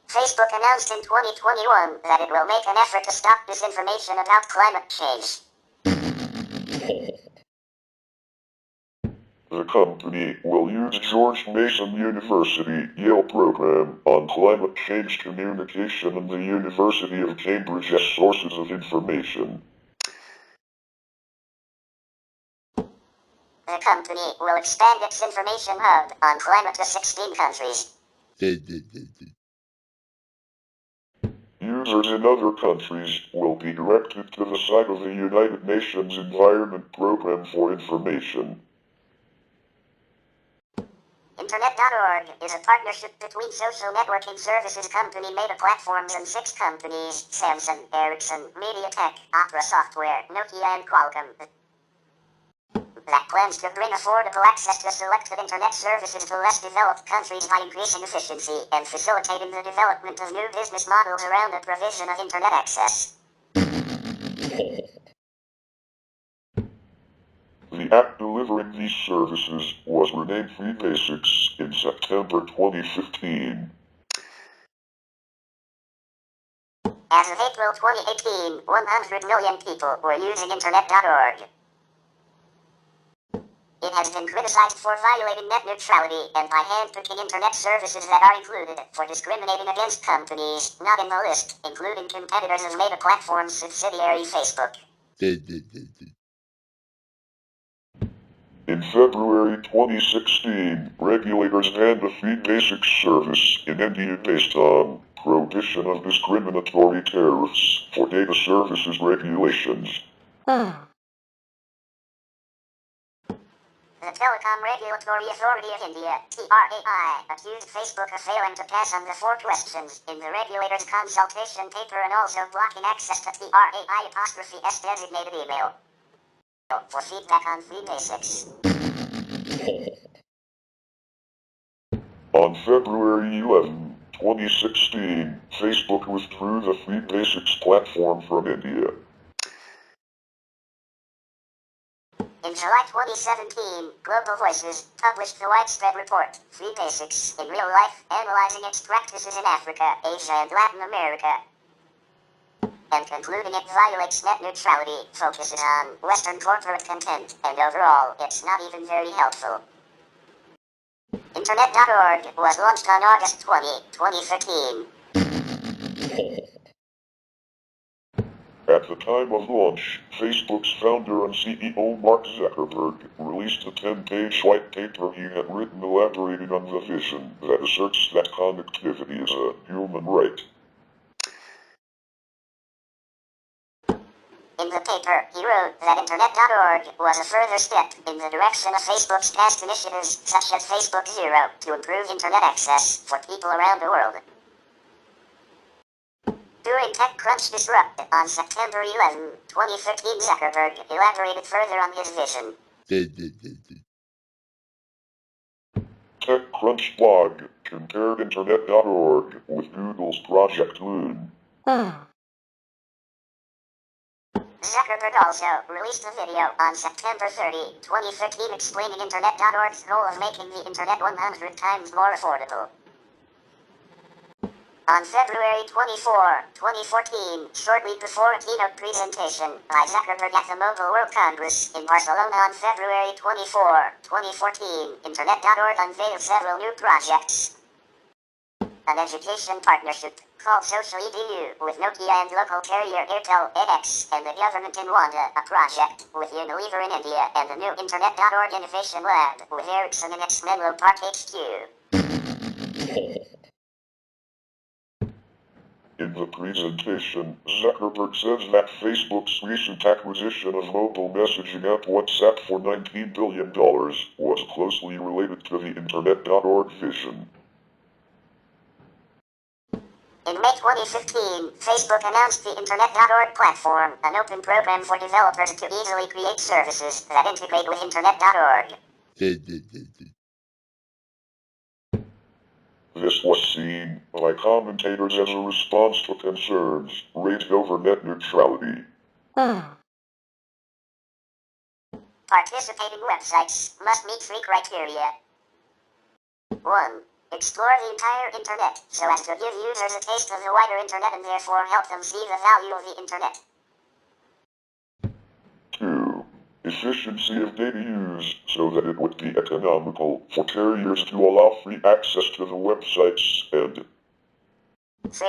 Facebook announced in 2021 that it will make an effort to stop disinformation about climate change. The company will use George Mason University Yale program on climate change communication and the University of Cambridge as sources of information. The company will expand its information hub on climate to 16 countries. Users in other countries will be directed to the site of the United Nations Environment Program for information. Internet.org is a partnership between social networking services company Meta Platforms and 6 companies, Samsung, Ericsson, MediaTek, Opera Software, Nokia, and Qualcomm, that plans to bring affordable access to selected Internet services to less developed countries by increasing efficiency and facilitating the development of new business models around the provision of Internet access. The app delivering these services was renamed Free Basics in September 2015. As of April 2018, 100 million people were using Internet.org. It has been criticized for violating net neutrality and by handpicking Internet services that are included for discriminating against companies not in the list, including competitors of Meta Platforms' subsidiary Facebook. In February 2016, regulators banned the Free Basics service in India based on prohibition of discriminatory tariffs for data services regulations. The Telecom Regulatory Authority of India, TRAI, accused Facebook of failing to pass on the 4 questions in the regulator's consultation paper and also blocking access to TRAI''s designated email. For feedback on Free Basics. On February 11, 2016, Facebook withdrew the Free Basics platform from India. In July 2017, Global Voices published the widespread report, Free Basics in Real Life, analyzing its practices in Africa, Asia, and Latin America, and concluding it violates net neutrality, focuses on Western corporate content, and overall, it's not even very helpful. Internet.org was launched on August 20, 2015. At At the time of launch, Facebook's founder and CEO Mark Zuckerberg released a 10-page white paper he had written elaborating on the vision that asserts that connectivity is a human right. In the paper, he wrote that Internet.org was a further step in the direction of Facebook's past initiatives, such as Facebook Zero, to improve Internet access for people around the world. During TechCrunch Disrupt on September 11, 2013, Zuckerberg elaborated further on his vision. TechCrunch blog compared Internet.org with Google's Project Loon. Zuckerberg also released a video on September 30, 2013 explaining Internet.org's goal of making the Internet 100 times more affordable. On February 24, 2014, shortly before a keynote presentation by Zuckerberg at the Mobile World Congress in Barcelona on February 24, 2014, Internet.org unveiled several new projects. An education partnership called Social EDU with Nokia and local carrier Airtel AX and the government in Rwanda, a project with Unilever in India, and the new Internet.org Innovation Lab with Ericsson in its Menlo Park HQ. In the presentation, Zuckerberg says that Facebook's recent acquisition of mobile messaging app WhatsApp for $19 billion was closely related to the Internet.org vision. In May 2015, Facebook announced the Internet.org platform, an open program for developers to easily create services that integrate with Internet.org. This was seen by commentators as a response to concerns raised over net neutrality. Participating websites must meet 3 criteria. 1. Explore the entire Internet, so as to give users a taste of the wider Internet and therefore help them see the value of the Internet. 2. Efficiency of data use, so that it would be economical for carriers to allow free access to the websites. And 3.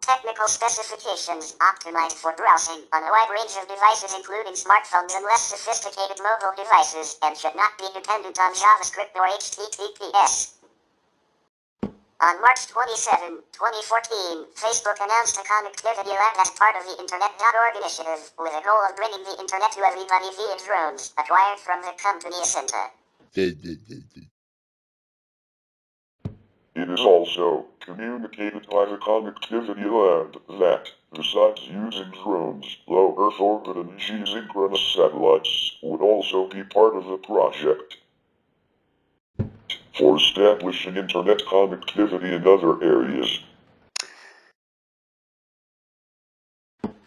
Technical specifications optimized for browsing on a wide range of devices including smartphones and less sophisticated mobile devices, and should not be dependent on JavaScript or HTTPS. On March 27, 2014, Facebook announced a connectivity lab as part of the Internet.org initiative, with a goal of bringing the Internet to everybody via drones, acquired from the company Asinta. it is also communicated by the Connectivity Lab that, besides using drones, low Earth orbit and geosynchronous satellites would also be part of the project. For establishing Internet connectivity in other areas.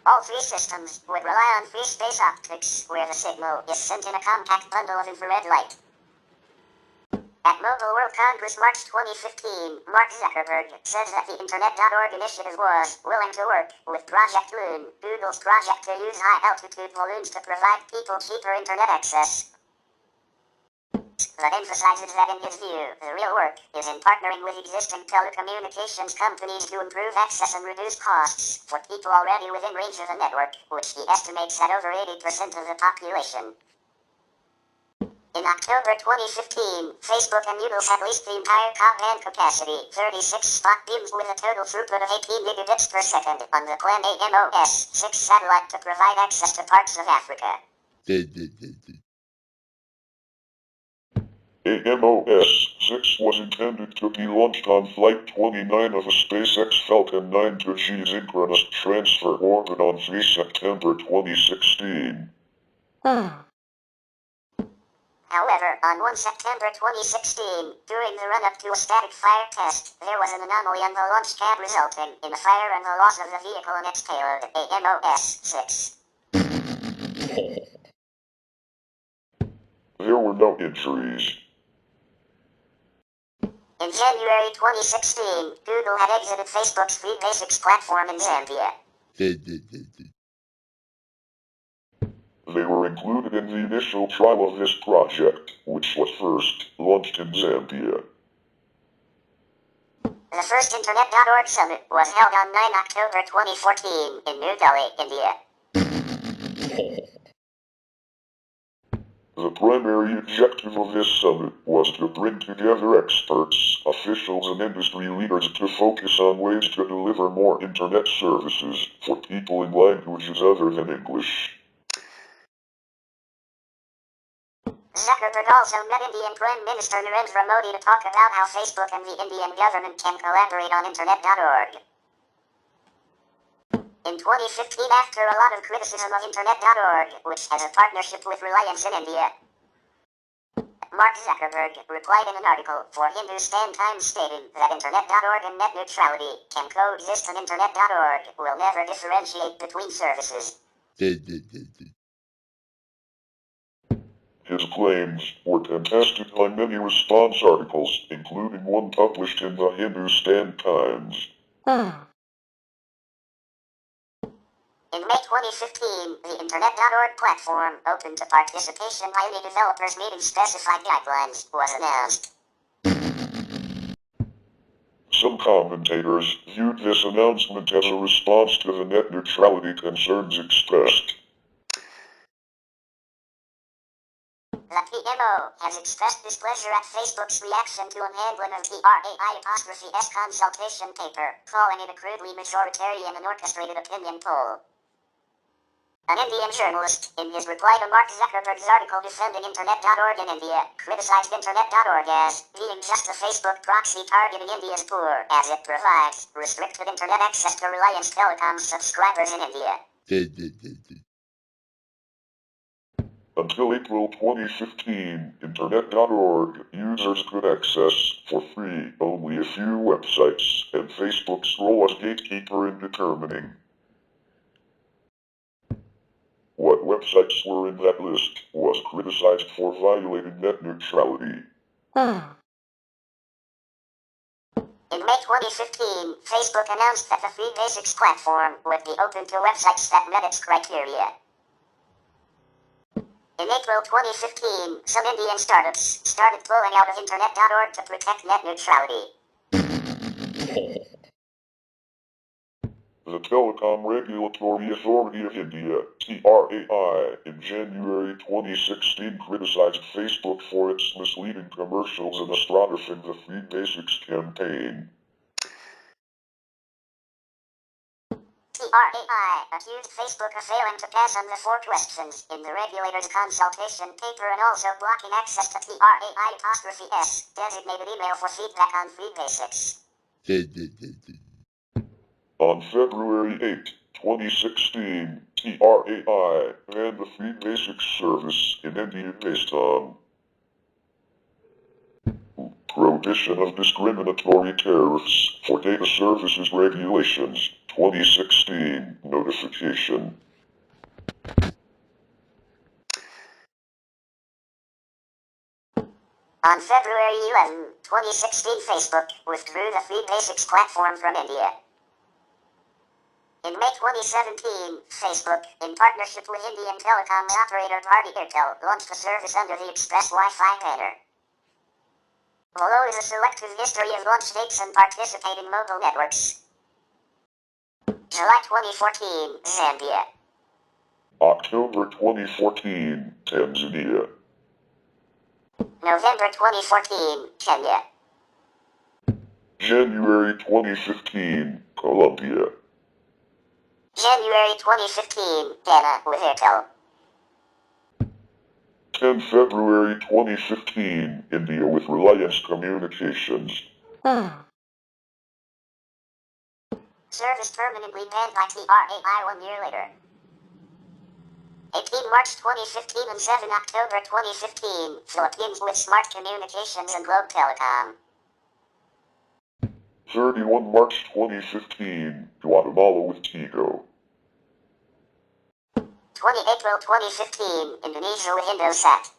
All 3 systems would rely on free space optics, where the signal is sent in a compact bundle of infrared light. At Mobile World Congress March 2015, Mark Zuckerberg says that the Internet.org initiative was willing to work with Project Loon, Google's project to use high-altitude balloons to provide people cheaper Internet access. But emphasizes that in his view, the real work is in partnering with existing telecommunications companies to improve access and reduce costs for people already within range of the network, which he estimates at over 80% of the population. In October 2015, Facebook and Google had leased the entire TaBNWNE capacity, 36 spot beams with a total throughput of 18 gigabits per second on the TaBNWNE S1 satellite to provide access to parts of Africa. TaBNWNE-S1 was intended to be launched on Flight 29 of a SpaceX Falcon 9 to geosynchronous transfer orbit on 3 September 2016. However, on 1 September 2016, during the run-up to a static fire test, there was an anomaly on the launch pad resulting in a fire and the loss of the vehicle and its payload, TaBNWNE-S1. There were no injuries. In January 2016, Google had exited Facebook's Free Basics platform in Zambia. They were included in the initial trial of this project, which was first launched in Zambia. The first Internet.org summit was held on 9 October 2014 in New Delhi, India. The primary objective of this summit was to bring together experts, officials, and industry leaders to focus on ways to deliver more internet services for people in languages other than English. Zuckerberg also met Indian Prime Minister Narendra Modi to talk about how Facebook and the Indian government can collaborate on Internet.org. In 2015, after a lot of criticism of Internet.org, which has a partnership with Reliance in India, Mark Zuckerberg replied in an article for Hindustan Times stating that Internet.org and net neutrality can coexist and Internet.org will never differentiate between services. His claims were contested by many response articles, including one published in the Hindustan Times. In May 2015, the Internet.org platform, open to participation by any developers meeting specified guidelines, was announced. Some commentators viewed this announcement as a response to the net neutrality concerns expressed. The PMO has expressed displeasure at Facebook's reaction to an handling of TaBNWNE S consultation paper, calling it a crudely majoritarian and orchestrated opinion poll. An Indian journalist, in his reply to Mark Zuckerberg's article defending Internet.org in India, criticized Internet.org as being just a Facebook proxy targeting India's poor, as it provides restricted Internet access to Reliance Telecom subscribers in India. Until April 2015, Internet.org users could access, for free, only a few websites, and Facebook's role as gatekeeper in determining what websites were in that list was criticized for violating net neutrality. In May 2015, Facebook announced that the Free Basics platform would be open to websites that met its criteria. In April 2015, some Indian startups started pulling out of Internet.org to protect net neutrality. The Telecom Regulatory Authority of India, TRAI, in January 2016 criticized Facebook for its misleading commercials and astroturfing the Free Basics campaign. TRAI accused Facebook of failing to pass on the 4 questions in the regulator's consultation paper and also blocking access to TRAI'(S) designated email for feedback on Free Basics. On February 8, 2016, TRAI banned the Free Basics service in India based on prohibition of discriminatory tariffs for data services regulations, 2016 notification. On February 11, 2016, Facebook withdrew the Free Basics platform from India. In May 2017, Facebook, in partnership with Indian telecom operator Bharti Airtel, launched a service under the Express Wi-Fi banner. Below is a selective history of launch dates and participating mobile networks. July 2014, Zambia. October 2014, Tanzania. November 2014, Kenya. January 2015, Colombia. January 2015, Ghana with Airtel. 10 February 2015, India with Reliance Communications. Service permanently banned by TRAI 1 year later. 18 March 2015 and 7 October 2015, Philippines with Smart Communications and Globe Telecom. 31 March 2015, Guatemala with Tigo. 20 April 2015, Indonesia with Indosat.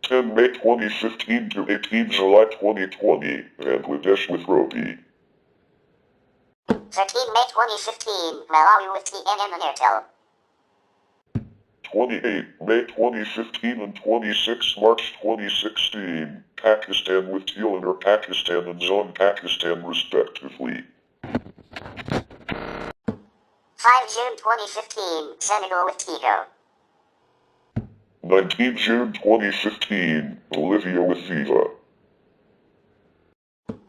10 May 2015 to 18 July 2020, Bangladesh with Robi. 13 May 2015, Malawi with TNM and Airtel. 28 May 2015 and 26 March 2016, Pakistan with Telenor Pakistan and Zone Pakistan respectively. 5 June 2015, Senegal with Tigo. 19 June 2015, Bolivia with Viva.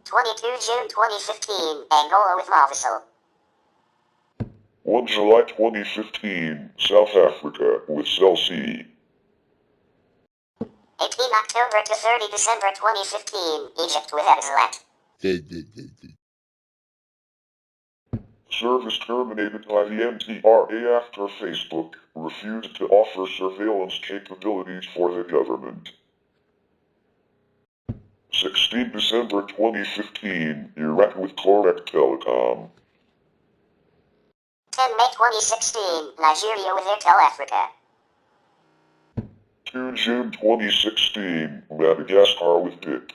22 June 2015, Angola with Mavisol. 1 July 2015, South Africa with Cell C. 18 October to 30 December 2015, Egypt with Epsilon. Service terminated by the NTRA after Facebook refused to offer surveillance capabilities for the government. 16 December 2015, Iraq with Correct Telecom. 10 May 2016, Nigeria with Airtel Africa. 2 June 2016, Madagascar with BIP.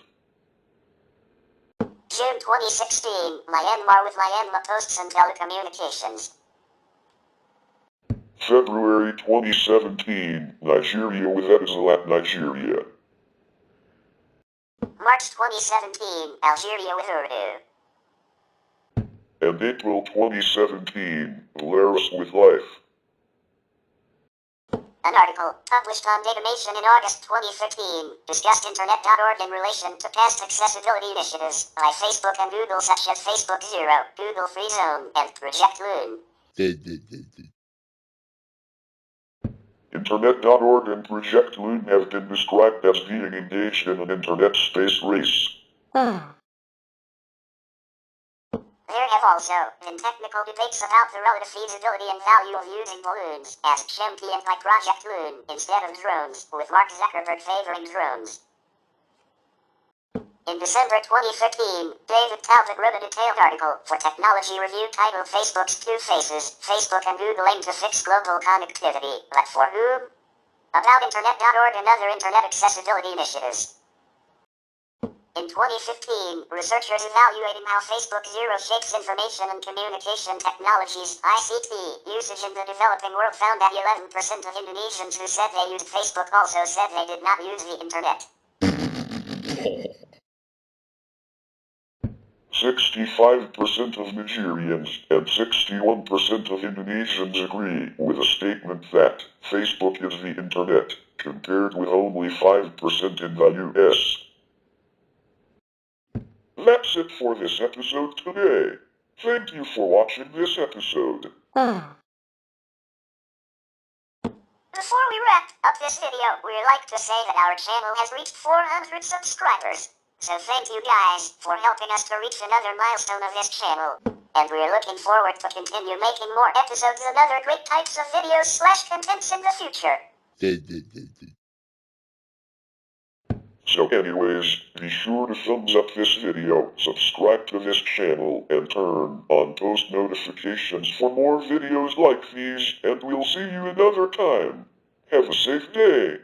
June 2016, Myanmar with Myanmar Posts and Telecommunications. February 2017, Nigeria with Etisalat Nigeria. March 2017, Algeria with Urdu. And April 2017, Belarus with Life. An article, published on TaBNWNE in August 2015, discussed Internet.org in relation to past accessibility initiatives by Facebook and Google such as Facebook Zero, Google Free Zone, and Project Loon. Internet.org and Project Loon have been described as being engaged in an internet space race. There have also been technical debates about the relative feasibility and value of using balloons, as championed by Project Loon, instead of drones, with Mark Zuckerberg favoring drones. In December 2015, David Talbot wrote a detailed article for Technology Review titled Facebook's Two Faces, Facebook and Google aim to fix global connectivity, but for whom? About Internet.org and other Internet accessibility initiatives. In 2015, researchers evaluating how Facebook Zero shapes information and communication technologies, ICT, usage in the developing world found that 11% of Indonesians who said they used Facebook also said they did not use the internet. 65% of Nigerians and 61% of Indonesians agree with a statement that Facebook is the internet, compared with only 5% in the US. That's it for this episode today. Thank you for watching this episode. Before we wrap up this video, we'd like to say that our channel has reached 400 subscribers. So thank you guys for helping us to reach another milestone of this channel. And we're looking forward to continue making more episodes and other great types of videos/contents in the future. So anyways, be sure to thumbs up this video, subscribe to this channel, and turn on post notifications for more videos like these, and we'll see you another time. Have a safe day.